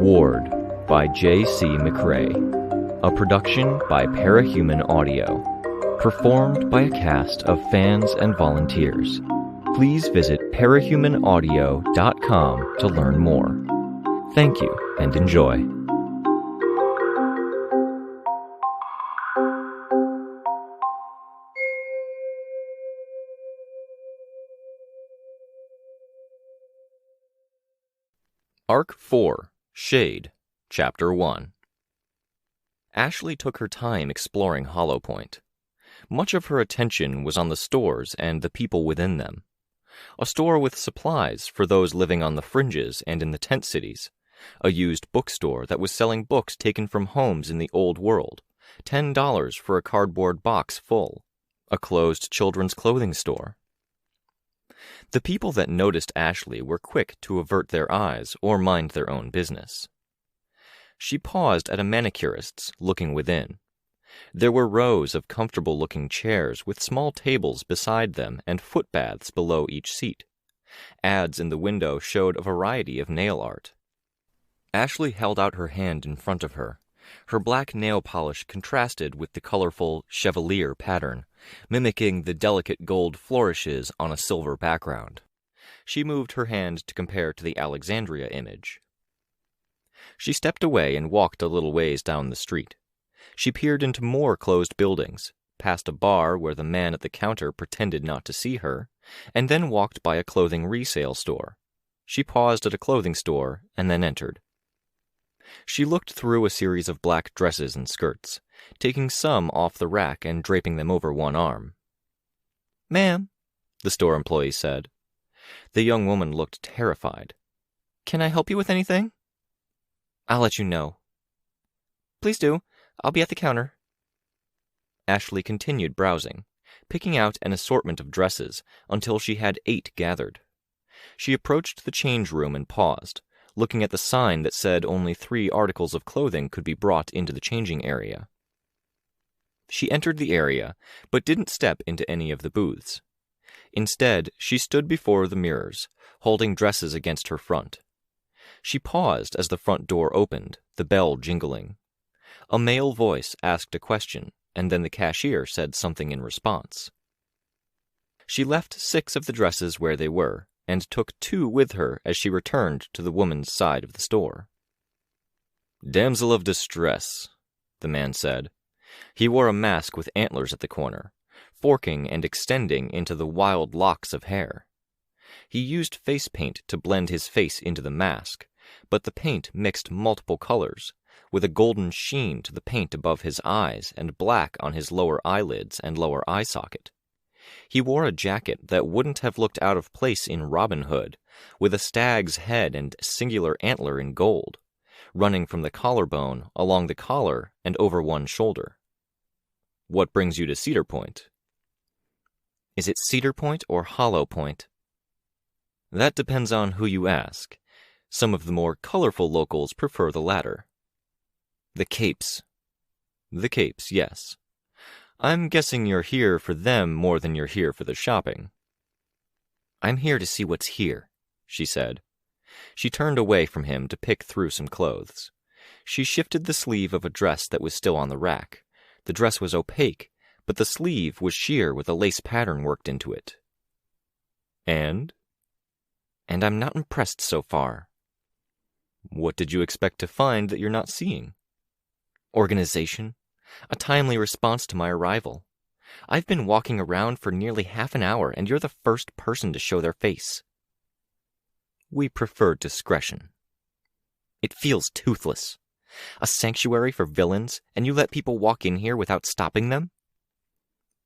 Ward by J.C. McCrae. A production by Parahuman Audio. Performed by a cast of fans and volunteers. Please visit parahumanaudio.com to learn more. Thank you and enjoy. Arc 4, Shade, Chapter 1. Ashley took her time exploring Hollow Point. Much of her attention was on the stores and the people within them. A store with supplies for those living on the fringes and in the tent cities. A used bookstore that was selling books taken from homes in the old world. $10 for a cardboard box full. A closed children's clothing store. The people that noticed Ashley were quick to avert their eyes or mind their own business. She paused at a manicurist's, looking within. There were rows of comfortable-looking chairs with small tables beside them and footbaths below each seat. Ads in the window showed a variety of nail art. Ashley held out her hand in front of her. Her black nail polish contrasted with the colorful chevalier pattern, mimicking the delicate gold flourishes on a silver background. She moved her hand to compare to the Alexandria image. She stepped away and walked a little ways down the street. She peered into more closed buildings, past a bar where the man at the counter pretended not to see her, and then walked by a clothing resale store. She paused at a clothing store and then entered. She looked through a series of black dresses and skirts, taking some off the rack and draping them over one arm. "Ma'am," the store employee said. The young woman looked terrified. "Can I help you with anything?" "I'll let you know." "Please do. I'll be at the counter." Ashley continued browsing, picking out an assortment of dresses until she had 8 gathered. She approached the change room and paused, looking at the sign that said only 3 articles of clothing could be brought into the changing area. She entered the area, but didn't step into any of the booths. Instead, she stood before the mirrors, holding dresses against her front. She paused as the front door opened, the bell jingling. A male voice asked a question, and then the cashier said something in response. She left 6 of the dresses where they were, and took 2 with her as she returned to the woman's side of the store. "Damsel of distress," the man said. He wore a mask with antlers at the corner, forking and extending into the wild locks of hair. He used face paint to blend his face into the mask, but the paint mixed multiple colors, with a golden sheen to the paint above his eyes and black on his lower eyelids and lower eye socket. He wore a jacket that wouldn't have looked out of place in Robin Hood, with a stag's head and singular antler in gold, running from the collarbone along the collar and over one shoulder. "What brings you to Cedar Point?" "Is it Cedar Point or Hollow Point?" "That depends on who you ask. Some of the more colorful locals prefer the latter." "The Capes." "The Capes, yes. I'm guessing you're here for them more than you're here for the shopping." "I'm here to see what's here," she said. She turned away from him to pick through some clothes. She shifted the sleeve of a dress that was still on the rack. The dress was opaque, but the sleeve was sheer with a lace pattern worked into it. "And?" "And I'm not impressed so far." "What did you expect to find that you're not seeing?" "Organization. A timely response to my arrival. I've been walking around for nearly half an hour, and you're the first person to show their face." "We prefer discretion." "It feels toothless. A sanctuary for villains, and you let people walk in here without stopping them?"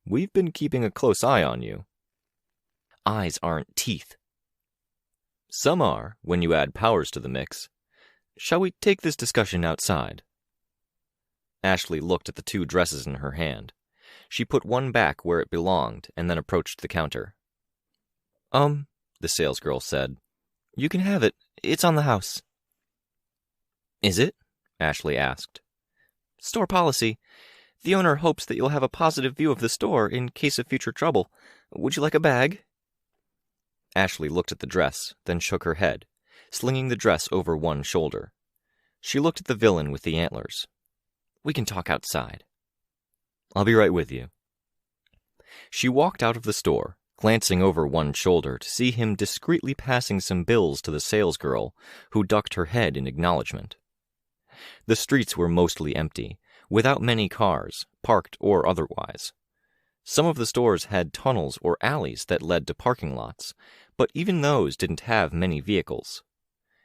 "We've been keeping a close eye on you." "Eyes aren't teeth." "Some are, when you add powers to the mix. Shall we take this discussion outside?" Ashley looked at the 2 dresses in her hand. She put one back where it belonged and then approached the counter. The salesgirl said. "You can have it. It's on the house." "Is it?" Ashley asked. "Store policy. The owner hopes that you'll have a positive view of the store in case of future trouble. Would you like a bag?" Ashley looked at the dress, then shook her head, slinging the dress over one shoulder. She looked at the villain with the antlers. "We can talk outside." "I'll be right with you." She walked out of the store, glancing over one shoulder to see him discreetly passing some bills to the salesgirl, who ducked her head in acknowledgement. The streets were mostly empty, without many cars, parked or otherwise. Some of the stores had tunnels or alleys that led to parking lots, but even those didn't have many vehicles.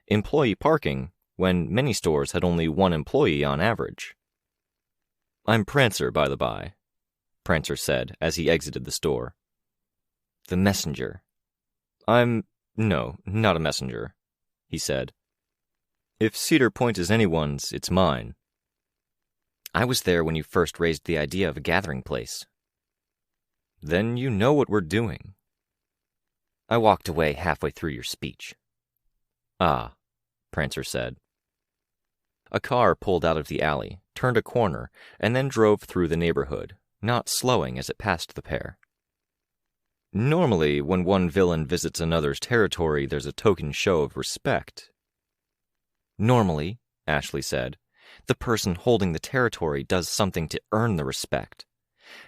Employee parking, when many stores had only one employee on average. "I'm Prancer, by the by," Prancer said as he exited the store. "The messenger." No, not a messenger," he said. "If Cedar Point is anyone's, it's mine." "I was there when you first raised the idea of a gathering place." "Then you know what we're doing." "I walked away halfway through your speech." "Ah," Prancer said. A car pulled out of the alley, turned a corner, and then drove through the neighborhood, not slowing as it passed the pair. "Normally, when one villain visits another's territory, there's a token show of respect." "Normally," Ashley said, "the person holding the territory does something to earn the respect.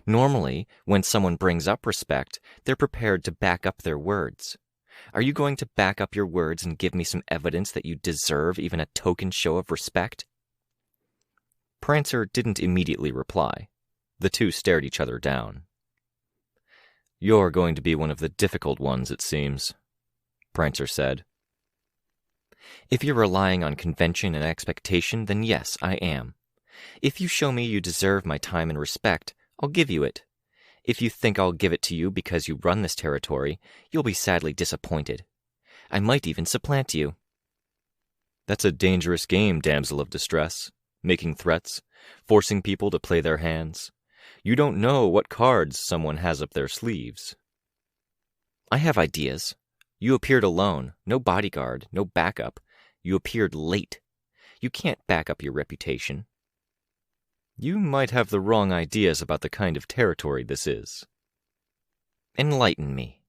Normally, when someone brings up respect, they're prepared to back up their words. Are you going to back up your words and give me some evidence that you deserve even a token show of respect?" Prancer didn't immediately reply. The two stared each other down. "You're going to be one of the difficult ones, it seems," Prancer said. "If you're relying on convention and expectation, then yes, I am. If you show me you deserve my time and respect, I'll give you it. If you think I'll give it to you because you run this territory, you'll be sadly disappointed. I might even supplant you." "That's a dangerous game, damsel of distress, making threats, forcing people to play their hands. You don't know what cards someone has up their sleeves." "I have ideas. You appeared alone, no bodyguard, no backup. You appeared late. You can't back up your reputation." "You might have the wrong ideas about the kind of territory this is." "Enlighten me,"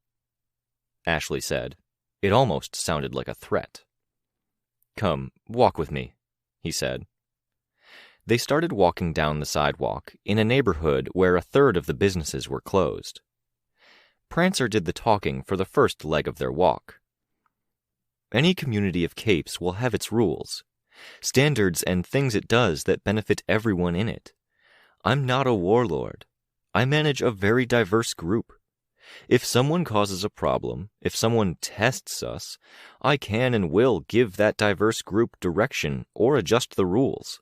Ashley said. It almost sounded like a threat. "Come, walk with me," he said. They started walking down the sidewalk in a neighborhood where a third of the businesses were closed. Prancer did the talking for the first leg of their walk. "Any community of capes will have its rules, standards and things it does that benefit everyone in it. I'm not a warlord. I manage a very diverse group. If someone causes a problem, if someone tests us, I can and will give that diverse group direction or adjust the rules.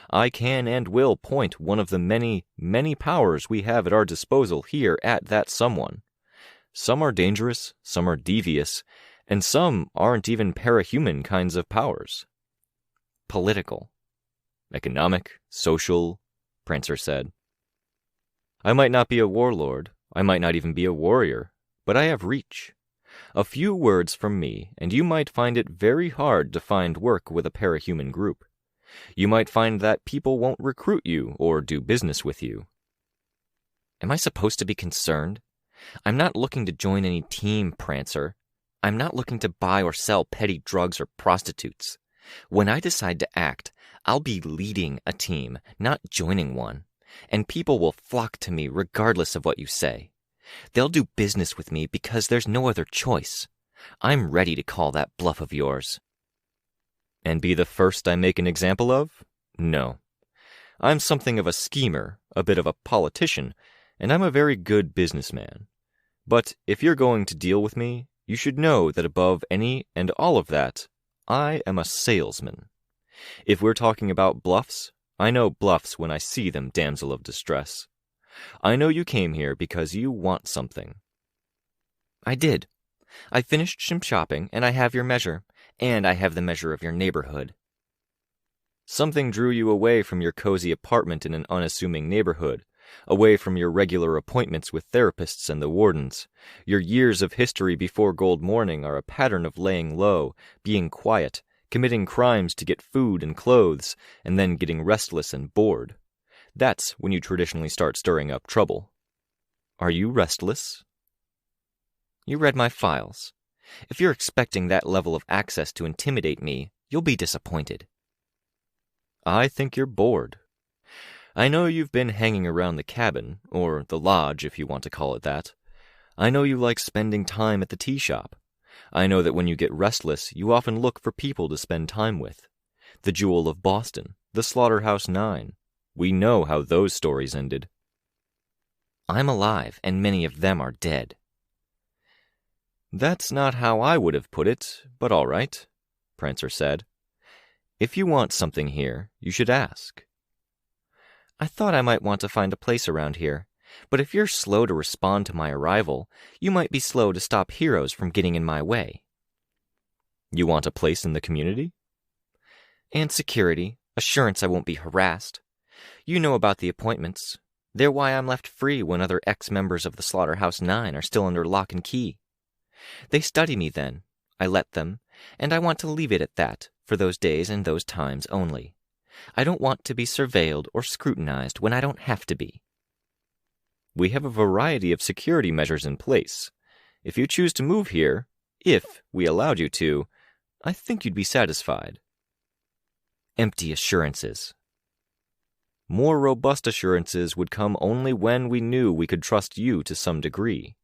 I can and will point one of the many, many powers we have at our disposal here at that someone. Some are dangerous, some are devious, and some aren't even parahuman kinds of powers." "Political." "Economic, social," Prancer said. "I might not be a warlord, I might not even be a warrior, but I have reach. A few words from me, and you might find it very hard to find work with a parahuman group. You might find that people won't recruit you or do business with you." "Am I supposed to be concerned? I'm not looking to join any team, Prancer. I'm not looking to buy or sell petty drugs or prostitutes. When I decide to act, I'll be leading a team, not joining one, and people will flock to me regardless of what you say. They'll do business with me because there's no other choice. I'm ready to call that bluff of yours." "And be the first I make an example of? No. I'm something of a schemer, a bit of a politician, and I'm a very good businessman. But if you're going to deal with me, you should know that above any and all of that, I am a salesman. If we're talking about bluffs, I know bluffs when I see them, damsel of distress. I know you came here because you want something." "I did. I finished some shopping, and I have your measure, and I have the measure of your neighborhood." "Something drew you away from your cozy apartment in an unassuming neighborhood, away from your regular appointments with therapists and the wardens. Your years of history before Gold Morning are a pattern of laying low, being quiet, committing crimes to get food and clothes, and then getting restless and bored. That's when you traditionally start stirring up trouble. Are you restless?" "You read my files. If you're expecting that level of access to intimidate me, you'll be disappointed." I think you're bored. I know you've been hanging around the cabin, or the lodge if you want to call it that. I know you like spending time at the tea shop. I know that when you get restless, you often look for people to spend time with. The Jewel of Boston, the Slaughterhouse-9. We know how those stories ended. I'm alive, and many of them are dead. That's not how I would have put it, but all right, Prancer said. If you want something here, you should ask. I thought I might want to find a place around here, but if you're slow to respond to my arrival, you might be slow to stop heroes from getting in my way. You want a place in the community? And security, assurance I won't be harassed. You know about the appointments. They're why I'm left free when other ex-members of the Slaughterhouse-9 are still under lock and key. They study me then, I let them, and I want to leave it at that, for those days and those times only. I don't want to be surveilled or scrutinized when I don't have to be. We have a variety of security measures in place. If you choose to move here, if we allowed you to, I think you'd be satisfied. Empty assurances. More robust assurances would come only when we knew we could trust you to some degree.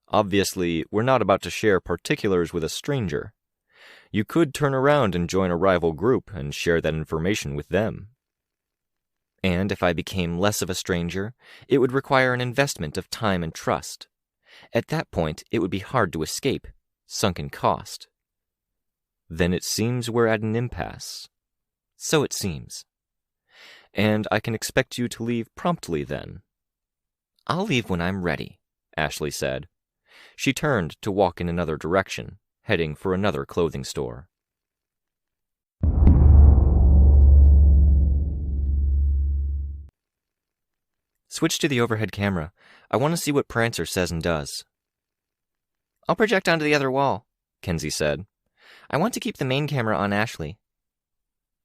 Obviously, we're not about to share particulars with a stranger. You could turn around and join a rival group and share that information with them. And if I became less of a stranger, it would require an investment of time and trust. At that point, it would be hard to escape, sunken cost. Then it seems we're at an impasse. So it seems. And I can expect you to leave promptly then. I'll leave when I'm ready, Ashley said. She turned to walk in another direction, heading for another clothing store. Switch to the overhead camera. I want to see what Prancer says and does. I'll project onto the other wall, Kenzie said. I want to keep the main camera on Ashley.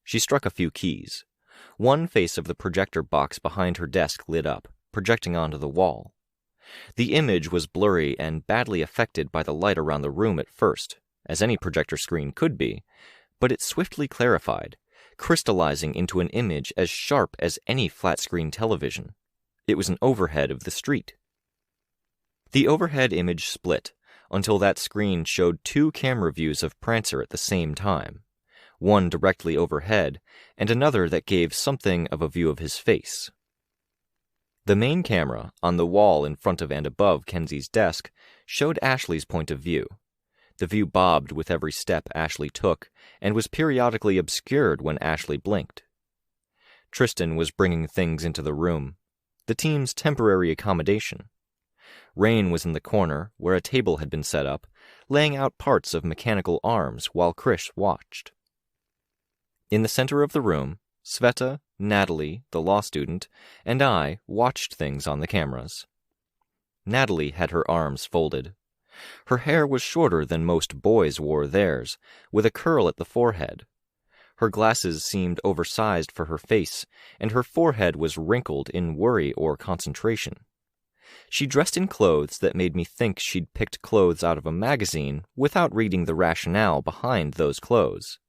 She struck a few keys. One face of the projector box behind her desk lit up, projecting onto the wall. The image was blurry and badly affected by the light around the room at first, as any projector screen could be, but it swiftly clarified, crystallizing into an image as sharp as any flat-screen television. It was an overhead of the street. The overhead image split until that screen showed two camera views of Prancer at the same time, one directly overhead and another that gave something of a view of his face. The main camera, on the wall in front of and above Kenzie's desk, showed Ashley's point of view. The view bobbed with every step Ashley took and was periodically obscured when Ashley blinked. Tristan was bringing things into the room, the team's temporary accommodation. Rain was in the corner, where a table had been set up, laying out parts of mechanical arms while Krish watched. In the center of the room, Sveta, Natalie, the law student, and I watched things on the cameras. Natalie had her arms folded. Her hair was shorter than most boys wore theirs, with a curl at the forehead. Her glasses seemed oversized for her face, and her forehead was wrinkled in worry or concentration. She dressed in clothes that made me think she'd picked clothes out of a magazine without reading the rationale behind those clothes.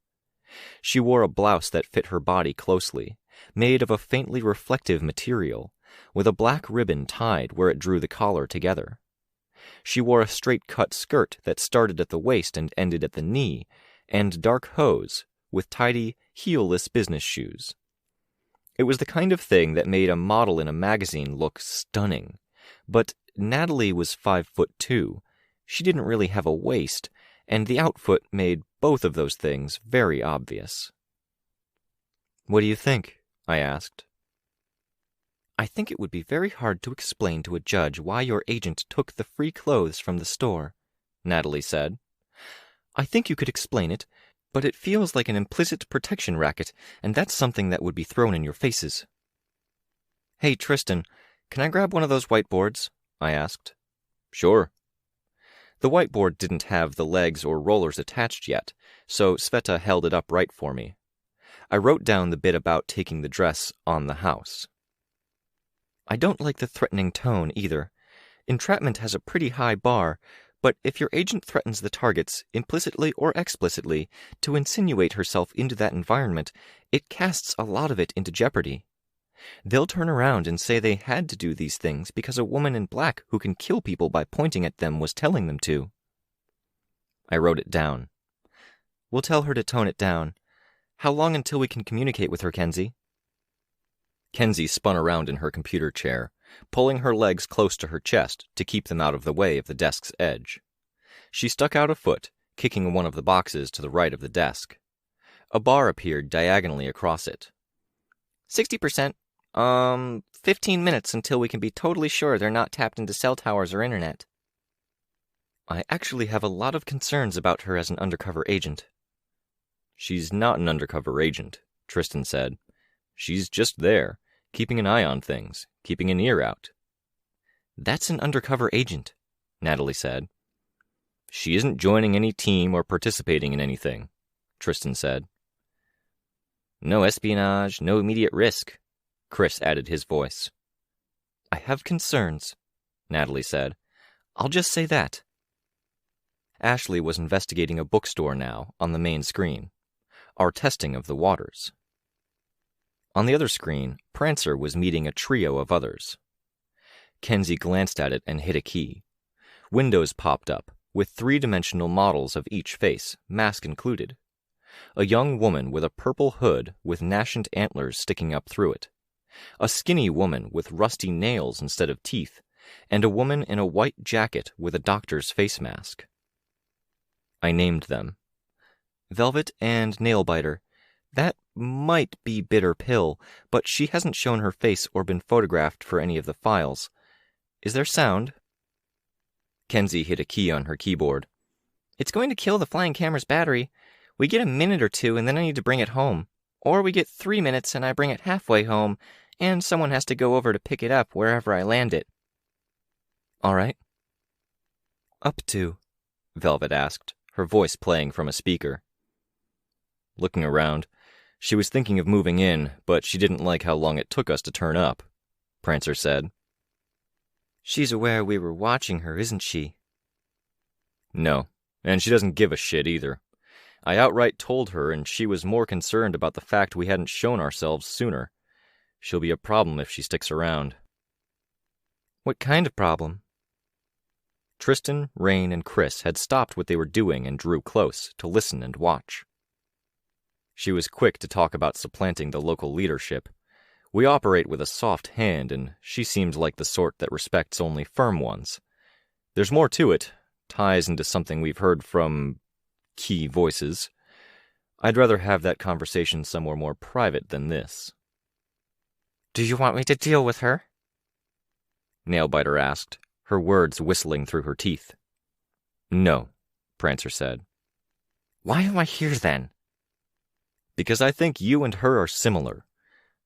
She wore a blouse that fit her body closely, made of a faintly reflective material, with a black ribbon tied where it drew the collar together. She wore a straight-cut skirt that started at the waist and ended at the knee, and dark hose, with tidy, heel-less business shoes. It was the kind of thing that made a model in a magazine look stunning, but Natalie was 5'2". She didn't really have a waist, and the outfit made both of those things very obvious. "What do you think?" I asked. "I think it would be very hard to explain to a judge why your agent took the free clothes from the store," Natalie said. "I think you could explain it, but it feels like an implicit protection racket, and that's something that would be thrown in your faces." "Hey, Tristan, can I grab one of those whiteboards?" I asked. "Sure." The whiteboard didn't have the legs or rollers attached yet, so Sveta held it up right for me. I wrote down the bit about taking the dress on the house. "I don't like the threatening tone, either. Entrapment has a pretty high bar, But if your agent threatens the targets, implicitly or explicitly, to insinuate herself into that environment, it casts a lot of it into jeopardy. They'll turn around and say they had to do these things because a woman in black who can kill people by pointing at them was telling them to. I wrote it down. We'll tell her to tone it down. How long until we can communicate with her, Kenzie? Kenzie spun around in her computer chair, pulling her legs close to her chest to keep them out of the way of the desk's edge. She stuck out a foot, kicking one of the boxes to the right of the desk. A bar appeared diagonally across it. 60%. 15 minutes until we can be totally sure they're not tapped into cell towers or internet. I actually have a lot of concerns about her as an undercover agent. She's not an undercover agent, Tristan said. She's just there, keeping an eye on things, keeping an ear out. That's an undercover agent, Natalie said. She isn't joining any team or participating in anything, Tristan said. No espionage, no immediate risk, Chris added his voice. I have concerns, Natalie said. I'll just say that. Ashley was investigating a bookstore now on the main screen, our testing of the waters. On the other screen, Prancer was meeting a trio of others. Kenzie glanced at it and hit a key. Windows popped up, with three-dimensional models of each face, mask included. A young woman with a purple hood with nascent antlers sticking up through it. A skinny woman with rusty nails instead of teeth, and a woman in a white jacket with a doctor's face mask. I named them. Velvet and Nailbiter. That might be Bitter Pill, but she hasn't shown her face or been photographed for any of the files. Is there sound? Kenzie hit a key on her keyboard. It's going to kill the flying camera's battery. We get a minute or two and then I need to bring it home. Or we get 3 minutes and I bring it halfway home, and someone has to go over to pick it up wherever I land it. All right. Up to? Velvet asked, her voice playing from a speaker. Looking around, she was thinking of moving in, but she didn't like how long it took us to turn up, Prancer said. She's aware we were watching her, isn't she? No, and she doesn't give a shit either. I outright told her, and she was more concerned about the fact we hadn't shown ourselves sooner. She'll be a problem if she sticks around. What kind of problem? Tristan, Rain, and Chris had stopped what they were doing and drew close to listen and watch. She was quick to talk about supplanting the local leadership. We operate with a soft hand, and she seems like the sort that respects only firm ones. There's more to it, ties into something we've heard from key voices. I'd rather have that conversation somewhere more private than this. Do you want me to deal with her? Nailbiter asked, her words whistling through her teeth. No, Prancer said. Why am I here then? Because I think you and her are similar.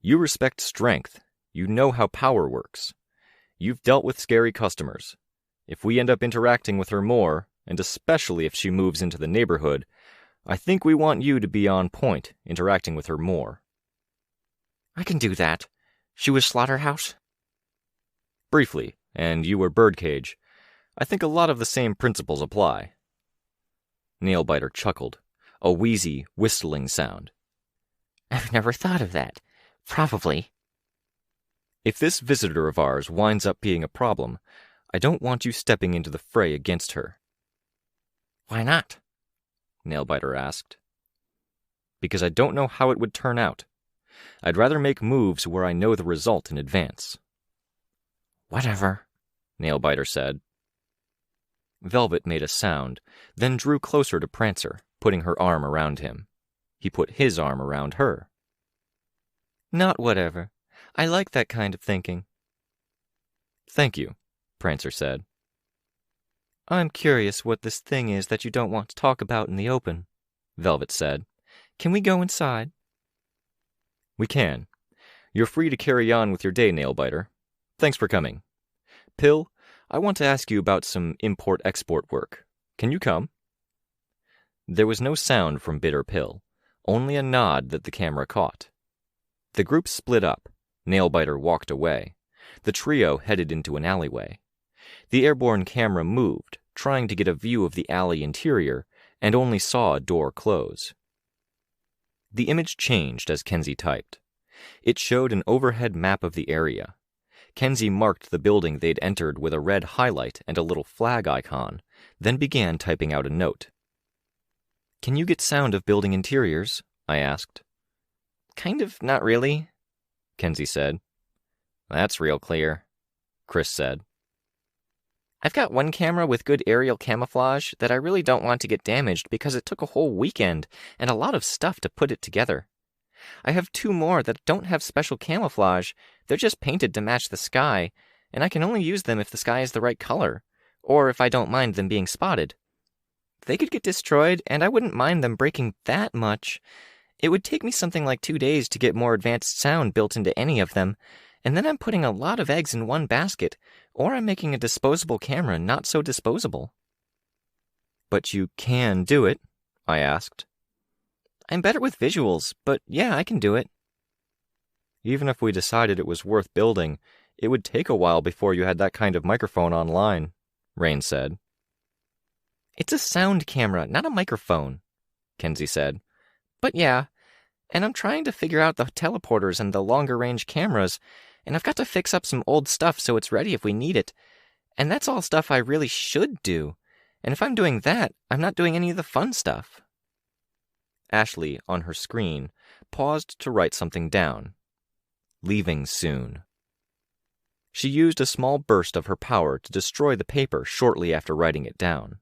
You respect strength. You know how power works. You've dealt with scary customers. If we end up interacting with her more, and especially if she moves into the neighborhood, I think we want you to be on point, interacting with her more. I can do that. She was Slaughterhouse? Briefly, and you were Birdcage. I think a lot of the same principles apply. Nailbiter chuckled, a wheezy, whistling sound. I've never thought of that. Probably. If this visitor of ours winds up being a problem, I don't want you stepping into the fray against her. Why not? Nailbiter asked. Because I don't know how it would turn out. I'd rather make moves where I know the result in advance. Whatever, Nailbiter said. Velvet made a sound, then drew closer to Prancer, putting her arm around him. He put his arm around her. Not whatever. I like that kind of thinking. Thank you, Prancer said. I'm curious what this thing is that you don't want to talk about in the open, Velvet said. Can we go inside? We can. You're free to carry on with your day, Nailbiter. Thanks for coming. Pill, I want to ask you about some import-export work. Can you come? There was no sound from Bitter Pill, only a nod that the camera caught. The group split up. Nailbiter walked away. The trio headed into an alleyway. The airborne camera moved, trying to get a view of the alley interior, and only saw a door close. The image changed as Kenzie typed. It showed an overhead map of the area. Kenzie marked the building they'd entered with a red highlight and a little flag icon, then began typing out a note. "Can you get sound of building interiors?" I asked. "Kind of, not really," Kenzie said. "That's real clear," Chris said. "I've got one camera with good aerial camouflage that I really don't want to get damaged because it took a whole weekend and a lot of stuff to put it together. I have two more that don't have special camouflage. They're just painted to match the sky, and I can only use them if the sky is the right color, or if I don't mind them being spotted. They could get destroyed, and I wouldn't mind them breaking that much. It would take me something like 2 days to get more advanced sound built into any of them, and then I'm putting a lot of eggs in one basket, or I'm making a disposable camera not so disposable." "But you can do it?" I asked. "I'm better with visuals, but yeah, I can do it." "Even if we decided it was worth building, it would take a while before you had that kind of microphone online," Rain said. "It's a sound camera, not a microphone," Kenzie said. "But yeah, and I'm trying to figure out the teleporters and the longer-range cameras, and I've got to fix up some old stuff so it's ready if we need it. And that's all stuff I really should do. And if I'm doing that, I'm not doing any of the fun stuff." Ashley, on her screen, paused to write something down. "Leaving soon." She used a small burst of her power to destroy the paper shortly after writing it down.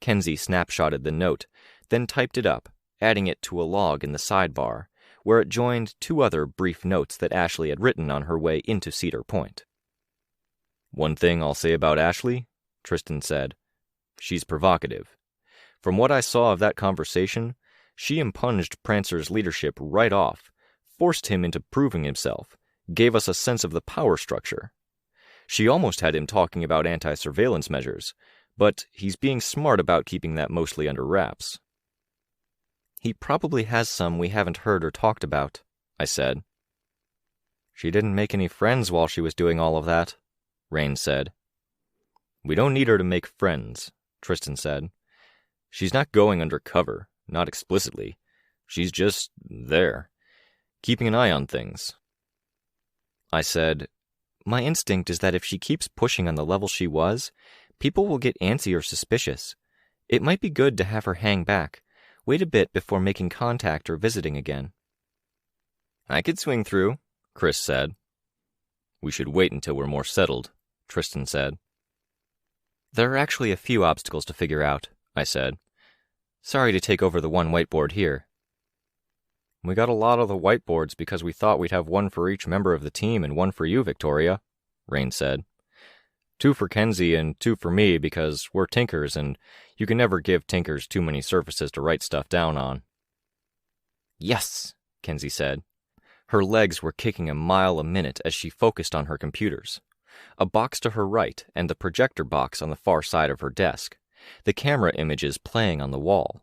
Kenzie snapshotted the note, then typed it up, adding it to a log in the sidebar, where it joined 2 other brief notes that Ashley had written on her way into Cedar Point. "One thing I'll say about Ashley," Tristan said. "She's provocative. From what I saw of that conversation, she impunged Prancer's leadership right off, forced him into proving himself, gave us a sense of the power structure. She almost had him talking about anti-surveillance measures, but he's being smart about keeping that mostly under wraps." "He probably has some we haven't heard or talked about," I said. "She didn't make any friends while she was doing all of that," Rain said. "We don't need her to make friends," Tristan said. "She's not going undercover, not explicitly. She's just there, keeping an eye on things." I said, "My instinct is that if she keeps pushing on the level she was, people will get antsy or suspicious. It might be good to have her hang back, wait a bit before making contact or visiting again." "I could swing through," Chris said. "We should wait until we're more settled," Tristan said. "There are actually a few obstacles to figure out," I said. "Sorry to take over the one whiteboard here." "We got a lot of the whiteboards because we thought we'd have one for each member of the team and one for you, Victoria," Rain said. "2 for Kenzie and 2 for me because we're tinkers and you can never give tinkers too many surfaces to write stuff down on." "Yes," Kenzie said. Her legs were kicking a mile a minute as she focused on her computers. A box to her right and the projector box on the far side of her desk, the camera images playing on the wall.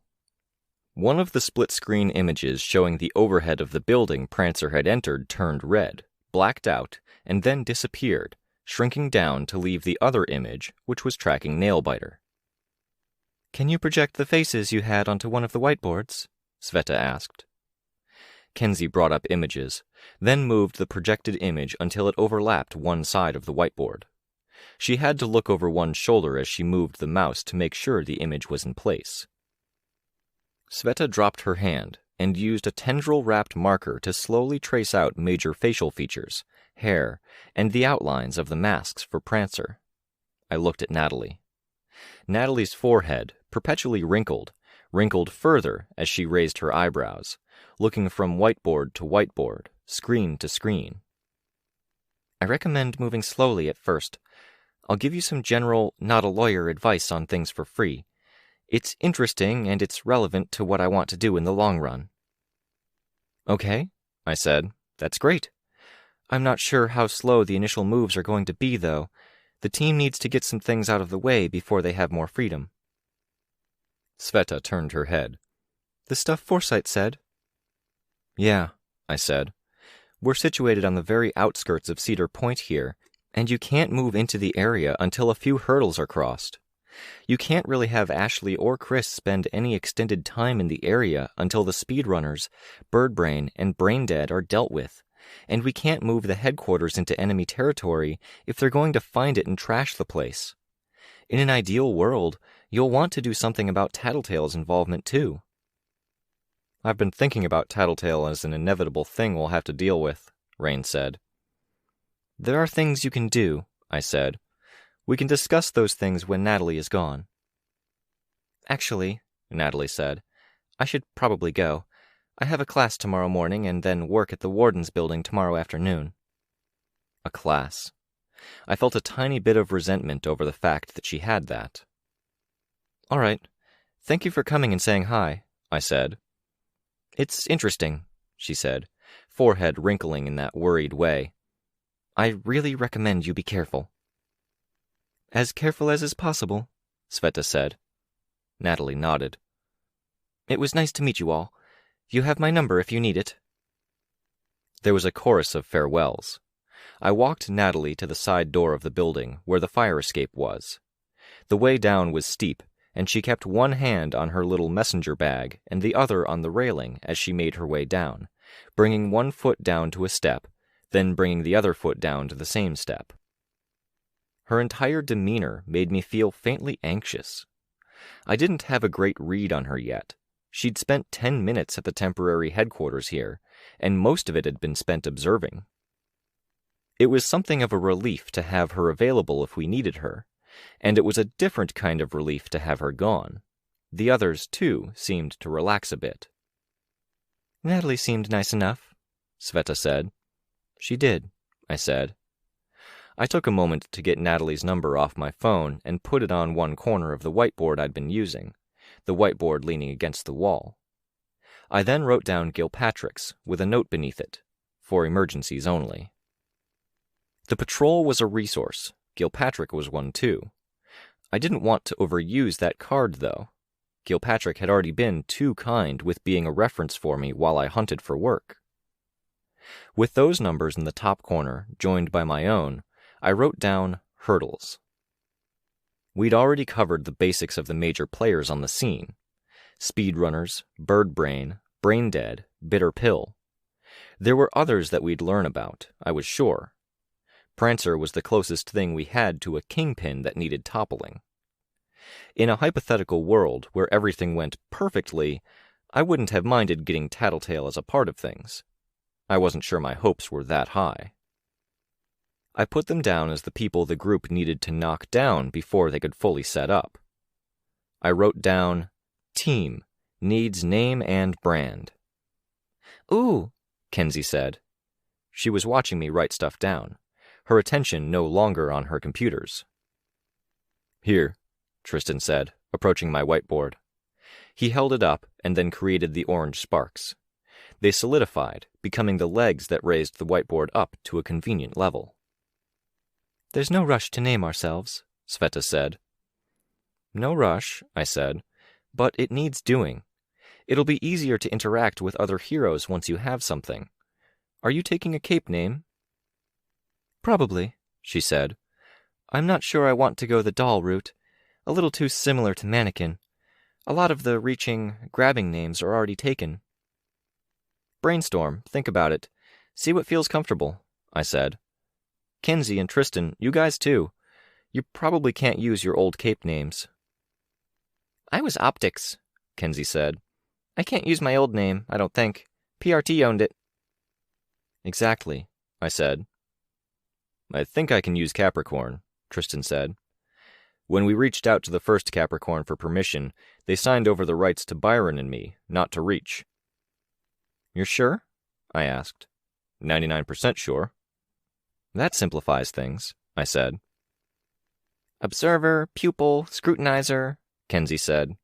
One of the split-screen images showing the overhead of the building Prancer had entered turned red, blacked out, and then disappeared, shrinking down to leave the other image, which was tracking Nailbiter. "Can you project the faces you had onto one of the whiteboards?" Sveta asked. Kenzie brought up images, then moved the projected image until it overlapped one side of the whiteboard. She had to look over one shoulder as she moved the mouse to make sure the image was in place. Sveta dropped her hand and used a tendril-wrapped marker to slowly trace out major facial features, hair, and the outlines of the masks for Prancer. I looked at Natalie. Natalie's forehead, perpetually wrinkled further as she raised her eyebrows, looking from whiteboard to whiteboard, screen to screen. "I recommend moving slowly at first. I'll give you some general, not-a-lawyer advice on things for free. It's interesting and it's relevant to what I want to do in the long run." "Okay," I said. "That's great. I'm not sure how slow the initial moves are going to be, though. The team needs to get some things out of the way before they have more freedom." Sveta turned her head. "The stuff Forsyth said?" "Yeah," I said. "We're situated on the very outskirts of Cedar Point here, and you can't move into the area until a few hurdles are crossed. You can't really have Ashley or Chris spend any extended time in the area until the speedrunners, Birdbrain, and Braindead are dealt with, and we can't move the headquarters into enemy territory if they're going to find it and trash the place. In an ideal world, you'll want to do something about Tattletale's involvement too. I've been thinking about Tattletale as an inevitable thing we'll have to deal with, Rain said. There are things you can do, I said. We can discuss those things when Natalie is gone. Actually, Natalie said, I should probably go. I have a class tomorrow morning and then work at the Warden's building tomorrow afternoon. A class. I felt a tiny bit of resentment over the fact that she had that. All right. Thank you for coming and saying hi, I said. It's interesting, she said, forehead wrinkling in that worried way. I really recommend you be careful. As careful as is possible, Sveta said. Natalie nodded. It was nice to meet you all. You have my number if you need it. There was a chorus of farewells. I walked Natalie to the side door of the building where the fire escape was. The way down was steep, and she kept one hand on her little messenger bag and the other on the railing as she made her way down, bringing one foot down to a step, then bringing the other foot down to the same step. Her entire demeanor made me feel faintly anxious. I didn't have a great read on her yet. She'd spent 10 minutes at the temporary headquarters here, and most of it had been spent observing. It was something of a relief to have her available if we needed her, and it was a different kind of relief to have her gone. The others, too, seemed to relax a bit. Natalie seemed nice enough, Sveta said. She did, I said. I took a moment to get Natalie's number off my phone and put it on one corner of the whiteboard I'd been using, the whiteboard leaning against the wall. I then wrote down Gilpatrick's with a note beneath it, for emergencies only. The patrol was a resource. Gilpatrick was one too. I didn't want to overuse that card, though. Gilpatrick had already been too kind with being a reference for me while I hunted for work. With those numbers in the top corner, joined by my own, I wrote down hurdles. We'd already covered the basics of the major players on the scene. Speedrunners, Birdbrain, Braindead, Bitter Pill. There were others that we'd learn about, I was sure. Prancer was the closest thing we had to a kingpin that needed toppling. In a hypothetical world where everything went perfectly, I wouldn't have minded getting Tattletale as a part of things. I wasn't sure my hopes were that high. I put them down as the people the group needed to knock down before they could fully set up. I wrote down, Team, needs name and brand. Ooh, Kenzie said. She was watching me write stuff down, her attention no longer on her computers. Here, Tristan said, approaching my whiteboard. He held it up and then created the orange sparks. They solidified, becoming the legs that raised the whiteboard up to a convenient level. There's no rush to name ourselves, Sveta said. No rush, I said, but it needs doing. It'll be easier to interact with other heroes once you have something. Are you taking a cape name? Probably, she said. I'm not sure I want to go the doll route. A little too similar to mannequin. A lot of the reaching, grabbing names are already taken. Brainstorm, think about it. See what feels comfortable, I said. Kenzie and Tristan, you guys too. You probably can't use your old cape names. I was Optics, Kenzie said. I can't use my old name, I don't think. PRT owned it. Exactly, I said. I think I can use Capricorn, Tristan said. When we reached out to the first Capricorn for permission, they signed over the rights to Byron and me, not to Reach. You're sure? I asked. 99% sure. That simplifies things, I said. Observer, pupil, scrutinizer, Kenzie said.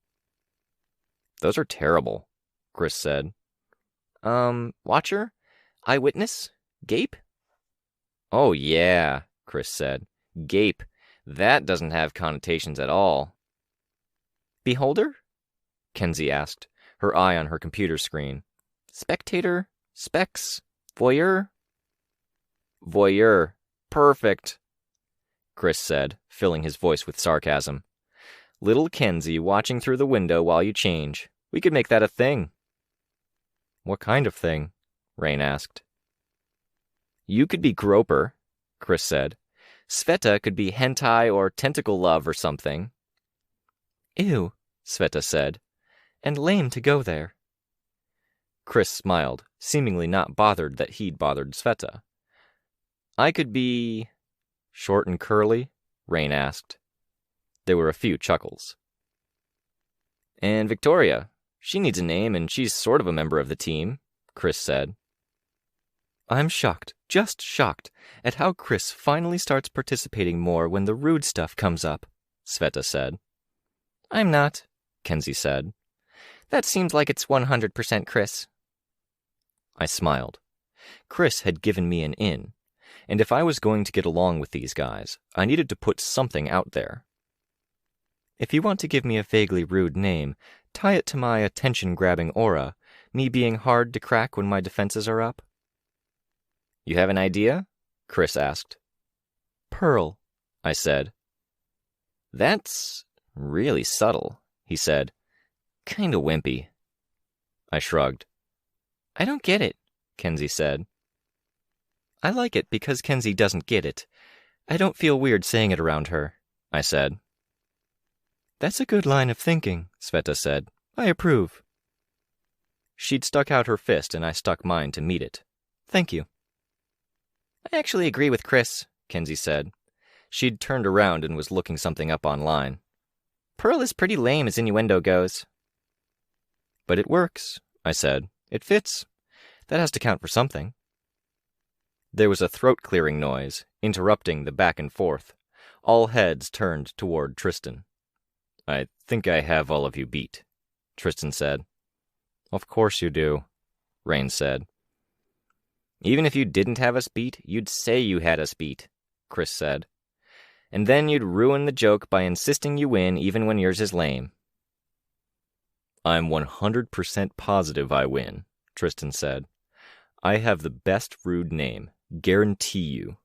Those are terrible, Chris said. Watcher? Eyewitness? Gape? Oh yeah, Chris said. Gape. That doesn't have connotations at all. Beholder? Kenzie asked, her eye on her computer screen. Spectator? Specs? Voyeur? Voyeur. Perfect, Chris said, filling his voice with sarcasm. Little Kenzie watching through the window while you change. We could make that a thing." "What kind of thing?" Rain asked. "You could be Groper," Chris said. "Sveta could be hentai or tentacle love or something." "Ew," Sveta said. "And lame to go there." Chris smiled, seemingly not bothered that he'd bothered Sveta. "I could be short and curly?" Rain asked. There were a few chuckles. "And Victoria. She needs a name, and she's sort of a member of the team," Chris said. "I'm shocked, just shocked, at how Chris finally starts participating more when the rude stuff comes up," Sveta said. "I'm not," Kenzie said. "That seems like it's 100% Chris." I smiled. Chris had given me an in, and if I was going to get along with these guys, I needed to put something out there. "If you want to give me a vaguely rude name, tie it to my attention-grabbing aura, me being hard to crack when my defenses are up." "You have an idea?" Chris asked. "Pearl," I said. "That's really subtle," he said. "Kinda wimpy." I shrugged. "I don't get it," Kenzie said. "I like it because Kenzie doesn't get it. I don't feel weird saying it around her," I said. "That's a good line of thinking," Sveta said. "I approve." She'd stuck out her fist and I stuck mine to meet it. "Thank you." "I actually agree with Chris," Kenzie said. She'd turned around and was looking something up online. "Pearl is pretty lame as innuendo goes." "But it works," I said. "It fits. That has to count for something." There was a throat-clearing noise, interrupting the back and forth. All heads turned toward Tristan. "I think I have all of you beat," Tristan said. "Of course you do," Rain said. "Even if you didn't have us beat, you'd say you had us beat," Chris said. "And then you'd ruin the joke by insisting you win even when yours is lame." "I'm 100% positive I win," Tristan said. "I have the best rude name, guarantee you."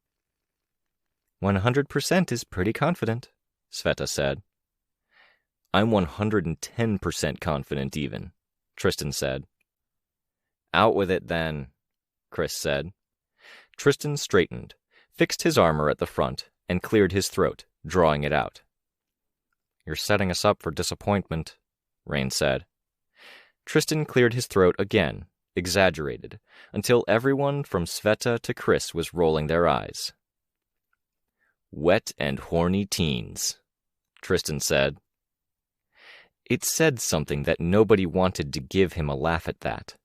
100% is pretty confident," Sveta said. "I'm 110% confident even," Tristan said. "Out with it then," Chris said. Tristan straightened, fixed his armor at the front, and cleared his throat, drawing it out. "You're setting us up for disappointment," Rain said. Tristan cleared his throat again, exaggerated, until everyone from Sveta to Chris was rolling their eyes. "Wet and horny teens," Tristan said. It said something that nobody wanted to give him a laugh at that.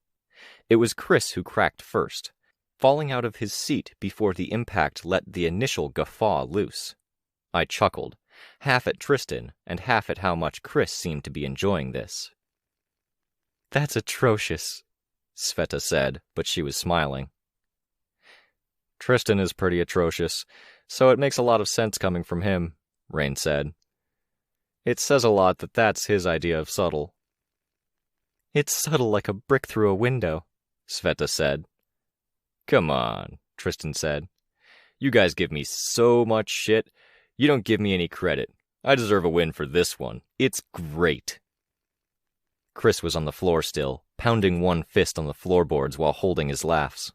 It was Chris who cracked first, falling out of his seat before the impact let the initial guffaw loose. I chuckled, half at Tristan and half at how much Chris seemed to be enjoying this. "That's atrocious," Sveta said, but she was smiling. "Tristan is pretty atrocious, so it makes a lot of sense coming from him," Rain said. "It says a lot that that's his idea of subtle." "It's subtle like a brick through a window," Sveta said. "Come on," Tristan said. "You guys give me so much shit. You don't give me any credit. I deserve a win for this one. It's great." Chris was on the floor still, pounding one fist on the floorboards while holding his laughs.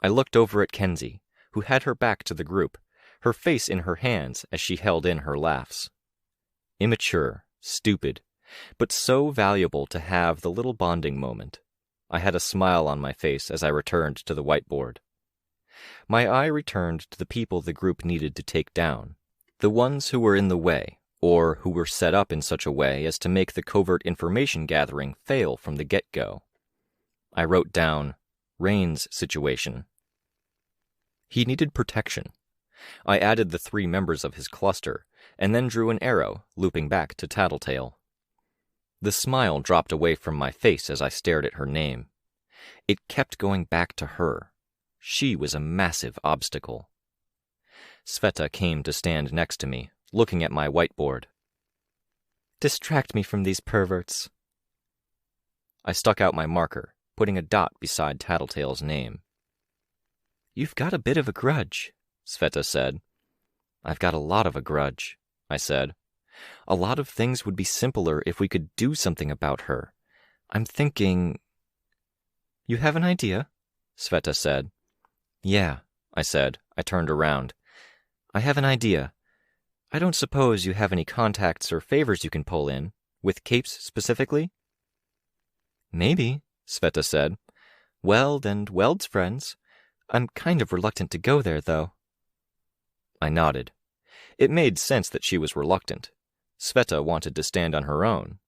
I looked over at Kenzie, who had her back to the group, her face in her hands as she held in her laughs. Immature, stupid, but so valuable to have the little bonding moment. I had a smile on my face as I returned to the whiteboard. My eye returned to the people the group needed to take down, the ones who were in the way, or who were set up in such a way as to make the covert information gathering fail from the get-go. I wrote down Rain's situation. He needed protection. I added the 3 members of his cluster, and then drew an arrow, looping back to Tattletale. The smile dropped away from my face as I stared at her name. It kept going back to her. She was a massive obstacle. Sveta came to stand next to me, looking at my whiteboard. "Distract me from these perverts." I stuck out my marker, putting a dot beside Tattletale's name. "You've got a bit of a grudge," Sveta said. "I've got a lot of a grudge," I said. A lot of things would be simpler if we could do something about her. I'm thinking... You have an idea? Sveta said. Yeah, I said. I turned around. I have an idea. I don't suppose you have any contacts or favors you can pull in, with capes specifically? Maybe, Sveta said. Weld and Weld's friends. I'm kind of reluctant to go there, though. I nodded. It made sense that she was reluctant. Sveta wanted to stand on her own.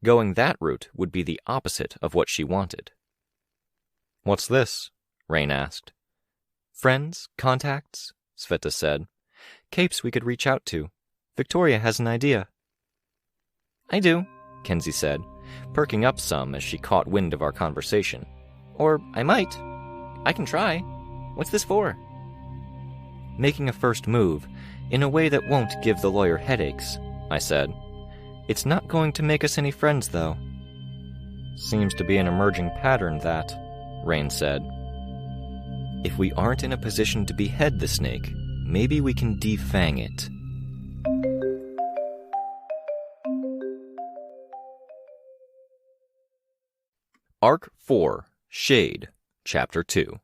Going that route would be the opposite of what she wanted. What's this? Rain asked. Friends, contacts, Sveta said. Capes we could reach out to. Victoria has an idea. I do, Kenzie said, perking up some as she caught wind of our conversation. Or I might. I can try. What's this for? Making a first move, in a way that won't give the lawyer headaches, I said. It's not going to make us any friends, though. Seems to be an emerging pattern, that, Rain said. If we aren't in a position to behead the snake, maybe we can defang it. Arc 4, Shade, Chapter 2.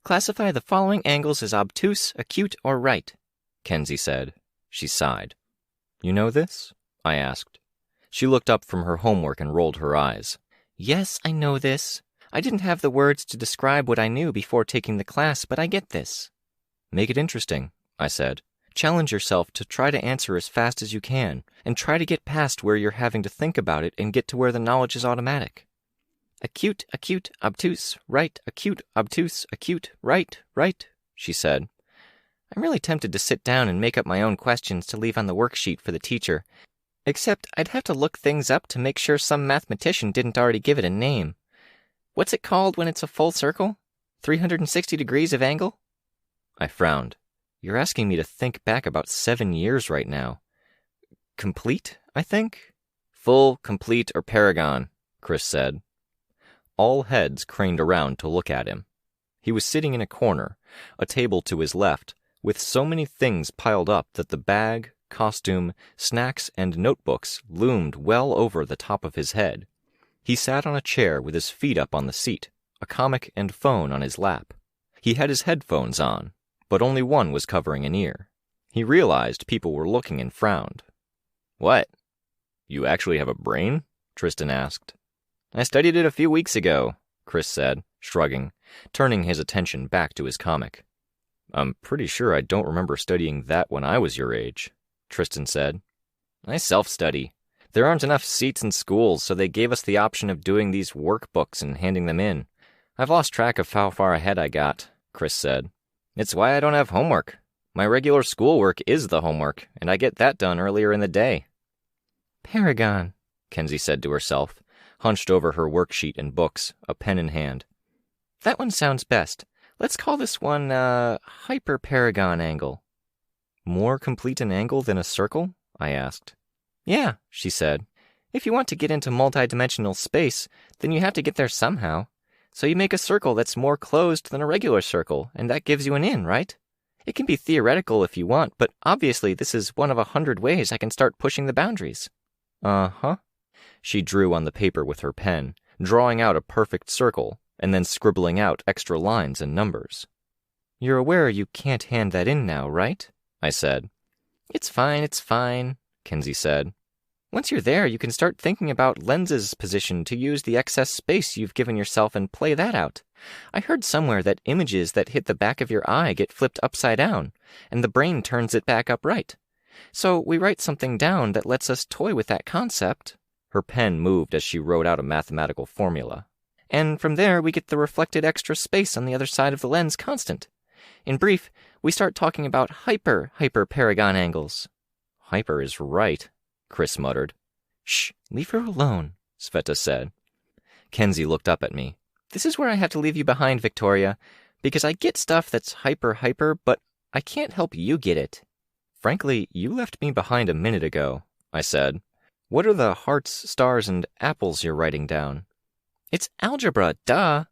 Classify the following angles as obtuse, acute, or right, Kenzie said. She sighed. You know this? I asked. She looked up from her homework and rolled her eyes. Yes, I know this. I didn't have the words to describe what I knew before taking the class, but I get this. Make it interesting, I said. Challenge yourself to try to answer as fast as you can, and try to get past where you're having to think about it and get to where the knowledge is automatic. Acute, acute, obtuse, right, acute, obtuse, acute, right, she said. I'm really tempted to sit down and make up my own questions to leave on the worksheet for the teacher, except I'd have to look things up to make sure some mathematician didn't already give it a name. What's it called when it's a full circle? 360 degrees of angle? I frowned. You're asking me to think back about 7 years right now. Complete, I think? Full, complete, or paragon, Chris said. All heads craned around to look at him. He was sitting in a corner, a table to his left, with so many things piled up that the bag, costume, snacks, and notebooks loomed well over the top of his head. He sat on a chair with his feet up on the seat, a comic and phone on his lap. He had his headphones on, but only one was covering an ear. He realized people were looking and frowned. What? You actually have a brain? Tristan asked. I studied it a few weeks ago, Chris said, shrugging, turning his attention back to his comic. I'm pretty sure I don't remember studying that when I was your age, Tristan said. I self-study. There aren't enough seats in schools, so they gave us the option of doing these workbooks and handing them in. I've lost track of how far ahead I got, Chris said. It's why I don't have homework. My regular schoolwork is the homework, and I get that done earlier in the day. Paragon, Kenzie said to herself, hunched over her worksheet and books, a pen in hand. That one sounds best. Let's call this one, hyperparagon angle. More complete an angle than a circle? I asked. Yeah, she said. If you want to get into multidimensional space, then you have to get there somehow. So you make a circle that's more closed than a regular circle, and that gives you an in, right? It can be theoretical if you want, but obviously this is one of 100 ways I can start pushing the boundaries. Uh-huh. She drew on the paper with her pen, drawing out a perfect circle, and then scribbling out extra lines and numbers. You're aware you can't hand that in now, right? I said. It's fine, Kenzie said. Once you're there, you can start thinking about Lens's position to use the excess space you've given yourself and play that out. I heard somewhere that images that hit the back of your eye get flipped upside down, and the brain turns it back upright. So we write something down that lets us toy with that concept. Her pen moved as she wrote out a mathematical formula. And from there, we get the reflected extra space on the other side of the lens constant. In brief, we start talking about hyperparagon angles. Hyper is right, Chris muttered. Shh, leave her alone, Sveta said. Kenzie looked up at me. This is where I have to leave you behind, Victoria, because I get stuff that's hyper, but I can't help you get it. Frankly, you left me behind a minute ago, I said. What are the hearts, stars, and apples you're writing down? It's algebra, duh.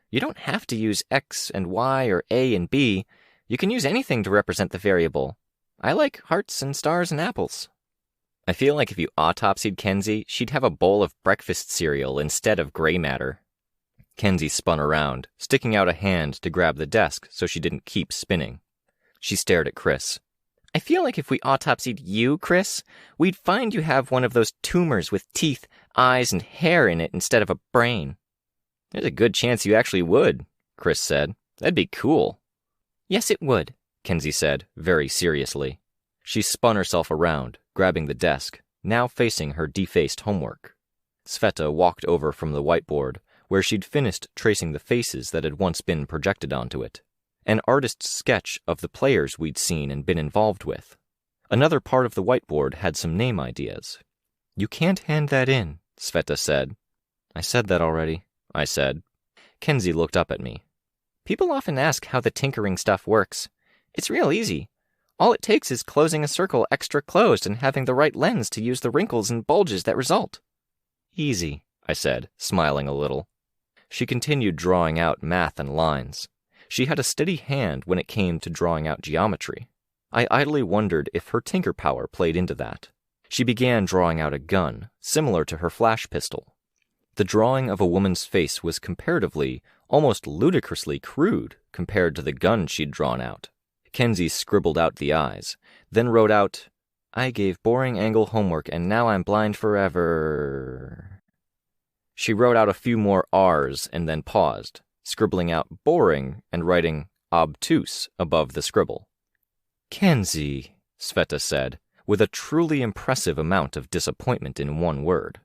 You don't have to use X and Y or A and B. You can use anything to represent the variable. I like hearts and stars and apples, I feel like if you autopsied Kenzie, she'd have a bowl of breakfast cereal instead of gray matter. Kenzie spun around, sticking out a hand to grab the desk so she didn't keep spinning. She stared at Chris. I feel like if we autopsied you, Chris, we'd find you have one of those tumors with teeth, eyes, and hair in it instead of a brain. There's a good chance you actually would, Chris said. That'd be cool. Yes, it would, Kenzie said, very seriously. She spun herself around, grabbing the desk, now facing her defaced homework. Sveta walked over from the whiteboard, where she'd finished tracing the faces that had once been projected onto it. An artist's sketch of the players we'd seen and been involved with. Another part of the whiteboard had some name ideas. You can't hand that in, Sveta said. I said that already, I said. Kenzie looked up at me. People often ask how the tinkering stuff works. It's real easy. All it takes is closing a circle extra closed and having the right lens to use the wrinkles and bulges that result. Easy, I said, smiling a little. She continued drawing out math and lines. She had a steady hand when it came to drawing out geometry. I idly wondered if her tinker power played into that. She began drawing out a gun, similar to her flash pistol. The drawing of a woman's face was comparatively, almost ludicrously crude compared to the gun she'd drawn out. Kenzie scribbled out the eyes, then wrote out, I gave boring angle homework and now I'm blind forever. She wrote out a few more R's and then paused, scribbling out boring and writing obtuse above the scribble. Kenzie, Sveta said, with a truly impressive amount of disappointment in one word.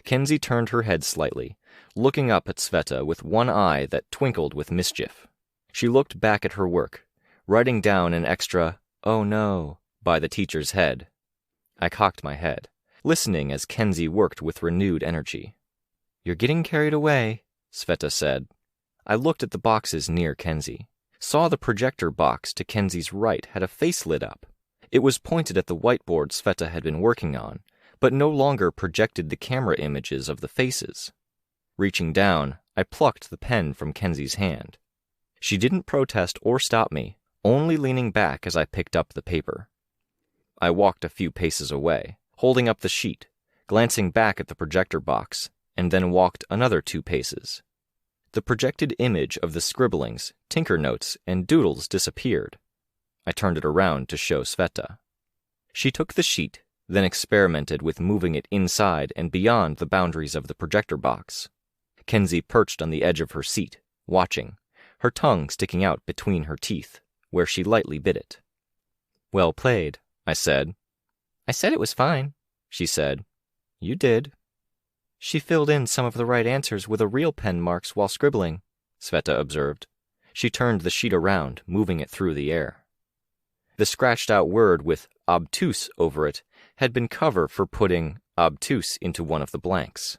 Kenzie turned her head slightly, looking up at Sveta with one eye that twinkled with mischief. She looked back at her work, writing down an extra, oh no, by the teacher's head. I cocked my head, listening as Kenzie worked with renewed energy. You're getting carried away, Sveta said. I looked at the boxes near Kenzie, saw the projector box to Kenzie's right had a face lit up. It was pointed at the whiteboard Sveta had been working on, but no longer projected the camera images of the faces. Reaching down, I plucked the pen from Kenzie's hand. She didn't protest or stop me, only leaning back as I picked up the paper. I walked a few paces away, holding up the sheet, glancing back at the projector box, and then walked another 2 paces. The projected image of the scribblings, tinker notes, and doodles disappeared. I turned it around to show Sveta. She took the sheet, then experimented with moving it inside and beyond the boundaries of the projector box. Kenzie perched on the edge of her seat, watching, her tongue sticking out between her teeth, where she lightly bit it. Well played, I said. I said it was fine, she said. You did. She filled in some of the right answers with a real pen marks while scribbling, Sveta observed. She turned the sheet around, moving it through the air. The scratched-out word with obtuse over it had been cover for putting obtuse into one of the blanks.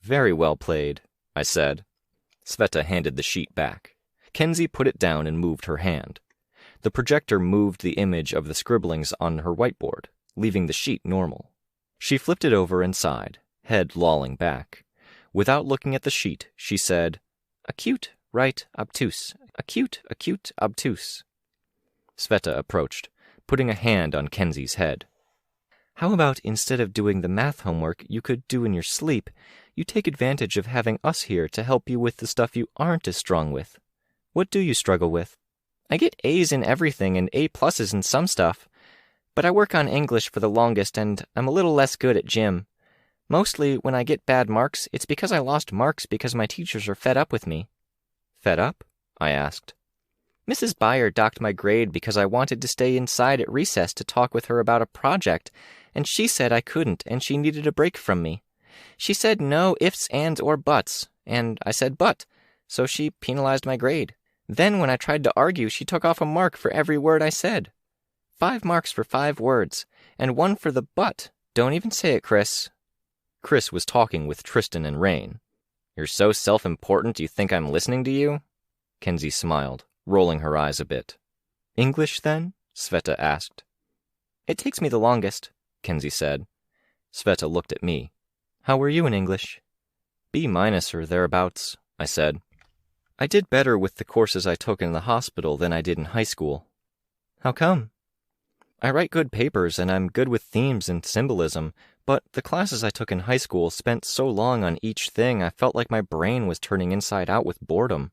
Very well played, I said. Sveta handed the sheet back. Kenzie put it down and moved her hand. The projector moved the image of the scribblings on her whiteboard, leaving the sheet normal. She flipped it over and sighed, head lolling back. Without looking at the sheet, she said, acute, right, obtuse, acute, obtuse. Sveta approached, putting a hand on Kenzie's head. How about instead of doing the math homework you could do in your sleep, you take advantage of having us here to help you with the stuff you aren't as strong with? What do you struggle with? I get A's in everything and A pluses in some stuff, but I work on English for the longest and I'm a little less good at gym. Mostly when I get bad marks, it's because I lost marks because my teachers are fed up with me. Fed up? I asked. Mrs. Byer docked my grade because I wanted to stay inside at recess to talk with her about a project, and she said I couldn't and she needed a break from me. She said no ifs, ands, or buts, and I said but, so she penalized my grade. Then when I tried to argue, she took off a mark for every word I said. 5 marks for 5 words, and 1 for the but. Don't even say it, Chris. Chris was talking with Tristan and Rain. You're so self-important you think I'm listening to you? Kenzie smiled, rolling her eyes a bit. English, then? Sveta asked. It takes me the longest, Kenzie said. Sveta looked at me. How were you in English? B- or thereabouts, I said. I did better with the courses I took in the hospital than I did in high school. How come? I write good papers and I'm good with themes and symbolism, but the classes I took in high school spent so long on each thing I felt like my brain was turning inside out with boredom.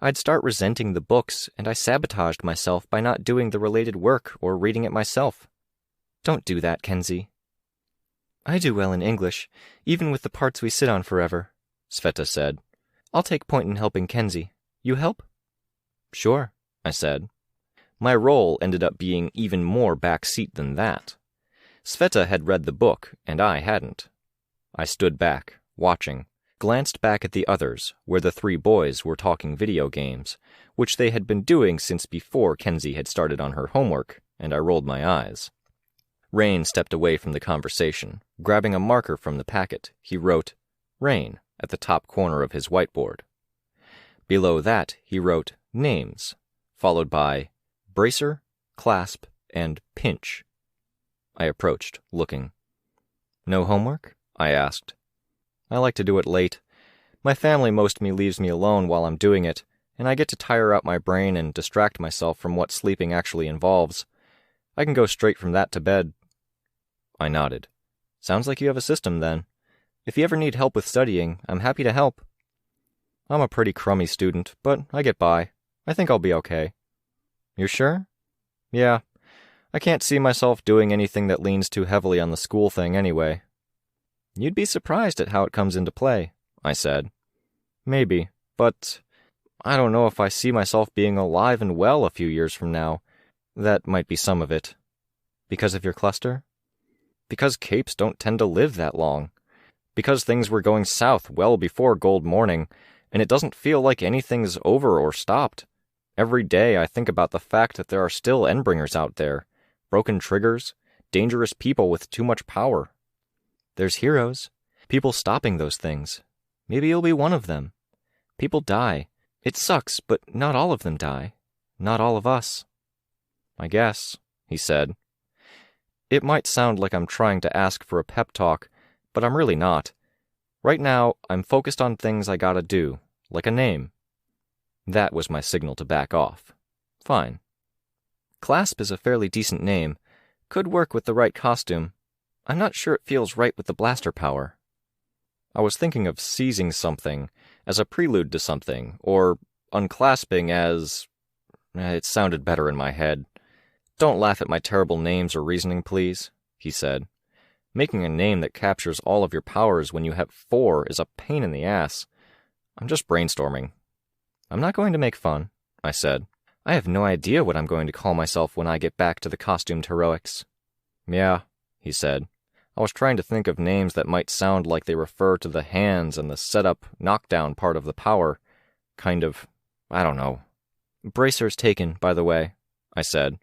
I'd start resenting the books, and I sabotaged myself by not doing the related work or reading it myself. Don't do that, Kenzie. I do well in English, even with the parts we sit on forever, Sveta said. I'll take point in helping Kenzie. You help? Sure, I said. My role ended up being even more backseat than that. Sveta had read the book, and I hadn't. I stood back, watching, glanced back at the others, where the three boys were talking video games, which they had been doing since before Kenzie had started on her homework, and I rolled my eyes. Rain stepped away from the conversation. Grabbing a marker from the packet, he wrote, Rain, at the top corner of his whiteboard. Below that, he wrote, Names, followed by Bracer, Clasp, and Pinch. I approached, looking. No homework? I asked. I like to do it late. My family mostly leaves me alone while I'm doing it, and I get to tire out my brain and distract myself from what sleeping actually involves. I can go straight from that to bed. I nodded. Sounds like you have a system, then. If you ever need help with studying, I'm happy to help. I'm a pretty crummy student, but I get by. I think I'll be okay. You're sure? Yeah. I can't see myself doing anything that leans too heavily on the school thing anyway. You'd be surprised at how it comes into play, I said. Maybe, but I don't know if I see myself being alive and well a few years from now. That might be some of it. Because of your cluster? Because capes don't tend to live that long. Because things were going south well before Gold Morning, and it doesn't feel like anything's over or stopped. Every day I think about the fact that there are still Endbringers out there, broken triggers, dangerous people with too much power. There's heroes, people stopping those things. Maybe you'll be one of them. People die. It sucks, but not all of them die. Not all of us. I guess, he said. It might sound like I'm trying to ask for a pep talk, but I'm really not. Right now, I'm focused on things I gotta do, like a name. That was my signal to back off. Fine. Clasp is a fairly decent name. Could work with the right costume. I'm not sure it feels right with the blaster power. I was thinking of seizing something as a prelude to something, or unclasping as... It sounded better in my head. Don't laugh at my terrible names or reasoning, please, he said. Making a name that captures all of your powers when you have 4 is a pain in the ass. I'm just brainstorming. I'm not going to make fun, I said. I have no idea what I'm going to call myself when I get back to the costumed heroics. Yeah, he said. I was trying to think of names that might sound like they refer to the hands and the setup, knockdown part of the power. Kind of, I don't know. Bracer's taken, by the way, I said.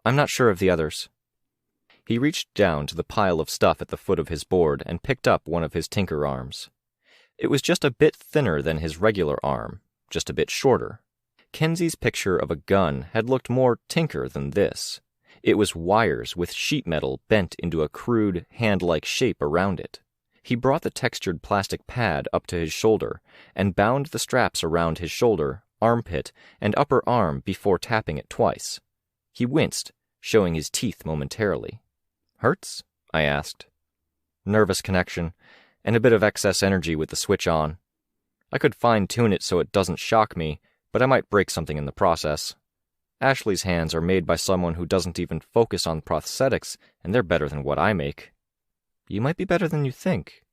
I'm not sure of the others. He reached down to the pile of stuff at the foot of his board and picked up one of his tinker arms. It was just a bit thinner than his regular arm, just a bit shorter. Kenzie's picture of a gun had looked more tinker than this. It was wires with sheet metal bent into a crude, hand-like shape around it. He brought the textured plastic pad up to his shoulder and bound the straps around his shoulder, armpit, and upper arm before tapping it twice. He winced, showing his teeth momentarily. Hurts? I asked. Nervous connection, and a bit of excess energy with the switch on. I could fine-tune it so it doesn't shock me, but I might break something in the process. Ashley's hands are made by someone who doesn't even focus on prosthetics, and they're better than what I make. You might be better than you think.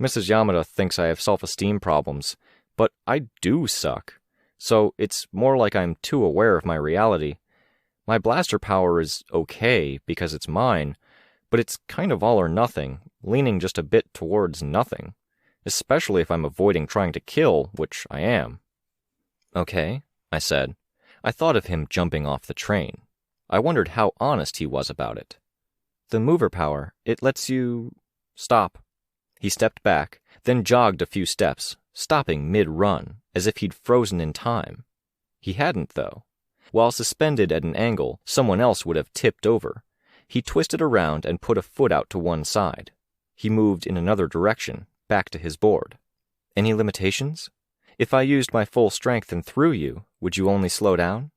Mrs. Yamada thinks I have self-esteem problems, but I do suck, so it's more like I'm too aware of my reality. My blaster power is okay because it's mine, but it's kind of all or nothing, leaning just a bit towards nothing, especially if I'm avoiding trying to kill, which I am. Okay, I said. I thought of him jumping off the train. I wondered how honest he was about it. The mover power, it lets you... Stop. He stepped back, then jogged a few steps, stopping mid-run, as if he'd frozen in time. He hadn't, though. While suspended at an angle, someone else would have tipped over. He twisted around and put a foot out to one side. He moved in another direction, back to his board. Any limitations? If I used my full strength and threw you, would you only slow down?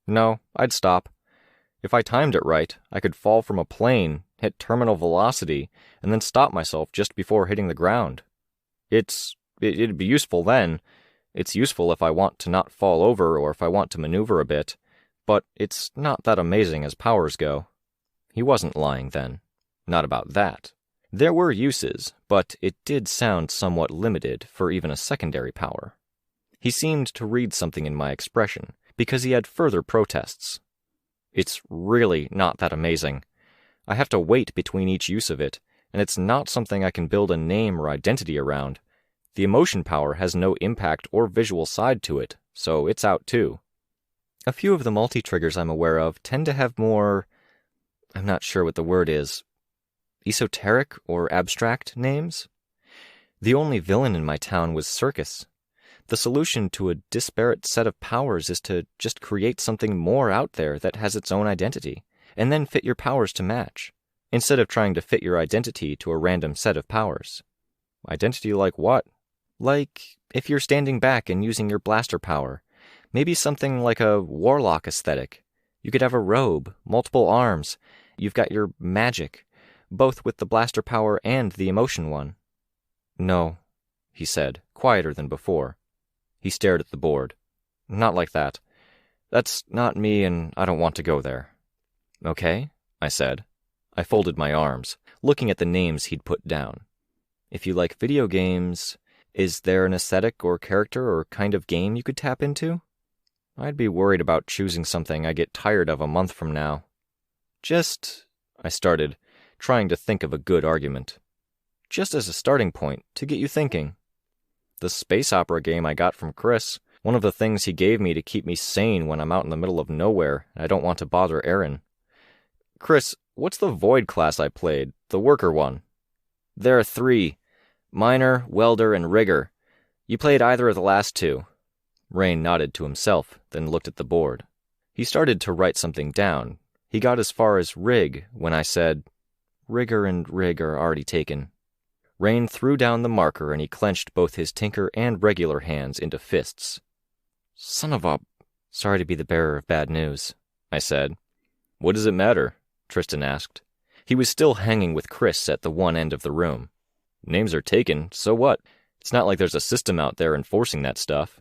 No, I'd stop. If I timed it right, I could fall from a plane, hit terminal velocity, and then stop myself just before hitting the ground. It'd be useful then. It's useful if I want to not fall over or if I want to maneuver a bit, but it's not that amazing as powers go. He wasn't lying then. Not about that. There were uses, but it did sound somewhat limited for even a secondary power. He seemed to read something in my expression, because he had further protests. It's really not that amazing. I have to wait between each use of it, and it's not something I can build a name or identity around. The emotion power has no impact or visual side to it, so it's out too. A few of the multi-triggers I'm aware of tend to have more, I'm not sure what the word is, esoteric or abstract names. The only villain in my town was Circus. The solution to a disparate set of powers is to just create something more out there that has its own identity, and then fit your powers to match, instead of trying to fit your identity to a random set of powers. Identity like what? Like, if you're standing back and using your blaster power, maybe something like a warlock aesthetic. You could have a robe, multiple arms, you've got your magic, both with the blaster power and the emotion one. No, he said, quieter than before. He stared at the board. Not like that. That's not me, and I don't want to go there. Okay, I said. I folded my arms, looking at the names he'd put down. If you like video games, is there an aesthetic or character or kind of game you could tap into? I'd be worried about choosing something I get tired of a month from now. I started, trying to think of a good argument. Just as a starting point, to get you thinking. The space opera game I got from Chris, one of the things he gave me to keep me sane when I'm out in the middle of nowhere and I don't want to bother Aaron. Chris, what's the Void class I played, the worker one? There are 3. Miner, Welder, and Rigger. You played either of the last 2. Rain nodded to himself, then looked at the board. He started to write something down. He got as far as Rig when I said, Rigger and Rig are already taken. Rain threw down the marker and he clenched both his tinker and regular hands into fists. Son of a... Sorry to be the bearer of bad news, I said. What does it matter? Tristan asked. He was still hanging with Chris at the one end of the room. Names are taken, so what? It's not like there's a system out there enforcing that stuff.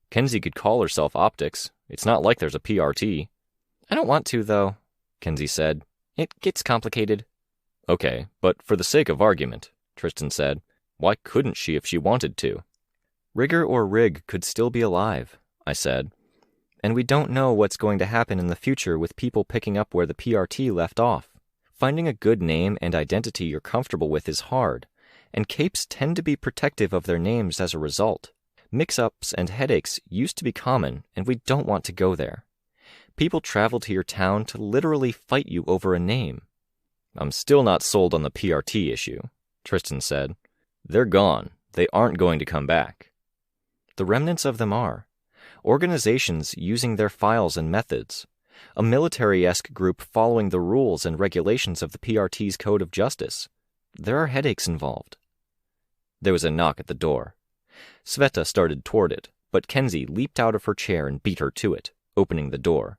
Kenzie could call herself Optics. It's not like there's a PRT. I don't want to, though, Kenzie said. It gets complicated. Okay, but for the sake of argument, Tristan said, why couldn't she if she wanted to? Rigger or Rig could still be alive, I said. And we don't know what's going to happen in the future with people picking up where the PRT left off. Finding a good name and identity you're comfortable with is hard, and capes tend to be protective of their names as a result. Mix-ups and headaches used to be common, and we don't want to go there. People travel to your town to literally fight you over a name. I'm still not sold on the PRT issue, Tristan said. They're gone. They aren't going to come back. The remnants of them are. Organizations using their files and methods. A military-esque group following the rules and regulations of the PRT's Code of Justice. There are headaches involved. There was a knock at the door. Sveta started toward it, but Kenzie leaped out of her chair and beat her to it, opening the door.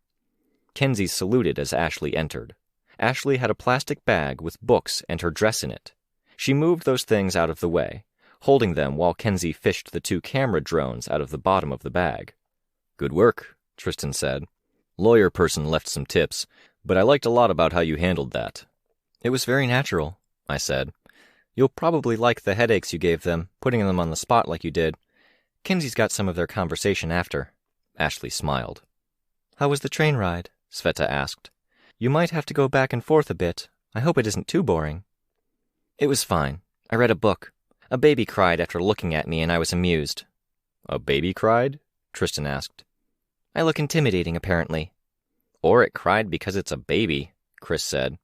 Kenzie saluted as Ashley entered. Ashley had a plastic bag with books and her dress in it. She moved those things out of the way, holding them while Kenzie fished the 2 camera drones out of the bottom of the bag. Good work, Tristan said. Lawyer person left some tips, but I liked a lot about how you handled that. It was very natural, I said. You'll probably like the headaches you gave them, putting them on the spot like you did. Kenzie's got some of their conversation after. Ashley smiled. How was the train ride? Sveta asked. You might have to go back and forth a bit. I hope it isn't too boring. It was fine. I read a book. A baby cried after looking at me and I was amused. A baby cried? Tristan asked. I look intimidating, apparently. Or it cried because it's a baby, Chris said.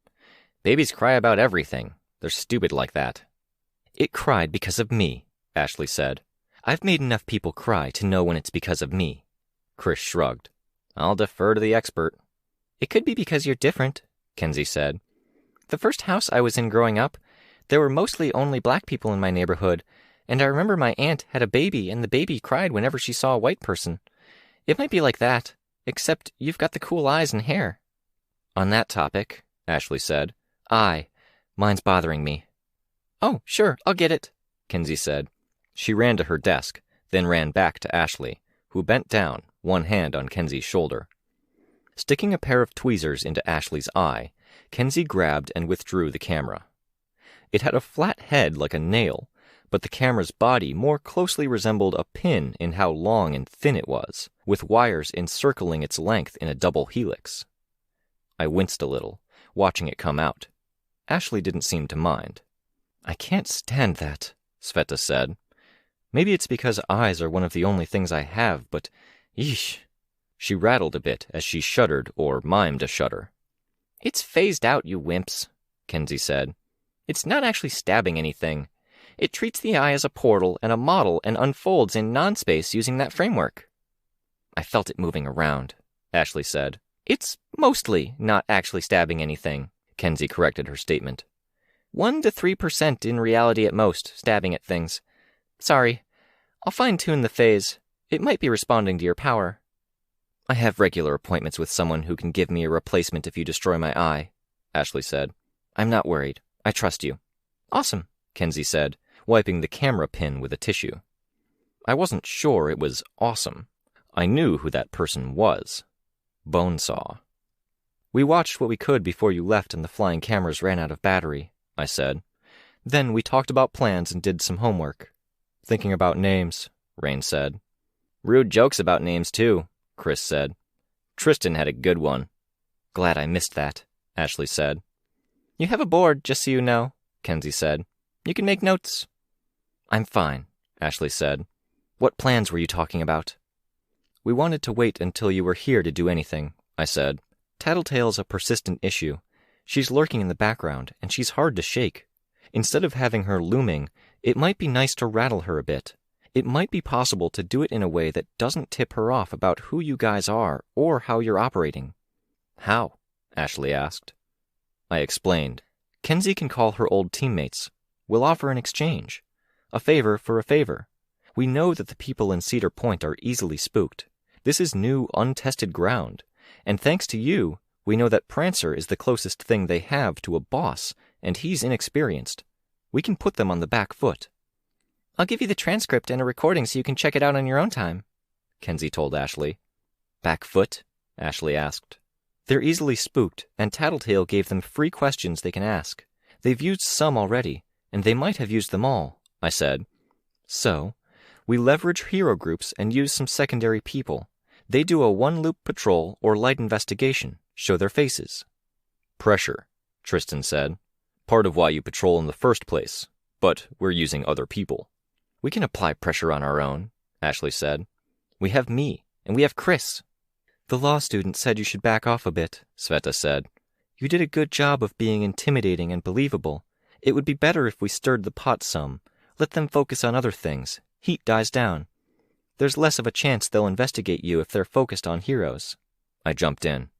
Babies cry about everything. They're stupid like that. It cried because of me, Ashley said. I've made enough people cry to know when it's because of me. Chris shrugged. I'll defer to the expert. It could be because you're different, Kenzie said. The first house I was in growing up, there were mostly only black people in my neighborhood, and I remember my aunt had a baby and the baby cried whenever she saw a white person. It might be like that, except you've got the cool eyes and hair. On that topic, Ashley said. Mine's bothering me. Oh, sure, I'll get it, Kinsey said. She ran to her desk, then ran back to Ashley, who bent down, one hand on Kenzie's shoulder. Sticking a pair of tweezers into Ashley's eye, Kenzie grabbed and withdrew the camera. It had a flat head like a nail, but the camera's body more closely resembled a pin in how long and thin it was, with wires encircling its length in a double helix. I winced a little, watching it come out. Ashley didn't seem to mind. I can't stand that, Sveta said. Maybe it's because eyes are one of the only things I have, but yeesh. She rattled a bit as she shuddered or mimed a shudder. It's phased out, you wimps, Kenzie said. It's not actually stabbing anything. It treats the eye as a portal and a model and unfolds in non-space using that framework. I felt it moving around, Ashley said. It's mostly not actually stabbing anything, Kenzie corrected her statement. 1 to 3% in reality at most, stabbing at things. Sorry, I'll fine-tune the phase. It might be responding to your power. I have regular appointments with someone who can give me a replacement if you destroy my eye, Ashley said. I'm not worried. I trust you. Awesome, Kenzie said, wiping the camera pin with a tissue. I wasn't sure it was awesome. I knew who that person was. Bonesaw. We watched what we could before you left and the flying cameras ran out of battery, I said. Then we talked about plans and did some homework. Thinking about names, Rain said. Rude jokes about names, too, Chris said. Tristan had a good one. Glad I missed that, Ashley said. You have a board, just so you know, Kenzie said. You can make notes. I'm fine, Ashley said. What plans were you talking about? We wanted to wait until you were here to do anything, I said. Tattletale's a persistent issue. She's lurking in the background, and she's hard to shake. Instead of having her looming, it might be nice to rattle her a bit. It might be possible to do it in a way that doesn't tip her off about who you guys are or how you're operating. How? Ashley asked. I explained. Kenzie can call her old teammates. We'll offer an exchange. A favor for a favor. We know that the people in Cedar Point are easily spooked. This is new, untested ground. And thanks to you, we know that Prancer is the closest thing they have to a boss, and he's inexperienced. We can put them on the back foot. I'll give you the transcript and a recording so you can check it out on your own time, Kenzie told Ashley. Back foot? Ashley asked. They're easily spooked, and Tattletale gave them free questions they can ask. They've used some already, and they might have used them all, I said. So, we leverage hero groups and use some secondary people. They do a one-loop patrol or light investigation, show their faces. Pressure, Tristan said. Part of why you patrol in the first place, but we're using other people. We can apply pressure on our own, Ashley said. We have me, and we have Chris. The law student said you should back off a bit, Sveta said. You did a good job of being intimidating and believable. It would be better if we stirred the pot some. Let them focus on other things. Heat dies down. There's less of a chance they'll investigate you if they're focused on heroes. I jumped in.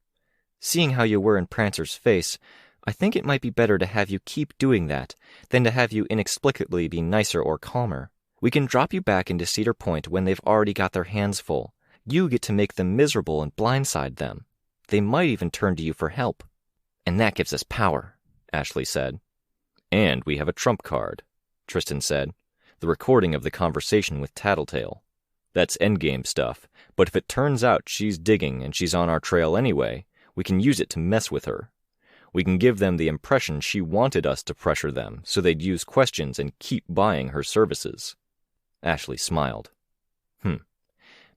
Seeing how you were in Prancer's face, I think it might be better to have you keep doing that than to have you inexplicably be nicer or calmer. We can drop you back into Cedar Point when they've already got their hands full. You get to make them miserable and blindside them. They might even turn to you for help. And that gives us power, Ashley said. And we have a trump card, Tristan said. The recording of the conversation with Tattletale. That's endgame stuff, but if it turns out she's digging and she's on our trail anyway, we can use it to mess with her. We can give them the impression she wanted us to pressure them so they'd use questions and keep buying her services. Ashley smiled.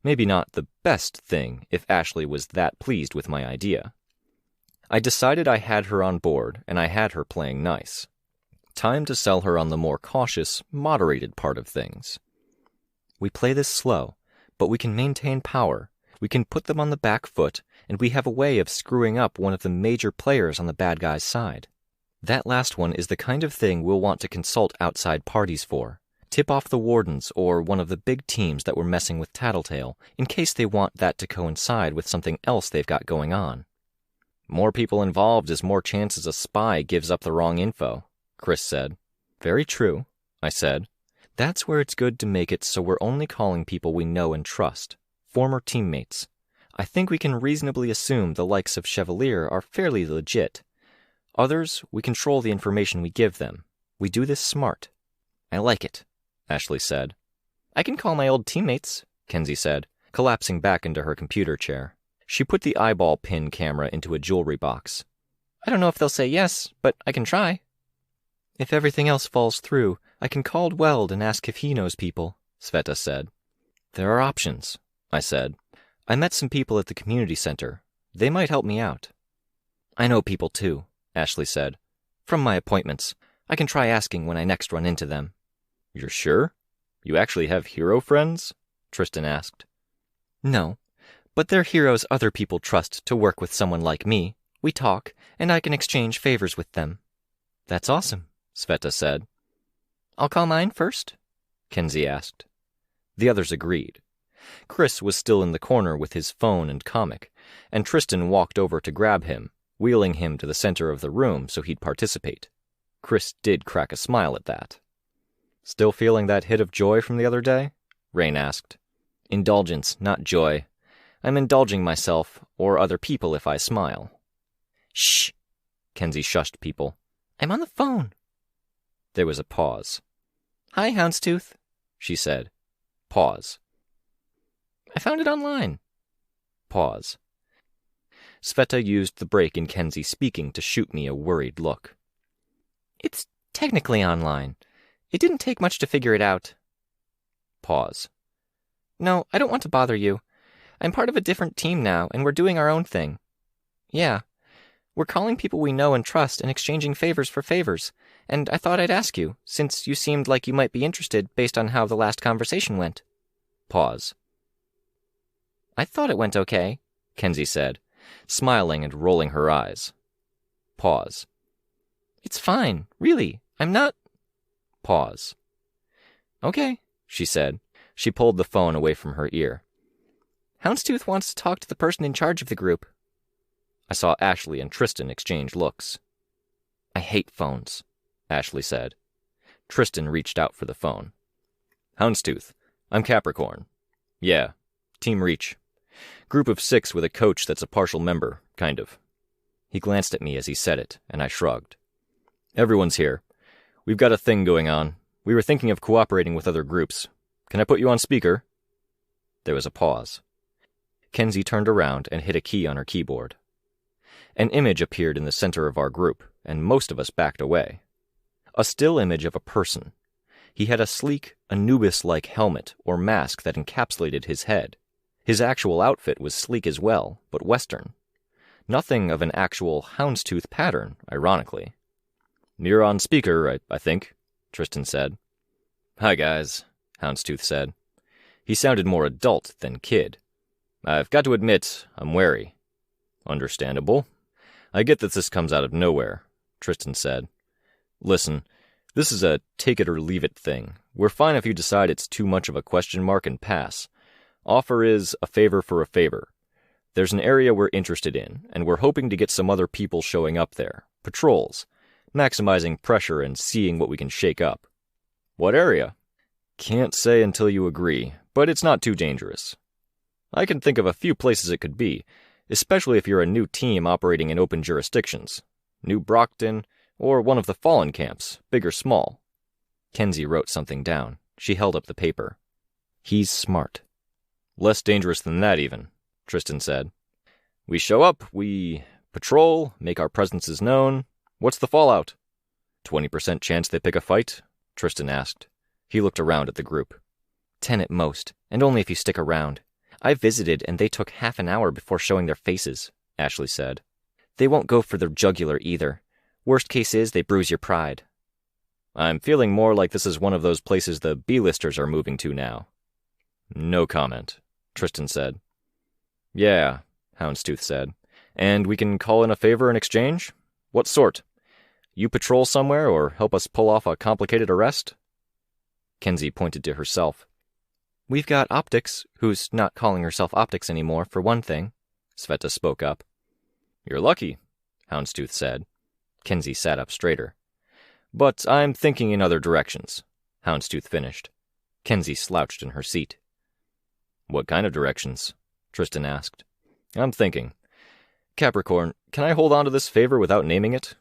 Maybe not the best thing if Ashley was that pleased with my idea. I decided I had her on board, and I had her playing nice. Time to sell her on the more cautious, moderated part of things. We play this slow, but we can maintain power. We can put them on the back foot, and we have a way of screwing up one of the major players on the bad guy's side. That last one is the kind of thing we'll want to consult outside parties for. Tip off the wardens or one of the big teams that were messing with Tattletale, in case they want that to coincide with something else they've got going on. More people involved is more chances a spy gives up the wrong info, Chris said. Very true, I said. That's where it's good to make it so we're only calling people we know and trust, former teammates. I think we can reasonably assume the likes of Chevalier are fairly legit. Others, we control the information we give them. We do this smart." "I like it," Ashley said. "I can call my old teammates," Kenzie said, collapsing back into her computer chair. She put the eyeball pin camera into a jewelry box. "I don't know if they'll say yes, but I can try." "If everything else falls through, I can call Weld and ask if he knows people," Sveta said. "There are options," I said. "I met some people at the community center. They might help me out." "I know people too," Ashley said. "From my appointments. I can try asking when I next run into them." "You're sure? You actually have hero friends?" Tristan asked. "No, but they're heroes other people trust to work with someone like me. We talk, and I can exchange favors with them." "That's awesome," Sveta said. "I'll call mine first?" Kenzie asked. The others agreed. Chris was still in the corner with his phone and comic, and Tristan walked over to grab him, wheeling him to the center of the room so he'd participate. Chris did crack a smile at that. "Still feeling that hit of joy from the other day?" Rain asked. "Indulgence, not joy. I'm indulging myself, or other people if I smile." "Shh!" Kenzie shushed people. "I'm on the phone." There was a pause. "Hi, Houndstooth," she said. Pause. "I found it online." Pause. Sveta used the break in Kenzie speaking to shoot me a worried look. "It's technically online. It didn't take much to figure it out." Pause. "No, I don't want to bother you. I'm part of a different team now, and we're doing our own thing. Yeah. We're calling people we know and trust and exchanging favors for favors, and I thought I'd ask you, since you seemed like you might be interested based on how the last conversation went." Pause. "I thought it went okay," Kenzie said, smiling and rolling her eyes. Pause. "It's fine, really. I'm not—" Pause. "Okay," she said. She pulled the phone away from her ear. "Houndstooth wants to talk to the person in charge of the group." I saw Ashley and Tristan exchange looks. "I hate phones," Ashley said. Tristan reached out for the phone. "Houndstooth, I'm Capricorn. Yeah, Team Reach. Group of 6 with a coach that's a partial member, kind of." He glanced at me as he said it, and I shrugged. "Everyone's here. We've got a thing going on. We were thinking of cooperating with other groups. Can I put you on speaker?" There was a pause. Kenzie turned around and hit a key on her keyboard. An image appeared in the center of our group, and most of us backed away. A still image of a person. He had a sleek, Anubis-like helmet or mask that encapsulated his head. His actual outfit was sleek as well, but Western. Nothing of an actual houndstooth pattern, ironically. "You're on speaker, I think," Tristan said. "Hi, guys," Houndstooth said. He sounded more adult than kid. "I've got to admit, I'm wary." "Understandable. I get that this comes out of nowhere," Tristan said. "Listen, this is a take-it-or-leave-it thing. We're fine if you decide it's too much of a question mark and pass. Offer is a favor for a favor. There's an area we're interested in, and we're hoping to get some other people showing up there. Patrols. Maximizing pressure and seeing what we can shake up." "What area?" "Can't say until you agree, but it's not too dangerous." "I can think of a few places it could be, especially if you're a new team operating in open jurisdictions. New Brockton, or one of the Fallen camps, big or small." Kenzie wrote something down. She held up the paper. "He's smart." "Less dangerous than that, even," Tristan said. "We show up, we patrol, make our presences known. What's the fallout?" 20% chance they pick a fight?" Tristan asked. He looked around at the group. 10 at most, and only if you stick around. I visited, and they took half an hour before showing their faces," Ashley said. "They won't go for their jugular either. Worst case is they bruise your pride." "I'm feeling more like this is one of those places the B-listers are moving to now." "No comment," Tristan said. "Yeah," Houndstooth said. "And we can call in a favor in exchange? What sort? You patrol somewhere or help us pull off a complicated arrest?" Kenzie pointed to herself. "We've got Optics, who's not calling herself Optics anymore, for one thing," Sveta spoke up. "You're lucky," Houndstooth said. Kenzie sat up straighter. "But I'm thinking in other directions," Houndstooth finished. Kenzie slouched in her seat. "What kind of directions?" Tristan asked. I'm thinking. Capricorn, can I hold on to this favor without naming it?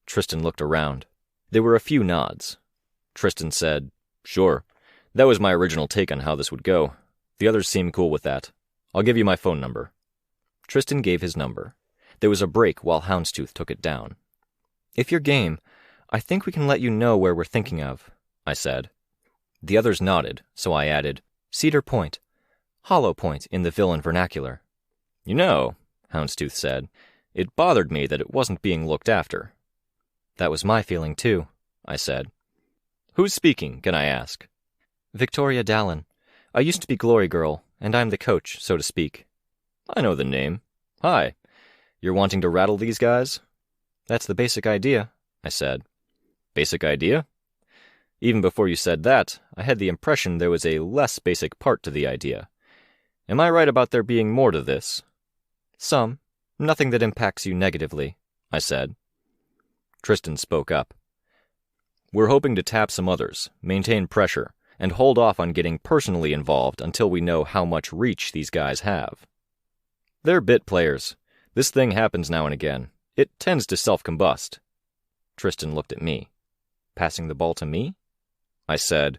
Tristan looked around. There were a few nods. Tristan said, Sure. That was my original take on how this would go. The others seem cool with that. I'll give you my phone number. Tristan gave his number. There was a break while Houndstooth took it down. If you're game, I think we can let you know where we're thinking of, I said. The others nodded, so I added, Cedar Point. Hollow Point in the villain vernacular. You know, Houndstooth said, it bothered me that it wasn't being looked after. That was my feeling too, I said. Who's speaking, can I ask? Victoria Dallin. I used to be Glory Girl, and I'm the coach, so to speak. I know the name. Hi. You're wanting to rattle these guys? That's the basic idea, I said. Basic idea? Even before you said that, I had the impression there was a less basic part to the idea. Am I right about there being more to this? Some. Nothing that impacts you negatively, I said. Tristan spoke up. We're hoping to tap some others, maintain pressure, and hold off on getting personally involved until we know how much reach these guys have. They're bit players. This thing happens now and again. It tends to self-combust. Tristan looked at me. Passing the ball to me? I said,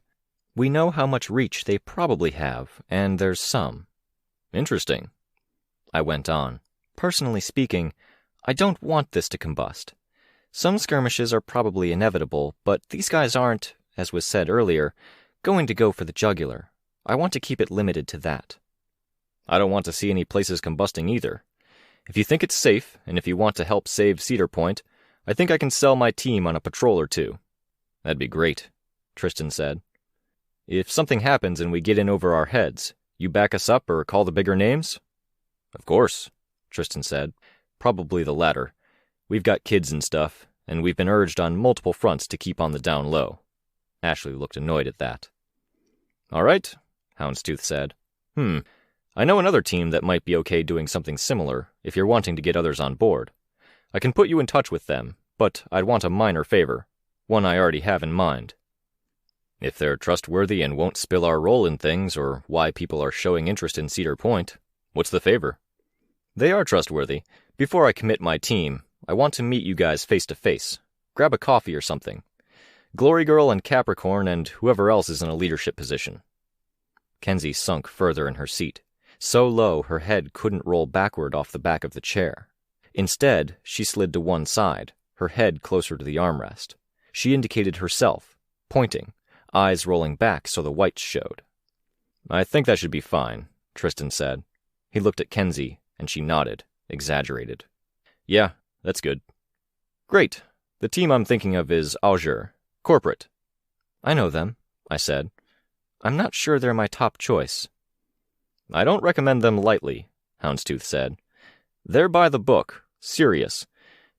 We know how much reach they probably have, and there's some. Interesting. I went on. Personally speaking, I don't want this to combust. Some skirmishes are probably inevitable, but these guys aren't, as was said earlier, going to go for the jugular. I want to keep it limited to that. I don't want to see any places combusting either. If you think it's safe, and if you want to help save Cedar Point, I think I can sell my team on a patrol or two. That'd be great, Tristan said. If something happens and we get in over our heads, you back us up or call the bigger names? Of course, Tristan said. Probably the latter. We've got kids and stuff, and we've been urged on multiple fronts to keep on the down low. Ashley looked annoyed at that. All right, Houndstooth said. I know another team that might be okay doing something similar if you're wanting to get others on board. I can put you in touch with them, but I'd want a minor favor, one I already have in mind. If they're trustworthy and won't spill our role in things or why people are showing interest in Cedar Point, what's the favor? They are trustworthy. Before I commit my team, I want to meet you guys face to face. Grab a coffee or something. Glory Girl and Capricorn and whoever else is in a leadership position. Kenzie sunk further in her seat, so low her head couldn't roll backward off the back of the chair. Instead, she slid to one side, her head closer to the armrest. She indicated herself, pointing, eyes rolling back so the whites showed. I think that should be fine, Tristan said. He looked at Kenzie, and she nodded, exaggerated. Yeah, that's good. Great. The team I'm thinking of is Azure, corporate. I know them, I said. I'm not sure they're my top choice. I don't recommend them lightly, Houndstooth said. They're by the book, serious.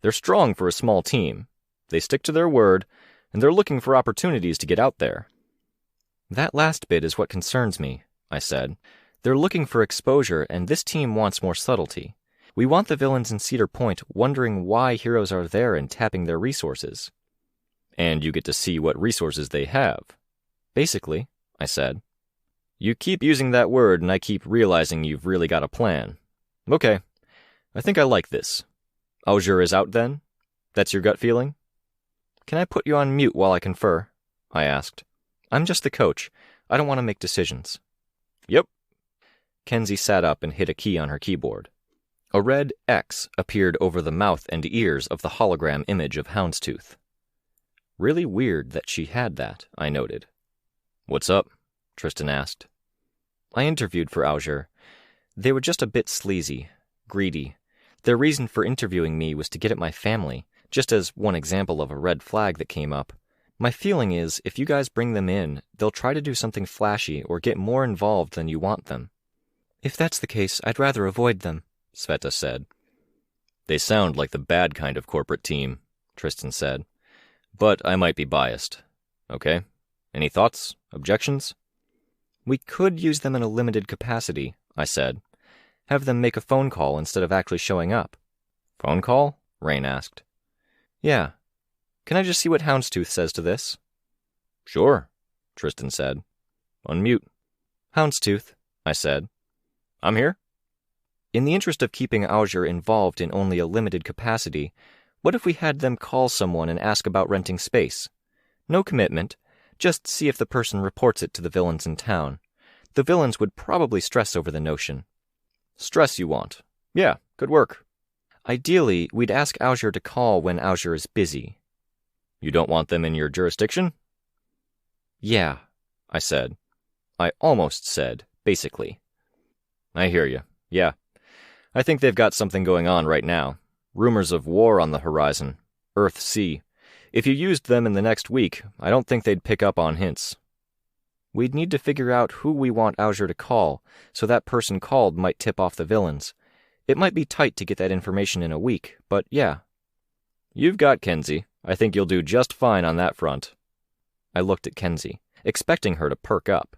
They're strong for a small team. They stick to their word, and they're looking for opportunities to get out there. That last bit is what concerns me, I said. They're looking for exposure, and this team wants more subtlety. We want the villains in Cedar Point wondering why heroes are there and tapping their resources. And you get to see what resources they have. Basically, I said. You keep using that word, and I keep realizing you've really got a plan. Okay, I think I like this. Azure is out then? That's your gut feeling? Can I put you on mute while I confer? I asked. I'm just the coach. I don't want to make decisions. Yep. Kenzie sat up and hit a key on her keyboard. A red X appeared over the mouth and ears of the hologram image of Houndstooth. Really weird that she had that, I noted. What's up? Tristan asked. I interviewed for Azure. They were just a bit sleazy, greedy. Their reason for interviewing me was to get at my family, just as one example of a red flag that came up. My feeling is, if you guys bring them in, they'll try to do something flashy or get more involved than you want them. If that's the case, I'd rather avoid them, Sveta said. They sound like the bad kind of corporate team, Tristan said. But I might be biased. Okay? Any thoughts? Objections? We could use them in a limited capacity, I said. Have them make a phone call instead of actually showing up. Phone call? Rain asked. Yeah. Can I just see what Houndstooth says to this? Sure, Tristan said. Unmute. Houndstooth, I said. I'm here. In the interest of keeping Auger involved in only a limited capacity, what if we had them call someone and ask about renting space? No commitment, just see if the person reports it to the villains in town. The villains would probably stress over the notion. Stress you want. Yeah, good work. Ideally, we'd ask Auger to call when Auger is busy. You don't want them in your jurisdiction? Yeah, I said. I almost said, basically. I hear you. Yeah. I think they've got something going on right now. Rumors of war on the horizon. Earth-Sea. If you used them in the next week, I don't think they'd pick up on hints. We'd need to figure out who we want Auger to call, so that person called might tip off the villains. It might be tight to get that information in a week, but yeah. You've got Kenzie. I think you'll do just fine on that front. I looked at Kenzie, expecting her to perk up.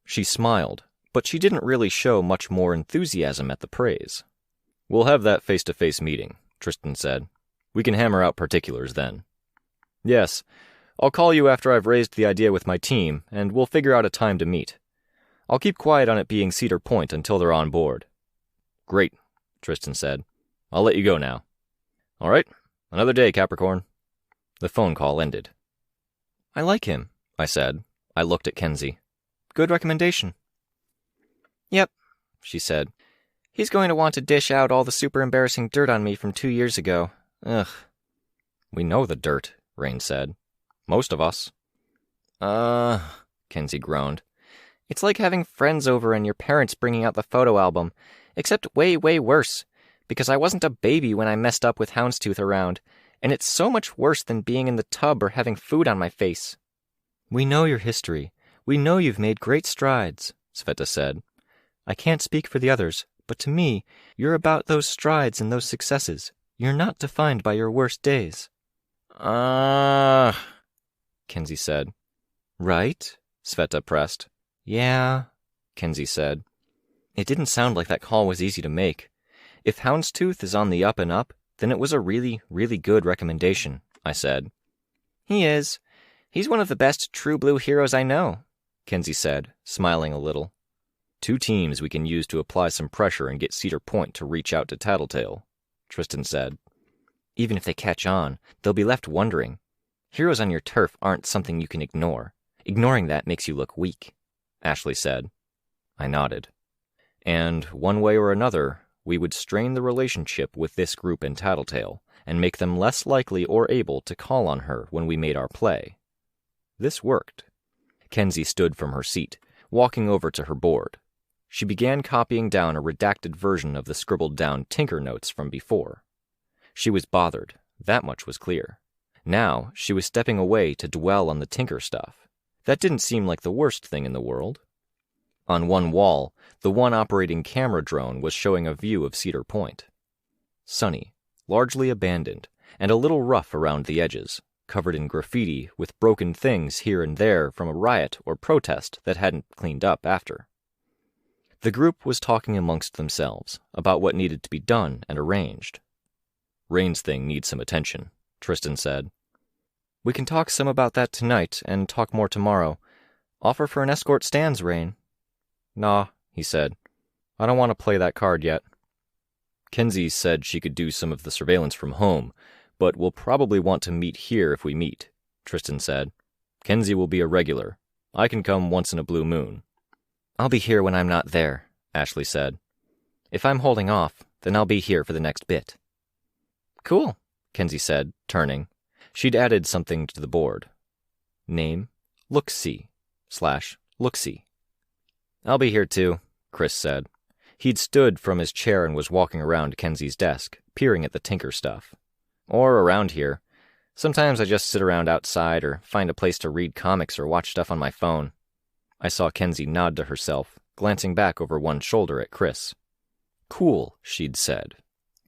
She smiled, but she didn't really show much more enthusiasm at the praise. We'll have that face-to-face meeting, Tristan said. We can hammer out particulars then. Yes, I'll call you after I've raised the idea with my team, and we'll figure out a time to meet. I'll keep quiet on it being Cedar Point until they're on board. Great, Tristan said. I'll let you go now. All right, another day, Capricorn. The phone call ended. I like him, I said. I looked at Kenzie. Good recommendation. Yep, she said. He's going to want to dish out all the super embarrassing dirt on me from 2 years ago. Ugh. We know the dirt, Rain said. Most of us. Kenzie groaned. It's like having friends over and your parents bringing out the photo album, except way, way worse, because I wasn't a baby when I messed up with Houndstooth around, and it's so much worse than being in the tub or having food on my face. We know your history. We know you've made great strides, Sveta said. I can't speak for the others, but to me, you're about those strides and those successes. You're not defined by your worst days. Kenzie said. Right? Sveta pressed. Yeah, Kenzie said. It didn't sound like that call was easy to make. If Houndstooth is on the up and up, then it was a really, really good recommendation, I said. He is. He's one of the best true blue heroes I know, Kenzie said, smiling a little. 2 teams we can use to apply some pressure and get Cedar Point to reach out to Tattletale, Tristan said. Even if they catch on, they'll be left wondering. Heroes on your turf aren't something you can ignore. Ignoring that makes you look weak, Ashley said. I nodded. And one way or another, we would strain the relationship with this group in Tattletale and make them less likely or able to call on her when we made our play. This worked. Kenzie stood from her seat, walking over to her board. She began copying down a redacted version of the scribbled-down Tinker notes from before. She was bothered, that much was clear. Now she was stepping away to dwell on the Tinker stuff. That didn't seem like the worst thing in the world. On one wall, the one operating camera drone was showing a view of Cedar Point. Sunny, largely abandoned, and a little rough around the edges, covered in graffiti with broken things here and there from a riot or protest that hadn't cleaned up after. The group was talking amongst themselves about what needed to be done and arranged. Rain's thing needs some attention, Tristan said. We can talk some about that tonight and talk more tomorrow. Offer for an escort stands, Rain. Nah, he said. I don't want to play that card yet. Kenzie said she could do some of the surveillance from home, but we'll probably want to meet here if we meet, Tristan said. Kenzie will be a regular. I can come once in a blue moon. I'll be here when I'm not there, Ashley said. If I'm holding off, then I'll be here for the next bit. Cool, Kenzie said, turning. She'd added something to the board. Name, Looksee/Looksee. I'll be here too, Chris said. He'd stood from his chair and was walking around Kenzie's desk, peering at the Tinker stuff. Or around here. Sometimes I just sit around outside or find a place to read comics or watch stuff on my phone. I saw Kenzie nod to herself, glancing back over one shoulder at Chris. Cool, she'd said.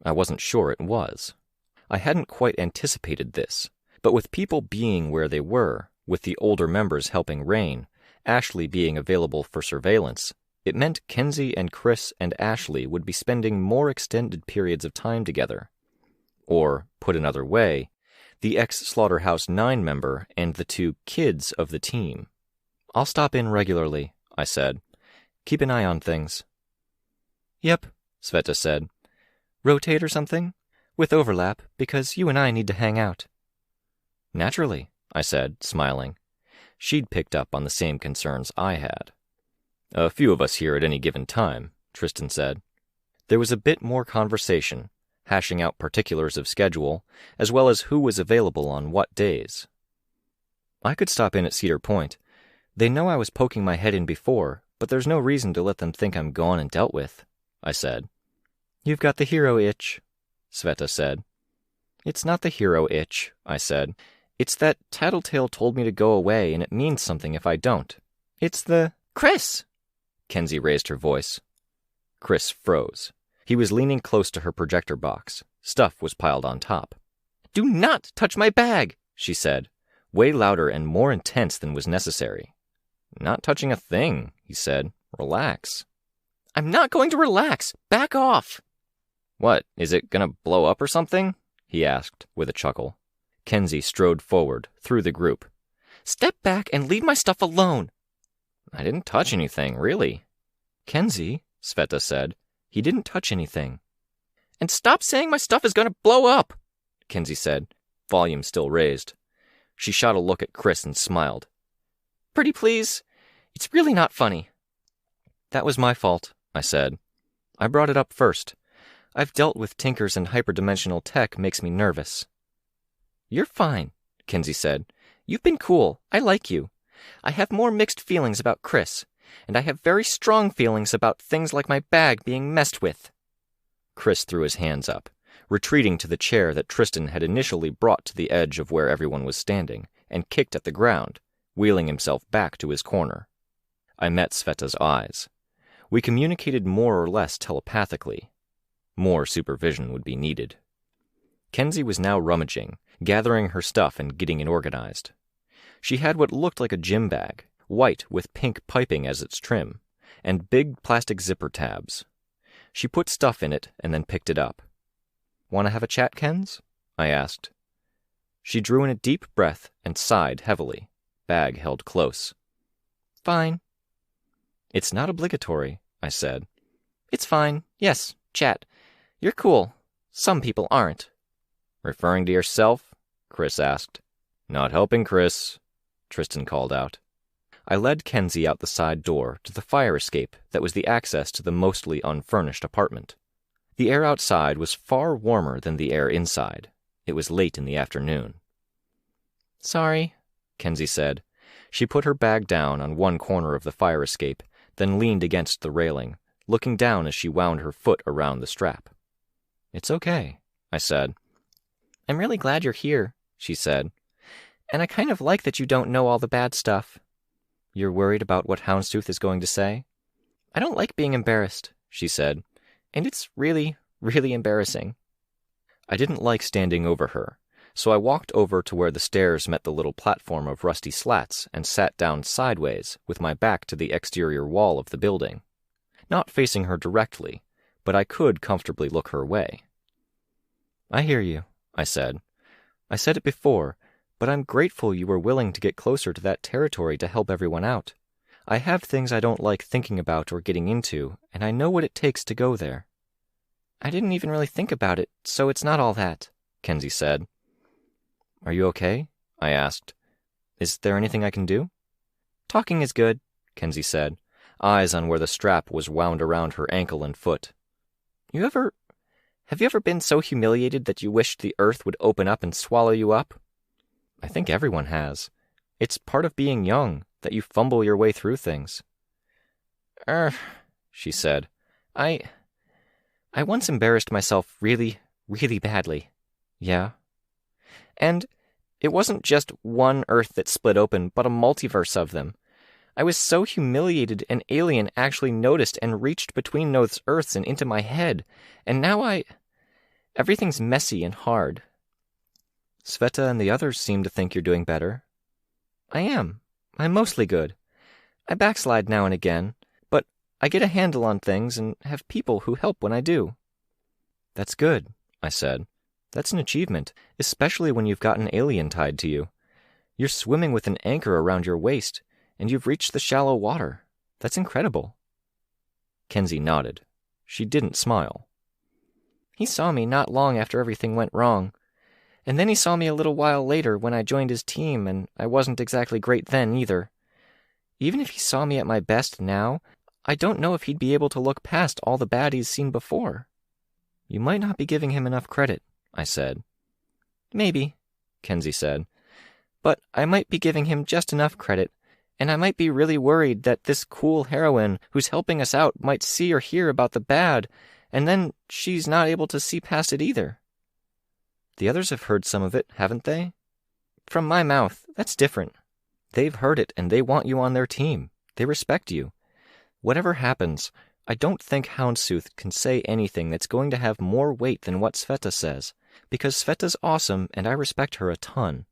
I wasn't sure it was. I hadn't quite anticipated this, but with people being where they were, with the older members helping Rain, Ashley being available for surveillance, it meant Kenzie and Chris and Ashley would be spending more extended periods of time together. Or, put another way, the ex-Slaughterhouse 9 member and the 2 kids of the team. I'll stop in regularly, I said. Keep an eye on things. Yep, Sveta said. Rotate or something? With overlap, because you and I need to hang out. Naturally, I said, smiling. She'd picked up on the same concerns I had. A few of us here at any given time, Tristan said. There was a bit more conversation, hashing out particulars of schedule, as well as who was available on what days. I could stop in at Cedar Point. They know I was poking my head in before, but there's no reason to let them think I'm gone and dealt with, I said. You've got the hero itch, Sveta said. It's not the hero itch, I said. It's that Tattletale told me to go away, and it means something if I don't. It's the... Chris! Kenzie raised her voice. Chris froze. He was leaning close to her projector box. Stuff was piled on top. Do not touch my bag, she said, way louder and more intense than was necessary. Not touching a thing, he said. Relax. I'm not going to relax. Back off. What, is it gonna blow up or something? He asked, with a chuckle. Kenzie strode forward, through the group. Step back and leave my stuff alone. I didn't touch anything, really. Kenzie, Sveta said, he didn't touch anything. And stop saying my stuff is going to blow up, Kenzie said, volume still raised. She shot a look at Chris and smiled. Pretty please, it's really not funny. That was my fault, I said. I brought it up first. I've dealt with tinkers and hyperdimensional tech makes me nervous. You're fine, Kenzie said. You've been cool. I like you. I have more mixed feelings about Chris, and I have very strong feelings about things like my bag being messed with. Chris threw his hands up, retreating to the chair that Tristan had initially brought to the edge of where everyone was standing, and kicked at the ground, wheeling himself back to his corner. I met Sveta's eyes. We communicated more or less telepathically. More supervision would be needed. Kenzie was now rummaging, gathering her stuff and getting it organized. She had what looked like a gym bag, white with pink piping as its trim, and big plastic zipper tabs. She put stuff in it and then picked it up. Want to have a chat, Kens? I asked. She drew in a deep breath and sighed heavily, bag held close. Fine. It's not obligatory, I said. It's fine. Yes, chat. You're cool. Some people aren't. Referring to yourself? Chris asked. Not helping, Chris, Tristan called out. I led Kenzie out the side door to the fire escape that was the access to the mostly unfurnished apartment. The air outside was far warmer than the air inside. It was late in the afternoon. Sorry, Kenzie said. She put her bag down on one corner of the fire escape, then leaned against the railing, looking down as she wound her foot around the strap. It's okay, I said. I'm really glad you're here, she said. And I kind of like that you don't know all the bad stuff. You're worried about what Houndstooth is going to say? I don't like being embarrassed, she said. And it's really, really embarrassing. I didn't like standing over her, so I walked over to where the stairs met the little platform of rusty slats and sat down sideways with my back to the exterior wall of the building. Not facing her directly, but I could comfortably look her way. I hear you, I said. I said it before, but I'm grateful you were willing to get closer to that territory to help everyone out. I have things I don't like thinking about or getting into, and I know what it takes to go there. I didn't even really think about it, so it's not all that, Kenzie said. Are you okay? I asked. Is there anything I can do? Talking is good, Kenzie said, eyes on where the strap was wound around her ankle and foot. Have you ever been so humiliated that you wished the earth would open up and swallow you up? I think everyone has. It's part of being young, that you fumble your way through things. She said. I once embarrassed myself really, really badly. Yeah? And it wasn't just one earth that split open, but a multiverse of them. I was so humiliated an alien actually noticed and reached between those earths and into my head, and now everything's messy and hard. Sveta and the others seem to think you're doing better. I am. I'm mostly good. I backslide now and again, but I get a handle on things and have people who help when I do. That's good, I said. That's an achievement, especially when you've got an alien tied to you. You're swimming with an anchor around your waist, and you've reached the shallow water. That's incredible. Kenzie nodded. She didn't smile. He saw me not long after everything went wrong. And then he saw me a little while later when I joined his team, and I wasn't exactly great then either. Even if he saw me at my best now, I don't know if he'd be able to look past all the bad he's seen before. You might not be giving him enough credit, I said. Maybe, Kenzie said. But I might be giving him just enough credit, and I might be really worried that this cool heroine who's helping us out might see or hear about the bad, and then she's not able to see past it either. The others have heard some of it, haven't they? From my mouth, that's different. They've heard it, and they want you on their team. They respect you. Whatever happens, I don't think Houndstooth can say anything that's going to have more weight than what Sveta says, because Sveta's awesome, and I respect her a ton.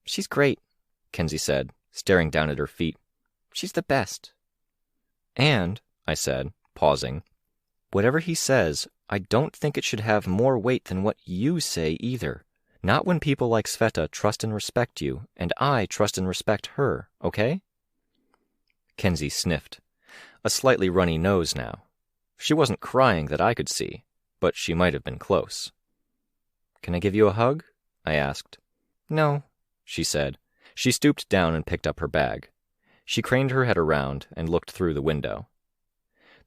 She's great, Kenzie said, staring down at her feet. She's the best. And, I said, pausing, whatever he says, I don't think it should have more weight than what you say either. Not when people like Sveta trust and respect you, and I trust and respect her, okay? Kenzie sniffed. A slightly runny nose now. She wasn't crying that I could see, but she might have been close. Can I give you a hug? I asked. No, she said. She stooped down and picked up her bag. She craned her head around and looked through the window.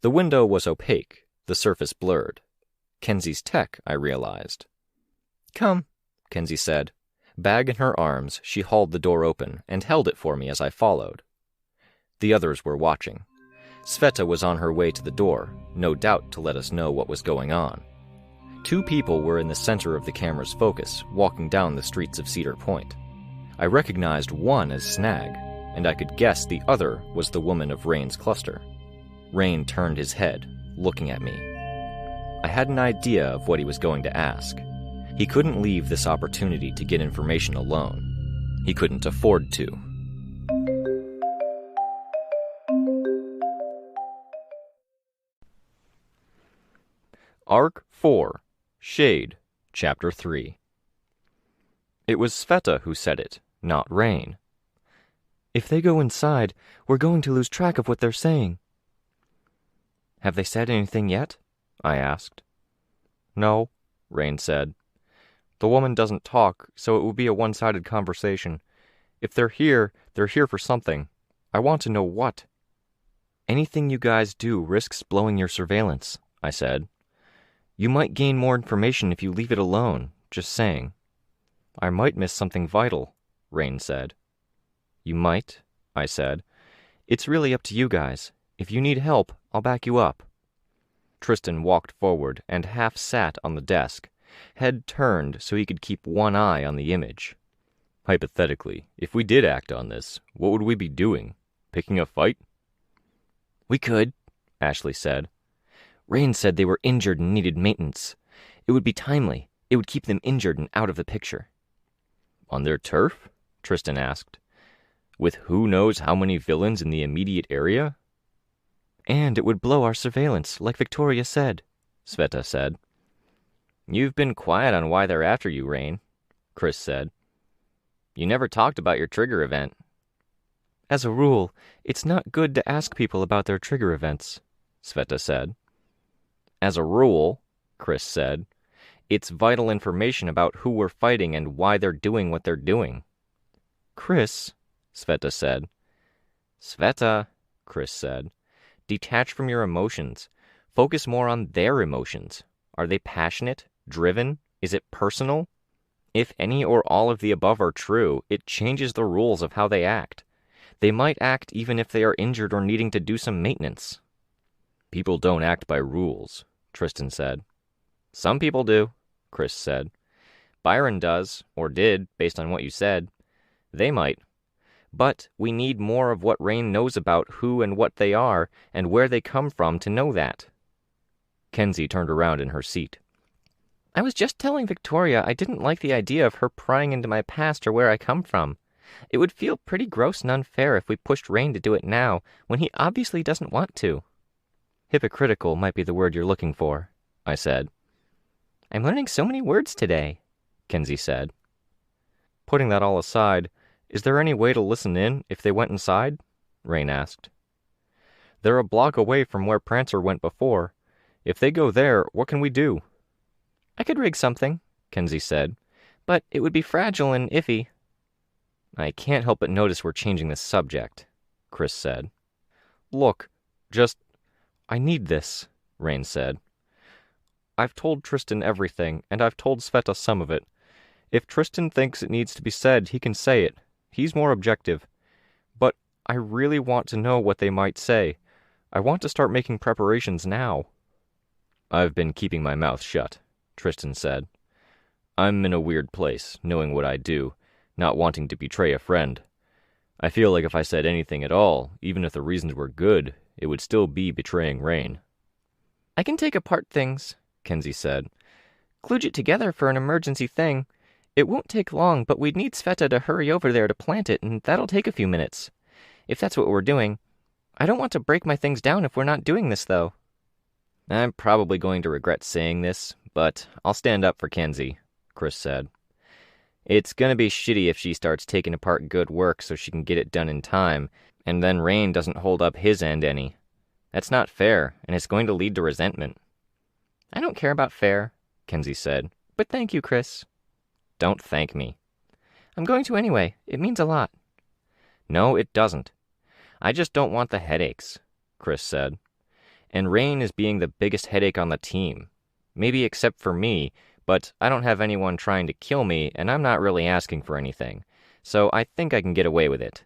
The window was opaque, the surface blurred. Kenzie's tech, I realized. Come, Kenzie said. Bag in her arms, she hauled the door open and held it for me as I followed. The others were watching. Sveta was on her way to the door, no doubt to let us know what was going on. 2 people were in the center of the camera's focus, walking down the streets of Cedar Point. I recognized one as Snag, and I could guess the other was the woman of Rain's cluster. Rain turned his head, looking at me. I had an idea of what he was going to ask. He couldn't leave this opportunity to get information alone. He couldn't afford to. Arc 4, Shade, Chapter 3. It was Sveta who said it, not Rain. If they go inside, we're going to lose track of what they're saying. Have they said anything yet? I asked. No, Rain said. The woman doesn't talk, so it would be a one-sided conversation. If they're here for something. I want to know what. Anything you guys do risks blowing your surveillance, I said. You might gain more information if you leave it alone, just saying. I might miss something vital, Rain said. You might, I said. It's really up to you guys. If you need help, I'll back you up. Tristan walked forward and half sat on the desk, head turned so he could keep one eye on the image. Hypothetically, if we did act on this, what would we be doing? Picking a fight? We could, Ashley said. Rain said they were injured and needed maintenance. It would be timely. It would keep them injured and out of the picture. On their turf? Tristan asked. With who knows how many villains in the immediate area? And it would blow our surveillance, like Victoria said, Sveta said. You've been quiet on why they're after you, Rain, Chris said. You never talked about your trigger event. As a rule, it's not good to ask people about their trigger events, Sveta said. As a rule, Chris said, it's vital information about who we're fighting and why they're doing what they're doing. Chris, Sveta said. Sveta, Chris said, detach from your emotions. Focus more on their emotions. Are they passionate? Driven? Is it personal? If any or all of the above are true, it changes the rules of how they act. They might act even if they are injured or needing to do some maintenance. People don't act by rules, Tristan said. Some people do, Chris said. Byron does, or did, based on what you said. They might. But we need more of what Rain knows about who and what they are, and where they come from to know that. Kenzie turned around in her seat. I was just telling Victoria I didn't like the idea of her prying into my past or where I come from. It would feel pretty gross and unfair if we pushed Rain to do it now, when he obviously doesn't want to. Hypocritical might be the word you're looking for, I said. I'm learning so many words today, Kenzie said. Putting that all aside, is there any way to listen in if they went inside? Rain asked. They're a block away from where Prancer went before. If they go there, what can we do? I could rig something, Kenzie said, but it would be fragile and iffy. I can't help but notice we're changing the subject, Chris said. Look, I need this, Rain said. I've told Tristan everything, and I've told Sveta some of it. If Tristan thinks it needs to be said, he can say it. He's more objective. But I really want to know what they might say. I want to start making preparations now. I've been keeping my mouth shut, Tristan said. I'm in a weird place, knowing what I do, not wanting to betray a friend. I feel like if I said anything at all, even if the reasons were good, it would still be betraying Rain. I can take apart things, Kenzie said. Kludge it together for an emergency thing. It won't take long, but we'd need Sveta to hurry over there to plant it, and that'll take a few minutes. If that's what we're doing. I don't want to break my things down if we're not doing this, though. I'm probably going to regret saying this, but I'll stand up for Kenzie, Chris said. It's gonna be shitty if she starts taking apart good work so she can get it done in time, and then Rain doesn't hold up his end any. That's not fair, and it's going to lead to resentment. I don't care about fair, Kenzie said, but thank you, Chris. Don't thank me. I'm going to anyway. It means a lot. No, it doesn't. I just don't want the headaches, Chris said. And Rain is being the biggest headache on the team. Maybe except for me, but I don't have anyone trying to kill me, and I'm not really asking for anything, so I think I can get away with it.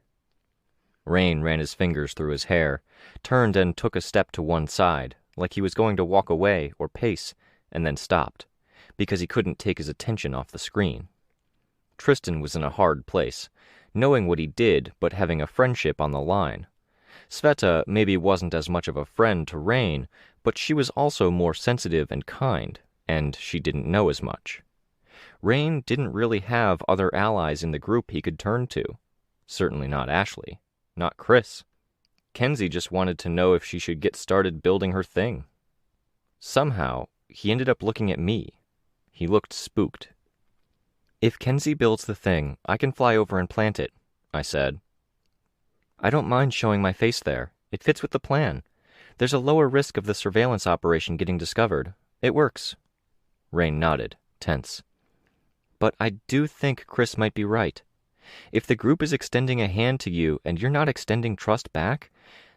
Rain ran his fingers through his hair, turned and took a step to one side, like he was going to walk away or pace, and then stopped, because he couldn't take his attention off the screen. Tristan was in a hard place, knowing what he did, but having a friendship on the line. Sveta maybe wasn't as much of a friend to Rain, but she was also more sensitive and kind, and she didn't know as much. Rain didn't really have other allies in the group he could turn to. Certainly not Ashley. Not Chris. Kenzie just wanted to know if she should get started building her thing. Somehow, he ended up looking at me. He looked spooked. If Kenzie builds the thing, I can fly over and plant it, I said. I don't mind showing my face there. It fits with the plan. There's a lower risk of the surveillance operation getting discovered. It works. Rain nodded, tense. But I do think Chris might be right. If the group is extending a hand to you and you're not extending trust back,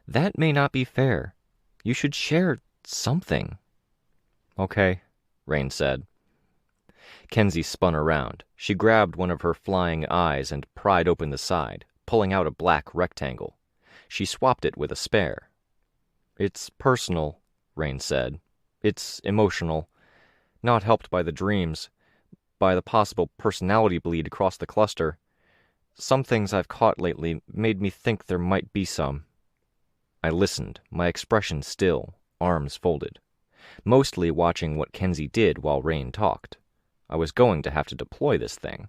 that may not be fair. You should share something. Okay, Rain said. Kenzie spun around. She grabbed one of her flying eyes and pried open the side, pulling out a black rectangle. She swapped it with a spare. It's personal, Rain said. It's emotional. Not helped by the dreams, by the possible personality bleed across the cluster. Some things I've caught lately made me think there might be some. I listened, my expression still, arms folded, mostly watching what Kenzie did while Rain talked. I was going to have to deploy this thing.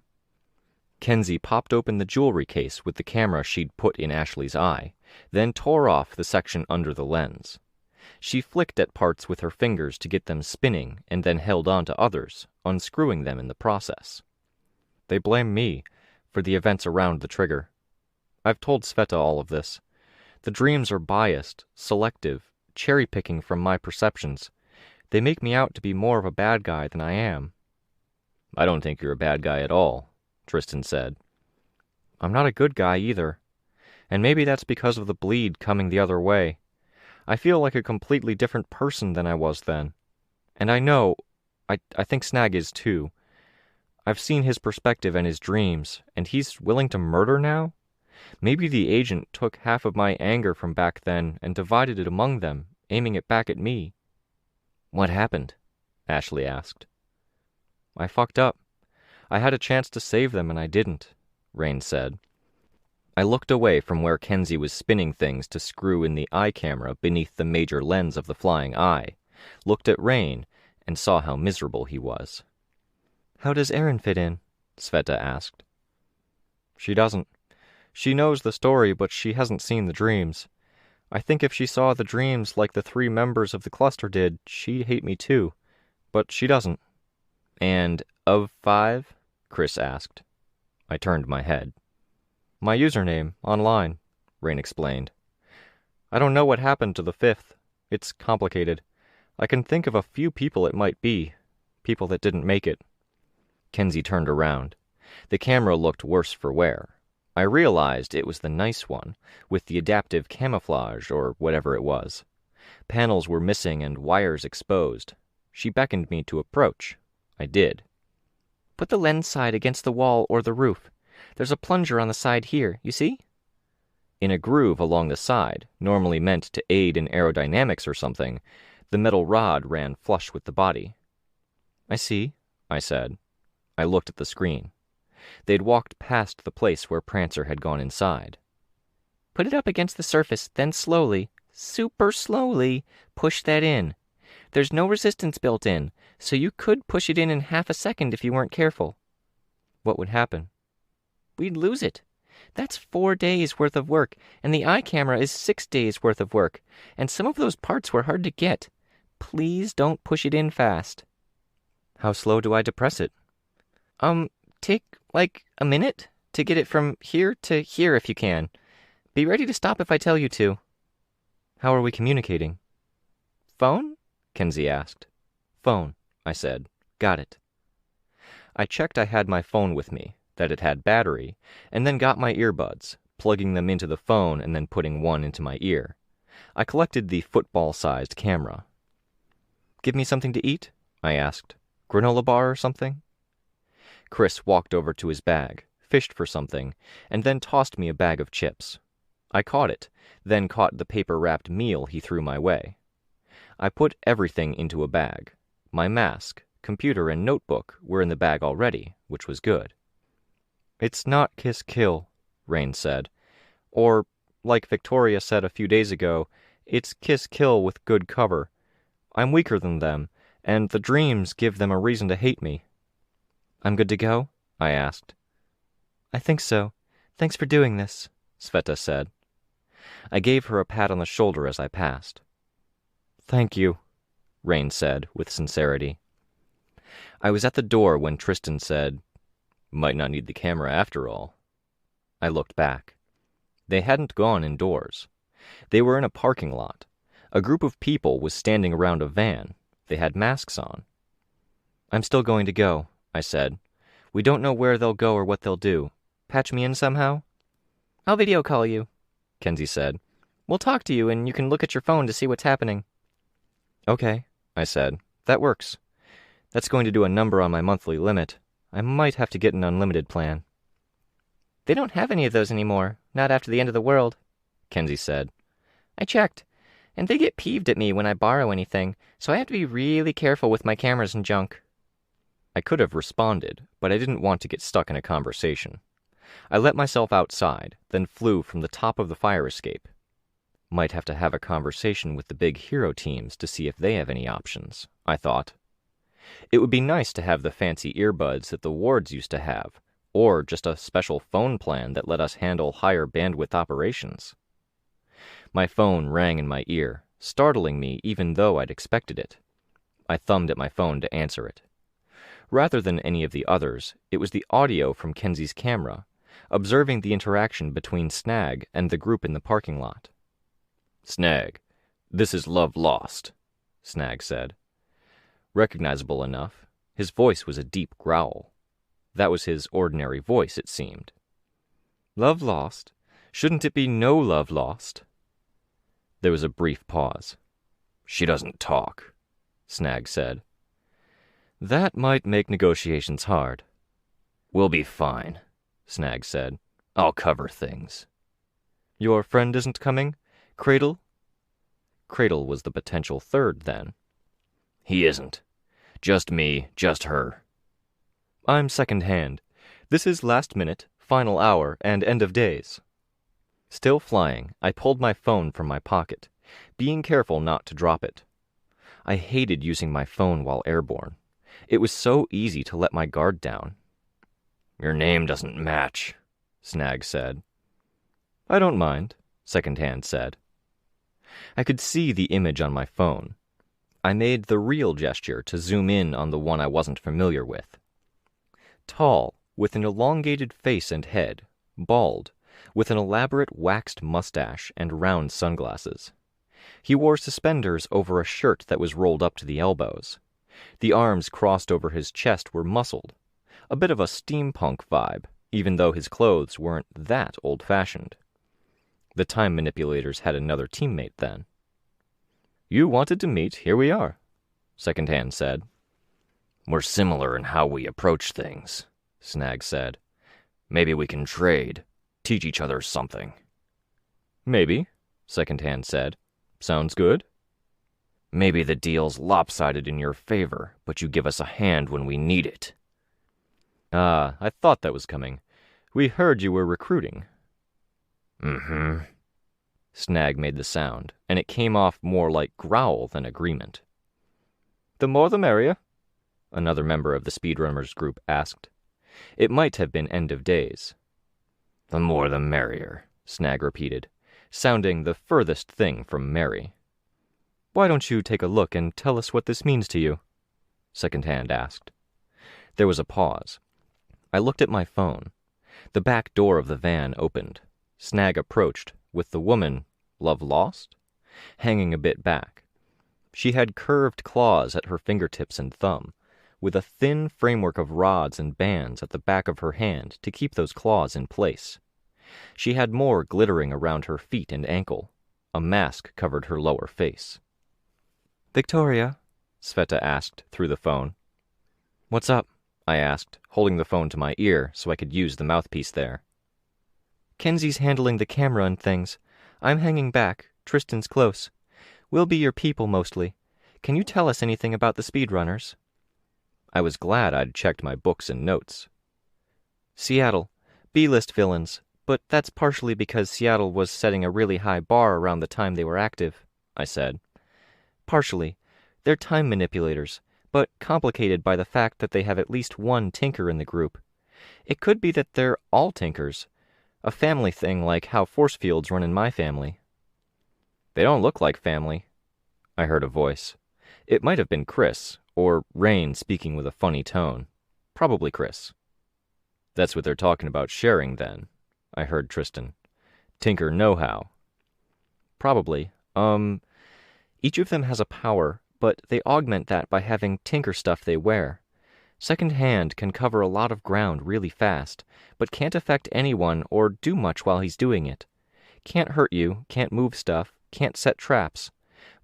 Kenzie popped open the jewelry case with the camera she'd put in Ashley's eye, then tore off the section under the lens. She flicked at parts with her fingers to get them spinning and then held on to others, unscrewing them in the process. They blame me for the events around the trigger. I've told Sveta all of this. The dreams are biased, selective, cherry-picking from my perceptions. They make me out to be more of a bad guy than I am. I don't think you're a bad guy at all, Tristan said. I'm not a good guy either. And maybe that's because of the bleed coming the other way. I feel like a completely different person than I was then. And I know, I think Snag is too. I've seen his perspective and his dreams, and he's willing to murder now? Maybe the agent took half of my anger from back then and divided it among them, aiming it back at me. What happened? Ashley asked. I fucked up. I had a chance to save them and I didn't, Rain said. I looked away from where Kenzie was spinning things to screw in the eye camera beneath the major lens of the flying eye, looked at Rain, and saw how miserable he was. How does Erin fit in? Sveta asked. She doesn't. She knows the story, but she hasn't seen the dreams. I think if she saw the dreams like the 3 members of the cluster did, she'd hate me too. But she doesn't. And of 5? Chris asked. I turned my head. My username, online, Rain explained. I don't know what happened to the 5th. It's complicated. I can think of a few people it might be. People that didn't make it. Kenzie turned around. The camera looked worse for wear. I realized it was the nice one, with the adaptive camouflage or whatever it was. Panels were missing and wires exposed. She beckoned me to approach. I did. Put the lens side against the wall or the roof. There's a plunger on the side here, you see? In a groove along the side, normally meant to aid in aerodynamics or something, the metal rod ran flush with the body. I see, I said. I looked at the screen. They'd walked past the place where Prancer had gone inside. Put it up against the surface, then slowly, super slowly, push that in. There's no resistance built in, so you could push it in half a second if you weren't careful. What would happen? We'd lose it. That's 4 days worth of work, and the eye camera is 6 days worth of work, and some of those parts were hard to get. Please don't push it in fast. How slow do I depress it? Take, like, a minute to get it from here to here if you can. Be ready to stop if I tell you to. How are we communicating? Phone? Kenzie asked. Phone, I said. Got it. I checked I had my phone with me, that it had battery, and then got my earbuds, plugging them into the phone and then putting one into my ear. I collected the football-sized camera. Give me something to eat? I asked. Granola bar or something? Chris walked over to his bag, fished for something, and then tossed me a bag of chips. I caught it, then caught the paper-wrapped meal he threw my way. I put everything into a bag. My mask, computer, and notebook were in the bag already, which was good. It's not kiss kill, Rain said. Or, like Victoria said a few days ago, it's kiss kill with good cover. I'm weaker than them, and the dreams give them a reason to hate me. I'm good to go? I asked. I think so. Thanks for doing this, Sveta said. I gave her a pat on the shoulder as I passed. Thank you, Rain said with sincerity. I was at the door when Tristan said, Might not need the camera after all. I looked back. They hadn't gone indoors. They were in a parking lot. A group of people was standing around a van. They had masks on. I'm still going to go, I said. We don't know where they'll go or what they'll do. Patch me in somehow? I'll video call you, Kenzie said. We'll talk to you and you can look at your phone to see what's happening. Okay, I said. That works. That's going to do a number on my monthly limit. I might have to get an unlimited plan. They don't have any of those anymore, not after the end of the world, Kenzie said. I checked, and they get peeved at me when I borrow anything, so I have to be really careful with my cameras and junk. I could have responded, but I didn't want to get stuck in a conversation. I let myself outside, then flew from the top of the fire escape. Might have to have a conversation with the big hero teams to see if they have any options, I thought. It would be nice to have the fancy earbuds that the wards used to have, or just a special phone plan that let us handle higher bandwidth operations. My phone rang in my ear, startling me even though I'd expected it. I thumbed at my phone to answer it. Rather than any of the others, it was the audio from Kenzie's camera, observing the interaction between Snag and the group in the parking lot. Snag, this is Love Lost, Snag said. Recognizable enough, his voice was a deep growl. That was his ordinary voice, it seemed. Love lost? Shouldn't it be no love lost? There was a brief pause. She doesn't talk, Snag said. That might make negotiations hard. We'll be fine, Snag said. I'll cover things. Your friend isn't coming? Cradle? Cradle was the potential third, then. He isn't. Just me, just her. I'm second-hand. This is last minute, final hour, and end of days. Still flying, I pulled my phone from my pocket, being careful not to drop it. I hated using my phone while airborne. It was so easy to let my guard down. Your name doesn't match, Snag said. I don't mind, Second-hand said. I could see the image on my phone. I made the real gesture to zoom in on the one I wasn't familiar with. Tall, with an elongated face and head, bald, with an elaborate waxed mustache and round sunglasses. He wore suspenders over a shirt that was rolled up to the elbows. The arms crossed over his chest were muscled, a bit of a steampunk vibe, even though his clothes weren't that old-fashioned. The time manipulators had another teammate then. "You wanted to meet, here we are," Secondhand said. "We're similar in how we approach things," Snag said. "Maybe we can trade, teach each other something." "Maybe," Secondhand said. "Sounds good." "Maybe the deal's lopsided in your favor, but you give us a hand when we need it." "Ah, I thought that was coming. We heard you were recruiting." "Mm-hmm." Snag made the sound, and it came off more like growl than agreement. "The more the merrier?" another member of the speedrunners group asked. It might have been End of Days. "The more the merrier," Snag repeated, sounding the furthest thing from merry. "Why don't you take a look and tell us what this means to you?" Secondhand asked. There was a pause. I looked at my phone. The back door of the van opened. Snag approached, with the woman, love lost, hanging a bit back. She had curved claws at her fingertips and thumb, with a thin framework of rods and bands at the back of her hand to keep those claws in place. She had more glittering around her feet and ankle. A mask covered her lower face. "Victoria?" Sveta asked through the phone. "What's up?" I asked, holding the phone to my ear so I could use the mouthpiece there. "Kenzie's handling the camera and things. I'm hanging back. Tristan's close. We'll be your people mostly. Can you tell us anything about the speedrunners?" I was glad I'd checked my books and notes. "Seattle. B-list villains, but that's partially because Seattle was setting a really high bar around the time they were active," I said. "Partially. They're time manipulators, but complicated by the fact that they have at least one tinker in the group. It could be that they're all tinkers. A family thing like how force fields run in my family." "They don't look like family," I heard a voice. It might have been Chris, or Rain speaking with a funny tone. Probably Chris. "That's what they're talking about sharing, then," I heard Tristan. "Tinker know-how." "Probably. Each of them has a power, but they augment that by having tinker stuff they wear. Secondhand can cover a lot of ground really fast, but can't affect anyone or do much while he's doing it. Can't hurt you, can't move stuff, can't set traps.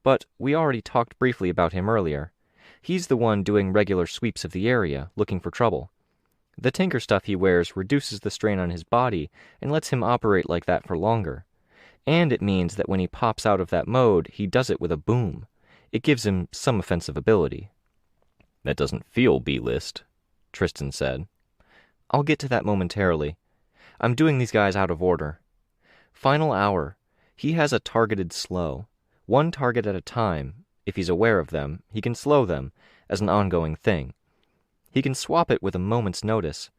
But we already talked briefly about him earlier. He's the one doing regular sweeps of the area, looking for trouble. The tinker stuff he wears reduces the strain on his body and lets him operate like that for longer. And it means that when he pops out of that mode, he does it with a boom. It gives him some offensive ability." "That doesn't feel B-list," Tristan said. "I'll get to that momentarily. I'm doing these guys out of order. Final hour. He has a targeted slow. One target at a time. If he's aware of them, he can slow them, as an ongoing thing. He can swap it with a moment's notice.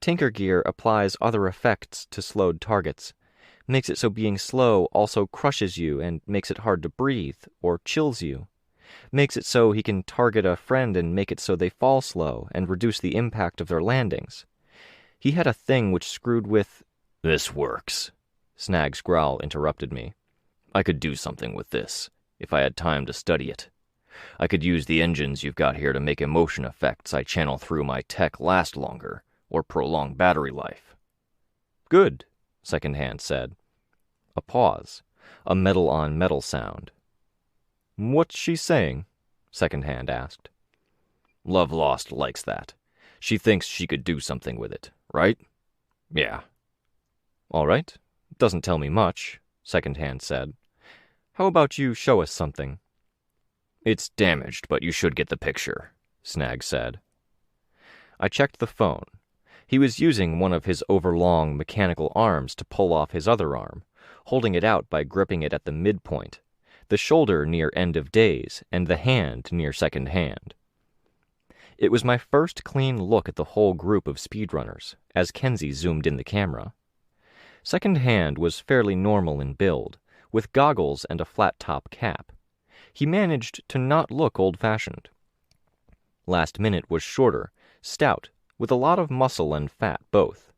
Tinker Gear applies other effects to slowed targets. Makes it so being slow also crushes you and makes it hard to breathe, or chills you. Makes it so he can target a friend and make it so they fall slow and reduce the impact of their landings. He had a thing which screwed with—" "This works," Snag's growl interrupted me. "I could do something with this, if I had time to study it. I could use the engines you've got here to make emotion effects I channel through my tech last longer, or prolong battery life." "Good," Secondhand said. A pause. A metal-on-metal sound. "What's she saying?" Secondhand asked. "Love Lost likes that. She thinks she could do something with it, right?" "Yeah." "All right. Doesn't tell me much," Secondhand said. "How about you show us something?" "It's damaged, but you should get the picture," Snag said. I checked the phone. He was using one of his overlong mechanical arms to pull off his other arm, holding it out by gripping it at the midpoint, the shoulder near End of Days, and the hand near Secondhand. It was my first clean look at the whole group of speedrunners, as Kenzie zoomed in the camera. Secondhand was fairly normal in build, with goggles and a flat-top cap. He managed to not look old-fashioned. Last Minute was shorter, stout, with a lot of muscle and fat both.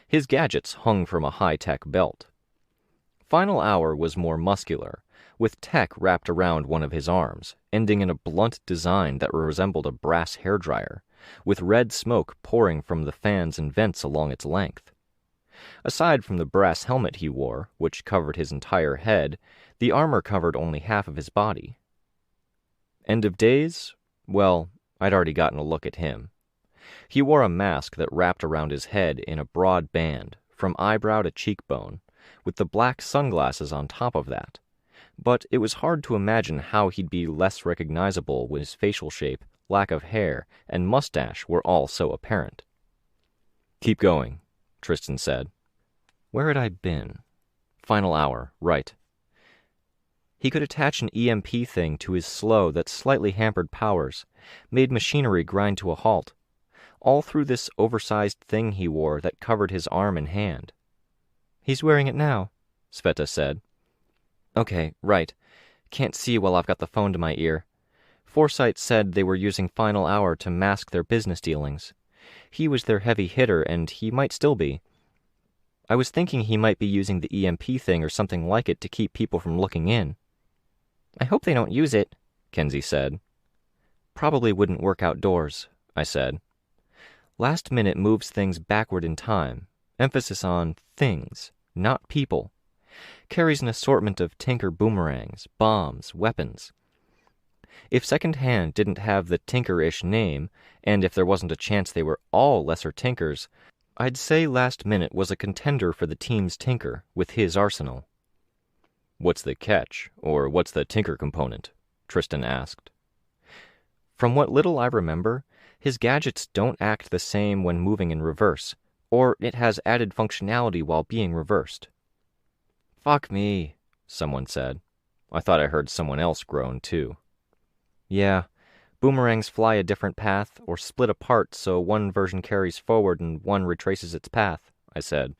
His gadgets hung from a high-tech belt. Final Hour was more muscular, with tech wrapped around one of his arms, ending in a blunt design that resembled a brass hairdryer, with red smoke pouring from the fans and vents along its length. Aside from the brass helmet he wore, which covered his entire head, the armor covered only half of his body. End of days? Well, I'd already gotten a look at him. He wore a mask that wrapped around his head in a broad band, from eyebrow to cheekbone, with the black sunglasses on top of that. But it was hard to imagine how he'd be less recognizable when his facial shape, lack of hair, and mustache were all so apparent. "Keep going," Tristan said. Where had I been? Final hour, right. He could attach an EMP thing to his slow that slightly hampered powers, made machinery grind to a halt, all through this oversized thing he wore that covered his arm and hand. "He's wearing it now," Sveta said. "Okay, right. Can't see while I've got the phone to my ear. Forsyth said they were using Final Hour to mask their business dealings. He was their heavy hitter, and he might still be. I was thinking he might be using the EMP thing or something like it to keep people from looking in." "I hope they don't use it," Kenzie said. "Probably wouldn't work outdoors," I said. Last minute moves things backward in time, emphasis on things, not people. Carries an assortment of tinker boomerangs, bombs, weapons. If Second Hand didn't have the tinker-ish name, and if there wasn't a chance they were all lesser tinkers, I'd say Last Minute was a contender for the team's tinker, with his arsenal. "What's the catch, or what's the tinker component?" Tristan asked. From what little I remember, his gadgets don't act the same when moving in reverse, or it has added functionality while being reversed. "Fuck me," someone said. I thought I heard someone else groan, too. "Yeah, boomerangs fly a different path, or split apart so one version carries forward and one retraces its path," I said.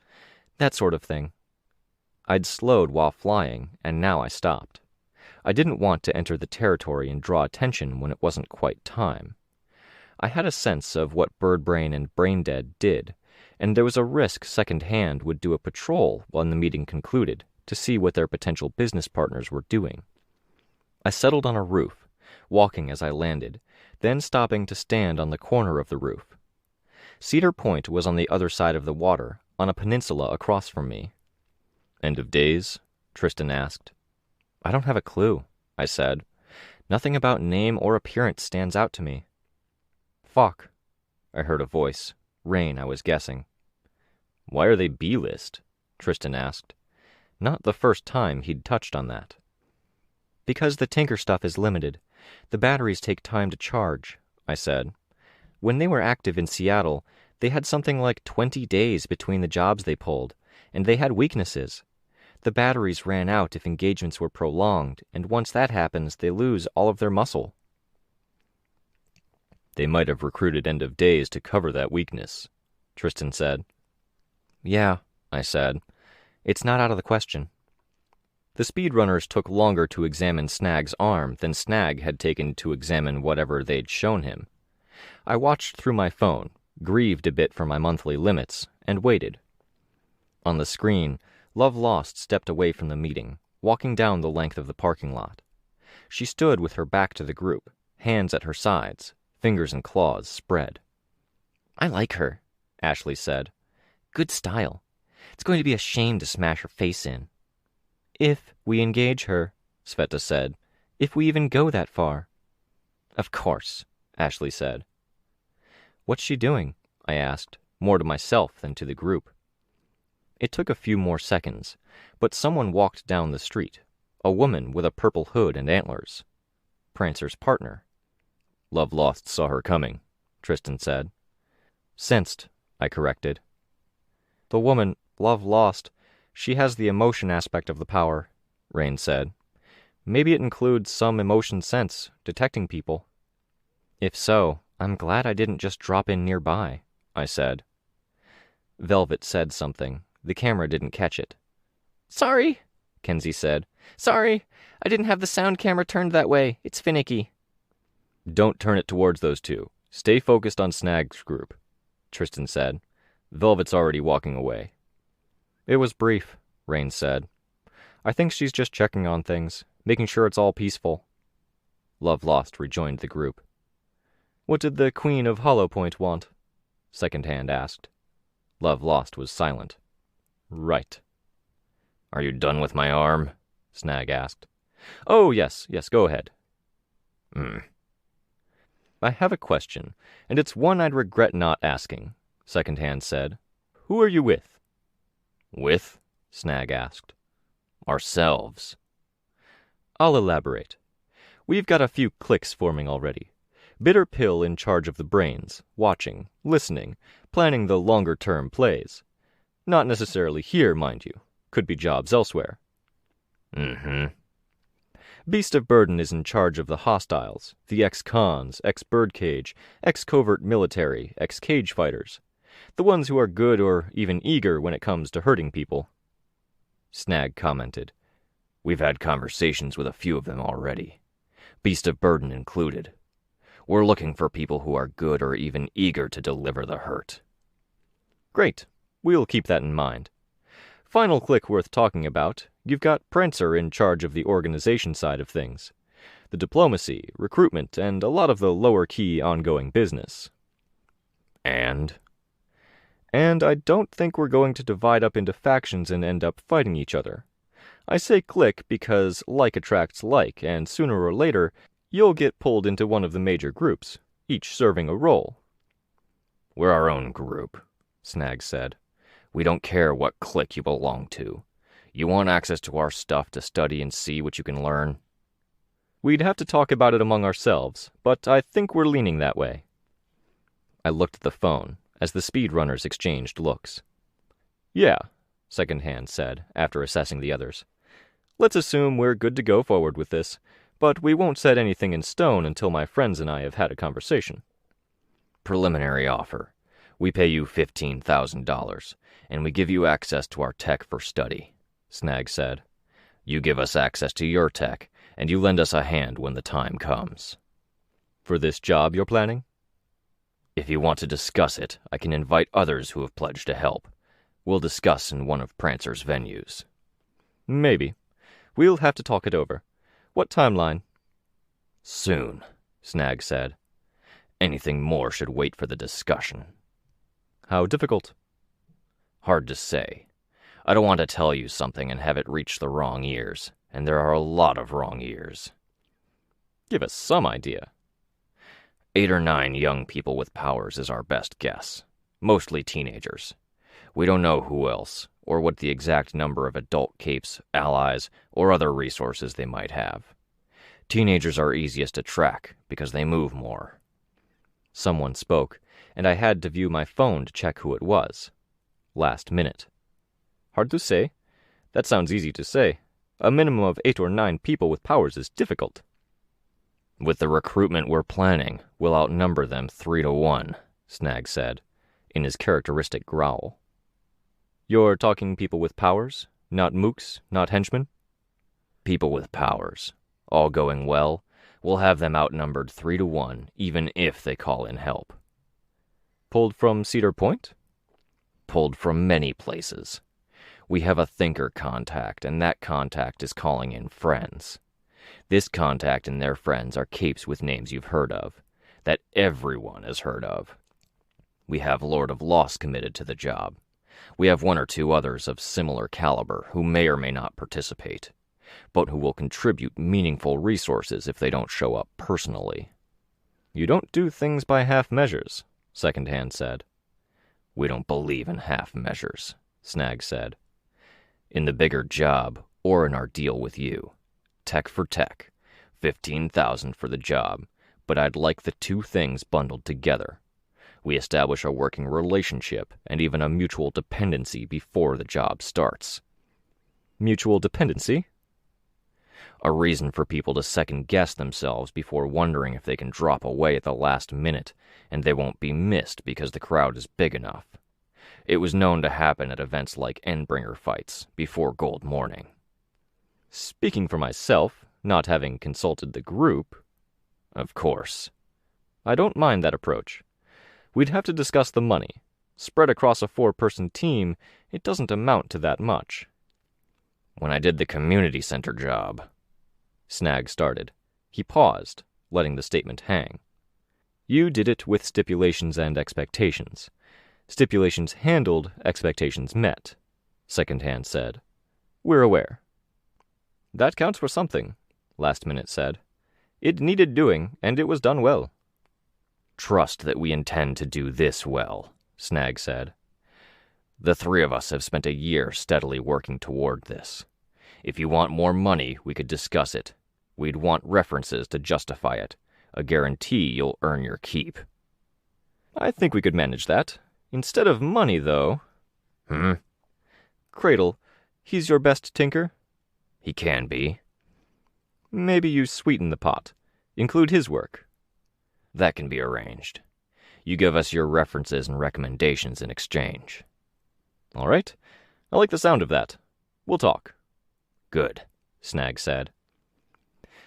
"That sort of thing." I'd slowed while flying, and now I stopped. I didn't want to enter the territory and draw attention when it wasn't quite time. I had a sense of what Birdbrain and Braindead did, and there was a risk Second Hand would do a patrol when the meeting concluded, to see what their potential business partners were doing. I settled on a roof, walking as I landed, then stopping to stand on the corner of the roof. Cedar Point was on the other side of the water, on a peninsula across from me. "End of days?" Tristan asked. "I don't have a clue," I said. "Nothing about name or appearance stands out to me." "Fuck," I heard a voice. Rain, I was guessing. "Why are they B-list?" Tristan asked. Not the first time he'd touched on that. "Because the tinker stuff is limited. The batteries take time to charge," I said. "When they were active in Seattle, they had something like 20 days between the jobs they pulled, and they had weaknesses. The batteries ran out if engagements were prolonged, and once that happens, they lose all of their muscle." "They might have recruited End of Days to cover that weakness," Tristan said. "Yeah," I said. "It's not out of the question." The speedrunners took longer to examine Snag's arm than Snag had taken to examine whatever they'd shown him. I watched through my phone, grieved a bit for my monthly limits, and waited. On the screen, Love Lost stepped away from the meeting, walking down the length of the parking lot. She stood with her back to the group, hands at her sides, fingers and claws spread. "I like her," Ashley said. "Good style. It's going to be a shame to smash her face in." "If we engage her," Sveta said. "If we even go that far." "Of course," Ashley said. "What's she doing?" I asked, more to myself than to the group. It took a few more seconds, but someone walked down the street, a woman with a purple hood and antlers. Prancer's partner. "Love Lost saw her coming," Tristan said. "Sensed," I corrected. "The woman, Love Lost, she has the emotion aspect of the power," Rain said. "Maybe it includes some emotion sense, detecting people." "If so, I'm glad I didn't just drop in nearby," I said. Velvet said something. The camera didn't catch it. "Sorry," Kenzie said. "Sorry, I didn't have the sound camera turned that way. It's finicky." "Don't turn it towards those two. Stay focused on Snag's group," Tristan said. "Velvet's already walking away." "It was brief," Rain said. "I think she's just checking on things, making sure it's all peaceful. Love Lost rejoined the group. What did the Queen of Hollow Point want? Second Hand asked. Love Lost was silent. Right. Are you done with my arm? Snag asked. Oh, yes, go ahead. I have a question, and it's one I'd regret not asking, Second Hand said. Who are you with? With? Snag asked. Ourselves. I'll elaborate. We've got a few cliques forming already. Bitter Pill in charge of the brains, watching, listening, planning the longer-term plays. Not necessarily here, mind you. Could be jobs elsewhere. Beast of Burden is in charge of the hostiles, the ex-cons, ex-birdcage, ex-covert military, ex-cage fighters. The ones who are good or even eager when it comes to hurting people. Snag commented. We've had conversations with a few of them already. Beast of Burden included. We're looking for people who are good or even eager to deliver the hurt. Great. We'll keep that in mind. Final clique worth talking about. You've got Prancer in charge of the organization side of things. The diplomacy, recruitment, and a lot of the lower-key ongoing business. And I don't think we're going to divide up into factions and end up fighting each other. I say clique because like attracts like, and sooner or later, you'll get pulled into one of the major groups, each serving a role. We're our own group, Snag said. We don't care what clique you belong to. You want access to our stuff to study and see what you can learn? We'd have to talk about it among ourselves, but I think we're leaning that way. I looked at the phone as the speedrunners exchanged looks. Yeah, Second Hand said, after assessing the others. Let's assume we're good to go forward with this, but we won't set anything in stone until my friends and I have had a conversation. Preliminary offer. We pay you $15,000, and we give you access to our tech for study, Snag said. You give us access to your tech, and you lend us a hand when the time comes. For this job you're planning? If you want to discuss it, I can invite others who have pledged to help. We'll discuss in one of Prancer's venues. Maybe. We'll have to talk it over. What timeline? Soon, Snag said. Anything more should wait for the discussion. How difficult? Hard to say. I don't want to tell you something and have it reach the wrong ears, and there are a lot of wrong ears. Give us some idea. 8 or 9 young people with powers is our best guess. Mostly teenagers. We don't know who else, or what the exact number of adult capes, allies, or other resources they might have. Teenagers are easiest to track because they move more. Someone spoke, and I had to view my phone to check who it was. Last minute. Hard to say. That sounds easy to say. A minimum of 8 or 9 people with powers is difficult. With the recruitment we're planning, we'll outnumber them 3 to 1, Snag said, in his characteristic growl. You're talking people with powers? Not mooks? Not henchmen? People with powers. All going well, we'll have them outnumbered 3 to 1, even if they call in help. Pulled from Cedar Point? Pulled from many places. We have a thinker contact, and that contact is calling in friends. This contact and their friends are capes with names you've heard of, that everyone has heard of. We have Lord of Lost committed to the job. We have 1 or 2 others of similar caliber who may or may not participate, but who will contribute meaningful resources if they don't show up personally. You don't do things by half measures, Second Hand said. We don't believe in half measures, Snag said. In the bigger job, or in our deal with you. Tech for tech. 15,000 for the job, but I'd like the 2 things bundled together. We establish a working relationship and even a mutual dependency before the job starts. Mutual dependency? A reason for people to second-guess themselves before wondering if they can drop away at the last minute, and they won't be missed because the crowd is big enough. It was known to happen at events like Endbringer fights, before Gold Morning. Speaking for myself, not having consulted the group... Of course. I don't mind that approach. We'd have to discuss the money. Spread across a 4-person team, it doesn't amount to that much. When I did the community center job... Snag started. He paused, letting the statement hang. You did it with stipulations and expectations. Stipulations handled, expectations met, Second Hand said. We're aware. That counts for something, Last Minute said. It needed doing, and it was done well. Trust that we intend to do this well, Snag said. The three of us have spent a year steadily working toward this. If you want more money, we could discuss it. We'd want references to justify it. A guarantee you'll earn your keep. I think we could manage that. Instead of money, though... Cradle, he's your best tinker? He can be. Maybe you sweeten the pot. Include his work. That can be arranged. You give us your references and recommendations in exchange. All right. I like the sound of that. We'll talk. Good, Snag said.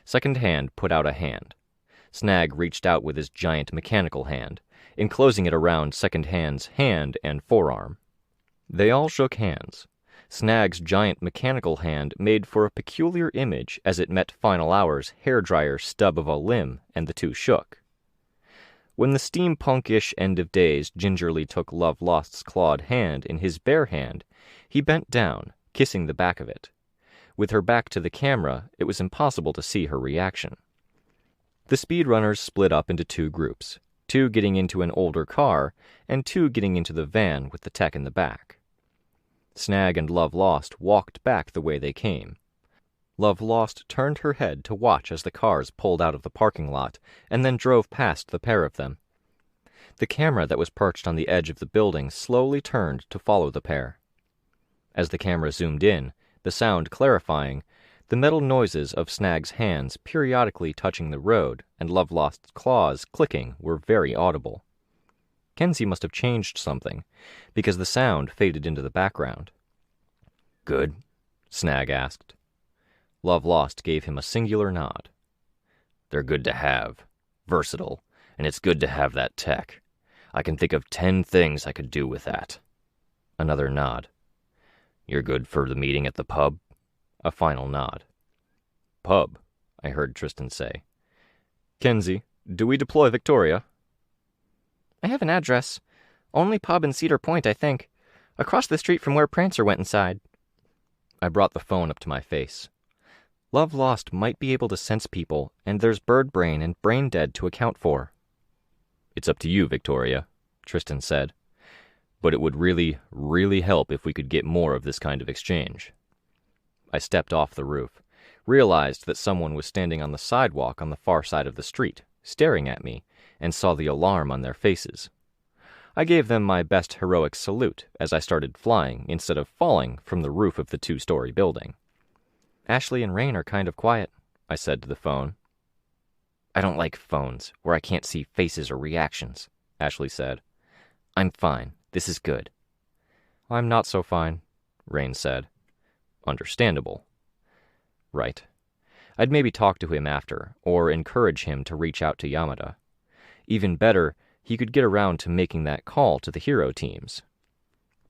Second Hand put out a hand. Snag reached out with his giant mechanical hand, enclosing it around Second Hand's hand and forearm. They all shook hands. Snag's giant mechanical hand made for a peculiar image as it met Final Hour's hairdryer stub of a limb, and the two shook. When the steampunk-ish End of Days gingerly took Love Lost's clawed hand in his bare hand, he bent down, kissing the back of it. With her back to the camera, it was impossible to see her reaction. The speedrunners split up into two groups, 2 getting into an older car, and 2 getting into the van with the tech in the back. Snag and Love Lost walked back the way they came. Love Lost turned her head to watch as the cars pulled out of the parking lot, and then drove past the pair of them. The camera that was perched on the edge of the building slowly turned to follow the pair. As the camera zoomed in, the sound clarifying, the metal noises of Snag's hands periodically touching the road and Love Lost's claws clicking were very audible. Kenzie must have changed something, because the sound faded into the background. Good? Snag asked. Love Lost gave him a singular nod. They're good to have. Versatile. And it's good to have that tech. I can think of 10 things I could do with that. Another nod. You're good for the meeting at the pub? A final nod. Pub, I heard Tristan say. Kenzie, do we deploy Victoria? I have an address. Only pub in Cedar Point, I think. Across the street from where Prancer went inside. I brought the phone up to my face. Love Lost might be able to sense people, and there's bird brain and brain dead to account for. It's up to you, Victoria, Tristan said. But it would really, really help if we could get more of this kind of exchange. I stepped off the roof, realized that someone was standing on the sidewalk on the far side of the street, staring at me, and saw the alarm on their faces. I gave them my best heroic salute as I started flying instead of falling from the roof of the 2-story building. Ashley and Rain are kind of quiet, I said to the phone. I don't like phones where I can't see faces or reactions, Ashley said. I'm fine. This is good. I'm not so fine, Rain said. Understandable. Right. I'd maybe talk to him after, or encourage him to reach out to Yamada. Even better, he could get around to making that call to the hero teams.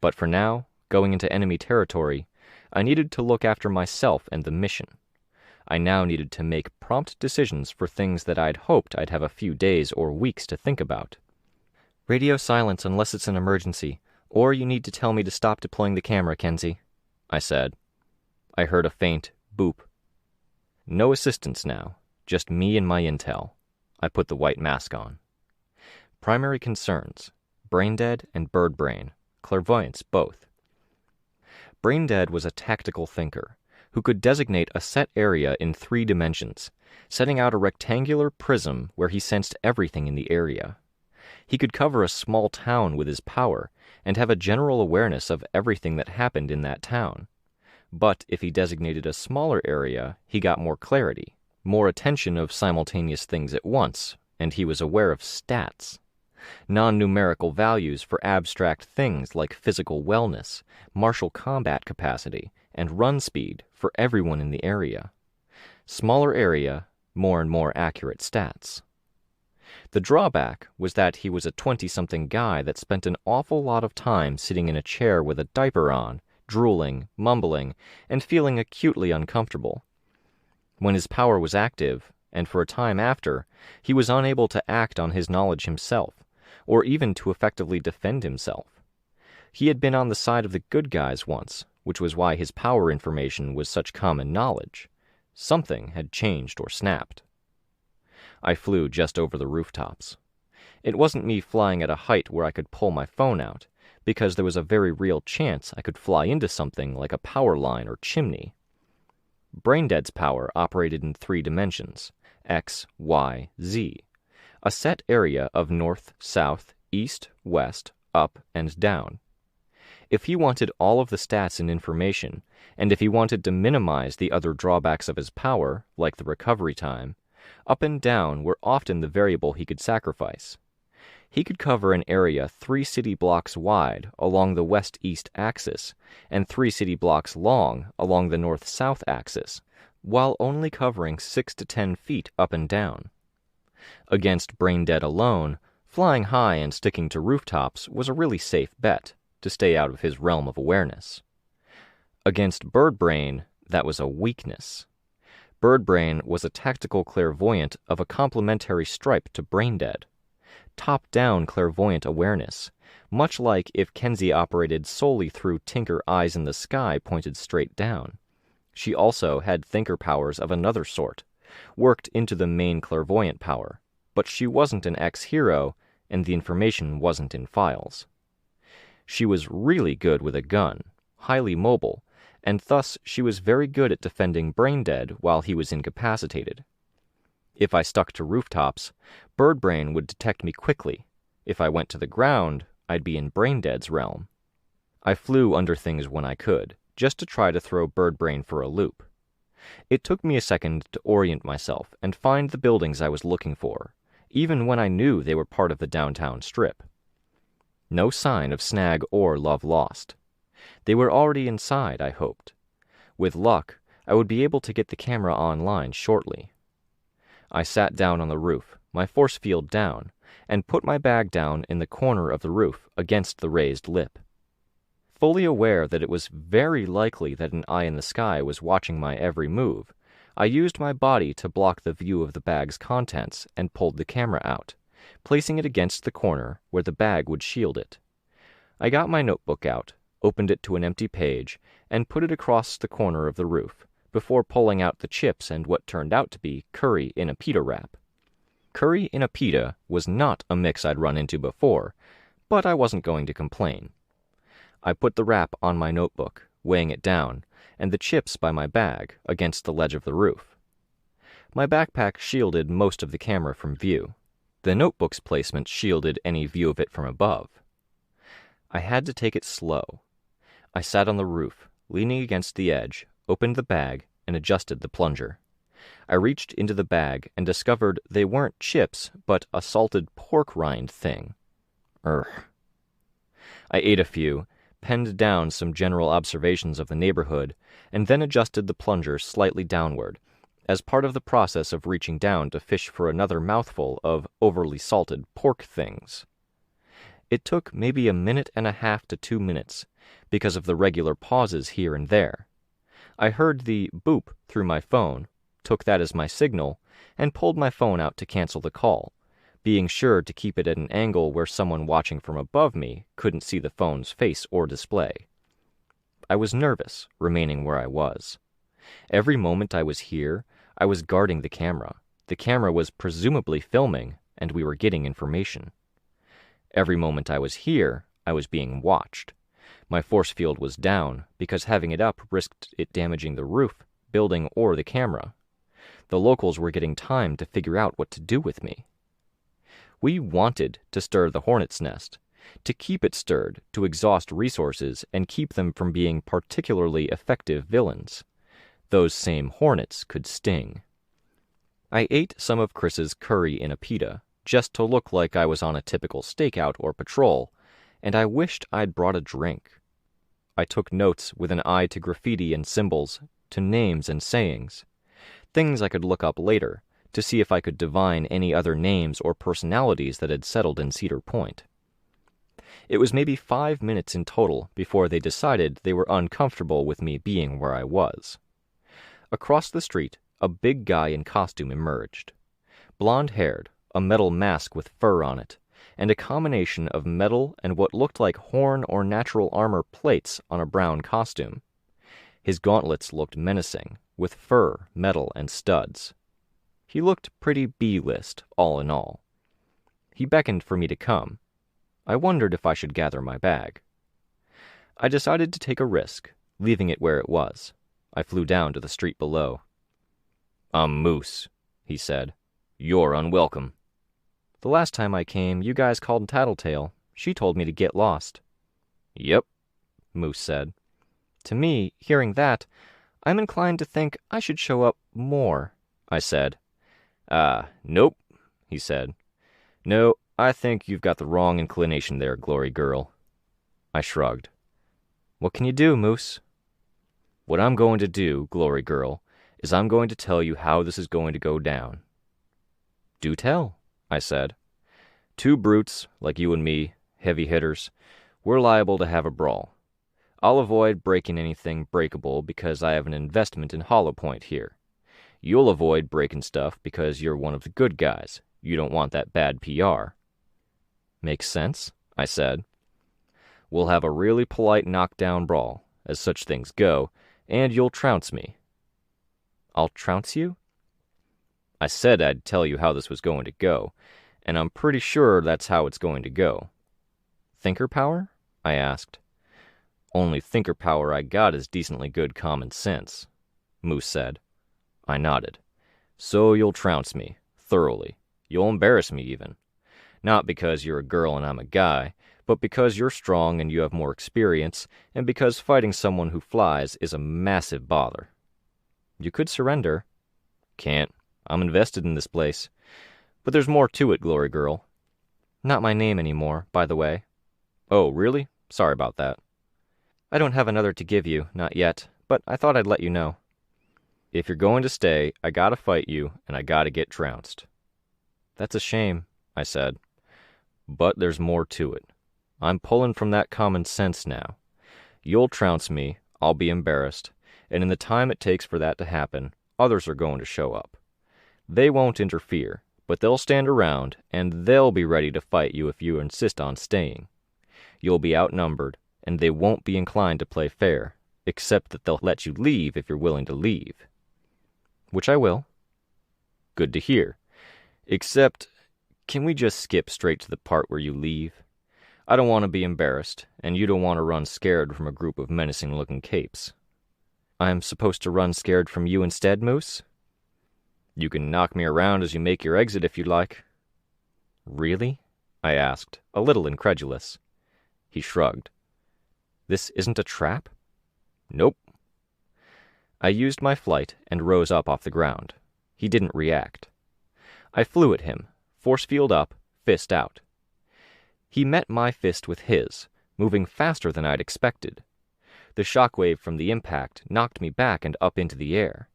But for now, going into enemy territory, I needed to look after myself and the mission. I now needed to make prompt decisions for things that I'd hoped I'd have a few days or weeks to think about. Radio silence unless it's an emergency, or you need to tell me to stop deploying the camera, Kenzie, I said. I heard a faint boop. No assistance now, just me and my intel. I put the white mask on. Primary concerns, brain-dead and bird-brain, clairvoyance both. Brain-dead was a tactical thinker who could designate a set area in 3 dimensions, setting out a rectangular prism where he sensed everything in the area. He could cover a small town with his power and have a general awareness of everything that happened in that town. But if he designated a smaller area, he got more clarity, more attention of simultaneous things at once, and he was aware of stats. Non-numerical values for abstract things like physical wellness, martial combat capacity, and run speed for everyone in the area. Smaller area, more and more accurate stats. The drawback was that he was a 20-something guy that spent an awful lot of time sitting in a chair with a diaper on, drooling, mumbling, and feeling acutely uncomfortable. When his power was active, and for a time after, he was unable to act on his knowledge himself, or even to effectively defend himself. He had been on the side of the good guys once, which was why his power information was such common knowledge. Something had changed or snapped. I flew just over the rooftops. It wasn't me flying at a height where I could pull my phone out, because there was a very real chance I could fly into something like a power line or chimney. Braindead's power operated in 3 dimensions, X, Y, Z, a set area of north, south, east, west, up, and down. If he wanted all of the stats and information, and if he wanted to minimize the other drawbacks of his power, like the recovery time, up and down were often the variable he could sacrifice. He could cover an area 3 city blocks wide along the west-east axis and 3 city blocks long along the north-south axis, while only covering 6 to 10 feet up and down. Against Braindead alone, flying high and sticking to rooftops was a really safe bet to stay out of his realm of awareness. Against Birdbrain, that was a weakness. Birdbrain was a tactical clairvoyant of a complementary stripe to Braindead. Top-down clairvoyant awareness, much like if Kenzie operated solely through Tinker eyes in the sky pointed straight down. She also had thinker powers of another sort, worked into the main clairvoyant power, but she wasn't an ex-hero, and the information wasn't in files. She was really good with a gun, highly mobile, and thus she was very good at defending Braindead while he was incapacitated. If I stuck to rooftops, Birdbrain would detect me quickly. If I went to the ground, I'd be in Braindead's realm. I flew under things when I could, just to try to throw Birdbrain for a loop. It took me a second to orient myself and find the buildings I was looking for, even when I knew they were part of the downtown strip. No sign of Snag or Love Lost. They were already inside, I hoped. With luck, I would be able to get the camera online shortly. I sat down on the roof, my force field down, and put my bag down in the corner of the roof against the raised lip. Fully aware that it was very likely that an eye in the sky was watching my every move, I used my body to block the view of the bag's contents and pulled the camera out, placing it against the corner where the bag would shield it. I got my notebook out, opened it to an empty page, and put it across the corner of the roof, before pulling out the chips and what turned out to be curry in a pita wrap. Curry in a pita was not a mix I'd run into before, but I wasn't going to complain. I put the wrap on my notebook, weighing it down, and the chips by my bag against the ledge of the roof. My backpack shielded most of the camera from view. The notebook's placement shielded any view of it from above. I had to take it slow. I sat on the roof, leaning against the edge, opened the bag, and adjusted the plunger. I reached into the bag and discovered they weren't chips, but a salted pork rind thing. I ate a few, penned down some general observations of the neighborhood, and then adjusted the plunger slightly downward, as part of the process of reaching down to fish for another mouthful of overly salted pork things. It took maybe 1.5 minutes to 2 minutes, because of the regular pauses here and there. I heard the boop through my phone, took that as my signal, and pulled my phone out to cancel the call, being sure to keep it at an angle where someone watching from above me couldn't see the phone's face or display. I was nervous, remaining where I was. Every moment I was here, I was guarding the camera. The camera was presumably filming, and we were getting information. Every moment I was here, I was being watched. My force field was down, because having it up risked it damaging the roof, building, or the camera. The locals were getting time to figure out what to do with me. We wanted to stir the hornet's nest, to keep it stirred, to exhaust resources, and keep them from being particularly effective villains. Those same hornets could sting. I ate some of Chris's curry in a pita, just to look like I was on a typical stakeout or patrol, and I wished I'd brought a drink. I took notes with an eye to graffiti and symbols, to names and sayings, things I could look up later, to see if I could divine any other names or personalities that had settled in Cedar Point. It was maybe 5 minutes in total before they decided they were uncomfortable with me being where I was. Across the street, a big guy in costume emerged. Blonde-haired, a metal mask with fur on it, and a combination of metal and what looked like horn or natural armor plates on a brown costume. His gauntlets looked menacing, with fur, metal, and studs. He looked pretty B-list, all in all. He beckoned for me to come. I wondered if I should gather my bag. I decided to take a risk, leaving it where it was. I flew down to the street below. "I'm Moose," he said. "You're unwelcome." "The last time I came, you guys called Tattletale. She told me to get lost." "Yep," Moose said. To me, hearing that, I'm inclined to think I should show up more, I said. Nope, he said. "No, I think you've got the wrong inclination there, Glory Girl." I shrugged. "What can you do, Moose?" "What I'm going to do, Glory Girl, is I'm going to tell you how this is going to go down." "Do tell," I said. "Two brutes, like you and me, heavy hitters, we're liable to have a brawl. I'll avoid breaking anything breakable because I have an investment in Hollow Point here. You'll avoid breaking stuff because you're one of the good guys. You don't want that bad PR. "Makes sense," I said. "We'll have a really polite knockdown brawl, as such things go, and you'll trounce me." "I'll trounce you?" "I said I'd tell you how this was going to go, and I'm pretty sure that's how it's going to go." "Thinker power?" I asked. "Only thinker power I got is decently good common sense," Moose said. I nodded. "So you'll trounce me, thoroughly. You'll embarrass me even. Not because you're a girl and I'm a guy, but because you're strong and you have more experience, and because fighting someone who flies is a massive bother." "You could surrender." "Can't. I'm invested in this place. But there's more to it, Glory Girl." "Not my name anymore, by the way." "Oh, really? Sorry about that." "I don't have another to give you, not yet, but I thought I'd let you know." "If you're going to stay, I gotta fight you, and I gotta get trounced." "That's a shame," I said. "But there's more to it. I'm pulling from that common sense now. You'll trounce me, I'll be embarrassed, and in the time it takes for that to happen, others are going to show up. They won't interfere, but they'll stand around, and they'll be ready to fight you if you insist on staying. You'll be outnumbered, and they won't be inclined to play fair, except that they'll let you leave if you're willing to leave." "Which I will." "Good to hear. Except, can we just skip straight to the part where you leave? I don't want to be embarrassed, and you don't want to run scared from a group of menacing-looking capes." "I'm supposed to run scared from you instead, Moose?" "You can knock me around as you make your exit if you'd like." "Really?" I asked, a little incredulous. He shrugged. "This isn't a trap?" "Nope." I used my flight and rose up off the ground. He didn't react. I flew at him, force field up, fist out. He met my fist with his, moving faster than I'd expected. The shockwave from the impact knocked me back and up into the air.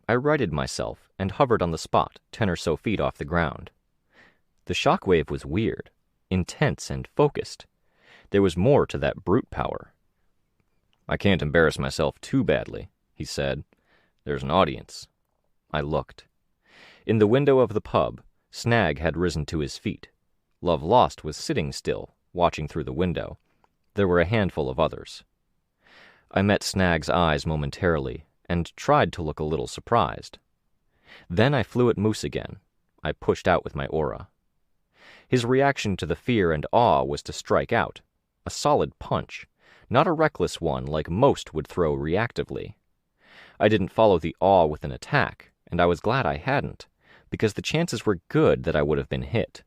I righted myself and hovered on the spot 10 or so feet off the ground. The shockwave was weird, intense and focused. There was more to that brute power. "I can't embarrass myself too badly," he said. "There's an audience." I looked. In the window of the pub, Snag had risen to his feet. Love Lost was sitting still, watching through the window. There were a handful of others. I met Snag's eyes momentarily, and tried to look a little surprised. Then I flew at Moose again. I pushed out with my aura. His reaction to the fear and awe was to strike out. A solid punch, not a reckless one like most would throw reactively. I didn't follow the awe with an attack, and I was glad I hadn't, because the chances were good that I would have been hit.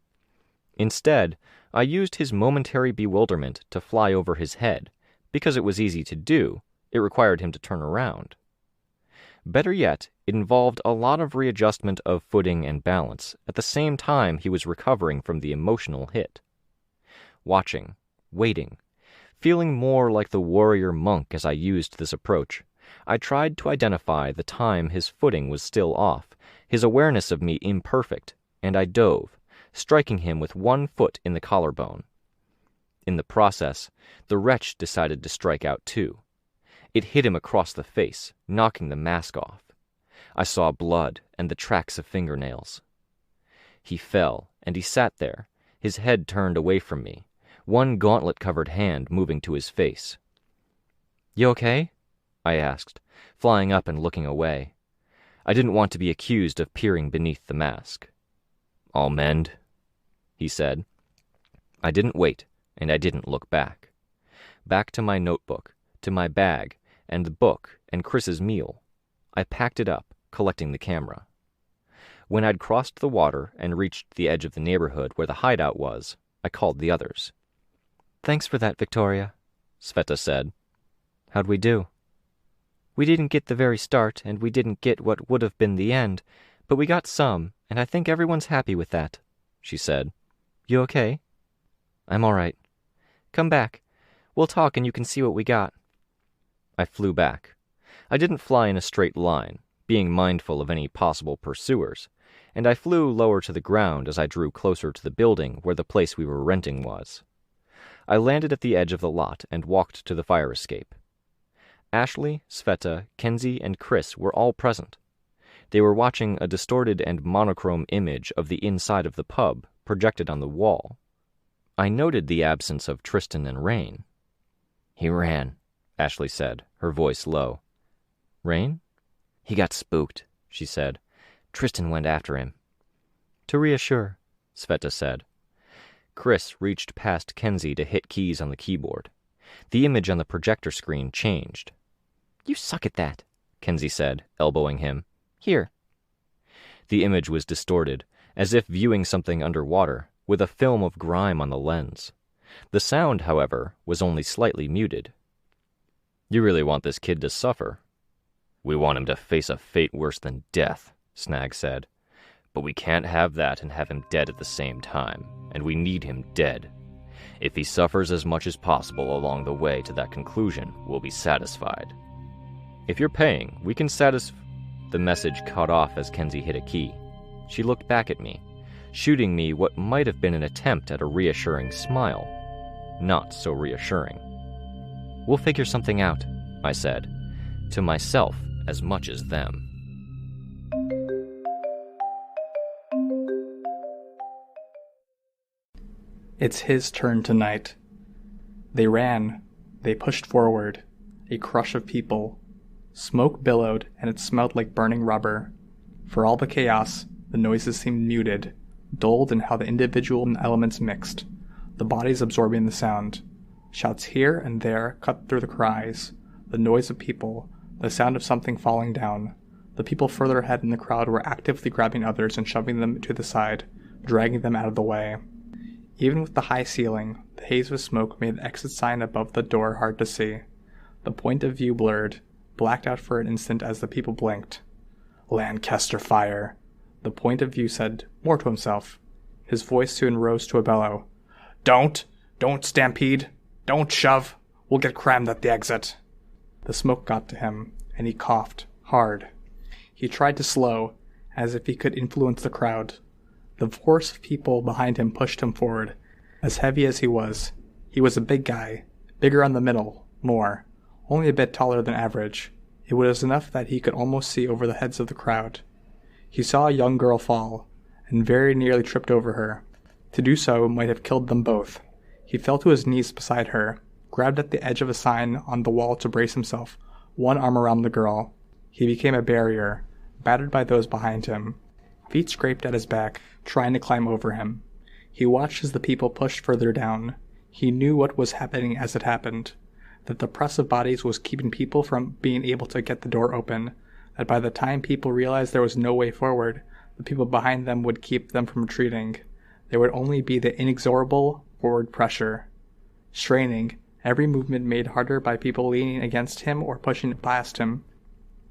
Instead, I used his momentary bewilderment to fly over his head, because it was easy to do. It required him to turn around. Better yet, it involved a lot of readjustment of footing and balance at the same time he was recovering from the emotional hit. Watching, waiting, feeling more like the warrior monk as I used this approach, I tried to identify the time his footing was still off, his awareness of me imperfect, and I dove, striking him with one foot in the collarbone. In the process, the wretch decided to strike out too. It hit him across the face, knocking the mask off. I saw blood and the tracks of fingernails. He fell, and he sat there, his head turned away from me, one gauntlet-covered hand moving to his face. "You okay?" I asked, flying up and looking away. I didn't want to be accused of peering beneath the mask. "All mend," he said. I didn't wait, and I didn't look back. Back to my notebook, to my bag, and the book, and Chris's meal. I packed it up, collecting the camera. When I'd crossed the water and reached the edge of the neighborhood where the hideout was, I called the others. "Thanks for that, Victoria," Sveta said. "How'd we do?" "We didn't get the very start, and we didn't get what would have been the end, but we got some, and I think everyone's happy with that," she said. "You okay?" "I'm all right." "Come back. We'll talk and you can see what we got." I flew back. I didn't fly in a straight line, being mindful of any possible pursuers, and I flew lower to the ground as I drew closer to the building where the place we were renting was. I landed at the edge of the lot and walked to the fire escape. Ashley, Sveta, Kenzie, and Chris were all present. They were watching a distorted and monochrome image of the inside of the pub projected on the wall. I noted the absence of Tristan and Rain. "He ran," Ashley said, her voice low. "Rain?" "He got spooked," she said. "Tristan went after him." "To reassure," Sveta said. Chris reached past Kenzie to hit keys on the keyboard. The image on the projector screen changed. "You suck at that," Kenzie said, elbowing him. "Here." The image was distorted, as if viewing something underwater, with a film of grime on the lens. The sound, however, was only slightly muted. "You really want this kid to suffer?" "We want him to face a fate worse than death," Snag said. "But we can't have that and have him dead at the same time, and we need him dead. If he suffers as much as possible along the way to that conclusion, we'll be satisfied." "If you're paying, we can The message cut off as Kenzie hit a key. She looked back at me, shooting me what might have been an attempt at a reassuring smile. Not so reassuring. "We'll figure something out," I said, to myself as much as them. It's his turn tonight. They ran. They pushed forward. A crush of people. Smoke billowed, and it smelled like burning rubber. For all the chaos, the noises seemed muted, dulled in how the individual elements mixed, the bodies absorbing the sound. Shouts here and there cut through the cries, the noise of people, the sound of something falling down. The people further ahead in the crowd were actively grabbing others and shoving them to the side, dragging them out of the way. Even with the high ceiling, the haze of smoke made the exit sign above the door hard to see. The point of view blurred, blacked out for an instant as the people blinked. "Lancaster fire," the point of view said, more to himself. His voice soon rose to a bellow. Don't stampede! Don't shove! We'll get crammed at the exit!" The smoke got to him, and he coughed, hard. He tried to slow, as if he could influence the crowd. The force of people behind him pushed him forward. As heavy as he was a big guy, bigger on the middle, more. Only a bit taller than average. It was enough that he could almost see over the heads of the crowd. He saw a young girl fall, and very nearly tripped over her. To do so might have killed them both. He fell to his knees beside her, grabbed at the edge of a sign on the wall to brace himself, one arm around the girl. He became a barrier, battered by those behind him. Feet scraped at his back, trying to climb over him. He watched as the people pushed further down. He knew what was happening as it happened. That the press of bodies was keeping people from being able to get the door open. That by the time people realized there was no way forward, the people behind them would keep them from retreating. There would only be the inexorable forward pressure. Straining, every movement made harder by people leaning against him or pushing past him.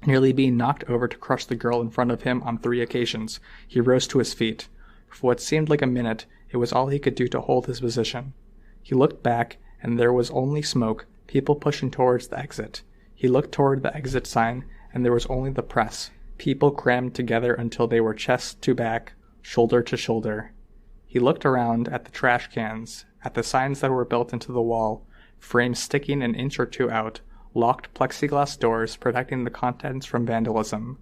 Nearly being knocked over to crush the girl in front of him on 3 occasions, he rose to his feet. For what seemed like a minute, it was all he could do to hold his position. He looked back, and there was only smoke, people pushing towards the exit. He looked toward the exit sign, and there was only the press, people crammed together until they were chest to back, shoulder to shoulder. He looked around at the trash cans, at the signs that were built into the wall, frames sticking an inch or two out, locked plexiglass doors protecting the contents from vandalism.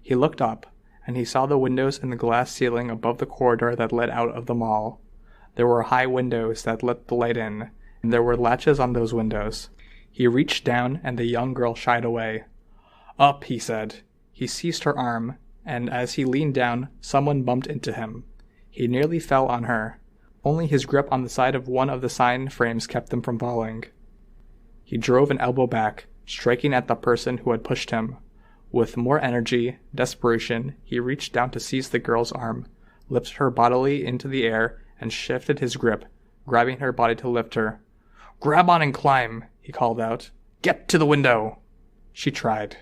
He looked up, and he saw the windows in the glass ceiling above the corridor that led out of the mall. There were high windows that let the light in, and there were latches on those windows. He reached down, and the young girl shied away. "Up," he said. He seized her arm, and as he leaned down, someone bumped into him. He nearly fell on her. Only his grip on the side of one of the sign frames kept him from falling. He drove an elbow back, striking at the person who had pushed him. With more energy, desperation, he reached down to seize the girl's arm, lifted her bodily into the air, and shifted his grip, grabbing her body to lift her. "Grab on and climb," he called out. "Get to the window." She tried.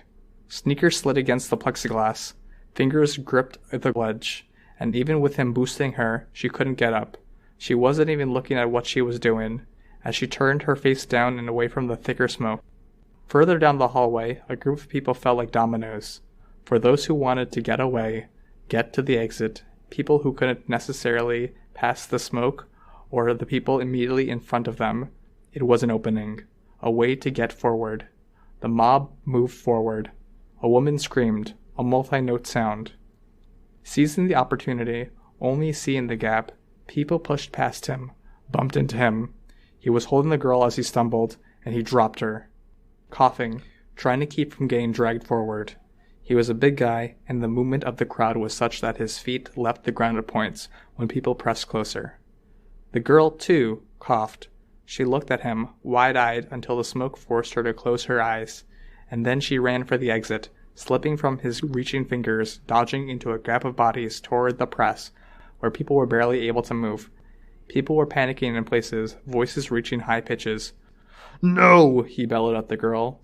Sneakers slid against the plexiglass. Fingers gripped at the ledge, and even with him boosting her, she couldn't get up. She wasn't even looking at what she was doing, as she turned her face down and away from the thicker smoke. Further down the hallway, a group of people fell like dominoes. For those who wanted to get away, get to the exit, people who couldn't necessarily pass the smoke, or the people immediately in front of them, it was an opening, a way to get forward. The mob moved forward. A woman screamed, a multi-note sound. Seizing the opportunity, only seeing the gap, people pushed past him, bumped into him. He was holding the girl as he stumbled, and he dropped her, coughing, trying to keep from getting dragged forward. He was a big guy, and the movement of the crowd was such that his feet left the ground at points when people pressed closer. The girl, too, coughed. She looked at him, wide-eyed, until the smoke forced her to close her eyes, and then she ran for the exit, slipping from his reaching fingers, dodging into a gap of bodies toward the press, where people were barely able to move. People were panicking in places, voices reaching high pitches. "No!" he bellowed at the girl.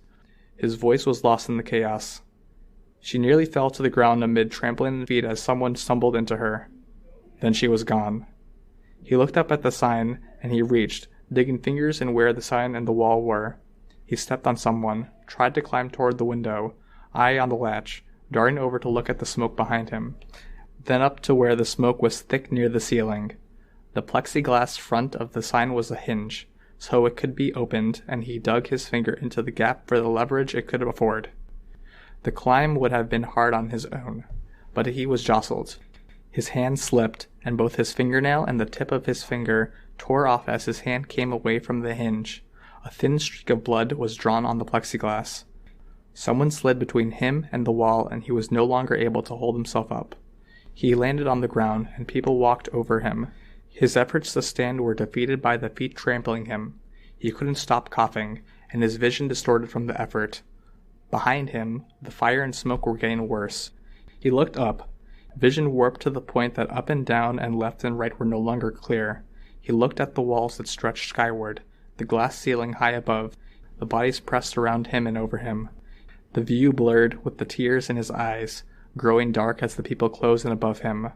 His voice was lost in the chaos. She nearly fell to the ground amid trampling feet as someone stumbled into her. Then she was gone. He looked up at the sign, and he reached, digging fingers in where the sign and the wall were. He stepped on someone, tried to climb toward the window, eye on the latch, darting over to look at the smoke behind him, then up to where the smoke was thick near the ceiling. The plexiglass front of the sign was a hinge, so it could be opened, and he dug his finger into the gap for the leverage it could afford. The climb would have been hard on his own, but he was jostled. His hand slipped, and both his fingernail and the tip of his finger tore off as his hand came away from the hinge. A thin streak of blood was drawn on the plexiglass. Someone slid between him and the wall, and he was no longer able to hold himself up. He landed on the ground, and people walked over him. His efforts to stand were defeated by the feet trampling him. He couldn't stop coughing, and his vision distorted from the effort. Behind him, the fire and smoke were getting worse. He looked up. Vision warped to the point that up and down and left and right were no longer clear. He looked at the walls that stretched skyward, the glass ceiling high above, the bodies pressed around him and over him. The view blurred with the tears in his eyes, growing dark as the people closed in above him.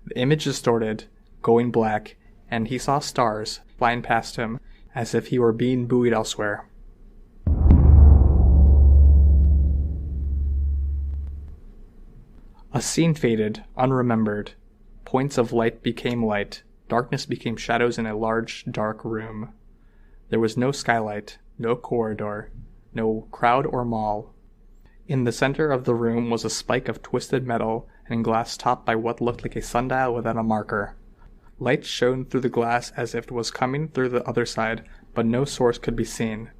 The image distorted, going black, and he saw stars flying past him, as if he were being buoyed elsewhere. A scene faded, unremembered. Points of light became light. Darkness became shadows in a large, dark room. There was no skylight, no corridor, no crowd or mall. In the center of the room was a spike of twisted metal and glass topped by what looked like a sundial without a marker. Light shone through the glass as if it was coming through the other side, but no source could be seen.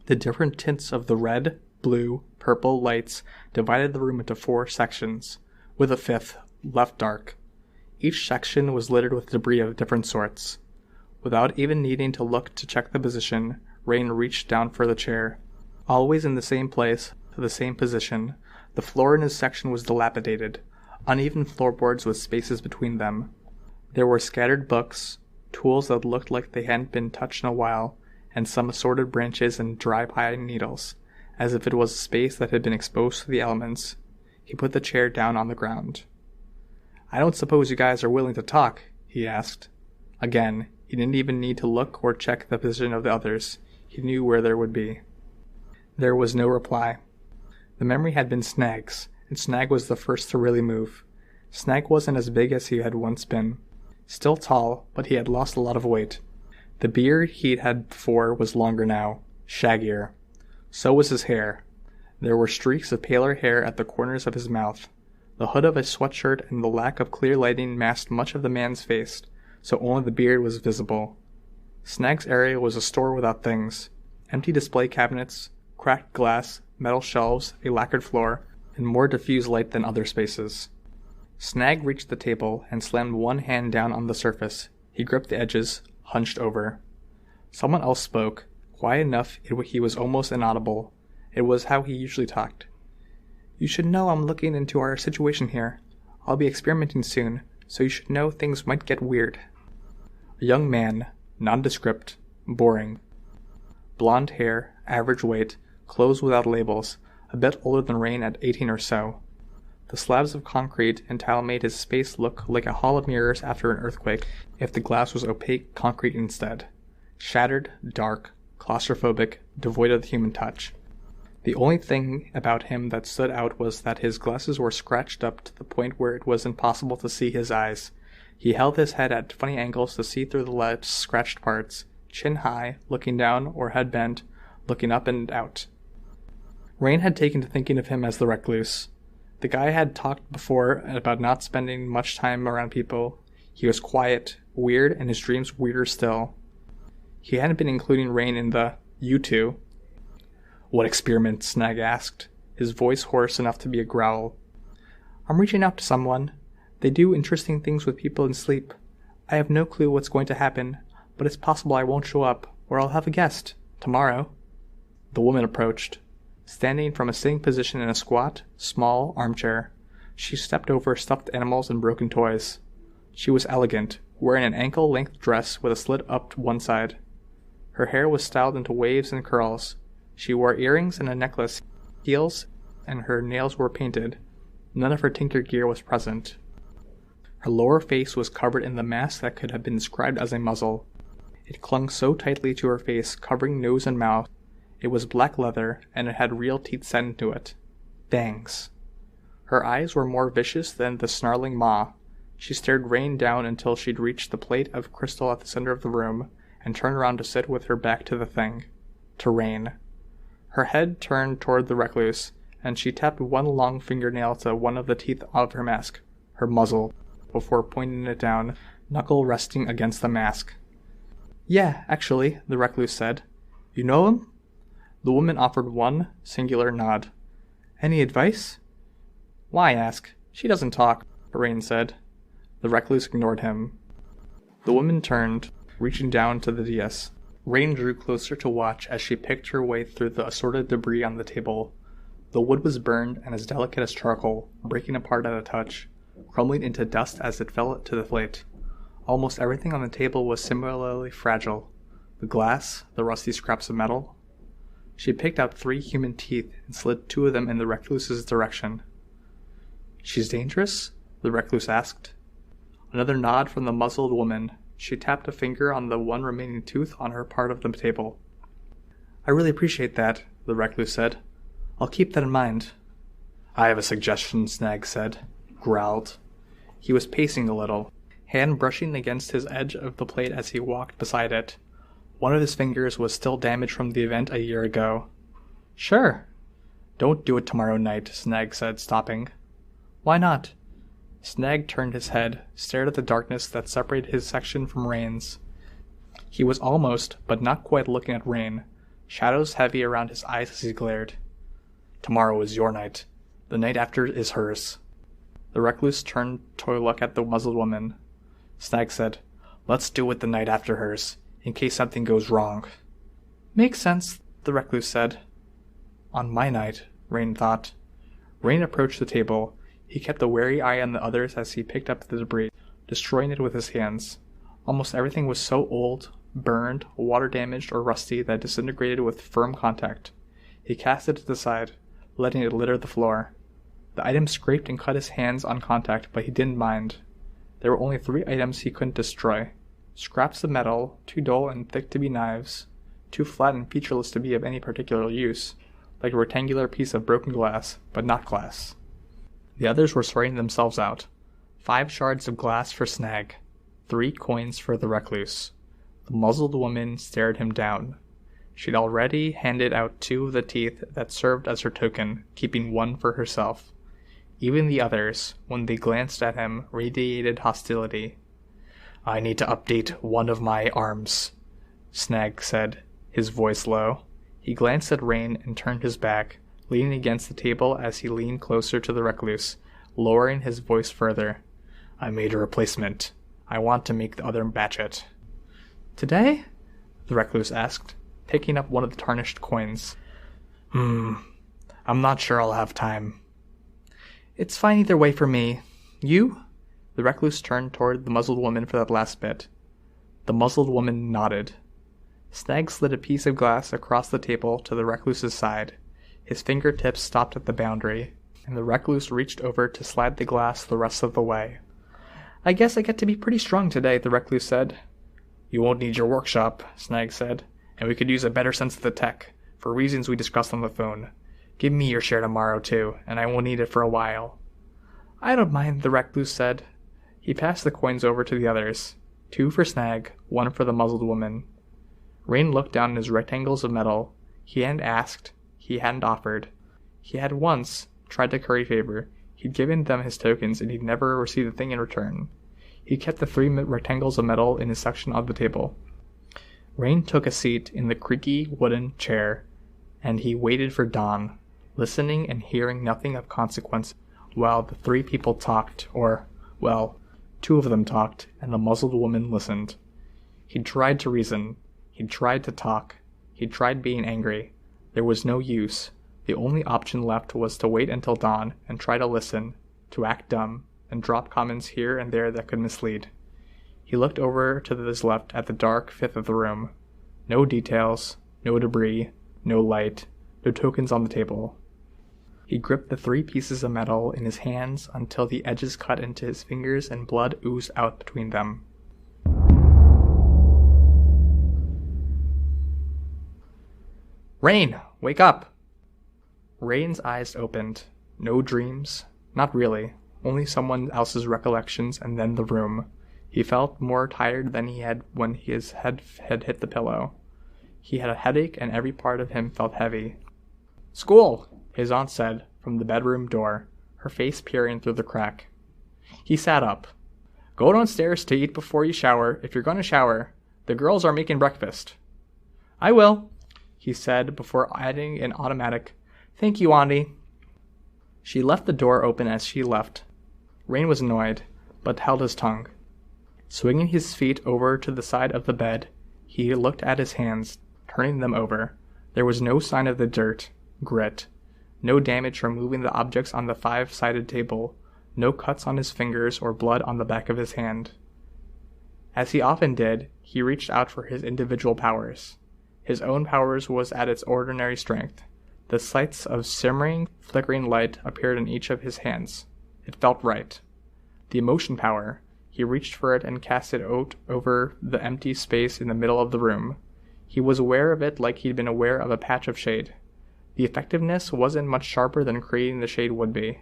The different tints of the red, blue, purple lights divided the room into 4 sections, with a 5th, left dark. Each section was littered with debris of different sorts. Without even needing to look to check the position, Rain reached down for the chair. Always in the same place, to the same position, the floor in his section was dilapidated, uneven floorboards with spaces between them. There were scattered books, tools that looked like they hadn't been touched in a while, and some assorted branches and dry pine needles, as if it was a space that had been exposed to the elements. He put the chair down on the ground. "I don't suppose you guys are willing to talk?" he asked. Again, he didn't even need to look or check the position of the others. He knew where there would be. There was no reply. The memory had been Snag's, and Snag was the first to really move. Snag wasn't as big as he had once been. Still tall, but he had lost a lot of weight. The beard he'd had before was longer now, shaggier. So was his hair. There were streaks of paler hair at the corners of his mouth. The hood of a sweatshirt and the lack of clear lighting masked much of the man's face, so only the beard was visible. Snag's area was a store without things. Empty display cabinets, cracked glass, metal shelves, a lacquered floor, and more diffuse light than other spaces. Snag reached the table and slammed one hand down on the surface. He gripped the edges, hunched over. Someone else spoke, quiet enough he was almost inaudible. It was how he usually talked. "You should know I'm looking into our situation here. I'll be experimenting soon, so you should know things might get weird." A young man, nondescript, boring. Blonde hair, average weight, clothes without labels, a bit older than Rain at 18 or so. The slabs of concrete and tile made his space look like a hall of mirrors after an earthquake, if the glass was opaque concrete instead. Shattered, dark, claustrophobic, devoid of the human touch. The only thing about him that stood out was that his glasses were scratched up to the point where it was impossible to see his eyes. He held his head at funny angles to see through the less scratched parts, chin high, looking down, or head bent, looking up and out. Rain had taken to thinking of him as the recluse. The guy had talked before about not spending much time around people. He was quiet, weird, and his dreams weirder still. He hadn't been including Rain in the "you two." "What experiment?" Snag asked, his voice hoarse enough to be a growl. "I'm reaching out to someone. They do interesting things with people in sleep. I have no clue what's going to happen, but it's possible I won't show up, or I'll have a guest. Tomorrow." The woman approached, standing from a sitting position in a squat, small armchair. She stepped over stuffed animals and broken toys. She was elegant, wearing an ankle-length dress with a slit up to one side. Her hair was styled into waves and curls. She wore earrings and a necklace, heels, and her nails were painted. None of her tinker gear was present. Her lower face was covered in the mask that could have been described as a muzzle. It clung so tightly to her face, covering nose and mouth. It was black leather, and it had real teeth set into it. Fangs. Her eyes were more vicious than the snarling maw. She stared Rain down until she'd reached the plate of crystal at the center of the room, and turned around to sit with her back to the thing. To Rain. Her head turned toward the recluse, and she tapped one long fingernail to one of the teeth of her mask, her muzzle, before pointing it down, knuckle resting against the mask. "Yeah, actually," the recluse said. "You know him?" The woman offered one singular nod. "Any advice?" "Why ask? She doesn't talk," Rain said. The recluse ignored him. The woman turned, reaching down to the dais. Rain drew closer to watch as she picked her way through the assorted debris on the table. The wood was burned and as delicate as charcoal, breaking apart at a touch, crumbling into dust as it fell to the plate. Almost everything on the table was similarly fragile. The glass, the rusty scraps of metal. She picked out 3 human teeth and slid 2 of them in the recluse's direction. "She's dangerous?" the recluse asked. Another nod from the muzzled woman. She tapped a finger on the one remaining tooth on her part of the table. "I really appreciate that," the recluse said. "I'll keep that in mind." "I have a suggestion," Snag said, growled. He was pacing a little, hand brushing against his edge of the plate as he walked beside it. One of his fingers was still damaged from the event a year ago. "Sure." "Don't do it tomorrow night," Snag said, stopping. "Why not?" Snag turned his head, stared at the darkness that separated his section from Rain's. He was almost, but not quite looking at Rain, shadows heavy around his eyes as he glared. "Tomorrow is your night. The night after is hers." The recluse turned to look at the muzzled woman. Snag said, "Let's do it the night after hers, in case something goes wrong." "Makes sense," the recluse said. "On my night," Rain thought. Rain approached the table. He kept a wary eye on the others as he picked up the debris, destroying it with his hands. Almost everything was so old, burned, water-damaged, or rusty that it disintegrated with firm contact. He cast it to the side, letting it litter the floor. The item scraped and cut his hands on contact, but he didn't mind. There were only 3 items he couldn't destroy. Scraps of metal, too dull and thick to be knives, too flat and featureless to be of any particular use, like a rectangular piece of broken glass, but not glass. The others were sorting themselves out. 5 shards of glass for Snag, 3 coins for the recluse. The muzzled woman stared him down. She'd already handed out 2 of the teeth that served as her token, keeping 1 for herself. Even the others, when they glanced at him, radiated hostility. "I need to update one of my arms," Snag said, his voice low. He glanced at Rain and turned his back, leaning against the table as he leaned closer to the recluse, lowering his voice further. "I made a replacement. I want to make the other match it." "Today?" the recluse asked, picking up one of the tarnished coins. I'm not sure I'll have time." "It's fine either way for me. You?" The recluse turned toward the muzzled woman for that last bit. The muzzled woman nodded. Snag slid a piece of glass across the table to the recluse's side. His fingertips stopped at the boundary, and the recluse reached over to slide the glass the rest of the way. "I guess I get to be pretty strong today," the recluse said. "You won't need your workshop," Snag said, "and we could use a better sense of the tech, for reasons we discussed on the phone. Give me your share tomorrow, too, and I won't need it for a while." "I don't mind," the recluse said. He passed the coins over to the others. 2 for Snag, 1 for the muzzled woman. Rain looked down at his rectangles of metal. He hadn't asked. He hadn't offered. He had once tried to curry favor. He'd given them his tokens, and he'd never received a thing in return. He kept the 3 rectangles of metal in his section of the table. Rain took a seat in the creaky wooden chair, and he waited for dawn, listening and hearing nothing of consequence while the 3 people talked, or, well, 2 of them talked, and the muzzled woman listened. He tried to reason. He tried to talk. He tried being angry. There was no use. The only option left was to wait until dawn and try to listen, to act dumb, and drop comments here and there that could mislead. He looked over to his left at the dark fifth of the room. No details, no debris, no light, no tokens on the table. He gripped the 3 pieces of metal in his hands until the edges cut into his fingers and blood oozed out between them. "Rain, wake up!" Rain's eyes opened. No dreams. Not really. Only someone else's recollections and then the room. He felt more tired than he had when his head had hit the pillow. He had a headache and every part of him felt heavy. "School!" his aunt said from the bedroom door, her face peering through the crack. He sat up. "Go downstairs to eat before you shower, if you're going to shower. The girls are making breakfast." "I will," he said before adding an automatic, "Thank you, Auntie." She left the door open as she left. Rain was annoyed, but held his tongue. Swinging his feet over to the side of the bed, he looked at his hands, turning them over. There was no sign of the dirt, grit, no damage from moving the objects on the 5-sided table, no cuts on his fingers or blood on the back of his hand. As he often did, he reached out for his individual powers. His own powers was at its ordinary strength. The sights of simmering, flickering light appeared in each of his hands. It felt right. The emotion power, he reached for it and cast it out over the empty space in the middle of the room. He was aware of it like he'd been aware of a patch of shade. The effectiveness wasn't much sharper than creating the shade would be.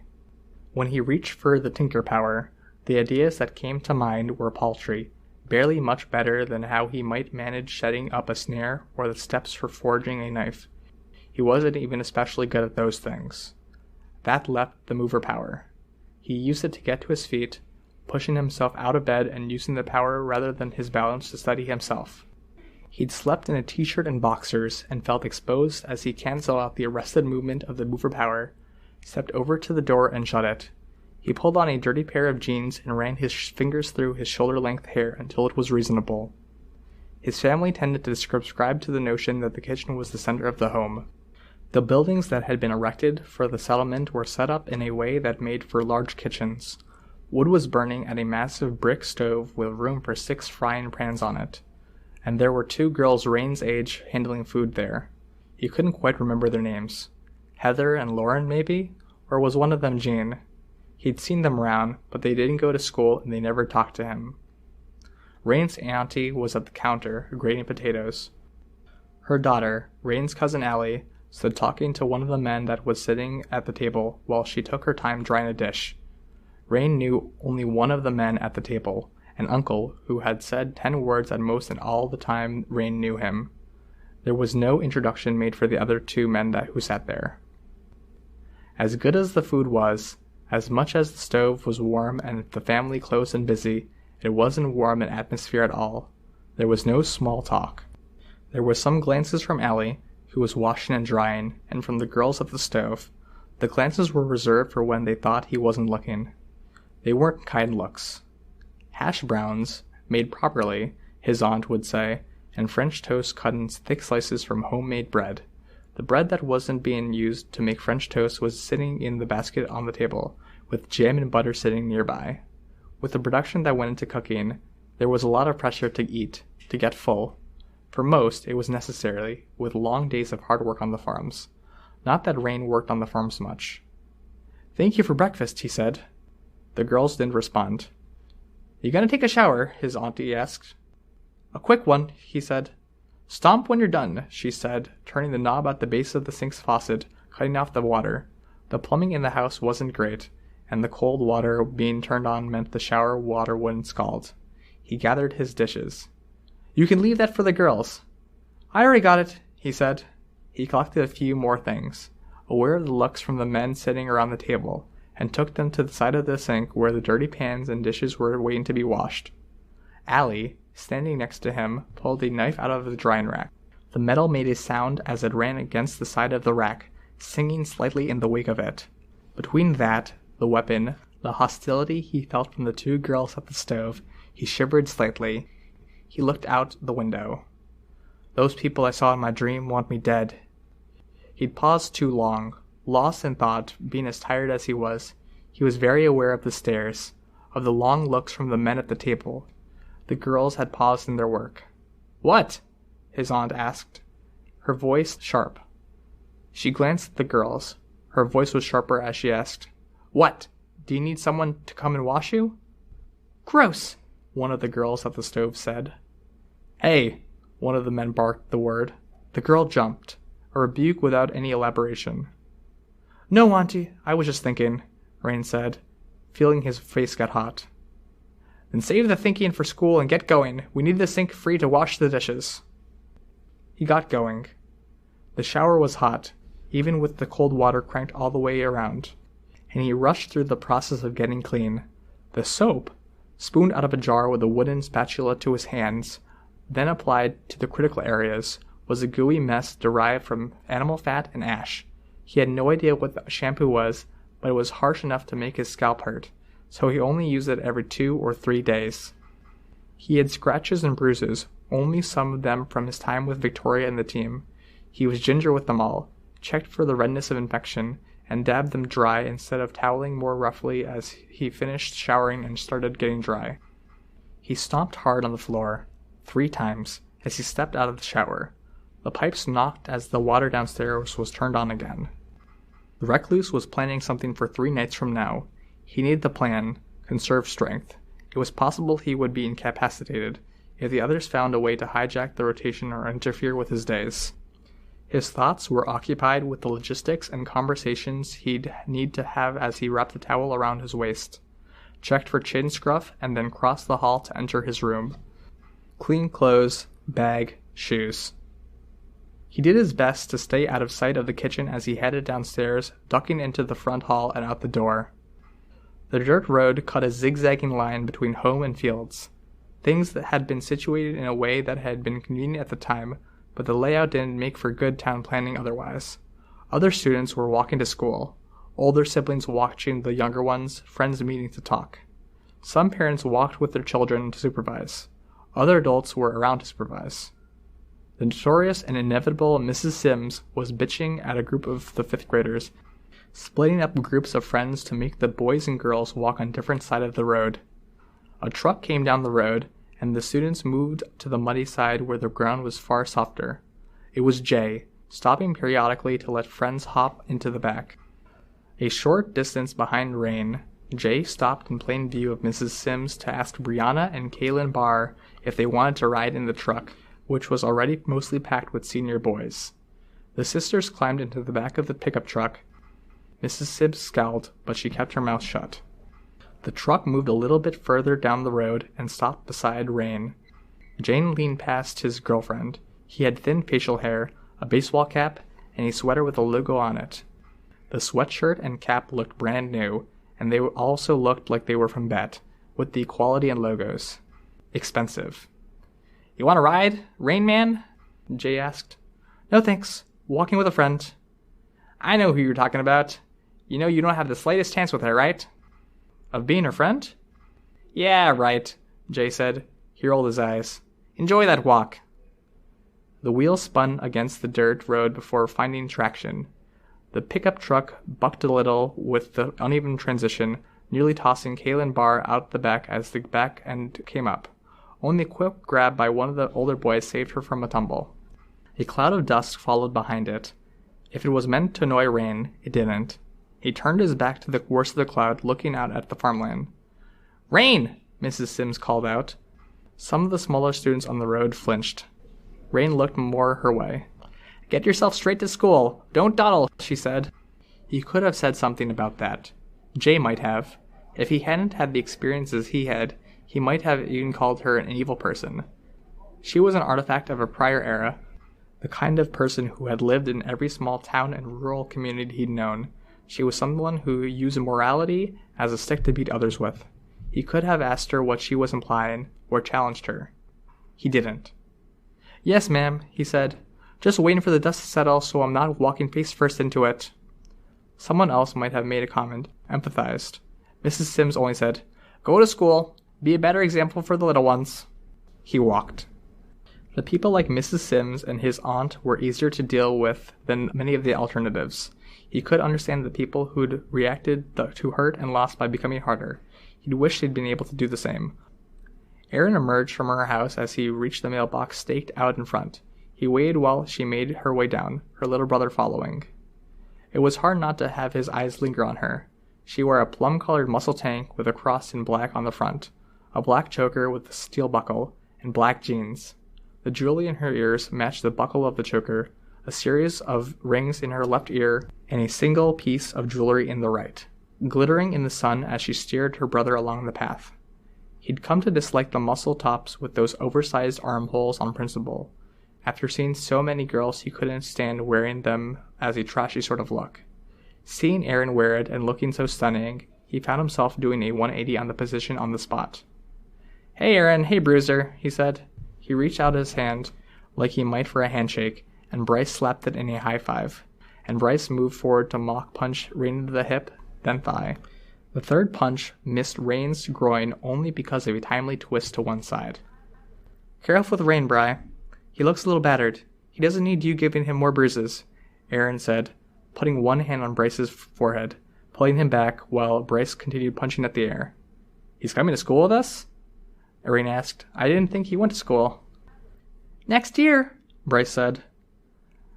When he reached for the tinker power, the ideas that came to mind were paltry, barely much better than how he might manage setting up a snare or the steps for forging a knife. He wasn't even especially good at those things. That left the mover power. He used it to get to his feet, pushing himself out of bed and using the power rather than his balance to steady himself. He'd slept in a t-shirt and boxers and felt exposed as he canceled out the arrested movement of the mover power, stepped over to the door and shut it. He pulled on a dirty pair of jeans and ran his fingers through his shoulder-length hair until it was reasonable. His family tended to subscribe to the notion that the kitchen was the center of the home. The buildings that had been erected for the settlement were set up in a way that made for large kitchens. Wood was burning at a massive brick stove with room for 6 frying pans on it, and there were 2 girls Rain's age handling food there. He couldn't quite remember their names. Heather and Lauren, maybe? Or was one of them Jean? He'd seen them around, but they didn't go to school and they never talked to him. Rain's auntie was at the counter, grating potatoes. Her daughter, Rain's cousin Allie, stood talking to one of the men that was sitting at the table while she took her time drying a dish. Rain knew only one of the men at the table, an uncle who had said 10 words at most in all the time Rain knew him. There was no introduction made for the other 2 men who sat there. As good as the food was, As much as the stove was warm and the family close and busy, it wasn't warm an atmosphere at all. There was no small talk. There were some glances from Allie, who was washing and drying, and from the girls at the stove. The glances were reserved for when they thought he wasn't looking. They weren't kind looks. Hash browns, made properly, his aunt would say, and French toast cut in thick slices from homemade bread. The bread that wasn't being used to make French toast was sitting in the basket on the table, with jam and butter sitting nearby. With the production that went into cooking, there was a lot of pressure to eat, to get full. For most, it was necessary, with long days of hard work on the farms. Not that Rain worked on the farms much. "Thank you for breakfast," he said. The girls didn't respond. "You gonna take a shower?" his auntie asked. "A quick one," he said. "Stomp when you're done," she said, turning the knob at the base of the sink's faucet, cutting off the water. The plumbing in the house wasn't great, and the cold water being turned on meant the shower water wouldn't scald. He gathered his dishes. "You can leave that for the girls." "I already got it," he said. He collected a few more things, aware of the looks from the men sitting around the table, and took them to the side of the sink where the dirty pans and dishes were waiting to be washed. Allie, standing next to him, pulled a knife out of the drying rack. The metal made a sound as it ran against the side of the rack, singing slightly in the wake of it. Between that, the weapon, the hostility he felt from the two girls at the stove, he shivered slightly. He looked out the window. "Those people I saw in my dream want me dead." He'd paused too long, lost in thought, being as tired as he was. He was very aware of the stares, of the long looks from the men at the table. The girls had paused in their work. "What?" his aunt asked, her voice sharp. She glanced at the girls. Her voice was sharper as she asked, "What? Do you need someone to come and wash you?" "Gross," one of the girls at the stove said. "Hey," one of the men barked the word. The girl jumped, a rebuke without any elaboration. "No, Auntie, I was just thinking," Rain said, feeling his face get hot. "Then save the thinking for school and get going. We need the sink free to wash the dishes." He got going. The shower was hot, even with the cold water cranked all the way around, and he rushed through the process of getting clean. The soap, spooned out of a jar with a wooden spatula to his hands, then applied to the critical areas, was a gooey mess derived from animal fat and ash. He had no idea what the shampoo was, but it was harsh enough to make his scalp hurt, so he only used it every 2 or 3 days. He had scratches and bruises, only some of them from his time with Victoria and the team. He was ginger with them all, checked for the redness of infection, and dabbed them dry instead of toweling more roughly as he finished showering and started getting dry. He stomped hard on the floor, 3 times, as he stepped out of the shower. The pipes knocked as the water downstairs was turned on again. The recluse was planning something for 3 nights from now. He needed the plan, conserve strength. It was possible he would be incapacitated if the others found a way to hijack the rotation or interfere with his days. His thoughts were occupied with the logistics and conversations he'd need to have as he wrapped the towel around his waist, checked for chin scruff, and then crossed the hall to enter his room. Clean clothes, bag, shoes. He did his best to stay out of sight of the kitchen as he headed downstairs, ducking into the front hall and out the door. The dirt road cut a zigzagging line between home and fields. Things that had been situated in a way that had been convenient at the time, but the layout didn't make for good town planning otherwise. Other students were walking to school, older siblings watching the younger ones, friends meeting to talk. Some parents walked with their children to supervise. Other adults were around to supervise. The notorious and inevitable Mrs. Sims was bitching at a group of the 5th graders, splitting up groups of friends to make the boys and girls walk on different sides of the road. A truck came down the road, and the students moved to the muddy side where the ground was far softer. It was Jay, stopping periodically to let friends hop into the back. A short distance behind Rain, Jay stopped in plain view of Mrs. Sims to ask Brianna and Kaylin Barr if they wanted to ride in the truck, which was already mostly packed with senior boys. The sisters climbed into the back of the pickup truck. Mrs. Sims scowled, but she kept her mouth shut. The truck moved a little bit further down the road and stopped beside Rain. Jane leaned past his girlfriend. He had thin facial hair, a baseball cap, and a sweater with a logo on it. The sweatshirt and cap looked brand new, and they also looked like they were from Bet, with the quality and logos. Expensive. "You want a ride, Rain Man?" Jay asked. "No thanks. Walking with a friend." "I know who you're talking about. You know you don't have the slightest chance with her, right?" "Of being her friend?" "Yeah, right," Jay said. He rolled his eyes. "Enjoy that walk." The wheel spun against the dirt road before finding traction. The pickup truck bucked a little with the uneven transition, nearly tossing Kalen Barr out the back as the back end came up. Only a quick grab by one of the older boys saved her from a tumble. A cloud of dust followed behind it. If it was meant to annoy Rain, it didn't. He turned his back to the worst of the cloud, looking out at the farmland. "Rain!" Mrs. Sims called out. Some of the smaller students on the road flinched. Rain looked more her way. "Get yourself straight to school. Don't dawdle," she said. He could have said something about that. Jay might have. If he hadn't had the experiences he had, he might have even called her an evil person. She was an artifact of a prior era, the kind of person who had lived in every small town and rural community he'd known. She was someone who used morality as a stick to beat others with. He could have asked her what she was implying, or challenged her. He didn't. "Yes, ma'am," he said. "Just waiting for the dust to settle so I'm not walking face first into it." Someone else might have made a comment, empathized. Mrs. Sims only said, "Go to school. Be a better example for the little ones." He walked. The people like Mrs. Sims and his aunt were easier to deal with than many of the alternatives. He could understand the people who'd reacted to hurt and loss by becoming harder. He'd wished he'd been able to do the same. Erin emerged from her house as he reached the mailbox staked out in front. He waited while she made her way down, her little brother following. It was hard not to have his eyes linger on her. She wore a plum-colored muscle tank with a cross in black on the front, a black choker with a steel buckle, and black jeans. The jewelry in her ears matched the buckle of the choker, a series of rings in her left ear, and a single piece of jewelry in the right, glittering in the sun as she steered her brother along the path. He'd come to dislike the muscle tops with those oversized armholes on principle. After seeing so many girls, he couldn't stand wearing them as a trashy sort of look. Seeing Erin wear it and looking so stunning, he found himself doing a 180 on the position on the spot. "Hey, Erin. Hey, Bruiser," he said. He reached out his hand like he might for a handshake, and Bryce slapped it in a high five. And Bryce moved forward to mock punch Rain into the hip, then thigh. The third punch missed Rain's groin only because of a timely twist to one side. "Careful with Rain, Bry. He looks a little battered. He doesn't need you giving him more bruises," Erin said, putting one hand on Bryce's forehead, pulling him back while Bryce continued punching at the air. "He's coming to school with us?" Erin asked. "I didn't think he went to school." "Next year," Bryce said.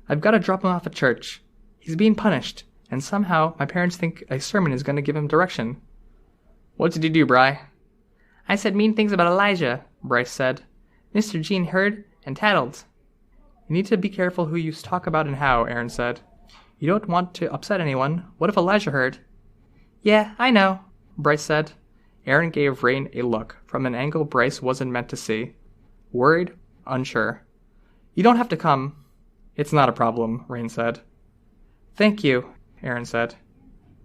"I've got to drop him off at church. He's being punished, and somehow my parents think a sermon is going to give him direction." "What did you do, Bry?" "I said mean things about Elijah," Bryce said. "Mr. Jean heard and tattled." "You need to be careful who you talk about and how," Erin said. "You don't want to upset anyone. What if Elijah heard?" "Yeah, I know," Bryce said. Erin gave Rain a look from an angle Bryce wasn't meant to see. Worried, unsure. "You don't have to come." "It's not a problem," Rain said. "Thank you," Erin said.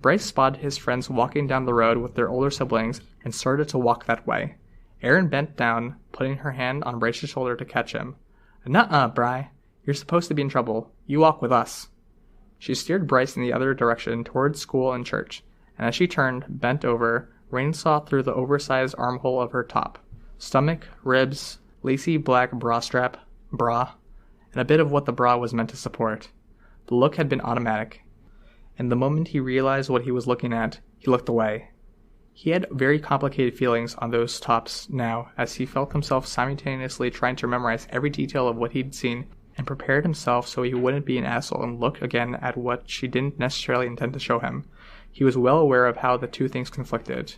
Bryce spotted his friends walking down the road with their older siblings and started to walk that way. Erin bent down, putting her hand on Bryce's shoulder to catch him. "Nuh-uh, Bry. You're supposed to be in trouble. You walk with us." She steered Bryce in the other direction towards school and church, and as she turned, bent over, Rain saw through the oversized armhole of her top. Stomach, ribs, lacy black bra strap, bra, and a bit of what the bra was meant to support. The look had been automatic, and the moment he realized what he was looking at, he looked away. He had very complicated feelings on those tops now, as he felt himself simultaneously trying to memorize every detail of what he'd seen and prepared himself so he wouldn't be an asshole and look again at what she didn't necessarily intend to show him. He was well aware of how the two things conflicted.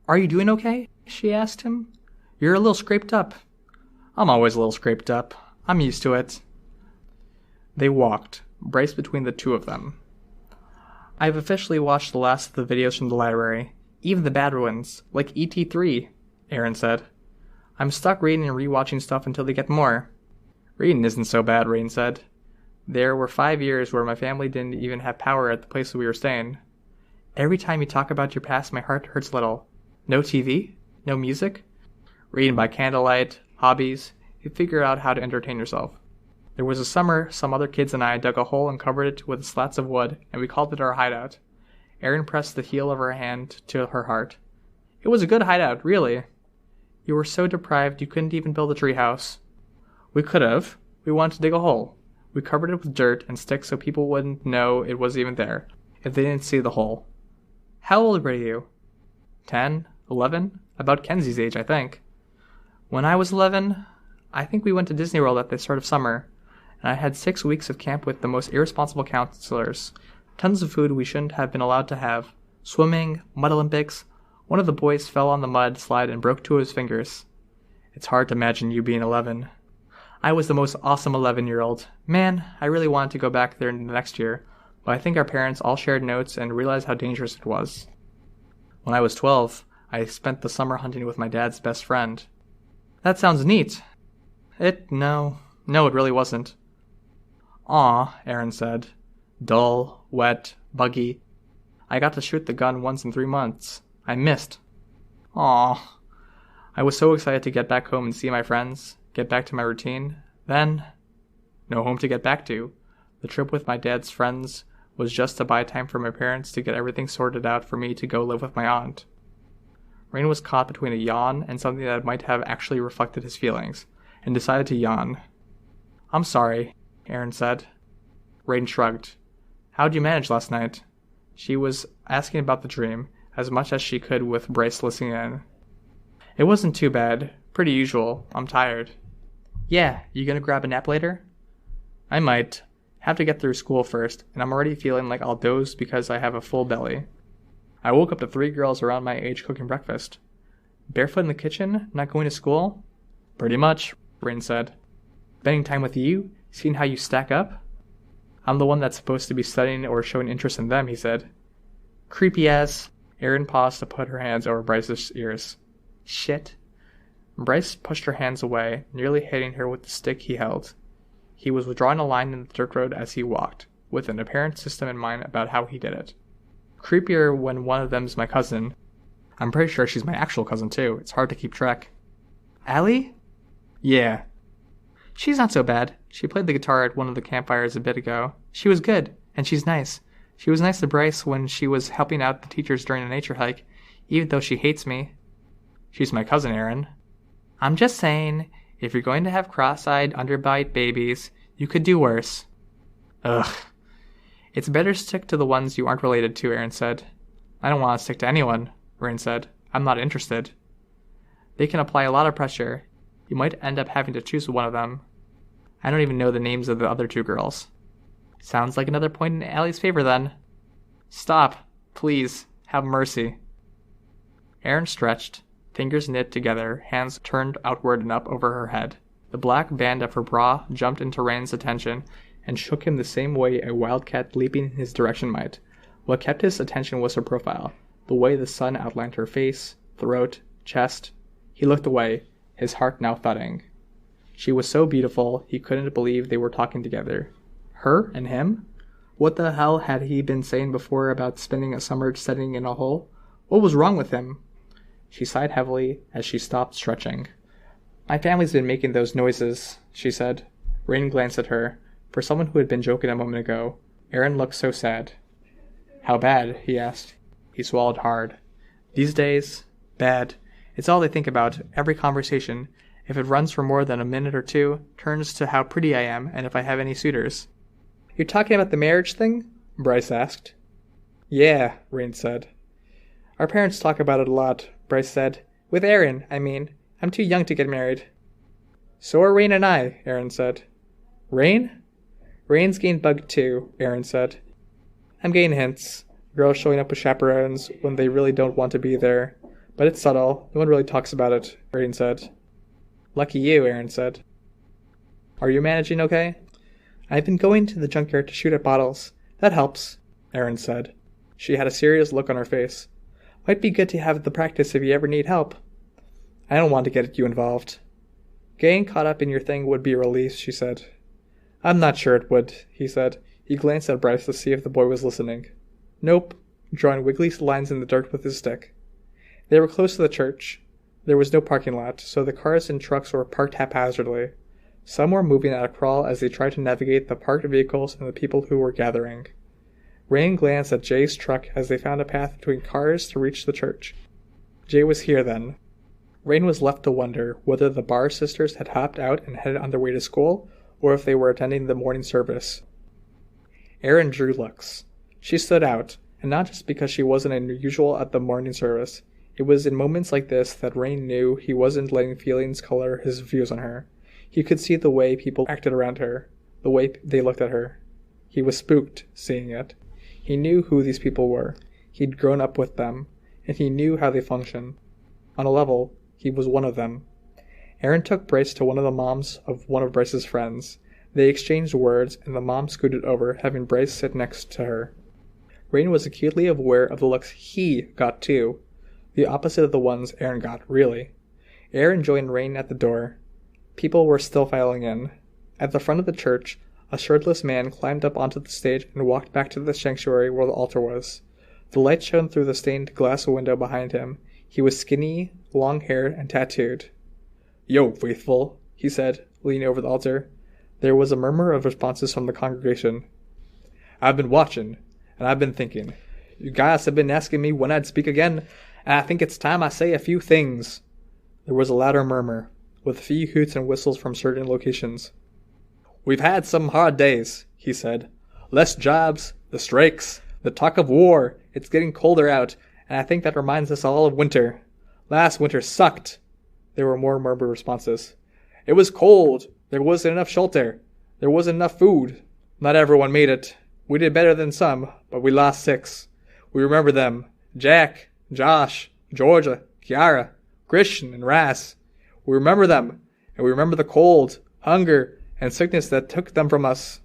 "Are you doing okay?" she asked him. "You're a little scraped up." "I'm always a little scraped up. I'm used to it." They walked, Bryce between the two of them. "I've officially watched the last of the videos from the library. Even the bad ones, like ET3, Erin said. "I'm stuck reading and rewatching stuff until they get more." "Reading isn't so bad," Rain said. "There were 5 years where my family didn't even have power at the place we were staying." Every time you talk about your past, my heart hurts a little. No TV? No music? Reading by candlelight, hobbies. You figure out how to entertain yourself. There was a summer, some other kids and I dug a hole and covered it with slats of wood, and we called it our hideout. Erin pressed the heel of her hand to her heart. It was a good hideout, really. You were so deprived you couldn't even build a treehouse. We could have. We wanted to dig a hole. We covered it with dirt and sticks so people wouldn't know it was even there, if they didn't see the hole. How old were you? 10? 11? About Kenzie's age, I think. When I was 11, I think we went to Disney World at the start of summer, and I had 6 weeks of camp with the most irresponsible counselors. Tons of food we shouldn't have been allowed to have. Swimming, mud Olympics. One of the boys fell on the mud slide and broke 2 of his fingers. It's hard to imagine you being 11. I was the most awesome 11-year-old. Man, I really wanted to go back there in the next year, but I think our parents all shared notes and realized how dangerous it was. When I was 12, I spent the summer hunting with my dad's best friend. That sounds neat. No, it really wasn't. Aw, Erin said. Dull, wet, buggy. I got to shoot the gun once in 3 months. I missed. Aw. I was so excited to get back home and see my friends, get back to my routine. Then, no home to get back to. The trip with my dad's friends was just to buy time for my parents to get everything sorted out for me to go live with my aunt. Rain was caught between a yawn and something that might have actually reflected his feelings, and decided to yawn. I'm sorry, Erin said. Rain shrugged. How'd you manage last night? She was asking about the dream, as much as she could with Bryce listening in. It wasn't too bad. Pretty usual. I'm tired. Yeah, you gonna grab a nap later? I might. Have to get through school first, and I'm already feeling like I'll doze because I have a full belly. I woke up to 3 girls around my age cooking breakfast. Barefoot in the kitchen? Not going to school? Pretty much, Rain said. Spending time with you? Seeing how you stack up? I'm the one that's supposed to be studying or showing interest in them, he said. Creepy ass. Erin paused to put her hands over Bryce's ears. Shit. Bryce pushed her hands away, nearly hitting her with the stick he held. He was drawing a line in the dirt road as he walked, with an apparent system in mind about how he did it. Creepier when one of them's my cousin. I'm pretty sure she's my actual cousin, too. It's hard to keep track. Allie? Yeah. She's not so bad. She played the guitar at one of the campfires a bit ago. She was good, and she's nice. She was nice to Bryce when she was helping out the teachers during a nature hike, even though she hates me. She's my cousin, Erin. I'm just saying, if you're going to have cross-eyed, underbite babies, you could do worse. Ugh. It's better to stick to the ones you aren't related to, Erin said. I don't want to stick to anyone, Rain said. I'm not interested. They can apply a lot of pressure. You might end up having to choose one of them. I don't even know the names of the other 2 girls. Sounds like another point in Allie's favor, then. Stop. Please. Have mercy. Erin stretched, fingers knit together, hands turned outward and up over her head. The black band of her bra jumped into Rain's attention and shook him the same way a wildcat leaping in his direction might. What kept his attention was her profile, the way the sun outlined her face, throat, chest. He looked away, his heart now thudding. She was so beautiful, he couldn't believe they were talking together. Her and him? What the hell had he been saying before about spending a summer sitting in a hole? What was wrong with him? She sighed heavily as she stopped stretching. My family's been making those noises, she said. Rain glanced at her. For someone who had been joking a moment ago, Erin looked so sad. How bad? He asked. He swallowed hard. These days, bad. It's all they think about, every conversation. If it runs for more than a minute or 2, turns to how pretty I am and if I have any suitors. You're talking about the marriage thing? Bryce asked. Yeah, Rain said. Our parents talk about it a lot, Bryce said. With Erin, I mean. I'm too young to get married. So are Rain and I, Erin said. Rain? Rain's getting bugged too, Erin said. I'm getting hints. Girls showing up with chaperones when they really don't want to be there. But it's subtle. No one really talks about it, Rain said. Lucky you, Erin said. Are you managing okay? I've been going to the junkyard to shoot at bottles. That helps, Erin said. She had a serious look on her face. Might be good to have the practice if you ever need help. I don't want to get you involved. Getting caught up in your thing would be a relief, she said. I'm not sure it would, he said. He glanced at Bryce to see if the boy was listening. Nope, drawing wiggly lines in the dirt with his stick. They were close to the church. There was no parking lot, so the cars and trucks were parked haphazardly. Some were moving at a crawl as they tried to navigate the parked vehicles and the people who were gathering. Rain glanced at Jay's truck as they found a path between cars to reach the church. Jay was here then. Rain was left to wonder whether the Barr sisters had hopped out and headed on their way to school, or if they were attending the morning service. Erin drew looks. She stood out, and not just because she wasn't unusual at the morning service. It was in moments like this that Rain knew he wasn't letting feelings color his views on her. He could see the way people acted around her, the way they looked at her. He was spooked, seeing it. He knew who these people were. He'd grown up with them, and he knew how they function. On a level, he was one of them. Erin took Bryce to one of the moms of one of Bryce's friends. They exchanged words, and the mom scooted over, having Bryce sit next to her. Rain was acutely aware of the looks he got too. The opposite of the ones Erin got, really. Erin joined Rain at the door. People were still filing in. At the front of the church, a shirtless man climbed up onto the stage and walked back to the sanctuary where the altar was. The light shone through the stained glass window behind him. He was skinny, long-haired, and tattooed. "Yo, faithful," he said, leaning over the altar. There was a murmur of responses from the congregation. "I've been watching, and I've been thinking. You guys have been asking me when I'd speak again, and I think it's time I say a few things." There was a louder murmur, with a few hoots and whistles from certain locations. "We've had some hard days," he said. "Less jobs, the strikes, the talk of war. It's getting colder out, and I think that reminds us all of winter. Last winter sucked." There were more murmured responses. "It was cold. There wasn't enough shelter. There wasn't enough food. Not everyone made it. We did better than some, but we lost 6. We remember them. Jack, Josh, Georgia, Kiara, Christian, and Ras. We remember them, and we remember the cold, hunger, and sickness that took them from us."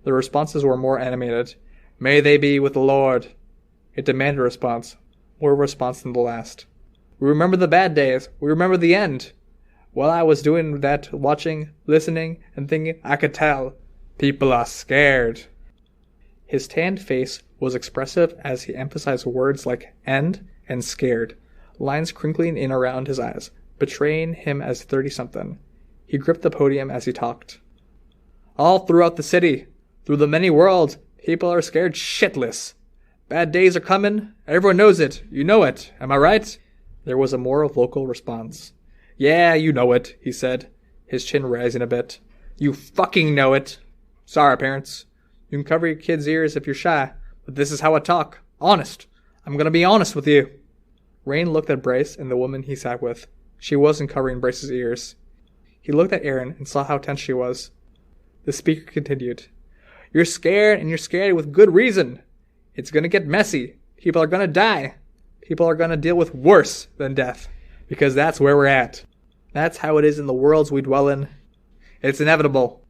The responses were more animated. "May they be with the Lord." It demanded a response, more response than the last. "We remember the bad days. We remember the end." While I was doing that, watching, listening, and thinking, I could tell. People are scared. His tanned face was expressive as he emphasized words like end and scared, lines crinkling in around his eyes, betraying him as 30-something. He gripped the podium as he talked. "All throughout the city, through the many worlds, people are scared shitless. Bad days are coming. Everyone knows it. You know it. Am I right?" There was a more vocal response. "Yeah, you know it," he said, his chin rising a bit. "You fucking know it. Sorry, parents. You can cover your kids' ears if you're shy, but this is how I talk. Honest. I'm gonna be honest with you." Rain looked at Bryce and the woman he sat with. She wasn't covering Bryce's ears. He looked at Erin and saw how tense she was. The speaker continued. "You're scared, and you're scared with good reason. It's gonna get messy. People are gonna die. People are gonna deal with worse than death, because that's where we're at. That's how it is in the worlds we dwell in. It's inevitable."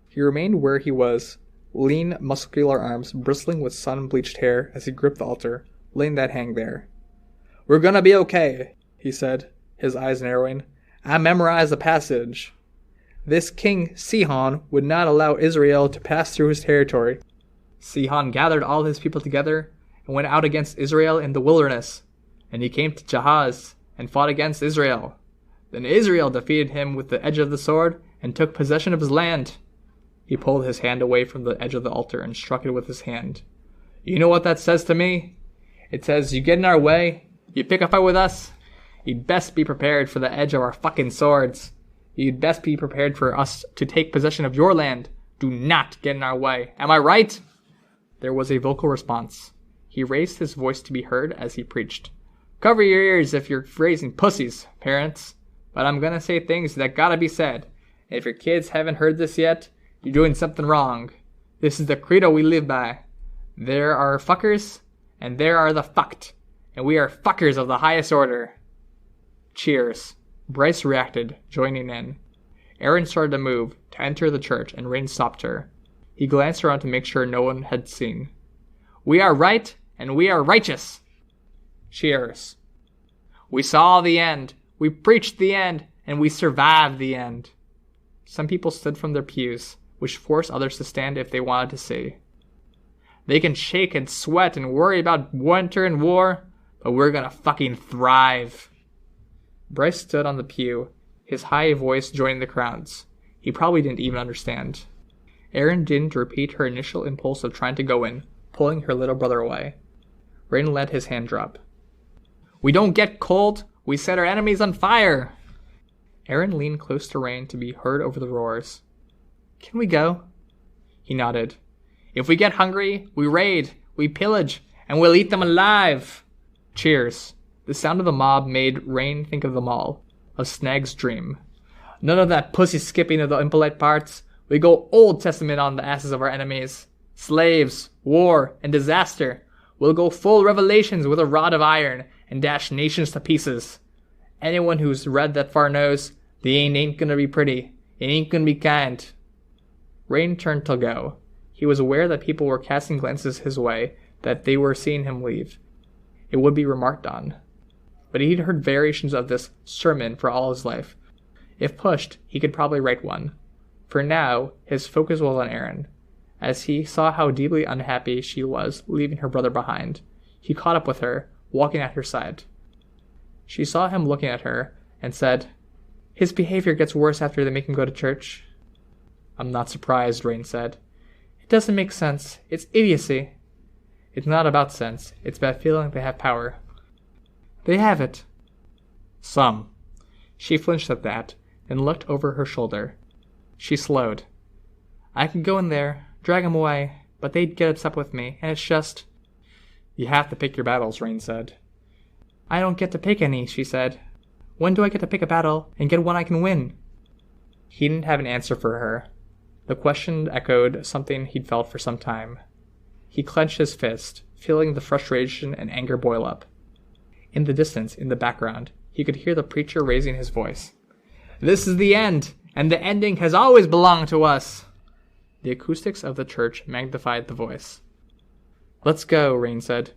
He remained where he was, lean, muscular arms bristling with sun-bleached hair as he gripped the altar, letting that hang there. "We're gonna be okay," he said, his eyes narrowing. "I memorized the passage. This king, Sihon, would not allow Israel to pass through his territory. Sihon gathered all his people together and went out against Israel in the wilderness, and he came to Jahaz and fought against Israel. Then Israel defeated him with the edge of the sword and took possession of his land." He pulled his hand away from the edge of the altar and struck it with his hand. "You know what that says to me? It says you get in our way, you pick a fight with us, you'd best be prepared for the edge of our fucking swords. You'd best be prepared for us to take possession of your land. Do not get in our way. Am I right?" There was a vocal response. He raised his voice to be heard as he preached. "Cover your ears if you're raising pussies, parents. But I'm gonna say things that gotta be said. If your kids haven't heard this yet, you're doing something wrong. This is the credo we live by. There are fuckers, and there are the fucked. And we are fuckers of the highest order." Cheers. Bryce reacted, joining in. Erin started to move, to enter the church, and Rain stopped her. He glanced around to make sure no one had seen. "We are right, and we are righteous." Cheers. "We saw the end. We preached the end, and we survived the end." Some people stood from their pews, which forced others to stand if they wanted to see. They can shake and sweat and worry about winter and war, but we're gonna fucking thrive. Bryce stood on the pew, his high voice joining the crowd's. He probably didn't even understand. Erin didn't repeat her initial impulse of trying to go in, pulling her little brother away. Rain let his hand drop. We don't get cold, we set our enemies on fire! Erin leaned close to Rain to be heard over the roars. Can we go? He nodded. If we get hungry, we raid, we pillage, and we'll eat them alive! Cheers. The sound of the mob made Rain think of the mall, of Snag's dream. None of that pussy skipping of the impolite parts. We go Old Testament on the asses of our enemies. Slaves, war, and disaster. We'll go full Revelations with a rod of iron and dash nations to pieces. Anyone who's read that far knows the ain't gonna be pretty. It ain't gonna be kind. Rain turned to go. He was aware that people were casting glances his way, that they were seeing him leave. It would be remarked on. But he'd heard variations of this sermon for all his life. If pushed, he could probably write one. For now, his focus was on Erin. As he saw how deeply unhappy she was leaving her brother behind, he caught up with her, walking at her side. She saw him looking at her, and said, His behavior gets worse after they make him go to church. I'm not surprised, Rain said. It doesn't make sense. It's idiocy. It's not about sense. It's about feeling they have power. They have it. Some. She flinched at that, and looked over her shoulder. She slowed. I could go in there, drag him away, but they'd get upset with me, and it's just... You have to pick your battles, Rain said. I don't get to pick any, she said. When do I get to pick a battle, and get one I can win? He didn't have an answer for her. The question echoed something he'd felt for some time. He clenched his fist, feeling the frustration and anger boil up. In the distance, in the background, he could hear the preacher raising his voice. This is the end, and the ending has always belonged to us. The acoustics of the church magnified the voice. Let's go, Rain said.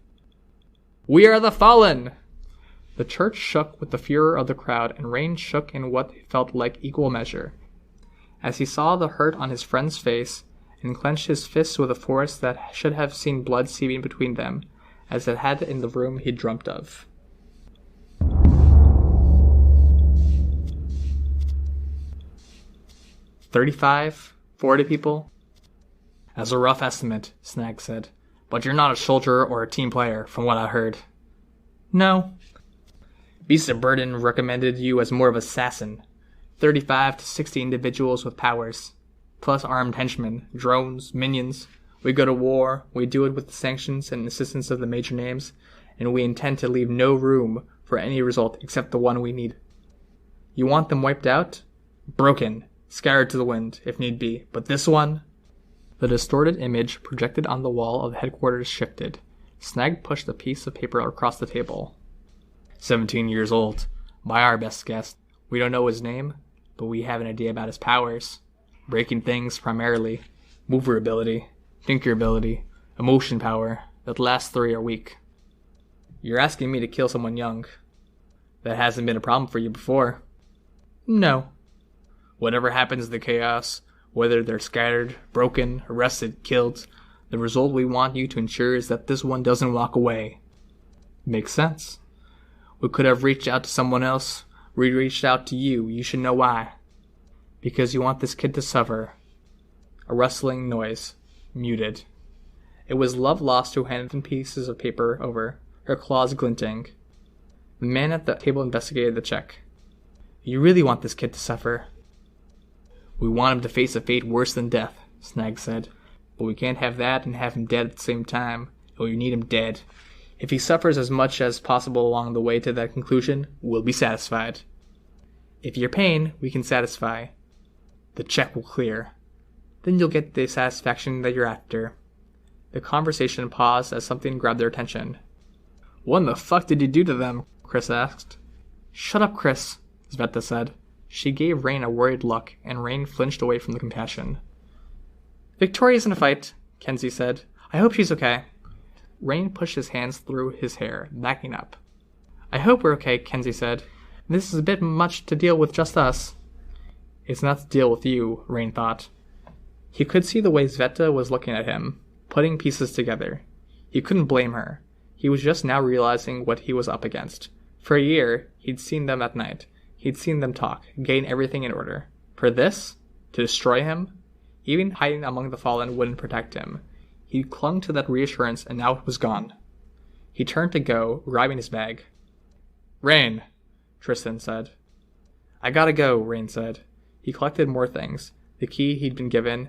We are the fallen! The church shook with the furor of the crowd, and Rain shook in what felt like equal measure. As he saw the hurt on his friend's face, and clenched his fists with a force that should have seen blood seeping between them, as it had in the room he'd dreamt of. "35, 40 people? As a rough estimate, Snag said. But you're not a soldier or a team player, from what I heard. No. Beast of Burden recommended you as more of an assassin. 35 to 60 individuals with powers, plus armed henchmen, drones, minions. We go to war, we do it with the sanctions and assistance of the major names, and we intend to leave no room for any result except the one we need. You want them wiped out? Broken, scattered to the wind, if need be, but this one? The distorted image projected on the wall of the headquarters shifted. Snag pushed a piece of paper across the table. 17 years old, by our best guess. We don't know his name, but we have an idea about his powers. Breaking things, primarily. Mover ability, thinker ability, emotion power. That last 3 are weak. You're asking me to kill someone young. That hasn't been a problem for you before. No. Whatever happens to the chaos, whether they're scattered, broken, arrested, killed, the result we want you to ensure is that this one doesn't walk away. Makes sense. We could have reached out to someone else. We reached out to you. You should know why. Because you want this kid to suffer. A rustling noise. Muted. It was Love Lost who handed the pieces of paper over, her claws glinting. The man at the table investigated the check. You really want this kid to suffer? We want him to face a fate worse than death, Snag said. But we can't have that and have him dead at the same time. And we need him dead. If he suffers as much as possible along the way to that conclusion, we'll be satisfied. If your pain, we can satisfy. The check will clear. Then you'll get the satisfaction that you're after. The conversation paused as something grabbed their attention. What in the fuck did you do to them? Chris asked. Shut up, Chris, Sveta said. She gave Rain a worried look, and Rain flinched away from the compassion. Victoria's in a fight, Kenzie said. I hope she's okay. Rain pushed his hands through his hair, backing up. I hope we're okay, Kenzie said. This is a bit much to deal with just us. It's not to deal with you, Rain thought. He could see the way Sveta was looking at him. putting pieces together. He couldn't blame her. He was just now realizing what he was up against. For a year, he'd seen them at night. He'd seen them talk, gain everything in order. For this? To destroy him? Even hiding among the fallen wouldn't protect him. He clung to that reassurance, and now it was gone. He turned to go, grabbing his bag. "Rain," Tristan said. "I gotta go," Rain said. He collected more things. The key he'd been given.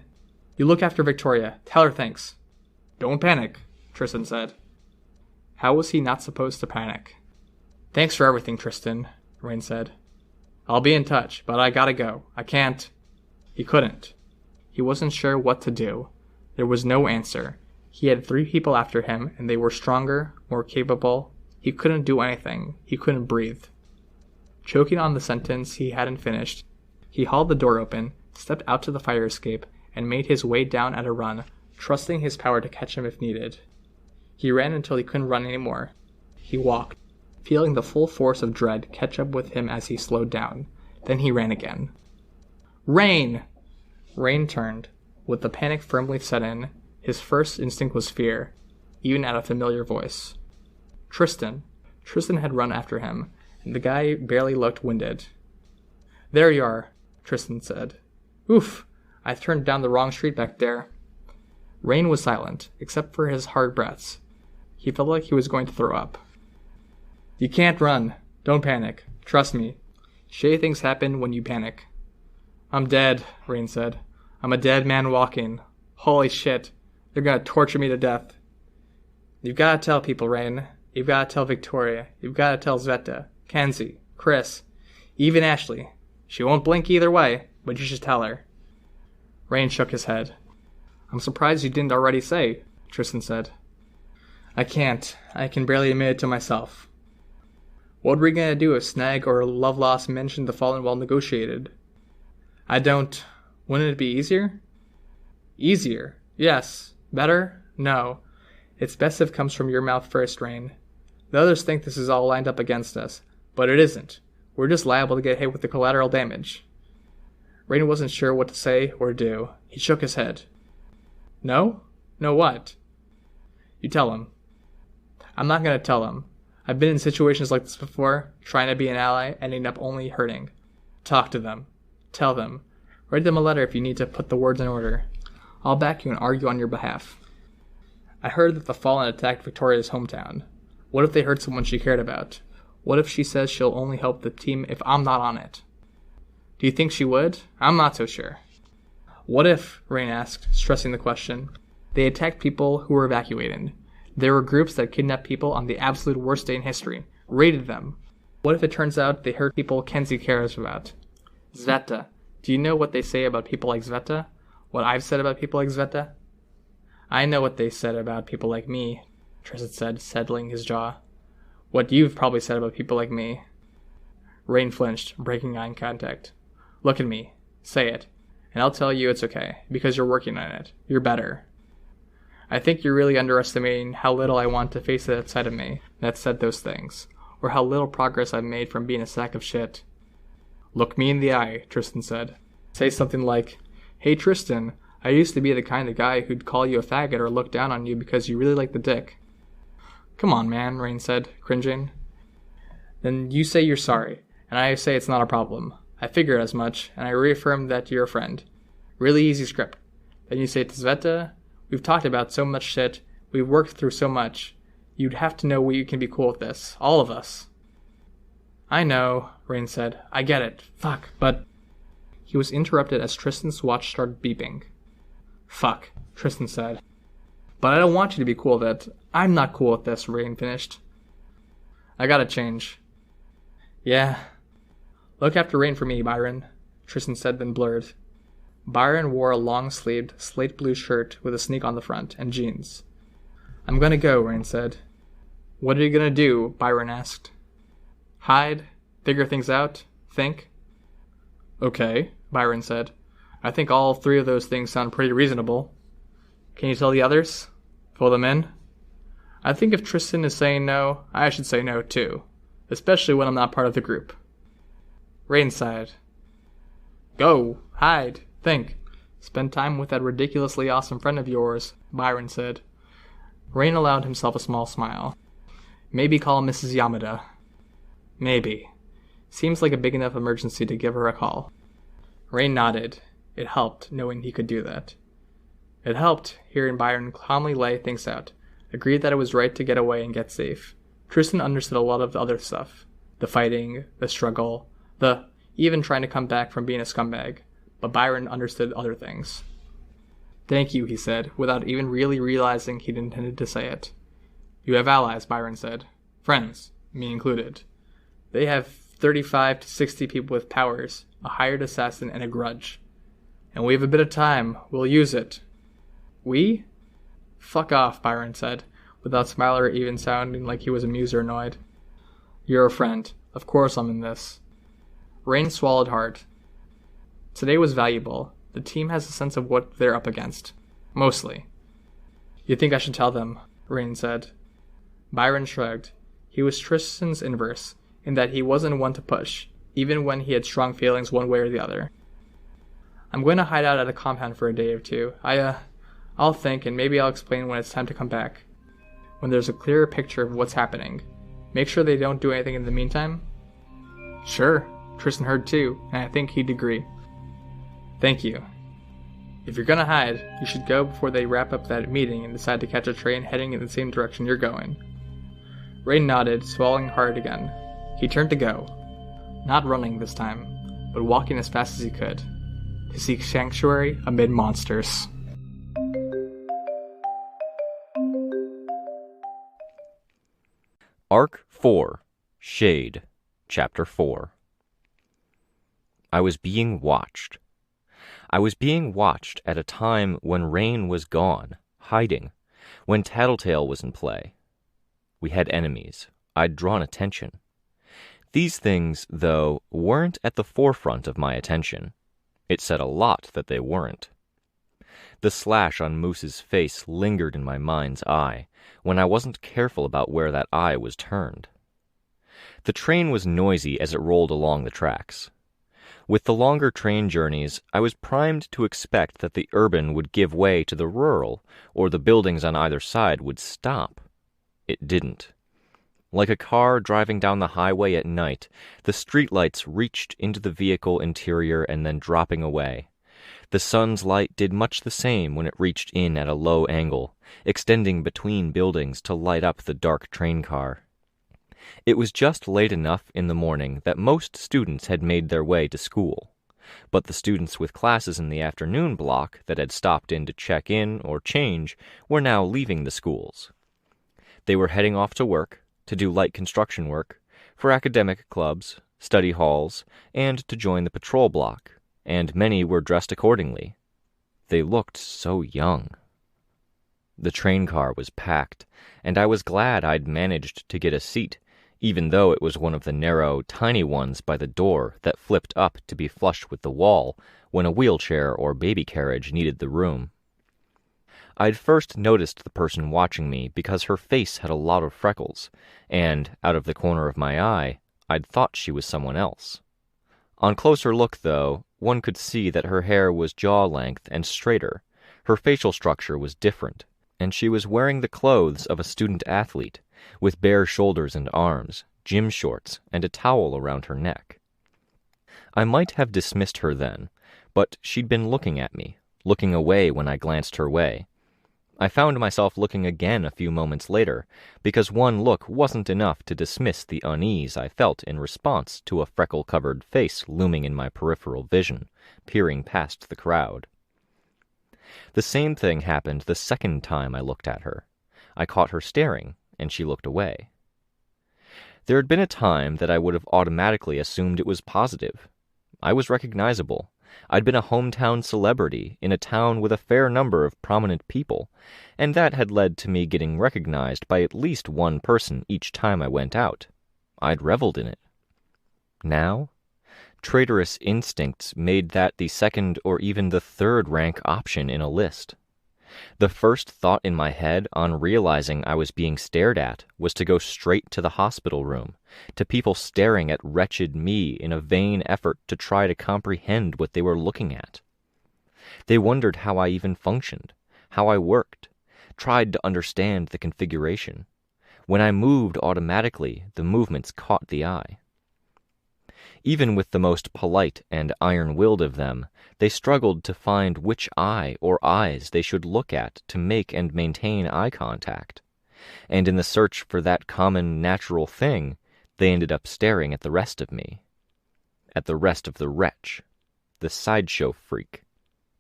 "You look after Victoria. Tell her thanks." "Don't panic," Tristan said. How was he not supposed to panic? "Thanks for everything, Tristan," Rain said. "I'll be in touch, but I gotta go. I can't." He couldn't. He wasn't sure what to do. There was no answer. He had 3 people after him, and they were stronger, more capable. He couldn't do anything. He couldn't breathe. Choking on the sentence he hadn't finished, he hauled the door open, stepped out to the fire escape, and made his way down at a run, trusting his power to catch him if needed. He ran until he couldn't run anymore. He walked, feeling the full force of dread catch up with him as he slowed down. Then he ran again. "Rain!" Rain turned. With the panic firmly set in, his first instinct was fear, even at a familiar voice. Tristan. Tristan had run after him, and the guy barely looked winded. "There you are," Tristan said. "Oof, I turned down the wrong street back there." Rain was silent, except for his hard breaths. He felt like he was going to throw up. "You can't run. Don't panic. Trust me. Shitty things happen when you panic." "I'm dead," Rain said. "I'm a dead man walking. Holy shit. They're gonna torture me to death." "You've gotta tell people, Rain. You've gotta tell Victoria. You've gotta tell Sveta, Kenzie, Chris, even Ashley. She won't blink either way, but you should tell her." Rain shook his head. "I'm surprised you didn't already say," Tristan said. "I can't. I can barely admit it to myself." "What were we gonna do if Snag or Loveloss mentioned the Fallen while negotiated?" "I don't... Wouldn't it be easier?" "Easier? Yes. Better? No. It's best if it comes from your mouth first, Rain. The others think this is all lined up against us, but it isn't. We're just liable to get hit with the collateral damage." Rain wasn't sure what to say or do. He shook his head. "No? No what?" "You tell him." "I'm not gonna tell him. I've been in situations like this before, trying to be an ally, ending up only hurting. Talk to them. Tell them. Write them a letter if you need to put the words in order. I'll back you and argue on your behalf. I heard that the Fallen attacked Victoria's hometown. What if they hurt someone she cared about? What if she says she'll only help the team if I'm not on it?" "Do you think she would? I'm not so sure." "What if," Rain asked, stressing the question, "they attacked people who were evacuated? There were groups that kidnapped people on the absolute worst day in history, raided them. What if it turns out they hurt people Kenzie cares about? Sveta. Do you know what they say about people like Sveta? What I've said about people like Sveta?" "I know what they said about people like me," Tristan said, settling his jaw. "What you've probably said about people like me." Rain flinched, breaking eye contact. "Look at me. Say it. And I'll tell you it's okay, because you're working on it. You're better." "I think you're really underestimating how little I want to face that side of me that said those things, or how little progress I've made from being a sack of shit." "Look me in the eye," Tristan said. "Say something like, 'Hey Tristan, I used to be the kind of guy who'd call you a faggot or look down on you because you really like the dick.'" "Come on, man," Rain said, cringing. "Then you say you're sorry, and I say it's not a problem. I figured as much, and I reaffirm that you're a friend. Really easy script. Then you say to Sveta, 'We've talked about so much shit, we've worked through so much. You'd have to know we can be cool with this, all of us.'" "I know," Rain said. "I get it. Fuck, but..." He was interrupted as Tristan's watch started beeping. "Fuck," Tristan said. "But I don't want you to be cool with it. I'm not cool with this," Rain finished. "I gotta change." "Yeah. Look after Rain for me, Byron," Tristan said, then blurred. Byron wore a long-sleeved, slate blue shirt with a sneak on the front, and jeans. "I'm gonna go," Rain said. "What are you gonna do?" Byron asked. "Hide? Figure things out? Think?" "Okay," Byron said. "I think all 3 of those things sound pretty reasonable. Can you tell the others? Fill them in? I think if Tristan is saying no, I should say no too, especially when I'm not part of the group." Rain sighed. "Go, hide, think. Spend time with that ridiculously awesome friend of yours, Byron said. Rain allowed himself a small smile. Maybe call Mrs. Yamada. Maybe. Seems like a big enough emergency to give her a call. Rain nodded. It helped, knowing he could do that. It helped, hearing Byron calmly lay things out, agreed that it was right to get away and get safe. Tristan understood a lot of the other stuff. The fighting, the struggle, the even trying to come back from being a scumbag. But Byron understood other things. Thank you, he said, without even really realizing he'd intended to say it. You have allies, Byron said. Friends, me included. They have 35 to 60 people with powers, a hired assassin, and a grudge. And we have a bit of time. We'll use it. We? Fuck off, Byron said, without smiling or even sounding like he was amused or annoyed. You're a friend. Of course I'm in this. Rain swallowed hard. Today was valuable. The team has a sense of what they're up against. Mostly. You think I should tell them, Rain said. Byron shrugged. He was Tristan's inverse, in that he wasn't one to push, even when he had strong feelings one way or the other. I'm going to hide out at a compound for a day or two. I'll think, and maybe I'll explain when it's time to come back. When there's a clearer picture of what's happening. Make sure they don't do anything in the meantime. Sure, Tristan heard too, and I think he'd agree. Thank you. If you're gonna hide, you should go before they wrap up that meeting and decide to catch a train heading in the same direction you're going. Rain nodded, swallowing hard again. He turned to go. Not running this time, but walking as fast as he could. To seek sanctuary amid monsters. Arc 4, Shade, Chapter 4. I was being watched. I was being watched at a time when Rain was gone, hiding, when Tattletale was in play. We had enemies. I'd drawn attention. These things, though, weren't at the forefront of my attention. It said a lot that they weren't. The slash on Moose's face lingered in my mind's eye, when I wasn't careful about where that eye was turned. The train was noisy as it rolled along the tracks. With the longer train journeys, I was primed to expect that the urban would give way to the rural, or the buildings on either side would stop. It didn't. Like a car driving down the highway at night, the streetlights reached into the vehicle interior and then dropping away. The sun's light did much the same when it reached in at a low angle, extending between buildings to light up the dark train car. It was just late enough in the morning that most students had made their way to school, but the students with classes in the afternoon block that had stopped in to check in or change were now leaving the schools. They were heading off to work, to do light construction work, for academic clubs, study halls, and to join the patrol block, and many were dressed accordingly. They looked so young. The train car was packed, and I was glad I'd managed to get a seat, even though it was one of the narrow, tiny ones by the door that flipped up to be flush with the wall when a wheelchair or baby carriage needed the room. I'd first noticed the person watching me because her face had a lot of freckles, and, out of the corner of my eye, I'd thought she was someone else. On closer look, though, one could see that her hair was jaw-length and straighter, her facial structure was different, and she was wearing the clothes of a student-athlete, with bare shoulders and arms, gym shorts, and a towel around her neck. I might have dismissed her then, but she'd been looking at me, looking away when I glanced her way. I found myself looking again a few moments later, because one look wasn't enough to dismiss the unease I felt in response to a freckle-covered face looming in my peripheral vision, peering past the crowd. The same thing happened the second time I looked at her. I caught her staring, and she looked away. There had been a time that I would have automatically assumed it was positive. I was recognizable. I'd been a hometown celebrity in a town with a fair number of prominent people, and that had led to me getting recognized by at least one person each time I went out. I'd reveled in it. Now, traitorous instincts made that the second or even the third rank option in a list. The first thought in my head on realizing I was being stared at was to go straight to the hospital room, to people staring at wretched me in a vain effort to try to comprehend what they were looking at. They wondered how I even functioned, how I worked, tried to understand the configuration. When I moved automatically, the movements caught the eye. Even with the most polite and iron-willed of them, they struggled to find which eye or eyes they should look at to make and maintain eye contact. And in the search for that common natural thing, they ended up staring at the rest of me. At the rest of the wretch, the sideshow freak,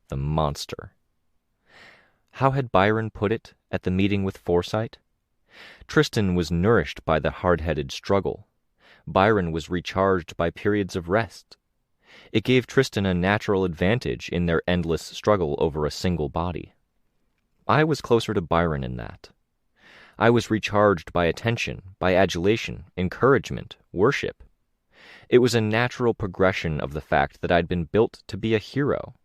the monster. How had Byron put it at the meeting with Forsyte? Tristan was nourished by the hard-headed struggle. Byron was recharged by periods of rest. It gave Tristan a natural advantage in their endless struggle over a single body. I was closer to Byron in that. I was recharged by attention, by adulation, encouragement, worship. It was a natural progression of the fact that I'd been built to be a hero,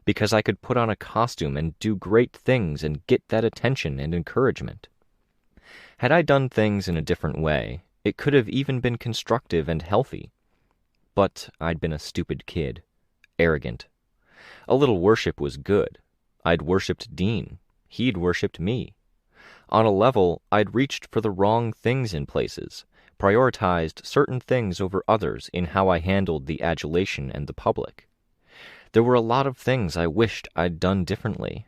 because I could put on a costume and do great things and get that attention and encouragement. Had I done things in a different way, it could have even been constructive and healthy. But I'd been a stupid kid, arrogant. A little worship was good. I'd worshipped Dean. He'd worshipped me. On a level, I'd reached for the wrong things in places, prioritized certain things over others in how I handled the adulation and the public. There were a lot of things I wished I'd done differently.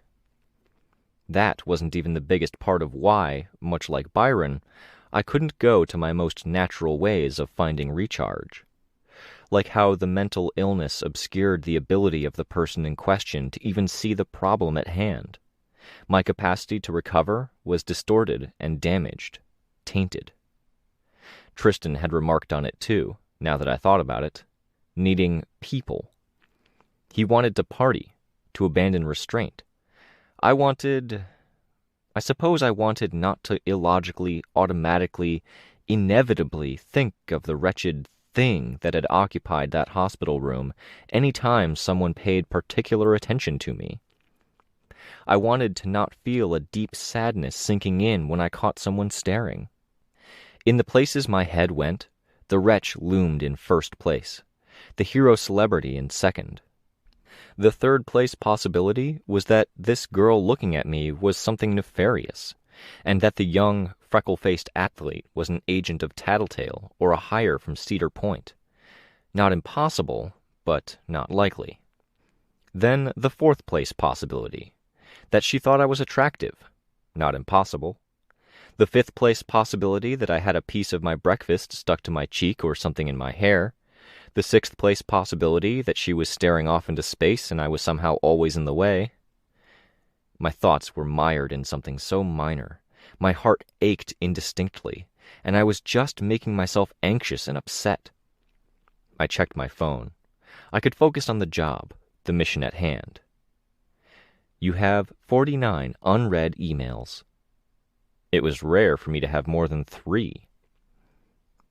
That wasn't even the biggest part of why, much like Byron, I couldn't go to my most natural ways of finding recharge. Like how the mental illness obscured the ability of the person in question to even see the problem at hand. My capacity to recover was distorted and damaged, tainted. Tristan had remarked on it too, now that I thought about it, needing people. He wanted to party, to abandon restraint. I suppose I wanted not to illogically, automatically, inevitably think of the wretched thing that had occupied that hospital room any time someone paid particular attention to me. I wanted to not feel a deep sadness sinking in when I caught someone staring. In the places my head went, the wretch loomed in first place, the hero celebrity in second. The third place possibility was that this girl looking at me was something nefarious, and that the young, freckle-faced athlete was an agent of Tattletale or a hire from Cedar Point. Not impossible, but not likely. Then the fourth place possibility, that she thought I was attractive. Not impossible. The fifth place possibility that I had a piece of my breakfast stuck to my cheek or something in my hair. The sixth place possibility that she was staring off into space and I was somehow always in the way. My thoughts were mired in something so minor. My heart ached indistinctly, and I was just making myself anxious and upset. I checked my phone. I could focus on the job, the mission at hand. You have 49 unread emails. It was rare for me to have more than 3.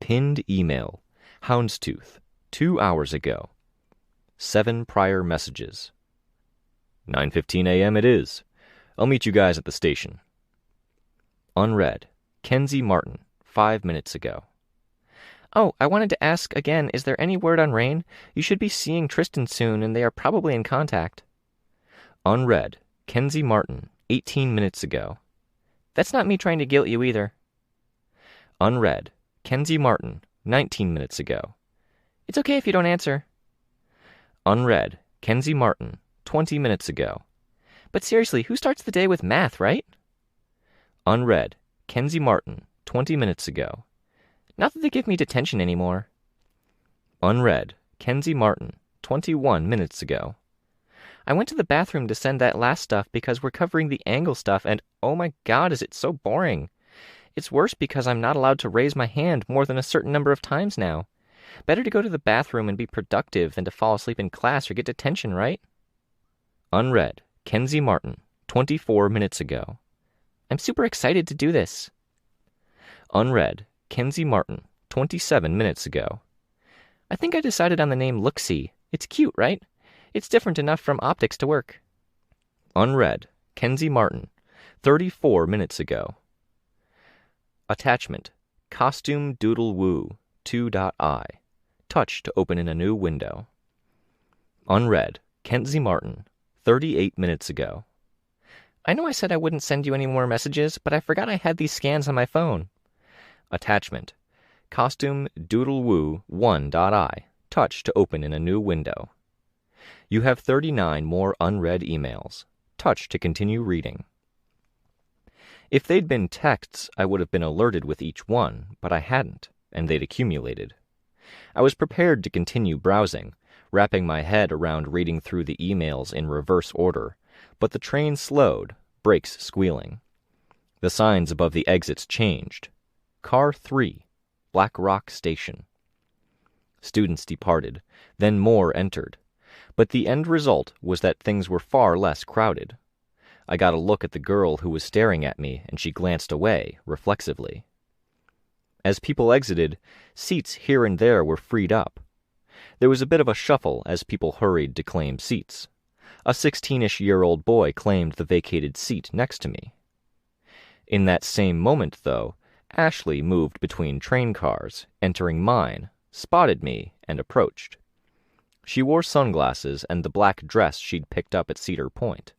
Pinned email, Houndstooth, 2 hours ago. 7 prior messages. 9:15 a.m. it is. I'll meet you guys at the station. Unread, Kenzie Martin, 5 minutes ago. Oh, I wanted to ask again, is there any word on Rain? You should be seeing Tristan soon, and they are probably in contact. Unread, Kenzie Martin, 18 minutes ago. That's not me trying to guilt you either. Unread, Kenzie Martin, 19 minutes ago. It's okay if you don't answer. Unread, Kenzie Martin, 20 minutes ago. But seriously, who starts the day with math, right? Unread, Kenzie Martin, 20 minutes ago. Not that they give me detention anymore. Unread, Kenzie Martin, 21 minutes ago. I went to the bathroom to send that last stuff because we're covering the angle stuff, and oh my god, is it so boring. It's worse because I'm not allowed to raise my hand more than a certain number of times now. Better to go to the bathroom and be productive than to fall asleep in class or get detention, right? Unread, Kenzie Martin, 24 minutes ago. I'm super excited to do this. Unread, Kenzie Martin, 27 minutes ago. I think I decided on the name Looksee. It's cute, right? It's different enough from optics to work. Unread, Kenzie Martin, 34 minutes ago. Attachment, Costume Doodle Woo, 2.I. Touch to open in a new window. Unread, Kenzie Martin, 38 minutes ago. I know I said I wouldn't send you any more messages, but I forgot I had these scans on my phone. Attachment. Costume doodlewoo1.I. Touch to open in a new window. You have 39 more unread emails. Touch to continue reading. If they'd been texts, I would have been alerted with each one, but I hadn't, and they'd accumulated. I was prepared to continue browsing, wrapping my head around reading through the emails in reverse order, but the train slowed, brakes squealing. The signs above the exits changed. Car 3, Black Rock Station. Students departed, then more entered, but the end result was that things were far less crowded. I got a look at the girl who was staring at me, and she glanced away, reflexively. As people exited, seats here and there were freed up. There was a bit of a shuffle as people hurried to claim seats. A 16-ish-year-old boy claimed the vacated seat next to me. In that same moment, though, Ashley moved between train cars, entering mine, spotted me, and approached. She wore sunglasses and the black dress she'd picked up at Cedar Point.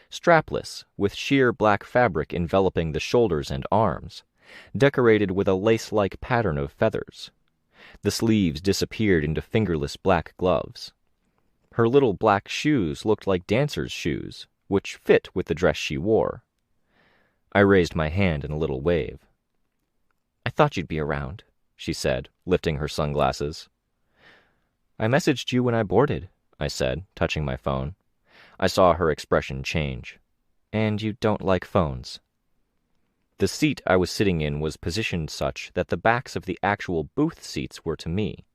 Strapless, with sheer black fabric enveloping the shoulders and arms, decorated with a lace-like pattern of feathers. The sleeves disappeared into fingerless black gloves. Her little black shoes looked like dancer's shoes, which fit with the dress she wore. I raised my hand in a little wave. I thought you'd be around, she said, lifting her sunglasses. I messaged you when I boarded, I said, touching my phone. I saw her expression change. And you don't like phones. The seat I was sitting in was positioned such that the backs of the actual booth seats were to me.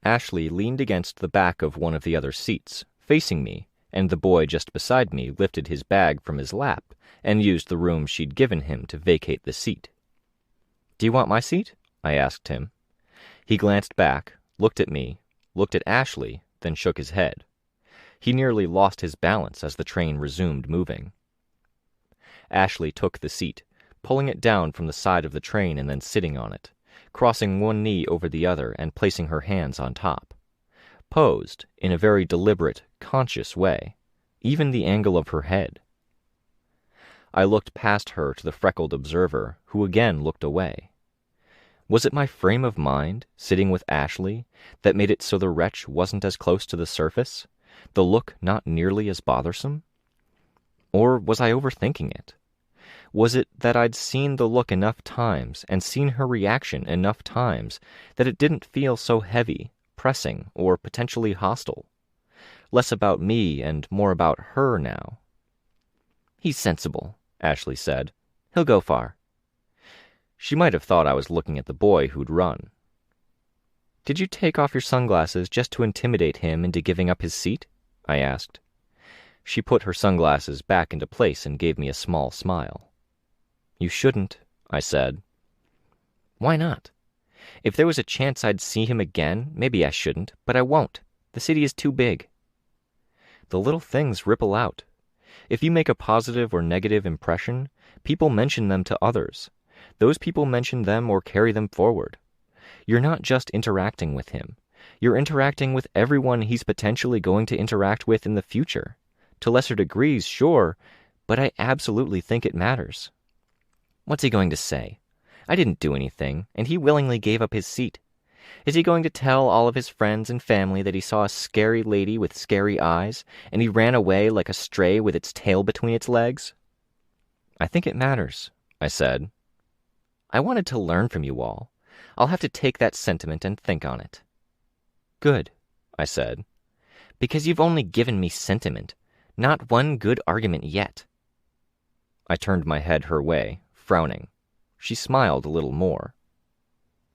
Ashley leaned against the back of one of the other seats, facing me, and the boy just beside me lifted his bag from his lap and used the room she'd given him to vacate the seat. Do you want my seat? I asked him. He glanced back, looked at me, looked at Ashley, then shook his head. He nearly lost his balance as the train resumed moving. Ashley took the seat, pulling it down from the side of the train and then sitting on it, crossing one knee over the other and placing her hands on top. Posed in a very deliberate, conscious way, even the angle of her head. I looked past her to the freckled observer, who again looked away. Was it my frame of mind, sitting with Ashley, that made it so the wretch wasn't as close to the surface, the look not nearly as bothersome? Or was I overthinking it? Was it that I'd seen the look enough times and seen her reaction enough times that it didn't feel so heavy, pressing, or potentially hostile? Less about me and more about her now. He's sensible, Ashley said. He'll go far. She might have thought I was looking at the boy who'd run. Did you take off your sunglasses just to intimidate him into giving up his seat? I asked. She put her sunglasses back into place and gave me a small smile. You shouldn't, I said. Why not? If there was a chance I'd see him again, maybe I shouldn't, but I won't. The city is too big. The little things ripple out. If you make a positive or negative impression, people mention them to others. Those people mention them or carry them forward. You're not just interacting with him. You're interacting with everyone he's potentially going to interact with in the future. To lesser degrees, sure, but I absolutely think it matters. What's he going to say? I didn't do anything, and he willingly gave up his seat. Is he going to tell all of his friends and family that he saw a scary lady with scary eyes, and he ran away like a stray with its tail between its legs? I think it matters, I said. I wanted to learn from you all. I'll have to take that sentiment and think on it. Good, I said. Because you've only given me sentiment, not one good argument yet. I turned my head her way, frowning. She smiled a little more.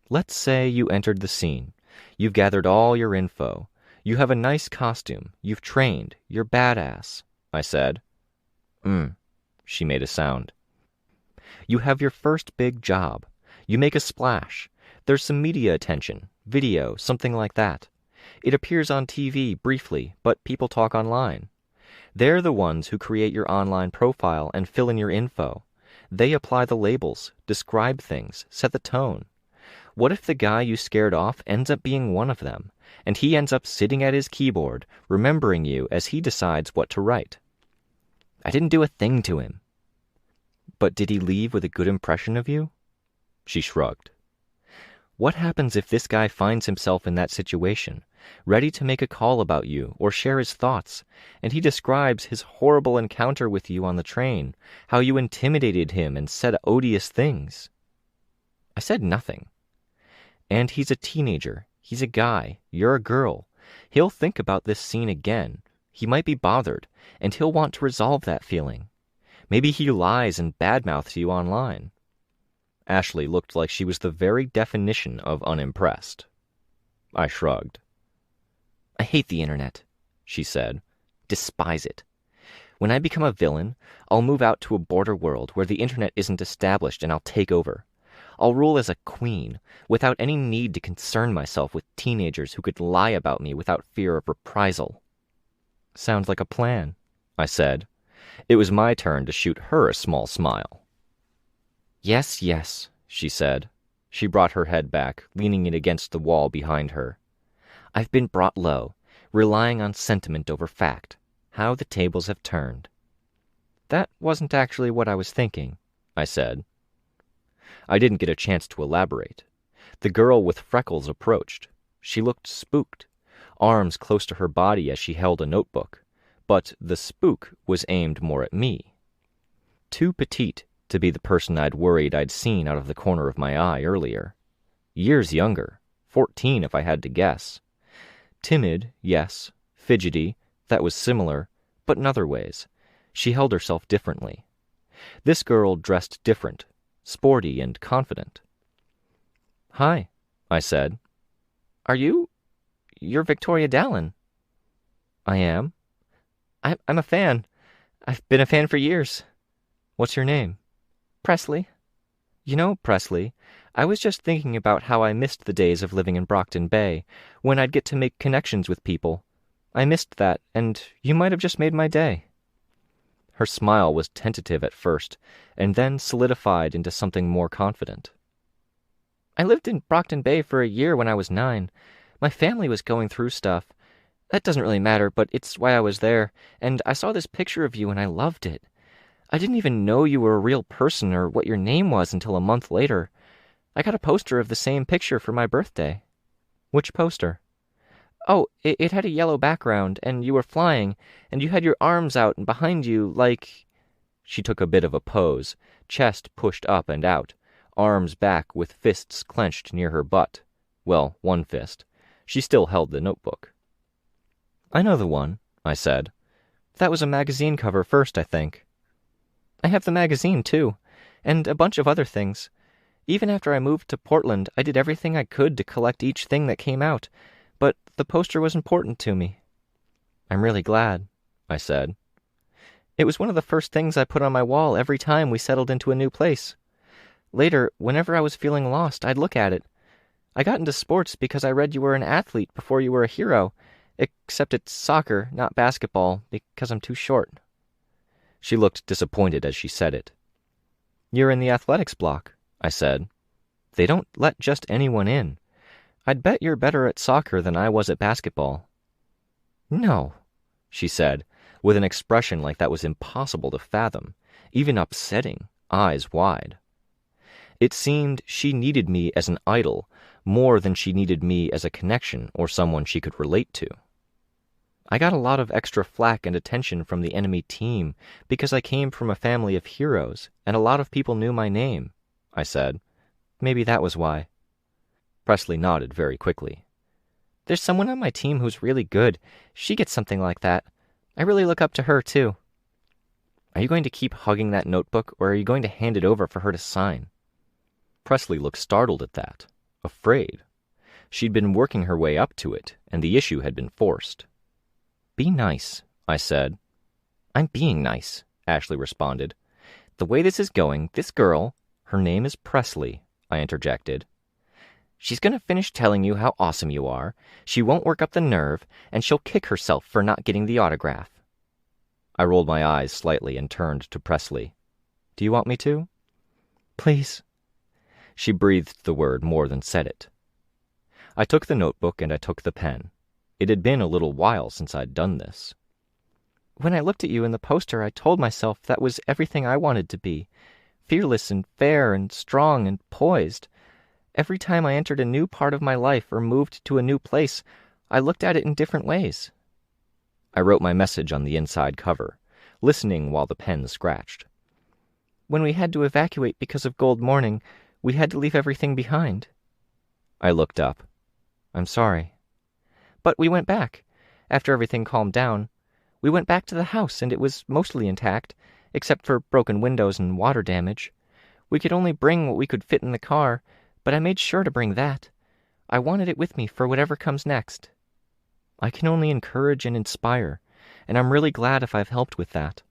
Let's say you entered the scene. You've gathered all your info. You have a nice costume. You've trained. You're badass, I said. She made a sound. You have your first big job. You make a splash. There's some media attention, video, something like that. It appears on TV briefly, but people talk online. They're the ones who create your online profile and fill in your info. They apply the labels, describe things, set the tone. What if the guy you scared off ends up being one of them, and he ends up sitting at his keyboard, remembering you as he decides what to write? I didn't do a thing to him. But did he leave with a good impression of you? She shrugged. What happens if this guy finds himself in that situation, ready to make a call about you or share his thoughts, and he describes his horrible encounter with you on the train, how you intimidated him and said odious things? I said nothing. And he's a teenager. He's a guy. You're a girl. He'll think about this scene again. He might be bothered, and he'll want to resolve that feeling. Maybe he lies and badmouths you online. Ashley looked like she was the very definition of unimpressed. I shrugged. I hate the internet, she said. Despise it. When I become a villain, I'll move out to a border world where the internet isn't established and I'll take over. I'll rule as a queen, without any need to concern myself with teenagers who could lie about me without fear of reprisal. Sounds like a plan, I said. It was my turn to shoot her a small smile. Yes, yes, she said. She brought her head back, leaning it against the wall behind her. I've been brought low, relying on sentiment over fact. How the tables have turned. That wasn't actually what I was thinking, I said. I didn't get a chance to elaborate. The girl with freckles approached. She looked spooked, arms close to her body as she held a notebook, but the spook was aimed more at me. Too petite to be the person I'd worried I'd seen out of the corner of my eye earlier. Years younger, 14 if I had to guess. Timid, yes. Fidgety, that was similar, but in other ways. She held herself differently. This girl dressed different, sporty and confident. Hi, I said. You're Victoria Dallin. I am. I'm a fan. I've been a fan for years. What's your name? Presley. You know, Presley, I was just thinking about how I missed the days of living in Brockton Bay, when I'd get to make connections with people. I missed that, and you might have just made my day. Her smile was tentative at first, and then solidified into something more confident. I lived in Brockton Bay for a year when I was 9. My family was going through stuff. That doesn't really matter, but it's why I was there, and I saw this picture of you and I loved it. I didn't even know you were a real person or what your name was until a month later. I got a poster of the same picture for my birthday. Which poster? Oh, it had a yellow background, and you were flying, and you had your arms out and behind you like... She took a bit of a pose, chest pushed up and out, arms back with fists clenched near her butt. Well, one fist. She still held the notebook. I know the one, I said. That was a magazine cover first, I think. I have the magazine, too, and a bunch of other things. Even after I moved to Portland, I did everything I could to collect each thing that came out, but the poster was important to me. I'm really glad, I said. It was one of the first things I put on my wall every time we settled into a new place. Later, whenever I was feeling lost, I'd look at it. I got into sports because I read you were an athlete before you were a hero, except it's soccer, not basketball, because I'm too short. She looked disappointed as she said it. You're in the athletics block, I said. They don't let just anyone in. I'd bet you're better at soccer than I was at basketball. No, she said, with an expression like that was impossible to fathom, even upsetting, eyes wide. It seemed she needed me as an idol more than she needed me as a connection or someone she could relate to. I got a lot of extra flack and attention from the enemy team because I came from a family of heroes, and a lot of people knew my name, I said. Maybe that was why. Presley nodded very quickly. There's someone on my team who's really good. She gets something like that. I really look up to her, too. Are you going to keep hugging that notebook, or are you going to hand it over for her to sign? Presley looked startled at that, afraid. She'd been working her way up to it, and the issue had been forced. Be nice, I said. I'm being nice, Ashley responded. The way this is going, this girl, her name is Presley, I interjected. She's going to finish telling you how awesome you are, she won't work up the nerve, and she'll kick herself for not getting the autograph. I rolled my eyes slightly and turned to Presley. Do you want me to? Please. She breathed the word more than said it. I took the notebook and I took the pen. It had been a little while since I'd done this. When I looked at you in the poster, I told myself that was everything I wanted to be. Fearless and fair and strong and poised. Every time I entered a new part of my life or moved to a new place, I looked at it in different ways. I wrote my message on the inside cover, listening while the pen scratched. When we had to evacuate because of Gold Morning, we had to leave everything behind. I looked up. I'm sorry. But we went back. After everything calmed down, we went back to the house and it was mostly intact, except for broken windows and water damage. We could only bring what we could fit in the car, but I made sure to bring that. I wanted it with me for whatever comes next. I can only encourage and inspire, and I'm really glad if I've helped with that.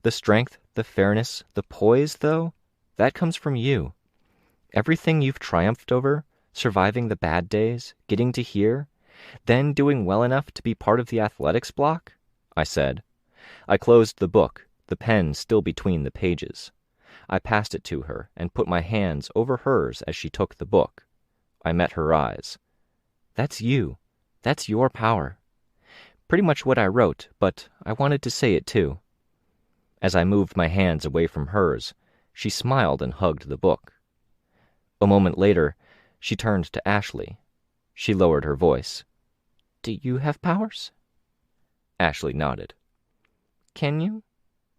The strength, the fairness, the poise, though, that comes from you. Everything you've triumphed over, surviving the bad days, getting to here, then doing well enough to be part of the athletics block, I said. I closed the book, the pen still between the pages. I passed it to her and put my hands over hers as she took the book. I met her eyes. That's you. That's your power. Pretty much what I wrote, but I wanted to say it too. As I moved my hands away from hers, she smiled and hugged the book. A moment later, she turned to Ashley. She lowered her voice. Do you have powers? Ashley nodded. Can you?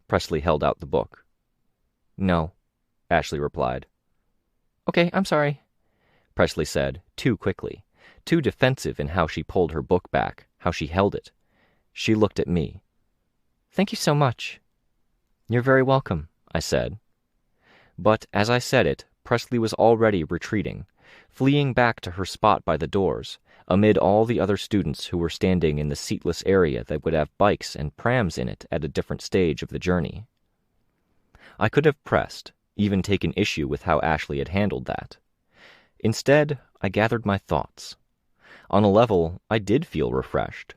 Presley held out the book. No, Ashley replied. Okay, I'm sorry, Presley said, too quickly, too defensive in how she pulled her book back, how she held it. She looked at me. Thank you so much. You're very welcome, I said. But as I said it, Presley was already retreating, fleeing back to her spot by the doors, amid all the other students who were standing in the seatless area that would have bikes and prams in it at a different stage of the journey. I could have pressed, even taken issue with how Ashley had handled that. Instead, I gathered my thoughts. On a level, I did feel refreshed.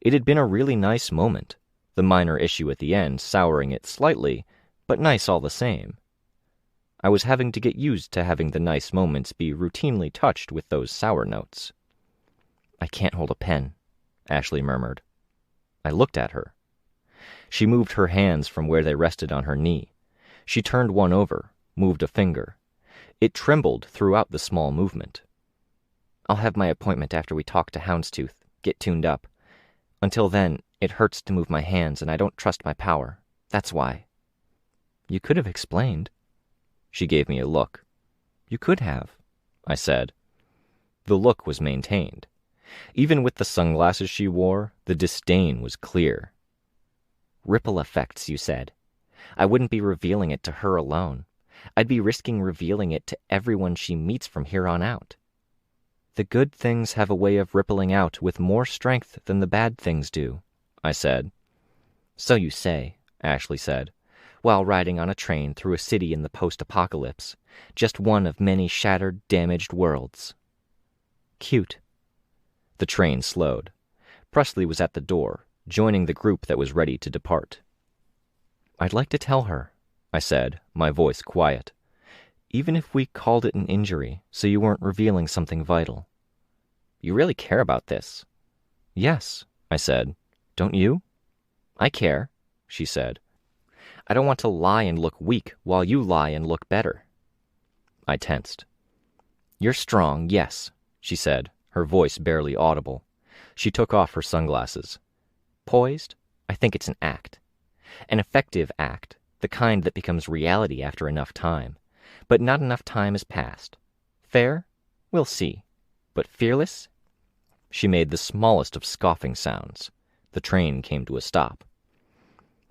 It had been a really nice moment, the minor issue at the end souring it slightly, but nice all the same. I was having to get used to having the nice moments be routinely touched with those sour notes. I can't hold a pen, Ashley murmured. I looked at her. She moved her hands from where they rested on her knee. She turned one over, moved a finger. It trembled throughout the small movement. I'll have my appointment after we talk to Houndstooth, get tuned up. Until then, it hurts to move my hands and I don't trust my power. That's why. You could have explained. She gave me a look. You could have, I said. The look was maintained. Even with the sunglasses she wore, the disdain was clear. Ripple effects, you said. I wouldn't be revealing it to her alone. I'd be risking revealing it to everyone she meets from here on out. The good things have a way of rippling out with more strength than the bad things do, I said. So you say, Ashley said, while riding on a train through a city in the post-apocalypse, just one of many shattered, damaged worlds. Cute. The train slowed. Presley was at the door, joining the group that was ready to depart. I'd like to tell her, I said, my voice quiet, even if we called it an injury, so you weren't revealing something vital. You really care about this? Yes, I said. Don't you? I care, she said. I don't want to lie and look weak while you lie and look better. I tensed. You're strong, yes, she said, her voice barely audible. She took off her sunglasses. Poised? I think it's an act. An effective act, the kind that becomes reality after enough time. But not enough time has passed. Fair? We'll see. But fearless? She made the smallest of scoffing sounds. The train came to a stop.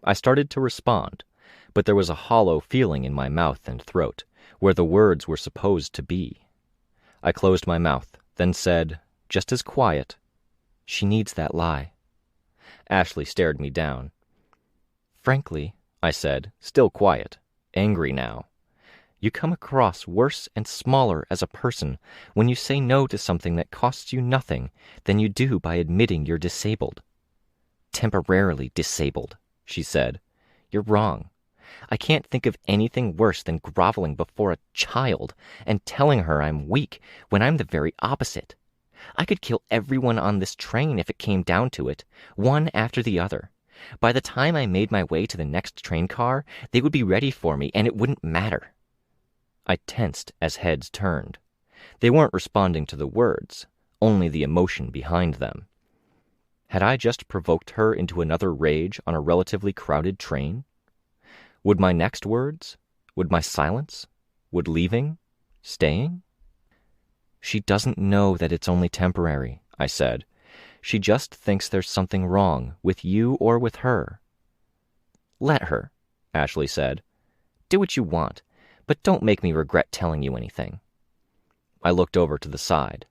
I started to respond, but there was a hollow feeling in my mouth and throat, where the words were supposed to be. I closed my mouth, then said, just as quiet, she needs that lie. Ashley stared me down. Frankly, I said, still quiet, angry now, you come across worse and smaller as a person when you say no to something that costs you nothing than you do by admitting you're disabled. Temporarily disabled, she said. You're wrong. I can't think of anything worse than groveling before a child and telling her I'm weak when I'm the very opposite. I could kill everyone on this train if it came down to it, one after the other. By the time I made my way to the next train car, they would be ready for me, and it wouldn't matter. I tensed as heads turned. They weren't responding to the words, only the emotion behind them. Had I just provoked her into another rage on a relatively crowded train? Would my next words? Would my silence? Would leaving? Staying? She doesn't know that it's only temporary, I said. She just thinks there's something wrong, with you or with her. Let her, Ashley said. Do what you want, but don't make me regret telling you anything. I looked over to the side.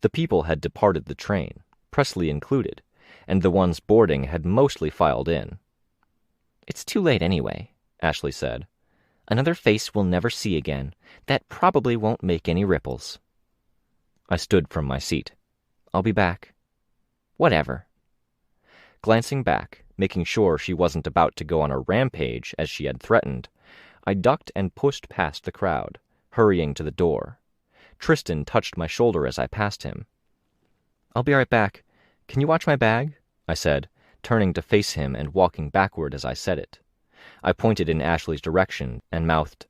The people had departed the train, Presley included, and the ones boarding had mostly filed in. It's too late anyway, Ashley said. Another face we'll never see again. That probably won't make any ripples. I stood from my seat. I'll be back. Whatever. Glancing back, making sure she wasn't about to go on a rampage as she had threatened, I ducked and pushed past the crowd, hurrying to the door. Tristan touched my shoulder as I passed him. I'll be right back. Can you watch my bag? I said, turning to face him and walking backward as I said it. I pointed in Ashley's direction and mouthed,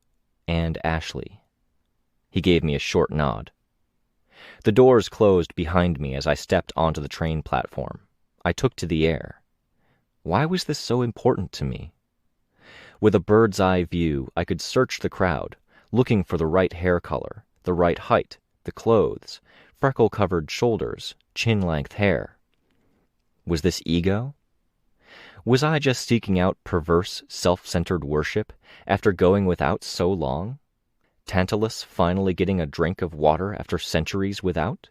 "And Ashley." He gave me a short nod. The doors closed behind me as I stepped onto the train platform. I took to the air. Why was this so important to me? With a bird's-eye view, I could search the crowd, looking for the right hair color, the right height, the clothes, freckle-covered shoulders, chin-length hair. Was this ego? Was I just seeking out perverse, self-centered worship after going without so long? Tantalus finally getting a drink of water after centuries without?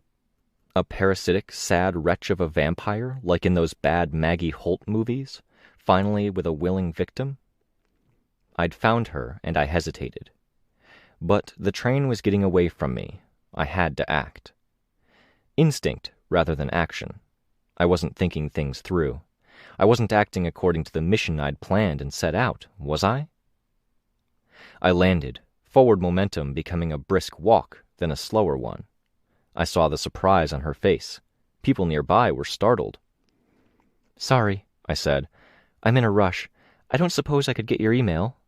A parasitic, sad wretch of a vampire, like in those bad Maggie Holt movies, finally with a willing victim? I'd found her, and I hesitated. But the train was getting away from me. I had to act. Instinct rather than action. I wasn't thinking things through. I wasn't acting according to the mission I'd planned and set out, was I? I landed, forward momentum becoming a brisk walk, then a slower one. I saw the surprise on her face. People nearby were startled. Sorry, I said. I'm in a rush. I don't suppose I could get your email.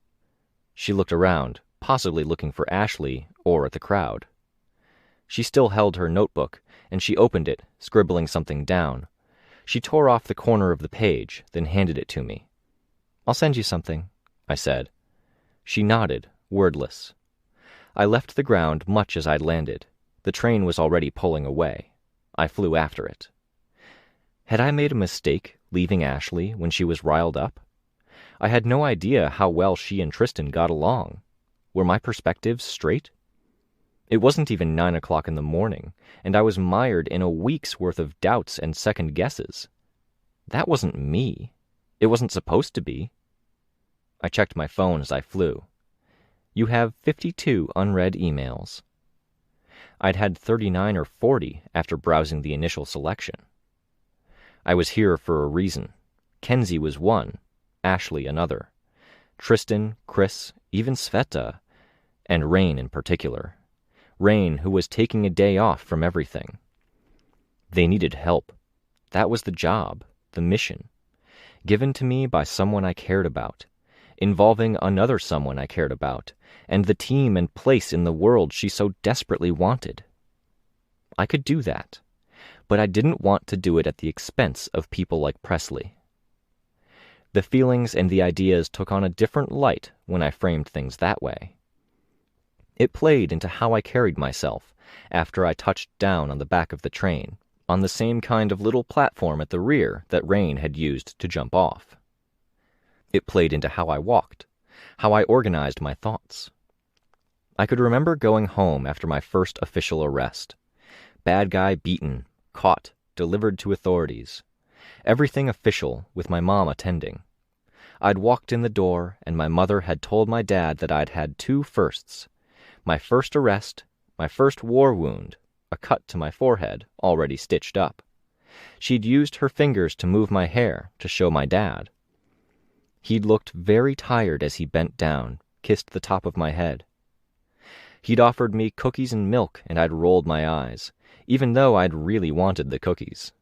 She looked around, possibly looking for Ashley or at the crowd. She still held her notebook, and she opened it, scribbling something down. She tore off the corner of the page, then handed it to me. I'll send you something, I said. She nodded, wordless. I left the ground much as I'd landed. The train was already pulling away. I flew after it. Had I made a mistake leaving Ashley when she was riled up? I had no idea how well she and Tristan got along. Were my perspectives straight? It wasn't even 9 o'clock in the morning, and I was mired in a week's worth of doubts and second guesses. That wasn't me. It wasn't supposed to be. I checked my phone as I flew. You have 52 unread emails. I'd had 39 or 40 after browsing the initial selection. I was here for a reason. Kenzie was one, Ashley another. Tristan, Chris, even Sveta, and Rain in particular. Rain, who was taking a day off from everything. They needed help. That was the job, the mission, given to me by someone I cared about, involving another someone I cared about, and the team and place in the world she so desperately wanted. I could do that, but I didn't want to do it at the expense of people like Presley. The feelings and the ideas took on a different light when I framed things that way. It played into how I carried myself after I touched down on the back of the train, on the same kind of little platform at the rear that Rain had used to jump off. It played into how I walked, how I organized my thoughts. I could remember going home after my first official arrest. Bad guy beaten, caught, delivered to authorities. Everything official, with my mom attending. I'd walked in the door, and my mother had told my dad that I'd had 2 firsts. My first arrest, my first war wound, a cut to my forehead, already stitched up. She'd used her fingers to move my hair to show my dad. He'd looked very tired as he bent down, kissed the top of my head. He'd offered me cookies and milk, and I'd rolled my eyes, even though I'd really wanted the cookies.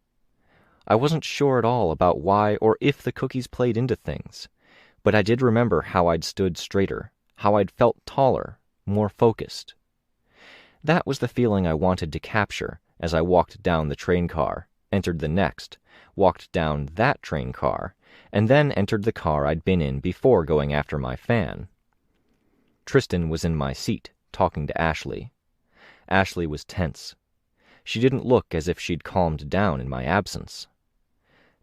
I wasn't sure at all about why or if the cookies played into things, but I did remember how I'd stood straighter, how I'd felt taller, more focused. That was the feeling I wanted to capture as I walked down the train car, entered the next, walked down that train car, and then entered the car I'd been in before going after my fan. Tristan was in my seat, talking to Ashley. Ashley was tense. She didn't look as if she'd calmed down in my absence.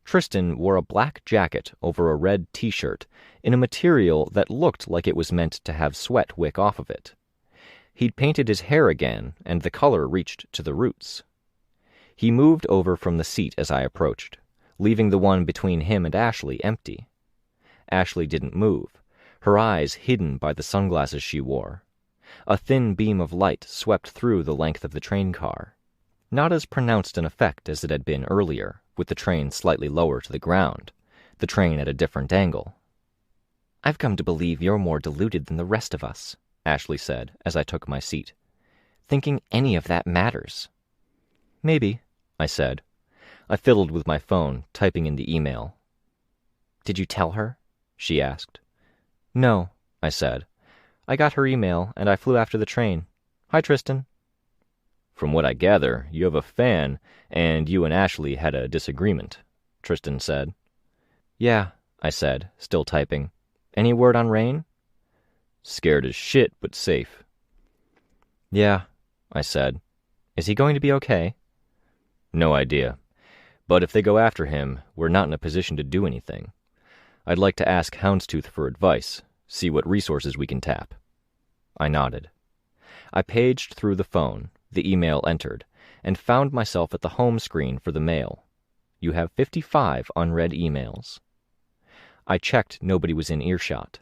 Tristan wore a black jacket over a red t-shirt in a material that looked like it was meant to have sweat wick off of it. He'd painted his hair again, and the color reached to the roots. He moved over from the seat as I approached, leaving the one between him and Ashley empty. Ashley didn't move, her eyes hidden by the sunglasses she wore. A thin beam of light swept through the length of the train car. Not as pronounced an effect as it had been earlier, with the train slightly lower to the ground, the train at a different angle. "I've come to believe you're more deluded than the rest of us," Ashley said as I took my seat. "Thinking any of that matters." "Maybe," I said. I fiddled with my phone, typing in the email. "Did you tell her?" she asked. "No," I said. "I got her email, and I flew after the train. Hi, Tristan." "From what I gather, you have a fan, and you and Ashley had a disagreement," Tristan said. "Yeah," I said, still typing. "Any word on Rain?" "Scared as shit, but safe." "Yeah," I said. "Is he going to be okay?" "No idea. But if they go after him, we're not in a position to do anything. I'd like to ask Houndstooth for advice, see what resources we can tap." I nodded. I paged through the phone, the email entered, and found myself at the home screen for the mail. You have 55 unread emails. I checked nobody was in earshot.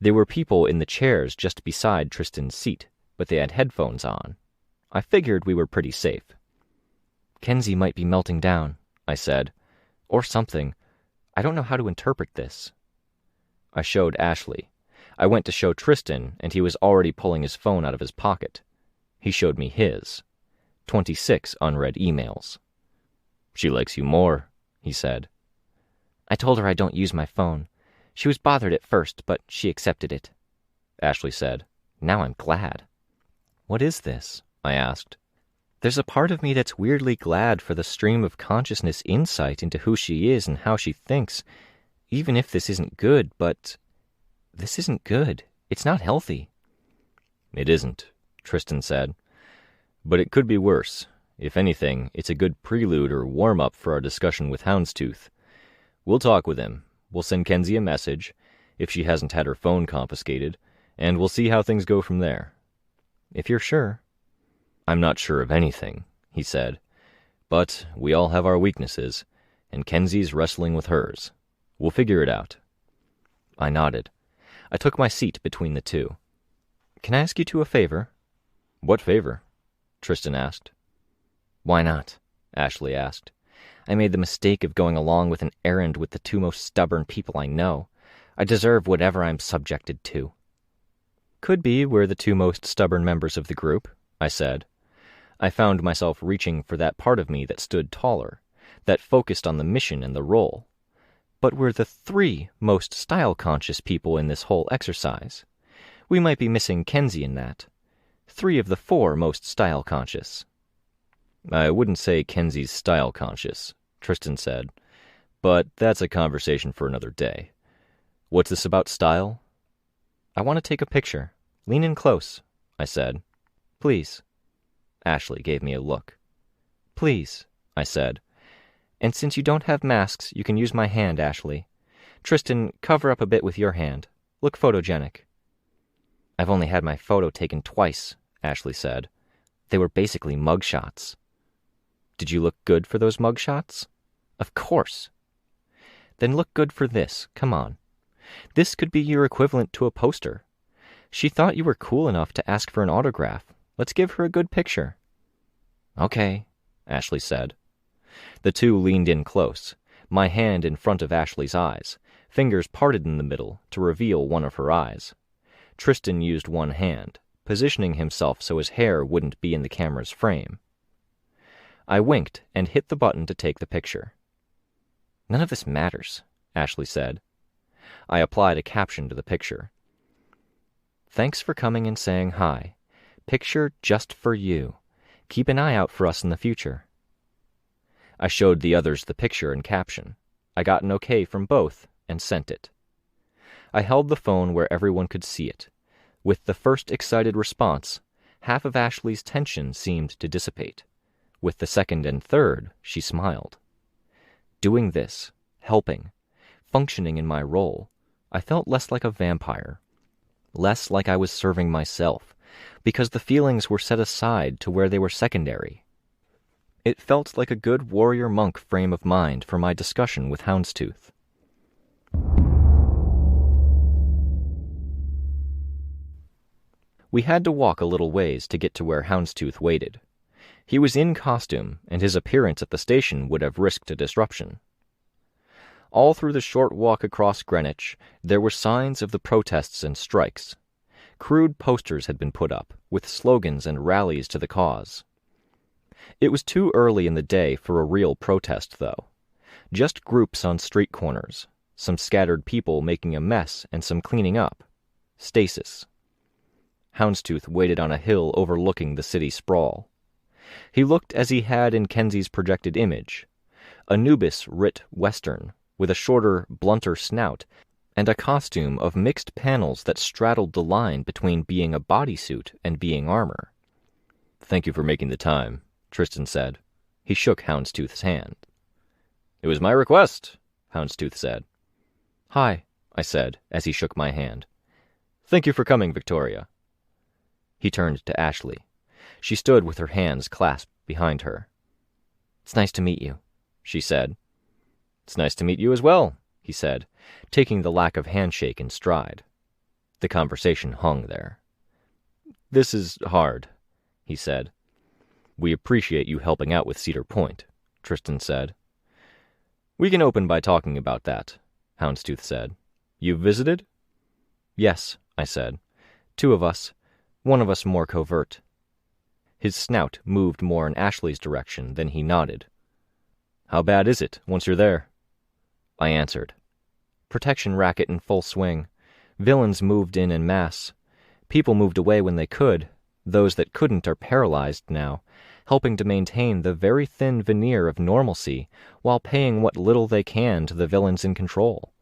There were people in the chairs just beside Tristan's seat, but they had headphones on. I figured we were pretty safe. "Kenzie might be melting down," I said. "Or something. I don't know how to interpret this." I showed Ashley. I went to show Tristan, and he was already pulling his phone out of his pocket. He showed me his. 26 unread emails. "She likes you more," he said. "I told her I don't use my phone. She was bothered at first, but she accepted it," Ashley said. "Now I'm glad." "What is this?" I asked. There's a part of me that's weirdly glad for the stream of consciousness insight into who she is and how she thinks, even if this isn't good, but this isn't good. It's not healthy. "It isn't," Tristan said. "But it could be worse. If anything, it's a good prelude or warm-up for our discussion with Houndstooth. We'll talk with him. We'll send Kenzie a message, if she hasn't had her phone confiscated, and we'll see how things go from there." "If you're sure." "I'm not sure of anything," he said. "But we all have our weaknesses, and Kenzie's wrestling with hers. We'll figure it out." I nodded. I took my seat between the two. "Can I ask you two a favor?" "What favor?" Tristan asked. "Why not?" Ashley asked. "I made the mistake of going along with an errand with the two most stubborn people I know. I deserve whatever I'm subjected to." "Could be we're the two most stubborn members of the group," I said. I found myself reaching for that part of me that stood taller, that focused on the mission and the role. But we're the 3 most style-conscious people in this whole exercise. We might be missing Kenzie in that. 3 of the 4 most style-conscious. "I wouldn't say Kenzie's style-conscious," Tristan said. "But that's a conversation for another day. What's this about style?" "I want to take a picture. Lean in close," I said. "Please." Ashley gave me a look. "Please," I said. "And since you don't have masks, you can use my hand, Ashley. Tristan, cover up a bit with your hand. Look photogenic." "I've only had my photo taken twice," Ashley said. "They were basically mugshots." "Did you look good for those mugshots?" "Of course." "Then look good for this. Come on. This could be your equivalent to a poster. She thought you were cool enough to ask for an autograph. Let's give her a good picture." "Okay," Ashley said. The two leaned in close, my hand in front of Ashley's eyes, Fingers parted in the middle to reveal one of her eyes. Tristan used one hand, positioning himself so his hair wouldn't be in the camera's frame. I winked and hit the button to take the picture. "None of this matters," Ashley said. I applied a caption to the picture. "Thanks for coming and saying hi. Picture just for you. Keep an eye out for us in the future." I showed the others the picture and caption. I got an okay from both and sent it. I held the phone where everyone could see it. With the first excited response, half of Ashley's tension seemed to dissipate. With the second and third, she smiled. Doing this, helping, functioning in my role, I felt less like a vampire. Less like I was serving myself, because the feelings were set aside to where they were secondary. It felt like a good warrior monk frame of mind for my discussion with Houndstooth. We had to walk a little ways to get to where Houndstooth waited. He was in costume, and his appearance at the station would have risked a disruption. All through the short walk across Greenwich, there were signs of the protests and strikes. Crude posters had been put up, with slogans and rallies to the cause. It was too early in the day for a real protest, though. Just groups on street corners, some scattered people making a mess and some cleaning up. Stasis. Houndstooth waited on a hill overlooking the city sprawl. He looked as he had in Kenzie's projected image. Anubis writ Western, with a shorter, blunter snout, and a costume of mixed panels that straddled the line between being a bodysuit and being armor. "Thank you for making the time," Tristan said. He shook Houndstooth's hand. "It was my request," Houndstooth said. "Hi," I said, as he shook my hand. "Thank you for coming, Victoria." He turned to Ashley. She stood with her hands clasped behind her. "It's nice to meet you," she said. "It's nice to meet you as well," he said, taking the lack of handshake in stride. The conversation hung there. "This is hard," he said. "We appreciate you helping out with Cedar Point," Tristan said. "We can open by talking about that," Houndstooth said. "You've visited?" "Yes," I said. "2 of us. One of us more covert." His snout moved more in Ashley's direction, then he nodded. "How bad is it, once you're there?" I answered. "Protection racket in full swing. Villains moved in masse. People moved away when they could. Those that couldn't are paralyzed now, helping to maintain the very thin veneer of normalcy while paying what little they can to the villains in control.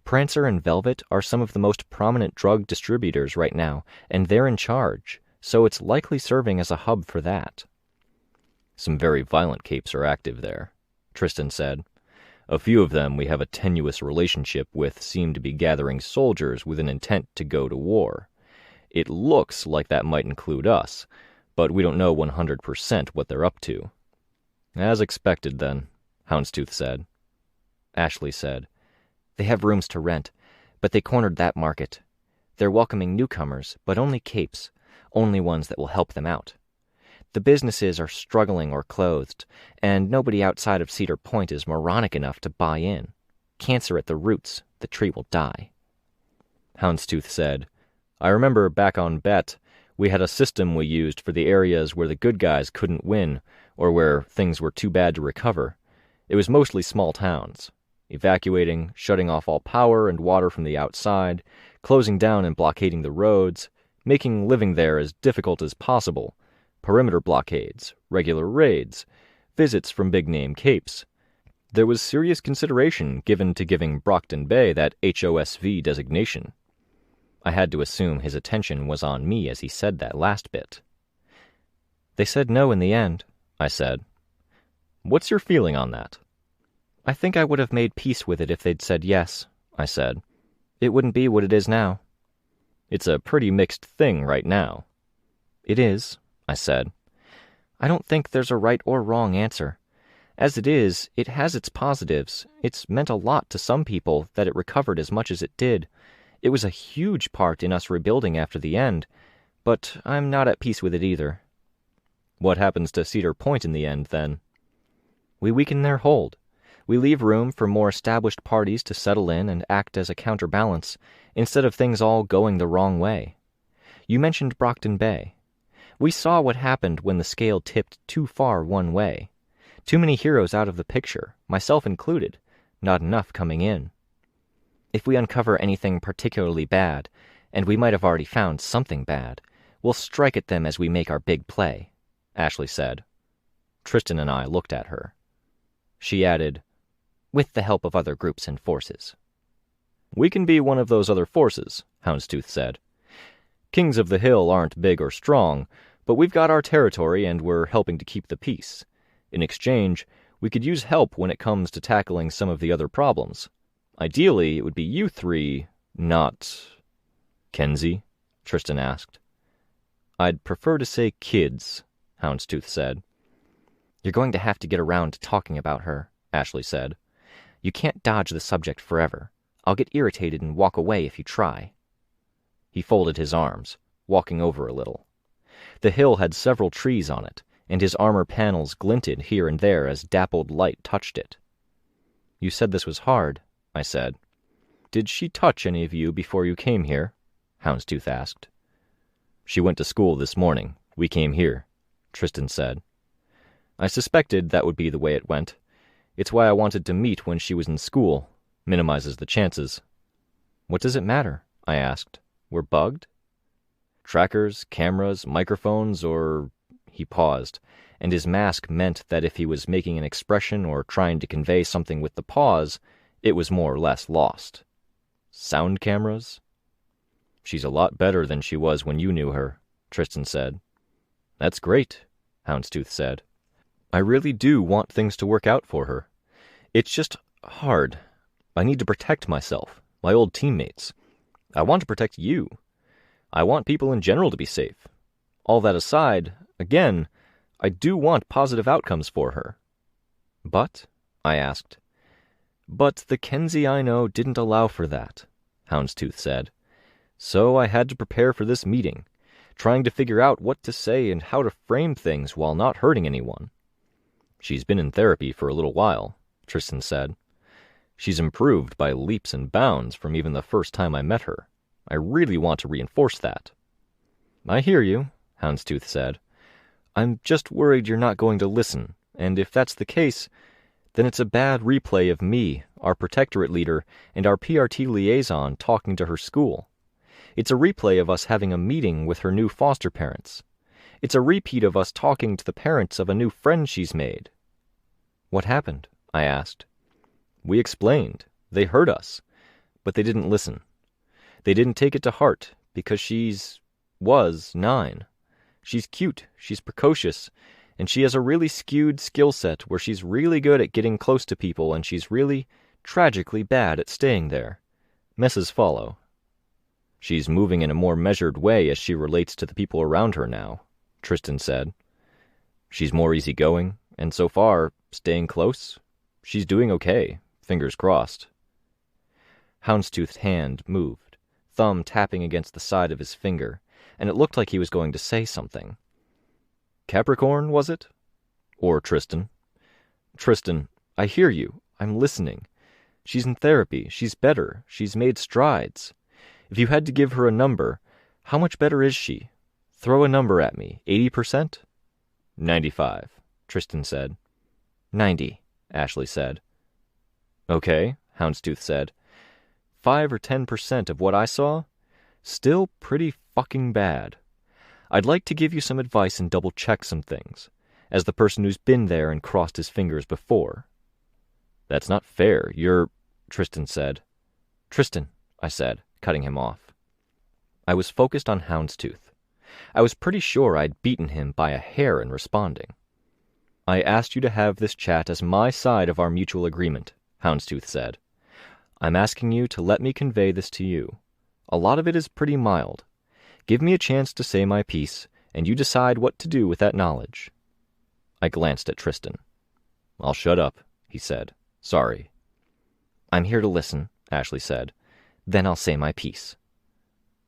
Prancer and Velvet are some of the most prominent drug distributors right now, and they're in charge, so it's likely serving as a hub for that." "Some very violent capes are active there," Tristan said. "A few of them we have a tenuous relationship with seem to be gathering soldiers with an intent to go to war. It looks like that might include us, but we don't know 100% what they're up to." "As expected, then," Houndstooth said. Ashley said, "They have rooms to rent, but they cornered that market. They're welcoming newcomers, but only capes, only ones that will help them out. The businesses are struggling or closed, and nobody outside of Cedar Point is moronic enough to buy in. Cancer at the roots, the tree will die." Houndstooth said, "I remember back on Bet, we had a system we used for the areas where the good guys couldn't win, or where things were too bad to recover. It was mostly small towns. Evacuating, shutting off all power and water from the outside, closing down and blockading the roads, making living there as difficult as possible. Perimeter blockades, regular raids, visits from big-name capes. There was serious consideration given to giving Brockton Bay that HOSV designation." I had to assume his attention was on me as he said that last bit. "They said no in the end," I said. "What's your feeling on that?" "I think I would have made peace with it if they'd said yes," I said. "It wouldn't be what it is now." "It's a pretty mixed thing right now." "It is," I said. "I don't think there's a right or wrong answer. As it is, it has its positives. It's meant a lot to some people that it recovered as much as it did. It was a huge part in us rebuilding after the end, but I'm not at peace with it either." "What happens to Cedar Point in the end, then?" "We weaken their hold. We leave room for more established parties to settle in and act as a counterbalance, instead of things all going the wrong way. You mentioned Brockton Bay. We saw what happened when the scale tipped too far one way. Too many heroes out of the picture, myself included, not enough coming in. If we uncover anything particularly bad, and we might have already found something bad, we'll strike at them as we make our big play, Ashley said. Tristan and I looked at her. She added, with the help of other groups and forces. We can be one of those other forces, Houndstooth said. Kings of the Hill aren't big or strong, but we've got our territory and we're helping to keep the peace. In exchange, we could use help when it comes to tackling some of the other problems. Ideally, it would be you three, not... Kenzie? Tristan asked. I'd prefer to say kids, Houndstooth said. You're going to have to get around to talking about her, Ashley said. You can't dodge the subject forever. I'll get irritated and walk away if you try. He folded his arms, walking over a little. The hill had several trees on it, and his armor panels glinted here and there as dappled light touched it. You said this was hard, I said. Did she touch any of you before you came here? Houndstooth asked. She went to school this morning. We came here, Tristan said. I suspected that would be the way it went. It's why I wanted to meet when she was in school. Minimizes the chances. What does it matter? I asked. We're bugged? Trackers, cameras, microphones, or... He paused, and his mask meant that if he was making an expression or trying to convey something with the pause, it was more or less lost. Sound cameras? She's a lot better than she was when you knew her, Tristan said. That's great, Houndstooth said. I really do want things to work out for her. It's just hard. I need to protect myself, my old teammates. I want to protect you. I want people in general to be safe. All that aside, again, I do want positive outcomes for her. But, I asked. But the Kenzie I know didn't allow for that, Houndstooth said. So I had to prepare for this meeting, trying to figure out what to say and how to frame things while not hurting anyone. She's been in therapy for a little while, Tristan said. She's improved by leaps and bounds from even the first time I met her. I really want to reinforce that. I hear you, Houndstooth said. I'm just worried you're not going to listen, and if that's the case, then it's a bad replay of me, our protectorate leader, and our PRT liaison talking to her school. It's a replay of us having a meeting with her new foster parents. It's a repeat of us talking to the parents of a new friend she's made. What happened? I asked. We explained. They heard us. But they didn't listen. They didn't take it to heart, because was 9. She's cute, she's precocious, and she has a really skewed skill set where she's really good at getting close to people and she's really, tragically bad at staying there. Messes follow. She's moving in a more measured way as she relates to the people around her now, Tristan said. She's more easygoing, and so far, staying close, she's doing okay, fingers crossed. Houndstooth's hand moved, thumb tapping against the side of his finger, and it looked like he was going to say something. Capricorn, was it? Or Tristan? Tristan, I hear you. I'm listening. She's in therapy. She's better. She's made strides. If you had to give her a number, how much better is she? Throw a number at me. 80%? 95, Tristan said. 90, Ashley said. Okay, Houndstooth said. 5 or 10% of what I saw? Still pretty fucking bad. I'd like to give you some advice and double-check some things, as the person who's been there and crossed his fingers before. That's not fair. Tristan said. Tristan, I said, cutting him off. I was focused on Houndstooth. I was pretty sure I'd beaten him by a hair in responding. I asked you to have this chat as my side of our mutual agreement, Houndstooth said. I'm asking you to let me convey this to you. A lot of it is pretty mild. Give me a chance to say my piece, and you decide what to do with that knowledge. I glanced at Tristan. I'll shut up, he said. Sorry. I'm here to listen, Ashley said. Then I'll say my piece.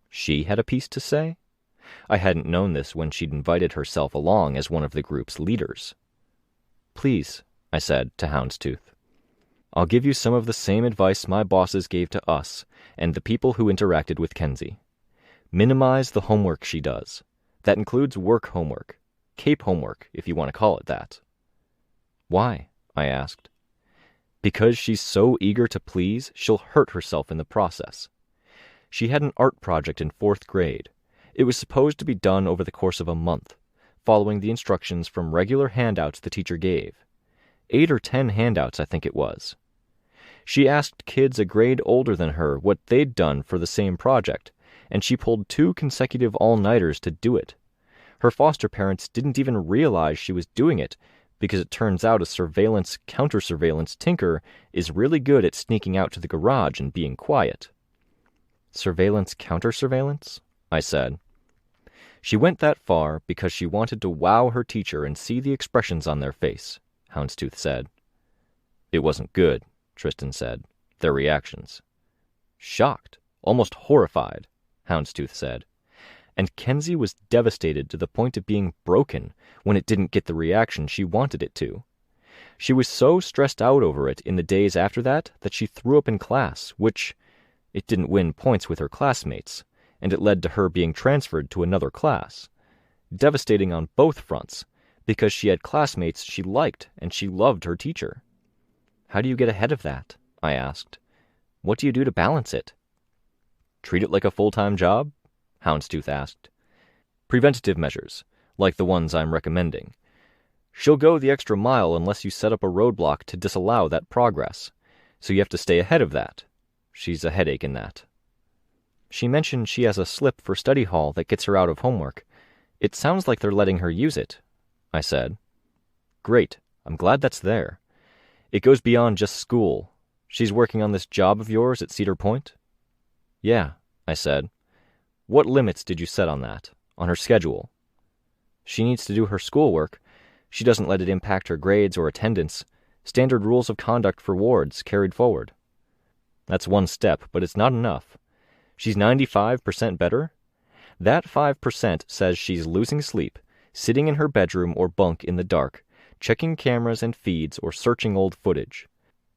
She had a piece to say? I hadn't known this when she'd invited herself along as one of the group's leaders. Please, I said to Houndstooth. I'll give you some of the same advice my bosses gave to us and the people who interacted with Kenzie. Minimize the homework she does. That includes work homework. Cape homework, if you want to call it that. Why? I asked. Because she's so eager to please, she'll hurt herself in the process. She had an art project in 4th grade. It was supposed to be done over the course of a month, following the instructions from regular handouts the teacher gave. 8 or 10 handouts, I think it was. She asked kids a grade older than her what they'd done for the same project, and she pulled 2 consecutive all-nighters to do it. Her foster parents didn't even realize she was doing it, because it turns out a counter-surveillance tinker is really good at sneaking out to the garage and being quiet. Surveillance counter-surveillance? I said. She went that far because she wanted to wow her teacher and see the expressions on their face, Houndstooth said. It wasn't good, Tristan said. Their reactions. Shocked, almost horrified, Houndstooth said. And Kenzie was devastated to the point of being broken when it didn't get the reaction she wanted it to. She was so stressed out over it in the days after that she threw up in class, which it didn't win points with her classmates, and it led to her being transferred to another class. Devastating on both fronts, because she had classmates she liked and she loved her teacher. How do you get ahead of that? I asked. What do you do to balance it? Treat it like a full-time job? Houndstooth asked. Preventative measures, like the ones I'm recommending. She'll go the extra mile unless you set up a roadblock to disallow that progress, so you have to stay ahead of that. She's a headache in that. She mentioned she has a slip for study hall that gets her out of homework. It sounds like they're letting her use it, I said. Great, I'm glad that's there. It goes beyond just school. She's working on this job of yours at Cedar Point? Yeah, I said. What limits did you set on that, on her schedule? She needs to do her schoolwork. She doesn't let it impact her grades or attendance. Standard rules of conduct for wards carried forward. That's one step, but it's not enough. She's 95% better? That 5% says she's losing sleep, sitting in her bedroom or bunk in the dark, checking cameras and feeds or searching old footage.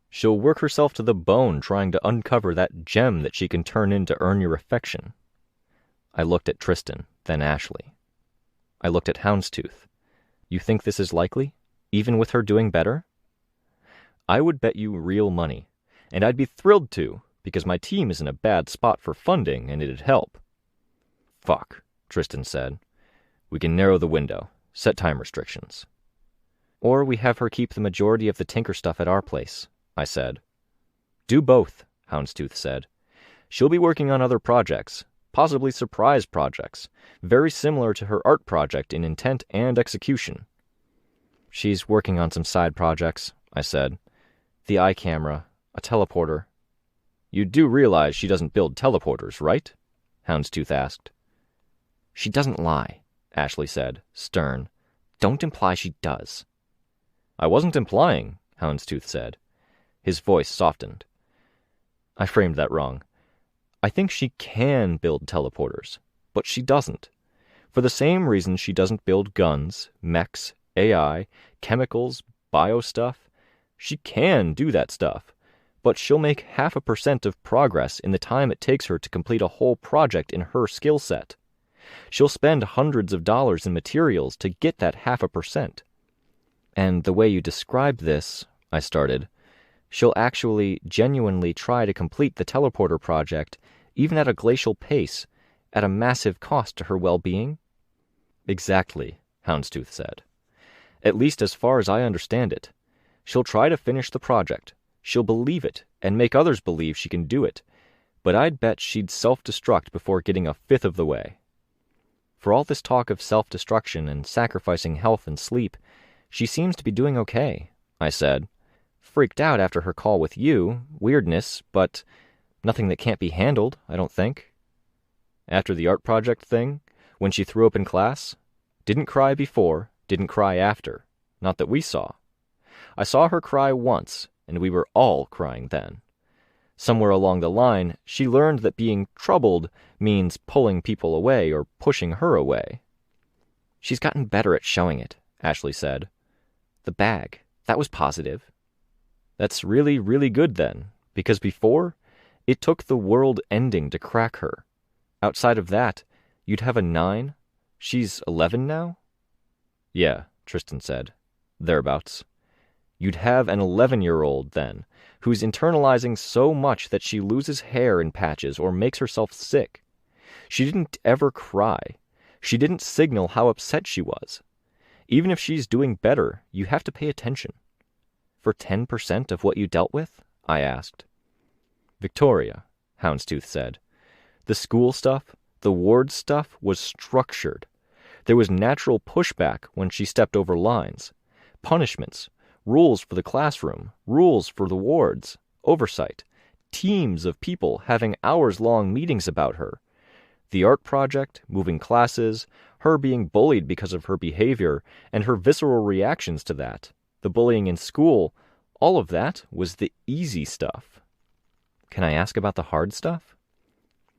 She'll work herself to the bone trying to uncover that gem that she can turn in to earn your affection. I looked at Tristan, then Ashley. I looked at Houndstooth. You think this is likely, even with her doing better? I would bet you real money, and I'd be thrilled to, because my team is in a bad spot for funding and it'd help. Fuck, Tristan said. We can narrow the window, set time restrictions. Or we have her keep the majority of the tinker stuff at our place, I said. Do both, Houndstooth said. She'll be working on other projects, possibly surprise projects, very similar to her art project in intent and execution. She's working on some side projects, I said. The eye camera, a teleporter. You do realize she doesn't build teleporters, right? Houndstooth asked. She doesn't lie, Ashley said, stern. Don't imply she does. I wasn't implying, Houndstooth said. His voice softened. I framed that wrong. I think she can build teleporters, but she doesn't. For the same reason she doesn't build guns, mechs, AI, chemicals, bio stuff. She can do that stuff, but she'll make 0.5% of progress in the time it takes her to complete a whole project in her skill set. She'll spend hundreds of dollars in materials to get that 0.5%. And the way you described this, I started, she'll actually genuinely try to complete the teleporter project, even at a glacial pace, at a massive cost to her well-being? Exactly, Houndstooth said. At least as far as I understand it. She'll try to finish the project. She'll believe it, and make others believe she can do it. But I'd bet she'd self-destruct before getting 1/5 of the way. For all this talk of self-destruction and sacrificing health and sleep, she seems to be doing okay, I said. Freaked out after her call with you, weirdness, but nothing that can't be handled, I don't think. After the art project thing, when she threw up in class, didn't cry before, didn't cry after, not that we saw. I saw her cry once, and we were all crying then. Somewhere along the line, she learned that being troubled means pulling people away or pushing her away. She's gotten better at showing it, Ashley said. The bag, that was positive. That's really, really good then, because before, it took the world ending to crack her. Outside of that, you'd have a 9? She's 11 now? Yeah, Tristan said. Thereabouts. You'd have an 11-year-old, then, who's internalizing so much that she loses hair in patches or makes herself sick. She didn't ever cry. She didn't signal how upset she was. Even if she's doing better, you have to pay attention. For 10% of what you dealt with? I asked. Victoria, Houndstooth said. The school stuff, the ward stuff was structured. There was natural pushback when she stepped over lines. Punishments, rules for the classroom, rules for the wards, oversight, teams of people having hours-long meetings about her. The art project, moving classes, her being bullied because of her behavior, and her visceral reactions to that, the bullying in school, all of that was the easy stuff. Can I ask about the hard stuff?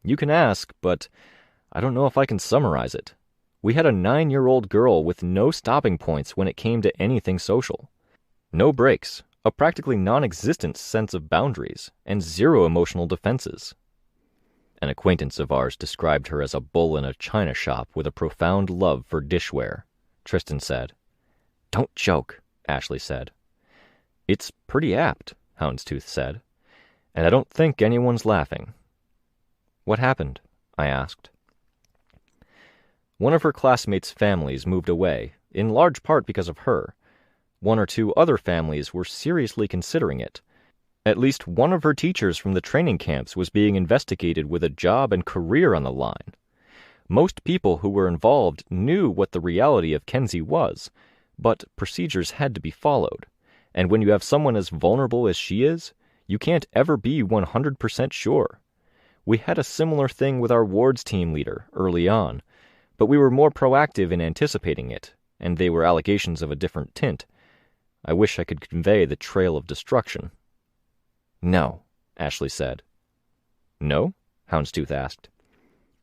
You can ask, but I don't know if I can summarize it. We had a 9-year-old girl with no stopping points when it came to anything social. No breaks, a practically non-existent sense of boundaries, and 0 emotional defenses. An acquaintance of ours described her as a bull in a china shop with a profound love for dishware, Tristan said. Don't joke, Ashley said. It's pretty apt, Houndstooth said, and I don't think anyone's laughing. What happened? I asked. One of her classmates' families moved away, in large part because of her. 1 or 2 other families were seriously considering it. At least one of her teachers from the training camps was being investigated with a job and career on the line. Most people who were involved knew what the reality of Kenzie was, but procedures had to be followed. And when you have someone as vulnerable as she is, you can't ever be 100% sure. We had a similar thing with our wards team leader early on, but we were more proactive in anticipating it, and they were allegations of a different tint. I wish I could convey the trail of destruction. No, Ashley said. No? Houndstooth asked.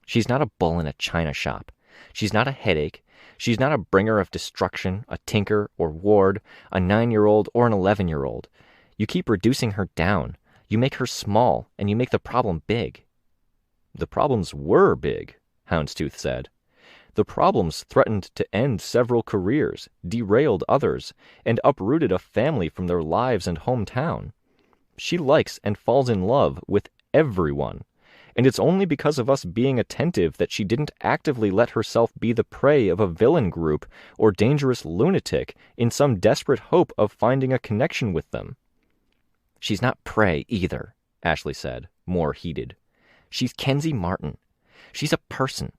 She's not a bull in a china shop. She's not a headache. She's not a bringer of destruction, a tinker or ward, a 9-year-old or an 11-year-old. You keep reducing her down. You make her small, and you make the problem big. The problems were big, Houndstooth said. The problems threatened to end several careers, derailed others, and uprooted a family from their lives and hometown. She likes and falls in love with everyone, and it's only because of us being attentive that she didn't actively let herself be the prey of a villain group or dangerous lunatic in some desperate hope of finding a connection with them. She's not prey either, Ashley said, more heated. She's Kenzie Martin. She's a person.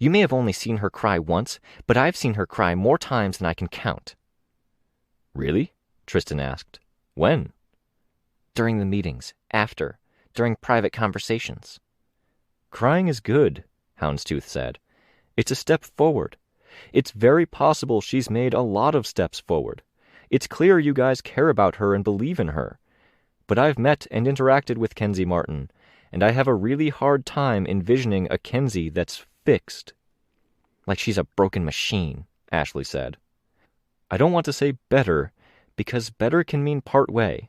You may have only seen her cry once, but I've seen her cry more times than I can count. Really? Tristan asked. When? During the meetings, after, during private conversations. Crying is good, Houndstooth said. It's a step forward. It's very possible she's made a lot of steps forward. It's clear you guys care about her and believe in her. But I've met and interacted with Kenzie Martin, and I have a really hard time envisioning a Kenzie that's fixed. Like she's a broken machine, Ashley said. I don't want to say better, because better can mean part way.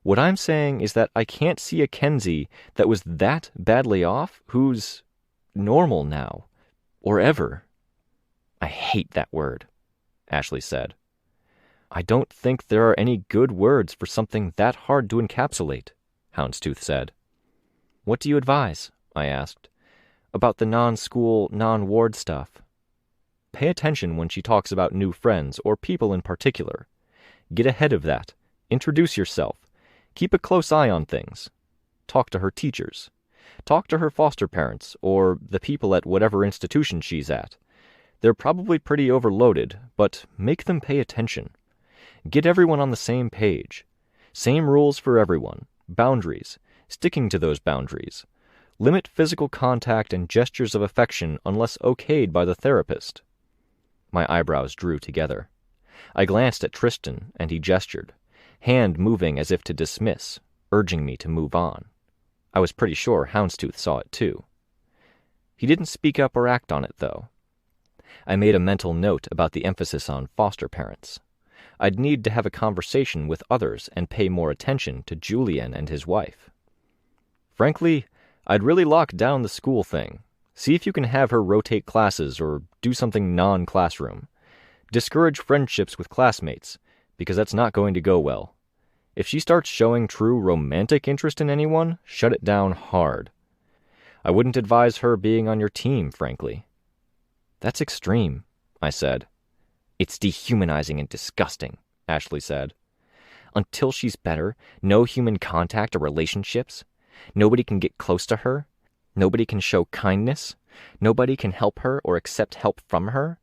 What I'm saying is that I can't see a Kenzie that was that badly off who's normal now, or ever. I hate that word, Ashley said. I don't think there are any good words for something that hard to encapsulate, Houndstooth said. What do you advise? I asked. About the non-school, non-ward stuff. Pay attention when she talks about new friends or people in particular. Get ahead of that. Introduce yourself. Keep a close eye on things. Talk to her teachers. Talk to her foster parents, or the people at whatever institution she's at. They're probably pretty overloaded, but make them pay attention. Get everyone on the same page. Same rules for everyone. Boundaries. Sticking to those boundaries. Limit physical contact and gestures of affection unless okayed by the therapist. My eyebrows drew together. I glanced at Tristan, and he gestured, hand moving as if to dismiss, urging me to move on. I was pretty sure Houndstooth saw it too. He didn't speak up or act on it, though. I made a mental note about the emphasis on foster parents. I'd need to have a conversation with others and pay more attention to Julian and his wife. Frankly, I'd really lock down the school thing. See if you can have her rotate classes or do something non-classroom. Discourage friendships with classmates, because that's not going to go well. If she starts showing true romantic interest in anyone, shut it down hard. I wouldn't advise her being on your team, frankly. That's extreme, I said. It's dehumanizing and disgusting, Ashley said. Until she's better, no human contact or relationships. Nobody can get close to her. Nobody can show kindness. Nobody can help her or accept help from her.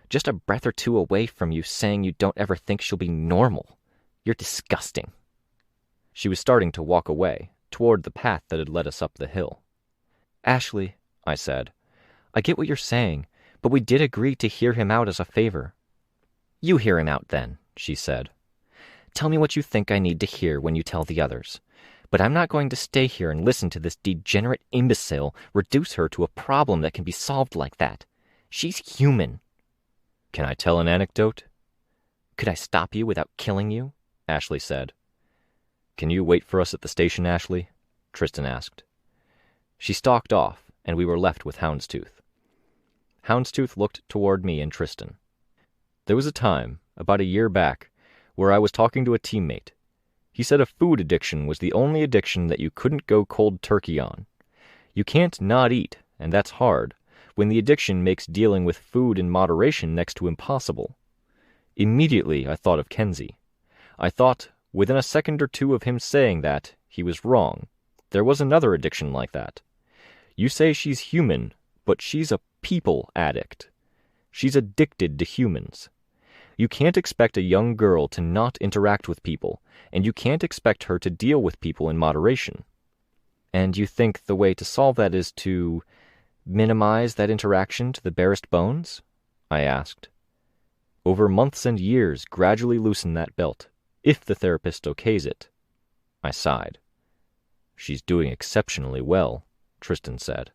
Just a breath or two away from you saying you don't ever think she'll be normal. You're disgusting. She was starting to walk away, toward the path that had led us up the hill. Ashley, I said, I get what you're saying, but we did agree to hear him out as a favor. You hear him out then, she said. Tell me what you think I need to hear when you tell the others. But I'm not going to stay here and listen to this degenerate imbecile reduce her to a problem that can be solved like that. She's human. Can I tell an anecdote? Could I stop you without killing you? Ashley said. Can you wait for us at the station, Ashley? Tristan asked. She stalked off, and we were left with Houndstooth. Houndstooth looked toward me and Tristan. There was a time, about a year back, where I was talking to a teammate. He said a food addiction was the only addiction that you couldn't go cold turkey on. You can't not eat, and that's hard, when the addiction makes dealing with food in moderation next to impossible. Immediately I thought of Kenzie. I thought, within a second or two of him saying that, he was wrong. There was another addiction like that. You say she's human, but she's a people addict. She's addicted to humans. You can't expect a young girl to not interact with people, and you can't expect her to deal with people in moderation. And you think the way to solve that is to minimize that interaction to the barest bones? I asked. Over months and years, gradually loosen that belt, if the therapist okays it. I sighed. She's doing exceptionally well, Tristan said.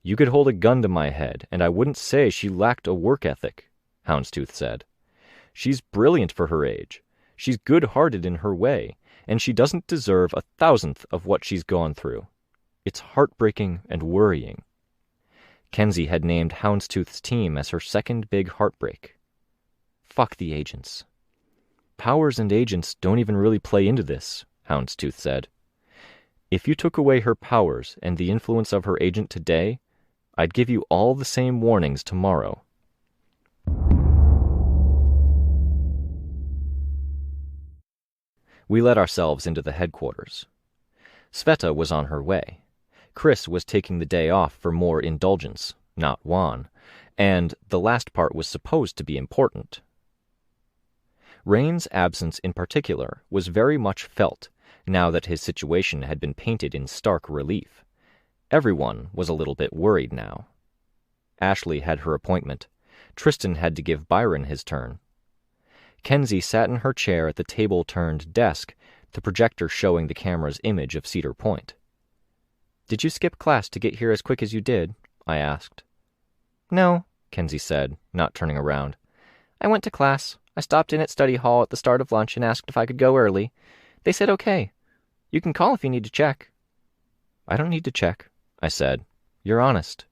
You could hold a gun to my head, and I wouldn't say she lacked a work ethic, Houndstooth said. She's brilliant for her age. She's good-hearted in her way, and she doesn't deserve 1,000th of what she's gone through. It's heartbreaking and worrying. Kenzie had named Houndstooth's team as her second big heartbreak. Fuck the agents. Powers and agents don't even really play into this, Houndstooth said. If you took away her powers and the influence of her agent today, I'd give you all the same warnings tomorrow. We let ourselves into the headquarters. Sveta was on her way. Chris was taking the day off for more indulgence, not Juan, and the last part was supposed to be important. Rain's absence in particular was very much felt, now that his situation had been painted in stark relief. Everyone was a little bit worried now. Ashley had her appointment. Tristan had to give Byron his turn. Kenzie sat in her chair at the table-turned desk, the projector showing the camera's image of Cedar Point. Did you skip class to get here as quick as you did? I asked. No, Kenzie said, not turning around. I went to class. I stopped in at study hall at the start of lunch and asked if I could go early. They said okay. You can call if you need to check. I don't need to check, I said. You're honest.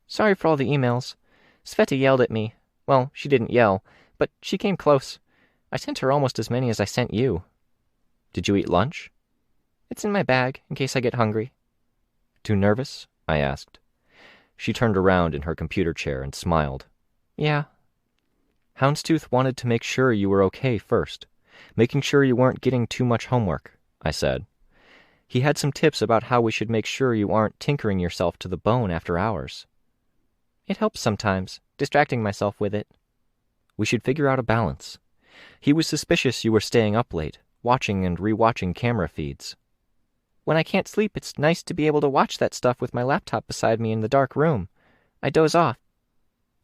Sorry for all the emails. Sveta yelled at me. Well, she didn't yell, but she came close. I sent her almost as many as I sent you. Did you eat lunch? It's in my bag, in case I get hungry. Too nervous? I asked. She turned around in her computer chair and smiled. Yeah. Houndstooth wanted to make sure you were okay first, making sure you weren't getting too much homework, I said. He had some tips about how we should make sure you aren't tinkering yourself to the bone after hours. It helps sometimes, distracting myself with it. We should figure out a balance. He was suspicious you were staying up late, watching and rewatching camera feeds. When I can't sleep, it's nice to be able to watch that stuff with my laptop beside me in the dark room. I doze off.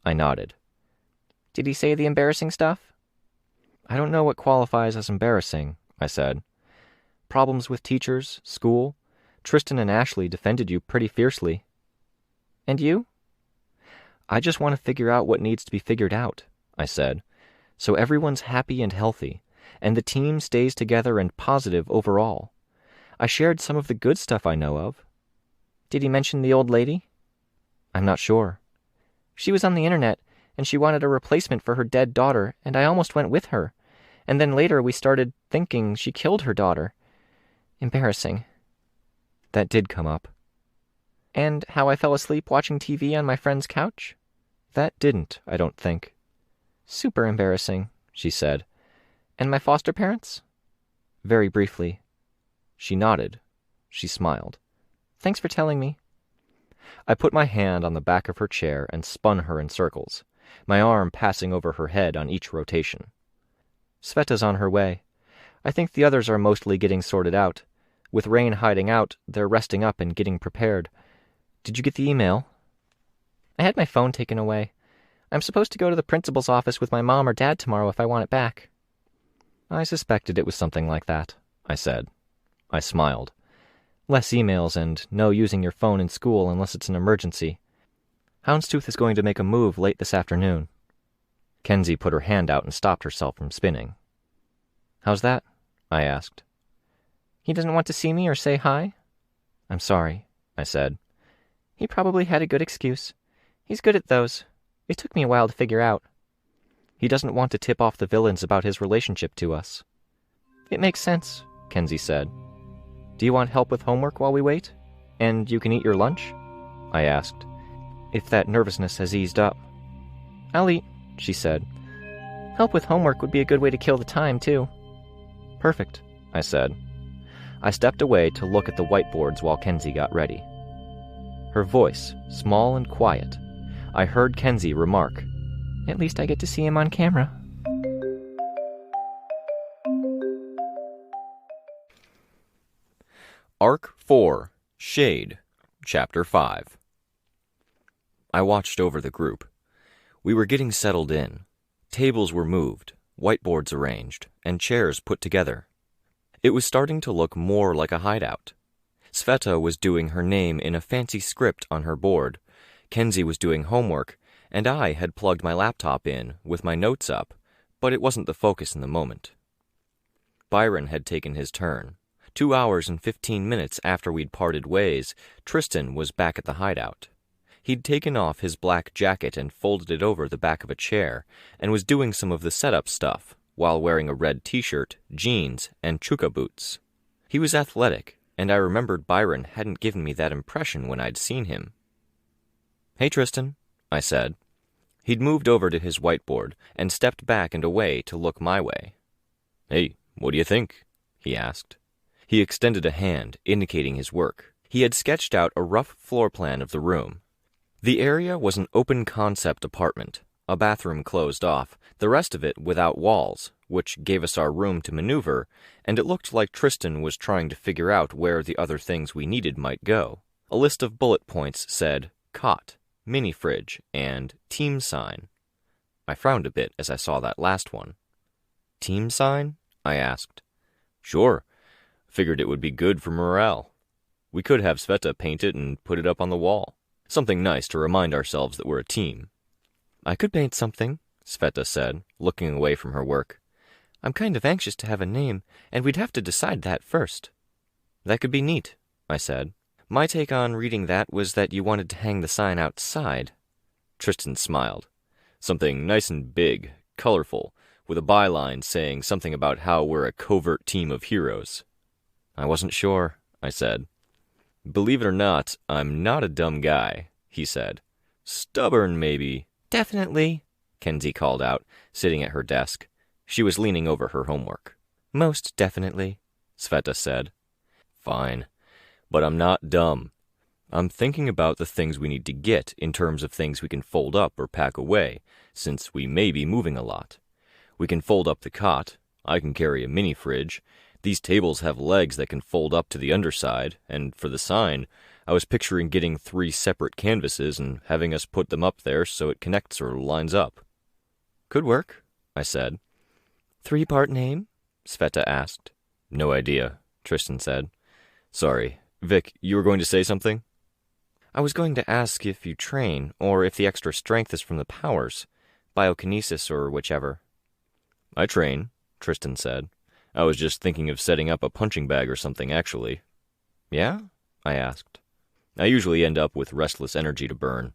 I nodded. Did he say the embarrassing stuff? I don't know what qualifies as embarrassing, I said. Problems with teachers, school. Tristan and Ashley defended you pretty fiercely. And you? I just want to figure out what needs to be figured out, I said. so everyone's happy and healthy, and the team stays together and positive overall. I shared some of the good stuff I know of. Did he mention the old lady? I'm not sure. She was on the internet, and she wanted a replacement for her dead daughter, and I almost went with her. And then later we started thinking she killed her daughter. Embarrassing. That did come up. And how I fell asleep watching TV on my friend's couch? That didn't, I don't think. Super embarrassing, she said. And my foster parents? Very briefly. She nodded. She smiled. Thanks for telling me. I put my hand on the back of her chair and spun her in circles, my arm passing over her head on each rotation. Sveta's on her way. I think the others are mostly getting sorted out. With Rain hiding out, they're resting up and getting prepared. Did you get the email? I had my phone taken away. I'm supposed to go to the principal's office with my mom or dad tomorrow if I want it back. I suspected it was something like that, I said. I smiled. Less emails and no using your phone in school unless it's an emergency. Houndstooth is going to make a move late this afternoon. Kenzie put her hand out and stopped herself from spinning. How's that? I asked. He doesn't want to see me or say hi? I'm sorry, I said. He probably had a good excuse. He's good at those. It took me a while to figure out. He doesn't want to tip off the villains about his relationship to us. It makes sense, Kenzie said. Do you want help with homework while we wait? And you can eat your lunch? I asked, if that nervousness has eased up. I'll eat, she said. Help with homework would be a good way to kill the time, too. Perfect, I said. I stepped away to look at the whiteboards while Kenzie got ready. Her voice, small and quiet. I heard Kenzie remark, At least I get to see him on camera. Arc 4, Shade, Chapter 5. I watched over the group. We were getting settled in. Tables were moved, whiteboards arranged, and chairs put together. It was starting to look more like a hideout. Sveta was doing her name in a fancy script on her board, Kenzie was doing homework, and I had plugged my laptop in with my notes up, but it wasn't the focus in the moment. Byron had taken his turn. 2 hours and 15 minutes after we'd parted ways, Tristan was back at the hideout. He'd taken off his black jacket and folded it over the back of a chair, and was doing some of the setup stuff, while wearing a red t-shirt, jeans, and chukka boots. He was athletic, and I remembered Byron hadn't given me that impression when I'd seen him. Hey, Tristan, I said. He'd moved over to his whiteboard and stepped back and away to look my way. Hey, what do you think? He asked. He extended a hand, indicating his work. He had sketched out a rough floor plan of the room. The area was an open-concept apartment, a bathroom closed off, the rest of it without walls, which gave us our room to maneuver, and it looked like Tristan was trying to figure out where the other things we needed might go. A list of bullet points said, cot, mini-fridge, and team sign. I frowned a bit as I saw that last one. Team sign? I asked. Sure. Figured it would be good for morale. We could have Sveta paint it and put it up on the wall. Something nice to remind ourselves that we're a team. I could paint something, Sveta said, looking away from her work. I'm kind of anxious to have a name, and we'd have to decide that first. That could be neat, I said. My take on reading that was that you wanted to hang the sign outside. Tristan smiled. Something nice and big, colorful, with a byline saying something about how we're a covert team of heroes. I wasn't sure, I said. Believe it or not, I'm not a dumb guy, he said. Stubborn, maybe. Definitely, Kenzie called out, sitting at her desk. She was leaning over her homework. Most definitely, Sveta said. Fine, but I'm not dumb. I'm thinking about the things we need to get in terms of things we can fold up or pack away, since we may be moving a lot. We can fold up the cot. I can carry a mini-fridge. These tables have legs that can fold up to the underside, and for the sign, I was picturing getting 3 separate canvases and having us put them up there so it connects or lines up. Could work, I said. 3-part name? Sveta asked. No idea, Tristan said. Sorry. Vic, you were going to say something? I was going to ask if you train, or if the extra strength is from the powers, biokinesis or whichever. I train, Tristan said. I was just thinking of setting up a punching bag or something, actually. Yeah? I asked. I usually end up with restless energy to burn.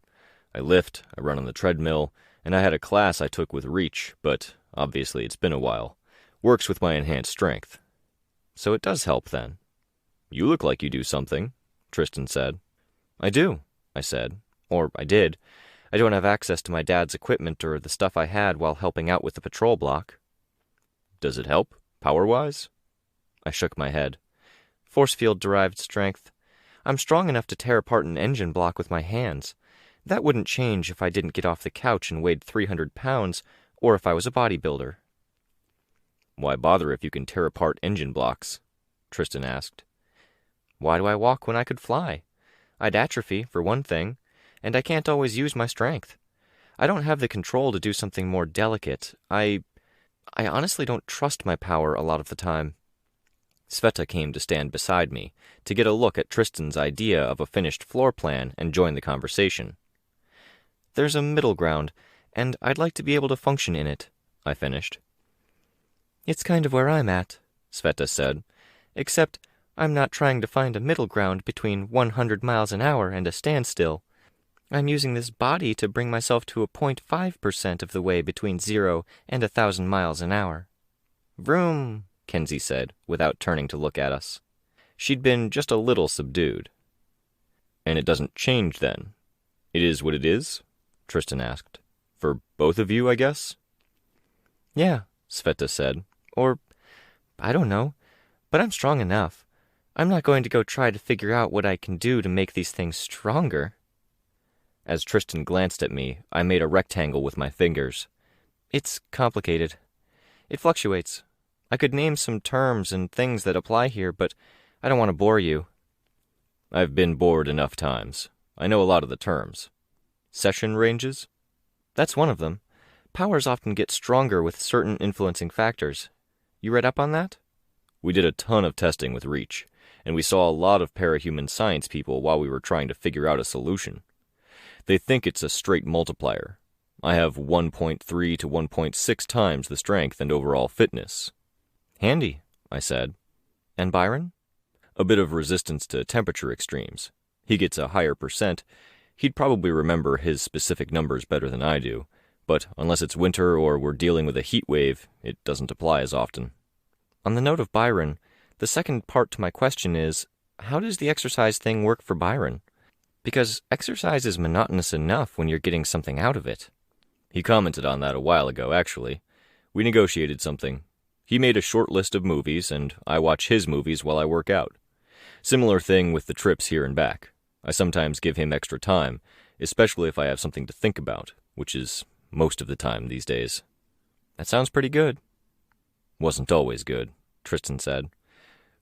I lift, I run on the treadmill, and I had a class I took with Reach, but obviously it's been a while. Works with my enhanced strength. So it does help, then. You look like you do something, Tristan said. I do, I said. Or I did. I don't have access to my dad's equipment or the stuff I had while helping out with the patrol block. Does it help, power-wise? I shook my head. Force field-derived strength. I'm strong enough to tear apart an engine block with my hands. That wouldn't change if I didn't get off the couch and weighed 300 pounds, or if I was a bodybuilder. Why bother if you can tear apart engine blocks? Tristan asked. Why do I walk when I could fly? I'd atrophy, for one thing, and I can't always use my strength. I don't have the control to do something more delicate. I honestly don't trust my power a lot of the time. Sveta came to stand beside me, to get a look at Tristan's idea of a finished floor plan and join the conversation. There's a middle ground, and I'd like to be able to function in it, I finished. It's kind of where I'm at, Sveta said, except I'm not trying to find a middle ground between 100 miles an hour and a standstill. I'm using this body to bring myself to a 0.5% of the way between 0 and 1,000 miles an hour. Vroom, Kenzie said, without turning to look at us. She'd been just a little subdued. And it doesn't change, then? It is what it is? Tristan asked. For both of you, I guess? Yeah, Sveta said. Or, I don't know, but I'm strong enough. I'm not going to go try to figure out what I can do to make these things stronger. As Tristan glanced at me, I made a rectangle with my fingers. It's complicated. It fluctuates. I could name some terms and things that apply here, but I don't want to bore you. I've been bored enough times. I know a lot of the terms. Session ranges? That's one of them. Powers often get stronger with certain influencing factors. You read up on that? We did a ton of testing with Reach, and we saw a lot of parahuman science people while we were trying to figure out a solution. They think it's a straight multiplier. I have 1.3 to 1.6 times the strength and overall fitness. Handy, I said. And Byron? A bit of resistance to temperature extremes. He gets a higher percent. He'd probably remember his specific numbers better than I do, but unless it's winter or we're dealing with a heat wave, it doesn't apply as often. On the note of Byron, the second part to my question is, how does the exercise thing work for Byron? Because exercise is monotonous enough when you're getting something out of it. He commented on that a while ago, actually. We negotiated something. He made a short list of movies, and I watch his movies while I work out. Similar thing with the trips here and back. I sometimes give him extra time, especially if I have something to think about, which is most of the time these days. That sounds pretty good. Wasn't always good, Tristan said.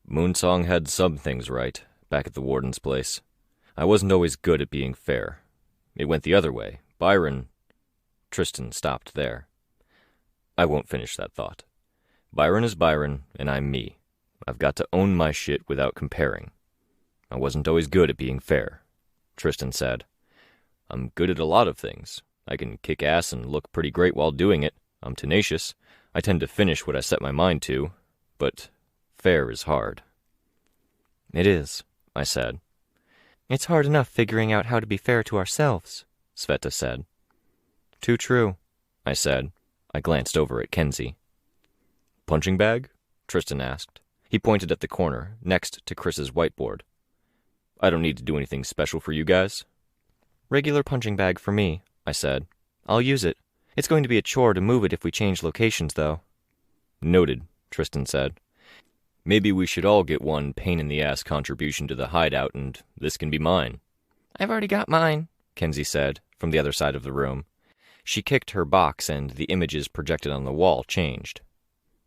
Moonsong had some things right, back at the warden's place. I wasn't always good at being fair. It went the other way. Byron... Tristan stopped there. I won't finish that thought. Byron is Byron, and I'm me. I've got to own my shit without comparing. I wasn't always good at being fair, Tristan said. I'm good at a lot of things. I can kick ass and look pretty great while doing it. I'm tenacious. I tend to finish what I set my mind to. But fair is hard. It is, I said. It's hard enough figuring out how to be fair to ourselves, Sveta said. Too true, I said. I glanced over at Kenzie. Punching bag? Tristan asked. He pointed at the corner, next to Chris's whiteboard. I don't need to do anything special for you guys. Regular punching bag for me, I said. I'll use it. It's going to be a chore to move it if we change locations, though. Noted, Tristan said. Maybe we should all get one pain-in-the-ass contribution to the hideout, and this can be mine. I've already got mine, Kenzie said, from the other side of the room. She kicked her box, and the images projected on the wall changed.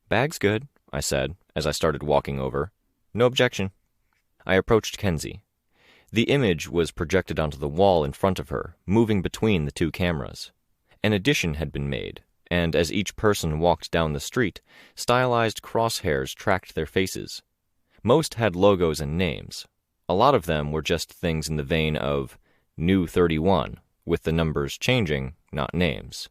Bag's good, I said, as I started walking over. No objection. I approached Kenzie. The image was projected onto the wall in front of her, moving between the two cameras. An addition had been made, and as each person walked down the street, stylized crosshairs tracked their faces. Most had logos and names. A lot of them were just things in the vein of New 31, with the numbers changing, not names.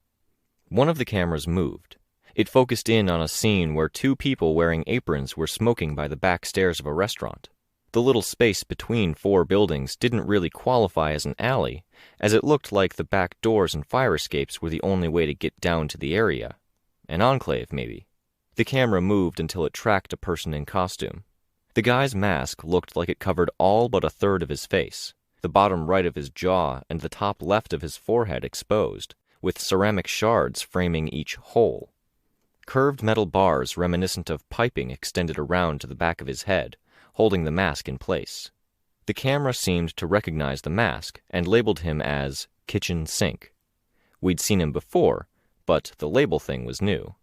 One of the cameras moved. It focused in on a scene where two people wearing aprons were smoking by the back stairs of a restaurant. The little space between four buildings didn't really qualify as an alley, as it looked like the back doors and fire escapes were the only way to get down to the area. An enclave, maybe. The camera moved until it tracked a person in costume. The guy's mask looked like it covered all but a third of his face, the bottom right of his jaw and the top left of his forehead exposed, with ceramic shards framing each hole. Curved metal bars reminiscent of piping extended around to the back of his head, holding the mask in place. The camera seemed to recognize the mask and labeled him as Kitchen Sink. We'd seen him before, but the label thing was new.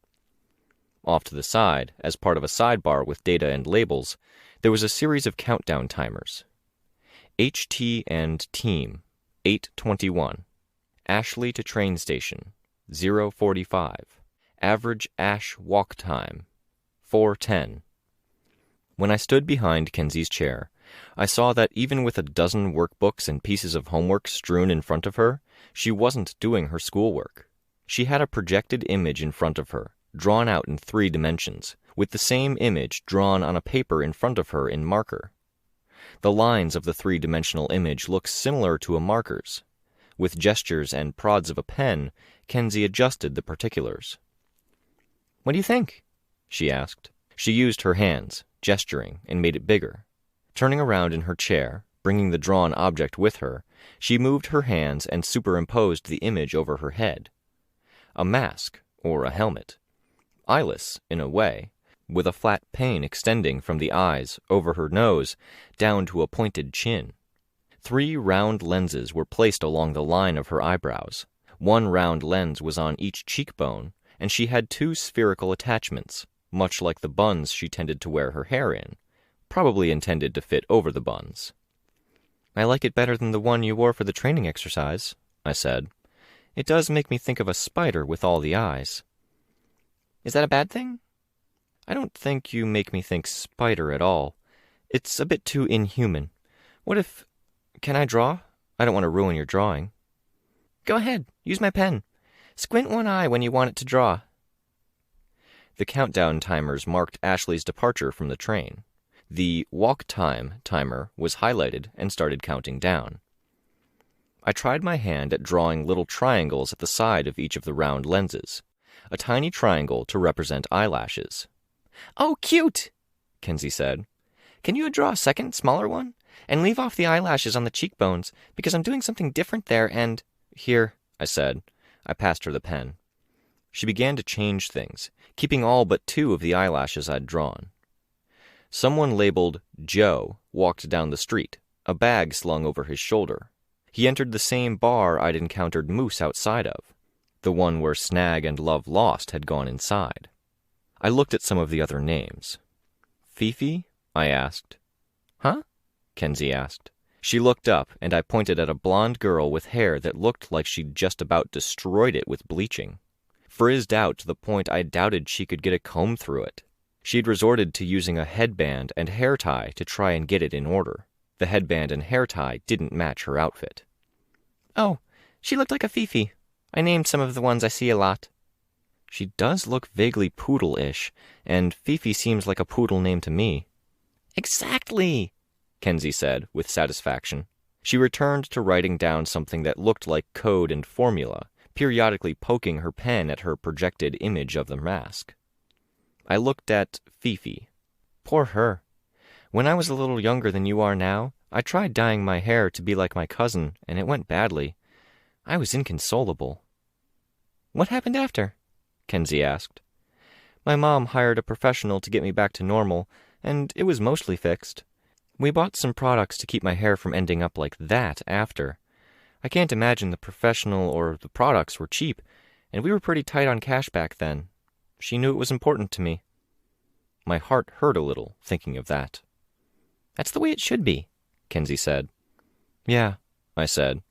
Off to the side, as part of a sidebar with data and labels, there was a series of countdown timers. HT and Team, 8:21. Ashley to train station, 0:45. Average Ash walk time, 4:10. When I stood behind Kenzie's chair, I saw that even with a dozen workbooks and pieces of homework strewn in front of her, she wasn't doing her schoolwork. She had a projected image in front of her, drawn out in 3 dimensions, with the same image drawn on a paper in front of her in marker. The lines of the 3-dimensional image looked similar to a marker's. With gestures and prods of a pen, Kenzie adjusted the particulars. "What do you think?" she asked. She used her hands, gesturing, and made it bigger. Turning around in her chair, bringing the drawn object with her, she moved her hands and superimposed the image over her head. A mask, or a helmet. Eyeless, in a way, with a flat pane extending from the eyes, over her nose, down to a pointed chin. 3 round lenses were placed along the line of her eyebrows. 1 round lens was on each cheekbone, and she had 2 spherical attachments, much like the buns she tended to wear her hair in, probably intended to fit over the buns. "I like it better than the one you wore for the training exercise," I said. "It does make me think of a spider with all the eyes." "Is that a bad thing?" "I don't think you make me think spider at all. It's a bit too inhuman. What if... Can I draw? I don't want to ruin your drawing." "Go ahead, use my pen. Squint one eye when you want it to draw." The countdown timers marked Ashley's departure from the train. The walk time timer was highlighted and started counting down. I tried my hand at drawing little triangles at the side of each of the round lenses, a tiny triangle to represent eyelashes. "Oh, cute!" Kenzie said. "Can you draw a second, smaller one? And leave off the eyelashes on the cheekbones, because I'm doing something different there and—" "Here," I said. I passed her the pen. She began to change things, keeping all but 2 of the eyelashes I'd drawn. Someone labeled Joe walked down the street, a bag slung over his shoulder. He entered the same bar I'd encountered Moose outside of, the one where Snag and Love Lost had gone inside. I looked at some of the other names. "Fifi?" I asked. "Huh?" Kenzie asked. She looked up, and I pointed at a blonde girl with hair that looked like she'd just about destroyed it with bleaching. Frizzed out to the point I doubted she could get a comb through it. She'd resorted to using a headband and hair tie to try and get it in order. The headband and hair tie didn't match her outfit. "Oh, she looked like a Fifi. I named some of the ones I see a lot." "She does look vaguely poodle-ish, and Fifi seems like a poodle name to me." "Exactly," Kenzie said, with satisfaction. She returned to writing down something that looked like code and formula, periodically poking her pen at her projected image of the mask. I looked at Fifi. Poor her. When I was a little younger than you are now, I tried dyeing my hair to be like my cousin, and it went badly. I was inconsolable. "What happened after?" Kenzie asked. "My mom hired a professional to get me back to normal, and it was mostly fixed. We bought some products to keep my hair from ending up like that after. I can't imagine the professional or the products were cheap, and we were pretty tight on cash back then. She knew it was important to me." My heart hurt a little, thinking of that. "That's the way it should be," Kenzie said. "Yeah," I said.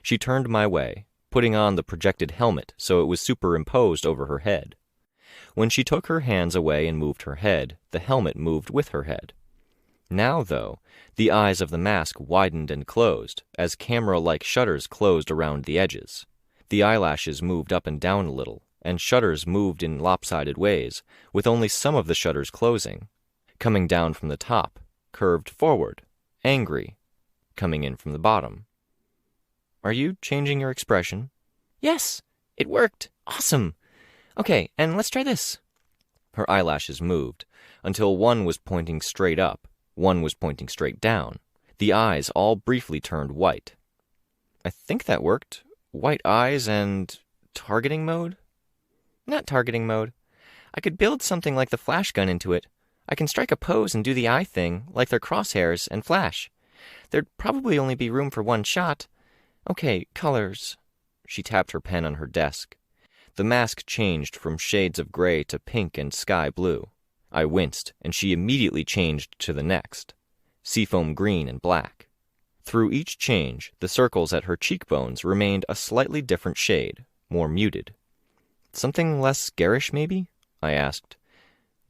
She turned my way, putting on the projected helmet so it was superimposed over her head. When she took her hands away and moved her head, the helmet moved with her head. Now, though, the eyes of the mask widened and closed, as camera-like shutters closed around the edges. The eyelashes moved up and down a little, and shutters moved in lopsided ways, with only some of the shutters closing. Coming down from the top, curved forward, angry, coming in from the bottom. Are you changing your expression? Yes, it worked. Awesome. Okay, and let's try this. Her eyelashes moved, until one was pointing straight up, one was pointing straight down. The eyes all briefly turned white. I think that worked. White eyes and targeting mode? Not targeting mode. I could build something like the flash gun into it. I can strike a pose and do the eye thing, like their crosshairs, and flash. There'd probably only be room for one shot. Okay, colors. She tapped her pen on her desk. The mask changed from shades of gray to pink and sky blue. I winced, and she immediately changed to the next. Seafoam green and black. Through each change, the circles at her cheekbones remained a slightly different shade, more muted. Something less garish, maybe? I asked.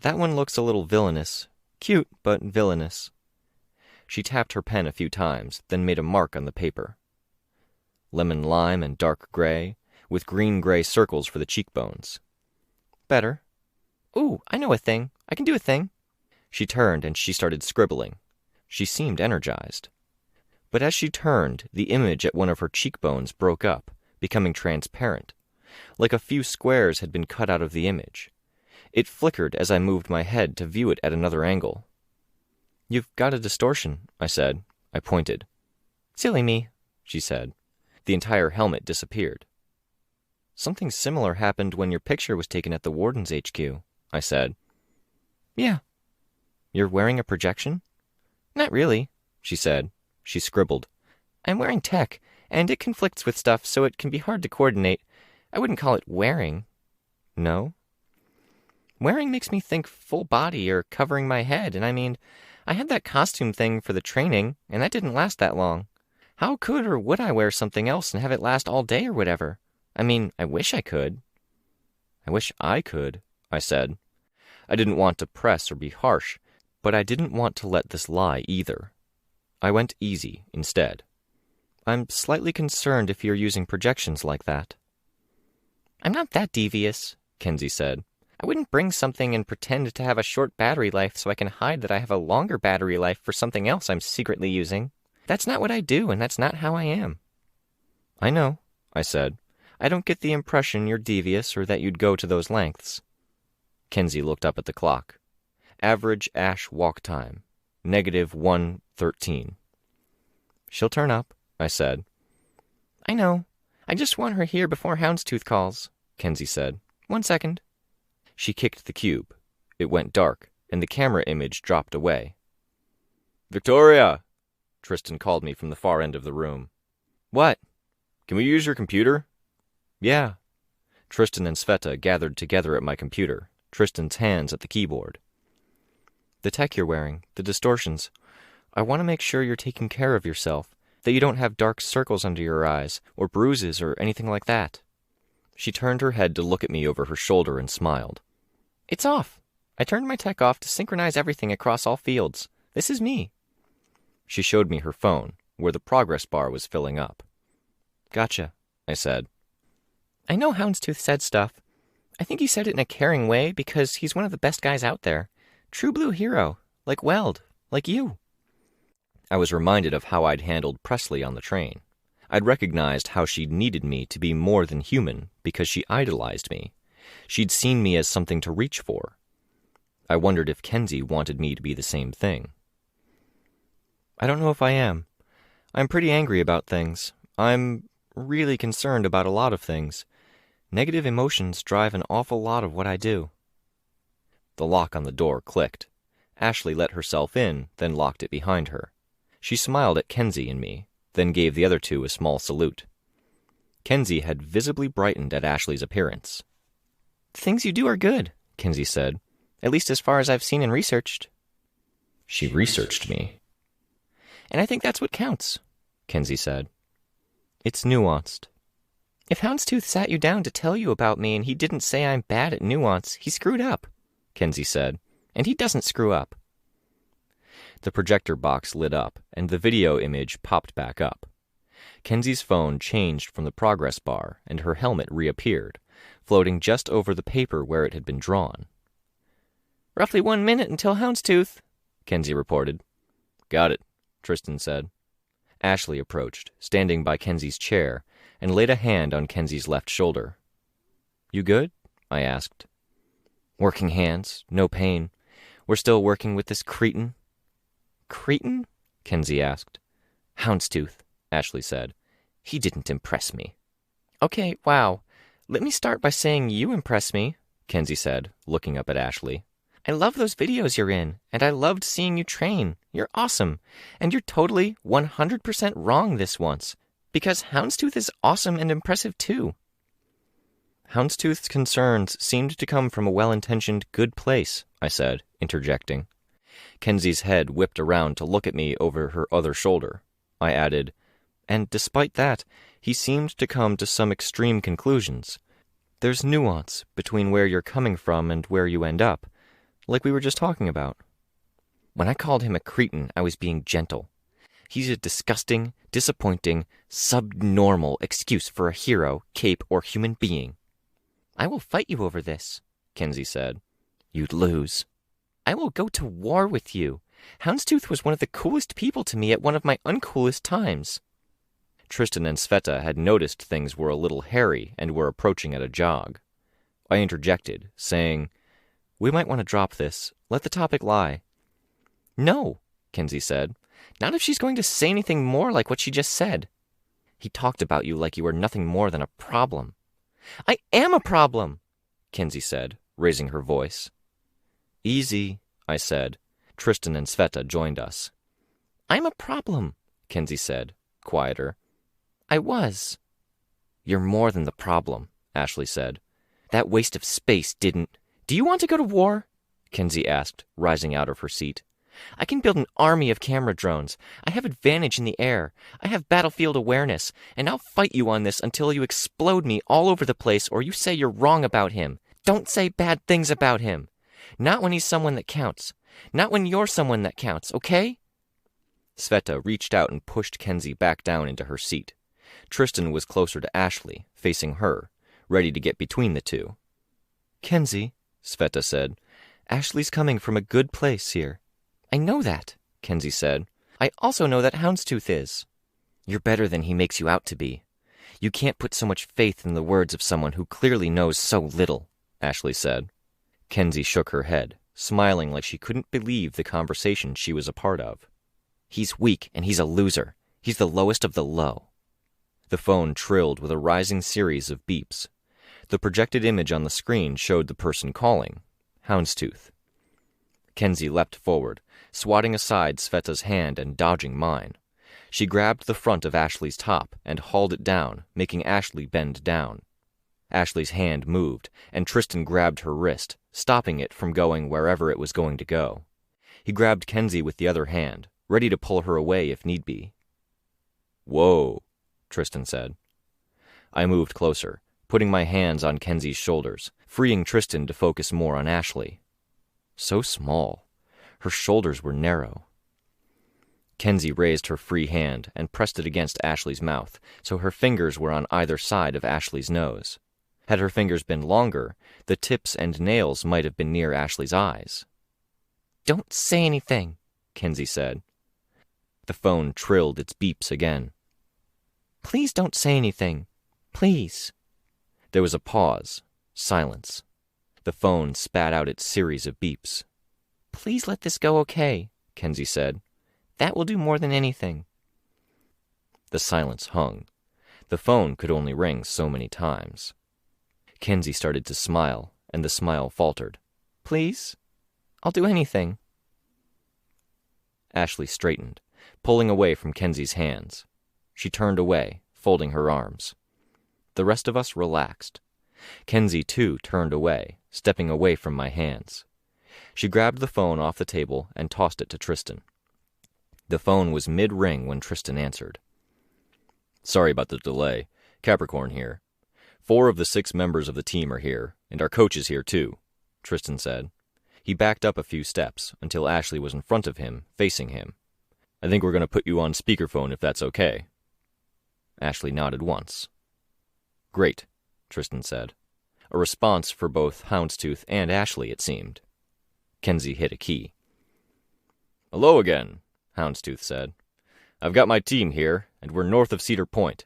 That one looks a little villainous. Cute, but villainous. She tapped her pen a few times, then made a mark on the paper. Lemon lime and dark gray, with green-gray circles for the cheekbones. Better. Ooh, I know a thing. I can do a thing. She turned and she started scribbling. She seemed energized. But as she turned, the image at one of her cheekbones broke up, becoming transparent, like a few squares had been cut out of the image. It flickered as I moved my head to view it at another angle. You've got a distortion, I said. I pointed. Silly me, she said. The entire helmet disappeared. Something similar happened when your picture was taken at the Warden's HQ, I said. Yeah. You're wearing a projection? Not really, she said. She scribbled. I'm wearing tech, and it conflicts with stuff, so it can be hard to coordinate. I wouldn't call it wearing. No? Wearing makes me think full body or covering my head, and I had that costume thing for the training, and that didn't last that long. How could or would I wear something else and have it last all day or whatever? I wish I could. I wish I could, I said. I didn't want to press or be harsh, but I didn't want to let this lie either. I went easy instead. I'm slightly concerned if you're using projections like that. I'm not that devious, Kenzie said. I wouldn't bring something and pretend to have a short battery life so I can hide that I have a longer battery life for something else I'm secretly using. That's not what I do, and that's not how I am. I know, I said. I don't get the impression you're devious or that you'd go to those lengths. Kenzie looked up at the clock. Average Ash walk time, -1:13. She'll turn up, I said. I know. I just want her here before Houndstooth calls, Kenzie said. 1 second. She kicked the cube. It went dark, and the camera image dropped away. Victoria! Tristan called me from the far end of the room. What? Can we use your computer? Yeah. Tristan and Sveta gathered together at my computer, Tristan's hands at the keyboard. The tech you're wearing, the distortions. I want to make sure you're taking care of yourself, that you don't have dark circles under your eyes, or bruises, or anything like that. She turned her head to look at me over her shoulder and smiled. It's off. I turned my tech off to synchronize everything across all fields. This is me. She showed me her phone, where the progress bar was filling up. Gotcha, I said. I know Houndstooth said stuff. I think he said it in a caring way because he's one of the best guys out there. True blue hero, like Weld, like you. I was reminded of how I'd handled Presley on the train. I'd recognized how she'd needed me to be more than human because she idolized me. She'd seen me as something to reach for. I wondered if Kenzie wanted me to be the same thing. I don't know if I am. I'm pretty angry about things. I'm really concerned about a lot of things. Negative emotions drive an awful lot of what I do. The lock on the door clicked. Ashley let herself in, then locked it behind her. She smiled at Kenzie and me, then gave the other two a small salute. Kenzie had visibly brightened at Ashley's appearance. The things you do are good, Kenzie said, at least as far as I've seen and researched. She researched me. And I think that's what counts, Kenzie said. It's nuanced. If Houndstooth sat you down to tell you about me and he didn't say I'm bad at nuance, he screwed up, Kenzie said, and he doesn't screw up. The projector box lit up, and the video image popped back up. Kenzie's phone changed from the progress bar, and her helmet reappeared, floating just over the paper where it had been drawn. "Roughly 1 minute until Houndstooth," Kenzie reported. "Got it," Tristan said. Ashley approached, standing by Kenzie's chair, and laid a hand on Kenzie's left shoulder. "You good?" I asked. "Working hands, no pain. We're still working with this cretin." "Cretin?" Kenzie asked. "Houndstooth," Ashley said. "He didn't impress me." "Okay, wow. Let me start by saying you impress me," Kenzie said, looking up at Ashley. "I love those videos you're in, and I loved seeing you train. You're awesome. And you're totally 100% wrong this once, because Houndstooth is awesome and impressive too." "Houndstooth's concerns seemed to come from a well-intentioned, good place," I said, interjecting. Kenzie's head whipped around to look at me over her other shoulder. I added, "And despite that, he seemed to come to some extreme conclusions. There's nuance between where you're coming from and where you end up, like we were just talking about." "When I called him a cretin, I was being gentle. He's a disgusting, disappointing, subnormal excuse for a hero, cape, or human being." "I will fight you over this," Kenzie said. "You'd lose." "I will go to war with you. Houndstooth was one of the coolest people to me at one of my uncoolest times." Tristan and Sveta had noticed things were a little hairy and were approaching at a jog. I interjected, saying, "We might want to drop this. Let the topic lie." "No," Kenzie said. "Not if she's going to say anything more like what she just said. He talked about you like you were nothing more than a problem." "I am a problem," Kenzie said, raising her voice. "Easy," I said. Tristan and Sveta joined us. "I'm a problem," Kenzie said, quieter. "I was." "You're more than the problem," Ashley said. "That waste of space didn't—" "Do you want to go to war?" Kenzie asked, rising out of her seat. "I can build an army of camera drones. I have advantage in the air. I have battlefield awareness, and I'll fight you on this until you explode me all over the place or you say you're wrong about him. Don't say bad things about him. Not when he's someone that counts. Not when you're someone that counts, okay?" Sveta reached out and pushed Kenzie back down into her seat. Tristan was closer to Ashley, facing her, ready to get between the two. "Kenzie," Sveta said, "Ashley's coming from a good place here." "I know that," Kenzie said. "I also know that Houndstooth is." "You're better than he makes you out to be. You can't put so much faith in the words of someone who clearly knows so little," Ashley said. Kenzie shook her head, smiling like she couldn't believe the conversation she was a part of. "He's weak and he's a loser. He's the lowest of the low." The phone trilled with a rising series of beeps. The projected image on the screen showed the person calling, Houndstooth. Kenzie leapt forward, swatting aside Sveta's hand and dodging mine. She grabbed the front of Ashley's top and hauled it down, making Ashley bend down. Ashley's hand moved, and Tristan grabbed her wrist, stopping it from going wherever it was going to go. He grabbed Kenzie with the other hand, ready to pull her away if need be. "Whoa," Tristan said. I moved closer, putting my hands on Kenzie's shoulders, freeing Tristan to focus more on Ashley. So small. Her shoulders were narrow. Kenzie raised her free hand and pressed it against Ashley's mouth, so her fingers were on either side of Ashley's nose. Had her fingers been longer, the tips and nails might have been near Ashley's eyes. "Don't say anything," Kenzie said. The phone trilled its beeps again. "Please don't say anything. Please." There was a pause. Silence. The phone spat out its series of beeps. "Please let this go okay," Kenzie said. "That will do more than anything." The silence hung. The phone could only ring so many times. Kenzie started to smile, and the smile faltered. "Please? I'll do anything." Ashley straightened, pulling away from Kenzie's hands. She turned away, folding her arms. The rest of us relaxed. Kenzie, too, turned away, stepping away from my hands. She grabbed the phone off the table and tossed it to Tristan. The phone was mid-ring when Tristan answered. "Sorry about the delay. Capricorn here. 4 of the 6 members of the team are here, and our coach is here too," Tristan said. He backed up a few steps until Ashley was in front of him, facing him. "I think we're going to put you on speakerphone if that's okay." Ashley nodded once. "Great," Tristan said. a response for both Houndstooth and Ashley, it seemed. Kenzie hit a key. "Hello again," Houndstooth said. "I've got my team here, and we're north of Cedar Point.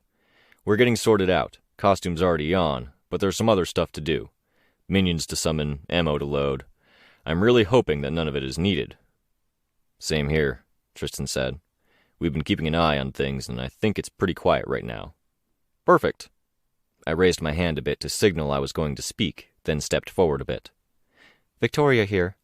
We're getting sorted out. Costume's already on, but there's some other stuff to do. Minions to summon, ammo to load. I'm really hoping that none of it is needed." "Same here," Tristan said. "We've been keeping an eye on things, and I think it's pretty quiet right now." "Perfect." I raised my hand a bit to signal I was going to speak, then stepped forward a bit. "Victoria here.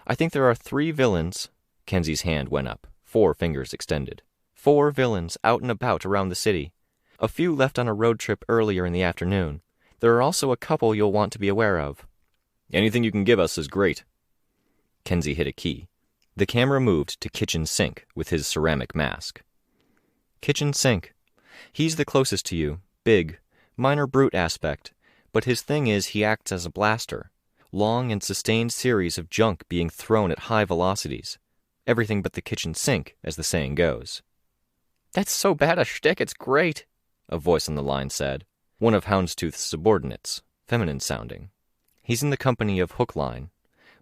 I think there are 3 villains." Kenzie's hand went up, 4 fingers extended. 4 villains out and about around the city. A few left on a road trip earlier in the afternoon. There are also a couple you'll want to be aware of. "Anything you can give us is great." Kenzie hit a key. The camera moved to Kitchen Sink with his ceramic mask. Kitchen Sink. He's the closest to you, big, minor brute aspect, but his thing is he acts as a blaster. Long and sustained series of junk being thrown at high velocities. Everything but the kitchen sink, as the saying goes. "That's so bad a shtick, it's great," a voice on the line said. One of Houndstooth's subordinates, feminine sounding. He's in the company of Hookline.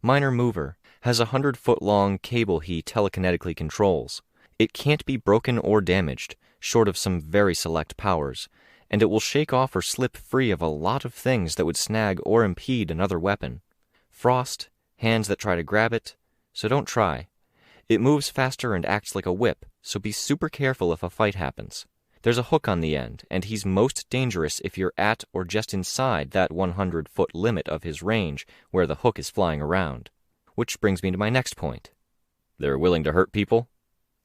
Minor mover, has a 100-foot-long cable he telekinetically controls. It can't be broken or damaged, short of some very select powers, and it will shake off or slip free of a lot of things that would snag or impede another weapon. Frost, hands that try to grab it, so don't try. It moves faster and acts like a whip, so be super careful if a fight happens. There's a hook on the end, and he's most dangerous if you're at or just inside that 100-foot limit of his range where the hook is flying around. Which brings me to my next point. "They're willing to hurt people?"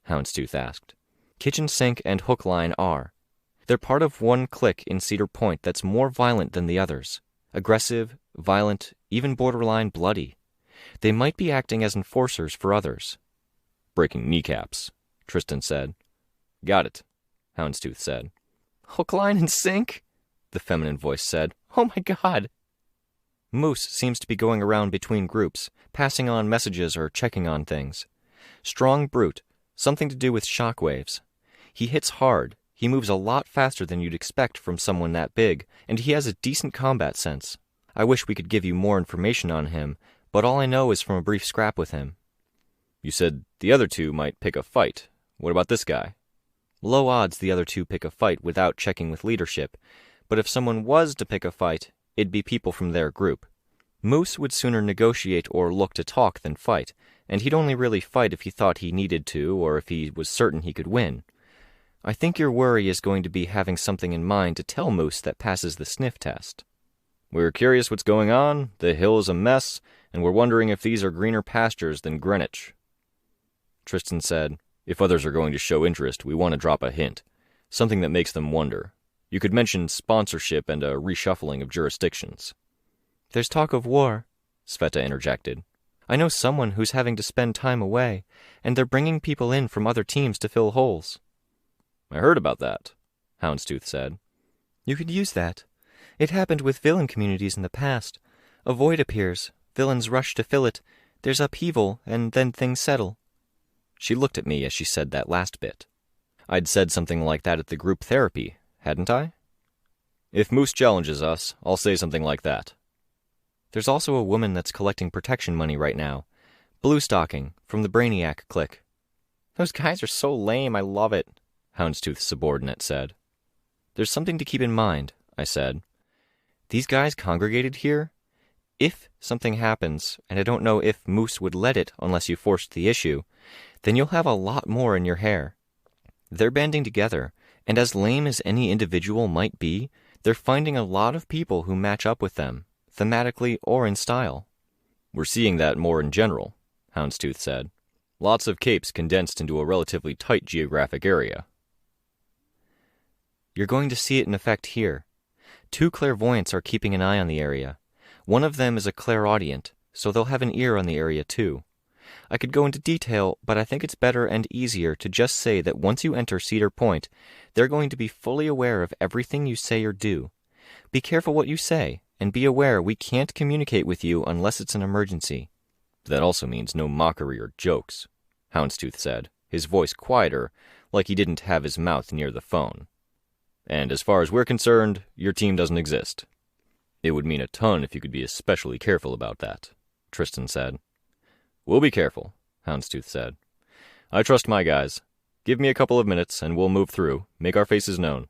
Houndstooth asked. Kitchen Sink and Hookline are. They're part of one clique in Cedar Point that's more violent than the others. Aggressive, violent, even borderline bloody. They might be acting as enforcers for others. "Breaking kneecaps," Tristan said. "Got it," Houndstooth said. "Hookline and Sink?" the feminine voice said. "Oh my god." Moose seems to be going around between groups, passing on messages or checking on things. Strong brute, something to do with shockwaves. He hits hard. He moves a lot faster than you'd expect from someone that big, and he has a decent combat sense. I wish we could give you more information on him, but all I know is from a brief scrap with him. "You said the other 2 might pick a fight. What about this guy?" Low odds the other 2 pick a fight without checking with leadership, but if someone was to pick a fight, it'd be people from their group. Moose would sooner negotiate or look to talk than fight, and he'd only really fight if he thought he needed to or if he was certain he could win. I think your worry is going to be having something in mind to tell Moose that passes the sniff test. "We're curious what's going on, the hill is a mess, and we're wondering if these are greener pastures than Greenwich." Tristan said, "If others are going to show interest, we want to drop a hint. Something that makes them wonder. You could mention sponsorship and a reshuffling of jurisdictions." "There's talk of war," Sveta interjected. "I know someone who's having to spend time away, and they're bringing people in from other teams to fill holes." "I heard about that," Houndstooth said. "You could use that. It happened with villain communities in the past. A void appears, villains rush to fill it, there's upheaval, and then things settle." She looked at me as she said that last bit. I'd said something like that at the group therapy, hadn't I? "If Moose challenges us, I'll say something like that." "There's also a woman that's collecting protection money right now. Bluestocking, from the Brainiac clique." "Those guys are so lame, I love it," Houndstooth's subordinate said. "There's something to keep in mind," I said. "These guys congregated here? If something happens, and I don't know if Moose would let it unless you forced the issue, then you'll have a lot more in your hair. They're banding together, and as lame as any individual might be, they're finding a lot of people who match up with them, thematically or in style." "We're seeing that more in general," Houndstooth said. "Lots of capes condensed into a relatively tight geographic area." "You're going to see it in effect here. 2 clairvoyants are keeping an eye on the area. One of them is a clairaudient, so they'll have an ear on the area too. I could go into detail, but I think it's better and easier to just say that once you enter Cedar Point, they're going to be fully aware of everything you say or do. Be careful what you say, and be aware we can't communicate with you unless it's an emergency." "That also means no mockery or jokes," Houndstooth said, his voice quieter, like he didn't have his mouth near the phone. "And as far as we're concerned, your team doesn't exist." It would mean a ton if you could be especially careful about that, Tristan said. We'll be careful, Houndstooth said. I trust my guys. Give me a couple of minutes and we'll move through, make our faces known.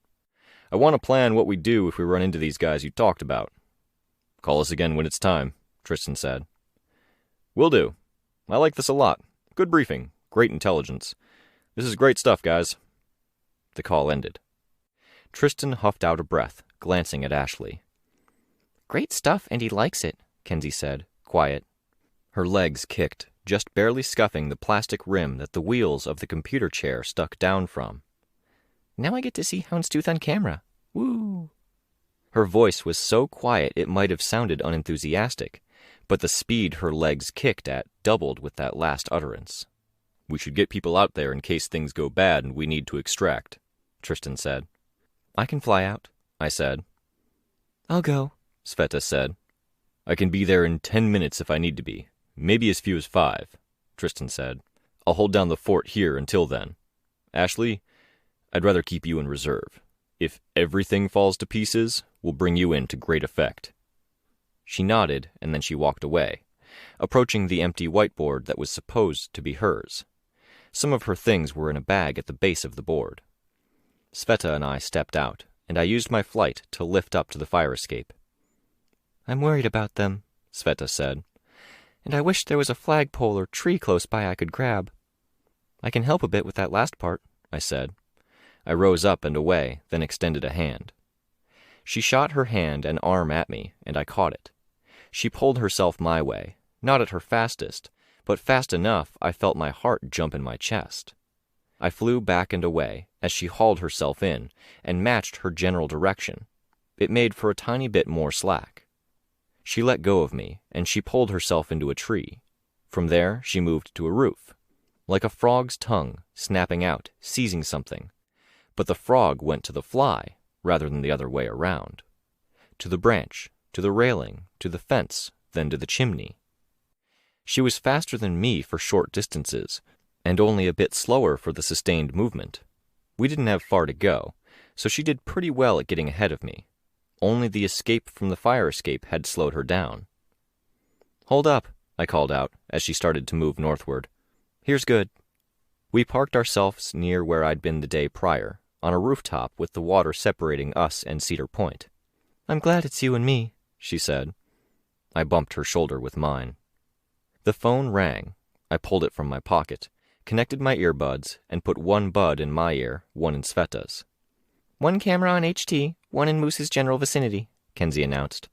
I want to plan what we do if we run into these guys you talked about. Call us again when it's time, Tristan said. Will do. I like this a lot. Good briefing. Great intelligence. This is great stuff, guys. The call ended. Tristan huffed out a breath, glancing at Ashley. Great stuff, and he likes it, Kenzie said, quiet. Her legs kicked, just barely scuffing the plastic rim that the wheels of the computer chair stuck down from. Now I get to see Houndstooth on camera. Woo! Her voice was so quiet it might have sounded unenthusiastic, but the speed her legs kicked at doubled with that last utterance. We should get people out there in case things go bad and we need to extract, Tristan said. I can fly out, I said. I'll go, Sveta said. I can be there in 10 minutes if I need to be. Maybe as few as 5, Tristan said. I'll hold down the fort here until then. Ashley, I'd rather keep you in reserve. If everything falls to pieces, we'll bring you in to great effect. She nodded, and then she walked away, approaching the empty whiteboard that was supposed to be hers. Some of her things were in a bag at the base of the board. Sveta and I stepped out, and I used my flight to lift up to the fire escape. I'm worried about them, Sveta said. And I wish there was a flagpole or tree close by I could grab. I can help a bit with that last part, I said. I rose up and away, then extended a hand. She shot her hand and arm at me, and I caught it. She pulled herself my way, not at her fastest, but fast enough I felt my heart jump in my chest. I flew back and away as she hauled herself in and matched her general direction. It made for a tiny bit more slack. She let go of me, and she pulled herself into a tree. From there, she moved to a roof, like a frog's tongue, snapping out, seizing something. But the frog went to the fly, rather than the other way around. To the branch, to the railing, to the fence, then to the chimney. She was faster than me for short distances, and only a bit slower for the sustained movement. We didn't have far to go, so she did pretty well at getting ahead of me. Only the escape from the fire escape had slowed her down. "Hold up," I called out as she started to move northward. "Here's good." We parked ourselves near where I'd been the day prior, on a rooftop with the water separating us and Cedar Point. "I'm glad it's you and me," she said. I bumped her shoulder with mine. The phone rang. I pulled it from my pocket, connected my earbuds, and put one bud in my ear, one in Sveta's. "One camera on HT, one in Moose's general vicinity," Kenzie announced.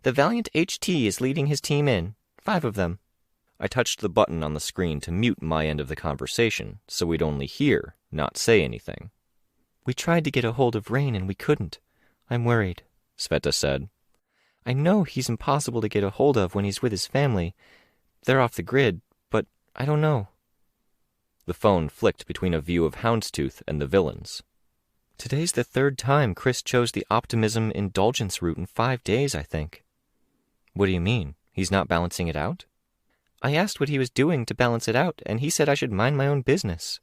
"The valiant HT is leading his team in. 5 of them." I touched the button on the screen to mute my end of the conversation, so we'd only hear, not say anything. "We tried to get a hold of Rain and we couldn't. I'm worried," Sveta said. "I know he's impossible to get a hold of when he's with his family. They're off the grid, but I don't know." The phone flicked between a view of Houndstooth and the villains. "Today's the 3rd time Chris chose the optimism indulgence route in 5 days, I think." "What do you mean? He's not balancing it out?" "I asked what he was doing to balance it out, and he said I should mind my own business."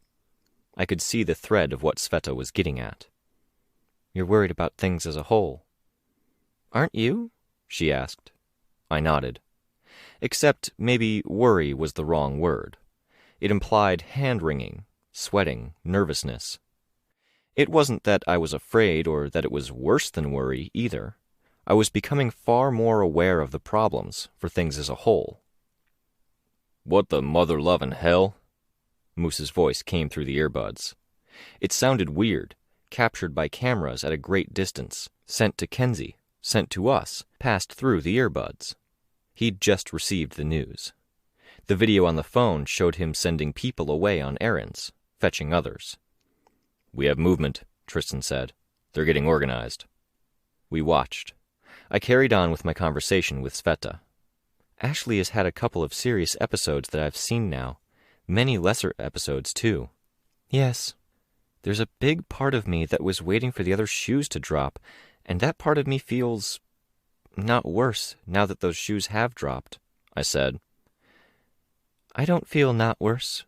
I could see the thread of what Sveta was getting at. "You're worried about things as a whole." "Aren't you?" she asked. I nodded. Except maybe worry was the wrong word. It implied hand-wringing, sweating, nervousness. It wasn't that I was afraid or that it was worse than worry either. I was becoming far more aware of the problems for things as a whole. "What the mother-lovin' hell?" Moose's voice came through the earbuds. It sounded weird, captured by cameras at a great distance, sent to Kenzie, sent to us, passed through the earbuds. He'd just received the news. The video on the phone showed him sending people away on errands, fetching others. "We have movement," Tristan said. "They're getting organized." We watched. I carried on with my conversation with Sveta. "Ashley has had a couple of serious episodes that I've seen now. Many lesser episodes, too." "Yes. There's a big part of me that was waiting for the other shoes to drop, and that part of me feels not worse now that those shoes have dropped," I said. "I don't feel not worse.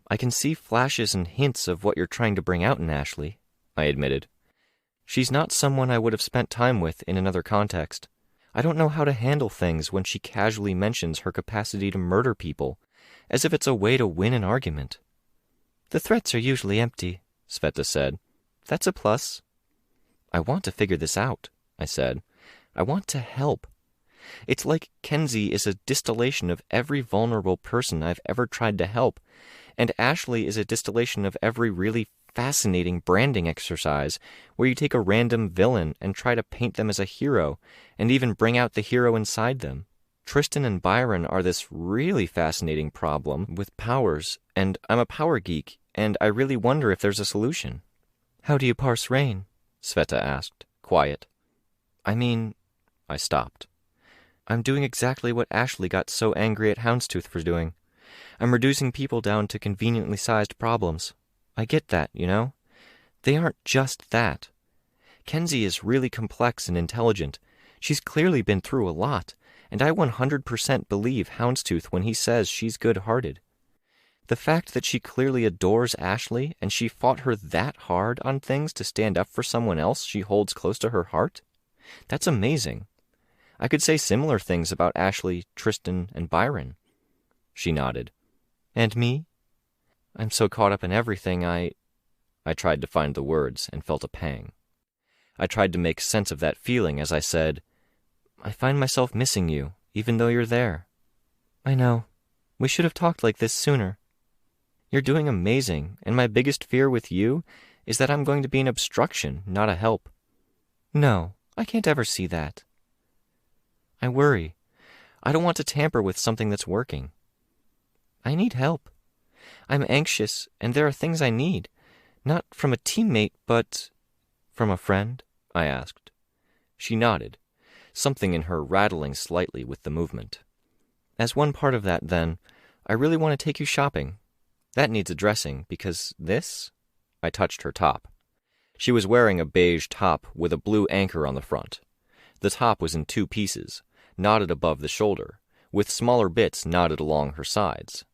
I can see flashes and hints of what you're trying to bring out in Ashley," I admitted. She's not someone I would have spent time with in another context. I don't know how to handle things when she casually mentions her capacity to murder people, as if it's a way to win an argument. The threats are usually empty, Sveta said. That's a plus. I want to figure this out, I said. I want to help. It's like Kenzie is a distillation of every vulnerable person I've ever tried to help, and Ashley is a distillation of every really fascinating branding exercise where you take a random villain and try to paint them as a hero, and even bring out the hero inside them. Tristan and Byron are this really fascinating problem with powers, and I'm a power geek, and I really wonder if there's a solution. How do you parse Rain? Sveta asked, quiet. I stopped. I'm doing exactly what Ashley got so angry at Houndstooth for doing. I'm reducing people down to conveniently sized problems. I get that, you know? They aren't just that. Kenzie is really complex and intelligent. She's clearly been through a lot, and I 100% believe Houndstooth when he says she's good-hearted. The fact that she clearly adores Ashley and she fought her that hard on things to stand up for someone else she holds close to her heart, that's amazing. I could say similar things about Ashley, Tristan, and Byron. She nodded. And me? I'm so caught up in everything, I tried to find the words and felt a pang. I tried to make sense of that feeling as I said, I find myself missing you, even though you're there. I know. We should have talked like this sooner. You're doing amazing, and my biggest fear with you is that I'm going to be an obstruction, not a help. No, I can't ever see that. I worry. I don't want to tamper with something that's working. I need help. I'm anxious, and there are things I need. Not from a teammate, but from a friend? I asked. She nodded, something in her rattling slightly with the movement. As one part of that, then, I really want to take you shopping. That needs addressing, because this? I touched her top. She was wearing a beige top with a blue anchor on the front. The top was in 2 pieces, knotted above the shoulder, with smaller bits knotted along her sides.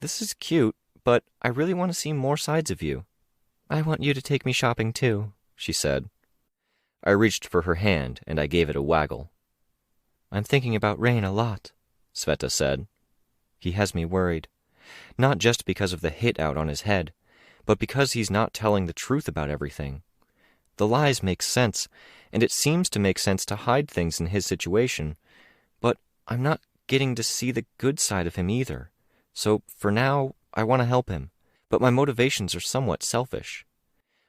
This is cute, but I really want to see more sides of you. I want you to take me shopping too, she said. I reached for her hand, and I gave it a waggle. I'm thinking about Rain a lot, Sveta said. He has me worried. Not just because of the hit out on his head, but because he's not telling the truth about everything. The lies make sense, and it seems to make sense to hide things in his situation, but I'm not getting to see the good side of him either. So, for now, I want to help him, but my motivations are somewhat selfish.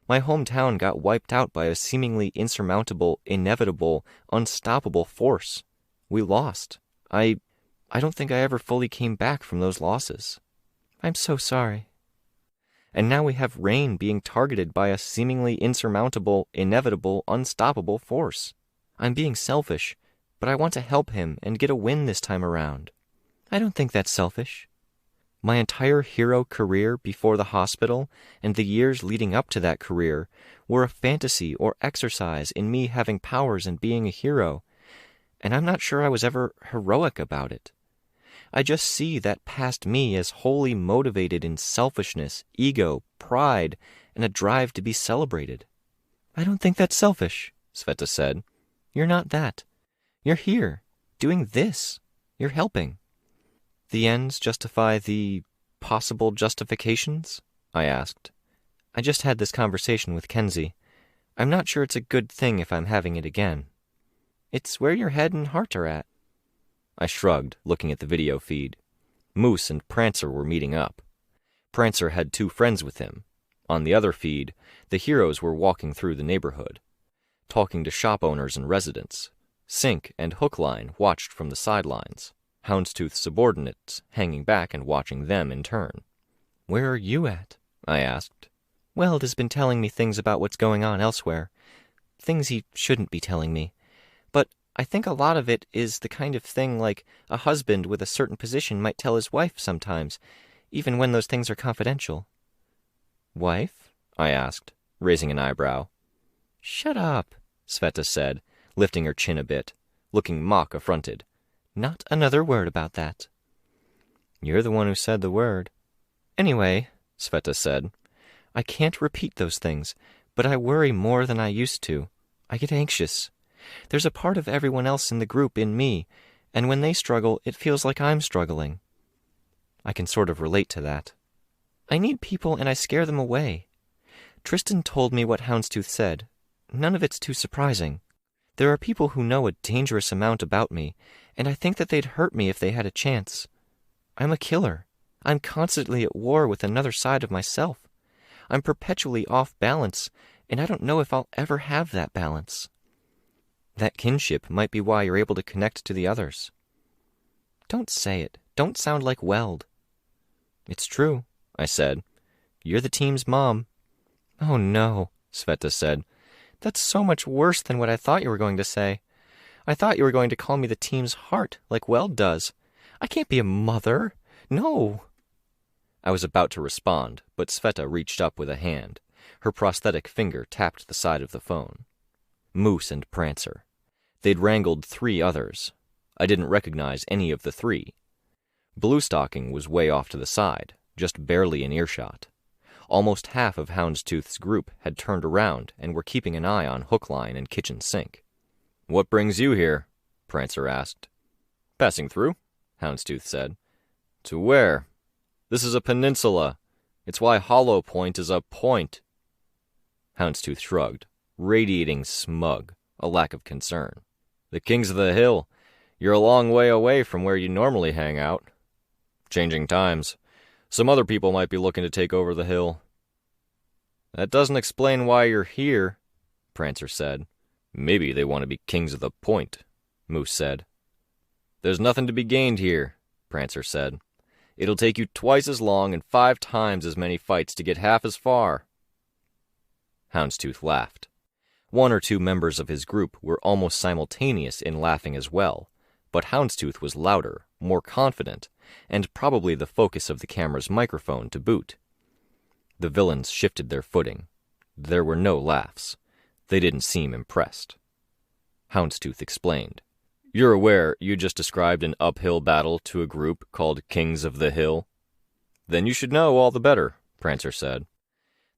My hometown got wiped out by a seemingly insurmountable, inevitable, unstoppable force. We lost. I don't think I ever fully came back from those losses. I'm so sorry. And now we have Rain being targeted by a seemingly insurmountable, inevitable, unstoppable force. I'm being selfish, but I want to help him and get a win this time around. I don't think that's selfish. My entire hero career before the hospital and the years leading up to that career were a fantasy or exercise in me having powers and being a hero, and I'm not sure I was ever heroic about it. I just see that past me as wholly motivated in selfishness, ego, pride, and a drive to be celebrated. I don't think that's selfish, Sveta said. You're not that. You're here, doing this. You're helping. The ends justify the possible justifications? I asked. I just had this conversation with Kenzie. I'm not sure it's a good thing if I'm having it again. It's where your head and heart are at. I shrugged, looking at the video feed. Moose and Prancer were meeting up. Prancer had 2 friends with him. On the other feed, the heroes were walking through the neighborhood, talking to shop owners and residents. Sink and Hookline watched from the sidelines, Houndstooth's subordinates hanging back and watching them in turn. Where are you at? I asked. Weld has been telling me things about what's going on elsewhere. Things he shouldn't be telling me. But I think a lot of it is the kind of thing like a husband with a certain position might tell his wife sometimes, even when those things are confidential. Wife? I asked, raising an eyebrow. Shut up, Sveta said, lifting her chin a bit, looking mock-affronted. Not another word about that. You're the one who said the word. Anyway, Sveta said, I can't repeat those things, But I worry more than I used to. I get anxious. There's a part of everyone else in the group in me, and when they struggle, it feels like I'm struggling. I can sort of relate to that. I need people and I scare them away. Tristan told me what Houndstooth said. None of it's too surprising. There are people who know a dangerous amount about me, and I think that they'd hurt me if they had a chance. I'm a killer. I'm constantly at war with another side of myself. I'm perpetually off balance, and I don't know if I'll ever have that balance. That kinship might be why you're able to connect to the others. Don't say it. Don't sound like Weld. It's true, I said. You're the team's mom. Oh no, Sveta said. That's so much worse than what I thought you were going to say. I thought you were going to call me the team's heart, like Weld does. I can't be a mother. No. I was about to respond, but Sveta reached up with a hand. Her prosthetic finger tapped the side of the phone. Moose and Prancer. They'd wrangled 3 others. I didn't recognize any of the 3. Bluestocking was way off to the side, just barely in earshot. Almost half of Houndstooth's group had turned around and were keeping an eye on Hookline and Kitchen Sink. "What brings you here?" Prancer asked. "Passing through," Houndstooth said. "To where?" "This is a peninsula. It's why Hollow Point is a point." Houndstooth shrugged, radiating smug, a lack of concern. "The Kings of the Hill. You're a long way away from where you normally hang out. Changing times. Some other people might be looking to take over the hill." "That doesn't explain why you're here," Prancer said. "Maybe they want to be kings of the point," Moose said. "There's nothing to be gained here," Prancer said. "It'll take you twice as long and 5 times as many fights to get half as far." Houndstooth laughed. 1 or 2 members of his group were almost simultaneous in laughing as well, but Houndstooth was louder, more confident, and probably the focus of the camera's microphone to boot. The villains shifted their footing. There were no laughs. They didn't seem impressed. Houndstooth explained. "You're aware you just described an uphill battle to a group called Kings of the Hill? Then you should know all the better," Prancer said.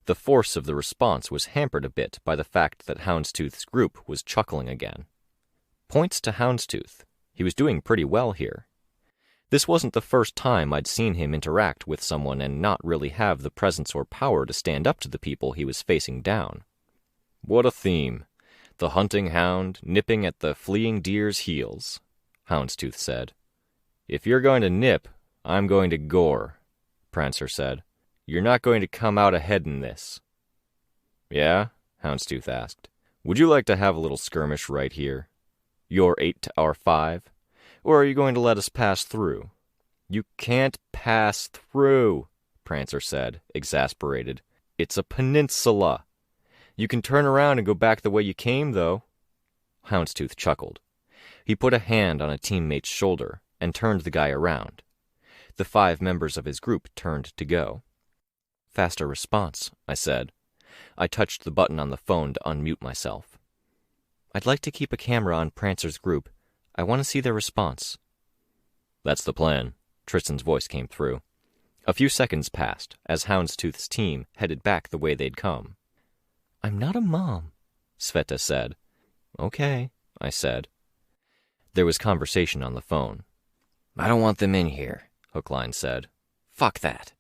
The force of the response was hampered a bit by the fact that Houndstooth's group was chuckling again. Points to Houndstooth. He was doing pretty well here. This wasn't the first time I'd seen him interact with someone and not really have the presence or power to stand up to the people he was facing down. "What a theme. The hunting hound nipping at the fleeing deer's heels," Houndstooth said. "If you're going to nip, I'm going to gore," Prancer said. "You're not going to come out ahead in this." "Yeah?" Houndstooth asked. "Would you like to have a little skirmish right here? Your 8 to our 5? Or are you going to let us pass through?" "You can't pass through," Prancer said, exasperated. "It's a peninsula. You can turn around and go back the way you came, though." Houndstooth chuckled. He put a hand on a teammate's shoulder and turned the guy around. The 5 members of his group turned to go. "Faster response," I said. I touched the button on the phone to unmute myself. "I'd like to keep a camera on Prancer's group. I want to see their response." "That's the plan," Tristan's voice came through. A few seconds passed as Houndstooth's team headed back the way they'd come. "I'm not a mom," Sveta said. "Okay," I said. There was conversation on the phone. "I don't want them in here," Hookline said. "Fuck that."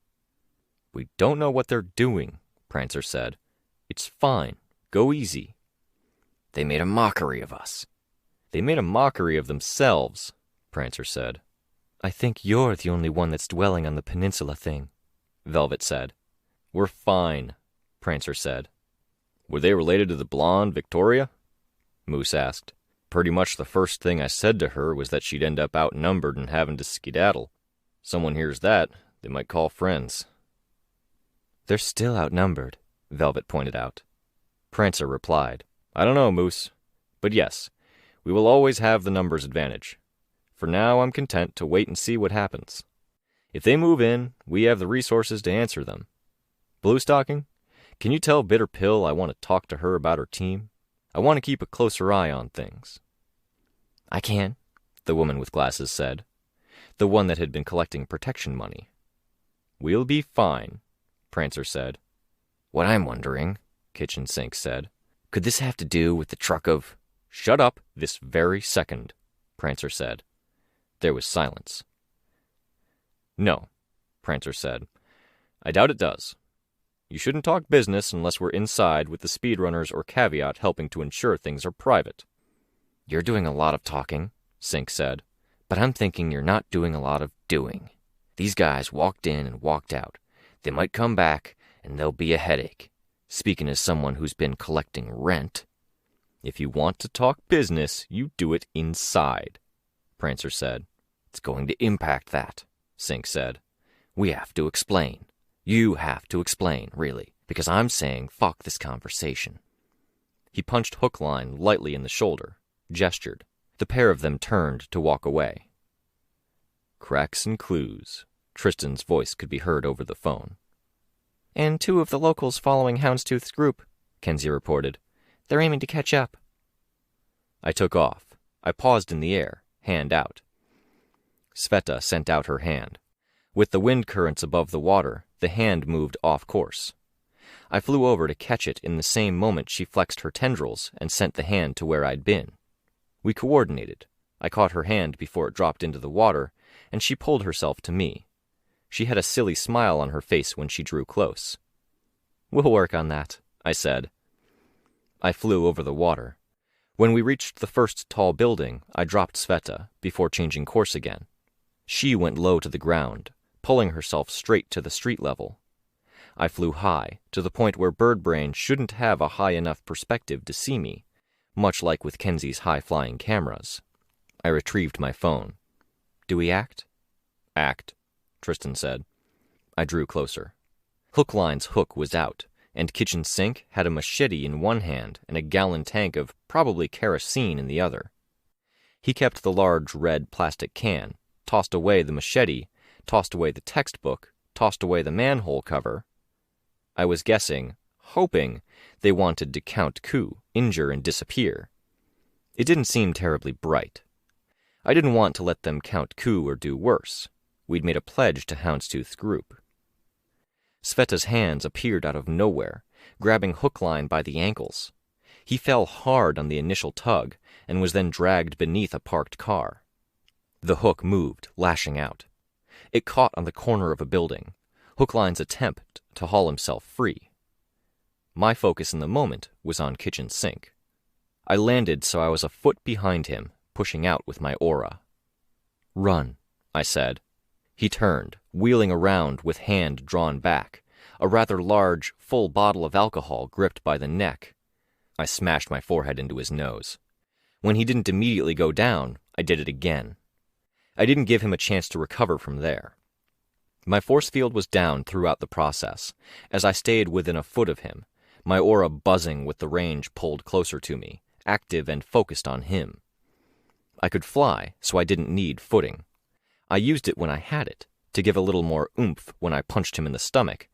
"We don't know what they're doing," Prancer said. "It's fine. Go easy." "They made a mockery of us." "They made a mockery of themselves," Prancer said. "I think you're the only one that's dwelling on the peninsula thing," Velvet said. "We're fine," Prancer said. "Were they related to the blonde, Victoria?" Moose asked. "Pretty much the first thing I said to her was that she'd end up outnumbered and having to skedaddle. Someone hears that, they might call friends." "They're still outnumbered," Velvet pointed out. Prancer replied, "I don't know, Moose. But yes, we will always have the numbers advantage. For now, I'm content to wait and see what happens. If they move in, we have the resources to answer them. Bluestocking, can you tell Bitter Pill I want to talk to her about her team? I want to keep a closer eye on things." "I can," the woman with glasses said, the one that had been collecting protection money. "We'll be fine," Prancer said. "What I'm wondering," Kitchen Sink said. Could this have to do with the truck of... Shut up this very second, Prancer said. There was silence. No, Prancer said. I doubt it does. You shouldn't talk business unless we're inside with the speedrunners or Caveat helping to ensure things are private. You're doing a lot of talking, Sink said, but I'm thinking you're not doing a lot of doing. These guys walked in and walked out. They might come back, and there'll be a headache. Speaking as someone who's been collecting rent. If you want to talk business, you do it inside, Prancer said. It's going to impact that, Sink said. We have to explain. You have to explain, really, because I'm saying fuck this conversation. He punched Hookline lightly in the shoulder, gestured. The pair of them turned to walk away. Cracks and clues. Tristan's voice could be heard over the phone. And 2 of the locals following Houndstooth's group, Kenzie reported. They're aiming to catch up. I took off. I paused in the air, hand out. Sveta sent out her hand. With the wind currents above the water, the hand moved off course. I flew over to catch it in the same moment she flexed her tendrils and sent the hand to where I'd been. We coordinated. I caught her hand before it dropped into the water, and she pulled herself to me. She had a silly smile on her face when she drew close. We'll work on that, I said. I flew over the water. When we reached the first tall building, I dropped Sveta before changing course again. She went low to the ground, pulling herself straight to the street level. I flew high, to the point where Birdbrain shouldn't have a high enough perspective to see me, much like with Kenzie's high-flying cameras. I retrieved my phone. Do we act? Act, Tristan said. I drew closer. Hookline's hook was out, and Kitchen Sink had a machete in one hand and a gallon tank of probably kerosene in the other. He kept the large red plastic can, tossed away the machete, tossed away the textbook, tossed away the manhole cover. I was guessing, hoping, they wanted to count coup, injure, and disappear. It didn't seem terribly bright. I didn't want to let them count coup or do worse. We'd made a pledge to Houndstooth's group. Sveta's hands appeared out of nowhere, grabbing Hookline by the ankles. He fell hard on the initial tug and was then dragged beneath a parked car. The hook moved, lashing out. It caught on the corner of a building, Hookline's attempt to haul himself free. My focus in the moment was on Kitchen Sink. I landed so I was a foot behind him, pushing out with my aura. Run, I said. He turned, wheeling around with hand drawn back, a rather large, full bottle of alcohol gripped by the neck. I smashed my forehead into his nose. When he didn't immediately go down, I did it again. I didn't give him a chance to recover from there. My force field was down throughout the process, as I stayed within a foot of him, my aura buzzing with the range pulled closer to me, active and focused on him. I could fly, so I didn't need footing. I used it when I had it, to give a little more oomph when I punched him in the stomach,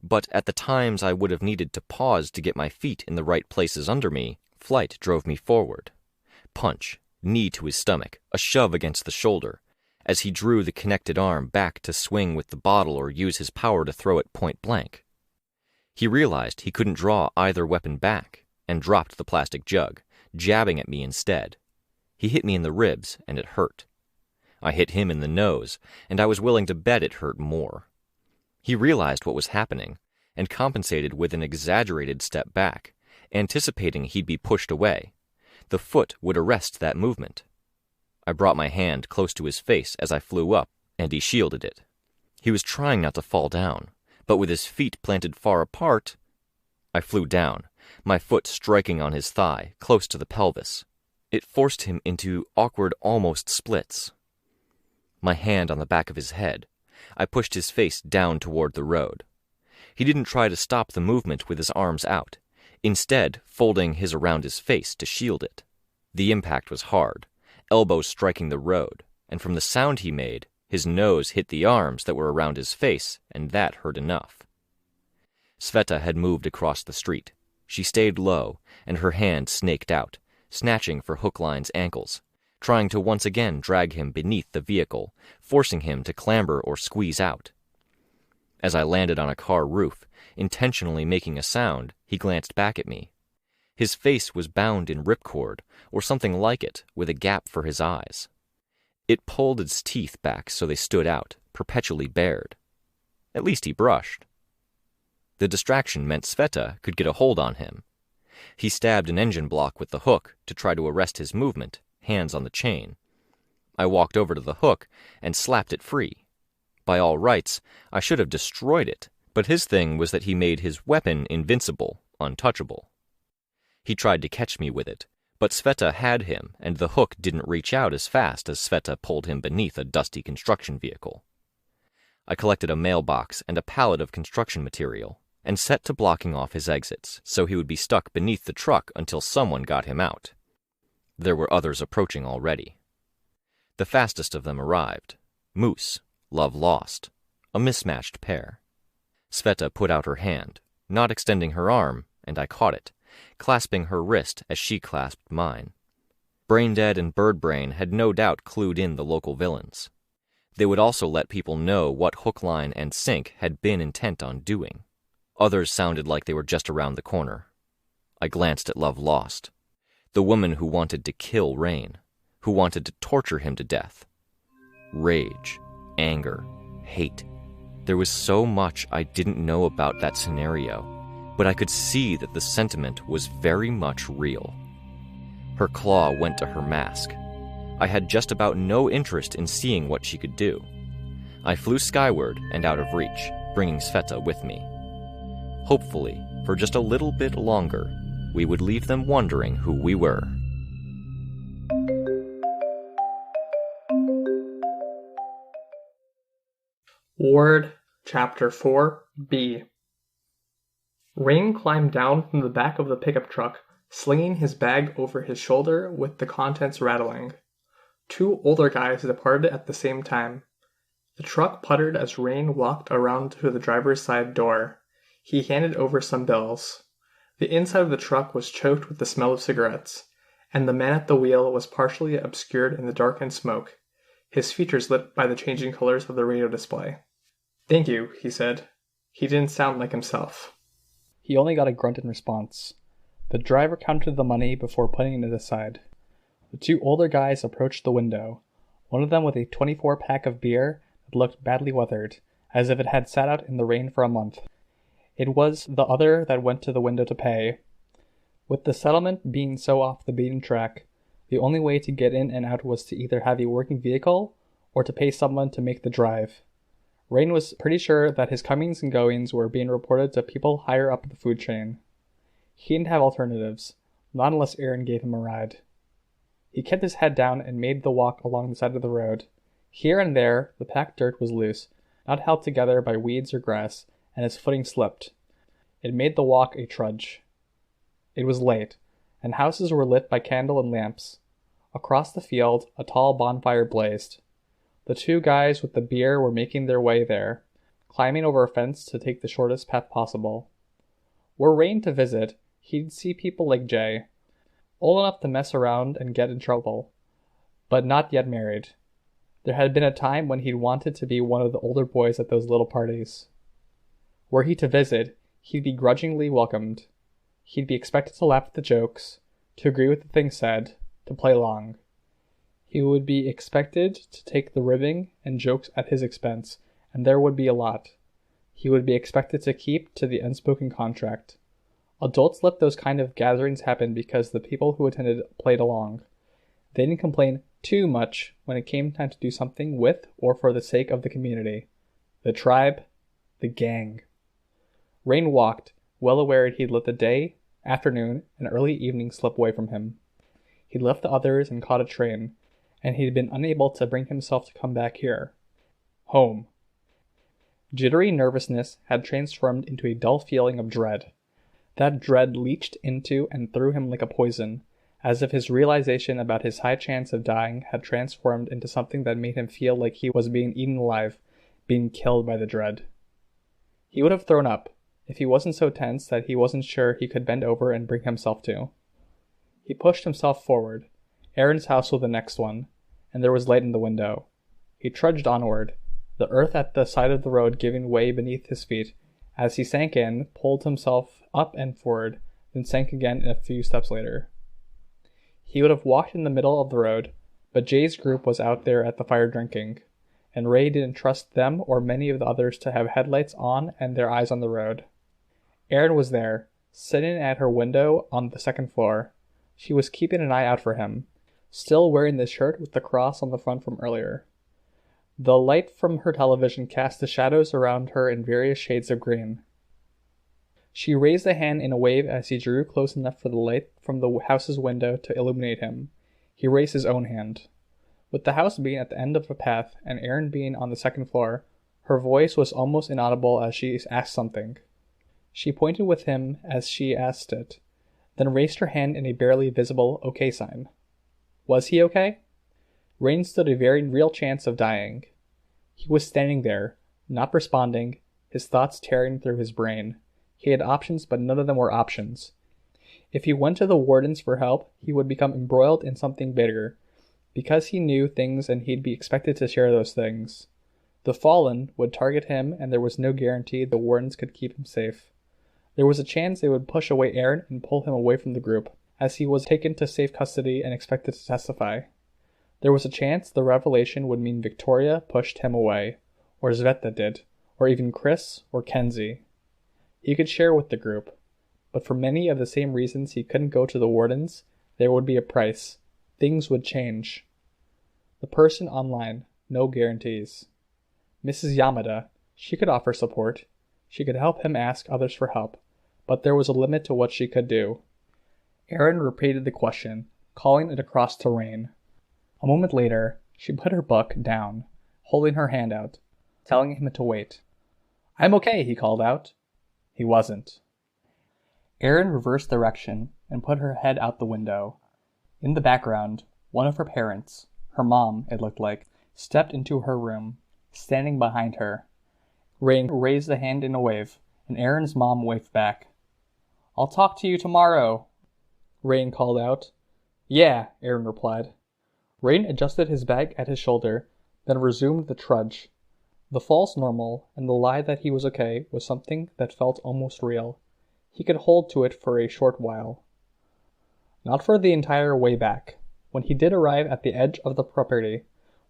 but at the times I would have needed to pause to get my feet in the right places under me, flight drove me forward. Punch, knee to his stomach, a shove against the shoulder, as he drew the connected arm back to swing with the bottle or use his power to throw it point blank. He realized he couldn't draw either weapon back, and dropped the plastic jug, jabbing at me instead. He hit me in the ribs, and it hurt. I hit him in the nose, and I was willing to bet it hurt more. He realized what was happening, and compensated with an exaggerated step back, anticipating he'd be pushed away. The foot would arrest that movement. I brought my hand close to his face as I flew up, and he shielded it. He was trying not to fall down, but with his feet planted far apart, I flew down, my foot striking on his thigh, close to the pelvis. It forced him into awkward almost splits. My hand on the back of his head, I pushed his face down toward the road. He didn't try to stop the movement with his arms out, instead folding his around his face to shield it. The impact was hard, elbows striking the road, and from the sound he made, his nose hit the arms that were around his face, and that hurt enough. Sveta had moved across the street. She stayed low, and her hand snaked out, snatching for Hookline's ankles, trying to once again drag him beneath the vehicle, forcing him to clamber or squeeze out. As I landed on a car roof, Intentionally making a sound, he glanced back at me. His face was bound in ripcord, or something like it, with a gap for his eyes. It pulled its teeth back so they stood out, perpetually bared. At least he brushed. The distraction meant Sveta could get a hold on him. He stabbed an engine block with the hook to try to arrest his movement, hands on the chain. I walked over to the hook and slapped it free. By all rights, I should have destroyed it, but his thing was that he made his weapon invincible, untouchable. He tried to catch me with it, but Sveta had him, and the hook didn't reach out as fast as Sveta pulled him beneath a dusty construction vehicle. I collected a mailbox and a pallet of construction material, and set to blocking off his exits, so he would be stuck beneath the truck until someone got him out. There were others approaching already. The fastest of them arrived. Moose, love lost, a mismatched pair. Sveta put out her hand, not extending her arm, and I caught it, clasping her wrist as she clasped mine. Braindead and Birdbrain had no doubt clued in the local villains. They would also let people know what Hook, Line, and Sink had been intent on doing. Others sounded like they were just around the corner. I glanced at Love Lost, the woman who wanted to kill Rain, who wanted to torture him to death. Rage, anger, hate. There was so much I didn't know about that scenario, but I could see that the sentiment was very much real. Her claw went to her mask. I had just about no interest in seeing what she could do. I flew skyward and out of reach, bringing Sveta with me. Hopefully, for just a little bit longer, we would leave them wondering who we were. Ward, Chapter 4b. Rain climbed down from the back of the pickup truck, slinging his bag over his shoulder with the contents rattling. Two older guys departed at the same time. The truck puttered as Rain walked around to the driver's side door. He handed over some bills. The inside of the truck was choked with the smell of cigarettes, and the man at the wheel was partially obscured in the darkened smoke, his features lit by the changing colors of the radio display. "Thank you," he said. He didn't sound like himself. He only got a grunt in response. The driver counted the money before putting it aside. The two older guys approached the window, one of them with a 24-pack of beer that looked badly weathered, as if it had sat out in the rain for a month. It was the other that went to the window to pay. With the settlement being so off the beaten track, the only way to get in and out was to either have a working vehicle or to pay someone to make the drive. Rain was pretty sure that his comings and goings were being reported to people higher up the food chain. He didn't have alternatives, not unless Aaron gave him a ride. He kept his head down and made the walk along the side of the road. Here and there, the packed dirt was loose, not held together by weeds or grass, and his footing slipped. It made the walk a trudge. It was late, and houses were lit by candle and lamps. Across the field, a tall bonfire blazed. The two guys with the beer were making their way there, climbing over a fence to take the shortest path possible. Were Rain to visit, he'd see people like Jay, old enough to mess around and get in trouble, but not yet married. There had been a time when he'd wanted to be one of the older boys at those little parties. Were he to visit, he'd be grudgingly welcomed. He'd be expected to laugh at the jokes, to agree with the things said, to play along. He would be expected to take the ribbing and jokes at his expense, and there would be a lot. He would be expected to keep to the unspoken contract. Adults let those kind of gatherings happen because the people who attended played along. They didn't complain too much when it came time to do something with or for the sake of the community. The tribe, the gang. Rain walked, well aware he'd let the day, afternoon, and early evening slip away from him. He'd left the others and caught a train, and he'd been unable to bring himself to come back here. Home. Jittery nervousness had transformed into a dull feeling of dread. That dread leached into and through him like a poison, as if his realization about his high chance of dying had transformed into something that made him feel like he was being eaten alive, being killed by the dread. He would have thrown up, if he wasn't so tense that he wasn't sure he could bend over and bring himself to. He pushed himself forward. Aaron's house was the next one, and there was light in the window. He trudged onward, the earth at the side of the road giving way beneath his feet, As he sank in, pulled himself up and forward, then sank again a few steps later. He would have walked in the middle of the road, but Jay's group was out there at the fire drinking, and Ray didn't trust them or many of the others to have headlights on and their eyes on the road. Erin was there, sitting at her window on the second floor. She was keeping an eye out for him, still wearing the shirt with the cross on the front from earlier. The light from her television cast the shadows around her in various shades of green. She raised a hand in a wave as he drew close enough for the light from the house's window to illuminate him. He raised his own hand. With the house being at the end of a path and Erin being on the second floor, her voice was almost inaudible as she asked something. She pointed with him as she asked it, then raised her hand in a barely visible OK sign. Was he okay? Rain stood a very real chance of dying. He was standing there, not responding, his thoughts tearing through his brain. He had options, but none of them were options. If he went to the wardens for help, he would become embroiled in something bigger, because he knew things and he'd be expected to share those things. The Fallen would target him, and there was no guarantee the wardens could keep him safe. There was a chance they would push away Aaron and pull him away from the group, as he was taken to safe custody and expected to testify. There was a chance the revelation would mean Victoria pushed him away, or Sveta did, or even Chris or Kenzie. He could share with the group, but for many of the same reasons he couldn't go to the wardens, there would be a price. Things would change. The person online, no guarantees. Mrs. Yamada, she could offer support. She could help him ask others for help, but there was a limit to what she could do. Erin repeated the question, calling it across to Rain. A moment later, she put her book down, holding her hand out, telling him to wait. "I'm okay," he called out. He wasn't. Erin reversed direction and put her head out the window. In the background, one of her parents, her mom, it looked like, stepped into her room, standing behind her. Rain raised a hand in a wave, and Erin's mom waved back. "I'll talk to you tomorrow," Rain called out. "Yeah," Erin replied. Rain adjusted his bag at his shoulder, then resumed the trudge. The false normal and the lie that he was okay was something that felt almost real. He could hold to it for a short while. Not for the entire way back. When he did arrive at the edge of the property,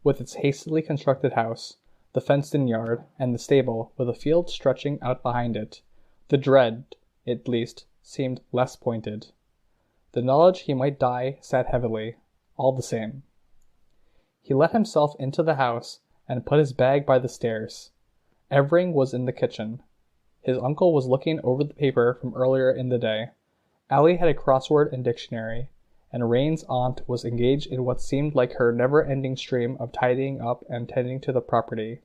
with its hastily constructed house, the fenced-in yard, and the stable with a field stretching out behind it, the dread, at least, seemed less pointed. The knowledge he might die sat heavily, all the same. He let himself into the house and put his bag by the stairs. Evering was in the kitchen. His uncle was looking over the paper from earlier in the day. Allie had a crossword and dictionary, and Rain's aunt was engaged in what seemed like her never-ending stream of tidying up and tending to the property.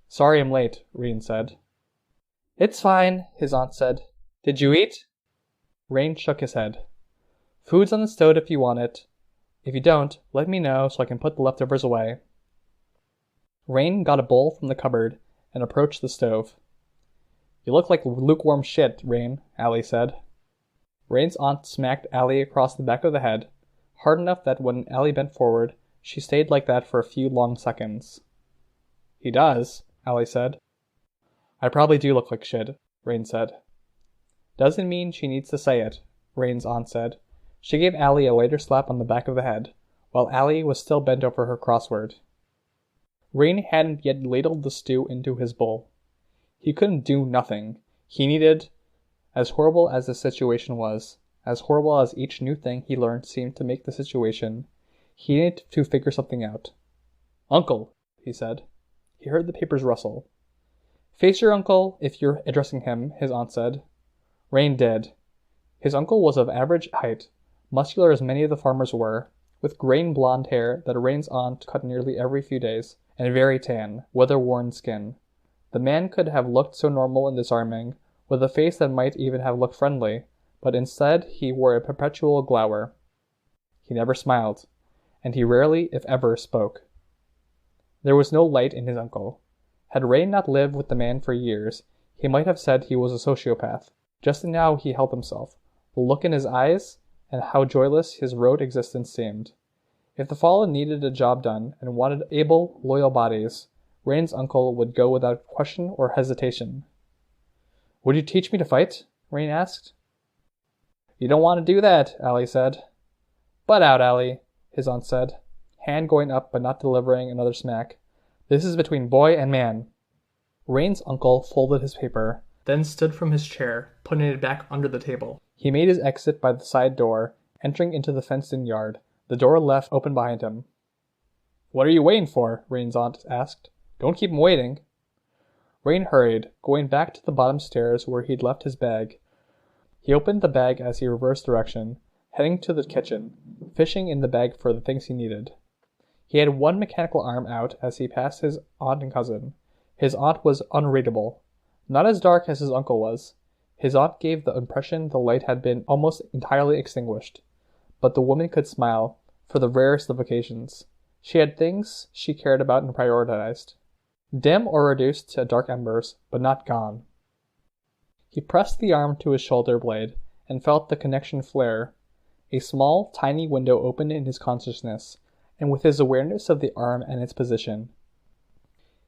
"Sorry I'm late," Rain said. "It's fine," his aunt said. "Did you eat?" Rain shook his head. "Food's on the stove if you want it. If you don't, let me know so I can put the leftovers away." Rain got a bowl from the cupboard and approached the stove. "You look like lukewarm shit, Rain," Allie said. Rain's aunt smacked Allie across the back of the head, hard enough that when Allie bent forward, she stayed like that for a few long seconds. "He does," Allie said. "I probably do look like shit," Rain said. "Doesn't mean she needs to say it," Rain's aunt said. She gave Allie a lighter slap on the back of the head, while Allie was still bent over her crossword. Rain hadn't yet ladled the stew into his bowl. He couldn't do nothing. He needed, as horrible as the situation was, as horrible as each new thing he learned seemed to make the situation, he needed to figure something out. "Uncle," he said. He heard the papers rustle. "Face your uncle if you're addressing him," his aunt said. Rain did. His uncle was of average height, muscular as many of the farmers were, with graying blonde hair that Rain's aunt cut nearly every few days, and very tan, weather-worn skin. The man could have looked so normal and disarming, with a face that might even have looked friendly, but instead he wore a perpetual glower. He never smiled, and he rarely, if ever, spoke. There was no light in his uncle. Had Rain not lived with the man for years, he might have said he was a sociopath. Just now he held himself, the look in his eyes, and how joyless his road existence seemed. If the Fallen needed a job done and wanted able, loyal bodies, Rain's uncle would go without question or hesitation. Would you teach me to fight? Rain asked. You don't want to do that, Allie said. Butt out, Allie, his aunt said, hand going up but not delivering another smack. This is between boy and man. Rain's uncle folded his paper, then stood from his chair, putting it back under the table. He made his exit by the side door, entering into the fenced-in yard, the door left open behind him. What are you waiting for? Rain's aunt asked. Don't keep him waiting. Rain hurried, going back to the bottom stairs where he'd left his bag. He opened the bag as he reversed direction, heading to the kitchen, fishing in the bag for the things he needed. He had one mechanical arm out as he passed his aunt and cousin. His aunt was unreadable. Not as dark as his uncle was. His aunt gave the impression the light had been almost entirely extinguished. But the woman could smile, for the rarest of occasions. She had things she cared about and prioritized. Dim or reduced to dark embers, but not gone. He pressed the arm to his shoulder blade and felt the connection flare. A small, tiny window opened in his consciousness, and with his awareness of the arm and its position.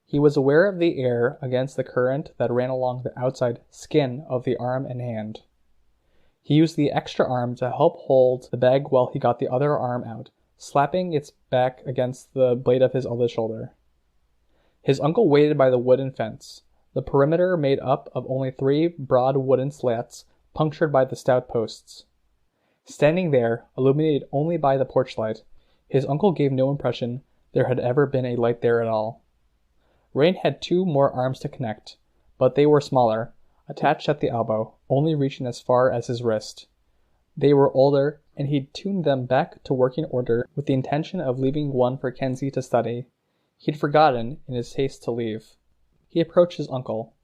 He was aware of the air against the current that ran along the outside skin of the arm and hand. He used the extra arm to help hold the bag while he got the other arm out, slapping its back against the blade of his other shoulder. His uncle waited by the wooden fence, the perimeter made up of only 3 broad wooden slats punctured by the stout posts. Standing there, illuminated only by the porch light, his uncle gave no impression there had ever been a light there at all. Rain had 2 more arms to connect, but they were smaller, attached at the elbow, only reaching as far as his wrist. They were older, and he'd tuned them back to working order with the intention of leaving one for Kenzie to study. He'd forgotten in his haste to leave. He approached his uncle.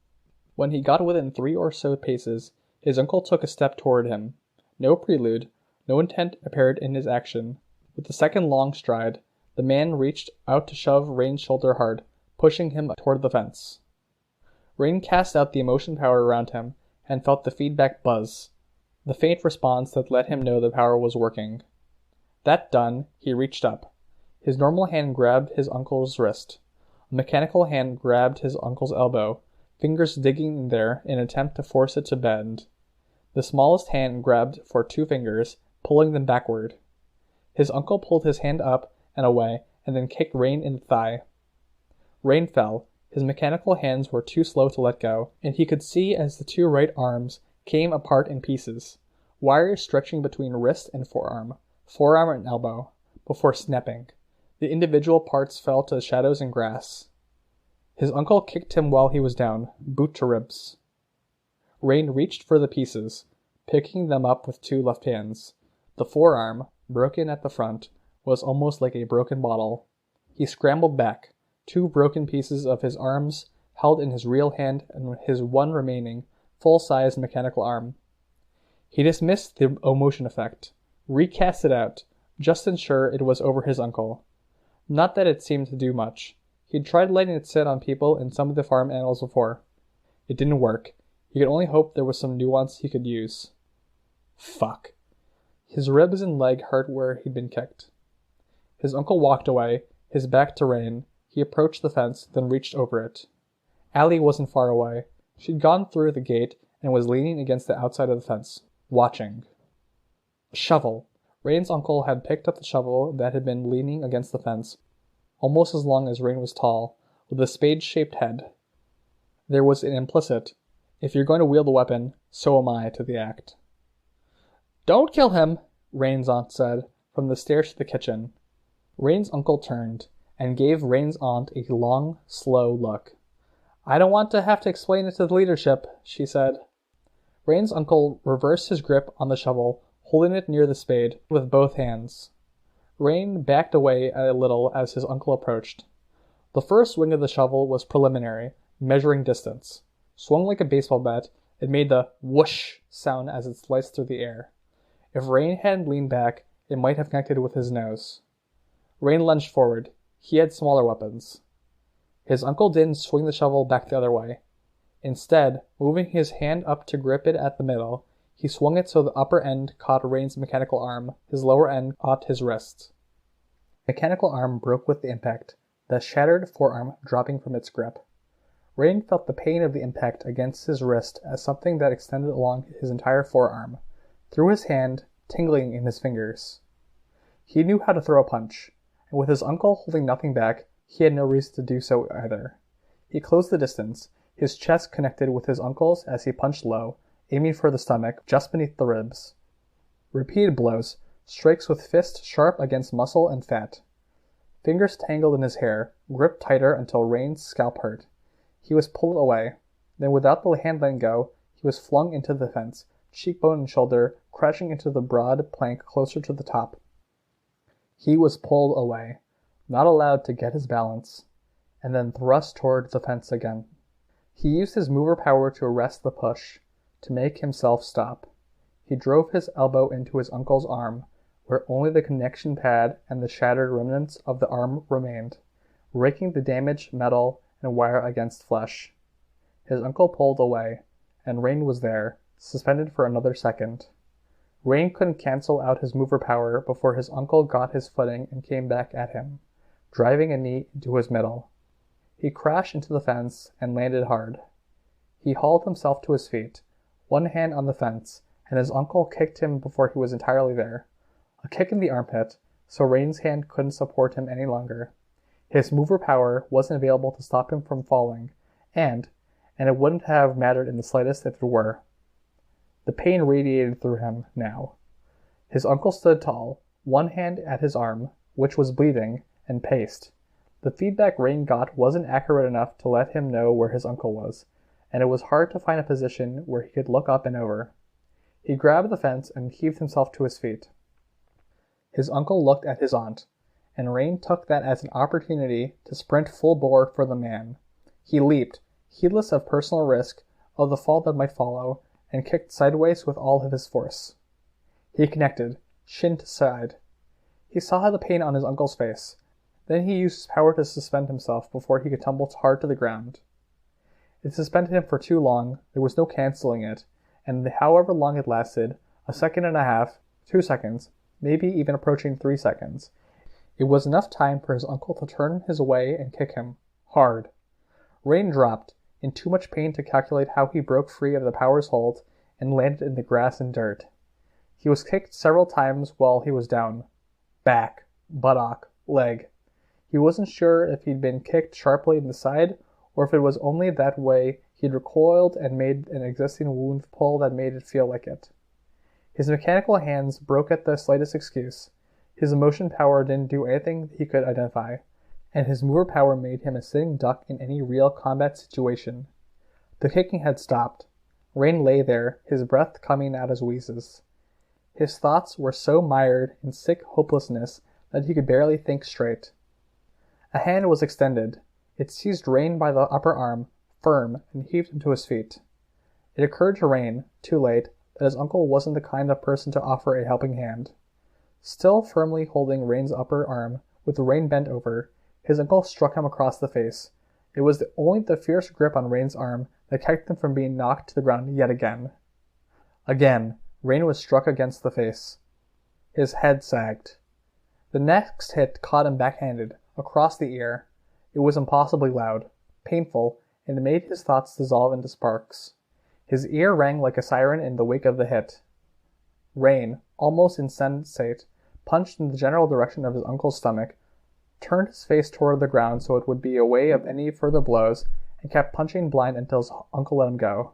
When he got within 3 or so paces, his uncle took a step toward him. No prelude, no intent appeared in his action. With the second long stride, the man reached out to shove Rain's shoulder hard, pushing him toward the fence. Rain cast out the emotion power around him and felt the feedback buzz, the faint response that let him know the power was working. That done, he reached up. His normal hand grabbed his uncle's wrist. A mechanical hand grabbed his uncle's elbow, fingers digging in there in an attempt to force it to bend. The smallest hand grabbed for 2 fingers, pulling them backward. His uncle pulled his hand up and away, and then kicked Rain in the thigh. Rain fell. His mechanical hands were too slow to let go, and he could see as the 2 right arms came apart in pieces, wires stretching between wrist and forearm and elbow, before snapping. The individual parts fell to shadows and grass. His uncle kicked him while he was down, boot to ribs. Rain reached for the pieces, picking them up with 2 left hands. The forearm, broken at the front, was almost like a broken bottle. He scrambled back, 2 broken pieces of his arms held in his real hand and his one remaining, full-sized mechanical arm. He dismissed the emotion effect, recast it out, just ensure it was over his uncle. Not that it seemed to do much. He'd tried letting it sit on people and some of the farm animals before. It didn't work. He could only hope there was some nuance he could use. Fuck. His ribs and leg hurt where he'd been kicked. His uncle walked away, his back to Rain. He approached the fence, then reached over it. Allie wasn't far away. She'd gone through the gate and was leaning against the outside of the fence, watching. A shovel. Rain's uncle had picked up the shovel that had been leaning against the fence, almost as long as Rain was tall, with a spade-shaped head. There was an implicit, if you're going to wield a weapon, so am I, to the act. Don't kill him, Rain's aunt said, from the stairs to the kitchen. Rain's uncle turned, and gave Rain's aunt a long, slow look. I don't want to have to explain it to the leadership, she said. Rain's uncle reversed his grip on the shovel, holding it near the spade with both hands. Rain backed away a little as his uncle approached. The first swing of the shovel was preliminary, measuring distance. Swung like a baseball bat, it made the whoosh sound as it sliced through the air. If Rain hadn't leaned back, it might have connected with his nose. Rain lunged forward. He had smaller weapons. His uncle didn't swing the shovel back the other way. Instead, moving his hand up to grip it at the middle, he swung it so the upper end caught Rain's mechanical arm, his lower end caught his wrist. The mechanical arm broke with the impact, the shattered forearm dropping from its grip. Rain felt the pain of the impact against his wrist as something that extended along his entire forearm, through his hand, tingling in his fingers. He knew how to throw a punch, and with his uncle holding nothing back, he had no reason to do so either. He closed the distance, his chest connected with his uncle's as he punched low, aiming for the stomach, just beneath the ribs. Repeated blows, strikes with fist sharp against muscle and fat. Fingers tangled in his hair, gripped tighter until Rain's scalp hurt. He was pulled away. Then without the hand letting go, he was flung into the fence, cheekbone and shoulder, crashing into the broad plank closer to the top. He was pulled away, not allowed to get his balance, and then thrust toward the fence again. He used his mover power to arrest the push, to make himself stop. He drove his elbow into his uncle's arm, where only the connection pad and the shattered remnants of the arm remained, raking the damaged metal and wire against flesh. His uncle pulled away, and Rain was there, suspended for another second. Rain couldn't cancel out his mover power before his uncle got his footing and came back at him, driving a knee into his middle. He crashed into the fence and landed hard. He hauled himself to his feet, one hand on the fence, and his uncle kicked him before he was entirely there. A kick in the armpit, so Rain's hand couldn't support him any longer. His mover power wasn't available to stop him from falling, and it wouldn't have mattered in the slightest if it were. The pain radiated through him now. His uncle stood tall, one hand at his arm, which was bleeding, and paced. The feedback Rain got wasn't accurate enough to let him know where his uncle was, and it was hard to find a position where he could look up and over. He grabbed the fence and heaved himself to his feet. His uncle looked at his aunt, and Rain took that as an opportunity to sprint full bore for the man. He leaped, heedless of personal risk, of the fall that might follow, and kicked sideways with all of his force. He connected, shin to side. He saw the pain on his uncle's face. Then he used his power to suspend himself before he could tumble hard to the ground. It suspended him for too long, there was no canceling it, and however long it lasted, a second and a half, 2 seconds, maybe even approaching 3 seconds, it was enough time for his uncle to turn his way and kick him, hard. Rain dropped, in too much pain to calculate how he broke free of the power's hold, and landed in the grass and dirt. He was kicked several times while he was down. Back, buttock, leg. He wasn't sure if he'd been kicked sharply in the side, or if it was only that way he'd recoiled and made an existing wound pull that made it feel like it. His mechanical hands broke at the slightest excuse. His emotion power didn't do anything he could identify, and his mover power made him a sitting duck in any real combat situation. The kicking had stopped. Rain lay there, his breath coming out as wheezes. His thoughts were so mired in sick hopelessness that he could barely think straight. A hand was extended. It seized Rain by the upper arm, firm, and heaved him to his feet. It occurred to Rain, too late, that his uncle wasn't the kind of person to offer a helping hand. Still firmly holding Rain's upper arm, with Rain bent over, his uncle struck him across the face. It was only the fierce grip on Rain's arm that kept him from being knocked to the ground yet again. Again, Rain was struck against the face. His head sagged. The next hit caught him backhanded, across the ear. It was impossibly loud, painful, and it made his thoughts dissolve into sparks. His ear rang like a siren in the wake of the hit. Rain, almost insensate, punched in the general direction of his uncle's stomach, turned his face toward the ground so it would be away of any further blows, and kept punching blind until his uncle let him go.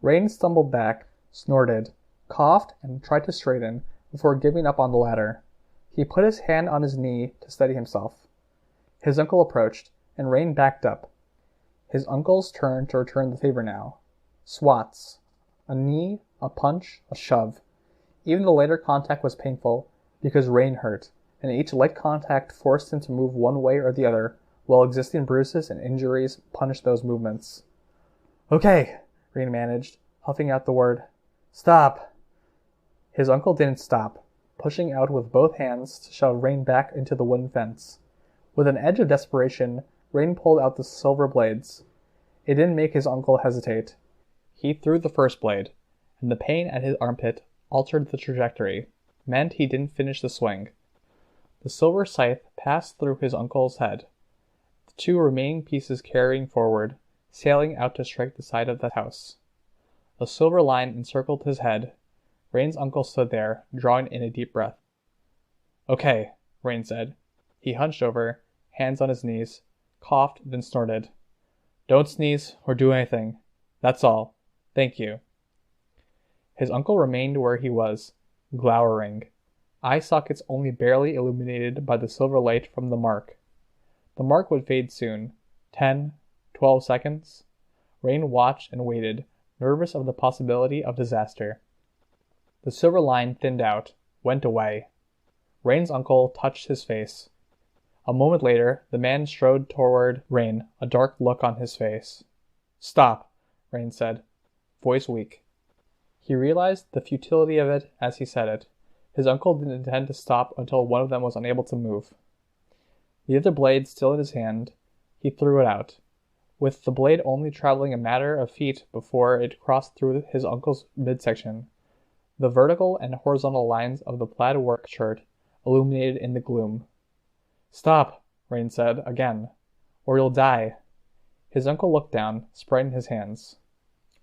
Rain stumbled back, snorted, coughed, and tried to straighten before giving up on the ladder. He put his hand on his knee to steady himself. His uncle approached, and Rain backed up. His uncle's turn to return the favor now. Swats. A knee, a punch, a shove. Even the later contact was painful, because Rain hurt, and each light contact forced him to move one way or the other, while existing bruises and injuries punished those movements. "Okay," Rain managed, huffing out the word. "Stop." His uncle didn't stop, pushing out with both hands to shove Rain back into the wooden fence. With an edge of desperation, Rain pulled out the silver blades. It didn't make his uncle hesitate. He threw the first blade, and the pain at his armpit altered the trajectory, meant he didn't finish the swing. The silver scythe passed through his uncle's head. The two remaining pieces carrying forward, sailing out to strike the side of the house. A silver line encircled his head. Rain's uncle stood there, drawing in a deep breath. Okay, Rain said. He hunched over, hands on his knees, coughed, then snorted. Don't sneeze or do anything. That's all. Thank you. His uncle remained where he was, glowering, eye sockets only barely illuminated by the silver light from the mark. The mark would fade soon. 10, 12 seconds. Rain watched and waited, nervous of the possibility of disaster. The silver line thinned out, went away. Rain's uncle touched his face. A moment later, the man strode toward Rain, a dark look on his face. Stop, Rain said, voice weak. He realized the futility of it as he said it. His uncle didn't intend to stop until one of them was unable to move. The other blade still in his hand, he threw it out, with the blade only traveling a matter of feet before it crossed through his uncle's midsection. The vertical and horizontal lines of the plaid work shirt illuminated in the gloom. Stop, Rain said again, or you'll die. His uncle looked down, spreading his hands.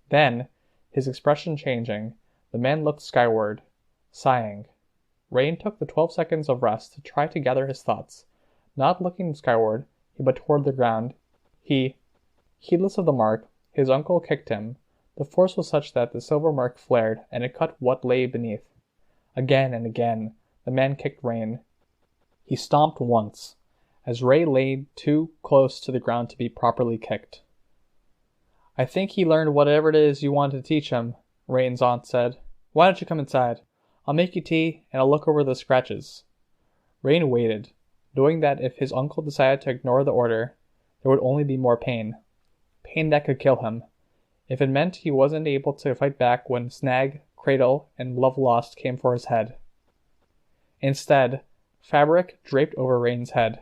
Then, his expression changing, the man looked skyward, sighing. Rain took the 12 seconds of rest to try to gather his thoughts. Not looking skyward, but toward the ground, heedless of the mark, his uncle kicked him. The force was such that the silver mark flared, and it cut what lay beneath. Again and again, the man kicked Rain. He stomped once, as Ray lay too close to the ground to be properly kicked. I think he learned whatever it is you wanted to teach him, Rain's aunt said. Why don't you come inside? I'll make you tea, and I'll look over the scratches. Rain waited, knowing that if his uncle decided to ignore the order, there would only be more pain. Pain that could kill him. If it meant he wasn't able to fight back when Snag, Cradle, and Love Lost came for his head. Instead, fabric draped over Rain's head.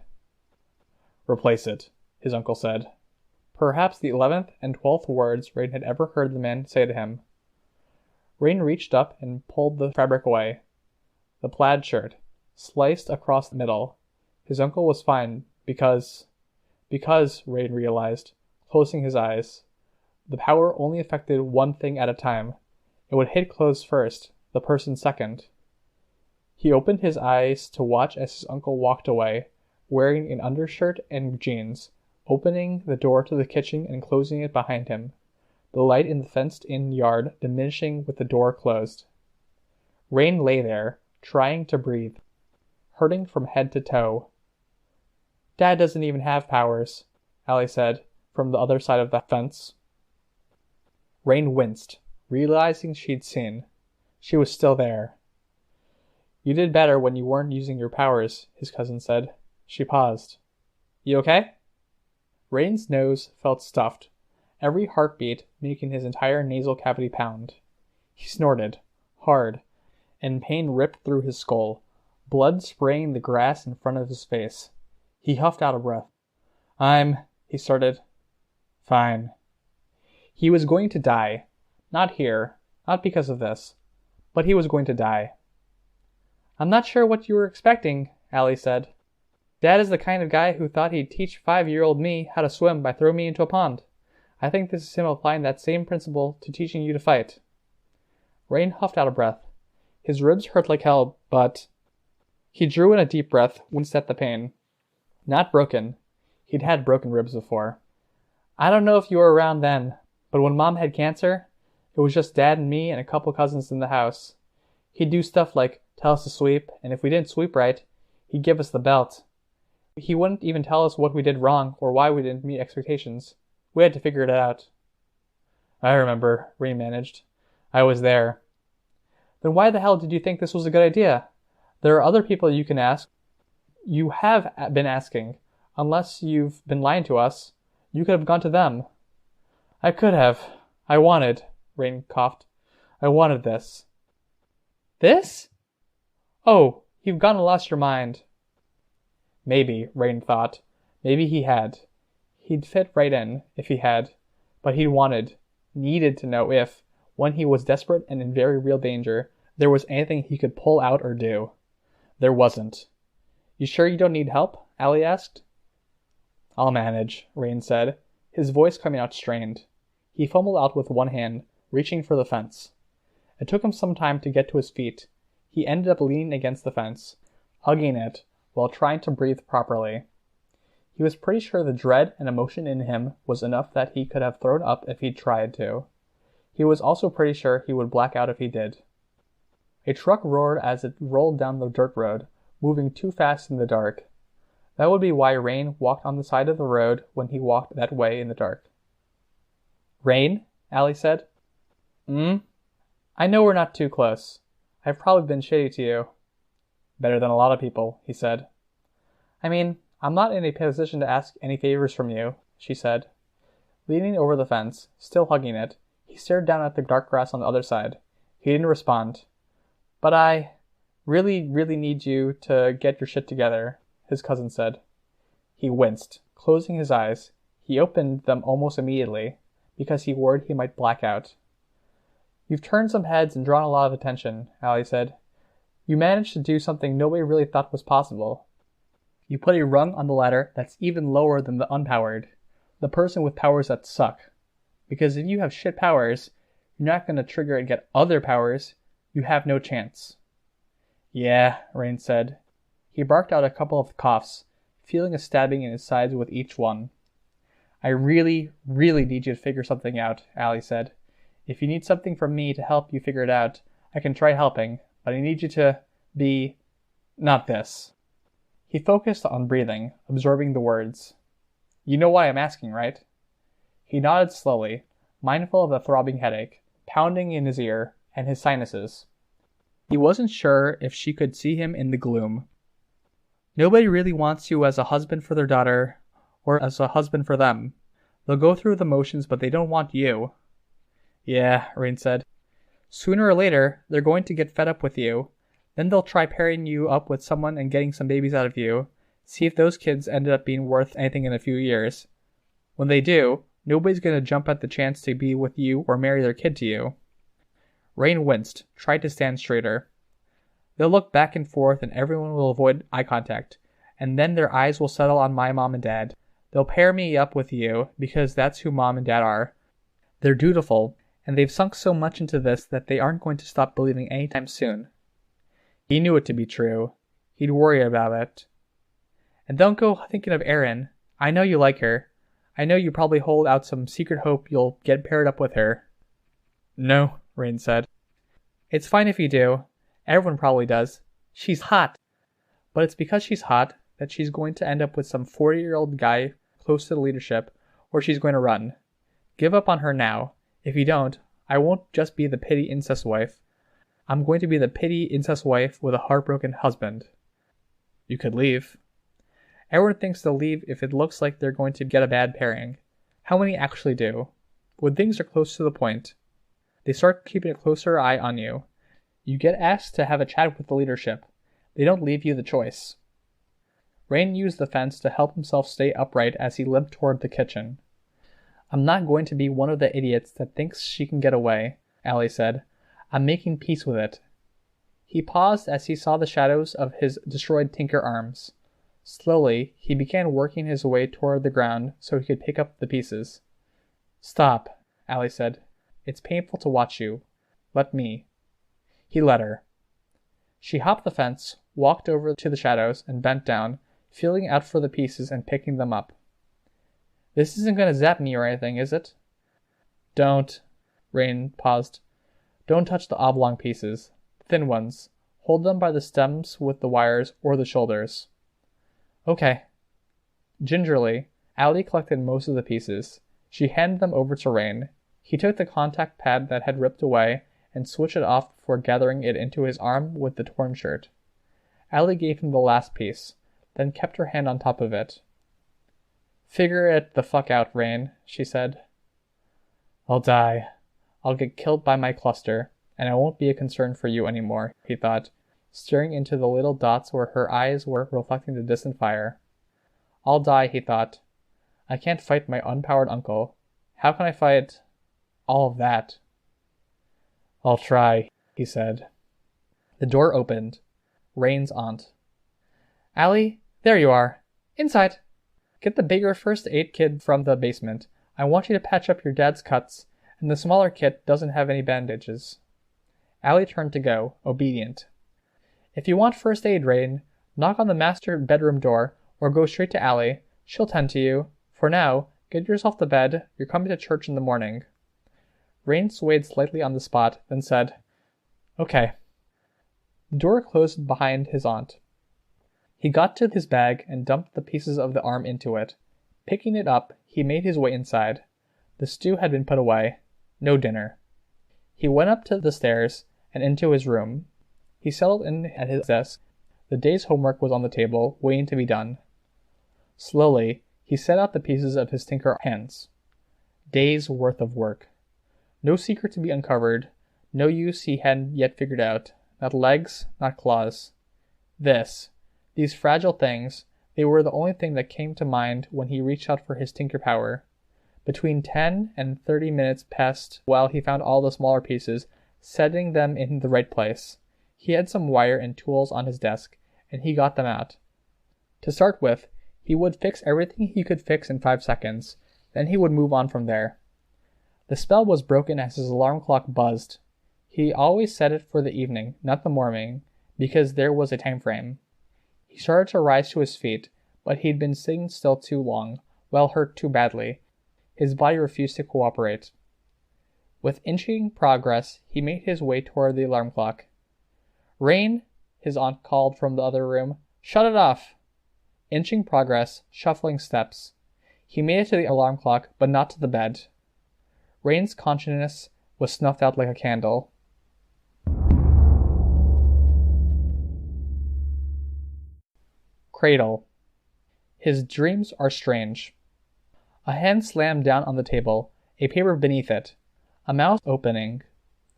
Replace it, his uncle said. Perhaps the 11th and 12th words Rain had ever heard the man say to him. Rain reached up and pulled the fabric away. The plaid shirt, sliced across the middle. His uncle was fine because, Rain realized, closing his eyes. The power only affected one thing at a time. It would hit clothes first, the person second. He opened his eyes to watch as his uncle walked away, wearing an undershirt and jeans, opening the door to the kitchen and closing it behind him, the light in the fenced-in yard diminishing with the door closed. Rain lay there, trying to breathe, hurting from head to toe. Dad doesn't even have powers, Allie said, from the other side of the fence. Rain winced, realizing she'd seen. She was still there. You did better when you weren't using your powers, his cousin said. She paused. You okay? Rain's nose felt stuffed, every heartbeat making his entire nasal cavity pound. He snorted, hard, and pain ripped through his skull, blood spraying the grass in front of his face. He huffed out a breath. He started. Fine. He was going to die. Not here, not because of this, but he was going to die. I'm not sure what you were expecting, Allie said. Dad is the kind of guy who thought he'd teach 5-year-old me how to swim by throwing me into a pond. I think this is him applying that same principle to teaching you to fight. Rain huffed out a breath. His ribs hurt like hell, but... He drew in a deep breath, winced at the pain. Not broken. He'd had broken ribs before. I don't know if you were around then, but when Mom had cancer, it was just Dad and me and a couple cousins in the house. He'd do stuff like tell us to sweep, and if we didn't sweep right, he'd give us the belt. He wouldn't even tell us what we did wrong or why we didn't meet expectations. We had to figure it out. I remember, Rain managed. I was there. Then why the hell did you think this was a good idea? There are other people you can ask. You have been asking. Unless you've been lying to us, you could have gone to them. I could have. I wanted, Rain coughed. I wanted this. This? Oh, you've gone and lost your mind. Maybe, Rain thought. Maybe he had. He'd fit right in, if he had. But he'd needed to know if, when he was desperate and in very real danger, there was anything he could pull out or do. There wasn't. You sure you don't need help? Allie asked. I'll manage, Rain said, his voice coming out strained. He fumbled out with one hand, reaching for the fence. It took him some time to get to his feet. He ended up leaning against the fence, hugging it, while trying to breathe properly. He was pretty sure the dread and emotion in him was enough that he could have thrown up if he'd tried to. He was also pretty sure he would black out if he did. A truck roared as it rolled down the dirt road, moving too fast in the dark. That would be why Rain walked on the side of the road when he walked that way in the dark. Rain? Allie said. I know we're not too close. I've probably been shitty to you. Better than a lot of people, he said. I mean, I'm not in a position to ask any favors from you, she said. Leaning over the fence, still hugging it, he stared down at the dark grass on the other side. He didn't respond. But I really need you to get your shit together, his cousin said. He winced, closing his eyes. He opened them almost immediately, because he worried he might black out. You've turned some heads and drawn a lot of attention, Allie said. You managed to do something nobody really thought was possible. You put a rung on the ladder that's even lower than the unpowered, the person with powers that suck. Because if you have shit powers, you're not going to trigger and get other powers. You have no chance. Yeah, Rain said. He barked out a couple of coughs, feeling a stabbing in his sides with each one. I really need you to figure something out, Allie said. If you need something from me to help you figure it out, I can try helping, but I need you to be... not this. He focused on breathing, absorbing the words. You know why I'm asking, right? He nodded slowly, mindful of the throbbing headache, pounding in his ear, and his sinuses. He wasn't sure if she could see him in the gloom. Nobody really wants you as a husband for their daughter, or as a husband for them. They'll go through the motions, but they don't want you. Yeah, Rain said. Sooner or later, they're going to get fed up with you. Then they'll try pairing you up with someone and getting some babies out of you. See if those kids ended up being worth anything in a few years. When they do, nobody's going to jump at the chance to be with you or marry their kid to you. Rain winced, tried to stand straighter. They'll look back and forth and everyone will avoid eye contact, and then their eyes will settle on my mom and dad. They'll pair me up with you because that's who mom and dad are. They're dutiful, and they've sunk so much into this that they aren't going to stop believing anytime soon. He knew it to be true. He'd worry about it. And don't go thinking of Erin. I know you like her. I know you probably hold out some secret hope you'll get paired up with her. No, Rain said. It's fine if you do. Everyone probably does. She's hot. But it's because she's hot that she's going to end up with some 40-year-old guy close to the leadership, or she's going to run. Give up on her now. If you don't, I won't just be the pity incest wife. I'm going to be the pity incest wife with a heartbroken husband. You could leave. Everyone thinks they'll leave if it looks like they're going to get a bad pairing. How many actually do? When things are close to the point, they start keeping a closer eye on you. You get asked to have a chat with the leadership. They don't leave you the choice. Rain used the fence to help himself stay upright as he limped toward the kitchen. I'm not going to be one of the idiots that thinks she can get away, Allie said. I'm making peace with it. He paused as he saw the shadows of his destroyed tinker arms. Slowly, he began working his way toward the ground so he could pick up the pieces. Stop, Allie said. It's painful to watch you. Let me. He let her. She hopped the fence, walked over to the shadows, and bent down, feeling out for the pieces and picking them up. This isn't going to zap me or anything, is it? Don't. Rain paused. Don't touch the oblong pieces. Thin ones. Hold them by the stems with the wires or the shoulders. Okay. Gingerly, Allie collected most of the pieces. She handed them over to Rain. He took the contact pad that had ripped away and switched it off before gathering it into his arm with the torn shirt. Allie gave him the last piece, then kept her hand on top of it. Figure it the fuck out, Rain, she said. I'll die. I'll get killed by my cluster, and I won't be a concern for you anymore, he thought, staring into the little dots where her eyes were reflecting the distant fire. I'll die, he thought. I can't fight my unpowered uncle. How can I fight all of that? I'll try, he said. The door opened. Rain's aunt. Allie, there you are. Inside. Get the bigger first aid kit from the basement. I want you to patch up your dad's cuts, and the smaller kit doesn't have any bandages. Allie turned to go, obedient. If you want first aid, Rain, knock on the master bedroom door, or go straight to Allie. She'll tend to you. For now, get yourself to bed. You're coming to church in the morning. Rain swayed slightly on the spot, then said, Okay. The door closed behind his aunt. He got to his bag and dumped the pieces of the arm into it. Picking it up, he made his way inside. The stew had been put away. No dinner. He went up to the stairs and into his room. He settled in at his desk. The day's homework was on the table, waiting to be done. Slowly, he set out the pieces of his tinker hands. Days' worth of work. No secret to be uncovered, no use he hadn't yet figured out. Not legs, not claws. These fragile things, they were the only thing that came to mind when he reached out for his tinker power. Between 10 and 30 minutes passed while he found all the smaller pieces, setting them in the right place. He had some wire and tools on his desk, and he got them out. To start with, he would fix everything he could fix in 5 seconds, then he would move on from there. The spell was broken as his alarm clock buzzed. He always set it for the evening, not the morning, because there was a time frame. He started to rise to his feet, but he'd been sitting still too long, well hurt too badly. His body refused to cooperate. With inching progress, he made his way toward the alarm clock. Rain, his aunt called from the other room. Shut it off! Inching progress, shuffling steps. He made it to the alarm clock, but not to the bed. Rain's consciousness was snuffed out like a candle. Cradle. His dreams are strange. A hand slammed down on the table, a paper beneath it, a mouth opening.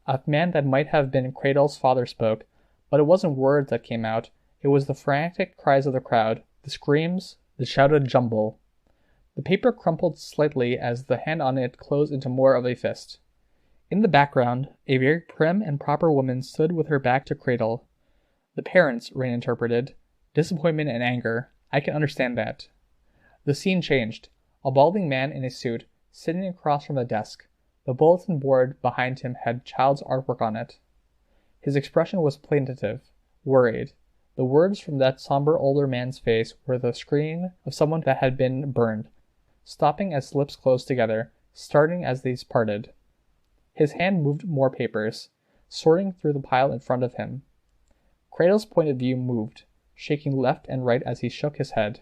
A man that might have been Cradle's father spoke, but it wasn't words that came out, it was the frantic cries of the crowd, the screams, the shouted jumble. The paper crumpled slightly as the hand on it closed into more of a fist. In the background, a very prim and proper woman stood with her back to Cradle. The parents, Rain interpreted. Disappointment and anger. I can understand that. The scene changed. A balding man in a suit, sitting across from the desk. The bulletin board behind him had child's artwork on it. His expression was plaintive, worried. The words from that somber older man's face were the scream of someone that had been burned, stopping as lips closed together, starting as they parted. His hand moved more papers, sorting through the pile in front of him. Cradle's point of view moved, shaking left and right as he shook his head.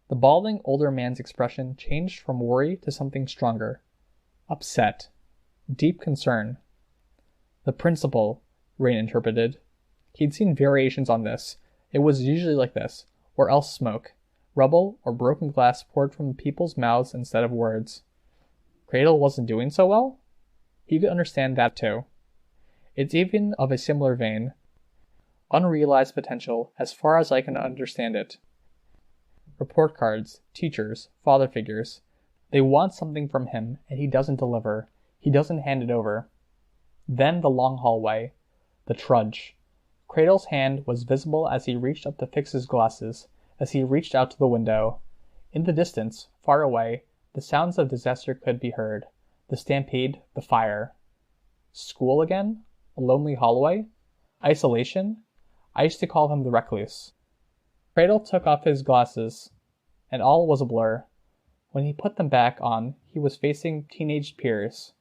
The balding older man's expression changed from worry to something stronger. Upset. Deep concern. The principal, Rain interpreted. He'd seen variations on this. It was usually like this, or else smoke, rubble, or broken glass poured from people's mouths instead of words. Cradle wasn't doing so well? He could understand that too. It's even of a similar vein. Unrealized potential, as far as I can understand it. Report cards, teachers, father figures. They want something from him, and he doesn't deliver. He doesn't hand it over. Then the long hallway. The trudge. Cradle's hand was visible as he reached up to fix his glasses, as he reached out to the window. In the distance, far away, the sounds of disaster could be heard. The stampede, the fire. School again? A lonely hallway? Isolation? I used to call him the recluse. Cradle took off his glasses, and all was a blur. When he put them back on, he was facing teenage peers.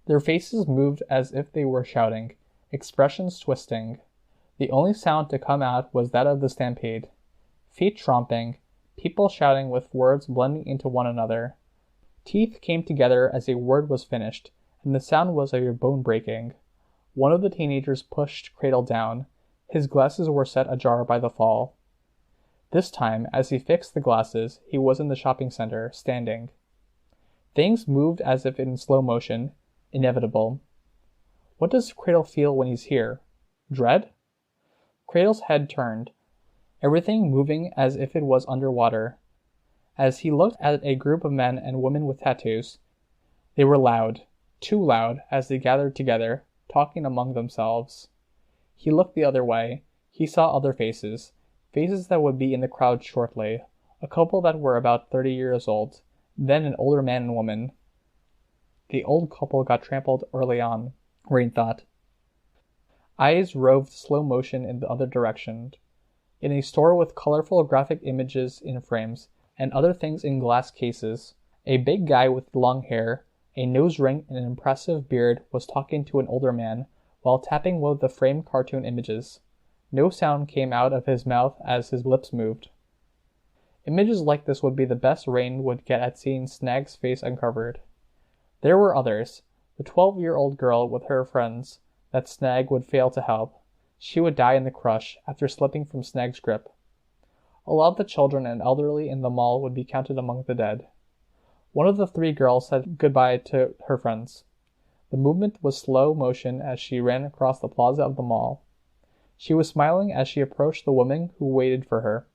Their faces moved as if they were shouting, expressions twisting. The only sound to come out was that of the stampede. Feet tromping, people shouting with words blending into one another. Teeth came together as a word was finished, and the sound was a bone breaking. One of the teenagers pushed Cradle down. His glasses were set ajar by the fall. This time, as he fixed the glasses, he was in the shopping center, standing. Things moved as if in slow motion, inevitable. What does Cradle feel when he's here? Dread? Cradle's head turned, everything moving as if it was underwater. As he looked at a group of men and women with tattoos, they were loud, too loud, as they gathered together, talking among themselves. He looked the other way. He saw other faces, faces that would be in the crowd shortly, a couple that were about 30 years old, then an older man and woman. The old couple got trampled early on, Rain thought. Eyes roved slow motion in the other direction. In a store with colorful graphic images in frames, and other things in glass cases, a big guy with long hair, a nose ring, and an impressive beard was talking to an older man while tapping one of the framed cartoon images. No sound came out of his mouth as his lips moved. Images like this would be the best Rain would get at seeing Snag's face uncovered. There were others. The 12-year-old girl with her friends that Snag would fail to help. She would die in the crush after slipping from Snag's grip. A lot of the children and elderly in the mall would be counted among the dead. One of the 3 girls said goodbye to her friends. The movement was slow motion as she ran across the plaza of the mall. She was smiling as she approached the woman who waited for her.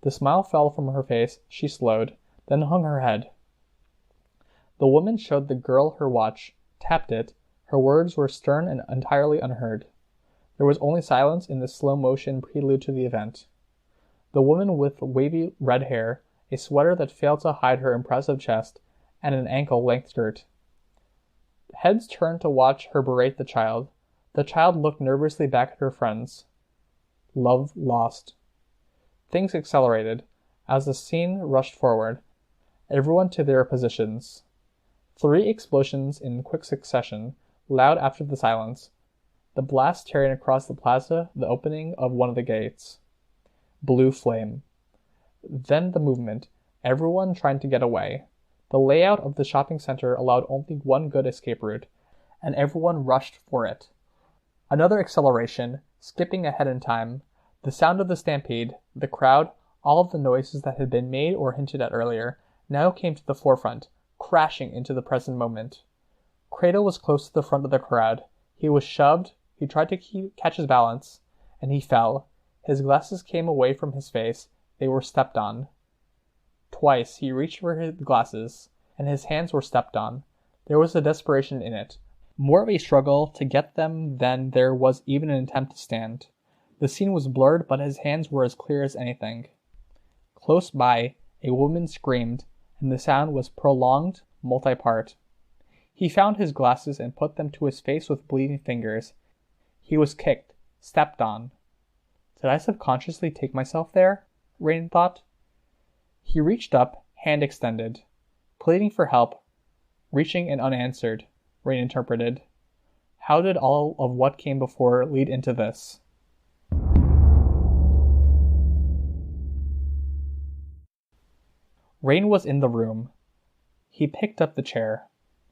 The smile fell from her face, she slowed, then hung her head. The woman showed the girl her watch, tapped it. Her words were stern and entirely unheard. There was only silence in this slow-motion prelude to the event. The woman with wavy red hair, a sweater that failed to hide her impressive chest, and an ankle-length skirt. Heads turned to watch her berate the child. The child looked nervously back at her friends. Love lost. Things accelerated. As the scene rushed forward, everyone to their positions. 3 explosions in quick succession, loud after the silence. The blast tearing across the plaza, the opening of one of the gates. Blue flame. Then the movement, everyone trying to get away. The layout of the shopping center allowed only one good escape route, and everyone rushed for it. Another acceleration, skipping ahead in time. The sound of the stampede, the crowd, all of the noises that had been made or hinted at earlier, now came to the forefront, crashing into the present moment. Cradle was close to the front of the crowd. He was shoved, he tried to catch his balance, and he fell. His glasses came away from his face. They were stepped on. Twice he reached for his glasses, and his hands were stepped on. There was a desperation in it. More of a struggle to get them than there was even an attempt to stand. The scene was blurred, but his hands were as clear as anything. Close by, a woman screamed, and the sound was prolonged, multi-part. He found his glasses and put them to his face with bleeding fingers. He was kicked, stepped on. Did I subconsciously take myself there? Rain thought. He reached up, hand extended. Pleading for help. Reaching and unanswered, Rain interpreted. How did all of what came before lead into this? Rain was in the room. He picked up the chair.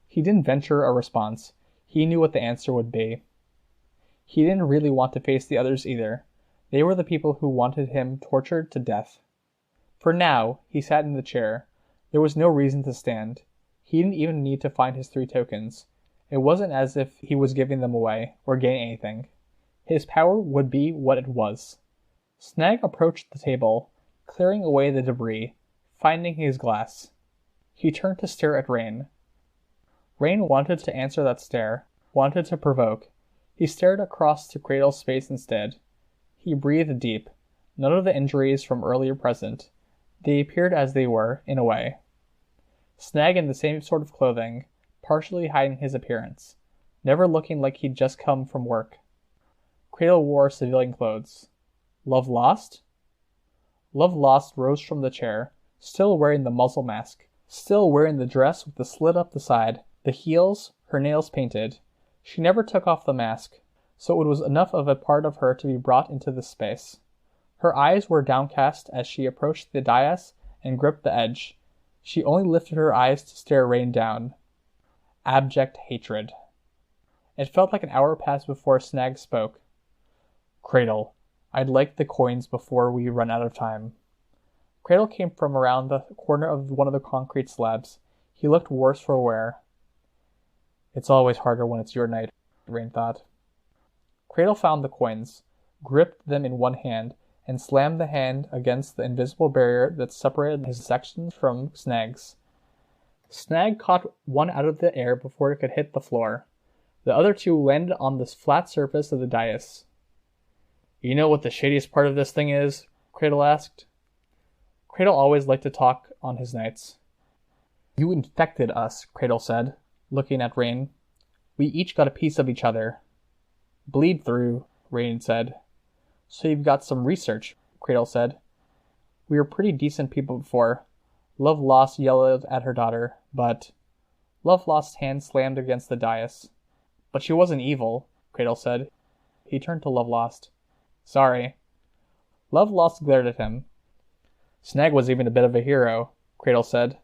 He didn't venture a response. He knew what the answer would be. He didn't really want to face the others either. They were the people who wanted him tortured to death. For now, he sat in the chair. There was no reason to stand. He didn't even need to find his 3 tokens. It wasn't as if he was giving them away, or gaining anything. His power would be what it was. Snag approached the table, clearing away the debris, finding his glass. He turned to stare at Rain. Rain wanted to answer that stare, wanted to provoke. He stared across to Cradle's face instead. He breathed deep. None of the injuries from earlier present. They appeared as they were, in a way. Snag in the same sort of clothing, partially hiding his appearance, never looking like he'd just come from work. Cradle wore civilian clothes. Love lost? Love lost rose from the chair, still wearing the muzzle mask, still wearing the dress with the slit up the side, the heels, her nails painted. She never took off the mask, so it was enough of a part of her to be brought into this space. Her eyes were downcast as she approached the dais and gripped the edge. She only lifted her eyes to stare Rain down. Abject hatred. It felt like an hour passed before Snag spoke. Cradle, I'd like the coins before we run out of time. Cradle came from around the corner of one of the concrete slabs. He looked worse for wear. It's always harder when it's your night, Rain thought. Cradle found the coins, gripped them in one hand, and slammed the hand against the invisible barrier that separated his section from Snag's. Snag caught one out of the air before it could hit the floor. The other 2 landed on the flat surface of the dais. You know what the shadiest part of this thing is? Cradle asked. Cradle always liked to talk on his nights. You infected us, Cradle said, looking at Rain. We each got a piece of each other. Bleed through, Rain said. So you've got some research, Cradle said. We were pretty decent people before. Love Lost yelled at her daughter, but... Love Lost's hand slammed against the dais. But she wasn't evil, Cradle said. He turned to Love Lost. Sorry. Love Lost glared at him. Snag was even a bit of a hero, Cradle said.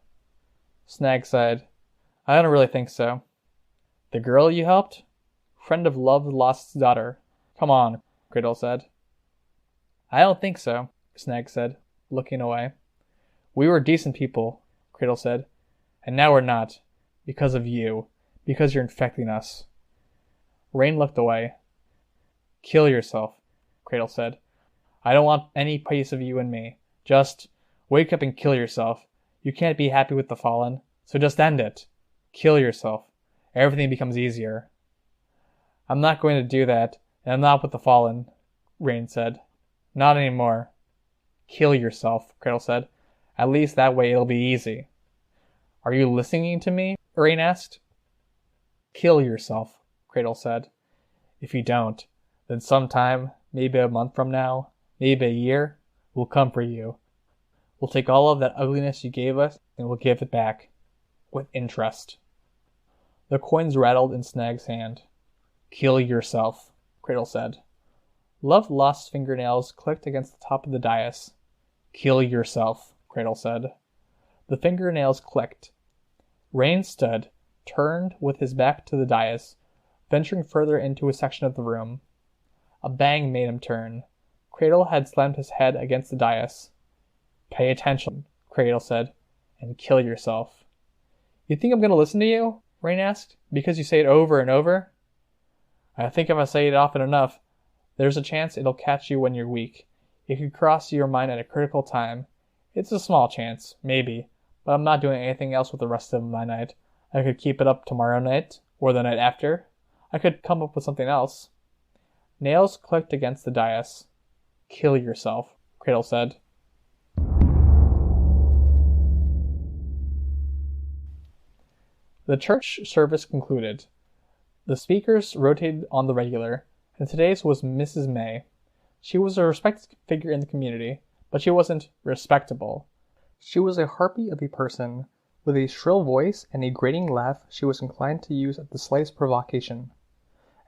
Snag sighed. I don't really think so. The girl you helped? Friend of Love Lost's daughter. Come on, Cradle said. I don't think so, Snag said, looking away. We were decent people, Cradle said, and now we're not. Because of you. Because you're infecting us. Rain looked away. Kill yourself, Cradle said. I don't want any piece of you in me. Just wake up and kill yourself. You can't be happy with the fallen, so just end it. Kill yourself. Everything becomes easier. I'm not going to do that, and I'm not with the fallen, Rain said. Not anymore. Kill yourself, Cradle said. At least that way it'll be easy. Are you listening to me? Rain asked. Kill yourself, Cradle said. If you don't, then sometime, maybe a month from now, maybe a year, we'll come for you. We'll take all of that ugliness you gave us, and we'll give it back. With interest. The coins rattled in Snag's hand. Kill yourself, Cradle said. Love Lost's fingernails clicked against the top of the dais. Kill yourself, Cradle said. The fingernails clicked. Rain stood, turned with his back to the dais, venturing further into a section of the room. A bang made him turn. Cradle had slammed his head against the dais. Pay attention, Cradle said, and kill yourself. You think I'm going to listen to you? Rain asked. Because you say it over and over? I think if I say it often enough, there's a chance it'll catch you when you're weak. It could cross your mind at a critical time. It's a small chance, maybe, but I'm not doing anything else with the rest of my night. I could keep it up tomorrow night, or the night after. I could come up with something else. Nails clicked against the dais. Kill yourself, Cradle said. The church service concluded. The speakers rotated on the regular, and today's was Mrs. May. She was a respected figure in the community, but she wasn't respectable. She was a harpy of a person, with a shrill voice and a grating laugh she was inclined to use at the slightest provocation.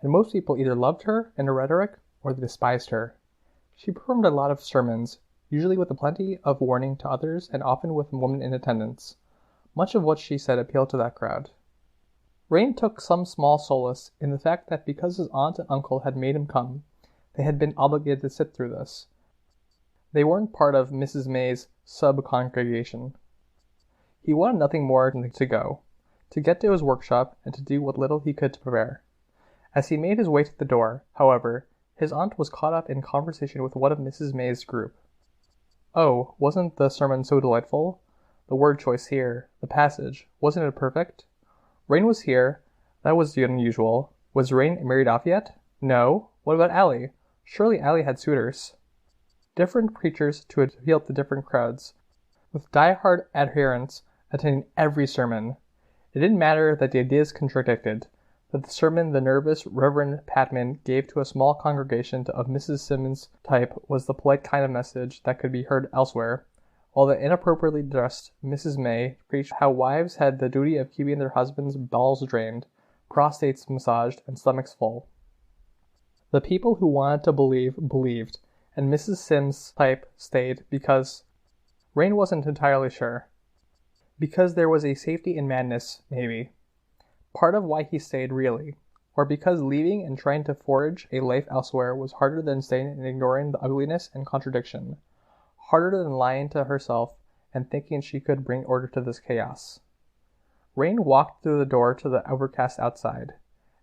And most people either loved her and her rhetoric, or they despised her. She performed a lot of sermons, usually with a plenty of warning to others and often with a woman in attendance. Much of what she said appealed to that crowd. Rain took some small solace in the fact that because his aunt and uncle had made him come, they had been obligated to sit through this. They weren't part of Mrs. May's sub-congregation. He wanted nothing more than to go, to get to his workshop and to do what little he could to prepare. As he made his way to the door, however, his aunt was caught up in conversation with one of Mrs. May's group. Oh, wasn't the sermon so delightful? The word choice here, the passage, wasn't it perfect? Rain was here. That was unusual. Was Rain married off yet? No. What about Allie? Surely Allie had suitors. Different preachers to appeal to different crowds, with die-hard adherents attending every sermon. It didn't matter that the ideas contradicted, that the sermon the nervous Reverend Patman gave to a small congregation of Mrs. Simmons' type was the polite kind of message that could be heard elsewhere, while the inappropriately dressed Mrs. May preached how wives had the duty of keeping their husbands' bowels drained, prostates massaged, and stomachs full. The people who wanted to believe believed, and Mrs. Sims' type stayed because Rain wasn't entirely sure. Because there was a safety in madness, maybe. Part of why he stayed, really. Or because leaving and trying to forge a life elsewhere was harder than staying and ignoring the ugliness and contradiction. Harder than lying to herself and thinking she could bring order to this chaos. Rain walked through the door to the overcast outside.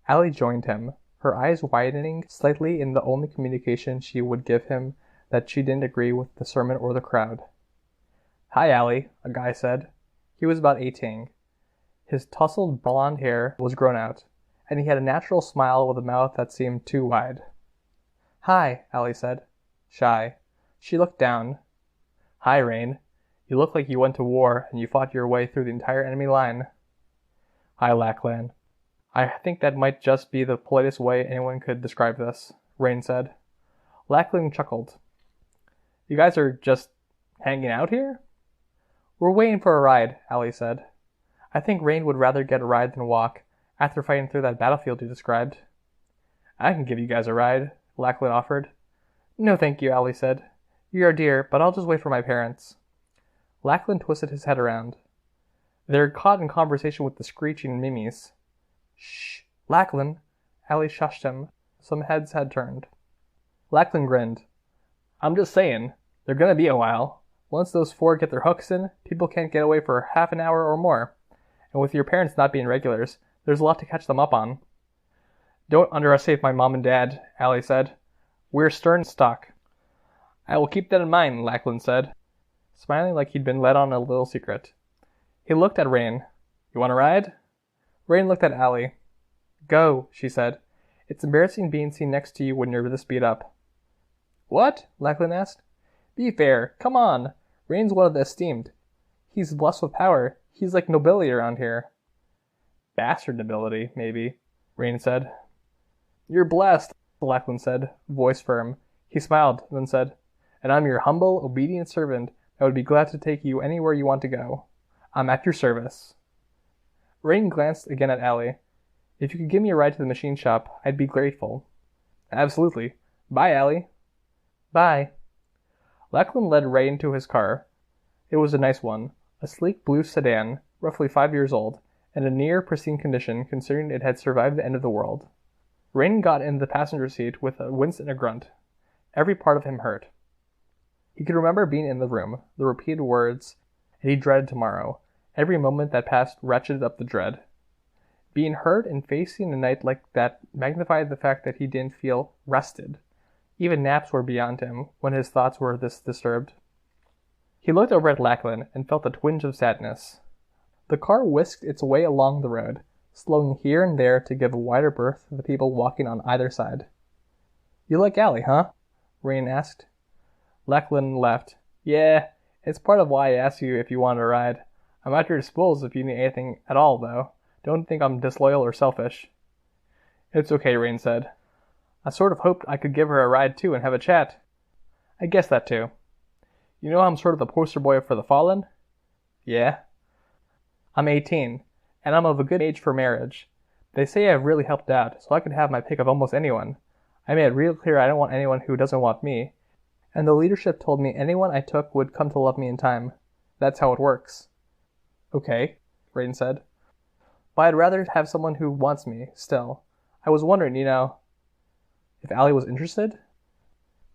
Allie joined him, her eyes widening slightly in the only communication she would give him that she didn't agree with the sermon or the crowd. Hi, Allie, a guy said. He was about 18. His tousled blonde hair was grown out, and he had a natural smile with a mouth that seemed too wide. Hi, Allie said. Shy. She looked down. Hi, Rain. You look like you went to war and you fought your way through the entire enemy line. Hi, Lachlan. I think that might just be the politest way anyone could describe this, Rain said. Lachlan chuckled. You guys are just hanging out here? We're waiting for a ride, Allie said. I think Rain would rather get a ride than walk, after fighting through that battlefield you described. I can give you guys a ride, Lachlan offered. No thank you, Allie said. You're a dear, but I'll just wait for my parents. Lachlan twisted his head around. They were caught in conversation with the screeching Mimis. Shh, Lachlan, Allie shushed him. Some heads had turned. Lachlan grinned. I'm just saying, they're gonna be a while. Once those 4 get their hooks in, people can't get away for half an hour or more. And with your parents not being regulars, there's a lot to catch them up on. Don't underestimate my mom and dad, Allie said. We're stern stock. I will keep that in mind, Lachlan said, smiling like he'd been let on a little secret. He looked at Rain. You want a ride? Rain looked at Allie. Go, she said. It's embarrassing being seen next to you when you're this beat up. What? Lachlan asked. Be fair. Come on. Rain's one of the esteemed. He's blessed with power. He's like nobility around here. Bastard nobility, maybe, Rain said. You're blessed, Lachlan said, voice firm. He smiled, then said, and I'm your humble, obedient servant that would be glad to take you anywhere you want to go. I'm at your service. Rain glanced again at Allie. If you could give me a ride to the machine shop, I'd be grateful. Absolutely. Bye, Allie. Bye. Lachlan led Rain to his car. It was a nice one, a sleek blue sedan, roughly 5 years old, and in near pristine condition considering it had survived the end of the world. Rain got in the passenger seat with a wince and a grunt. Every part of him hurt. He could remember being in the room, the repeated words, and he dreaded tomorrow. Every moment that passed ratcheted up the dread. Being hurt and facing a night like that magnified the fact that he didn't feel rested. Even naps were beyond him when his thoughts were this disturbed. He looked over at Lachlan and felt a twinge of sadness. The car whisked its way along the road, slowing here and there to give a wider berth to the people walking on either side. You like Allie, huh? Rain asked. Lachlan laughed. Yeah, it's part of why I asked you if you wanted a ride. I'm at your disposal if you need anything at all, though. Don't think I'm disloyal or selfish. It's okay, Rain said. I sort of hoped I could give her a ride too and have a chat. I guess that too. You know I'm sort of the poster boy for the fallen? Yeah. I'm 18, and I'm of a good age for marriage. They say I've really helped out, so I could have my pick of almost anyone. I made it real clear I don't want anyone who doesn't want me, and the leadership told me anyone I took would come to love me in time. That's how it works. Okay, Rain said. But I'd rather have someone who wants me, still. I was wondering, if Allie was interested?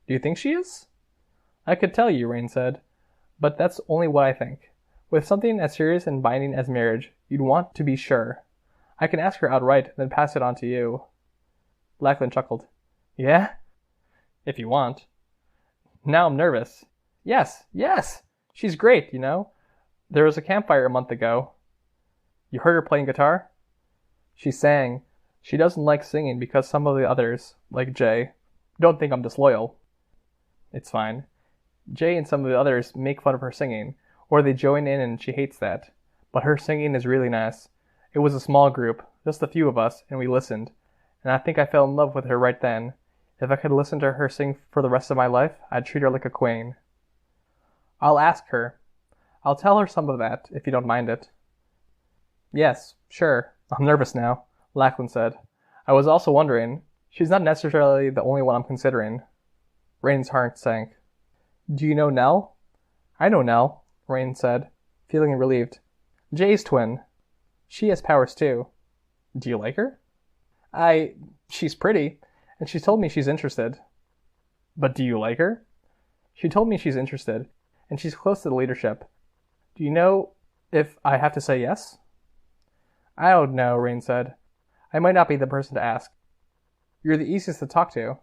Do you think she is? I could tell you, Rain said, but that's only what I think. With something as serious and binding as marriage, you'd want to be sure. I can ask her outright, then pass it on to you. Lachlan chuckled. Yeah? If you want. Now I'm nervous. Yes! She's great, There was a campfire a month ago. You heard her playing guitar? She sang. She doesn't like singing because some of the others, like Jay, don't think I'm disloyal. It's fine. Jay and some of the others make fun of her singing, or they join in and she hates that. But her singing is really nice. It was a small group, just a few of us, and we listened. And I think I fell in love with her right then. If I could listen to her sing for the rest of my life, I'd treat her like a queen. I'll ask her. I'll tell her some of that, if you don't mind it. Yes, sure. I'm nervous now, Lachlan said. I was also wondering, she's not necessarily the only one I'm considering. Rain's heart sank. Do you know Nell? I know Nell, Rain said, feeling relieved. Jay's twin. She has powers too. Do you like her? She's pretty, and she told me she's interested. But do you like her? She told me she's interested, and she's close to the leadership. Do you know if I have to say yes? I don't know, Rain said. I might not be the person to ask. You're the easiest to talk to.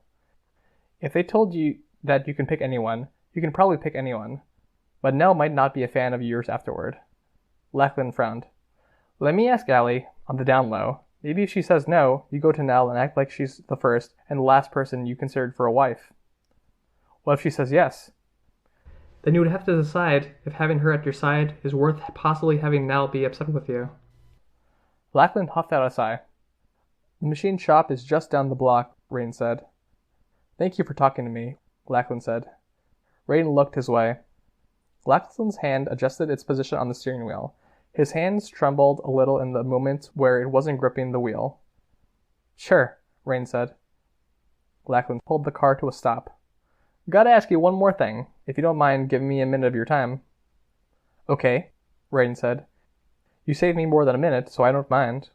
If they told you that you can pick anyone, you can probably pick anyone. But Nell might not be a fan of yours afterward. Lachlan frowned. Let me ask Allie, on the down low. Maybe if she says no, you go to Nell and act like she's the first and the last person you considered for a wife. What if she says yes? Then you would have to decide if having her at your side is worth possibly having Nell be upset with you. Lackland puffed out a sigh. The machine shop is just down the block, Rain said. Thank you for talking to me, Lackland said. Rain looked his way. Lackland's hand adjusted its position on the steering wheel. His hands trembled a little in the moments where it wasn't gripping the wheel. Sure, Rain said. Lackland pulled the car to a stop. Gotta ask you one more thing, if you don't mind giving me a minute of your time. Okay, Rain said. You saved me more than a minute, so I don't mind.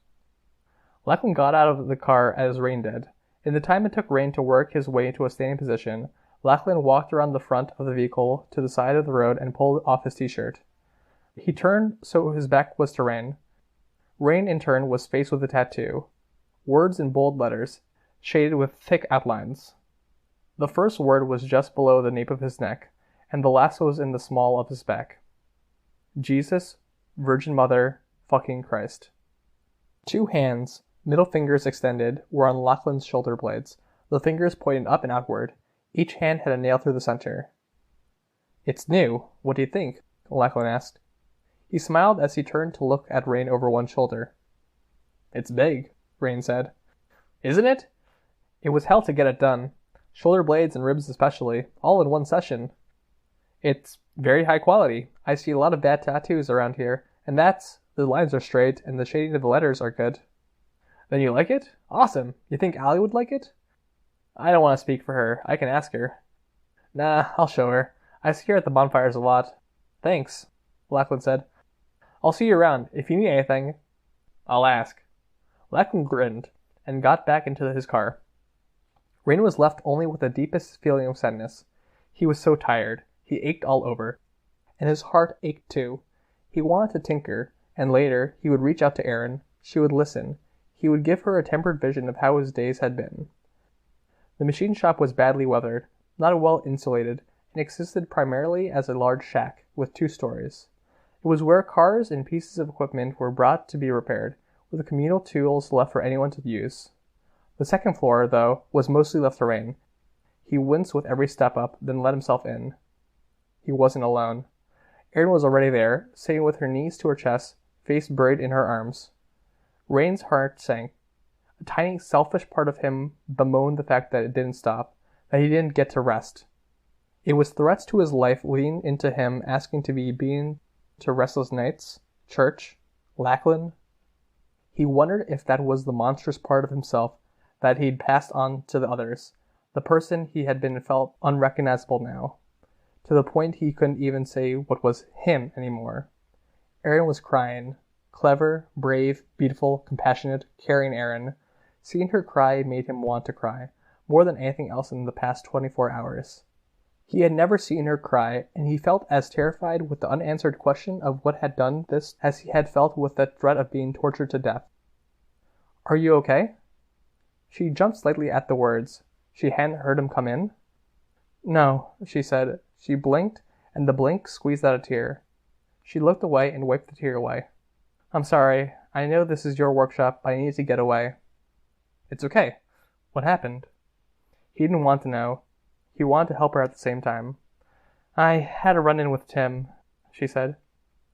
Lackland got out of the car as Rain did. In the time it took Rain to work his way to a standing position, Lackland walked around the front of the vehicle to the side of the road and pulled off his t-shirt. He turned so his back was to Rain. Rain, in turn, was faced with a tattoo. Words in bold letters, shaded with thick outlines. The first word was just below the nape of his neck, and the last was in the small of his back. Jesus, Virgin Mother, fucking Christ. 2 hands, middle fingers extended, were on Lackland's shoulder blades, the fingers pointing up and outward. Each hand had a nail through the center. It's new. What do you think? Lackland asked. He smiled as he turned to look at Rain over one shoulder. It's big, Rain said. Isn't it? It was hell to get it done. Shoulder blades and ribs especially, all in one session. It's very high quality. I see a lot of bad tattoos around here, and the lines are straight and the shading of the letters are good. Then you like it? Awesome. You think Allie would like it? I don't want to speak for her. I can ask her. Nah, I'll show her. I see her at the bonfires a lot. Thanks, Lackland said. I'll see you around. If you need anything, I'll ask. Lackland grinned and got back into his car. Rain was left only with the deepest feeling of sadness. He was so tired. He ached all over. And his heart ached too. He wanted to tinker, and later he would reach out to Erin. She would listen. He would give her a tempered vision of how his days had been. The machine shop was badly weathered, not well insulated, and existed primarily as a large shack with 2 stories. It was where cars and pieces of equipment were brought to be repaired, with the communal tools left for anyone to use. The second floor, though, was mostly left to Rain. He winced with every step up, then let himself in. He wasn't alone. Erin was already there, sitting with her knees to her chest, face buried in her arms. Rain's heart sank. A tiny, selfish part of him bemoaned the fact that it didn't stop, that he didn't get to rest. It was threats to his life leading into him asking to be beaten to restless nights, church, Lackland. He wondered if that was the monstrous part of himself that he'd passed on to the others. The person he had been felt unrecognizable now, to the point he couldn't even say what was him anymore. Erin was crying. Clever, brave, beautiful, compassionate, caring Erin. Seeing her cry made him want to cry, more than anything else in the past 24 hours. He had never seen her cry, and he felt as terrified with the unanswered question of what had done this as he had felt with the threat of being tortured to death. Are you okay? She jumped slightly at the words. She hadn't heard him come in. No, she said. She blinked, and the blink squeezed out a tear. She looked away and wiped the tear away. I'm sorry. I know this is your workshop, but I need to get away. It's okay. What happened? He didn't want to know. He wanted to help her at the same time. I had a run-in with Tim, she said.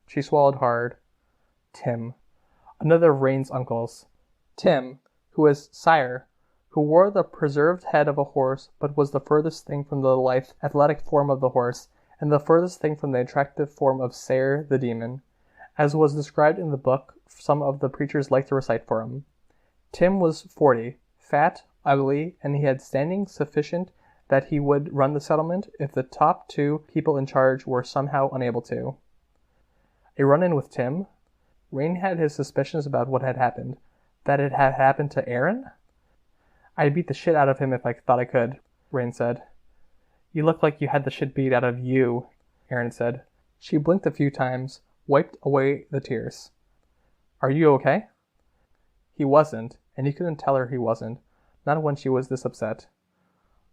She swallowed hard. Tim. Another of Rain's uncles. Tim, who was sire, who wore the preserved head of a horse, but was the furthest thing from the lithe, athletic form of the horse, and the furthest thing from the attractive form of Sayre the demon, as was described in the book some of the preachers liked to recite for him. Tim was 40, fat, ugly, and he had standing sufficient that he would run the settlement if the top 2 people in charge were somehow unable to. A run-in with Tim? Rain had his suspicions about what had happened. That it had happened to Erin? I'd beat the shit out of him if I thought I could, Rain said. You look like you had the shit beat out of you, Erin said. She blinked a few times, wiped away the tears. Are you okay? He wasn't, and he couldn't tell her he wasn't, not when she was this upset.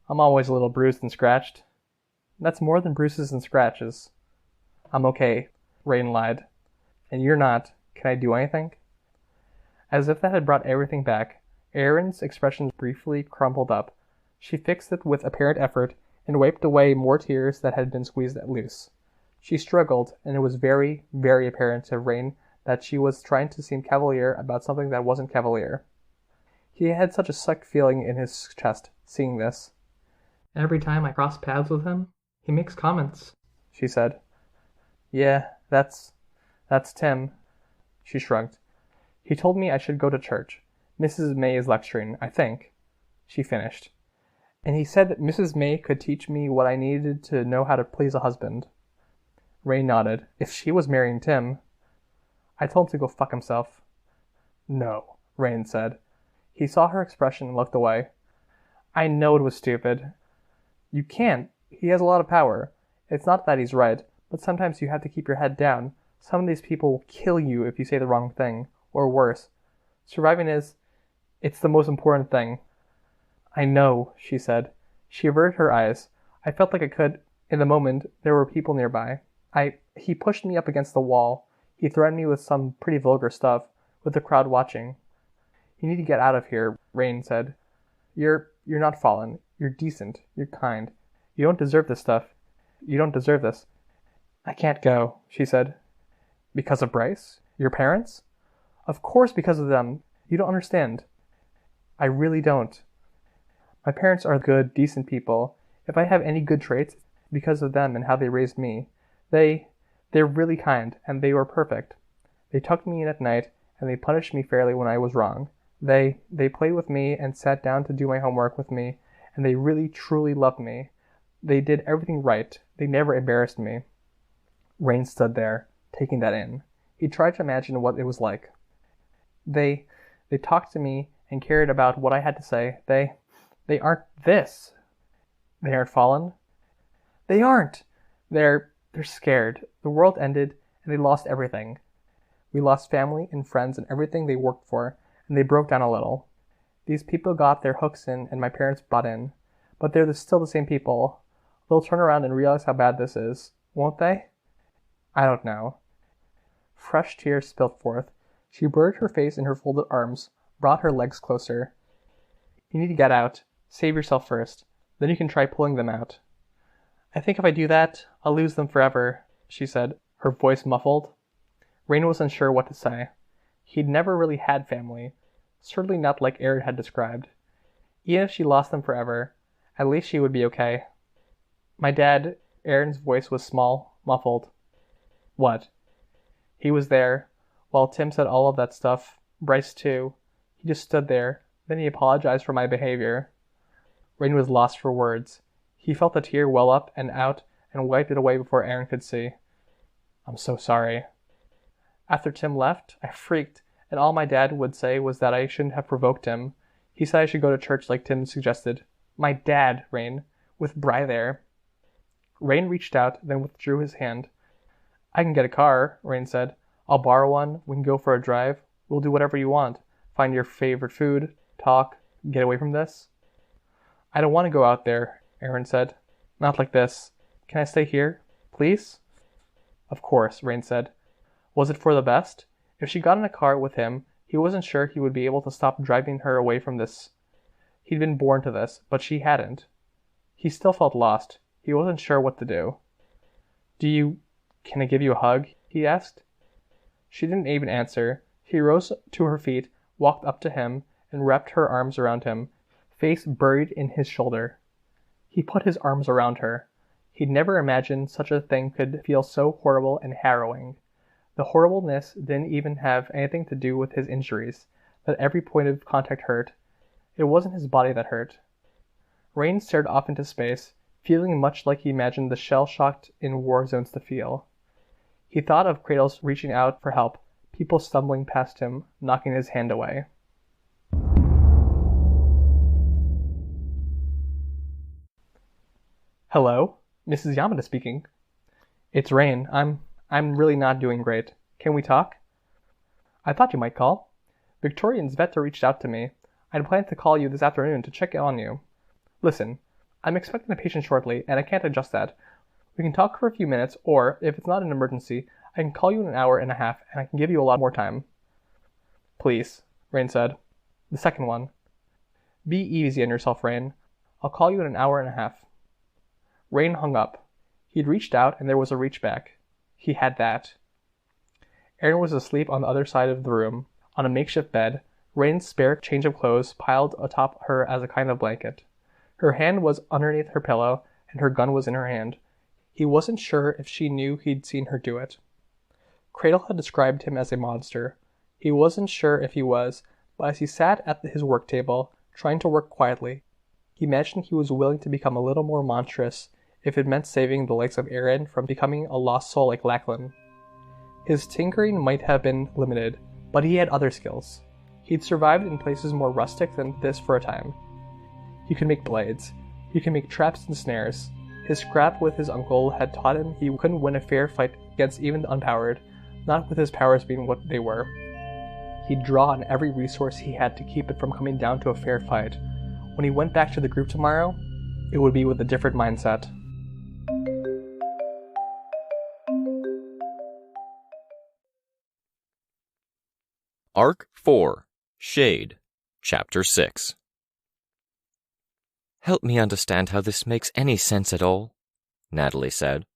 I'm always a little bruised and scratched. That's more than bruises and scratches. I'm okay, Rain lied. And you're not. Can I do anything? As if that had brought everything back, Erin's expression briefly crumpled up. She fixed it with apparent effort and wiped away more tears that had been squeezed loose. She struggled, and it was very, very apparent to Rain that she was trying to seem cavalier about something that wasn't cavalier. He had such a sucked feeling in his chest, seeing this. Every time I cross paths with him, he makes comments, she said. Yeah, that's Tim. She shrugged. He told me I should go to church. Mrs. May is lecturing, I think. She finished. And he said that Mrs. May could teach me what I needed to know how to please a husband. Ray nodded. If she was marrying Tim. I told him to go fuck himself. No, Rain said. He saw her expression and looked away. I know it was stupid. You can't. He has a lot of power. It's not that he's right, but sometimes you have to keep your head down. Some of these people will kill you if you say the wrong thing, or worse. Surviving it's the most important thing. I know, she said. She averted her eyes. I felt like I could. In the moment, there were people nearby. He pushed me up against the wall. He threatened me with some pretty vulgar stuff, with the crowd watching. You need to get out of here, Rain said. You're not fallen. You're decent. You're kind. You don't deserve this stuff. You don't deserve this. I can't go, she said. Because of Bryce? Your parents? Of course because of them. You don't understand. I really don't. My parents are good, decent people. If I have any good traits, it's because of them and how they raised me. They're really kind, and they were perfect. They tucked me in at night, and they punished me fairly when I was wrong. They played with me and sat down to do my homework with me, and they really, truly loved me. They did everything right. They never embarrassed me. Rain stood there, taking that in. He tried to imagine what it was like. They talked to me and cared about what I had to say. They aren't this. They aren't fallen. They aren't. They're scared. The world ended, and they lost everything. We lost family and friends and everything they worked for, and they broke down a little. These people got their hooks in, and my parents bought in. But they're still the same people. They'll turn around and realize how bad this is, won't they? I don't know. Fresh tears spilled forth. She buried her face in her folded arms, brought her legs closer. You need to get out. Save yourself first. Then you can try pulling them out. I think if I do that, I'll lose them forever, she said, her voice muffled. Rain was unsure what to say. He'd never really had family, certainly not like Aaron had described. Even if she lost them forever, at least she would be okay. My dad, Aaron's voice was small, muffled. What? He was there, while Tim said all of that stuff, Bryce too. He just stood there, then he apologized for my behavior. Rain was lost for words. He felt a tear well up and out and wiped it away before Aaron could see. I'm so sorry. After Tim left, I freaked, and all my dad would say was that I shouldn't have provoked him. He said I should go to church like Tim suggested. My dad, Rain, with Bry there. Rain reached out, then withdrew his hand. I can get a car, Rain said. I'll borrow one, we can go for a drive. We'll do whatever you want. Find your favorite food, talk, get away from this. I don't want to go out there, Aaron said. Not like this. Can I stay here, please? Of course, Rain said. Was it for the best? If she got in a car with him, he wasn't sure he would be able to stop driving her away from this. He'd been born to this, but she hadn't. He still felt lost. He wasn't sure what to do. Can I give you a hug? He asked. She didn't even answer. She rose to her feet, walked up to him, and wrapped her arms around him, face buried in his shoulder. He put his arms around her. He'd never imagined such a thing could feel so horrible and harrowing. The horribleness didn't even have anything to do with his injuries, but every point of contact hurt. It wasn't his body that hurt. Rain stared off into space, feeling much like he imagined the shell-shocked in war zones to feel. He thought of Kratos reaching out for help, people stumbling past him, knocking his hand away. Hello, Mrs. Yamada speaking. It's Rain. I'm really not doing great. Can we talk? I thought you might call. Victoria and Sveta reached out to me. I'd planned to call you this afternoon to check on you. Listen, I'm expecting a patient shortly, and I can't adjust that. We can talk for a few minutes, or, if it's not an emergency, I can call you in an hour and a half, and I can give you a lot more time. Please, Rain said. The second one. Be easy on yourself, Rain. I'll call you in an hour and a half. Rain hung up. He'd reached out, and there was a reach back. He had that. Erin was asleep on the other side of the room, on a makeshift bed, Rain's spare change of clothes piled atop her as a kind of blanket. Her hand was underneath her pillow, and her gun was in her hand. He wasn't sure if she knew he'd seen her do it. Cradle had described him as a monster. He wasn't sure if he was, but as he sat at his work table, trying to work quietly, he imagined he was willing to become a little more monstrous if it meant saving the likes of Erin from becoming a lost soul like Lachlan. His tinkering might have been limited, but he had other skills. He'd survived in places more rustic than this for a time. He could make blades. He could make traps and snares. His scrap with his uncle had taught him he couldn't win a fair fight against even the unpowered, not with his powers being what they were. He'd draw on every resource he had to keep it from coming down to a fair fight. When he went back to the group tomorrow, it would be with a different mindset. Arc 4, Shade, Chapter 6. Help me understand how this makes any sense at all, Natalie said.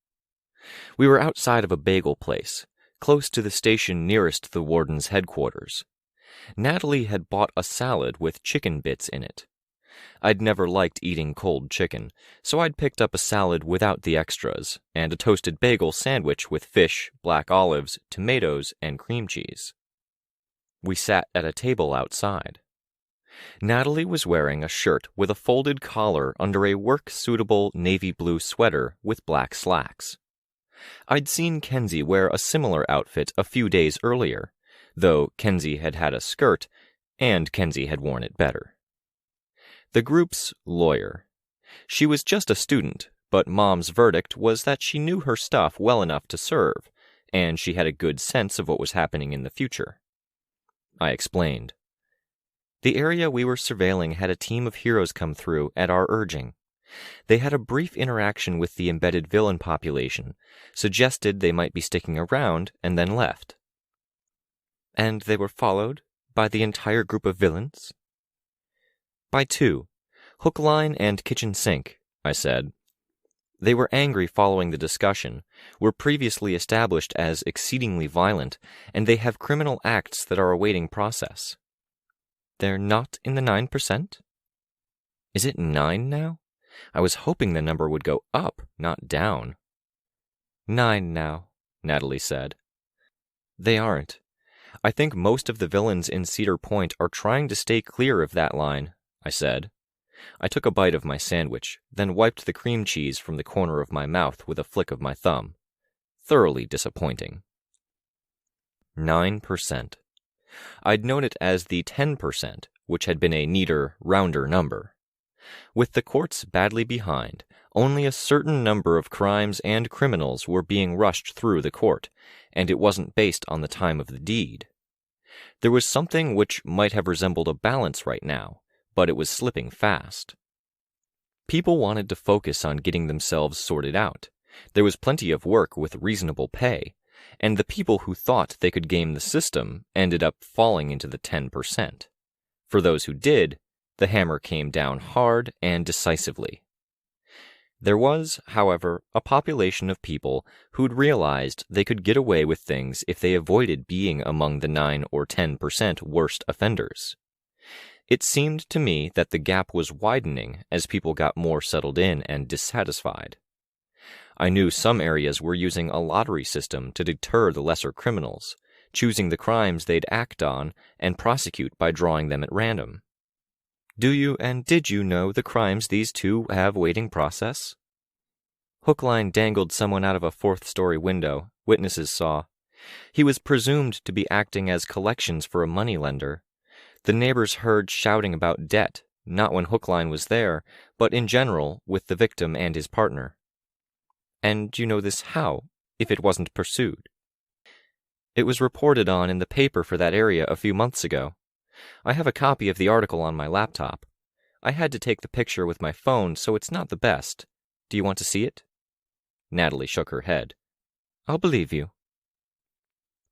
We were outside of a bagel place, close to the station nearest the warden's headquarters. Natalie had bought a salad with chicken bits in it. I'd never liked eating cold chicken, so I'd picked up a salad without the extras, and a toasted bagel sandwich with fish, black olives, tomatoes, and cream cheese. We sat at a table outside. Natalie was wearing a shirt with a folded collar under a work-suitable navy blue sweater with black slacks. I'd seen Kenzie wear a similar outfit a few days earlier, though Kenzie had had a skirt, and Kenzie had worn it better. The group's lawyer. She was just a student, but Mom's verdict was that she knew her stuff well enough to serve, and she had a good sense of what was happening in the future. I explained. The area we were surveilling had a team of heroes come through at our urging. They had a brief interaction with the embedded villain population, suggested they might be sticking around, and then left. And they were followed by the entire group of villains? By two, Hook, Line, and Kitchen Sink, I said. They were angry following the discussion, were previously established as exceedingly violent, and they have criminal acts that are awaiting process. They're not in the 9%? Is it 9 now? I was hoping the number would go up, not down. 9 now, Natalie said. They aren't. I think most of the villains in Cedar Point are trying to stay clear of that line, I said. I took a bite of my sandwich, then wiped the cream cheese from the corner of my mouth with a flick of my thumb. Thoroughly disappointing. 9%. I'd known it as the 10%, which had been a neater, rounder number. With the courts badly behind, only a certain number of crimes and criminals were being rushed through the court, and it wasn't based on the time of the deed. There was something which might have resembled a balance right now, but it was slipping fast. People wanted to focus on getting themselves sorted out. There was plenty of work with reasonable pay, and the people who thought they could game the system ended up falling into the 10%. For those who did, the hammer came down hard and decisively. There was, however, a population of people who'd realized they could get away with things if they avoided being among the 9 or 10% worst offenders. It seemed to me that the gap was widening as people got more settled in and dissatisfied. I knew some areas were using a lottery system to deter the lesser criminals, choosing the crimes they'd act on and prosecute by drawing them at random. Do you and did you know the crimes these two have waiting process? Hookline dangled someone out of a 4th-story window, witnesses saw. He was presumed to be acting as collections for a moneylender. The neighbors heard shouting about debt, not when Hookline was there, but in general with the victim and his partner. And you know this how, if it wasn't pursued? It was reported on in the paper for that area a few months ago. I have a copy of the article on my laptop. I had to take the picture with my phone, so it's not the best. Do you want to see it? Natalie shook her head. I'll believe you.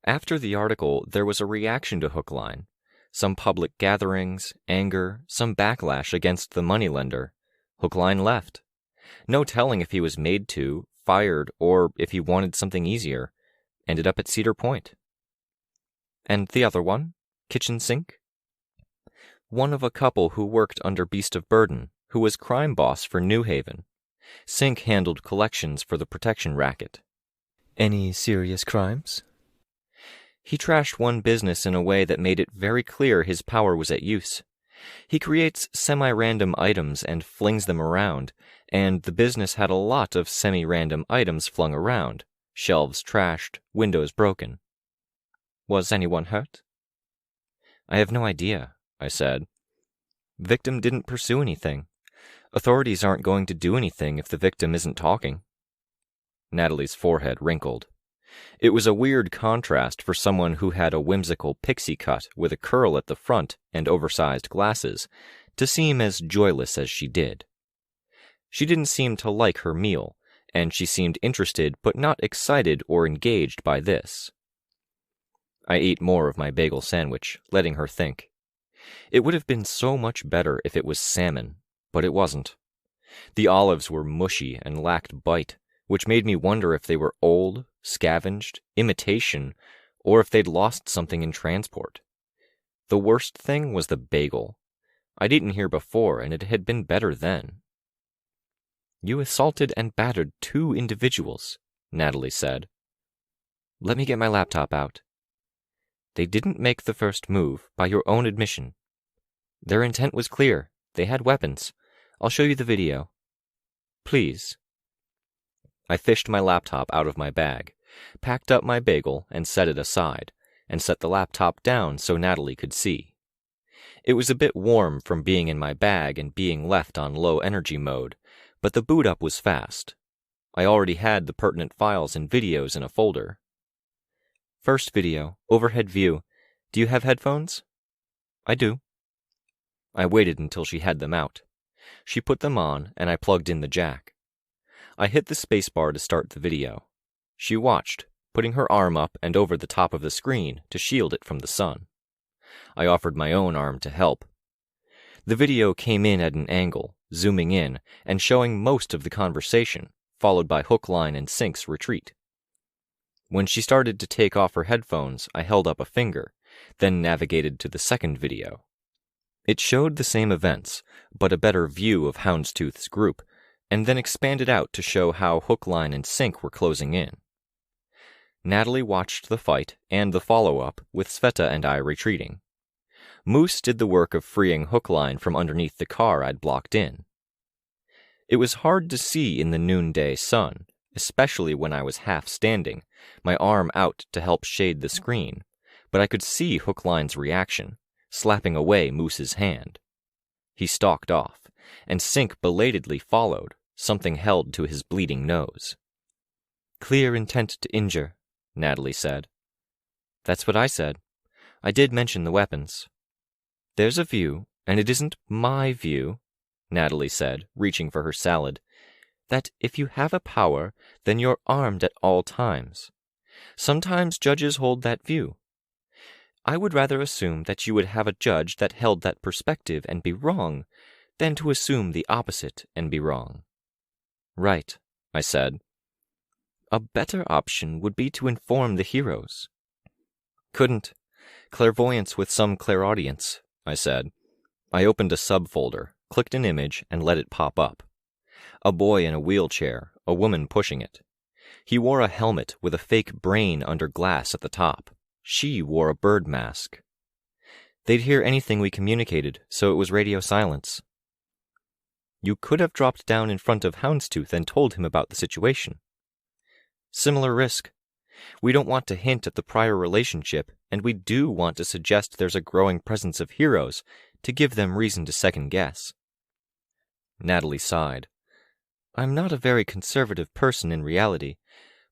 After the article, there was a reaction to Hookline. Some public gatherings, anger, some backlash against the moneylender. Hookline left. No telling if he was made to, fired, or if he wanted something easier. ended up at Cedar Point. And the other one? Kitchen sink? One of a couple who worked under Beast of Burden, who was crime boss for New Haven. Sink handled collections for the protection racket. Any serious crimes? He trashed one business in a way that made it very clear his power was at use. He creates semi-random items and flings them around, and the business had a lot of semi-random items flung around, shelves trashed, windows broken. Was anyone hurt? I have no idea, I said. Victim didn't pursue anything. Authorities aren't going to do anything if the victim isn't talking. Natalie's forehead wrinkled. It was a weird contrast for someone who had a whimsical pixie cut with a curl at the front and oversized glasses to seem as joyless as she did. She didn't seem to like her meal, and she seemed interested but not excited or engaged by this. I ate more of my bagel sandwich, letting her think. It would have been so much better if it was salmon, but it wasn't. The olives were mushy and lacked bite, which made me wonder if they were old, scavenged, imitation, or if they'd lost something in transport. The worst thing was the bagel. I'd eaten here before, and it had been better then. You assaulted and battered 2 individuals, Natalie said. Let me get my laptop out. They didn't make the first move, by your own admission. Their intent was clear. They had weapons. I'll show you the video. Please. I fished my laptop out of my bag, packed up my bagel and set it aside, and set the laptop down so Natalie could see. It was a bit warm from being in my bag and being left on low energy mode, but the boot up was fast. I already had the pertinent files and videos in a folder. First video, overhead view. Do you have headphones? I do. I waited until she had them out. She put them on, and I plugged in the jack. I hit the spacebar to start the video. She watched, putting her arm up and over the top of the screen to shield it from the sun. I offered my own arm to help. The video came in at an angle, zooming in, and showing most of the conversation, followed by Hook, Line, and Sink's retreat. When she started to take off her headphones, I held up a finger, then navigated to the second video. It showed the same events, but a better view of Houndstooth's group, and then expanded out to show how Hook, Line, and Sink were closing in. Natalie watched the fight and the follow-up, with Sveta and I retreating. Moose did the work of freeing Hook, Line from underneath the car I'd blocked in. It was hard to see in the noonday sun, especially when I was half standing, my arm out to help shade the screen, but I could see Hook, Line's reaction, slapping away Moose's hand. He stalked off, and Sink belatedly followed, something held to his bleeding nose. Clear intent to injure, Natalie said. That's what I said. I did mention the weapons. There's a view, and it isn't my view, Natalie said, reaching for her salad, that if you have a power, then you're armed at all times. Sometimes judges hold that view. I would rather assume that you would have a judge that held that perspective and be wrong, than to assume the opposite and be wrong. Right, I said. A better option would be to inform the heroes. Couldn't. Clairvoyance with some clairaudience, I said. I opened a subfolder, clicked an image, and let it pop up. A boy in a wheelchair, a woman pushing it. He wore a helmet with a fake brain under glass at the top. She wore a bird mask. They'd hear anything we communicated, so it was radio silence. You could have dropped down in front of Houndstooth and told him about the situation. Similar risk. We don't want to hint at the prior relationship, and we do want to suggest there's a growing presence of heroes to give them reason to second guess. Natalie sighed. I'm not a very conservative person in reality,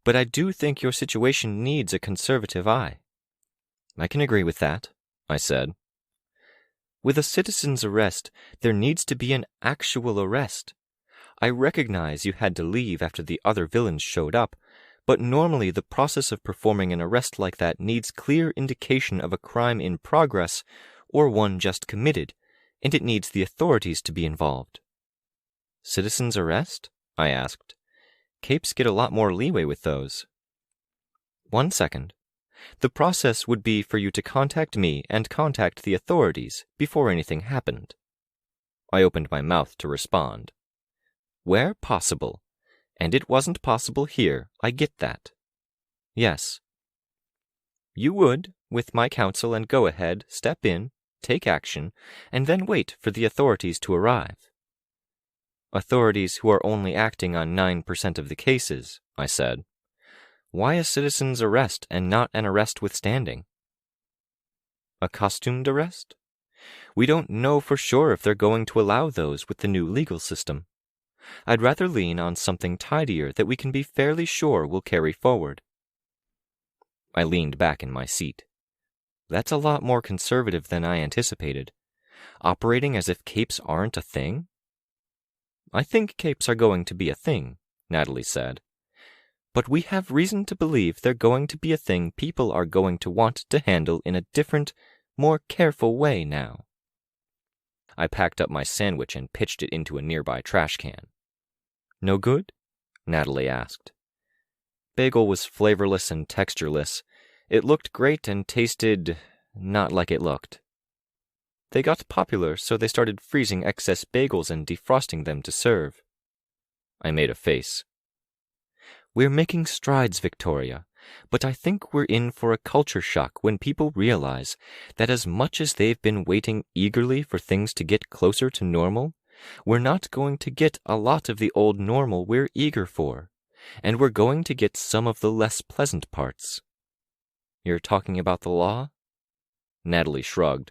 but I do think your situation needs a conservative eye. I can agree with that, I said. With a citizen's arrest, there needs to be an actual arrest. I recognize you had to leave after the other villains showed up, but normally the process of performing an arrest like that needs clear indication of a crime in progress or one just committed, and it needs the authorities to be involved. Citizen's arrest? I asked. Capes get a lot more leeway with those. 1 second. The process would be for you to contact me and contact the authorities before anything happened. I opened my mouth to respond. Where possible. And it wasn't possible here, I get that. Yes. You would, with my counsel and go-ahead, step in, take action, and then wait for the authorities to arrive. Authorities who are only acting on 9% of the cases, I said. Why a citizen's arrest and not an arrest withstanding? A costumed arrest? We don't know for sure if they're going to allow those with the new legal system. I'd rather lean on something tidier that we can be fairly sure will carry forward. I leaned back in my seat. That's a lot more conservative than I anticipated. Operating as if capes aren't a thing? I think capes are going to be a thing, Natalie said. But we have reason to believe they're going to be a thing people are going to want to handle in a different, more careful way now. I packed up my sandwich and pitched it into a nearby trash can. No good? Natalie asked. Bagel was flavorless and textureless. It looked great and tasted not like it looked. They got popular, so they started freezing excess bagels and defrosting them to serve. I made a face. We're making strides, Victoria, but I think we're in for a culture shock when people realize that as much as they've been waiting eagerly for things to get closer to normal, we're not going to get a lot of the old normal we're eager for, and we're going to get some of the less pleasant parts. You're talking about the law? Natalie shrugged.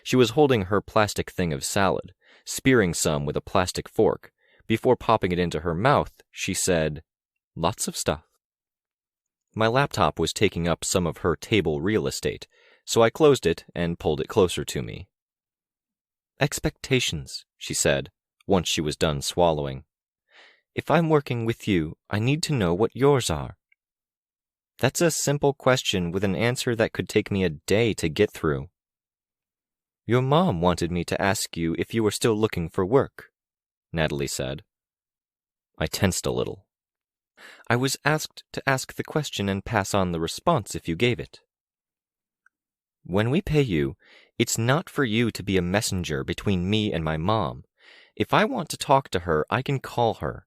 She was holding her plastic thing of salad, spearing some with a plastic fork. Before popping it into her mouth, she said, Lots of stuff. My laptop was taking up some of her table real estate, so I closed it and pulled it closer to me. Expectations, she said, once she was done swallowing. If I'm working with you, I need to know what yours are. That's a simple question with an answer that could take me a day to get through. Your mom wanted me to ask you if you were still looking for work, Natalie said. I tensed a little. I was asked to ask the question and pass on the response if you gave it. When we pay you, it's not for you to be a messenger between me and my mom. If I want to talk to her, I can call her.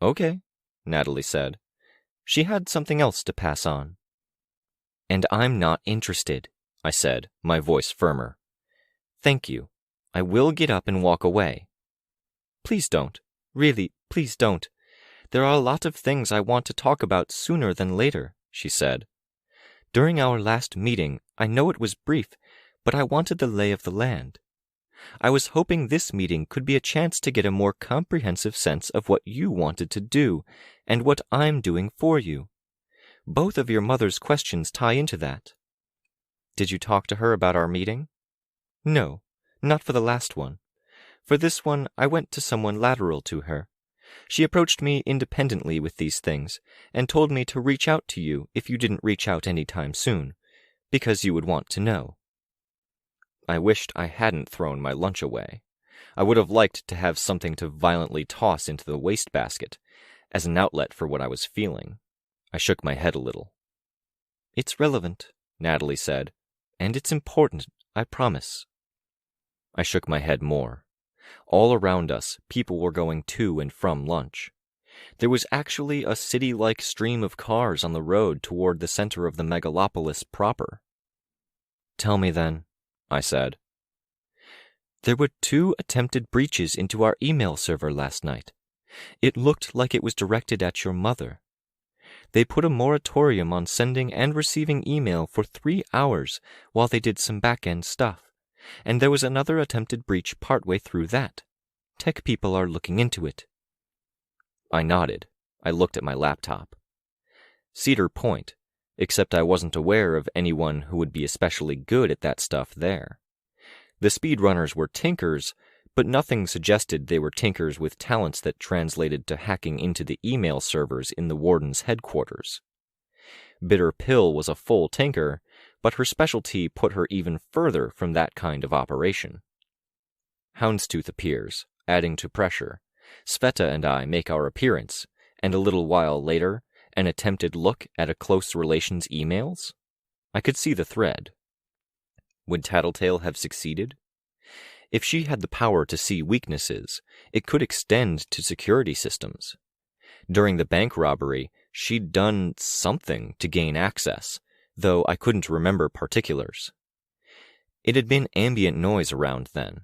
Okay, Natalie said. She had something else to pass on. And I'm not interested, I said, my voice firmer. Thank you. I will get up and walk away. Please don't. Really, please don't. There are a lot of things I want to talk about sooner than later, she said. During our last meeting, I know it was brief, but I wanted the lay of the land. I was hoping this meeting could be a chance to get a more comprehensive sense of what you wanted to do and what I'm doing for you. Both of your mother's questions tie into that. Did you talk to her about our meeting? No, not for the last one. For this one, I went to someone lateral to her. She approached me independently with these things and told me to reach out to you if you didn't reach out any time soon, because you would want to know. I wished I hadn't thrown my lunch away. I would have liked to have something to violently toss into the wastebasket, as an outlet for what I was feeling. I shook my head a little. It's relevant, Natalie said, and it's important, I promise. I shook my head more. All around us, people were going to and from lunch. There was actually a city-like stream of cars on the road toward the center of the megalopolis proper. Tell me then, I said. There were 2 attempted breaches into our email server last night. It looked like it was directed at your mother. They put a moratorium on sending and receiving email for 3 hours while they did some back-end stuff. And there was another attempted breach partway through that. Tech people are looking into it. I nodded. I looked at my laptop. Cedar Point, except I wasn't aware of anyone who would be especially good at that stuff there. The speedrunners were tinkers, but nothing suggested they were tinkers with talents that translated to hacking into the email servers in the warden's headquarters. Bitter Pill was a full tinker, but her specialty put her even further from that kind of operation. Houndstooth appears, adding to pressure. Sveta and I make our appearance, and a little while later, An attempted look at a close relation's emails? I could see the thread. Would Tattletale have succeeded? If she had the power to see weaknesses, it could extend to security systems. During the bank robbery, she'd done something to gain access, though I couldn't remember particulars. It had been ambient noise around then.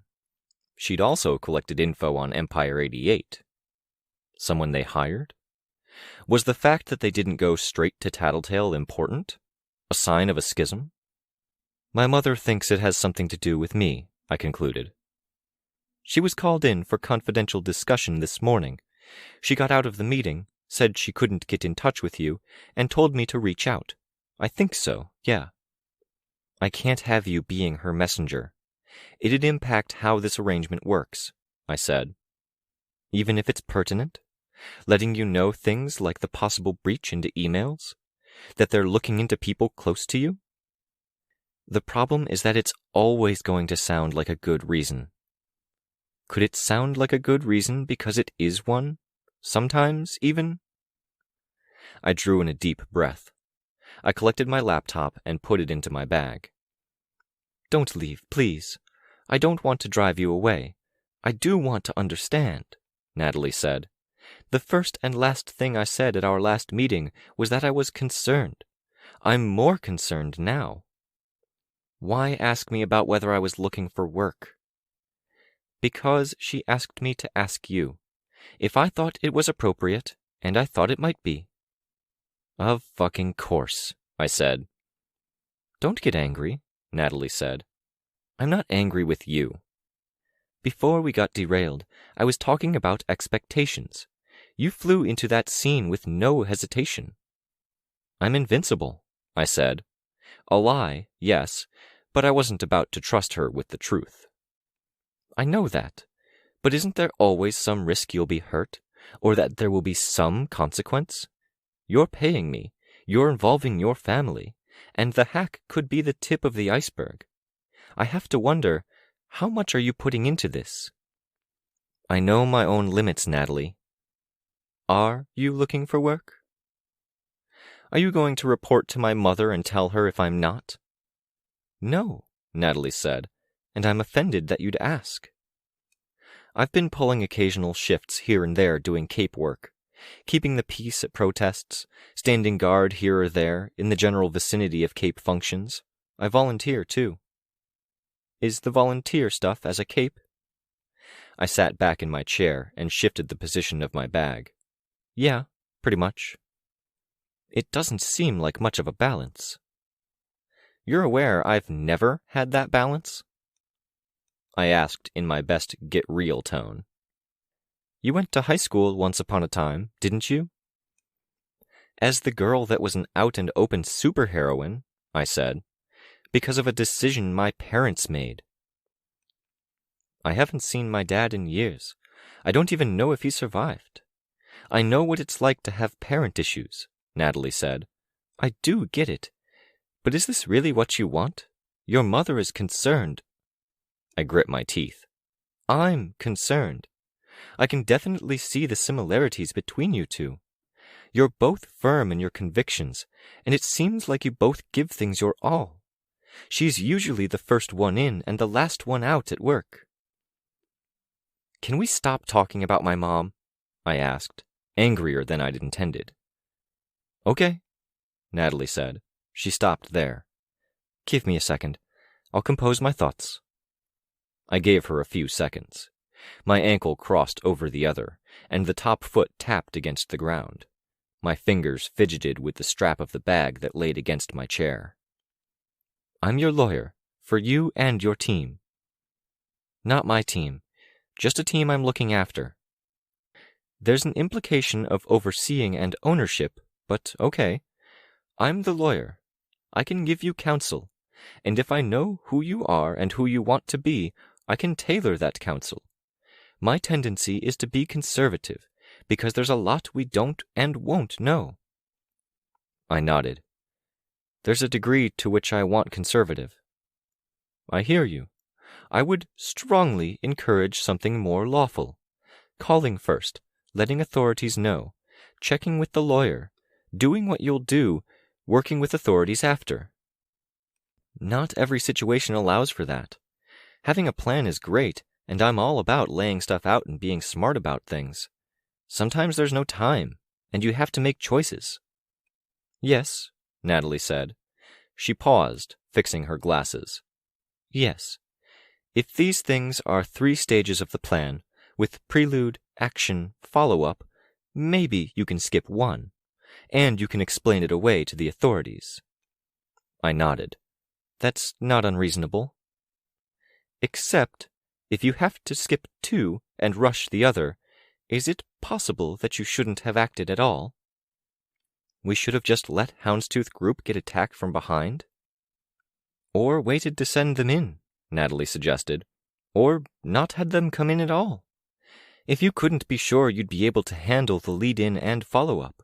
She'd also collected info on Empire 88. Someone they hired? Was the fact that they didn't go straight to Tattletale important? A sign of a schism? My mother thinks it has something to do with me, I concluded. She was called in for confidential discussion this morning. She got out of the meeting, said she couldn't get in touch with you, and told me to reach out. I think so, yeah. I can't have you being her messenger. It'd impact how this arrangement works, I said. Even if it's pertinent? Letting you know things like the possible breach into emails? That they're looking into people close to you? The problem is that it's always going to sound like a good reason. Could it sound like a good reason because it is one? Sometimes, even? I drew in a deep breath. I collected my laptop and put it into my bag. Don't leave, please. I don't want to drive you away. I do want to understand, Natalie said. The first and last thing I said at our last meeting was that I was concerned. I'm more concerned now. Why ask me about whether I was looking for work? Because she asked me to ask you, if I thought it was appropriate, and I thought it might be. Of fucking course, I said. Don't get angry, Natalie said. I'm not angry with you. Before we got derailed, I was talking about expectations. You flew into that scene with no hesitation. I'm invincible, I said. A lie, yes, but I wasn't about to trust her with the truth. I know that, but isn't there always some risk you'll be hurt, or that there will be some consequence? You're paying me, you're involving your family, and the hack could be the tip of the iceberg. I have to wonder, how much are you putting into this? I know my own limits, Natalie. Are you looking for work? Are you going to report to my mother and tell her if I'm not? No, Natalie said, and I'm offended that you'd ask. I've been pulling occasional shifts here and there doing cape work, keeping the peace at protests, standing guard here or there in the general vicinity of cape functions. I volunteer, too. Is the volunteer stuff as a cape? I sat back in my chair and shifted the position of my bag. Yeah, pretty much. It doesn't seem like much of a balance. You're aware I've never had that balance? I asked in my best get-real tone. You went to high school once upon a time, didn't you? As the girl that was an out-and-open superheroine, I said, because of a decision my parents made. I haven't seen my dad in years. I don't even know if he survived. I know what it's like to have parent issues, Natalie said. I do get it. But is this really what you want? Your mother is concerned. I grit my teeth. I'm concerned. I can definitely see the similarities between you two. You're both firm in your convictions, and it seems like you both give things your all. She's usually the first one in and the last one out at work. Can we stop talking about my mom? I asked, angrier than I'd intended. Okay, Natalie said. She stopped there. Give me a second. I'll compose my thoughts. I gave her a few seconds. My ankle crossed over the other, and the top foot tapped against the ground. My fingers fidgeted with the strap of the bag that laid against my chair. I'm your lawyer, for you and your team. Not my team, just a team I'm looking after. There's an implication of overseeing and ownership, but okay. I'm the lawyer. I can give you counsel, and if I know who you are and who you want to be, I can tailor that counsel. My tendency is to be conservative, because there's a lot we don't and won't know. I nodded. There's a degree to which I want conservative. I hear you. I would strongly encourage something more lawful. Calling first, letting authorities know, checking with the lawyer, Doing what you'll do, working with authorities after. Not every situation allows for that. Having a plan is great, and I'm all about laying stuff out and being smart about things. Sometimes there's no time, and you have to make choices. Yes, Natalie said. She paused, fixing her glasses. Yes. If these things are 3 stages of the plan, with prelude, action, follow-up, maybe you can skip 1, and you can explain it away to the authorities. I nodded. That's not unreasonable. Except, if you have to skip 2 and rush the other, is it possible that you shouldn't have acted at all? We should have just let Houndstooth Group get attacked from behind? Or waited to send them in, Natalie suggested. Or not had them come in at all. If you couldn't be sure you'd be able to handle the lead-in and follow-up.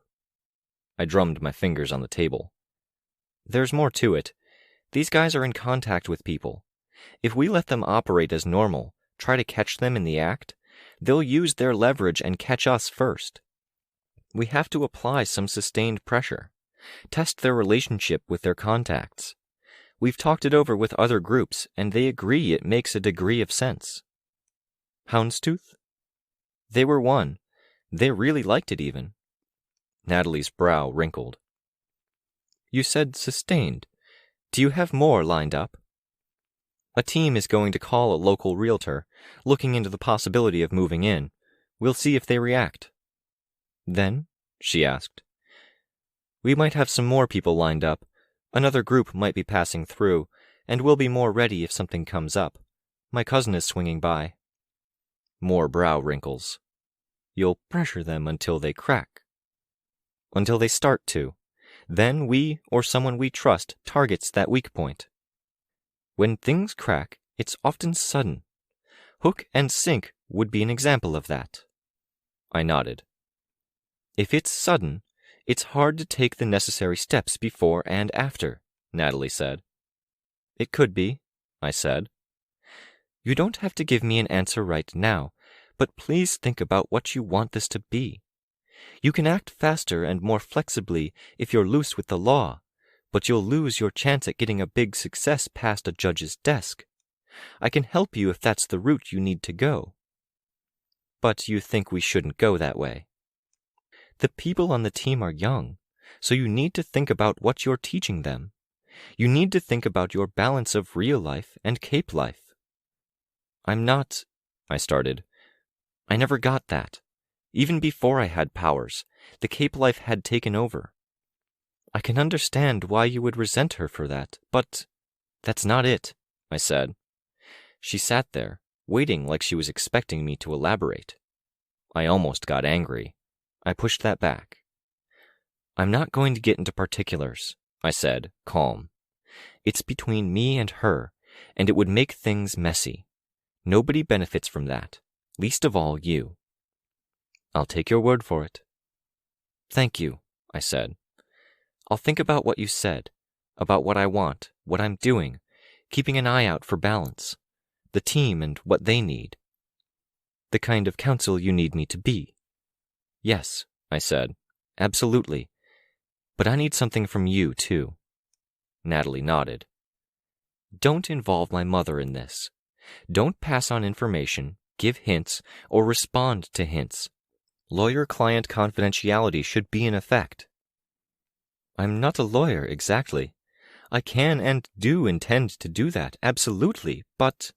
I drummed my fingers on the table. There's more to it. These guys are in contact with people. If we let them operate as normal, try to catch them in the act, they'll use their leverage and catch us first. We have to apply some sustained pressure, test their relationship with their contacts. We've talked it over with other groups, and they agree it makes a degree of sense. Houndstooth? They were one. They really liked it even. Natalie's brow wrinkled. You said sustained. Do you have more lined up? A team is going to call a local realtor, looking into the possibility of moving in. We'll see if they react. Then? She asked. We might have some more people lined up. Another group might be passing through, and we'll be more ready if something comes up. My cousin is swinging by. More brow wrinkles. You'll pressure them until they crack. Until they start to. Then we, or someone we trust, targets that weak point. When things crack, it's often sudden. Hook and Sink would be an example of that. I nodded. If it's sudden, it's hard to take the necessary steps before and after, Natalie said. It could be, I said. You don't have to give me an answer right now, but please think about what you want this to be. You can act faster and more flexibly if you're loose with the law, but you'll lose your chance at getting a big success past a judge's desk. I can help you if that's the route you need to go. But you think we shouldn't go that way. The people on the team are young, so you need to think about what you're teaching them. You need to think about your balance of real life and cape life. I'm not, I started. I never got that. Even before I had powers, the cape life had taken over. I can understand why you would resent her for that, but that's not it, I said. She sat there, waiting like she was expecting me to elaborate. I almost got angry. I pushed that back. I'm not going to get into particulars, I said, calm. It's between me and her, and it would make things messy. Nobody benefits from that, least of all you. I'll take your word for it. Thank you, I said. I'll think about what you said, about what I want, what I'm doing, keeping an eye out for balance, the team and what they need. The kind of counsel you need me to be. Yes, I said, absolutely. But I need something from you, too. Natalie nodded. Don't involve my mother in this. Don't pass on information, give hints, or respond to hints. Lawyer-client confidentiality should be in effect. I'm not a lawyer, exactly. I can and do intend to do that, absolutely, but...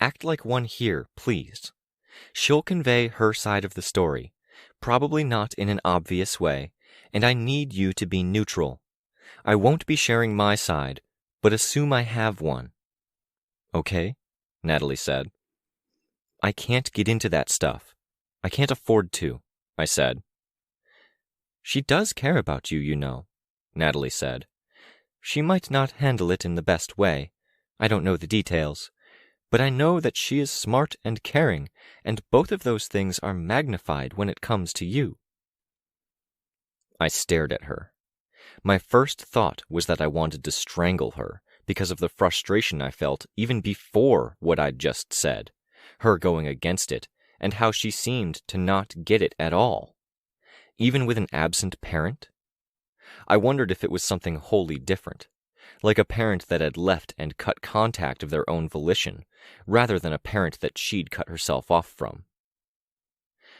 Act like one here, please. She'll convey her side of the story, probably not in an obvious way, and I need you to be neutral. I won't be sharing my side, but assume I have one. Okay, Natalie said. I can't get into that stuff. I can't afford to, I said. She does care about you, you know, Natalie said. She might not handle it in the best way. I don't know the details. But I know that she is smart and caring, and both of those things are magnified when it comes to you. I stared at her. My first thought was that I wanted to strangle her because of the frustration I felt even before what I'd just said, her going against it, and how she seemed to not get it at all. Even with an absent parent, I wondered if it was something wholly different, like a parent that had left and cut contact of their own volition, rather than a parent that she'd cut herself off from.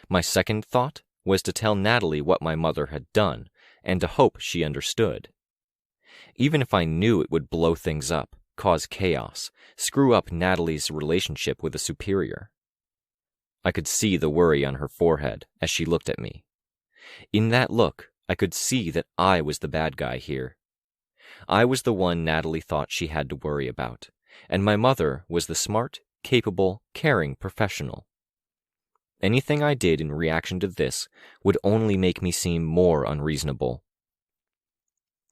My second thought was to tell Natalie what my mother had done, and to hope she understood. Even if I knew it would blow things up, cause chaos, screw up Natalie's relationship with a superior. I could see the worry on her forehead as she looked at me. In that look, I could see that I was the bad guy here. I was the one Natalie thought she had to worry about, and my mother was the smart, capable, caring professional. Anything I did in reaction to this would only make me seem more unreasonable.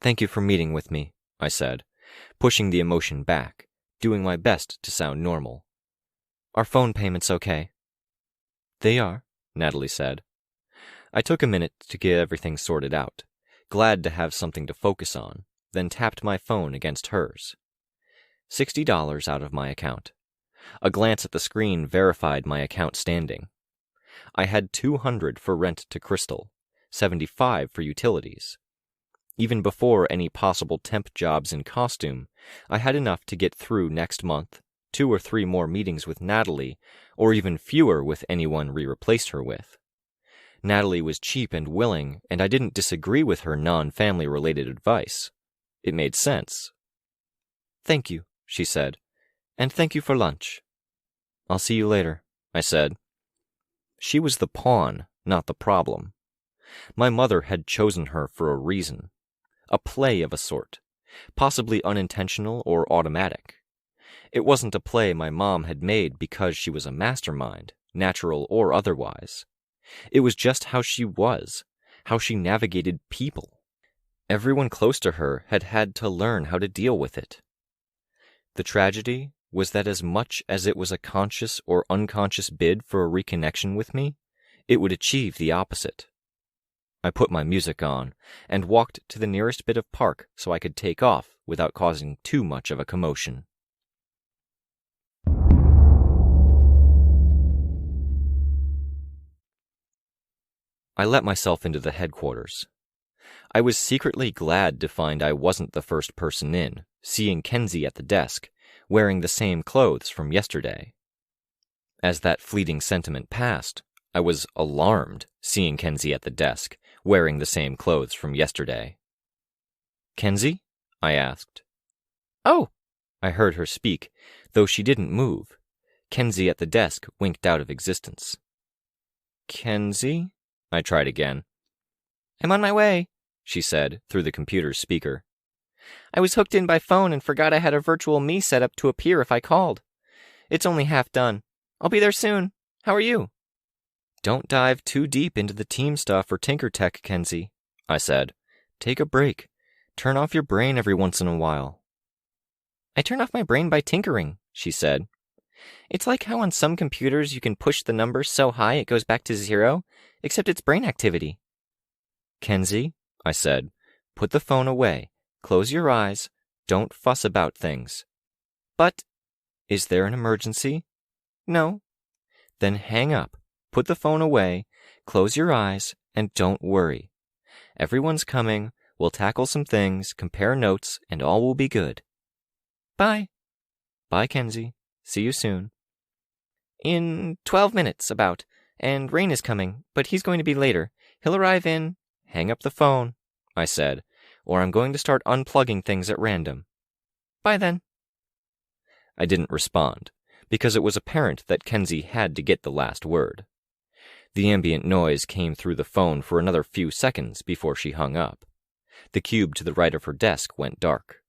"Thank you for meeting with me," I said, pushing the emotion back, doing my best to sound normal. "Are phone payments okay?" "They are," Natalie said. I took a minute to get everything sorted out, glad to have something to focus on, then tapped my phone against hers. $60 out of my account. A glance at the screen verified my account standing. I had $200 for rent to Crystal, $75 for utilities. Even before any possible temp jobs in costume, I had enough to get through next month, 2 or 3 more meetings with Natalie, or even fewer with anyone we replaced her with. Natalie was cheap and willing, and I didn't disagree with her non-family related advice. It made sense. "Thank you," she said, "and thank you for lunch." "I'll see you later," I said. She was the pawn, not the problem. My mother had chosen her for a reason. A play of a sort, possibly unintentional or automatic. It wasn't a play my mom had made because she was a mastermind, natural or otherwise. It was just how she was, how she navigated people. Everyone close to her had had to learn how to deal with it. The tragedy was that as much as it was a conscious or unconscious bid for a reconnection with me, it would achieve the opposite. I put my music on and walked to the nearest bit of park so I could take off without causing too much of a commotion. I let myself into the headquarters. I was secretly glad to find I wasn't the first person in, seeing Kenzie at the desk, wearing the same clothes from yesterday. As that fleeting sentiment passed, I was alarmed seeing Kenzie at the desk, wearing the same clothes from yesterday. "Kenzie?" I asked. "Oh!" I heard her speak, though she didn't move. Kenzie at the desk winked out of existence. "Kenzie?" I tried again. "I'm on my way," she said through the computer's speaker. "I was hooked in by phone and forgot I had a virtual me set up to appear if I called. It's only half done. I'll be there soon. How are you?" "Don't dive too deep into the team stuff or Tinker Tech, Kenzie," I said. "Take a break. Turn off your brain every once in a while." "I turn off my brain by tinkering," she said. "It's like how on some computers you can push the number so high it goes back to 0, except it's brain activity." "Kenzie," I said, "put the phone away. Close your eyes. Don't fuss about things." "But—" "Is there an emergency?" "No." "Then hang up. Put the phone away, close your eyes, and don't worry. Everyone's coming, we'll tackle some things, compare notes, and all will be good." "Bye." "Bye, Kenzie. See you soon." "In 12 minutes, about, and Rain is coming, but he's going to be later. He'll arrive in—" "Hang up the phone," I said, "or I'm going to start unplugging things at random." "Bye then." I didn't respond, because it was apparent that Kenzie had to get the last word. The ambient noise came through the phone for another few seconds before she hung up. The cube to the right of her desk went dark.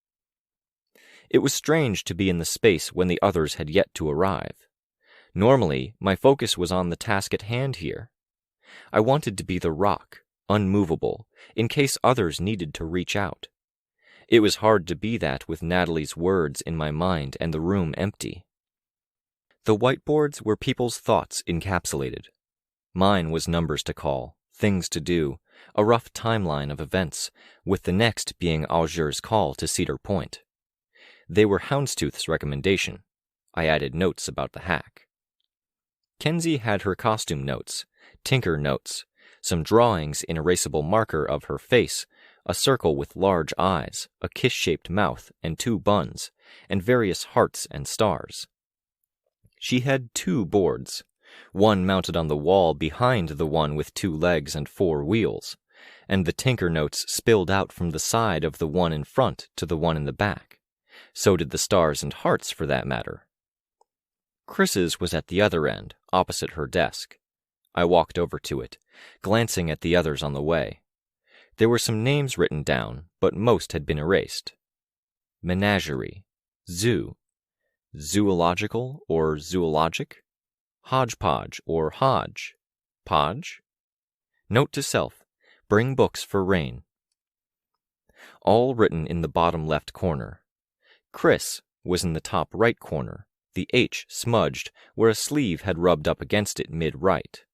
It was strange to be in the space when the others had yet to arrive. Normally, my focus was on the task at hand here. I wanted to be the rock, unmovable, in case others needed to reach out. It was hard to be that with Natalie's words in my mind and the room empty. The whiteboards were people's thoughts encapsulated. Mine was numbers to call, things to do, a rough timeline of events, with the next being Auger's call to Cedar Point. They were Houndstooth's recommendation. I added notes about the hack. Kenzie had her costume notes, tinker notes, some drawings in erasable marker of her face, a circle with large eyes, a kiss-shaped mouth, and 2 buns, and various hearts and stars. She had 2 boards, one mounted on the wall behind the one with 2 legs and 4 wheels, and the tinker notes spilled out from the side of the one in front to the one in the back. So did the stars and hearts, for that matter. Chris's was at the other end, opposite her desk. I walked over to it, glancing at the others on the way. There were some names written down, but most had been erased. Menagerie, zoo, zoological or zoologic, hodgepodge or hodge, podge. Note to self, bring books for rain. All written in the bottom left corner. Chris was in the top right corner, the H smudged where a sleeve had rubbed up against it mid-right.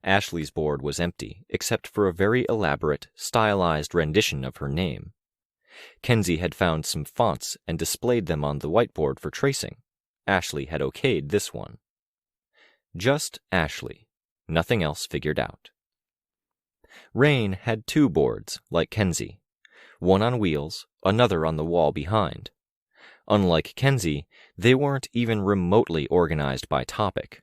Ashley's board was empty, except for a very elaborate, stylized rendition of her name. Kenzie had found some fonts and displayed them on the whiteboard for tracing. Ashley had okayed this one. Just Ashley. Nothing else figured out. Rain had 2 boards, like Kenzie. One on wheels, another on the wall behind. Unlike Kenzie, they weren't even remotely organized by topic.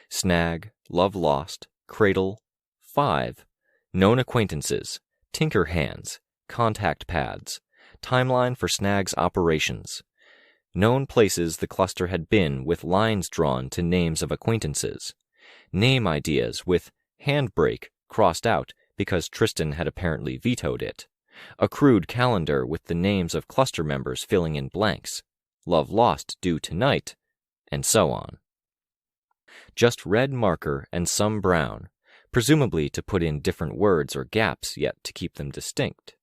Snag, love lost, cradle, 5, known acquaintances, tinker hands, contact pads, timeline for Snag's operations, known places the cluster had been with lines drawn to names of acquaintances, name ideas with handbrake crossed out because Tristan had apparently vetoed it, a crude calendar with the names of cluster members filling in blanks, love lost due tonight, and so on. Just red marker and some brown, presumably to put in different words or gaps yet to keep them distinct.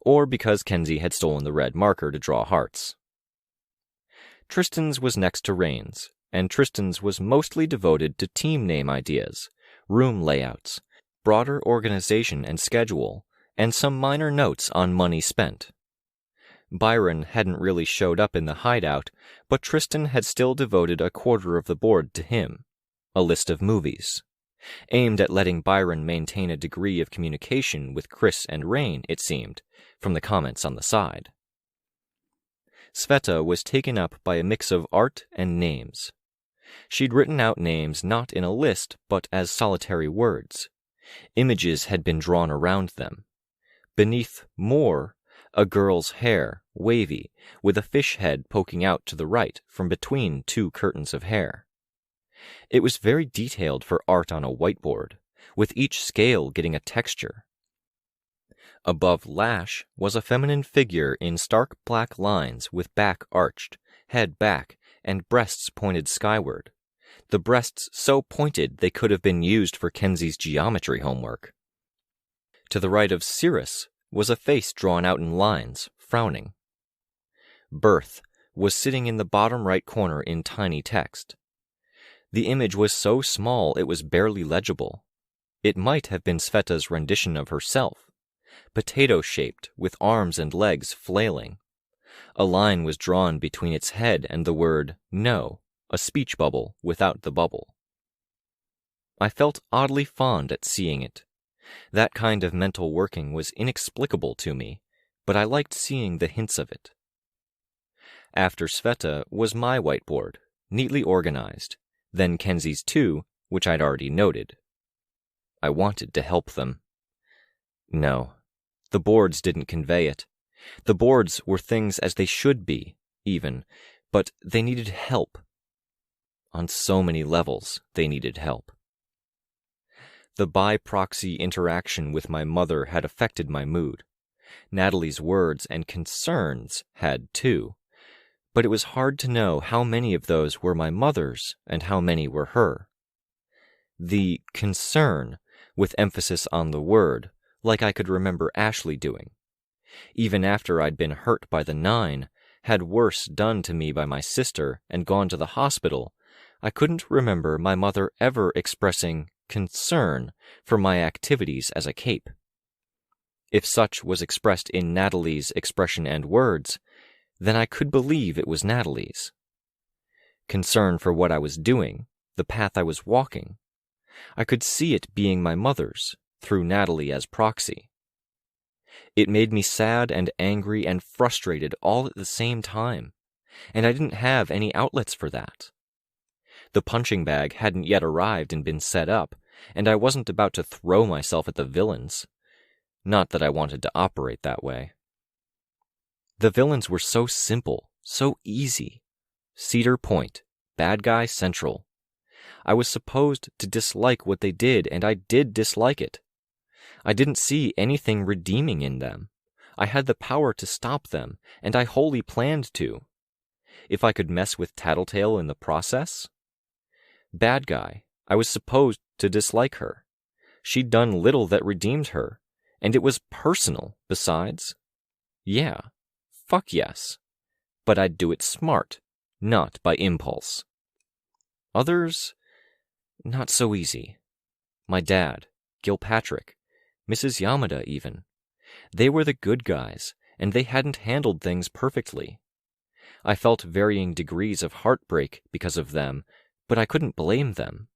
Or because Kenzie had stolen the red marker to draw hearts. Tristan's was next to Rain's, and Tristan's was mostly devoted to team name ideas, room layouts, broader organization and schedule, and some minor notes on money spent. Byron hadn't really showed up in the hideout, but Tristan had still devoted a quarter of the board to him. A list of movies. Aimed at letting Byron maintain a degree of communication with Chris and Rain, it seemed, from the comments on the side. Sveta was taken up by a mix of art and names. She'd written out names not in a list, but as solitary words. Images had been drawn around them. Beneath more, a girl's hair, wavy, with a fish head poking out to the right from between 2 curtains of hair. It was very detailed for art on a whiteboard, with each scale getting a texture. Above lash was a feminine figure in stark black lines with back arched, head back, and breasts pointed skyward. The breasts so pointed they could have been used for Kenzie's geometry homework. To the right of Cirrus was a face drawn out in lines, frowning. Birth was sitting in the bottom right corner in tiny text. The image was so small it was barely legible. It might have been Sveta's rendition of herself, potato-shaped with arms and legs flailing. A line was drawn between its head and the word no, a speech bubble without the bubble. I felt oddly fond at seeing it. That kind of mental working was inexplicable to me, but I liked seeing the hints of it. After Sveta was my whiteboard, neatly organized, then Kenzie's 2, which I'd already noted. I wanted to help them. No, the boards didn't convey it. The boards were things as they should be, even, but they needed help. On so many levels, they needed help. The by-proxy interaction with my mother had affected my mood. Natalie's words and concerns had too, but it was hard to know how many of those were my mother's and how many were her. The concern, with emphasis on the word, like I could remember Ashley doing. Even after I'd been hurt by the 9, had worse done to me by my sister, and gone to the hospital, I couldn't remember my mother ever expressing concern for my activities as a cape. If such was expressed in Natalie's expression and words, then I could believe it was Natalie's. Concern for what I was doing, the path I was walking. I could see it being my mother's, through Natalie as proxy. It made me sad and angry and frustrated all at the same time, and I didn't have any outlets for that. The punching bag hadn't yet arrived and been set up, and I wasn't about to throw myself at the villains. Not that I wanted to operate that way. The villains were so simple, so easy. Cedar Point, bad guy central. I was supposed to dislike what they did, and I did dislike it. I didn't see anything redeeming in them. I had the power to stop them, and I wholly planned to. If I could mess with Tattletale in the process? Bad guy, I was supposed to dislike her. She'd done little that redeemed her, and it was personal, besides. Yeah, fuck yes. But I'd do it smart, not by impulse. Others, not so easy. My dad, Gilpatrick, Mrs. Yamada even. They were the good guys, and they hadn't handled things perfectly. I felt varying degrees of heartbreak because of them, but I couldn't blame them.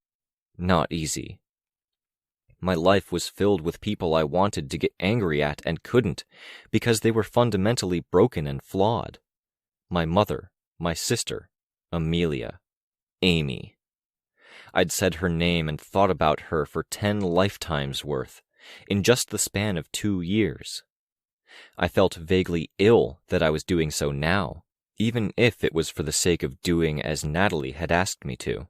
Not easy. My life was filled with people I wanted to get angry at and couldn't, because they were fundamentally broken and flawed. My mother, my sister, Amelia, Amy. I'd said her name and thought about her for 10 lifetimes worth, in just the span of 2 years. I felt vaguely ill that I was doing so now, even if it was for the sake of doing as Natalie had asked me to.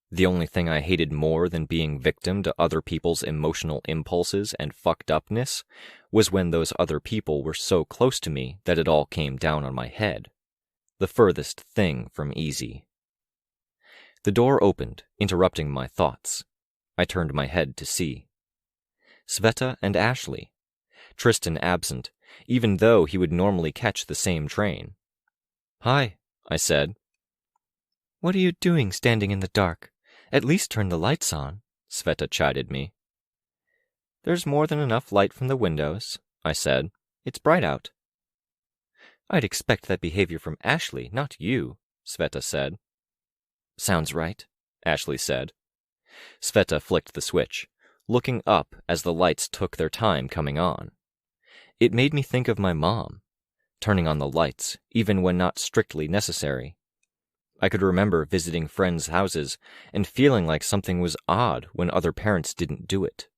The only thing I hated more than being victim to other people's emotional impulses and fucked upness was when those other people were so close to me that it all came down on my head. The furthest thing from easy. The door opened, interrupting my thoughts. I turned my head to see. Sveta and Ashley. Tristan absent, even though he would normally catch the same train. "Hi," I said. "What are you doing standing in the dark? At least turn the lights on," Sveta chided me. "There's more than enough light from the windows," I said. "It's bright out." "I'd expect that behavior from Ashley, not you," Sveta said. "Sounds right," Ashley said. Sveta flicked the switch, looking up as the lights took their time coming on. It made me think of my mom, turning on the lights, even when not strictly necessary. I could remember visiting friends' houses and feeling like something was odd when other parents didn't do it.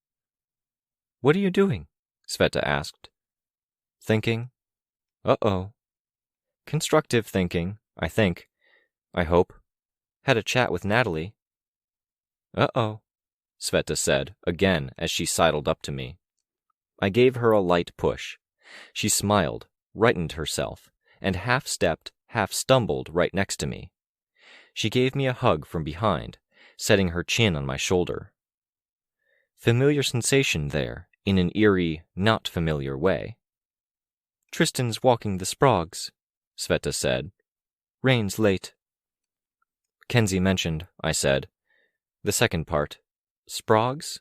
"What are you doing?" Sveta asked. "Thinking." "Uh-oh." "Constructive thinking, I think. I hope. Had a chat with Natalie." "Uh-oh," Sveta said, again as she sidled up to me. I gave her a light push. She smiled, rightened herself, and half-stepped, half-stumbled right next to me. She gave me a hug from behind, setting her chin on my shoulder. Familiar sensation there, in an eerie, not familiar way. "Tristan's walking the Sprogs," Sveta said. "Rain's late." Kenzie mentioned, I said. The second part. Sprogs?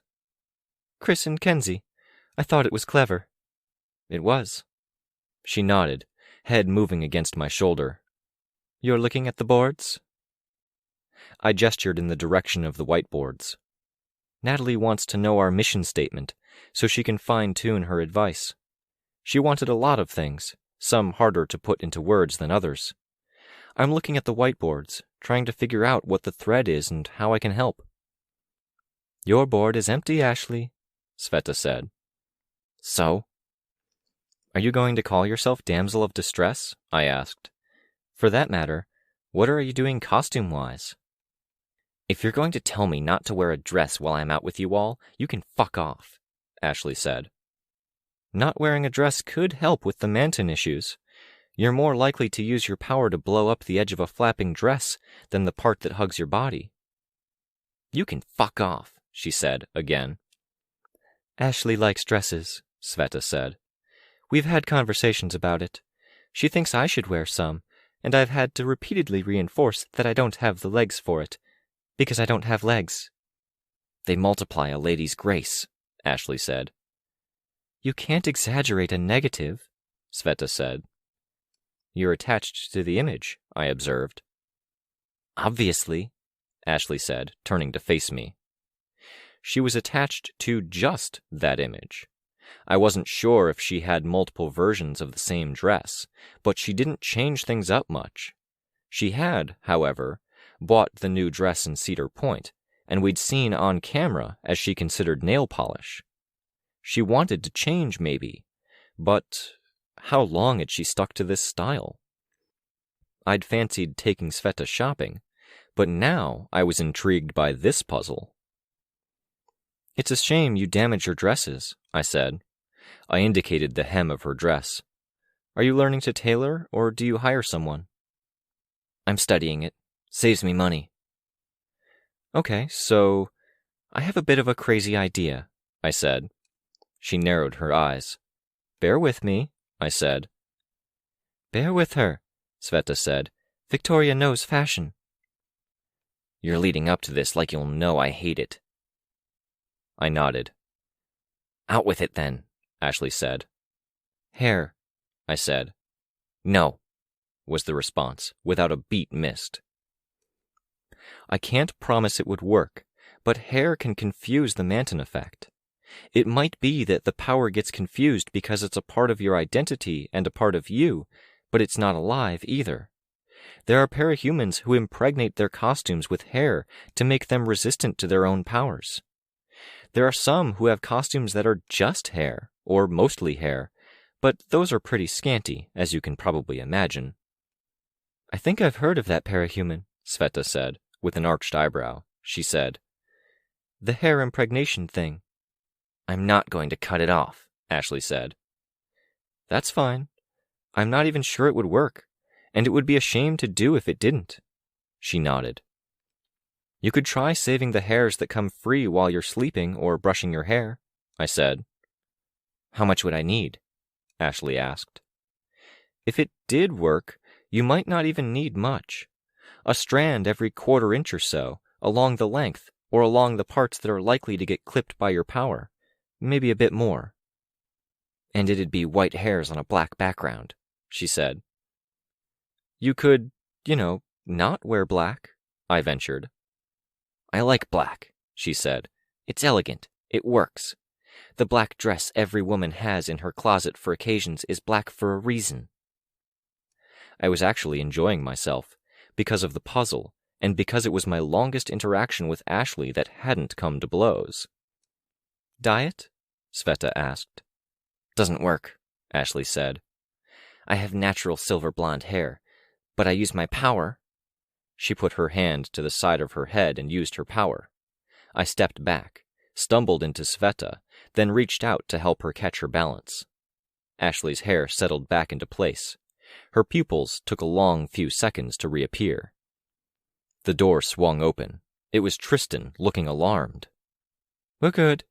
"Chris and Kenzie. I thought it was clever." It was. She nodded, head moving against my shoulder. "You're looking at the boards?" I gestured in the direction of the whiteboards. Natalie wants to know our mission statement, so she can fine-tune her advice. She wanted a lot of things, some harder to put into words than others. I'm looking at the whiteboards, trying to figure out what the thread is and how I can help. "Your board is empty, Ashley," Sveta said. "So?" "Are you going to call yourself Damsel of Distress?" I asked. "For that matter, what are you doing costume-wise?" "If you're going to tell me not to wear a dress while I'm out with you all, you can fuck off," Ashley said. "Not wearing a dress could help with the Manton issues. You're more likely to use your power to blow up the edge of a flapping dress than the part that hugs your body." "You can fuck off," she said again. "Ashley likes dresses," Sveta said. "We've had conversations about it. She thinks I should wear some, and I've had to repeatedly reinforce that I don't have the legs for it, because I don't have legs." "They multiply a lady's grace," Ashley said. "You can't exaggerate a negative," Sveta said. "You're attached to the image," I observed. "Obviously," Ashley said, turning to face me. She was attached to just that image. I wasn't sure if she had multiple versions of the same dress, but she didn't change things up much. She had, however, bought the new dress in Cedar Point, and we'd seen on camera as she considered nail polish. She wanted to change, maybe, but how long had she stuck to this style? I'd fancied taking Sveta shopping, but now I was intrigued by this puzzle. "It's a shame you damage your dresses," I said. I indicated the hem of her dress. "Are you learning to tailor, or do you hire someone?" "I'm studying it. Saves me money." "Okay, so I have a bit of a crazy idea," I said. She narrowed her eyes. "Bear with me," I said. "Bear with her," Sveta said. "Victoria knows fashion." "You're leading up to this like you'll know I hate it." I nodded. "Out with it, then," Ashley said. "Hair," I said. "No," was the response, without a beat missed. I can't promise it would work, but hair can confuse the Manton effect. It might be that the power gets confused because it's a part of your identity and a part of you, but it's not alive either. There are parahumans who impregnate their costumes with hair to make them resistant to their own powers. There are some who have costumes that are just hair, or mostly hair, but those are pretty scanty, as you can probably imagine. "I think I've heard of that parahuman," Sveta said, with an arched eyebrow. She said, "The hair impregnation thing." "I'm not going to cut it off," Ashley said. "That's fine. I'm not even sure it would work, and it would be a shame to do if it didn't." She nodded. "You could try saving the hairs that come free while you're sleeping or brushing your hair," I said. "How much would I need?" Ashley asked. "If it did work, you might not even need much. A strand every quarter inch or so, along the length, or along the parts that are likely to get clipped by your power. Maybe a bit more." "And it'd be white hairs on a black background," she said. "You could, not wear black," I ventured. "I like black," she said. "It's elegant. It works. The black dress every woman has in her closet for occasions is black for a reason." I was actually enjoying myself, because of the puzzle, and because it was my longest interaction with Ashley that hadn't come to blows. "Diet?" Sveta asked. "Doesn't work," Ashley said. "I have natural silver blonde hair, but I use my power." She put her hand to the side of her head and used her power. I stepped back, stumbled into Sveta, then reached out to help her catch her balance. Ashley's hair settled back into place. Her pupils took a long few seconds to reappear. The door swung open. It was Tristan, looking alarmed. "We're good,"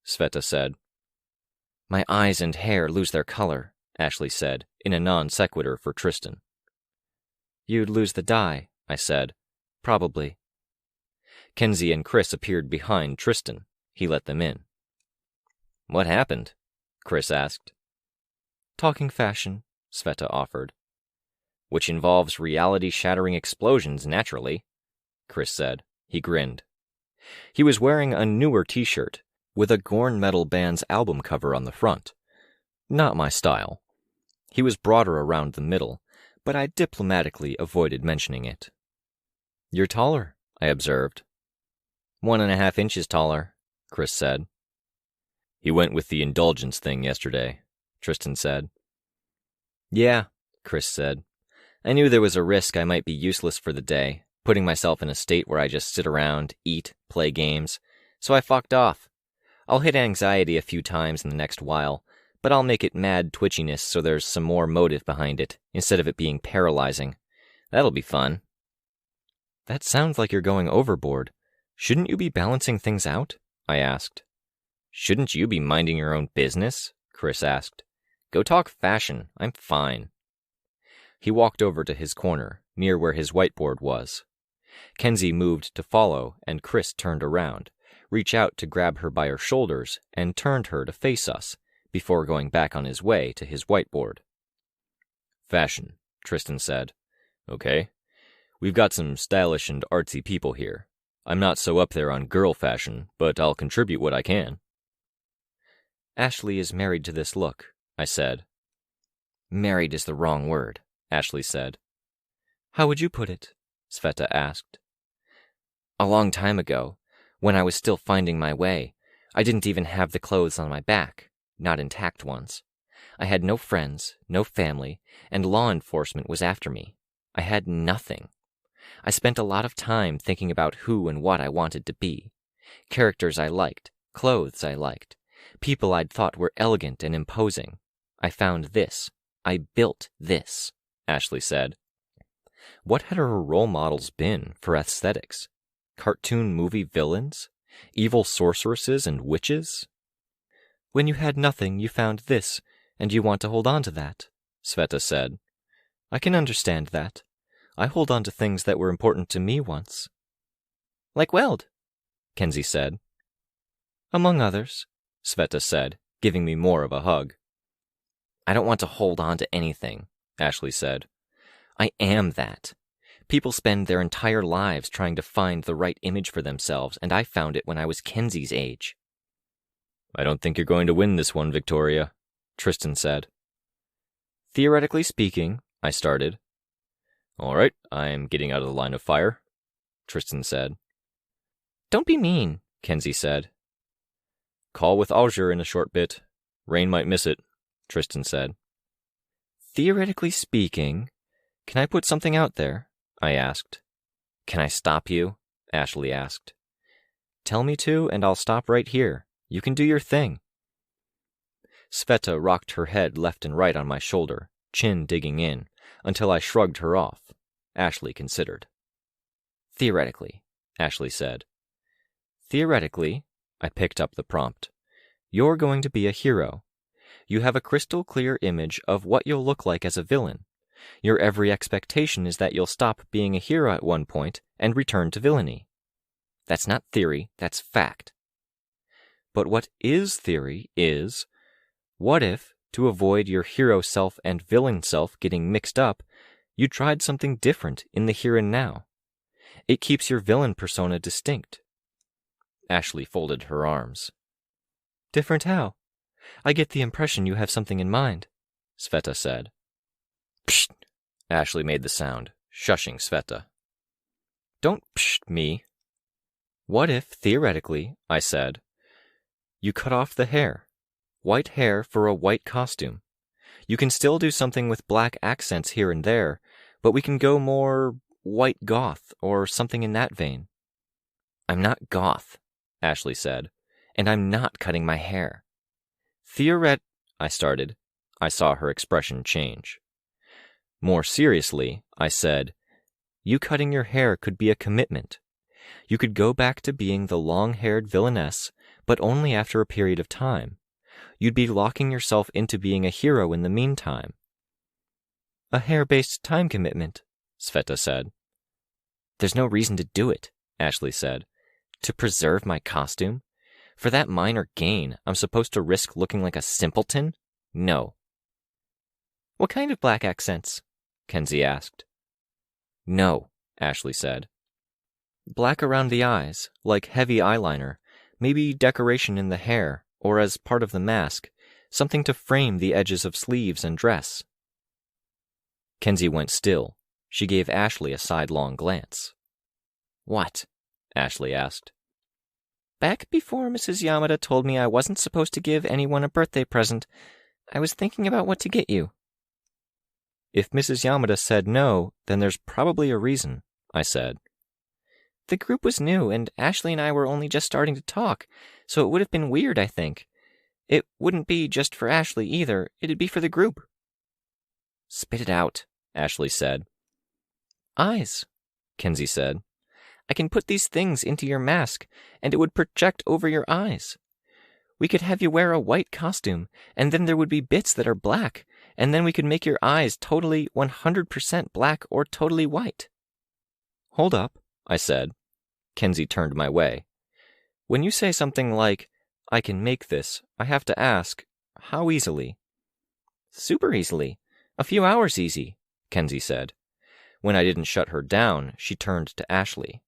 Sveta said. "My eyes and hair lose their color," Ashley said, in a non sequitur for Tristan. "You'd lose the dye," I said. "Probably." Kenzie and Chris appeared behind Tristan. He let them in. "What happened?" Chris asked. "Talking fashion," Sveta offered. "Which involves reality-shattering explosions, naturally," Chris said. He grinned. He was wearing a newer t-shirt, with a Gorn Metal Band's album cover on the front. Not my style. He was broader around the middle, but I diplomatically avoided mentioning it. "You're taller," I observed. 1.5 inches taller, Chris said. "He went with the indulgence thing yesterday," Tristan said. "Yeah," Chris said. "I knew there was a risk I might be useless for the day, putting myself in a state where I just sit around, eat, play games, so I fucked off. I'll hit anxiety a few times in the next while, but I'll make it mad twitchiness so there's some more motive behind it, instead of it being paralyzing. That'll be fun." "That sounds like you're going overboard. Shouldn't you be balancing things out?" I asked. "Shouldn't you be minding your own business?" Chris asked. "Go talk fashion. I'm fine." He walked over to his corner, near where his whiteboard was. Kenzie moved to follow, and Chris turned around, reached out to grab her by her shoulders, and turned her to face us, before going back on his way to his whiteboard. "Fashion," Tristan said. "Okay. We've got some stylish and artsy people here. I'm not so up there on girl fashion, but I'll contribute what I can." Ashley is married to this look, I said. Married is the wrong word, Ashley said. How would you put it? Sveta asked. A long time ago, when I was still finding my way, I didn't even have the clothes on my back, not intact ones. I had no friends, no family, and law enforcement was after me. I had nothing. I spent a lot of time thinking about who and what I wanted to be. Characters I liked, clothes I liked, people I'd thought were elegant and imposing. I found this. I built this, Ashley said. What had her role models been for aesthetics? Cartoon movie villains? Evil sorceresses and witches? When you had nothing, you found this, and you want to hold on to that, Sveta said. I can understand that. I hold on to things that were important to me once. Like Weld, Kenzie said. Among others, Sveta said, giving me more of a hug. I don't want to hold on to anything, Ashley said. I am that. People spend their entire lives trying to find the right image for themselves, and I found it when I was Kenzie's age. I don't think you're going to win this one, Victoria, Tristan said. Theoretically speaking, I started. All right, I'm getting out of the line of fire, Tristan said. Don't be mean, Kenzie said. Call with Azure in a short bit. Rain might miss it, Tristan said. Theoretically speaking, can I put something out there? I asked. Can I stop you? Ashley asked. Tell me to, and I'll stop right here. You can do your thing. Sveta rocked her head left and right on my shoulder, chin digging in, until I shrugged her off. Ashley considered. Theoretically, Ashley said. Theoretically, I picked up the prompt. You're going to be a hero. You have a crystal clear image of what you'll look like as a villain. Your every expectation is that you'll stop being a hero at one point and return to villainy. That's not theory, that's fact. But what is theory is, what if, to avoid your hero self and villain self getting mixed up, you tried something different in the here and now? It keeps your villain persona distinct. Ashley folded her arms. Different how? I get the impression you have something in mind, Sveta said. Psht! Ashley made the sound, shushing Sveta. Don't psht me. What if, theoretically, I said, you cut off the hair? White hair for a white costume. You can still do something with black accents here and there, but we can go more white goth or something in that vein. I'm not goth, Ashley said, and I'm not cutting my hair. I started. I saw her expression change. More seriously, I said, you cutting your hair could be a commitment. You could go back to being the long-haired villainess, but only after a period of time. You'd be locking yourself into being a hero in the meantime. A hair-based time commitment, Sveta said. There's no reason to do it, Ashley said. To preserve my costume? For that minor gain, I'm supposed to risk looking like a simpleton? No. What kind of black accents? Kenzie asked. No, Ashley said. Black around the eyes, like heavy eyeliner, maybe decoration in the hair, or as part of the mask, something to frame the edges of sleeves and dress. Kenzie went still. She gave Ashley a sidelong glance. What? Ashley asked. Back before Mrs. Yamada told me I wasn't supposed to give anyone a birthday present, I was thinking about what to get you. If Mrs. Yamada said no, then there's probably a reason, I said. The group was new, and Ashley and I were only just starting to talk, so it would have been weird, I think. It wouldn't be just for Ashley either, it'd be for the group. Spit it out, Ashley said. Eyes, Kenzie said. I can put these things into your mask, and it would project over your eyes. We could have you wear a white costume, and then there would be bits that are black, and then we could make your eyes totally 100% black or totally white. Hold up, I said. Kenzie turned my way. When you say something like, I can make this, I have to ask, how easily? Super easily. A few hours easy, Kenzie said. When I didn't shut her down, she turned to Ashley.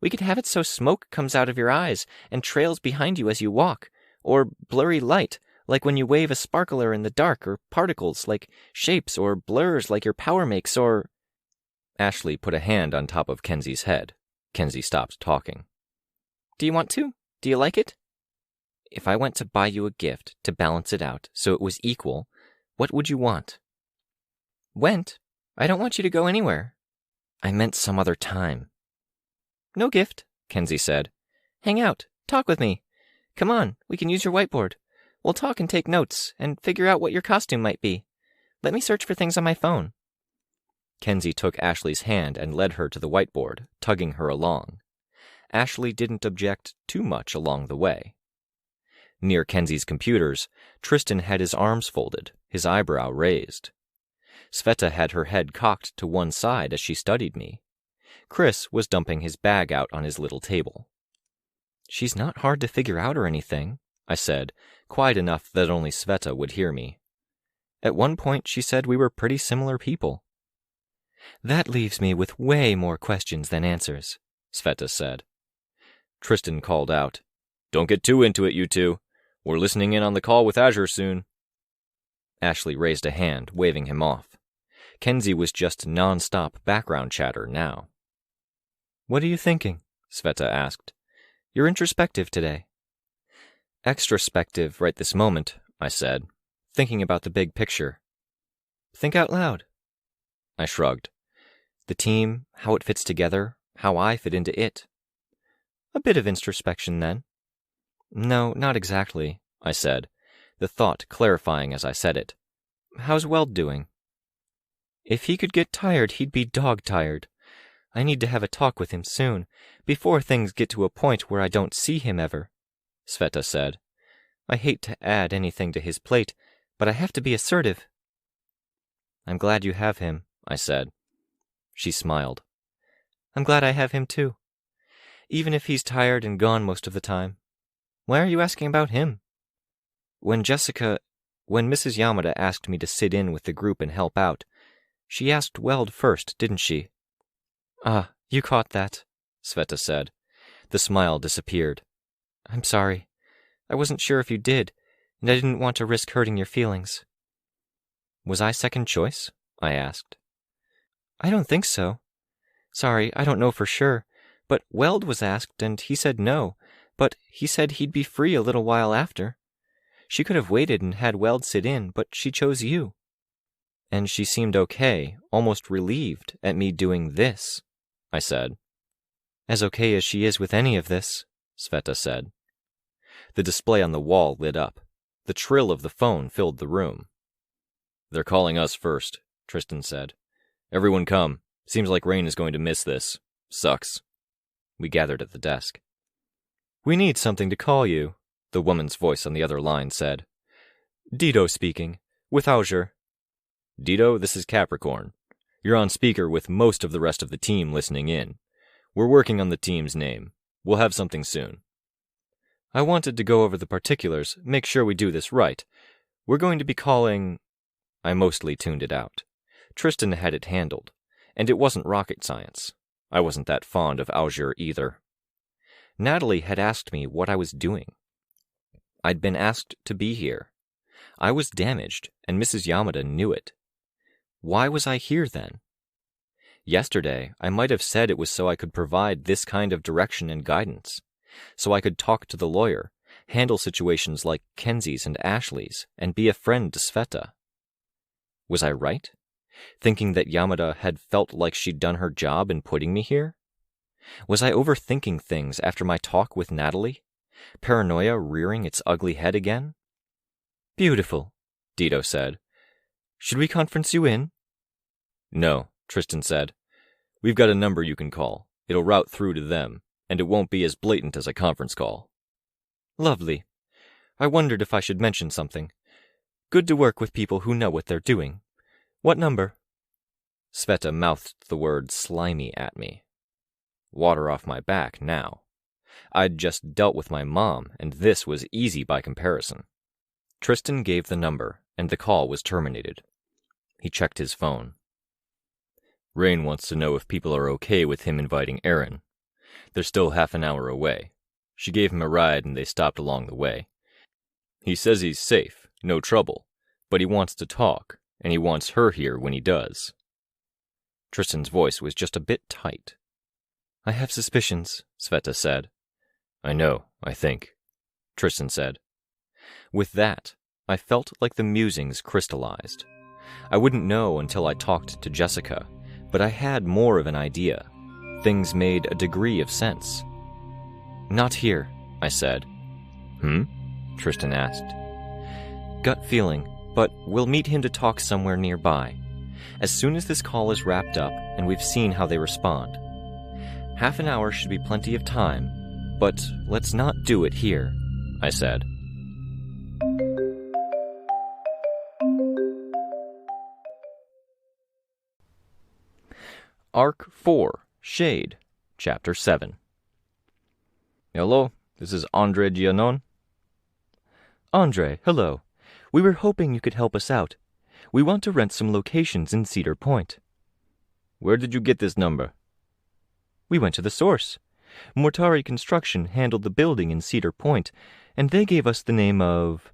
We could have it so smoke comes out of your eyes and trails behind you as you walk, or blurry light, Like when you wave a sparkler in the dark, or particles like shapes, or blurs like your power makes, or... Ashley put a hand on top of Kenzie's head. Kenzie stopped talking. Do you want to? Do you like it? If I went to buy you a gift to balance it out so it was equal, what would you want? Went? I don't want you to go anywhere. I meant some other time. No gift, Kenzie said. Hang out. Talk with me. Come on, we can use your whiteboard. We'll talk and take notes, and figure out what your costume might be. Let me search for things on my phone. Kenzie took Ashley's hand and led her to the whiteboard, tugging her along. Ashley didn't object too much along the way. Near Kenzie's computers, Tristan had his arms folded, his eyebrow raised. Sveta had her head cocked to one side as she studied me. Chris was dumping his bag out on his little table. She's not hard to figure out or anything, I said, quiet enough that only Sveta would hear me. At one point she said we were pretty similar people. That leaves me with way more questions than answers, Sveta said. Tristan called out, "Don't get too into it, you two. We're listening in on the call with Azure soon." Ashley raised a hand, waving him off. Kenzie was just non-stop background chatter now. What are you thinking? Sveta asked. You're introspective today. Extrospective right this moment, I said, thinking about the big picture. Think out loud. I shrugged. The team, how it fits together, how I fit into it. A bit of introspection, then. No, not exactly, I said, the thought clarifying as I said it. How's Weld doing? If he could get tired, he'd be dog-tired. I need to have a talk with him soon, before things get to a point where I don't see him ever, Sveta said. I hate to add anything to his plate, but I have to be assertive. I'm glad you have him, I said. She smiled. I'm glad I have him too, even if he's tired and gone most of the time. Why are you asking about him? When Mrs. Yamada asked me to sit in with the group and help out, she asked Weld first, didn't she? Ah, you caught that, Sveta said. The smile disappeared. I'm sorry. I wasn't sure if you did, and I didn't want to risk hurting your feelings. Was I second choice? I asked. I don't think so. Sorry, I don't know for sure, but Weld was asked and he said no, but he said he'd be free a little while after. She could have waited and had Weld sit in, but she chose you. And she seemed okay, almost relieved at me doing this, I said. As okay as she is with any of this, Sveta said. The display on the wall lit up. The trill of the phone filled the room. They're calling us first, Tristan said. Everyone come. Seems like Rain is going to miss this. Sucks. We gathered at the desk. We need something to call you, the woman's voice on the other line said. Dido speaking, with Azure. Dido, this is Capricorn. You're on speaker with most of the rest of the team listening in. We're working on the team's name. We'll have something soon. I wanted to go over the particulars, make sure we do this right. We're going to be calling... I mostly tuned it out. Tristan had it handled, and it wasn't rocket science. I wasn't that fond of Azure either. Natalie had asked me what I was doing. I'd been asked to be here. I was damaged, and Mrs. Yamada knew it. Why was I here then? Yesterday, I might have said it was so I could provide this kind of direction and guidance, so I could talk to the lawyer, handle situations like Kenzie's and Ashley's, and be a friend to Sveta. Was I right? Thinking that Yamada had felt like she'd done her job in putting me here? Was I overthinking things after my talk with Natalie? Paranoia rearing its ugly head again? Beautiful, Dido said. Should we conference you in? No, Tristan said. We've got a number you can call. It'll route through to them, and it won't be as blatant as a conference call. Lovely. I wondered if I should mention something. Good to work with people who know what they're doing. What number? Sveta mouthed the word slimy at me. Water off my back now. I'd just dealt with my mom, and this was easy by comparison. Tristan gave the number, and the call was terminated. He checked his phone. Rain wants to know if people are okay with him inviting Aaron. They're still half an hour away. She gave him a ride and they stopped along the way. He says he's safe, No trouble. But he wants to talk, and he wants her here when he does. Tristan's voice was just a bit tight. I have suspicions, Sveta said. I know, I think, Tristan said. With that, I felt like the musings crystallized. I wouldn't know until I talked to Jessica, but I had more of an idea. Things made a degree of sense. Not here, I said. Tristan asked. Gut feeling, but we'll meet him to talk somewhere nearby. As soon as this call is wrapped up and we've seen how they respond. Half an hour should be plenty of time, but let's not do it here, I said. Arc 4, Shade, Chapter 7. Hello, this is Andre Gianon. Andre, hello. We were hoping you could help us out. We want to rent some locations in Cedar Point. Where did you get this number? We went to the source. Mortari Construction handled the building in Cedar Point, and they gave us the name of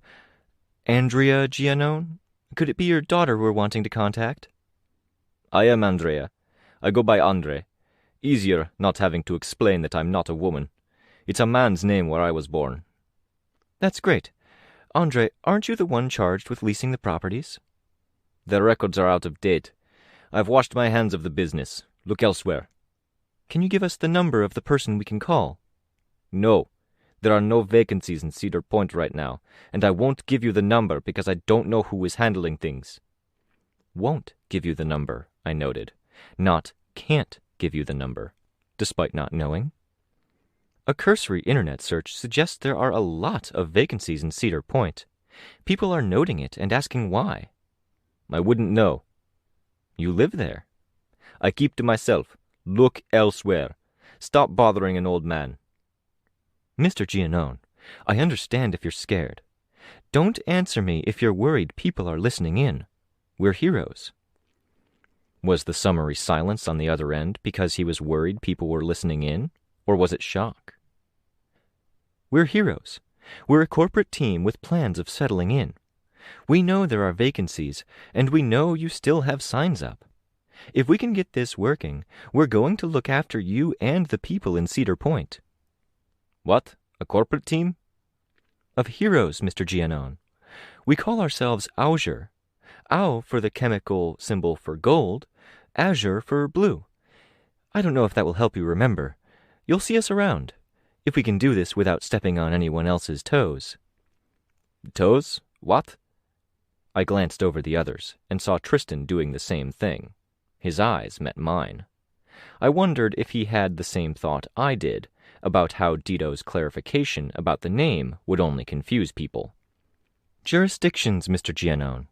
Andrea Gianon. Could it be your daughter we're wanting to contact? I am Andrea. I go by Andre. Easier not having to explain that I'm not a woman. It's a man's name where I was born. That's great. Andre, aren't you the one charged with leasing the properties? The records are out of date. I've washed my hands of the business. Look elsewhere. Can you give us the number of the person we can call? No. There are no vacancies in Cedar Point right now, and I won't give you the number because I don't know who is handling things. Won't give you the number, I noted. Not can't give you the number, despite not knowing. A cursory internet search suggests there are a lot of vacancies in Cedar Point. People are noting it and asking why. I wouldn't know. You live there. I keep to myself. Look elsewhere. Stop bothering an old man. Mr. Gianon, I understand if you're scared. Don't answer me if you're worried people are listening in. We're heroes. Was the summary silence on the other end because he was worried people were listening in, or was it shock? We're heroes. We're a corporate team with plans of settling in. We know there are vacancies, and we know you still have signs up. If we can get this working, we're going to look after you and the people in Cedar Point. What? A corporate team? Of heroes, Mr. Gianon. We call ourselves Azure. Au for the chemical symbol for gold, azure for blue. I don't know if that will help you remember. You'll see us around, if we can do this without stepping on anyone else's toes. Toes? What? I glanced over the others and saw Tristan doing the same thing. His eyes met mine. I wondered if he had the same thought I did about how Dito's clarification about the name would only confuse people. Jurisdictions, Mr. Gianon.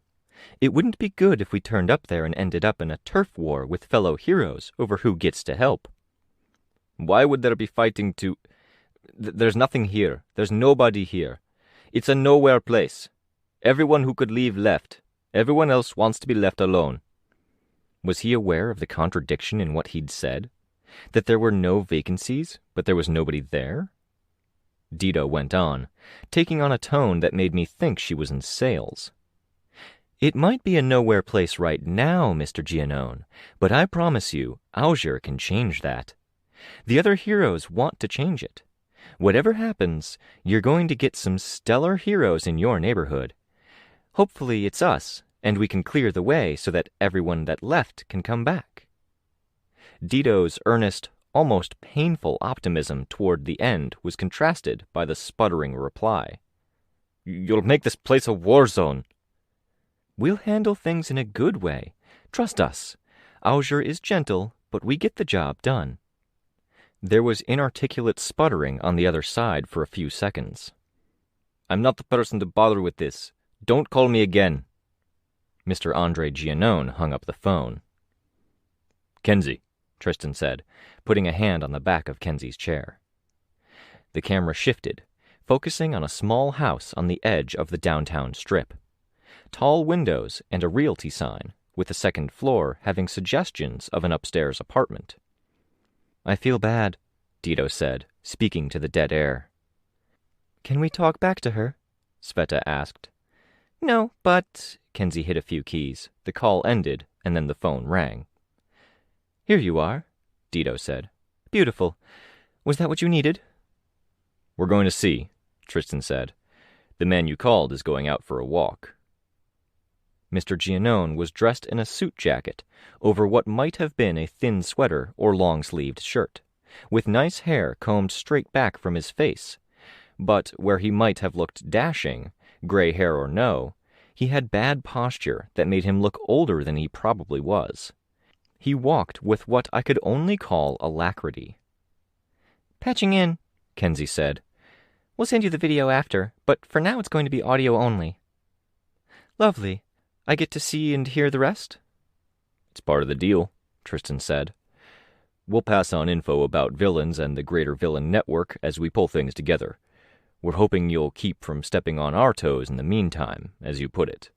It wouldn't be good if we turned up there and ended up in a turf war with fellow heroes over who gets to help. Why would there be fighting to... There's nothing here. There's nobody here. It's a nowhere place. Everyone who could leave left. Everyone else wants to be left alone. Was he aware of the contradiction in what he'd said? That there were no vacancies, but there was nobody there? Dito went on, taking on a tone that made me think she was in sales. It might be a nowhere place right now, Mr. Gianon, but I promise you, Azure can change that. The other heroes want to change it. Whatever happens, you're going to get some stellar heroes in your neighborhood. Hopefully it's us, and we can clear the way so that everyone that left can come back. Dito's earnest, almost painful optimism toward the end was contrasted by the sputtering reply. You'll make this place a war zone. We'll handle things in a good way. Trust us. Azure is gentle, but we get the job done. There was inarticulate sputtering on the other side for a few seconds. I'm not the person to bother with this. Don't call me again. Mr. Andre Gianon hung up the phone. Kenzie, Tristan said, putting a hand on the back of Kenzie's chair. The camera shifted, focusing on a small house on the edge of the downtown strip. Tall windows and a realty sign, with the second floor having suggestions of an upstairs apartment. I feel bad, Dito said, speaking to the dead air. Can we talk back to her? Sveta asked. No, but... Kenzie hit a few keys. The call ended, and then the phone rang. Here you are, Dido said. Beautiful. Was that what you needed? We're going to see, Tristan said. The man you called is going out for a walk. Mr. Giannone was dressed in a suit jacket over what might have been a thin sweater or long-sleeved shirt, with nice hair combed straight back from his face. But where he might have looked dashing, gray hair or no, he had bad posture that made him look older than he probably was. He walked with what I could only call alacrity. Patching in, Kenzie said. We'll send you the video after, but for now it's going to be audio only. Lovely. I get to see and hear the rest? It's part of the deal, Tristan said. We'll pass on info about villains and the greater villain network as we pull things together. We're hoping you'll keep from stepping on our toes in the meantime, as you put it.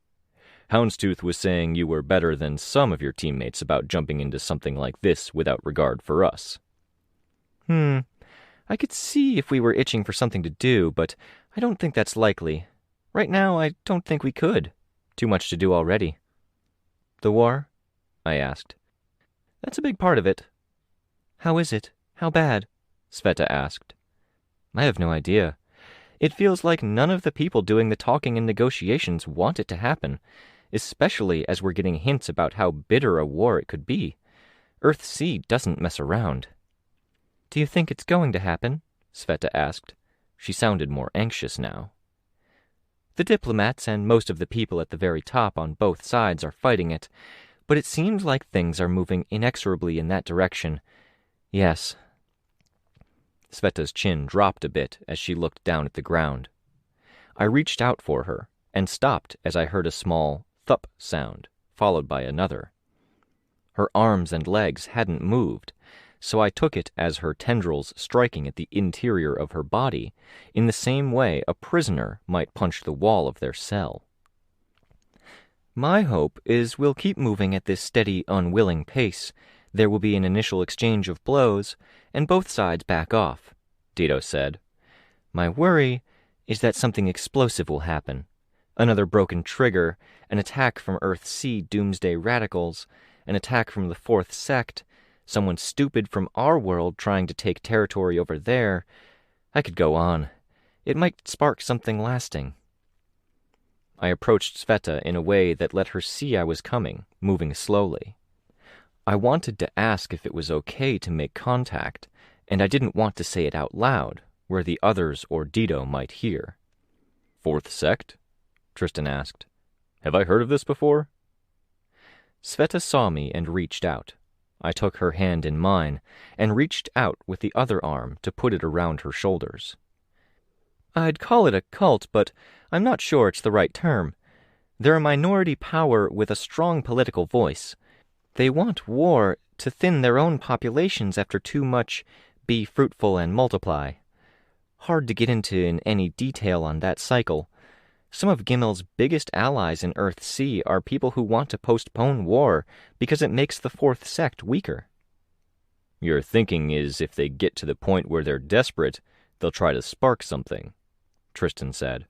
Houndstooth was saying you were better than some of your teammates about jumping into something like this without regard for us. I could see if we were itching for something to do, but I don't think that's likely. Right now, I don't think we could. Too much to do already. The war? I asked. That's a big part of it. How is it? How bad? Sveta asked. I have no idea. It feels like none of the people doing the talking and negotiations want it to happen, especially as we're getting hints about how bitter a war it could be. Earth-C doesn't mess around. Do you think it's going to happen? Sveta asked. She sounded more anxious now. The diplomats and most of the people at the very top on both sides are fighting it, but it seems like things are moving inexorably in that direction. Yes. Sveta's chin dropped a bit as she looked down at the ground. I reached out for her and stopped as I heard a small thup sound, followed by another. Her arms and legs hadn't moved, so I took it as her tendrils striking at the interior of her body in the same way a prisoner might punch the wall of their cell. My hope is we'll keep moving at this steady, unwilling pace. There will be an initial exchange of blows, and both sides back off, Dido said. My worry is that something explosive will happen. Another broken trigger, an attack from Earth-C doomsday radicals, an attack from the Fourth Sect, someone stupid from our world trying to take territory over there. I could go on. It might spark something lasting. I approached Sveta in a way that let her see I was coming, moving slowly. I wanted to ask if it was okay to make contact, and I didn't want to say it out loud, where the others or Dido might hear. Fourth Sect? Tristan asked. Have I heard of this before? Sveta saw me and reached out. I took her hand in mine and reached out with the other arm to put it around her shoulders. I'd call it a cult, but I'm not sure it's the right term. They're a minority power with a strong political voice. They want war to thin their own populations after too much be fruitful and multiply. Hard to get into in any detail on that cycle. Some of Gimmel's biggest allies in Earth-C are people who want to postpone war because it makes the Fourth Sect weaker. Your thinking is if they get to the point where they're desperate, they'll try to spark something, Tristan said.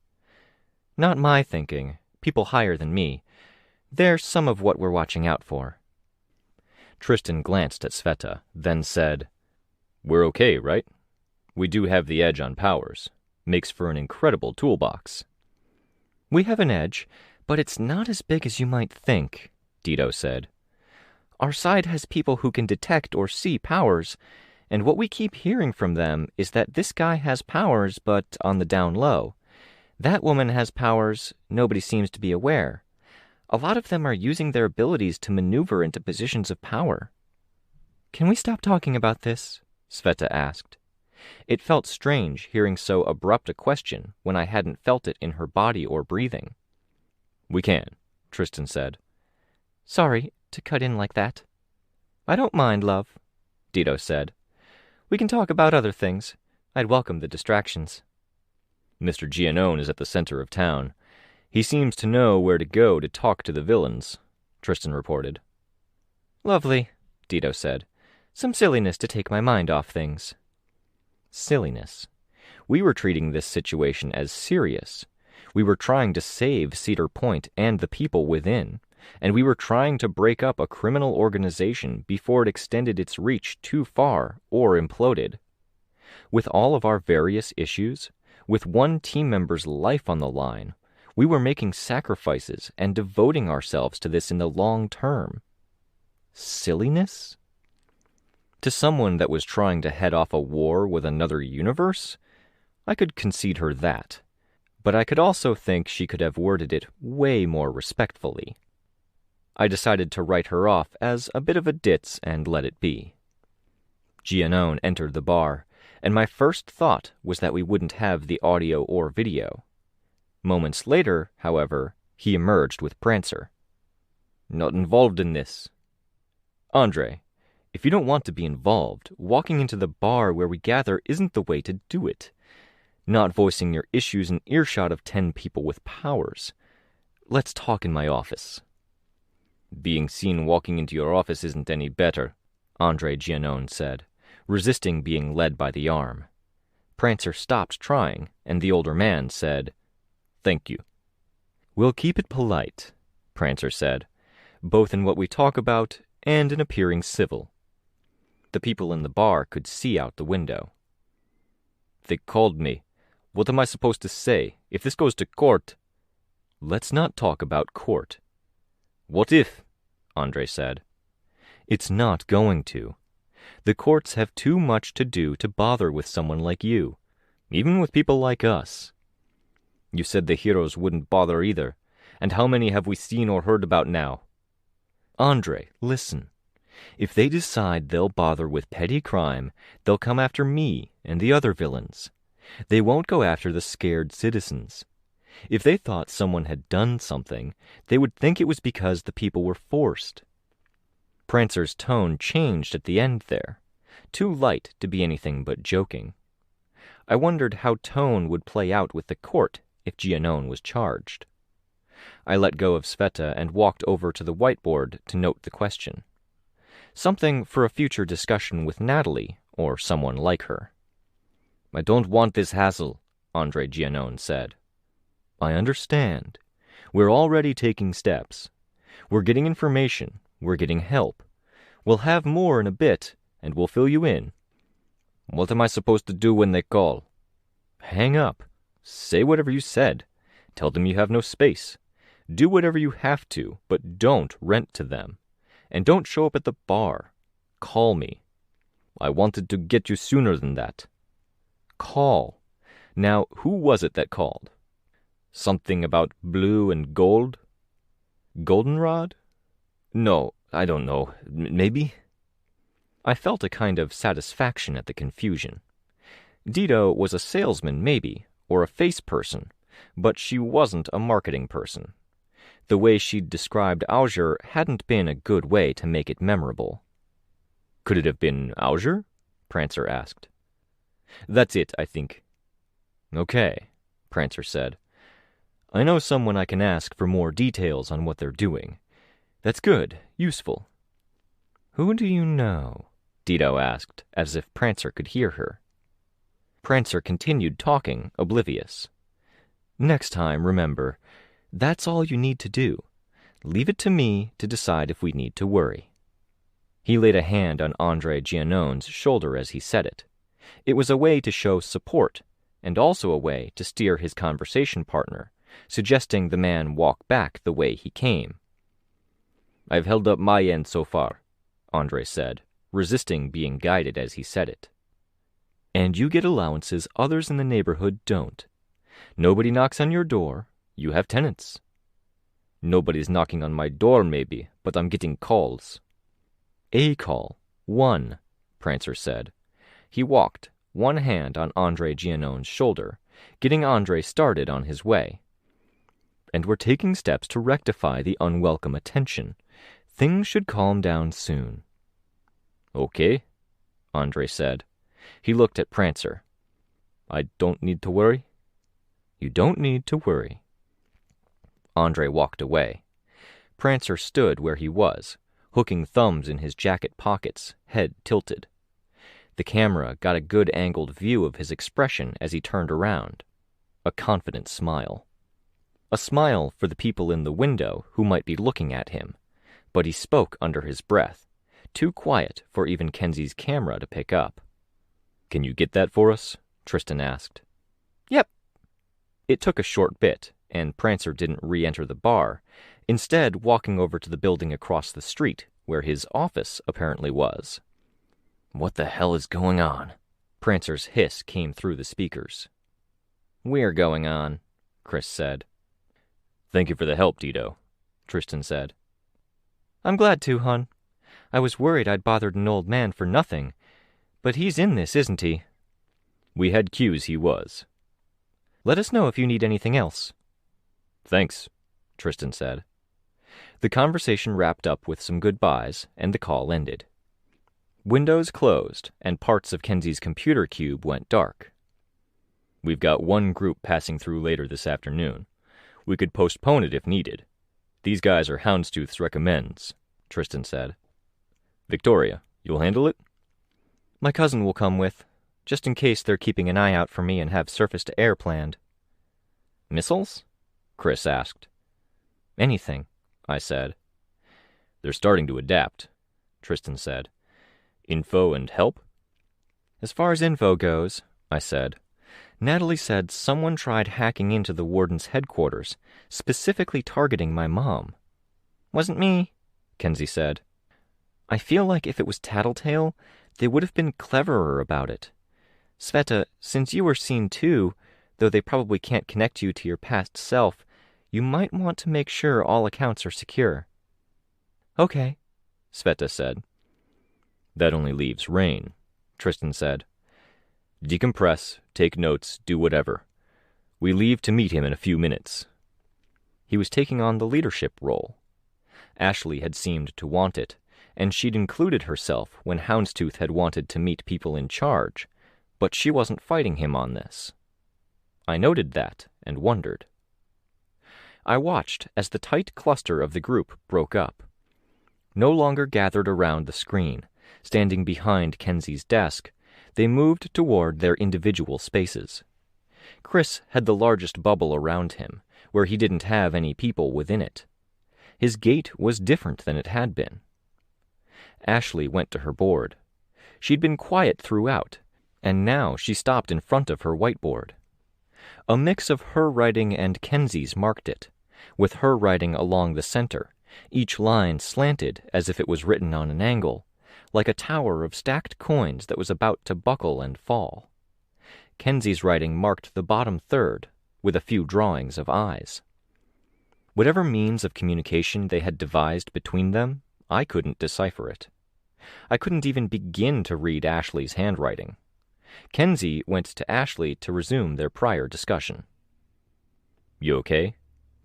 Not my thinking. People higher than me. They're some of what we're watching out for. Tristan glanced at Sveta, then said, We're okay, right? We do have the edge on powers. Makes for an incredible toolbox. We have an edge, but it's not as big as you might think, Dido said. Our side has people who can detect or see powers, and what we keep hearing from them is that this guy has powers, but on the down low. That woman has powers, nobody seems to be aware. A lot of them are using their abilities to maneuver into positions of power. Can we stop talking about this? Sveta asked. It felt strange hearing so abrupt a question when I hadn't felt it in her body or breathing. We can, Tristan said. Sorry to cut in like that. I don't mind, love, Dido said. We can talk about other things. I'd welcome the distractions. Mr. Giannone is at the center of town. He seems to know where to go to talk to the villains, Tristan reported. Lovely, Dido said. Some silliness to take my mind off things. Silliness. We were treating this situation as serious. We were trying to save Cedar Point and the people within, and we were trying to break up a criminal organization before it extended its reach too far or imploded. With all of our various issues, with one team member's life on the line, we were making sacrifices and devoting ourselves to this in the long term. Silliness? To someone that was trying to head off a war with another universe, I could concede her that, but I could also think she could have worded it way more respectfully. I decided to write her off as a bit of a ditz and let it be. Giannone entered the bar, and my first thought was that we wouldn't have the audio or video. Moments later, however, he emerged with Prancer. "Not involved in this." "Andre, if you don't want to be involved, walking into the bar where we gather isn't the way to do it. Not voicing your issues in earshot of 10 people with powers. Let's talk in my office." "Being seen walking into your office isn't any better," Andre Giannone said, resisting being led by the arm. Prancer stopped trying, and the older man said, "Thank you." "We'll keep it polite," Prancer said, "both in what we talk about and in appearing civil." The people in the bar could see out the window. "They called me. What am I supposed to say? If this goes to court—" "Let's not talk about court." "What if?" Andre said. "It's not going to. The courts have too much to do to bother with someone like you, even with people like us." "You said the heroes wouldn't bother either, and how many have we seen or heard about now?" "Andre, listen. If they decide they'll bother with petty crime, they'll come after me and the other villains. They won't go after the scared citizens. If they thought someone had done something, they would think it was because the people were forced." Prancer's tone changed at the end there, too light to be anything but joking. I wondered how tone would play out with the court if Giannone was charged. I let go of Sveta and walked over to the whiteboard to note the question. Something for a future discussion with Natalie or someone like her. "I don't want this hassle," Andre Giannone said. "I understand. We're already taking steps. We're getting information. We're getting help. We'll have more in a bit, and we'll fill you in." "What am I supposed to do when they call?" "Hang up. Say whatever you said. Tell them you have no space. Do whatever you have to, but don't rent to them. And don't show up at the bar. Call me." "I wanted to get you sooner than that." "Call. Now, who was it that called?" "Something about blue and gold." "Goldenrod?" "No, I don't know. Maybe?" I felt a kind of satisfaction at the confusion. Dido was a salesman, maybe, or a face person, but she wasn't a marketing person. The way she'd described Auger hadn't been a good way to make it memorable. "Could it have been Auger?" Prancer asked. "That's it, I think." "Okay," Prancer said. "I know someone I can ask for more details on what they're doing. That's good, useful." "Who do you know?" Dido asked, as if Prancer could hear her. Prancer continued talking, oblivious. "Next time, remember, that's all you need to do. Leave it to me to decide if we need to worry." He laid a hand on Andre Giannone's shoulder as he said it. It was a way to show support, and also a way to steer his conversation partner, suggesting the man walk back the way he came. "I've held up my end so far," Andre said, resisting being guided as he said it. "And you get allowances others in the neighborhood don't. Nobody knocks on your door. You have tenants." "Nobody's knocking on my door, maybe, but I'm getting calls." "A call. One," Prancer said. He walked, one hand on Andre Giannone's shoulder, getting Andre started on his way. "And we're taking steps to rectify the unwelcome attention. Things should calm down soon." "Okay," Andre said. He looked at Prancer. "I don't need to worry?" "You don't need to worry." Andre walked away. Prancer stood where he was, hooking thumbs in his jacket pockets, head tilted. The camera got a good angled view of his expression as he turned around. A confident smile. a smile for the people in the window who might be looking at him, but he spoke under his breath, too quiet for even Kenzie's camera to pick up. "Can you get that for us?" Tristan asked. "Yep." It took a short bit, and Prancer didn't re-enter the bar, instead walking over to the building across the street, where his office apparently was. "What the hell is going on?" Prancer's hiss came through the speakers. "We're going on," Chris said. "Thank you for the help, Dito," Tristan said. "I'm glad to, hon. I was worried I'd bothered an old man for nothing. But he's in this, isn't he?" "We had cues he was." "Let us know if you need anything else." "Thanks," Tristan said. The conversation wrapped up with some goodbyes, and the call ended. Windows closed, and parts of Kenzie's computer cube went dark. "We've got one group passing through later this afternoon. We could postpone it if needed. These guys are Houndstooth's recommends," Tristan said. "Victoria, you'll handle it?" "My cousin will come with, just in case they're keeping an eye out for me and have surface-to-air planned." "Missiles?" Chris asked. "Anything," I said. "They're starting to adapt," Tristan said. "Info and help?" "As far as info goes," I said, "Natalie said someone tried hacking into the warden's headquarters, specifically targeting my mom." "Wasn't me," Kenzie said. "I feel like if it was Tattletale, they would have been cleverer about it. Sveta, since you were seen too, though they probably can't connect you to your past self, you might want to make sure all accounts are secure." "Okay," Sveta said. "That only leaves Rain," Tristan said. "Decompress, take notes, do whatever. We leave to meet him in a few minutes." He was taking on the leadership role. Ashley had seemed to want it, and she'd included herself when Houndstooth had wanted to meet people in charge, but she wasn't fighting him on this. I noted that and wondered. I watched as the tight cluster of the group broke up. No longer gathered around the screen, standing behind Kenzie's desk, they moved toward their individual spaces. Chris had the largest bubble around him, where he didn't have any people within it. His gait was different than it had been. Ashley went to her board. She'd been quiet throughout, and now she stopped in front of her whiteboard. A mix of her writing and Kenzie's marked it, with her writing along the center, each line slanted as if it was written on an angle, like a tower of stacked coins that was about to buckle and fall. Kenzie's writing marked the bottom third, with a few drawings of eyes. Whatever means of communication they had devised between them, I couldn't decipher it. I couldn't even begin to read Ashley's handwriting. Kenzie went to Ashley to resume their prior discussion. "You okay?"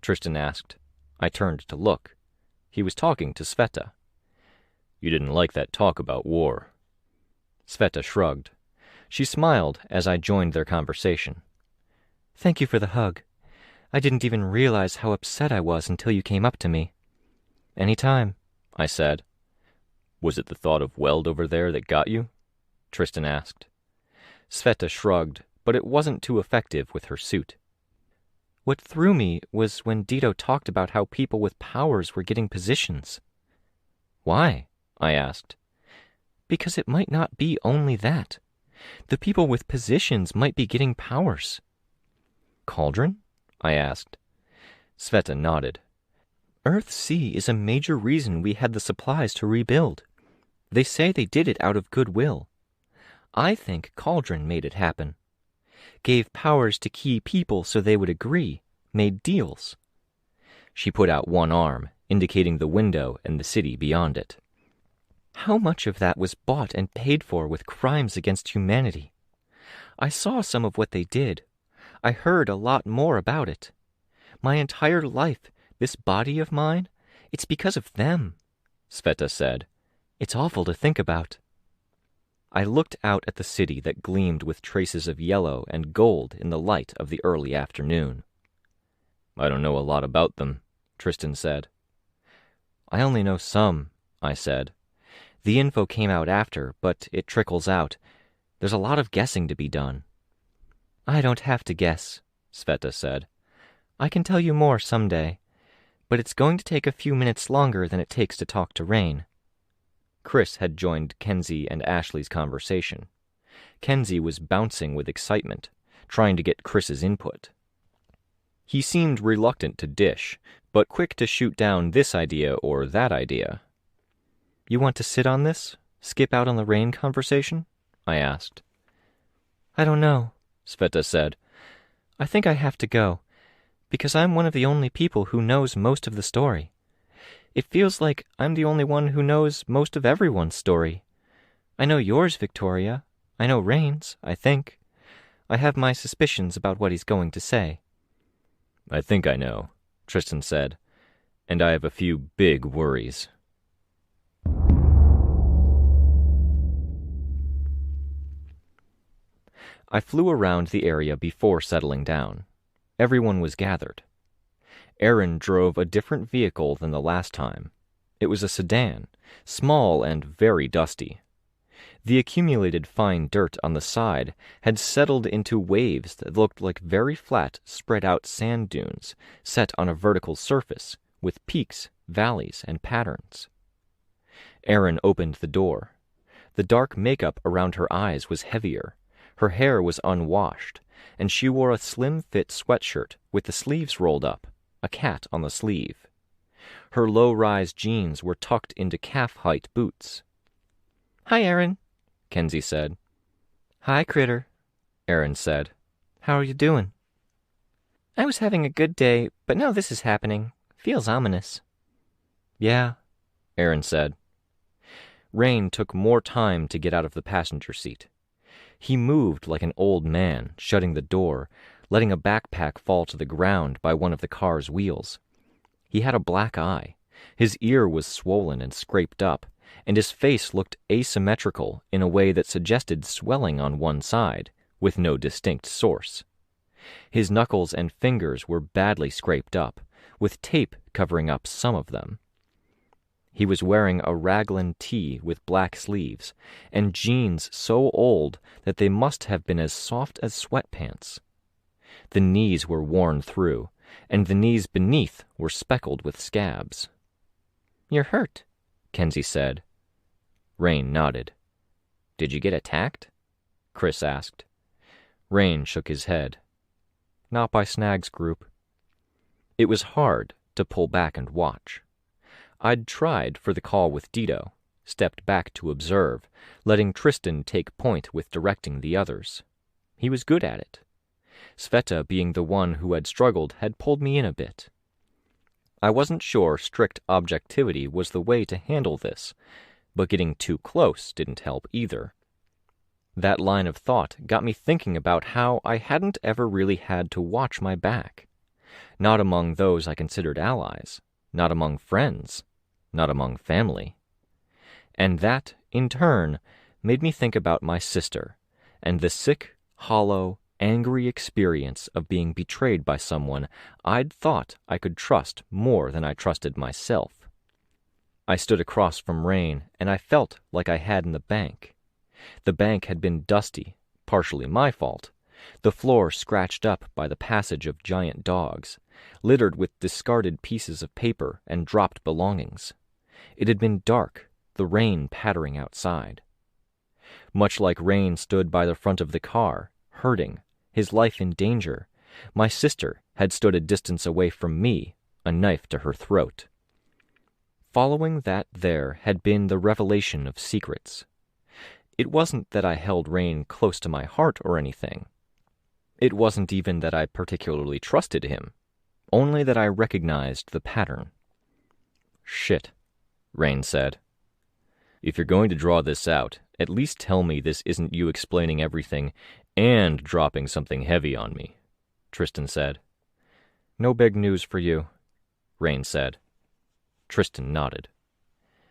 Tristan asked. I turned to look. He was talking to Sveta. "You didn't like that talk about war." Sveta shrugged. She smiled as I joined their conversation. "Thank you for the hug. I didn't even realize how upset I was until you came up to me." "Any time," I said. "Was it the thought of Weld over there that got you?" Tristan asked. Sveta shrugged, but it wasn't too effective with her suit. "What threw me was when Dito talked about how people with powers were getting positions." "Why?" I asked. "Because it might not be only that. The people with positions might be getting powers." "Cauldron?" I asked. Sveta nodded. "Earth-C is a major reason we had the supplies to rebuild. They say they did it out of goodwill. I think Cauldron made it happen. Gave powers to key people so they would agree, made deals." She put out one arm, indicating the window and the city beyond it. "How much of that was bought and paid for with crimes against humanity? I saw some of what they did. I heard a lot more about it. My entire life, this body of mine, it's because of them," Sveta said. "It's awful to think about." I looked out at the city that gleamed with traces of yellow and gold in the light of the early afternoon. "I don't know a lot about them," Tristan said. "I only know some," I said. "The info came out after, but it trickles out. There's a lot of guessing to be done." "I don't have to guess," Sveta said. I can tell you more someday, but it's going to take a few minutes longer than it takes to talk to Rain." Chris had joined Kenzie and Ashley's conversation. Kenzie was bouncing with excitement, trying to get Chris's input. He seemed reluctant to dish, but quick to shoot down this idea or that idea. "You want to sit on this? Skip out on the Rain conversation?" I asked. "I don't know," Sveta said. "I think I have to go, because I'm one of the only people who knows most of the story. It feels like I'm the only one who knows most of everyone's story. I know yours, Victoria. I know Rain's, I think. I have my suspicions about what he's going to say." "I think I know," Tristan said, "and I have a few big worries." I flew around the area before settling down. Everyone was gathered. Aaron drove a different vehicle than the last time. It was a sedan, small and very dusty. The accumulated fine dirt on the side had settled into waves that looked like very flat, spread-out sand dunes set on a vertical surface with peaks, valleys, and patterns. Aaron opened the door. The dark makeup around her eyes was heavier. Her hair was unwashed, and she wore a slim-fit sweatshirt with the sleeves rolled up, a cat on the sleeve. Her low-rise jeans were tucked into calf-height boots. "Hi, Aaron," Kenzie said. "Hi, Critter," Aaron said. "How are you doing?" "I was having a good day, but now this is happening. Feels ominous." "Yeah," Aaron said. Rain took more time to get out of the passenger seat. He moved like an old man, shutting the door, letting a backpack fall to the ground by one of the car's wheels. He had a black eye. His ear was swollen and scraped up, and his face looked asymmetrical in a way that suggested swelling on one side, with no distinct source. His knuckles and fingers were badly scraped up, with tape covering up some of them. He was wearing a raglan tee with black sleeves, and jeans so old that they must have been as soft as sweatpants. The knees were worn through, and the knees beneath were speckled with scabs. "You're hurt," Kenzie said. Rain nodded. "Did you get attacked?" Chris asked. Rain shook his head. "Not by Snag's group." It was hard to pull back and watch. I'd tried for the call with Dido, stepped back to observe, letting Tristan take point with directing the others. He was good at it. Sveta, being the one who had struggled, had pulled me in a bit. I wasn't sure strict objectivity was the way to handle this, but getting too close didn't help either. That line of thought got me thinking about how I hadn't ever really had to watch my back. Not among those I considered allies, not among friends, not among family. And that, in turn, made me think about my sister, and the sick, hollow, angry experience of being betrayed by someone I'd thought I could trust more than I trusted myself. I stood across from Rain, and I felt like I had in the bank. The bank had been dusty, partially my fault, the floor scratched up by the passage of giant dogs, littered with discarded pieces of paper and dropped belongings. It had been dark, the rain pattering outside. Much like Rain stood by the front of the car, hurting, his life in danger, my sister had stood a distance away from me, a knife to her throat. Following that there had been the revelation of secrets. It wasn't that I held Rain close to my heart or anything. It wasn't even that I particularly trusted him, only that I recognized the pattern. "Shit," Rain said. "If you're going to draw this out, at least tell me this isn't you explaining everything and dropping something heavy on me," Tristan said. "No big news for you," Rain said. Tristan nodded.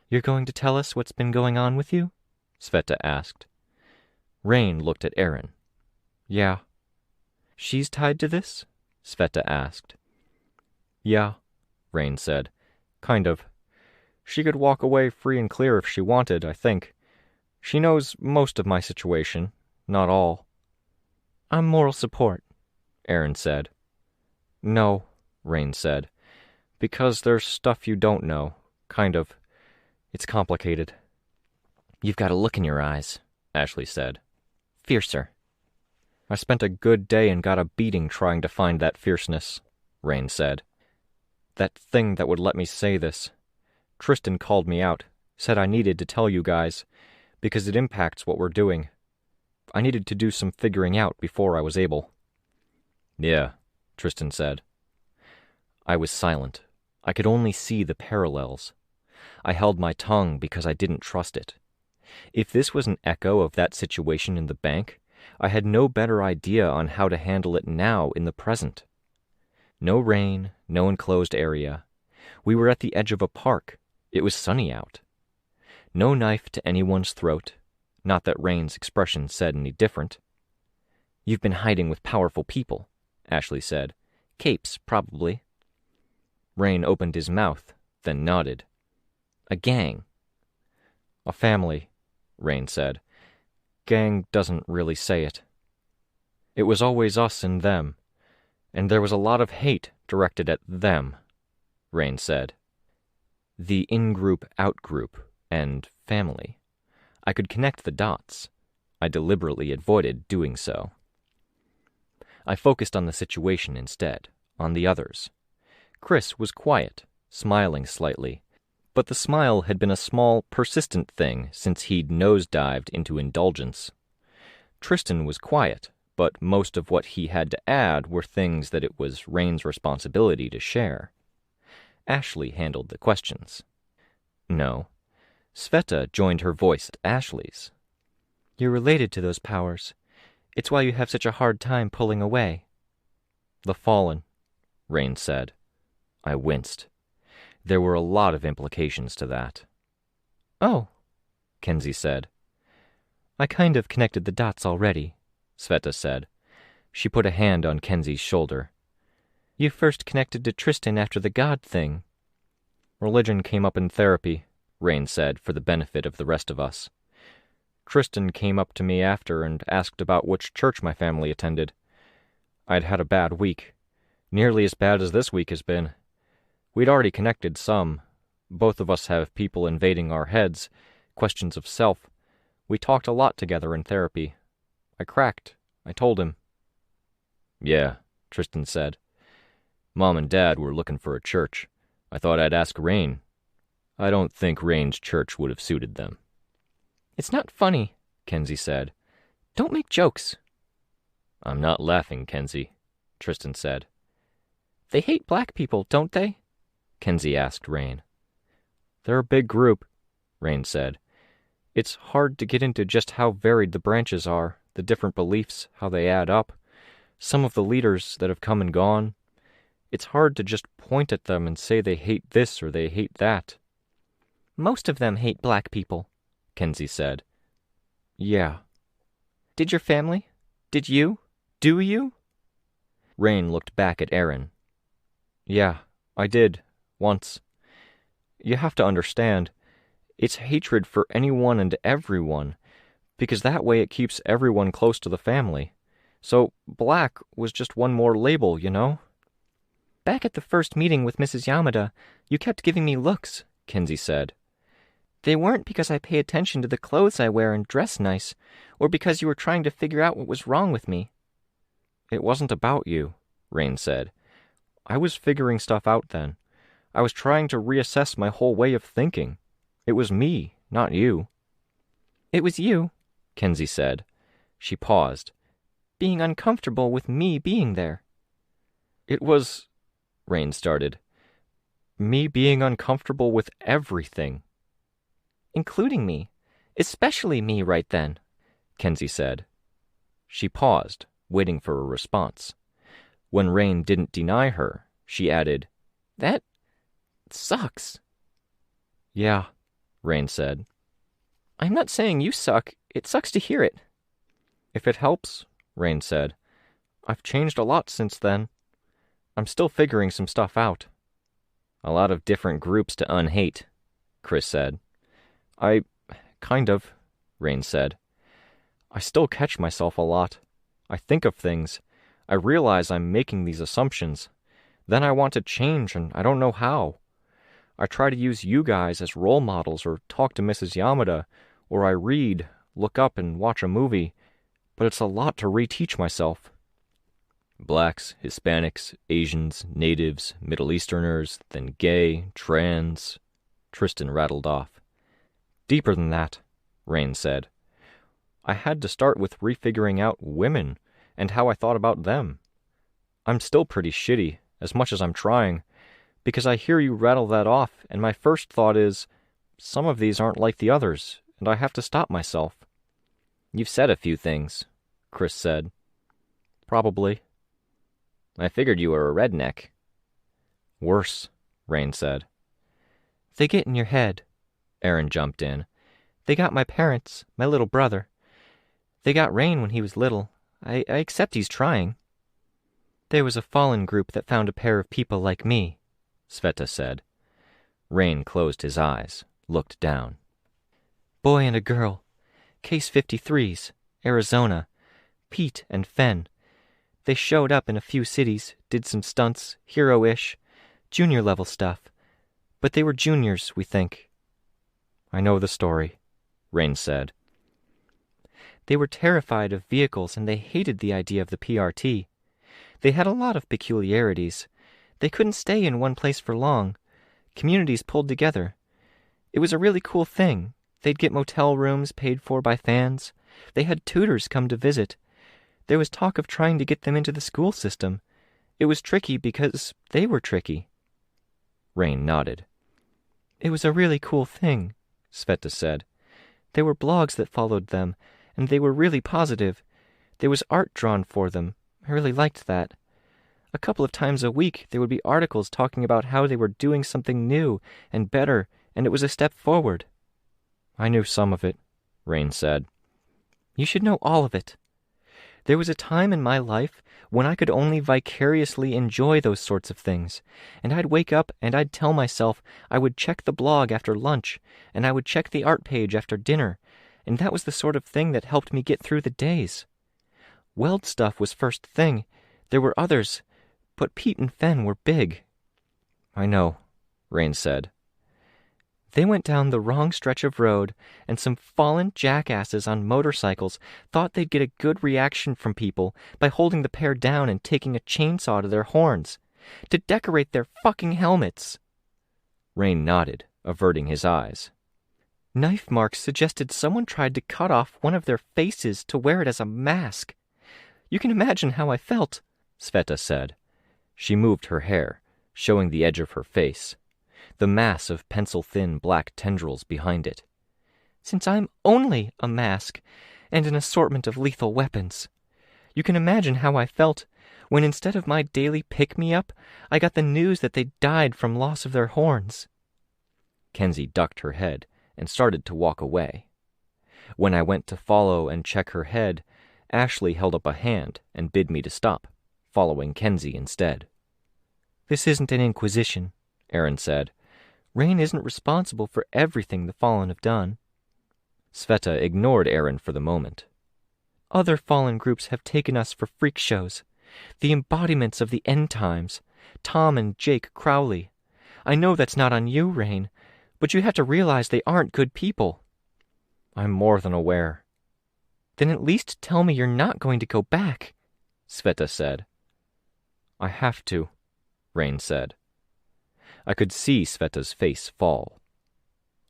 "You're going to tell us what's been going on with you?" Sveta asked. Rain looked at Aaron. "Yeah." "She's tied to this?" Sveta asked. "Yeah," Rain said. "Kind of. She could walk away free and clear if she wanted, I think. She knows most of my situation, not all." "I'm moral support," Aaron said. "No," Rain said. Because there's stuff you don't know. Kind of. It's complicated. You've got a look in your eyes, Ashley said. Fiercer. I spent a good day and got a beating trying to find that fierceness, Rain said. That thing that would let me say this. Tristan called me out, said I needed to tell you guys, because it impacts what we're doing. I needed to do some figuring out before I was able. Yeah, Tristan said. I was silent. I could only see the parallels. I held my tongue because I didn't trust it. If this was an echo of that situation in the bank, I had no better idea on how to handle it now in the present. No rain, no enclosed area. We were at the edge of a park. It was sunny out. No knife to anyone's throat. Not that Rain's expression said any different. You've been hiding with powerful people, Ashley said. Capes, probably. Rain opened his mouth, then nodded. A gang. A family, Rain said. Gang doesn't really say it. It was always us and them, and there was a lot of hate directed at them, Rain said. The in-group, out-group, and family. I could connect the dots. I deliberately avoided doing so. I focused on the situation instead, on the others. Chris was quiet, smiling slightly, but the smile had been a small, persistent thing since he'd nosedived into indulgence. Tristan was quiet, but most of what he had to add were things that it was Rain's responsibility to share. Ashley handled the questions. No. Sveta joined her voice at Ashley's. You're related to those powers. It's why you have such a hard time pulling away. The Fallen, Rain said. I winced. There were a lot of implications to that. Oh, Kenzie said. I kind of connected the dots already, Sveta said. She put a hand on Kenzie's shoulder. You first connected to Tristan after the God thing. Religion came up in therapy, Rain said, for the benefit of the rest of us. Tristan came up to me after and asked about which church my family attended. I'd had a bad week, nearly as bad as this week has been. We'd already connected some. Both of us have people invading our heads, questions of self. We talked a lot together in therapy. I cracked. I told him. Yeah, Tristan said. Mom and Dad were looking for a church. I thought I'd ask Rain. I don't think Rain's church would have suited them. It's not funny, Kenzie said. Don't make jokes. I'm not laughing, Kenzie, Tristan said. They hate black people, don't they? Kenzie asked Rain. They're a big group, Rain said. It's hard to get into just how varied the branches are, the different beliefs, how they add up. Some of the leaders that have come and gone. It's hard to just point at them and say they hate this or they hate that. Most of them hate black people, Kenzie said. Yeah. Did your family? Did you? Do you? Rain looked back at Aaron. Yeah, I did. Once. You have to understand, it's hatred for anyone and everyone, because that way it keeps everyone close to the family. So black was just one more label, you know? Back at the first meeting with Mrs. Yamada, you kept giving me looks, Kenzie said. They weren't because I pay attention to the clothes I wear and dress nice, or because you were trying to figure out what was wrong with me. It wasn't about you, Rain said. I was figuring stuff out then. I was trying to reassess my whole way of thinking. It was me, not you. It was you, Kenzie said. She paused. Being uncomfortable with me being there. It was, Rain started, me being uncomfortable with everything. Including me. Especially me right then, Kenzie said. She paused, waiting for a response. When Rain didn't deny her, she added, That sucks. Yeah, Rain said. I'm not saying you suck. It sucks to hear it. If it helps, Rain said. I've changed a lot since then. I'm still figuring some stuff out. A lot of different groups to unhate, Chris said. Kind of, Rain said. I still catch myself a lot. I think of things. I realize I'm making these assumptions. Then I want to change, and I don't know how. I try to use you guys as role models, or talk to Mrs. Yamada, or I read, look up, and watch a movie, but it's a lot to reteach myself. Blacks, Hispanics, Asians, natives, Middle Easterners, then gay, trans, Tristan rattled off. Deeper than that, Rain said. I had to start with refiguring out women, and how I thought about them. I'm still pretty shitty, as much as I'm trying, because I hear you rattle that off, and my first thought is, some of these aren't like the others, and I have to stop myself. You've said a few things, Chris said. Probably. I figured you were a redneck. Worse, Rain said. They get in your head, Aaron jumped in. They got my parents, my little brother. They got Rain when he was little. I accept he's trying. There was a fallen group that found a pair of people like me, Sveta said. Rain closed his eyes, looked down. Boy and a girl. Case 53s, Arizona. Pete and Fen. They showed up in a few cities, did some stunts, hero-ish, junior-level stuff. But they were juniors, we think. I know the story, Rain said. They were terrified of vehicles and they hated the idea of the PRT. They had a lot of peculiarities. They couldn't stay in one place for long. Communities pulled together. It was a really cool thing. They'd get motel rooms paid for by fans. They had tutors come to visit. There was talk of trying to get them into the school system. It was tricky because they were tricky. Rain nodded. It was a really cool thing, Sveta said. There were blogs that followed them, and they were really positive. There was art drawn for them. I really liked that. A couple of times a week there would be articles talking about how they were doing something new and better, and it was a step forward. I knew some of it, Rain said. You should know all of it. There was a time in my life when I could only vicariously enjoy those sorts of things, and I'd wake up and I'd tell myself I would check the blog after lunch, and I would check the art page after dinner, and that was the sort of thing that helped me get through the days. Weld stuff was first thing. There were others, but Pete and Fen were big. I know, Rain said. They went down the wrong stretch of road, and some fallen jackasses on motorcycles thought they'd get a good reaction from people by holding the pair down and taking a chainsaw to their horns, to decorate their fucking helmets. Rain nodded, averting his eyes. Knife marks suggested someone tried to cut off one of their faces to wear it as a mask. You can imagine how I felt, Sveta said. She moved her hair, showing the edge of her face, the mass of pencil-thin black tendrils behind it. Since I'm only a mask and an assortment of lethal weapons, you can imagine how I felt when instead of my daily pick-me-up, I got the news that they died from loss of their horns. Kenzie ducked her head and started to walk away. When I went to follow and check her head, Ashley held up a hand and bid me to stop, following Kenzie instead. This isn't an inquisition, Aaron said. Rain isn't responsible for everything the Fallen have done. Sveta ignored Aaron for the moment. Other Fallen groups have taken us for freak shows, the embodiments of the end times, Tom and Jake Crowley. I know that's not on you, Rain, but you have to realize they aren't good people. I'm more than aware. Then at least tell me you're not going to go back, Sveta said. I have to, Rain said. I could see Sveta's face fall.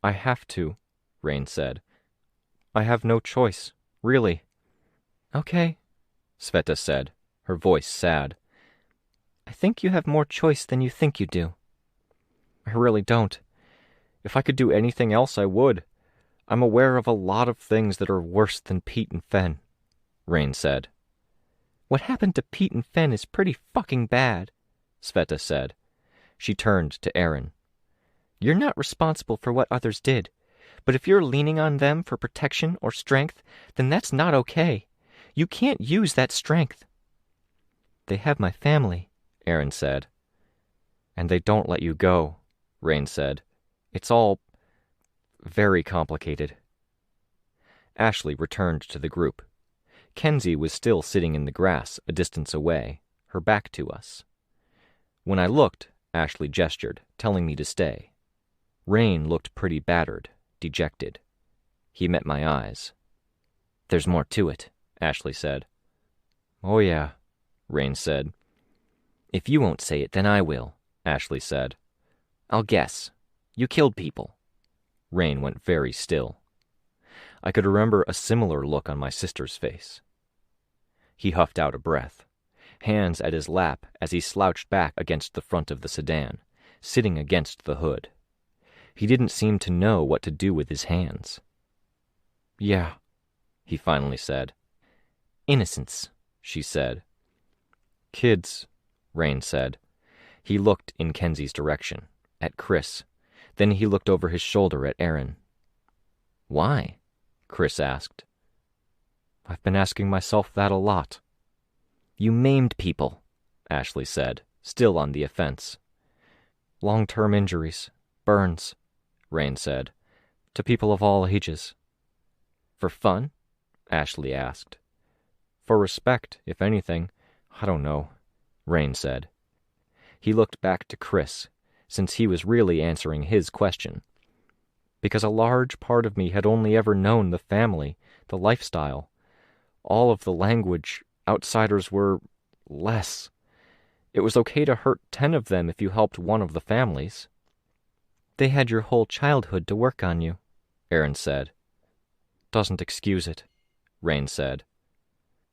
I have to, Rain said. I have no choice, really. Okay, Sveta said, her voice sad. I think you have more choice than you think you do. I really don't. If I could do anything else, I would. I'm aware of a lot of things that are worse than Pete and Fen, Rain said. What happened to Pete and Fen is pretty fucking bad, Sveta said. She turned to Aaron. You're not responsible for what others did, but if you're leaning on them for protection or strength, then that's not okay. You can't use that strength. They have my family, Aaron said. And they don't let you go, Rain said. It's all very complicated. Ashley returned to the group. Kenzie was still sitting in the grass a distance away, her back to us. When I looked, Ashley gestured, telling me to stay. Rain looked pretty battered, dejected. He met my eyes. "There's more to it," Ashley said. "Oh yeah," Rain said. "If you won't say it, then I will," Ashley said. "I'll guess. You killed people." Rain went very still. I could remember a similar look on my sister's face. He huffed out a breath, hands at his lap as he slouched back against the front of the sedan, sitting against the hood. He didn't seem to know what to do with his hands. "Yeah," he finally said. "Innocence," she said. "Kids," Rain said. He looked in Kenzie's direction, at Chris. Then he looked over his shoulder at Aaron. "Why?" Chris asked. "I've been asking myself that a lot." "You maimed people," Ashley said, still on the offense. "Long-term injuries, burns," Rain said, "to people of all ages." "For fun?" Ashley asked. "For respect, if anything. I don't know," Rain said. He looked back to Chris, since he was really answering his question. Because a large part of me had only ever known the family, the lifestyle. All of the language, outsiders were less. It was okay to hurt 10 of them if you helped one of the families. "They had your whole childhood to work on you," Aaron said. "Doesn't excuse it," Rain said.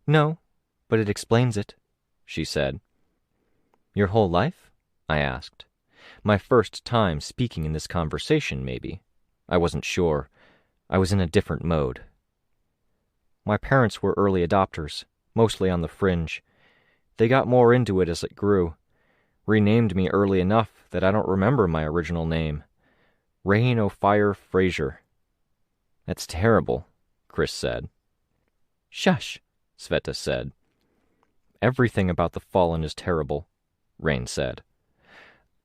"No, but it explains it," she said. "Your whole life?" I asked. My first time speaking in this conversation, maybe. I wasn't sure. I was in a different mode. "My parents were early adopters, mostly on the fringe. They got more into it as it grew. Renamed me early enough that I don't remember my original name. Rain O'Fire Fraser." "That's terrible," Chris said. "Shush," Sveta said. "Everything about the Fallen is terrible," Rain said.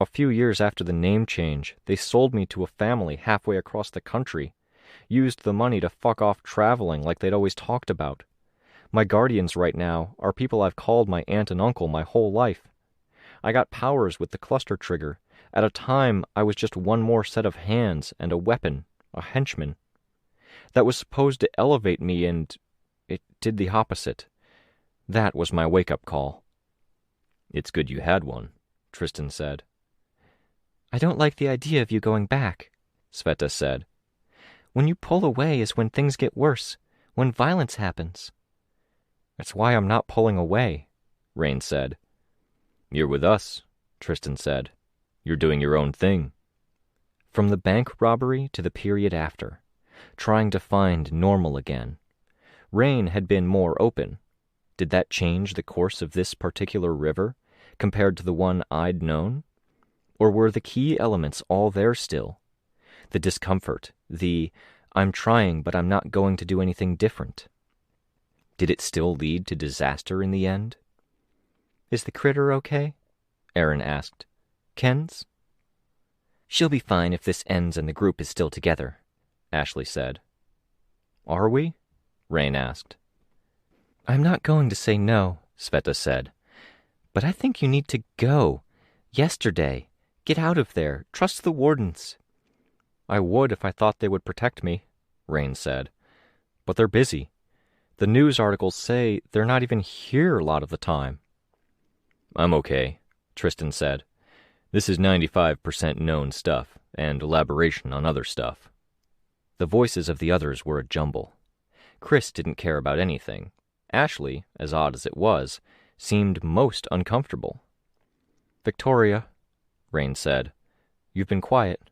"A few years after the name change, they sold me to a family halfway across the country, used the money to fuck off traveling like they'd always talked about. My guardians right now are people I've called my aunt and uncle my whole life. I got powers with the cluster trigger. At a time, I was just one more set of hands and a weapon, a henchman. That was supposed to elevate me, and it did the opposite. That was my wake-up call." "It's good you had one," Tristan said. "I don't like the idea of you going back," Sveta said. "When you pull away is when things get worse, when violence happens." "That's why I'm not pulling away," Rain said. "You're with us," Tristan said. "You're doing your own thing." From the bank robbery to the period after, trying to find normal again, Rain had been more open. Did that change the course of this particular river, compared to the one I'd known? Or were the key elements all there still? The discomfort, the "I'm trying but I'm not going to do anything different." Did it still lead to disaster in the end? "Is the critter okay?" Aaron asked. "Ken's?" "She'll be fine if this ends and the group is still together," Ashley said. "Are we?" Rain asked. "I'm not going to say no," Sveta said. "But I think you need to go. Yesterday. Get out of there. Trust the wardens." "I would if I thought they would protect me," Rain said. "But they're busy. The news articles say they're not even here a lot of the time." "I'm okay," Tristan said. "This is 95% known stuff, and elaboration on other stuff." The voices of the others were a jumble. Chris didn't care about anything. Ashley, as odd as it was, seemed most uncomfortable. "Victoria," Rain said, "you've been quiet."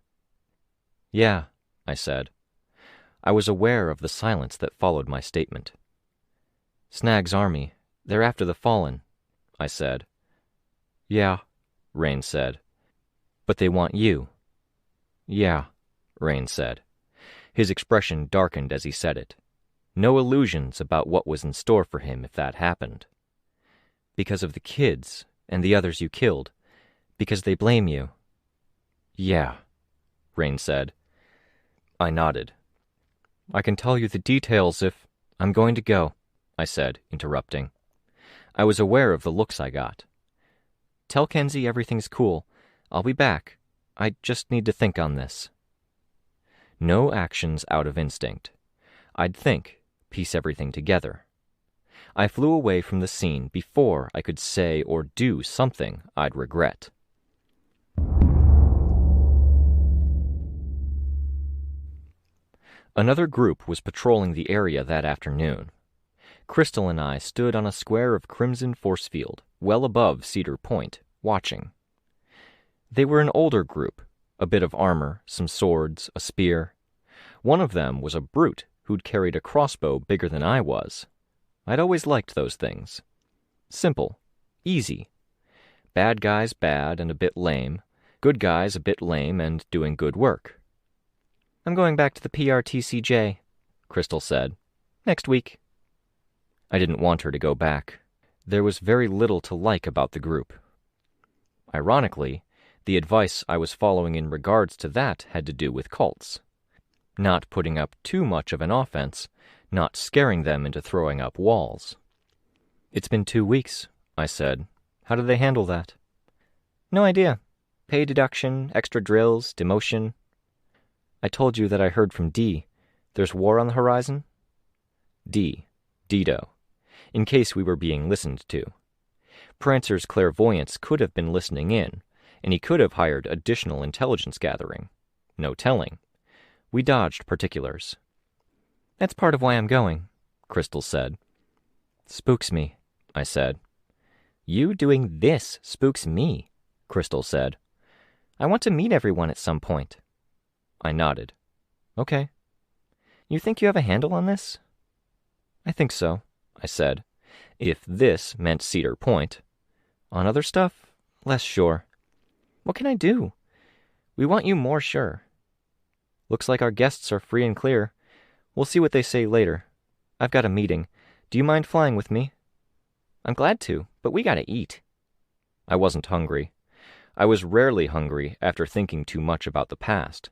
"Yeah," I said. I was aware of the silence that followed my statement. "Snag's army. They're after the Fallen," I said. "Yeah," Rain said. "But they want you." "Yeah," Rain said. His expression darkened as he said it. No illusions about what was in store for him if that happened. "Because of the kids and the others you killed. Because they blame you." "Yeah," Rain said. I nodded. "I can tell you the details if—" "I'm going to go," I said, interrupting. I was aware of the looks I got. Tell Kenzie everything's cool. I'll be back. I just need to think on this. No actions out of instinct. I'd think, piece everything together. I flew away from the scene before I could say or do something I'd regret. Another group was patrolling the area that afternoon. Crystal and I stood on a square of crimson force field, well above Cedar Point, watching. They were an older group, a bit of armor, some swords, a spear. One of them was a brute who'd carried a crossbow bigger than I was. I'd always liked those things. Simple. Easy. Bad guys bad and a bit lame. Good guys a bit lame and doing good work. I'm going back to the PRTCJ, Crystal said. Next week. I didn't want her to go back. There was very little to like about the group. Ironically, the advice I was following in regards to that had to do with cults. Not putting up too much of an offense, not scaring them into throwing up walls. It's been 2 weeks, I said. How do they handle that? No idea. Pay deduction, extra drills, demotion. I told you that I heard from D. There's war on the horizon? Dido. In case we were being listened to. Prancer's clairvoyance could have been listening in, and he could have hired additional intelligence gathering. No telling. We dodged particulars. That's part of why I'm going, Crystal said. Spooks me, I said. You doing this spooks me, Crystal said. I want to meet everyone at some point. I nodded. Okay. You think you have a handle on this? I think so, I said. If this meant Cedar Point. On other stuff, less sure. What can I do? We want you more sure. Looks like our guests are free and clear. We'll see what they say later. I've got a meeting. Do you mind flying with me? I'm glad to, but we gotta eat. I wasn't hungry. I was rarely hungry after thinking too much about the past,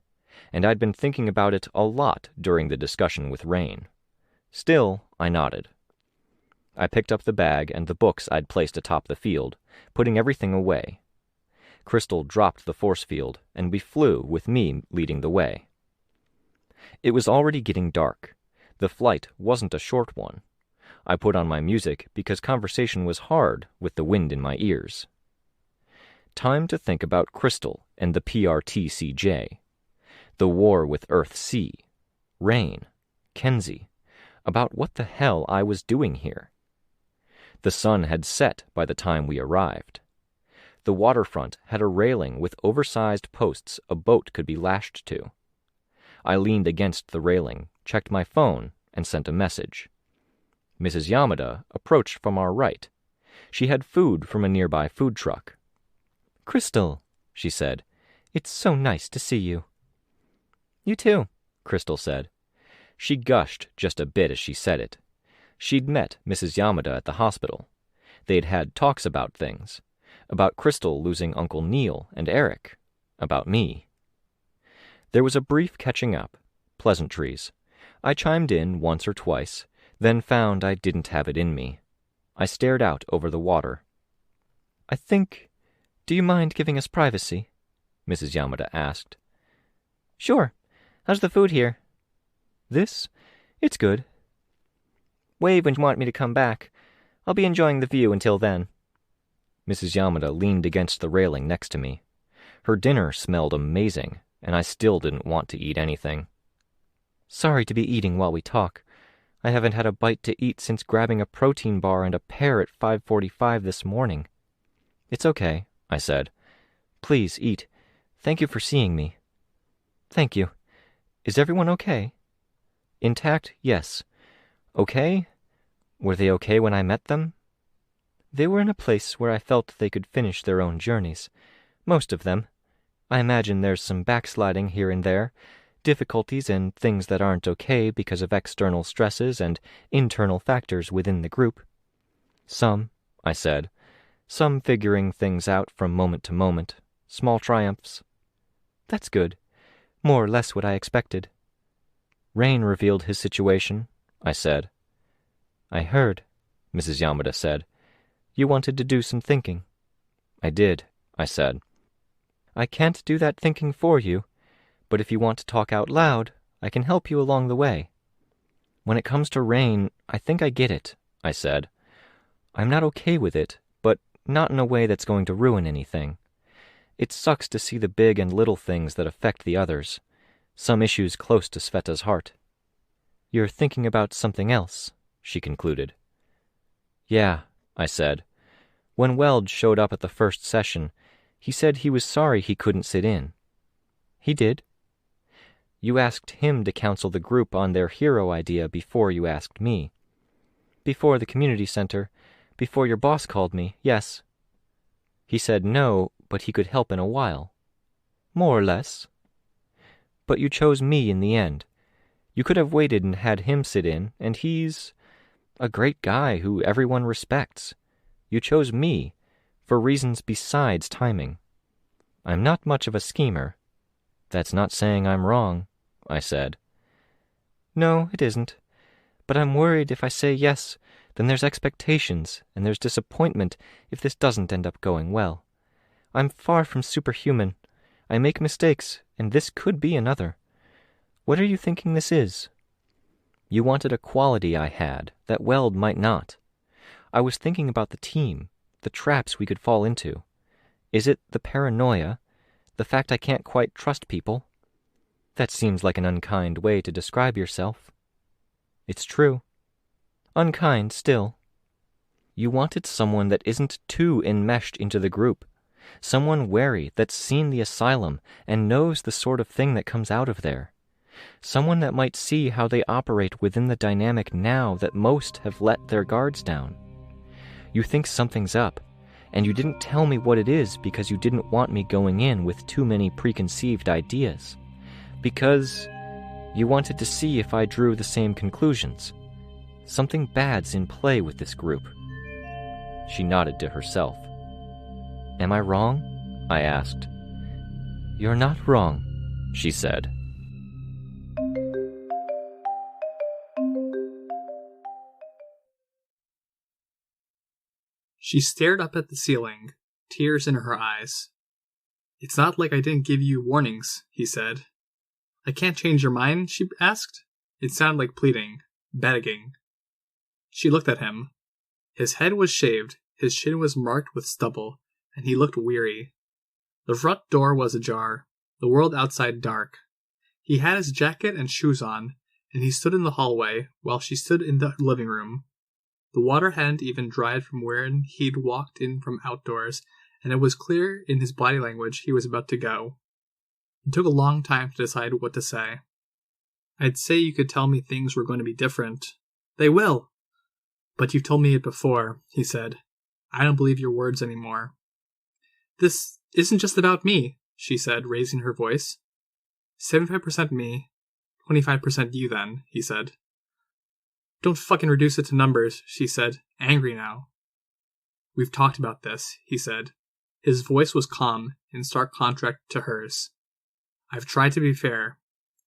and I'd been thinking about it a lot during the discussion with Rain. Still, I nodded. I picked up the bag and the books I'd placed atop the field, putting everything away. Crystal dropped the force field, and we flew with me leading the way. It was already getting dark. The flight wasn't a short one. I put on my music because conversation was hard with the wind in my ears. Time to think about Crystal and the PRTCJ. The war with Earth-C. Rain. Kenzie. About what the hell I was doing here. The sun had set by the time we arrived. The waterfront had a railing with oversized posts a boat could be lashed to. I leaned against the railing, checked my phone, and sent a message. Mrs. Yamada approached from our right. She had food from a nearby food truck. Crystal, she said, it's so nice to see you. You too, Crystal said. She gushed just a bit as she said it. She'd met Mrs. Yamada at the hospital. They'd had talks about things. About Crystal losing Uncle Neil and Eric. About me. There was a brief catching up, pleasantries. I chimed in once or twice, then found I didn't have it in me. I stared out over the water. Do you mind giving us privacy? Mrs. Yamada asked. Sure. How's the food here? It's good. Wave when you want me to come back. I'll be enjoying the view until then. Mrs. Yamada leaned against the railing next to me. Her dinner smelled amazing, and I still didn't want to eat anything. Sorry to be eating while we talk. I haven't had a bite to eat since grabbing a protein bar and a pear at 5:45 this morning. It's okay, I said. Please eat. Thank you for seeing me. Thank you. Is everyone okay? Intact, yes. Okay? Were they okay when I met them? They were in a place where I felt they could finish their own journeys. Most of them. I imagine there's some backsliding here and there, difficulties and things that aren't okay because of external stresses and internal factors within the group. Some, I said. Some figuring things out from moment to moment. Small triumphs. That's good. More or less what I expected. Rain revealed his situation, I said. I heard, Mrs. Yamada said. You wanted to do some thinking. I did, I said. I can't do that thinking for you, but if you want to talk out loud, I can help you along the way. When it comes to rain, I think I get it, I said. I'm not okay with it, but not in a way that's going to ruin anything. It sucks to see the big and little things that affect the others, some issues close to Sveta's heart. You're thinking about something else, she concluded. Yeah, I said. When Weld showed up at the first session, he said he was sorry he couldn't sit in. He did. You asked him to counsel the group on their hero idea before you asked me. Before the community center, before your boss called me, yes. He said no, but he could help in a while. More or less. But you chose me in the end. You could have waited and had him sit in, and he's a great guy who everyone respects. You chose me, for reasons besides timing. I'm not much of a schemer. That's not saying I'm wrong, I said. No, it isn't. But I'm worried if I say yes, then there's expectations, and there's disappointment if this doesn't end up going well. I'm far from superhuman. I make mistakes, and this could be another. What are you thinking this is? You wanted a quality I had that Weld might not. I was thinking about the team, the traps we could fall into. Is it the paranoia, the fact I can't quite trust people? That seems like an unkind way to describe yourself. It's true. Unkind still. You wanted someone that isn't too enmeshed into the group, someone wary that's seen the asylum and knows the sort of thing that comes out of there, someone that might see how they operate within the dynamic now that most have let their guards down. You think something's up, and you didn't tell me what it is because you didn't want me going in with too many preconceived ideas, because you wanted to see if I drew the same conclusions. Something bad's in play with this group. She nodded to herself. Am I wrong? I asked. You're not wrong, she said. She stared up at the ceiling, tears in her eyes. It's not like I didn't give you warnings, he said. I can't change your mind, she asked. It sounded like pleading, begging. She looked at him. His head was shaved, his chin was marked with stubble, and he looked weary. The front door was ajar, the world outside dark. He had his jacket and shoes on, and he stood in the hallway while she stood in the living room. The water hadn't even dried from where he'd walked in from outdoors, and it was clear in his body language he was about to go. It took a long time to decide what to say. I'd say you could tell me things were going to be different. They will! But you've told me it before, he said. I don't believe your words anymore. This isn't just about me, she said, raising her voice. 75% me, 25% you then, he said. Don't fucking reduce it to numbers, she said, angry now. We've talked about this, he said. His voice was calm, in stark contrast to hers. I've tried to be fair.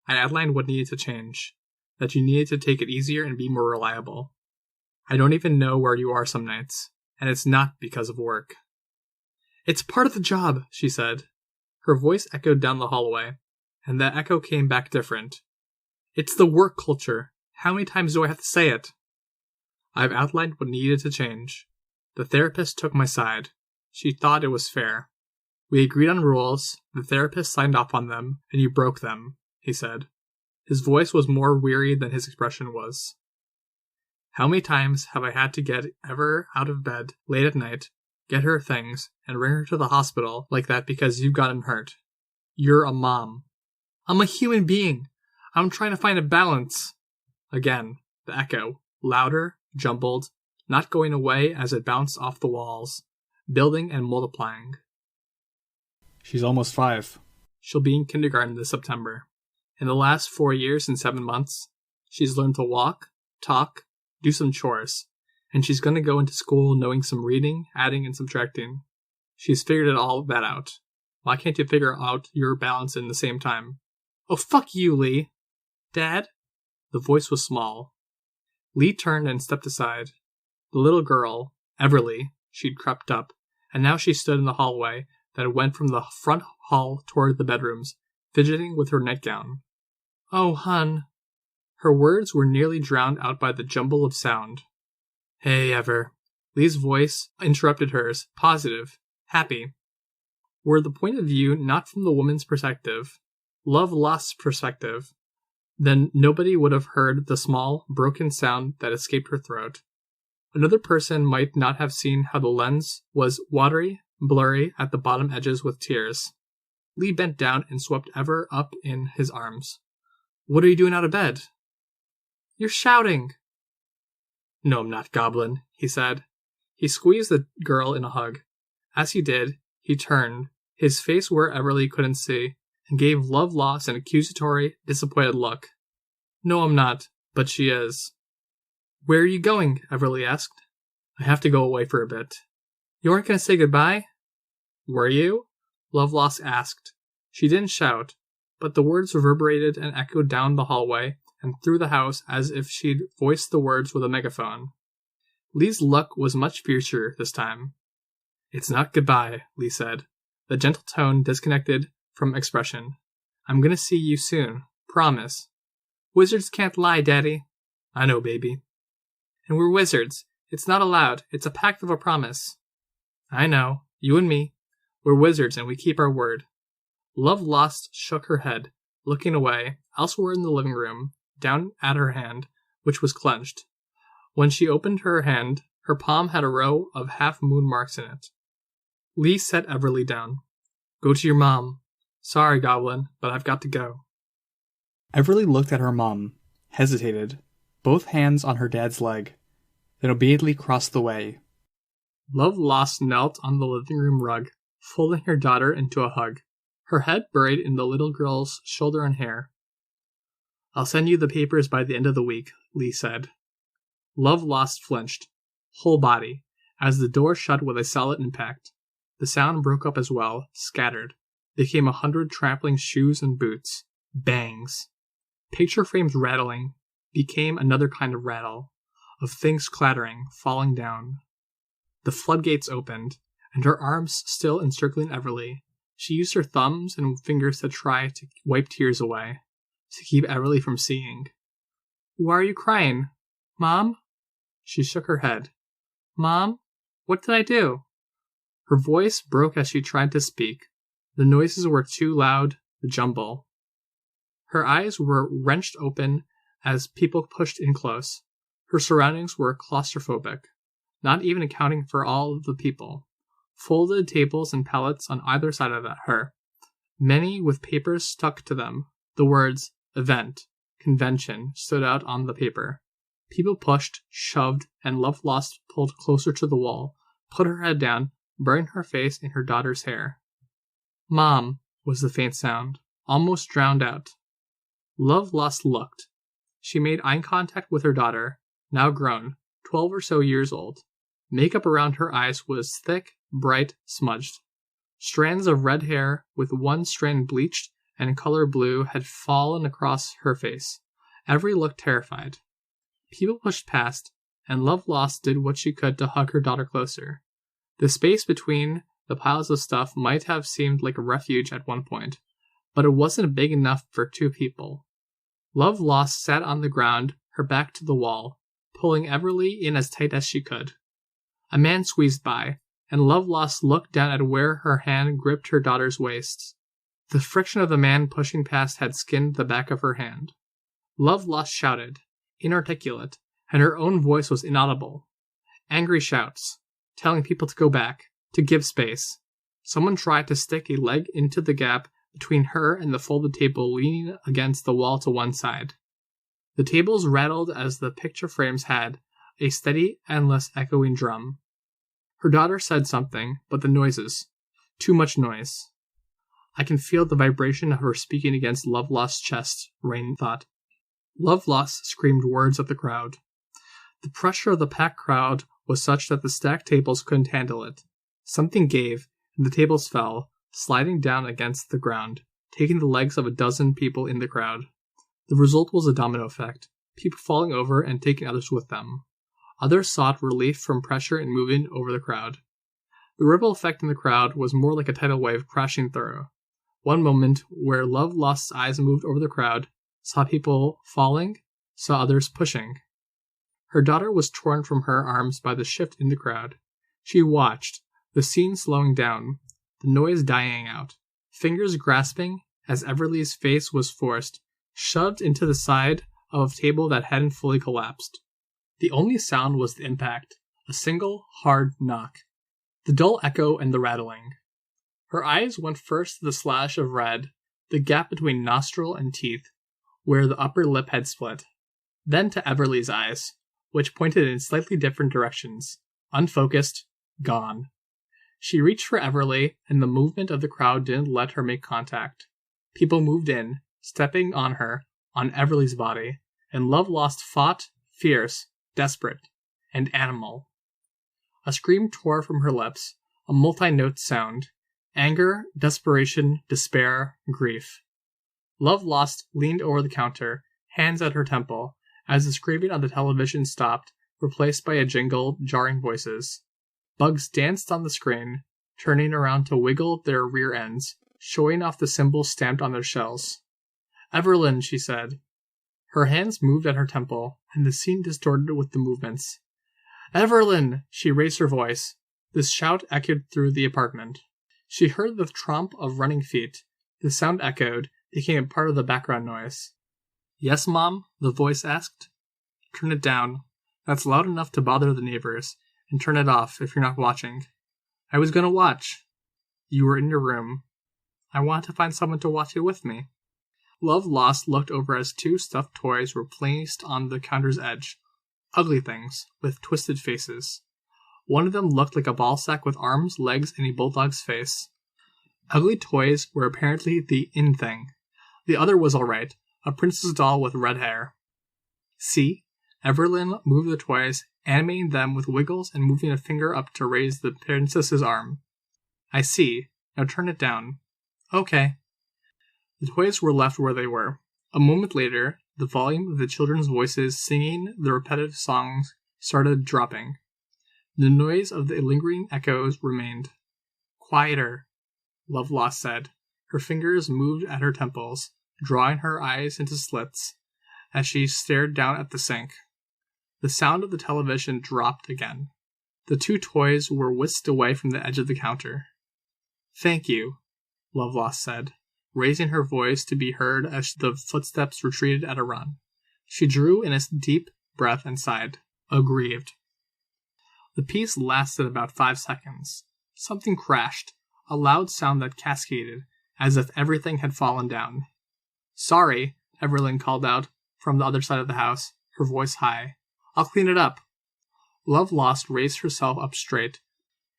I outlined what needed to change, that you needed to take it easier and be more reliable. I don't even know where you are some nights, and it's not because of work. It's part of the job, she said. Her voice echoed down the hallway, and the echo came back different. It's the work culture. How many times do I have to say it? I've outlined what needed to change. The therapist took my side. She thought it was fair. We agreed on rules, the therapist signed off on them, and you broke them, he said. His voice was more weary than his expression was. How many times have I had to get Ever out of bed late at night, get her things, and bring her to the hospital like that because you've gotten hurt? You're a mom. I'm a human being. I'm trying to find a balance. Again, the echo, louder, jumbled, not going away as it bounced off the walls, building and multiplying. She's almost 5. She'll be in kindergarten this September. In the last 4 years and 7 months, she's learned to walk, talk, do some chores, and she's going to go into school knowing some reading, adding, and subtracting. She's figured all that out. Why can't you figure out your balance in the same time? Oh, fuck you, Lee. Dad? The voice was small. Lee turned and stepped aside. The little girl, Everly, she'd crept up, and now she stood in the hallway that went from the front hall toward the bedrooms, fidgeting with her nightgown. "Oh, hun." Her words were nearly drowned out by the jumble of sound. "Hey, Ever." Lee's voice interrupted hers, positive, happy. Were the point of view not from the woman's perspective, love-lost's perspective, then nobody would have heard the small, broken sound that escaped her throat. Another person might not have seen how the lens was watery, blurry at the bottom edges with tears. Lee bent down and swept Ever up in his arms. "What are you doing out of bed?" "You're shouting." "No, I'm not, Goblin," he said. He squeezed the girl in a hug. As he did, he turned, his face where Everly couldn't see, and gave Love Lost an accusatory, disappointed look. "No, I'm not, but she is." "Where are you going?" Everly asked. "I have to go away for a bit." "You aren't going to say goodbye?" "Were you?" Lovelost asked. She didn't shout, but the words reverberated and echoed down the hallway and through the house as if she'd voiced the words with a megaphone. Lee's look was much fiercer this time. "It's not goodbye," Lee said, the gentle tone disconnected from expression. "I'm going to see you soon. Promise." "Wizards can't lie, Daddy." "I know, baby." "And we're wizards. It's not allowed. It's a pact of a promise." "I know. You and me. We're wizards and we keep our word." Love Lost shook her head, looking away, elsewhere in the living room, down at her hand, which was clenched. When she opened her hand, her palm had a row of half-moon marks in it. Lee set Everly down. "Go to your mom." "Sorry, Goblin, but I've got to go." Everly looked at her mom, hesitated, both hands on her dad's leg, then obediently crossed the way. Love Lost knelt on the living room rug, folding her daughter into a hug, her head buried in the little girl's shoulder and hair. "I'll send you the papers by the end of the week," Lee said. Love Lost flinched, whole body, as the door shut with a solid impact. The sound broke up as well, scattered. Became 100 trampling shoes and boots. Bangs. Picture frames rattling. Became another kind of rattle. Of things clattering, falling down. The floodgates opened, and her arms still encircling Everly. She used her thumbs and fingers to try to wipe tears away, to keep Everly from seeing. "Why are you crying? Mom?" She shook her head. "Mom? What did I do?" Her voice broke as she tried to speak. The noises were too loud, the jumble. Her eyes were wrenched open as people pushed in close. Her surroundings were claustrophobic, not even accounting for all of the people. Folded tables and pallets on either side of her, many with papers stuck to them. The words "event," "convention" stood out on the paper. People pushed, shoved, and Love Lost pulled closer to the wall, put her head down, burying her face in her daughter's hair. "Mom," was the faint sound, almost drowned out. Love Lost looked. She made eye contact with her daughter, now grown, 12 or so years old. Makeup around her eyes was thick, bright, smudged. Strands of red hair, with one strand bleached and color blue, had fallen across her face. Every looked terrified. People pushed past, and Love Lost did what she could to hug her daughter closer. The space between the piles of stuff might have seemed like a refuge at one point, but it wasn't big enough for two people. Love Lost sat on the ground, her back to the wall, pulling Everly in as tight as she could. A man squeezed by, and Love Lost looked down at where her hand gripped her daughter's waist. The friction of the man pushing past had skinned the back of her hand. Love Lost shouted, inarticulate, and her own voice was inaudible. Angry shouts, telling people to go back, to give space. Someone tried to stick a leg into the gap between her and the folded table leaning against the wall to one side. The tables rattled as the picture frames had, a steady, endless, echoing drum. Her daughter said something, but the noises. Too much noise. I can feel the vibration of her speaking against Love Lost's chest, Rain thought. Love Lost screamed words at the crowd. The pressure of the packed crowd was such that the stacked tables couldn't handle it. Something gave, and the tables fell, sliding down against the ground, taking the legs of a dozen people in the crowd. The result was a domino effect, people falling over and taking others with them. Others sought relief from pressure and moving over the crowd. The ripple effect in the crowd was more like a tidal wave crashing through. One moment, where Love Lost's eyes moved over the crowd, saw people falling, saw others pushing. Her daughter was torn from her arms by the shift in the crowd. She watched, the scene slowing down, the noise dying out, fingers grasping as Everly's face was forced, shoved into the side of a table that hadn't fully collapsed. The only sound was the impact, a single, hard knock. The dull echo and the rattling. Her eyes went first to the slash of red, the gap between nostril and teeth, where the upper lip had split. Then to Everly's eyes, which pointed in slightly different directions. Unfocused, gone. She reached for Everly, and the movement of the crowd didn't let her make contact. People moved in, stepping on her, on Everly's body, and Love Lost fought, fierce, desperate, and animal. A scream tore from her lips, a multi-note sound. Anger, desperation, despair, grief. Love Lost leaned over the counter, hands at her temple, as the screaming on the television stopped, replaced by a jingle, jarring voices. Bugs danced on the screen, turning around to wiggle their rear ends, showing off the symbols stamped on their shells. "Everlyn," she said. Her hands moved at her temple, and the scene distorted with the movements. "Everlyn!" She raised her voice. The shout echoed through the apartment. She heard the tromp of running feet. The sound echoed, became part of the background noise. "Yes, Mom?" the voice asked. "Turn it down. That's loud enough to bother the neighbors, and turn it off if you're not watching." "I was gonna watch." "You were in your room." "I want to find someone to watch it with me." Love Lost looked over as two stuffed toys were placed on the counter's edge. Ugly things, with twisted faces. One of them looked like a ball sack with arms, legs, and a bulldog's face. Ugly toys were apparently the in thing. The other was alright, a princess doll with red hair. "See?" Everlyn moved the toys, animating them with wiggles and moving a finger up to raise the princess's arm. "I see. Now turn it down." "Okay." The toys were left where they were. A moment later, the volume of the children's voices singing the repetitive songs started dropping. The noise of the lingering echoes remained. "Quieter," Love Lost said. Her fingers moved at her temples, drawing her eyes into slits as she stared down at the sink. The sound of the television dropped again. The two toys were whisked away from the edge of the counter. "Thank you," Love Lost said, raising her voice to be heard as the footsteps retreated at a run. She drew in a deep breath and sighed, aggrieved. The piece lasted about 5 seconds. Something crashed, a loud sound that cascaded, as if everything had fallen down. "Sorry," Everlyn called out from the other side of the house, her voice high. "I'll clean it up." Love Lost raised herself up straight,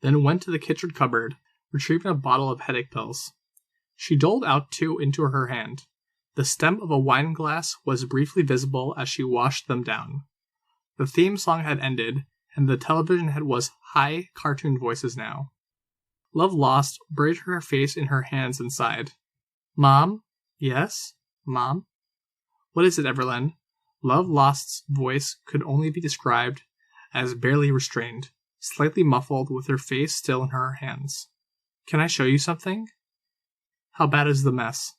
then went to the kitchen cupboard, retrieving a bottle of headache pills. She doled out 2 into her hand. The stem of a wine glass was briefly visible as she washed them down. The theme song had ended, and the television head was high cartoon voices now. Love Lost buried her face in her hands and sighed. "Mom?" "Yes? Mom?" "What is it, Everlyn?" Love Lost's voice could only be described as barely restrained, slightly muffled with her face still in her hands. "Can I show you something?" "How bad is the mess?"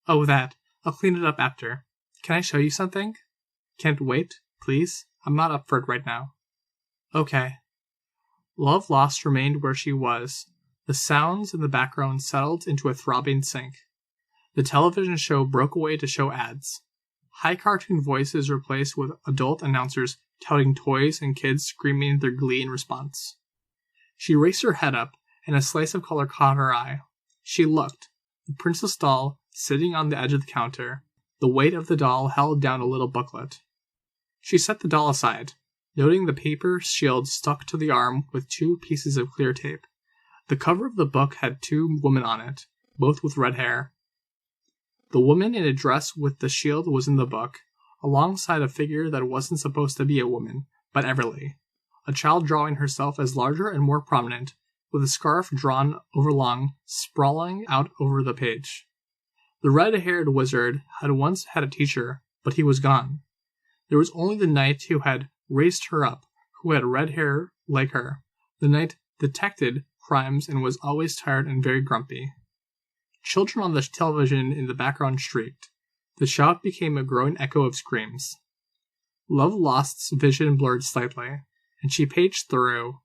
"Oh, that. I'll clean it up after. Can I show you something?" "Can't wait, please. I'm not up for it right now." "Okay." Love Lost remained where she was. The sounds in the background settled into a throbbing sync. The television show broke away to show ads. High cartoon voices replaced with adult announcers touting toys and kids screaming their glee in response. She raised her head up, and a slice of color caught her eye. She looked. The princess doll, sitting on the edge of the counter. The weight of the doll held down a little booklet. She set the doll aside, noting the paper shield stuck to the arm with 2 pieces of clear tape. The cover of the book had 2 women on it, both with red hair. The woman in a dress with the shield was in the book, alongside a figure that wasn't supposed to be a woman, but Everly, a child drawing herself as larger and more prominent, with a scarf drawn overlong, sprawling out over the page. The red-haired wizard had once had a teacher, but he was gone. There was only the knight who had raised her up, who had red hair like her. The knight detected crimes and was always tired and very grumpy. Children on the television in the background shrieked. The shout became a growing echo of screams. Love Lost's vision blurred slightly, and she paged through.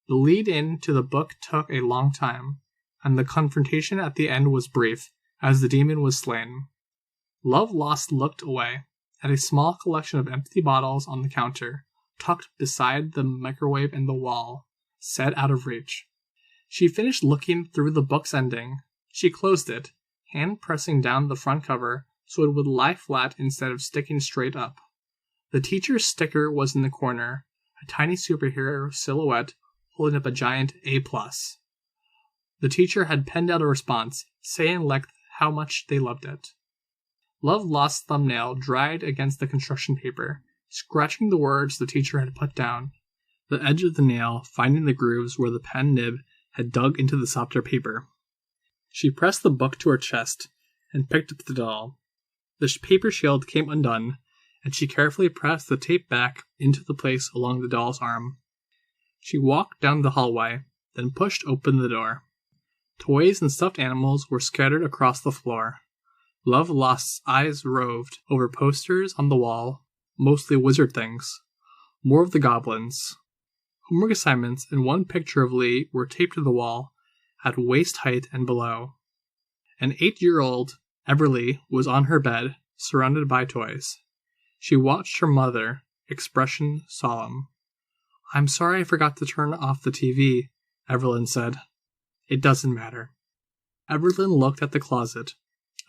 The lead-in to the book took a long time, and the confrontation at the end was brief, as the demon was slain. Love Lost looked away, at a small collection of empty bottles on the counter, tucked beside the microwave in the wall, set out of reach. She finished looking through the book's ending. She closed it, hand pressing down the front cover so it would lie flat instead of sticking straight up. The teacher's sticker was in the corner, a tiny superhero silhouette holding up a giant A+. The teacher had penned out a response, saying in length how much they loved it. Love Lost's thumbnail dried against the construction paper, scratching the words the teacher had put down. The edge of the nail finding the grooves where the pen nib had dug into the softer paper. She pressed the book to her chest and picked up the doll. The paper shield came undone, and she carefully pressed the tape back into the place along the doll's arm. She walked down the hallway, then pushed open the door. Toys and stuffed animals were scattered across the floor. Love Lost's eyes roved over posters on the wall, mostly wizard things. More of the goblins. Homework assignments and one picture of Lee were taped to the wall, at waist height and below. An 8-year-old, Everly, was on her bed, surrounded by toys. She watched her mother, expression solemn. "I'm sorry I forgot to turn off the TV," Evelyn said. "It doesn't matter." Evelyn looked at the closet.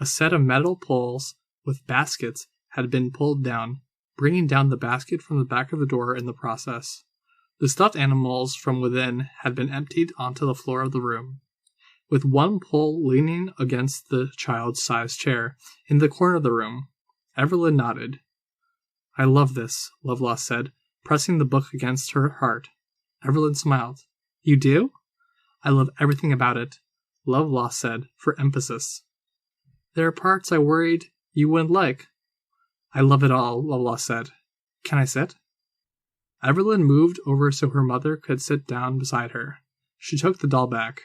A set of metal poles with baskets had been pulled down, bringing down the basket from the back of the door in the process. The stuffed animals from within had been emptied onto the floor of the room, with one pole leaning against the child-sized chair in the corner of the room. Evelyn nodded. "I love this," Lovelock said, pressing the book against her heart. Evelyn smiled. "You do?" "I love everything about it," Lovelock said, for emphasis. "There are parts I worried you wouldn't like." "I love it all," Lovelock said. "Can I sit?" Evelyn moved over so her mother could sit down beside her. She took the doll back.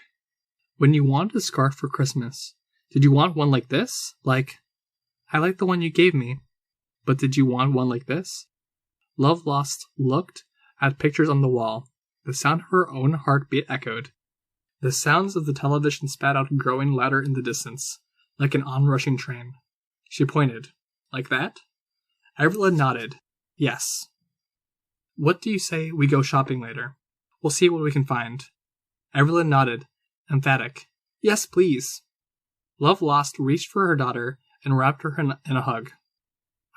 "When you wanted a scarf for Christmas, did you want one like this? I like the one you gave me. But did you want one like this?" Lovelock looked at pictures on the wall. The sound of her own heartbeat echoed. The sounds of the television spat out growing louder in the distance, like an onrushing train. She pointed. "Like that?" Evelyn nodded. "Yes." "What do you say we go shopping later? We'll see what we can find." Evelyn nodded, emphatic. "Yes, please." Lovelock reached for her daughter and wrapped her in a hug.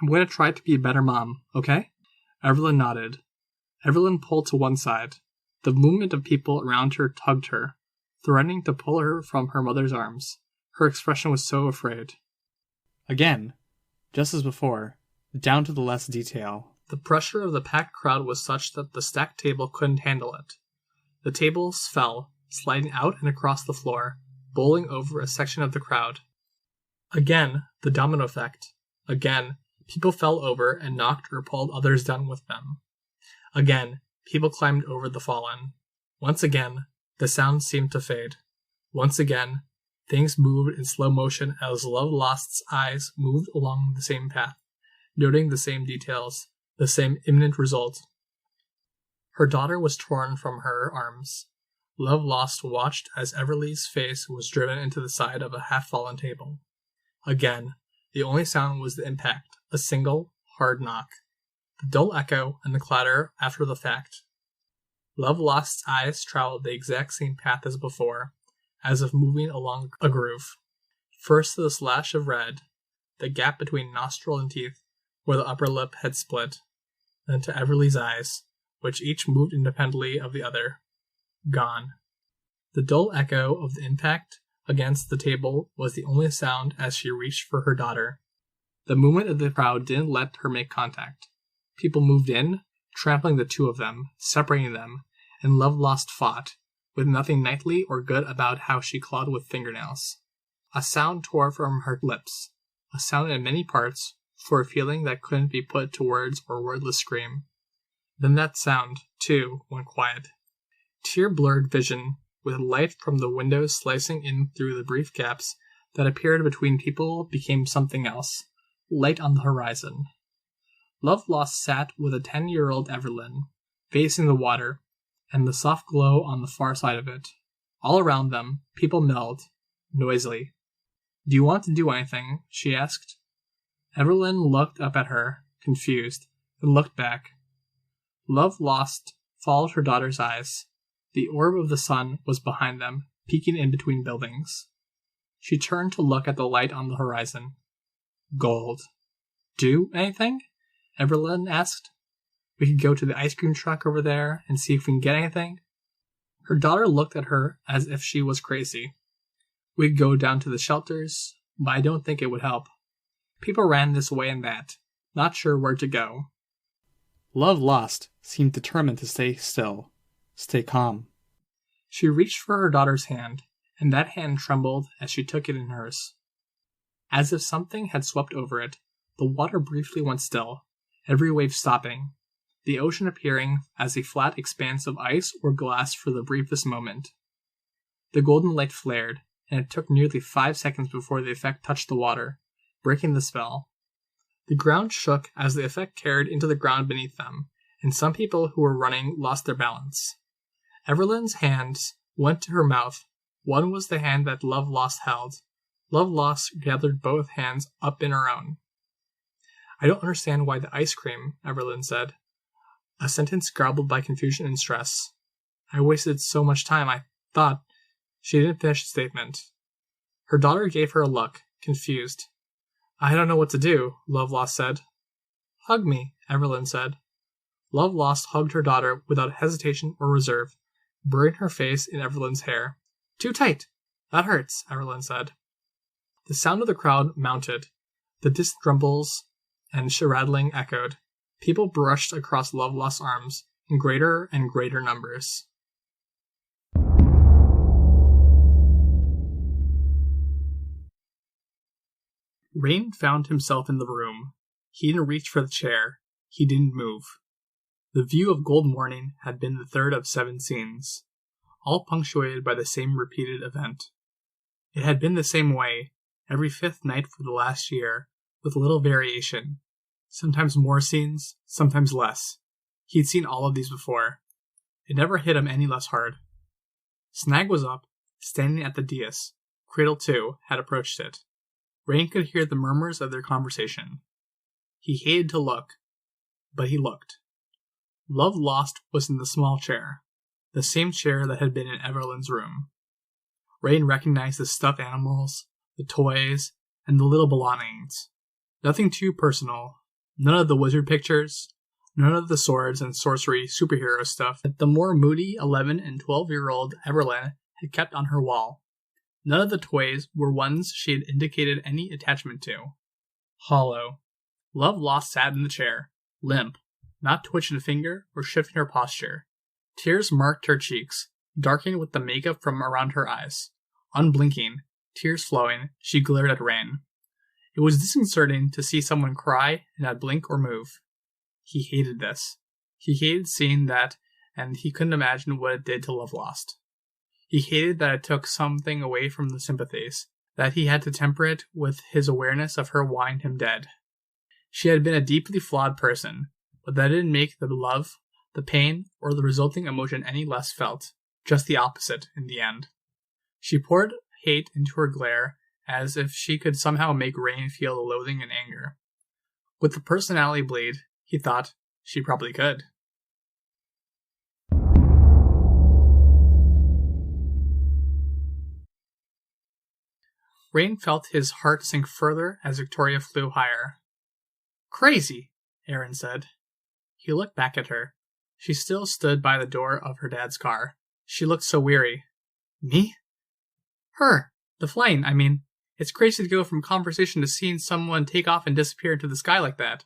"I'm going to try to be a better mom, okay?" Evelyn nodded. Evelyn pulled to one side. The movement of people around her tugged her, threatening to pull her from her mother's arms. Her expression was so afraid. Again, just as before, down to the last detail. The pressure of the packed crowd was such that the stacked table couldn't handle it. The tables fell, sliding out and across the floor, bowling over a section of the crowd. Again, the domino effect. Again, people fell over and knocked or pulled others down with them. Again, people climbed over the fallen. Once again, the sound seemed to fade. Once again, things moved in slow motion as Lovelock's eyes moved along the same path, noting the same details, the same imminent result. Her daughter was torn from her arms. Lovelock watched as Everly's face was driven into the side of a half-fallen table. Again, the only sound was the impact, a single, hard knock. The dull echo and the clatter after the fact. Lovelock's eyes traveled the exact same path as before, as if moving along a groove. First to the slash of red, the gap between nostril and teeth, where the upper lip had split, then to Everly's eyes, which each moved independently of the other. Gone. The dull echo of the impact against the table was the only sound as she reached for her daughter. The movement of the crowd didn't let her make contact. People moved in, trampling the two of them, separating them, and Lovelock fought, with nothing knightly or good about how she clawed with fingernails. A sound tore from her lips, a sound in many parts, for a feeling that couldn't be put to words or wordless scream. Then that sound, too, went quiet. Tear-blurred vision with light from the windows slicing in through the brief gaps that appeared between people became something else, light on the horizon. Love Lost sat with a 10-year-old Evelyn, facing the water, and the soft glow on the far side of it. All around them, people milled, noisily. "Do you want to do anything?" she asked. Evelyn looked up at her, confused, then looked back. Love Lost followed her daughter's eyes. The orb of the sun was behind them, peeking in between buildings. She turned to look at the light on the horizon. Gold. "Do anything?" Evelyn asked. "We could go to the ice cream truck over there and see if we can get anything." Her daughter looked at her as if she was crazy. "We could go down to the shelters, but I don't think it would help. People ran this way and that, not sure where to go." Love Lost seemed determined to stay still, stay calm. She reached for her daughter's hand, and that hand trembled as she took it in hers. As if something had swept over it, the water briefly went still, every wave stopping, the ocean appearing as a flat expanse of ice or glass for the briefest moment. The golden light flared, and it took nearly 5 seconds before the effect touched the water, breaking the spell. The ground shook as the effect carried into the ground beneath them, and some people who were running lost their balance. Evelyn's hands went to her mouth. One was the hand that Love Lost held. Love Lost gathered both hands up in her own. "I don't understand why the ice cream," Evelyn said, a sentence garbled by confusion and stress. "I wasted so much time, I thought—" She didn't finish the statement. Her daughter gave her a look, confused. "I don't know what to do," Love Lost said. "Hug me," Evelyn said. Love Lost hugged her daughter without hesitation or reserve, burying her face in Evelyn's hair. "Too tight! That hurts," Evelyn said. The sound of the crowd mounted. The distant rumbles and rattling echoed. People brushed across Love Lost's arms in greater and greater numbers. Rain found himself in the room. He didn't reach for the chair. He didn't move. The view of Gold Morning had been the third of 7 scenes, all punctuated by the same repeated event. It had been the same way, every 5th night for the last year, with little variation. Sometimes more scenes, sometimes less. He'd seen all of these before. It never hit him any less hard. Snag was up, standing at the dais. Cradle, too, had approached it. Rain could hear the murmurs of their conversation. He hated to look, but he looked. Love Lost was in the small chair, the same chair that had been in Evelyn's room. Rain recognized the stuffed animals, the toys, and the little belongings. Nothing too personal, none of the wizard pictures, none of the swords and sorcery superhero stuff that the more moody 11 and 12-year-old Evelyn had kept on her wall. None of the toys were ones she had indicated any attachment to. Hollow. Love Lost sat in the chair, limp, not twitching a finger or shifting her posture. Tears marked her cheeks, darkening with the makeup from around her eyes. Unblinking, tears flowing, she glared at Rain. It was disconcerting to see someone cry and not blink or move. He hated this. He hated seeing that, and he couldn't imagine what it did to Love Lost. He hated that it took something away from the sympathies, that he had to temper it with his awareness of her wanting him dead. She had been a deeply flawed person, but that didn't make the love, the pain, or the resulting emotion any less felt, just the opposite in the end. She poured hate into her glare as if she could somehow make Rain feel the loathing and anger. With the personality bleed, he thought, she probably could. Rain felt his heart sink further as Victoria flew higher. "Crazy," Aaron said. He looked back at her. She still stood by the door of her dad's car. She looked so weary. "Me?" "Her. The flying, I mean. It's crazy to go from conversation to seeing someone take off and disappear into the sky like that."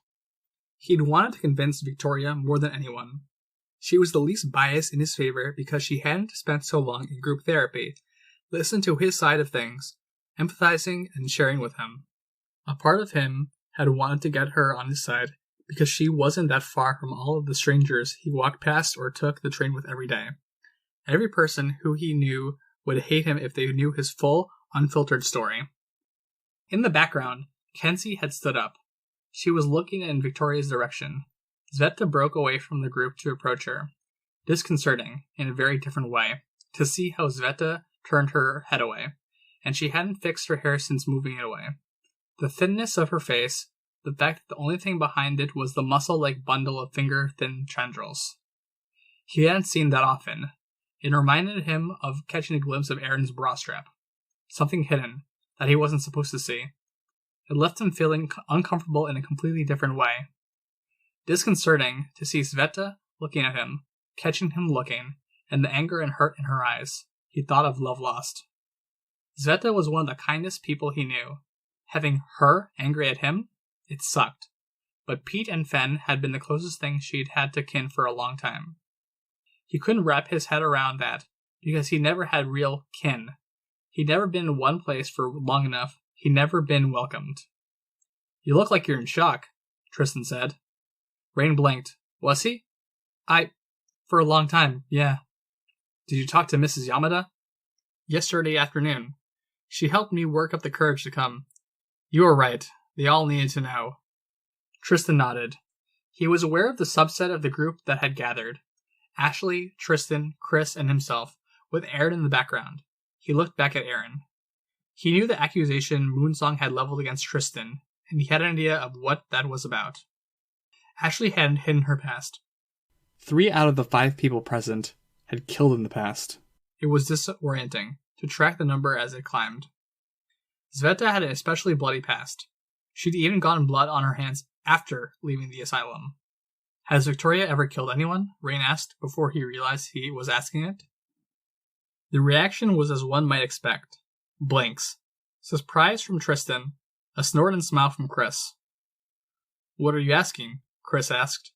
He'd wanted to convince Victoria more than anyone. She was the least biased in his favor because she hadn't spent so long in group therapy, listened to his side of things, empathizing and sharing with him. A part of him had wanted to get her on his side because she wasn't that far from all of the strangers he walked past or took the train with every day. Every person who he knew would hate him if they knew his full, unfiltered story. In the background, Kenzie had stood up. She was looking in Victoria's direction. Sveta broke away from the group to approach her. Disconcerting, in a very different way, to see how Sveta turned her head away, and she hadn't fixed her hair since moving it away. The thinness of her face, the fact that the only thing behind it was the muscle-like bundle of finger-thin tendrils. He hadn't seen that often. It reminded him of catching a glimpse of Aaron's bra strap. Something hidden, that he wasn't supposed to see. It left him feeling uncomfortable in a completely different way. Disconcerting to see Sveta looking at him, catching him looking, and the anger and hurt in her eyes. He thought of love lost. Sveta was one of the kindest people he knew. Having her angry at him, it sucked. But Pete and Fen had been the closest thing she'd had to kin for a long time. He couldn't wrap his head around that, because he never had real kin. He'd never been in one place for long enough. He'd never been welcomed. "You look like you're in shock," Tristan said. Rain blinked. "Was he?" For a long time, yeah." "Did you talk to Mrs. Yamada?" "Yesterday afternoon. She helped me work up the courage to come." "You were right. They all needed to know." Tristan nodded. He was aware of the subset of the group that had gathered. Ashley, Tristan, Chris, and himself, with Aaron in the background. He looked back at Aaron. He knew the accusation Moonsong had leveled against Tristan, and he had an idea of what that was about. Ashley hadn't hidden her past. 3 out of the 5 people present had killed in the past. It was disorienting to track the number as it climbed. Sveta had an especially bloody past. She'd even gotten blood on her hands after leaving the asylum. "Has Victoria ever killed anyone?" Rain asked before he realized he was asking it. The reaction was as one might expect. Blinks. Surprise from Tristan. A snort and smile from Chris. "What are you asking?" Chris asked.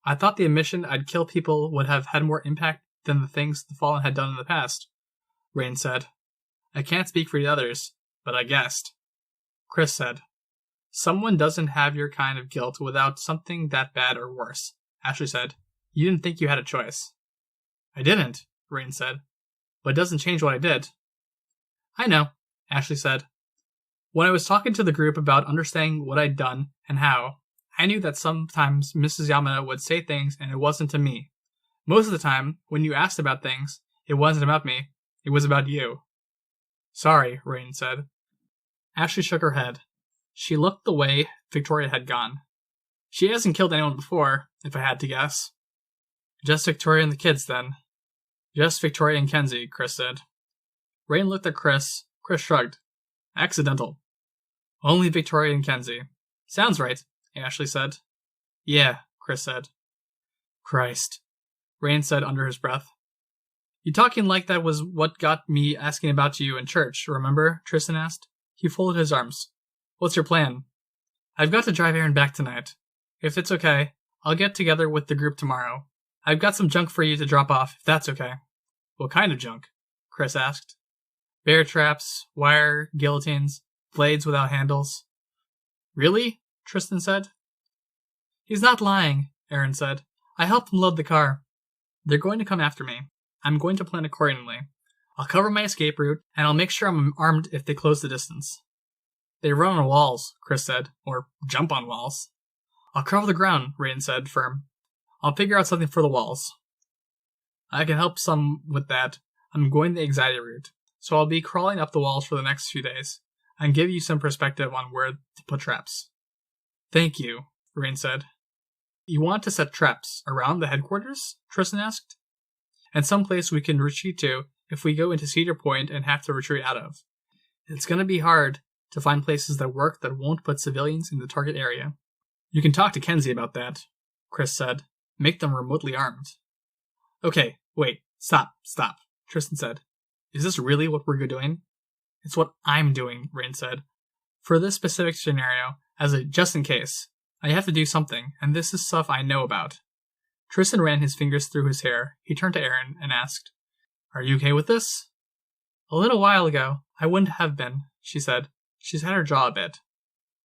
"I thought the admission I'd kill people would have had more impact than the things the Fallen had done in the past," Rain said. "I can't speak for the others, but I guessed." Chris said, "Someone doesn't have your kind of guilt without something that bad or worse." Ashley said, "You didn't think you had a choice." "I didn't," Rain said, "but it doesn't change what I did." "I know," Ashley said. "When I was talking to the group about understanding what I'd done and how, I knew that sometimes Mrs. Yamada would say things and it wasn't to me. Most of the time, when you asked about things, it wasn't about me. It was about you." "Sorry," Rain said. Ashley shook her head. She looked the way Victoria had gone. "She hasn't killed anyone before, if I had to guess." "Just Victoria and the kids, then." "Just Victoria and Kenzie," Chris said. Rain looked at Chris. Chris shrugged. "Accidental." "Only Victoria and Kenzie." "Sounds right," Ashley said. "Yeah," Chris said. "Christ," Rain said under his breath. "You talking like that was what got me asking about you in church, remember?" Tristan asked. He folded his arms. "What's your plan?" "I've got to drive Aaron back tonight. If it's okay, I'll get together with the group tomorrow. I've got some junk for you to drop off, if that's okay." "What kind of junk?" Chris asked. "Bear traps, wire, guillotines, blades without handles." "Really?" Tristan said. "He's not lying," Aaron said. "I helped him load the car. They're going to come after me. I'm going to plan accordingly. I'll cover my escape route, and I'll make sure I'm armed if they close the distance." "They run on walls," Chris said, "or jump on walls." "I'll cover the ground," Rain said, firm. "I'll figure out something for the walls." "I can help some with that. I'm going the anxiety route, so I'll be crawling up the walls for the next few days, and give you some perspective on where to put traps." "Thank you," Rain said. "You want to set traps around the headquarters?" Tristan asked. "And someplace we can retreat to if we go into Cedar Point and have to retreat out of. It's going to be hard to find places that work that won't put civilians in the target area." "You can talk to Kenzie about that," Chris said. "Make them remotely armed." "Okay, wait, stop, Tristan said. "Is this really what we're doing?" "It's what I'm doing," Rain said. "For this specific scenario, as a just in case, I have to do something, and this is stuff I know about." Tristan ran his fingers through his hair. He turned to Aaron and asked, "Are you okay with this?" "A little while ago, I wouldn't have been," she said. She's had her jaw a bit.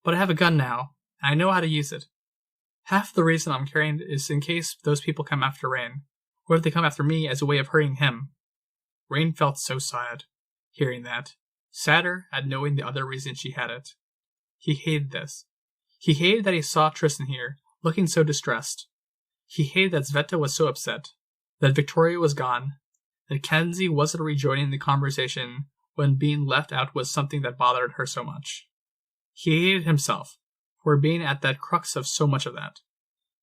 "But I have a gun now, and I know how to use it. Half the reason I'm carrying it is in case those people come after Rain, What if they come after me as a way of hurting him? Rain felt so sad, hearing that. Sadder at knowing the other reason she had it. He hated this. He hated that he saw Tristan here, looking so distressed. He hated that Sveta was so upset, that Victoria was gone, that Kenzie wasn't rejoining the conversation when being left out was something that bothered her so much. He hated himself for being at that crux of so much of that.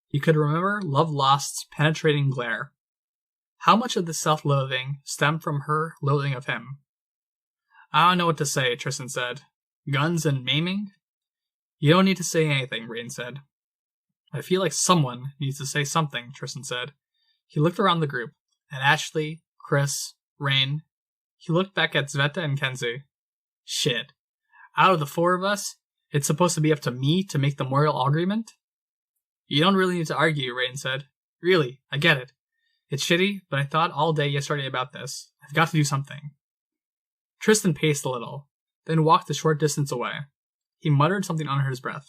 He could remember Love Lost's penetrating glare. How much of this self-loathing stemmed from her loathing of him? I don't know what to say, Tristan said. Guns and maiming? You don't need to say anything, Rain said. I feel like someone needs to say something, Tristan said. He looked around the group, at Ashley, Chris, Rain. He looked back at Sveta and Kenzie. Shit. Out of the four of us, it's supposed to be up to me to make the moral argument? You don't really need to argue, Rain said. Really, I get it. It's shitty, but I thought all day yesterday about this. I've got to do something. Tristan paced a little, then walked a short distance away. He muttered something under his breath.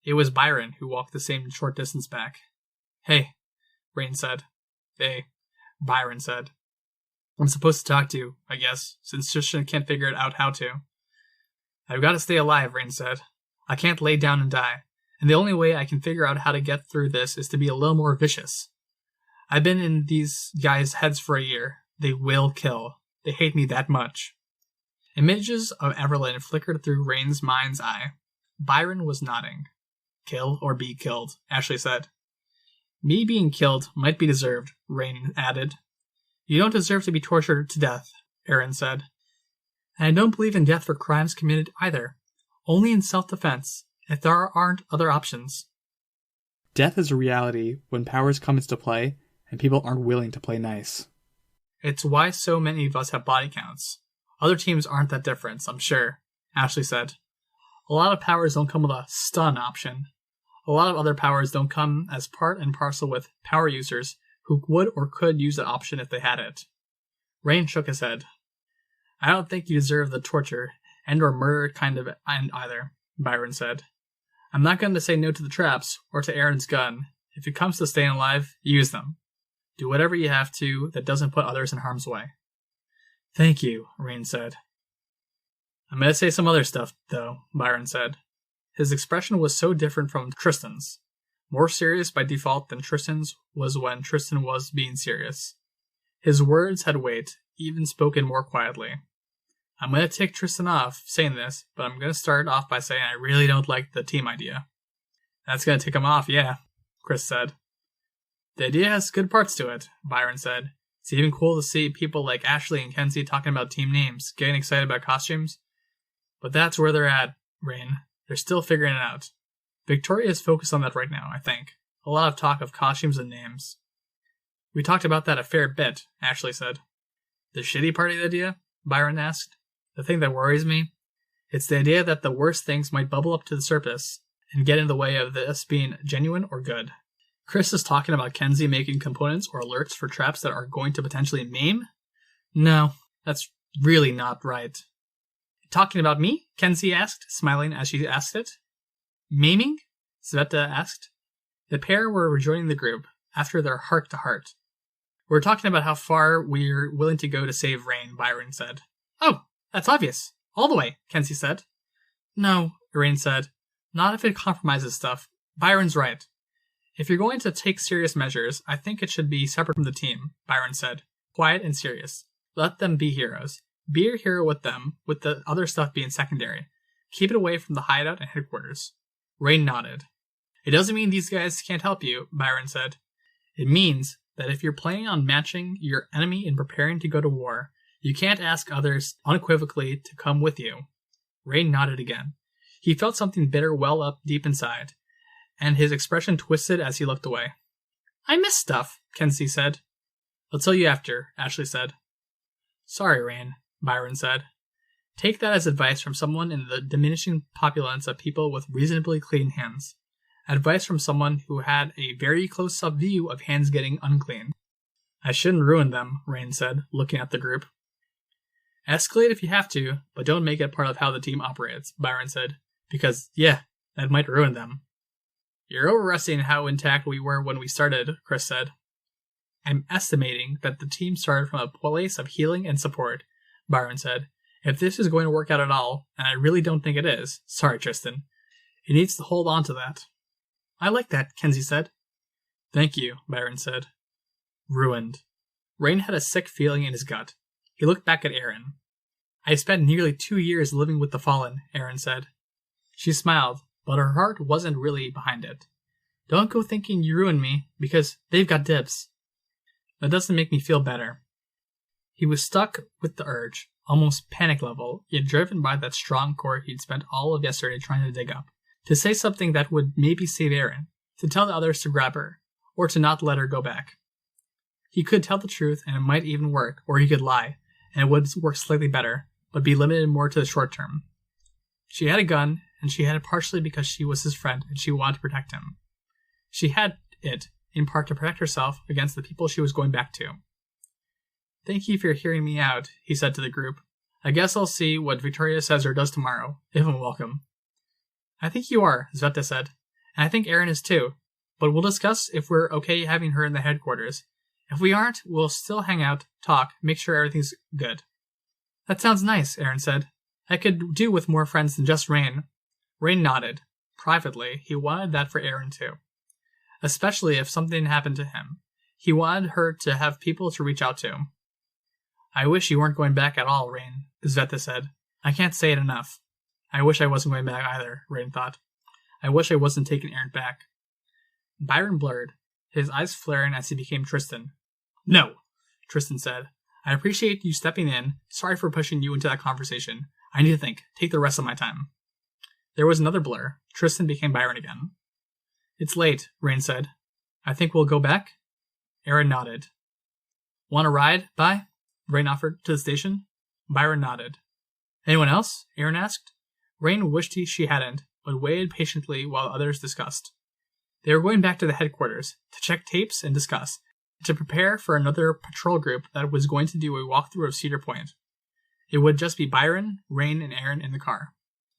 It was Byron who walked the same short distance back. Hey, Rain said. Hey, Byron said. I'm supposed to talk to you, I guess, since Tristan can't figure it out how to. I've got to stay alive, Rain said. I can't lay down and die, and the only way I can figure out how to get through this is to be a little more vicious. I've been in these guys' heads for a year. They will kill. They hate me that much. Images of Everlyn flickered through Rain's mind's eye. Byron was nodding. Kill or be killed, Ashley said. Me being killed might be deserved, Rain added. You don't deserve to be tortured to death, Aaron said. And I don't believe in death for crimes committed either. Only in self-defense, if there aren't other options. Death is a reality when powers come into play and people aren't willing to play nice. It's why so many of us have body counts. Other teams aren't that different, I'm sure, Ashley said. A lot of powers don't come with a stun option. A lot of other powers don't come as part and parcel with power users who would or could use that option if they had it. Rain shook his head. I don't think you deserve the torture and or murder kind of end either, Byron said. I'm not going to say no to the traps or to Aaron's gun. If it comes to staying alive, use them. Do whatever you have to that doesn't put others in harm's way. Thank you, Rain said. I'm going to say some other stuff, though, Byron said. His expression was so different from Tristan's. More serious by default than Tristan's was when Tristan was being serious. His words had weight, even spoken more quietly. I'm going to take Tristan off saying this, but I'm going to start off by saying I really don't like the team idea. That's going to take him off, yeah, Chris said. The idea has good parts to it, Byron said. It's even cool to see people like Ashley and Kenzie talking about team names, getting excited about costumes. But that's where they're at, Rain. They're still figuring it out. Victoria is focused on that right now, I think. A lot of talk of costumes and names. We talked about that a fair bit, Ashley said. The shitty part of the idea? Byron asked. The thing that worries me? It's the idea that the worst things might bubble up to the surface and get in the way of this being genuine or good. Chris is talking about Kenzie making components or alerts for traps that are going to potentially maim? No, that's really not right. Talking about me? Kenzie asked, smiling as she asked it. Maiming? Sveta asked. The pair were rejoining the group after their heart-to-heart. We're talking about how far we're willing to go to save Rain, Byron said. Oh, that's obvious. All the way, Kenzie said. No, Rain said. Not if it compromises stuff. Byron's right. If you're going to take serious measures, I think it should be separate from the team, Byron said. Quiet and serious. Let them be heroes. Be a hero with them, with the other stuff being secondary. Keep it away from the hideout and headquarters. Rain nodded. It doesn't mean these guys can't help you, Byron said. It means that if you're planning on matching your enemy in preparing to go to war, you can't ask others unequivocally to come with you. Rain nodded again. He felt something bitter well up deep inside, and his expression twisted as he looked away. I miss stuff, Kenzie said. I'll tell you after, Ashley said. Sorry, Rain, Byron said. Take that as advice from someone in the diminishing populace of people with reasonably clean hands. Advice from someone who had a very close-up view of hands getting unclean. I shouldn't ruin them, Rain said, looking at the group. Escalate if you have to, but don't make it part of how the team operates, Byron said. Because, yeah, that might ruin them. You're overestimating how intact we were when we started, Chris said. I'm estimating that the team started from a place of healing and support, Byron said. If this is going to work out at all, and I really don't think it is, sorry, Tristan, it needs to hold on to that. I like that, Kenzie said. Thank you, Byron said. Ruined. Rain had a sick feeling in his gut. He looked back at Aaron. I spent nearly 2 years living with the fallen, Aaron said. She smiled, but her heart wasn't really behind it. Don't go thinking you ruined me, because they've got dibs. That doesn't make me feel better. He was stuck with the urge, almost panic level, yet driven by that strong core he'd spent all of yesterday trying to dig up, to say something that would maybe save Aaron, to tell the others to grab her, or to not let her go back. He could tell the truth and it might even work, or he could lie, and it would work slightly better, but be limited more to the short term. She had a gun, and she had it partially because she was his friend and she wanted to protect him. She had it, in part, to protect herself against the people she was going back to. Thank you for hearing me out, he said to the group. I guess I'll see what Victoria says or does tomorrow, if I'm welcome. I think you are, Sveta said, and I think Aaron is too, but we'll discuss if we're okay having her in the headquarters. If we aren't, we'll still hang out, talk, make sure everything's good. That sounds nice, Aaron said. I could do with more friends than just Rain. Rain nodded. Privately, he wanted that for Aaron too. Especially if something happened to him. He wanted her to have people to reach out to. I wish you weren't going back at all, Rain, Sveta said. I can't say it enough. I wish I wasn't going back either, Rain thought. I wish I wasn't taking Aaron back. Byron blurred, his eyes flaring as he became Tristan. No, Tristan said. I appreciate you stepping in. Sorry for pushing you into that conversation. I need to think. Take the rest of my time. There was another blur. Tristan became Byron again. It's late, Rain said. I think we'll go back? Aaron nodded. Want a ride? Bye? Rain offered to the station. Byron nodded. Anyone else? Aaron asked. Rain wished she hadn't, but waited patiently while others discussed. They were going back to the headquarters, to check tapes and discuss, to prepare for another patrol group that was going to do a walkthrough of Cedar Point. It would just be Byron, Rain, and Aaron in the car.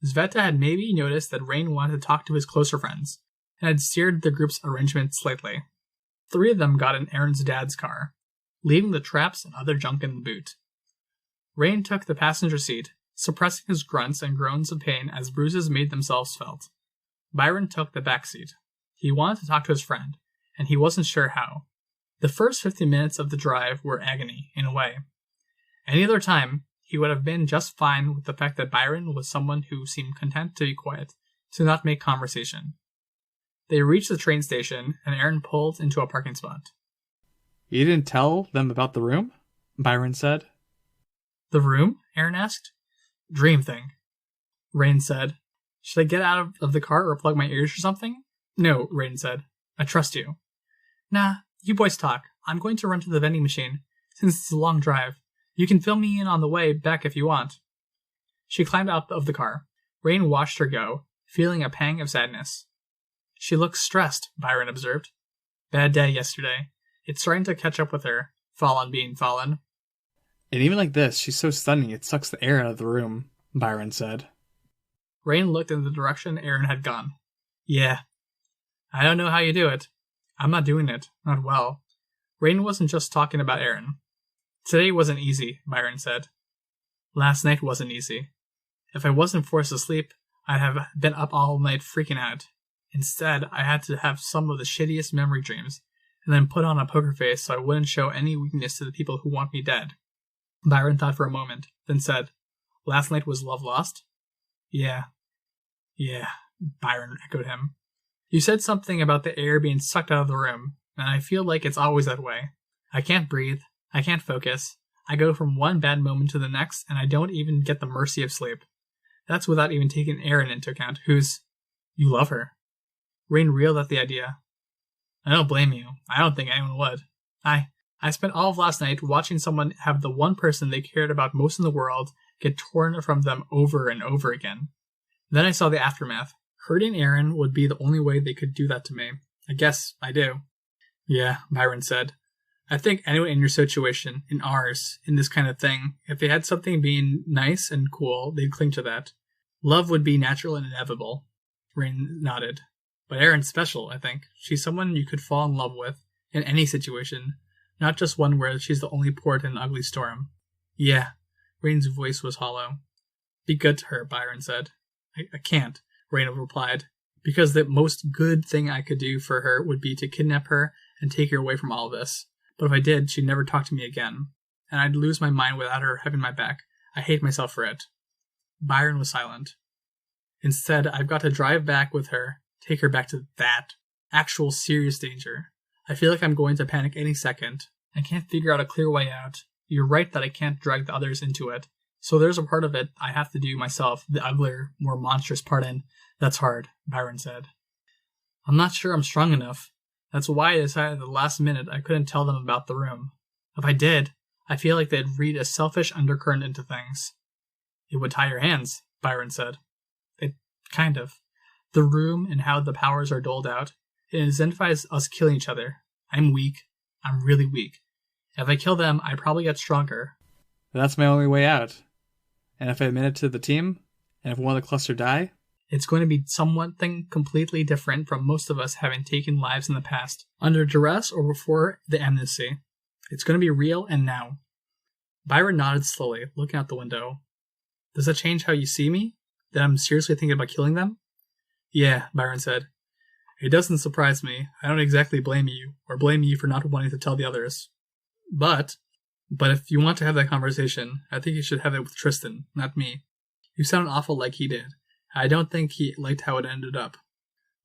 Sveta had maybe noticed that Rain wanted to talk to his closer friends, and had steered the group's arrangement slightly. 3 of them got in Aaron's dad's car, leaving the traps and other junk in the boot. Rain took the passenger seat, suppressing his grunts and groans of pain as bruises made themselves felt. Byron took the back seat. He wanted to talk to his friend, and he wasn't sure how. The first 15 minutes of the drive were agony, in a way. Any other time, he would have been just fine with the fact that Byron was someone who seemed content to be quiet, to not make conversation. They reached the train station, and Aaron pulled into a parking spot. You didn't tell them about the room? Byron said. The room? Aaron asked. Dream thing. Rain said. Should I get out of the car or plug my ears or something? No, Rain said. I trust you. Nah, you boys talk. I'm going to run to the vending machine, since it's a long drive. You can fill me in on the way back if you want. She climbed out of the car. Rain watched her go, feeling a pang of sadness. She looks stressed, Byron observed. Bad day yesterday. It's starting to catch up with her. Fallen being fallen. And even like this, she's so stunning it sucks the air out of the room, Byron said. Rain looked in the direction Aaron had gone. Yeah. I don't know how you do it. I'm not doing it. Not well. Rain wasn't just talking about Aaron. Today wasn't easy, Byron said. Last night wasn't easy. If I wasn't forced to sleep, I'd have been up all night freaking out. Instead, I had to have some of the shittiest memory dreams, and then put on a poker face so I wouldn't show any weakness to the people who want me dead. Byron thought for a moment, then said, Last night was love lost? Yeah, Byron echoed him. You said something about the air being sucked out of the room, and I feel like it's always that way. I can't breathe, I can't focus, I go from one bad moment to the next, and I don't even get the mercy of sleep. That's without even taking Aaron into account, who's... You love her. Rain reeled at the idea. I don't blame you. I don't think anyone would. I spent all of last night watching someone have the one person they cared about most in the world get torn from them over and over again. Then I saw the aftermath. Hurting Aaron would be the only way they could do that to me. I guess I do. Yeah, Byron said. I think anyone in your situation, in ours, in this kind of thing, if they had something being nice and cool, they'd cling to that. Love would be natural and inevitable. Rain nodded. But Erin's special, I think. She's someone you could fall in love with, in any situation. not just one where she's the only port in an ugly storm. Yeah, Rain's voice was hollow. Be good to her, Byron said. I can't, Rain replied, because the most good thing I could do for her would be to kidnap her and take her away from all this. But if I did, she'd never talk to me again, and I'd lose my mind without her having my back. I hate myself for it. Byron was silent. Instead, I've got to drive back with her, take her back to that actual serious danger. I feel like I'm going to panic any second. I can't figure out a clear way out. You're right that I can't drag the others into it. So there's a part of it I have to do myself, the uglier, more monstrous part, and that's hard, Byron said. I'm not sure I'm strong enough. That's why I decided at the last minute I couldn't tell them about the room. If I did, I feel like they'd read a selfish undercurrent into things. It would tie your hands, Byron said. It kind of. The room and how the powers are doled out, it incentivises us killing each other. I'm weak. I'm really weak. If I kill them, I probably get stronger. That's my only way out. And if I admit it to the team, and if one of the cluster die, it's going to be something completely different from most of us having taken lives in the past, under duress or before the amnesty. It's going to be real and now. Byron nodded slowly, looking out the window. Does that change how you see me? That I'm seriously thinking about killing them? Yeah, Byron said. It doesn't surprise me. I don't exactly blame you, or blame you for not wanting to tell the others. But if you want to have that conversation, I think you should have it with Tristan, not me. You sound awful like he did. I don't think he liked how it ended up.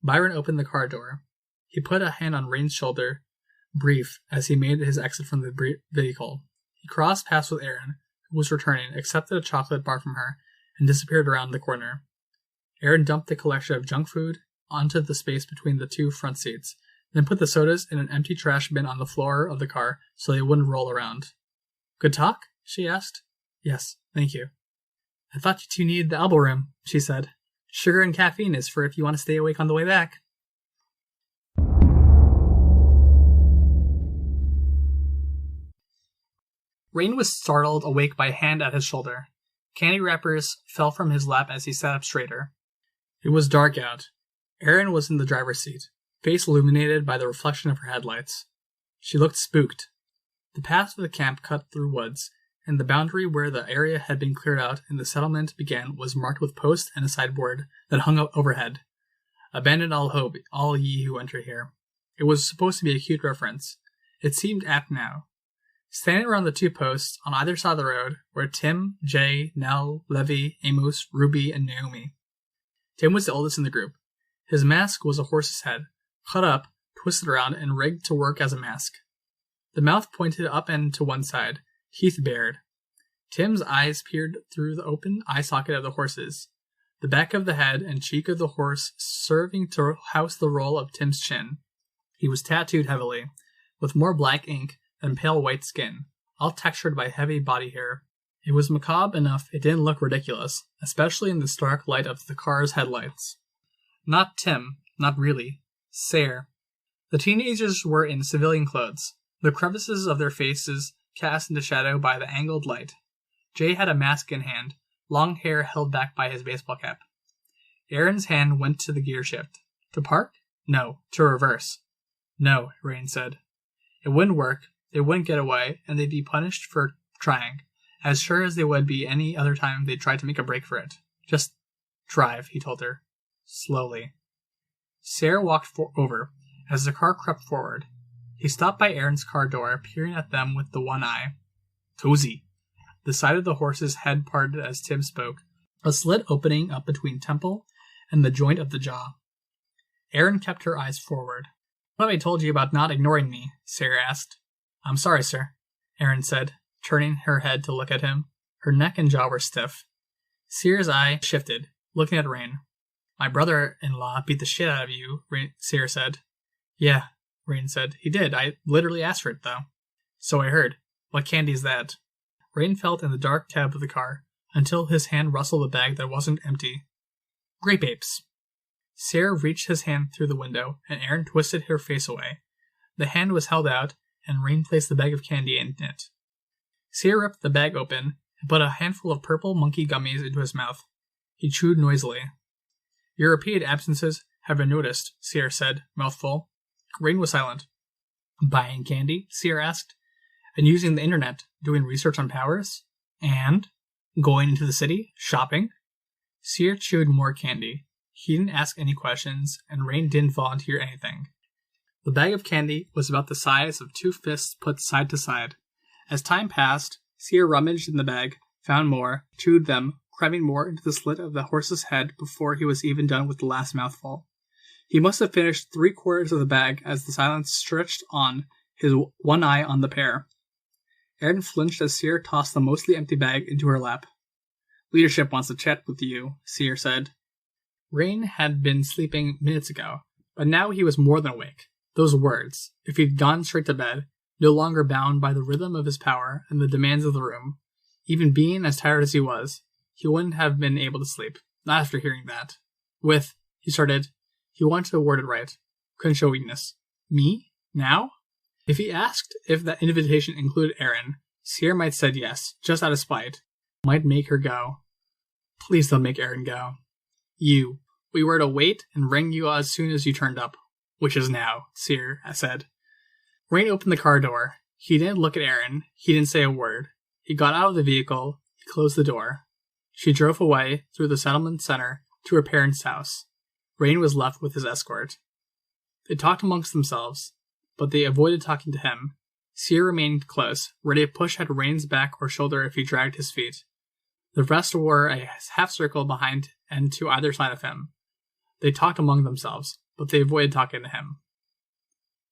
Byron opened the car door. He put a hand on Rain's shoulder, brief, as he made his exit from the vehicle. He crossed paths with Erin, who was returning, accepted a chocolate bar from her, and disappeared around the corner. Erin dumped the collection of junk food onto the space between the two front seats, then put the sodas in an empty trash bin on the floor of the car so they wouldn't roll around. Good talk? She asked. Yes, thank you. I thought you two needed the elbow room, she said. Sugar and caffeine is for if you want to stay awake on the way back. Rain was startled awake by a hand at his shoulder. Candy wrappers fell from his lap as he sat up straighter. It was dark out. Erin was in the driver's seat, face illuminated by the reflection of her headlights. She looked spooked. The path of the camp cut through woods, and the boundary where the area had been cleared out and the settlement began was marked with posts and a sideboard that hung overhead. Abandon all hope, all ye who enter here. It was supposed to be a cute reference. It seemed apt now. Standing around the two posts, on either side of the road, were Tim, Jay, Nell, Levi, Amos, Ruby, and Naomi. Tim was the oldest in the group. His mask was a horse's head, cut up, twisted around, and rigged to work as a mask. The mouth pointed up and to one side, teeth bared. Tim's eyes peered through the open eye socket of the horse's, the back of the head and cheek of the horse serving to house the roll of Tim's chin. He was tattooed heavily, with more black ink than pale white skin, all textured by heavy body hair. It was macabre enough it didn't look ridiculous, especially in the stark light of the car's headlights. Not Tim, not really. Sayre. The teenagers were in civilian clothes, the crevices of their faces cast into shadow by the angled light. Jay had a mask in hand, long hair held back by his baseball cap. Erin's hand went to the gear shift. To park? No, to reverse. No, Rain said. It wouldn't work, they wouldn't get away, and they'd be punished for trying, as sure as they would be any other time they tried to make a break for it. Just drive, he told her. Slowly. Sayre walked over, as the car crept forward. He stopped by Erin's car door, peering at them with the one eye. Cozy. The side of the horse's head parted as Tim spoke, a slit opening up between temple and the joint of the jaw. Erin kept her eyes forward. What have I told you about not ignoring me? Sayre asked. I'm sorry, sir, Erin said, turning her head to look at him. Her neck and jaw were stiff. Sayre's eye shifted, looking at Rain. My brother-in-law beat the shit out of you, Sayre said. Yeah, Rain said. He did. I literally asked for it, though. So I heard. What candy's that? Rain felt in the dark cab of the car, until his hand rustled a bag that wasn't empty. Grape apes. Sayre reached his hand through the window, and Erin twisted her face away. The hand was held out, and Rain placed the bag of candy in it. Sayre ripped the bag open, and put a handful of purple monkey gummies into his mouth. He chewed noisily. Your repeated absences have been noticed, Sayre said, mouth full. Rain was silent. Buying candy? Sayre asked. been using the internet, doing research on powers, and going into the city, shopping. Seer chewed more candy. He didn't ask any questions, and Rain didn't volunteer anything. The bag of candy was about the size of 2 fists put side to side. As time passed, Seer rummaged in the bag, found more, chewed them, cramming more into the slit of the horse's head before he was even done with the last mouthful. He must have finished 3/4 of the bag as the silence stretched on, his one eye on the pair. Erin flinched as Seer tossed the mostly empty bag into her lap. "Leadership wants to chat with you," Seer said. Rain had been sleeping minutes ago, but now he was more than awake. Those words, if he'd gone straight to bed, no longer bound by the rhythm of his power and the demands of the room, even being as tired as he was, he wouldn't have been able to sleep, not after hearing that. He started. He wanted to word it right. Couldn't show weakness. Me? Now? If he asked if that invitation included Erin, Seer might said yes, just out of spite. Might make her go. Please don't make Erin go. We were to wait and ring you as soon as you turned up. Which is now, Seer said. Rain opened the car door. He didn't look at Erin. He didn't say a word. He got out of the vehicle. He closed the door. She drove away through the settlement center to her parents' house. Rain was left with his escort. They talked amongst themselves, but they avoided talking to him. Seer remained close, ready to push at Rain's back or shoulder if he dragged his feet. The rest were a half circle behind and to either side of him. They talked among themselves, but they avoided talking to him.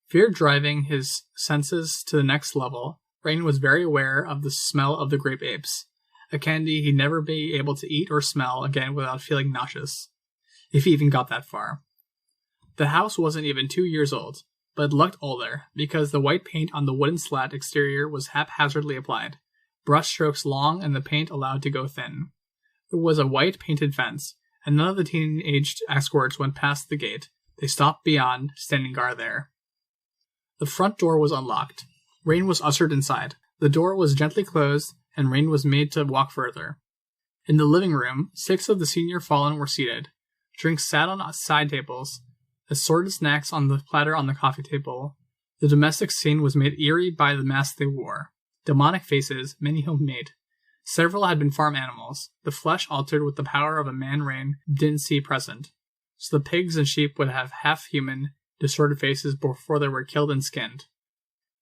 Fear driving his senses to the next level, Rain was very aware of the smell of the grape apes, a candy he'd never be able to eat or smell again without feeling nauseous, if he even got that far. The house wasn't even 2 years old, but it looked older because the white paint on the wooden slat exterior was haphazardly applied, brush strokes long and the paint allowed to go thin. There was a white painted fence, and none of the teenaged escorts went past the gate. They stopped beyond, standing guard there. The front door was unlocked. Rain was ushered inside. The door was gently closed, and Rain was made to walk further. In the living room, 6 of the senior fallen were seated. Drinks sat on side tables, assorted snacks on the platter on the coffee table. The domestic scene was made eerie by the masks they wore. Demonic faces, many homemade. Several had been farm animals, the flesh altered with the power of a man Rain didn't see present. So the pigs and sheep would have half-human, distorted faces before they were killed and skinned.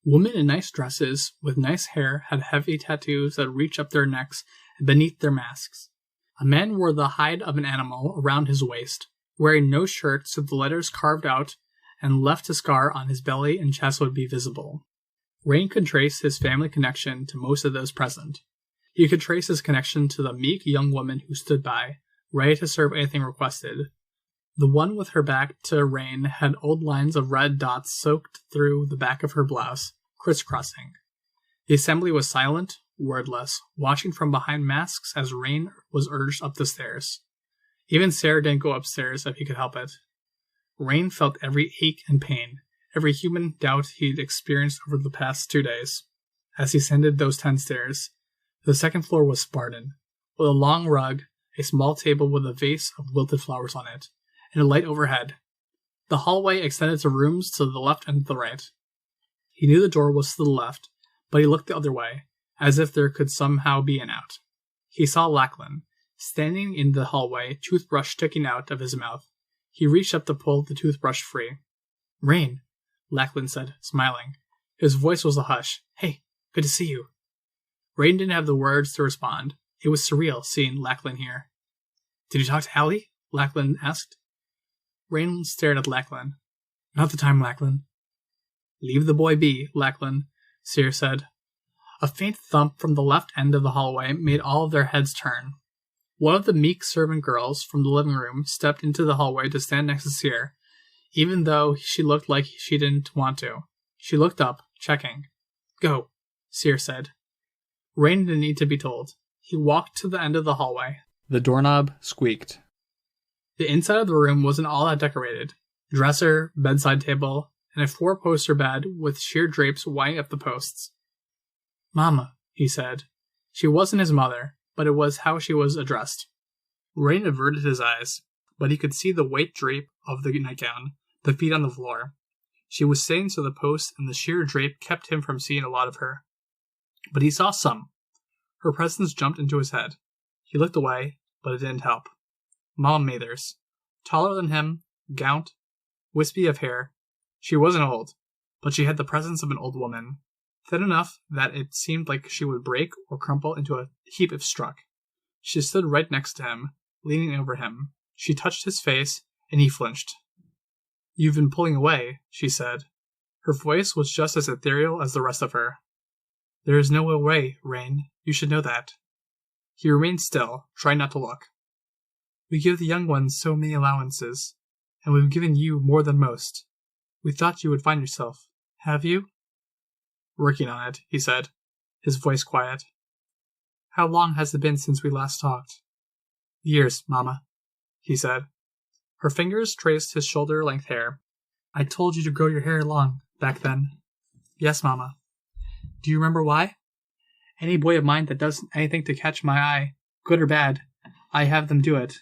Women in nice dresses, with nice hair, had heavy tattoos that reached up their necks and beneath their masks. A man wore the hide of an animal around his waist, wearing no shirt so the letters carved out and left a scar on his belly and chest would be visible. Rain could trace his family connection to most of those present. He could trace his connection to the meek young woman who stood by, ready to serve anything requested. The one with her back to Rain had old lines of red dots soaked through the back of her blouse, crisscrossing. The assembly was silent, wordless, watching from behind masks as Rain was urged up the stairs. Even Sarah didn't go upstairs if he could help it. Rain felt every ache and pain, every human doubt he'd experienced over the past 2 days. As he ascended those 10 stairs, the second floor was Spartan, with a long rug, a small table with a vase of wilted flowers on it, and a light overhead. The hallway extended to rooms to the left and the right. He knew the door was to the left, but he looked the other way, as if there could somehow be an out. He saw Lachlan, standing in the hallway, toothbrush sticking out of his mouth. He reached up to pull the toothbrush free. "Rain," Lachlan said, smiling. His voice was a hush. "Hey, good to see you." Rain didn't have the words to respond. It was surreal seeing Lachlan here. "Did you talk to Allie?" Lachlan asked. Rain stared at Lachlan. "Not the time, Lachlan." "Leave the boy be, Lachlan," Seer said. A faint thump from the left end of the hallway made all of their heads turn. One of the meek servant girls from the living room stepped into the hallway to stand next to Seer, even though she looked like she didn't want to. She looked up, checking. "Go," Seer said. Rain didn't need to be told. He walked to the end of the hallway. The doorknob squeaked. The inside of the room wasn't all that decorated. Dresser, bedside table, and a 4-poster bed with sheer drapes winding up the posts. "Mama," he said. She wasn't his mother, but it was how she was addressed. Rain averted his eyes, but he could see the white drape of the nightgown, the feet on the floor. She was sitting so the post and the sheer drape kept him from seeing a lot of her. But he saw some. Her presence jumped into his head. He looked away, but it didn't help. Mama Mathers. Taller than him, gaunt, wispy of hair. She wasn't old, but she had the presence of an old woman, thin enough that it seemed like she would break or crumple into a heap if struck. She stood right next to him, leaning over him. She touched his face, and he flinched. "You've been pulling away," she said. Her voice was just as ethereal as the rest of her. "There is no way, Rain. You should know that." He remained still, trying not to look. "We give the young ones so many allowances, and we've given you more than most. We thought you would find yourself. Have you?" "Working on it," he said, his voice quiet. "How long has it been since we last talked?" "Years, Mama," he said. Her fingers traced his shoulder-length hair. "I told you to grow your hair long, back then." "Yes, Mama." "Do you remember why?" "Any boy of mine that does anything to catch my eye, good or bad, I have them do it."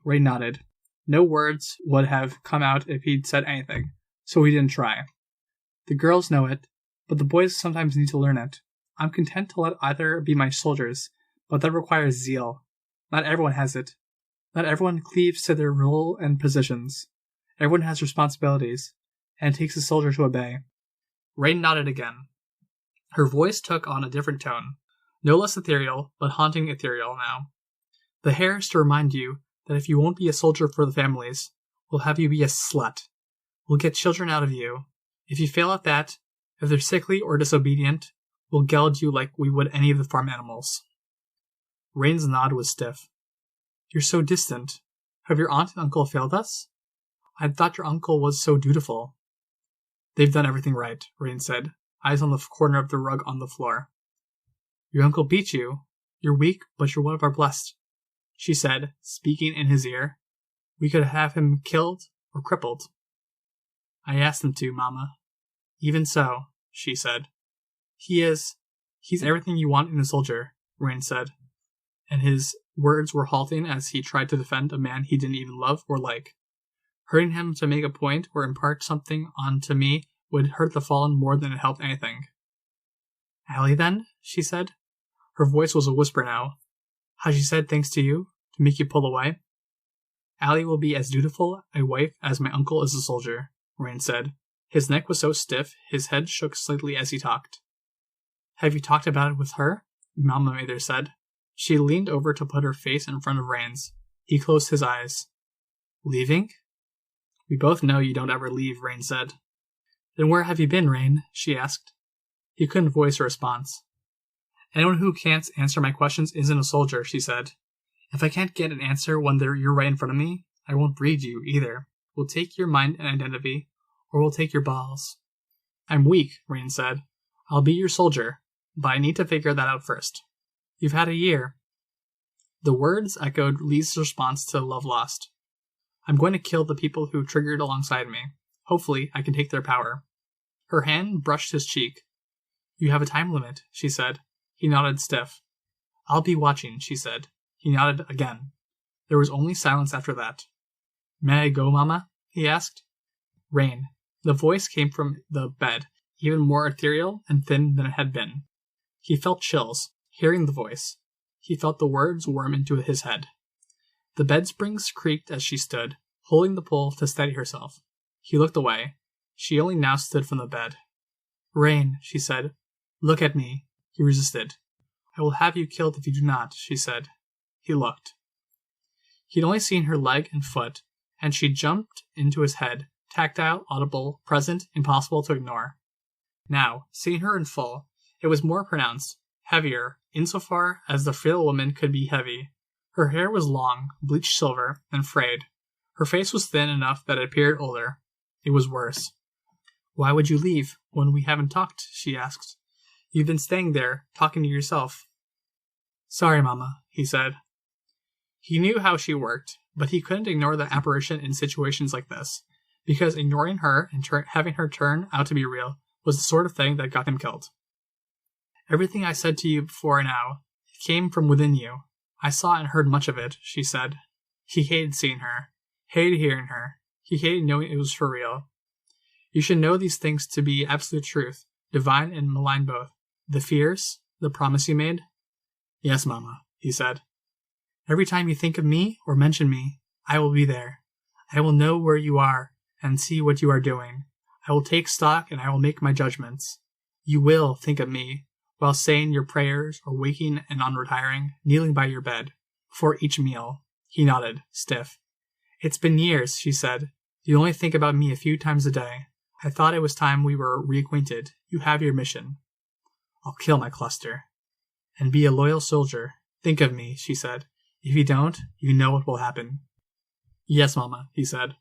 Ray nodded. No words would have come out if he'd said anything, so he didn't try. "The girls know it, but the boys sometimes need to learn it. I'm content to let either be my soldiers, but that requires zeal. Not everyone has it. Not everyone cleaves to their role and positions. Everyone has responsibilities, and it takes a soldier to obey." Rain nodded again. Her voice took on a different tone, no less ethereal, but haunting ethereal now. "The hair is to remind you that if you won't be a soldier for the families, we'll have you be a slut. We'll get children out of you. If you fail at that, if they're sickly or disobedient, we'll geld you like we would any of the farm animals." Rain's nod was stiff. "You're so distant. Have your aunt and uncle failed us? I thought your uncle was so dutiful." "They've done everything right," Rain said, eyes on the corner of the rug on the floor. "Your uncle beat you. You're weak, but you're one of our blessed," she said, speaking in his ear. "We could have him killed or crippled." "I asked him to, Mama." "Even so," she said. He's everything you want in a soldier," Rain said, and his words were halting as he tried to defend a man he didn't even love or like. "Hurting him to make a point or impart something onto me would hurt the fallen more than it helped anything." "Allie, then?" she said. Her voice was a whisper now. "Has she said things to you, to make you pull away?" "Allie will be as dutiful a wife as my uncle is a soldier," Rain said. His neck was so stiff, his head shook slightly as he talked. "Have you talked about it with her?" Mama Mather said. She leaned over to put her face in front of Rain's. He closed his eyes. "Leaving?" "We both know you don't ever leave," Rain said. "Then where have you been, Rain?" she asked. He couldn't voice a response. "Anyone who can't answer my questions isn't a soldier," she said. "If I can't get an answer when you're right in front of me, I won't breed you, either. We'll take your mind and identity, or we'll take your balls." "I'm weak," Rain said. "I'll be your soldier, but I need to figure that out first." "You've had a year." The words echoed Lee's response to Love Lost. "I'm going to kill the people who triggered alongside me. Hopefully, I can take their power." Her hand brushed his cheek. "You have a time limit," she said. He nodded stiff. "I'll be watching," she said. He nodded again. There was only silence after that. "May I go, Mama?" he asked. "Rain." The voice came from the bed, even more ethereal and thin than it had been. He felt chills, hearing the voice. He felt the words worm into his head. The bed springs creaked as she stood, holding the pole to steady herself. He looked away. She only now stood from the bed. "Rain," she said. "Look at me." He resisted. "I will have you killed if you do not," she said. He looked. He'd only seen her leg and foot, and she jumped into his head, tactile, audible, present, impossible to ignore. Now, seeing her in full, it was more pronounced, heavier, insofar as the frail woman could be heavy. Her hair was long, bleached silver, and frayed. Her face was thin enough that it appeared older. It was worse. "Why would you leave, when we haven't talked?" she asked. "You've been staying there, talking to yourself." "Sorry, Mama," he said. He knew how she worked, but he couldn't ignore the apparition in situations like this, because ignoring her and having her turn out to be real was the sort of thing that got him killed. "Everything I said to you before now, it came from within you. I saw and heard much of it," she said. He hated seeing her, hated hearing her. He hated knowing it was for real. "You should know these things to be absolute truth, divine and malign both. The fears? The promise you made? Yes, Mama, he said. Every time you think of me or mention me, I will be there. I will know where you are and see what you are doing. I will take stock and I will make my judgments. You will think of me while saying your prayers or waking and on retiring, kneeling by your bed. Before each meal. He nodded, stiff. It's been years, she said. You only think about me a few times a day. I thought it was time we were reacquainted. You have your mission. I'll kill my cluster. And be a loyal soldier. Think of me, she said. If you don't, you know what will happen. Yes, Mama, he said.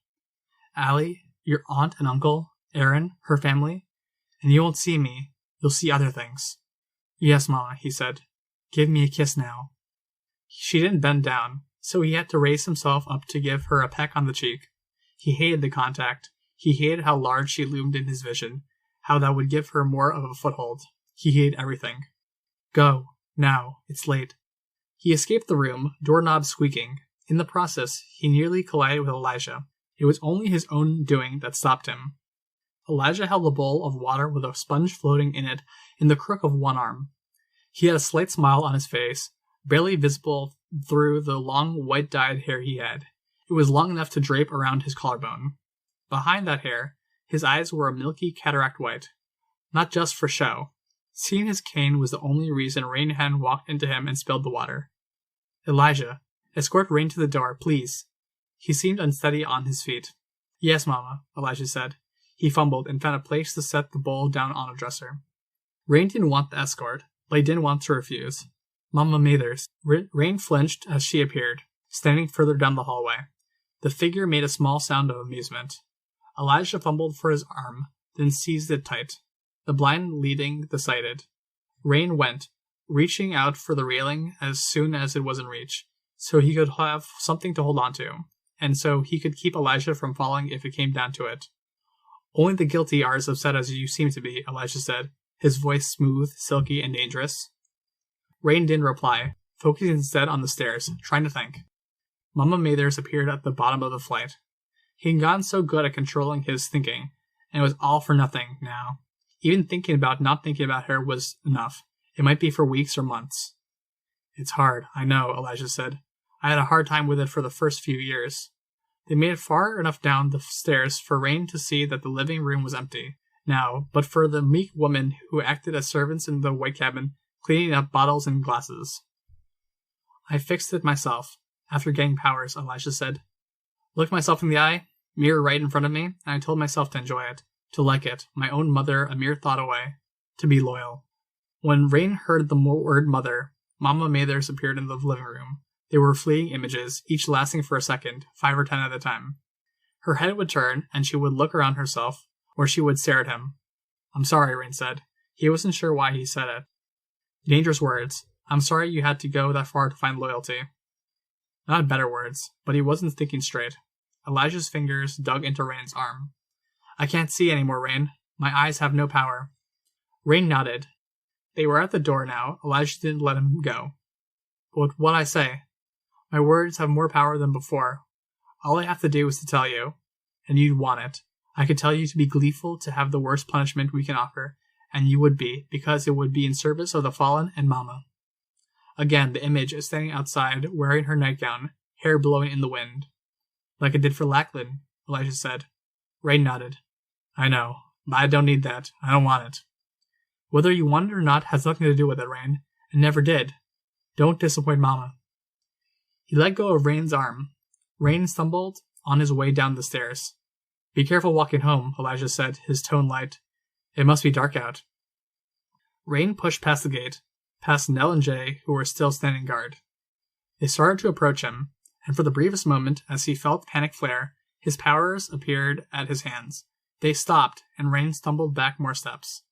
Allie, your aunt and uncle, Erin, her family, and you won't see me. You'll see other things. Yes, Mama, he said. Give me a kiss now. She didn't bend down, so he had to raise himself up to give her a peck on the cheek. He hated the contact. He hated how large she loomed in his vision, how that would give her more of a foothold. He hated everything. Go, now, it's late. He escaped the room, doorknob squeaking. In the process, he nearly collided with Elijah. It was only his own doing that stopped him. Elijah held a bowl of water with a sponge floating in it in the crook of one arm. He had a slight smile on his face, barely visible through the long white-dyed hair he had. It was long enough to drape around his collarbone. Behind that hair, his eyes were a milky cataract white. Not just for show. Seeing his cane was the only reason Rain hadn't walked into him and spilled the water. Elijah, escort Rain to the door, please. He seemed unsteady on his feet. Yes, Mama, Elijah said. He fumbled and found a place to set the bowl down on a dresser. Rain didn't want the escort, but he didn't want to refuse. Mama Mathers. Rain flinched as she appeared, standing further down the hallway. The figure made a small sound of amusement. Elijah fumbled for his arm, then seized it tight, the blind leading the sighted. Rain went, reaching out for the railing as soon as it was in reach, so he could have something to hold on to, and so he could keep Elijah from falling if it came down to it. Only the guilty are as upset as you seem to be, Elijah said, his voice smooth, silky, and dangerous. Rain didn't reply, focusing instead on the stairs, trying to think. Mama Mathers appeared at the bottom of the flight. He had gotten so good at controlling his thinking, and it was all for nothing now. Even thinking about not thinking about her was enough. It might be for weeks or months. It's hard, I know, Elijah said. I had a hard time with it for the first few years. They made it far enough down the stairs for Rain to see that the living room was empty now, but for the meek woman who acted as servants in the white cabin, cleaning up bottles and glasses. I fixed it myself, after getting powers, Elijah said. Looked myself in the eye, mirror right in front of me, and I told myself to enjoy it, to like it, my own mother a mere thought away, to be loyal. When Rain heard the word mother, Mama Mathers appeared in the living room. They were fleeting images, each lasting for a second, 5 or 10 at a time. Her head would turn, and she would look around herself, or she would stare at him. I'm sorry, Rain said. He wasn't sure why he said it. Dangerous words. I'm sorry you had to go that far to find loyalty. Not better words, but he wasn't thinking straight. Elijah's fingers dug into Rain's arm. I can't see anymore, Rain. My eyes have no power. Rain nodded. They were at the door now. Elijah didn't let him go. But what'd I say? My words have more power than before. All I have to do is to tell you, and you'd want it. I could tell you to be gleeful to have the worst punishment we can offer, and you would be, because it would be in service of the fallen and Mama. Again, the image is standing outside, wearing her nightgown, hair blowing in the wind. Like it did for Lachlan, Elijah said. Rain nodded. I know, but I don't need that. I don't want it. Whether you want it or not has nothing to do with it, Rain. It never did. Don't disappoint Mama. He let go of Rain's arm. Rain stumbled on his way down the stairs. Be careful walking home, Elijah said, his tone light. It must be dark out. Rain pushed past the gate, past Nell and Jay, who were still standing guard. They started to approach him, and for the briefest moment, as he felt panic flare, his powers appeared at his hands. They stopped, and Rain stumbled back more steps.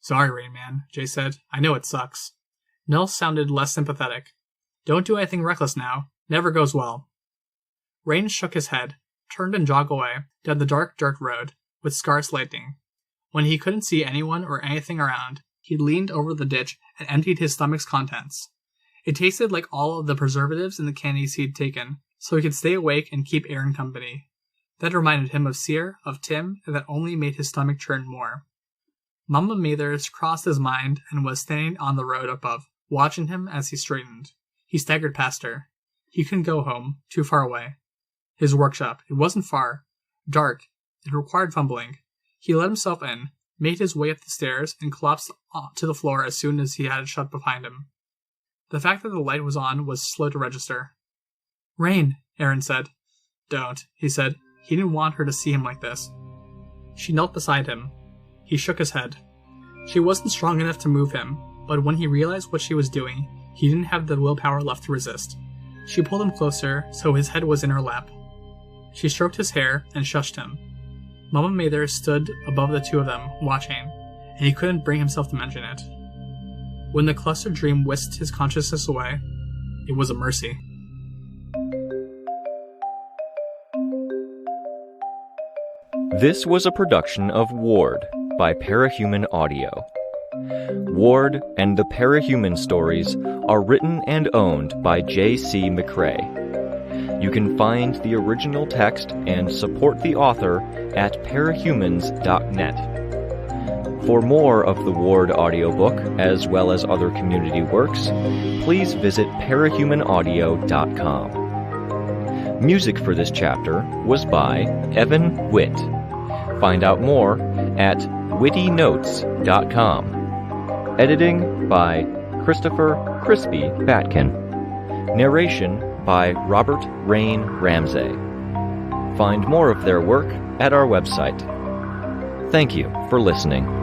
Sorry, Rain Man, Jay said. I know it sucks. Nell sounded less sympathetic. Don't do anything reckless now. Never goes well. Rain shook his head, turned and jogged away down the dark dirt road, with scarce lighting. When he couldn't see anyone or anything around, he leaned over the ditch and emptied his stomach's contents. It tasted like all of the preservatives in the candies he'd taken, so he could stay awake and keep Aaron company. That reminded him of Seer, of Tim, and that only made his stomach churn more. Mama Mathers crossed his mind and was standing on the road above, watching him as he straightened. He staggered past her. He couldn't go home, too far away. His workshop, it wasn't far. Dark, it required fumbling. He let himself in, made his way up the stairs, and collapsed to the floor as soon as he had it shut behind him. The fact that the light was on was slow to register. "Rain," Aaron said. "Don't," he said. He didn't want her to see him like this. She knelt beside him. He shook his head. She wasn't strong enough to move him, but when he realized what she was doing, he didn't have the willpower left to resist. She pulled him closer, so his head was in her lap. She stroked his hair and shushed him. Mama Mathers stood above the two of them, watching, and he couldn't bring himself to mention it. When the clustered dream whisked his consciousness away, it was a mercy. This was a production of Ward by Parahuman Audio. Ward and the Parahuman stories are written and owned by J.C. McCrae. You can find the original text and support the author at parahumans.net. For more of the Ward audiobook, as well as other community works, please visit parahumanaudio.com. Music for this chapter was by Evan Witt. Find out more at wittynotes.com. Editing by Christopher Crispy Batkin. Narration by Robert Rain Ramsey. Find more of their work at our website. Thank you for listening.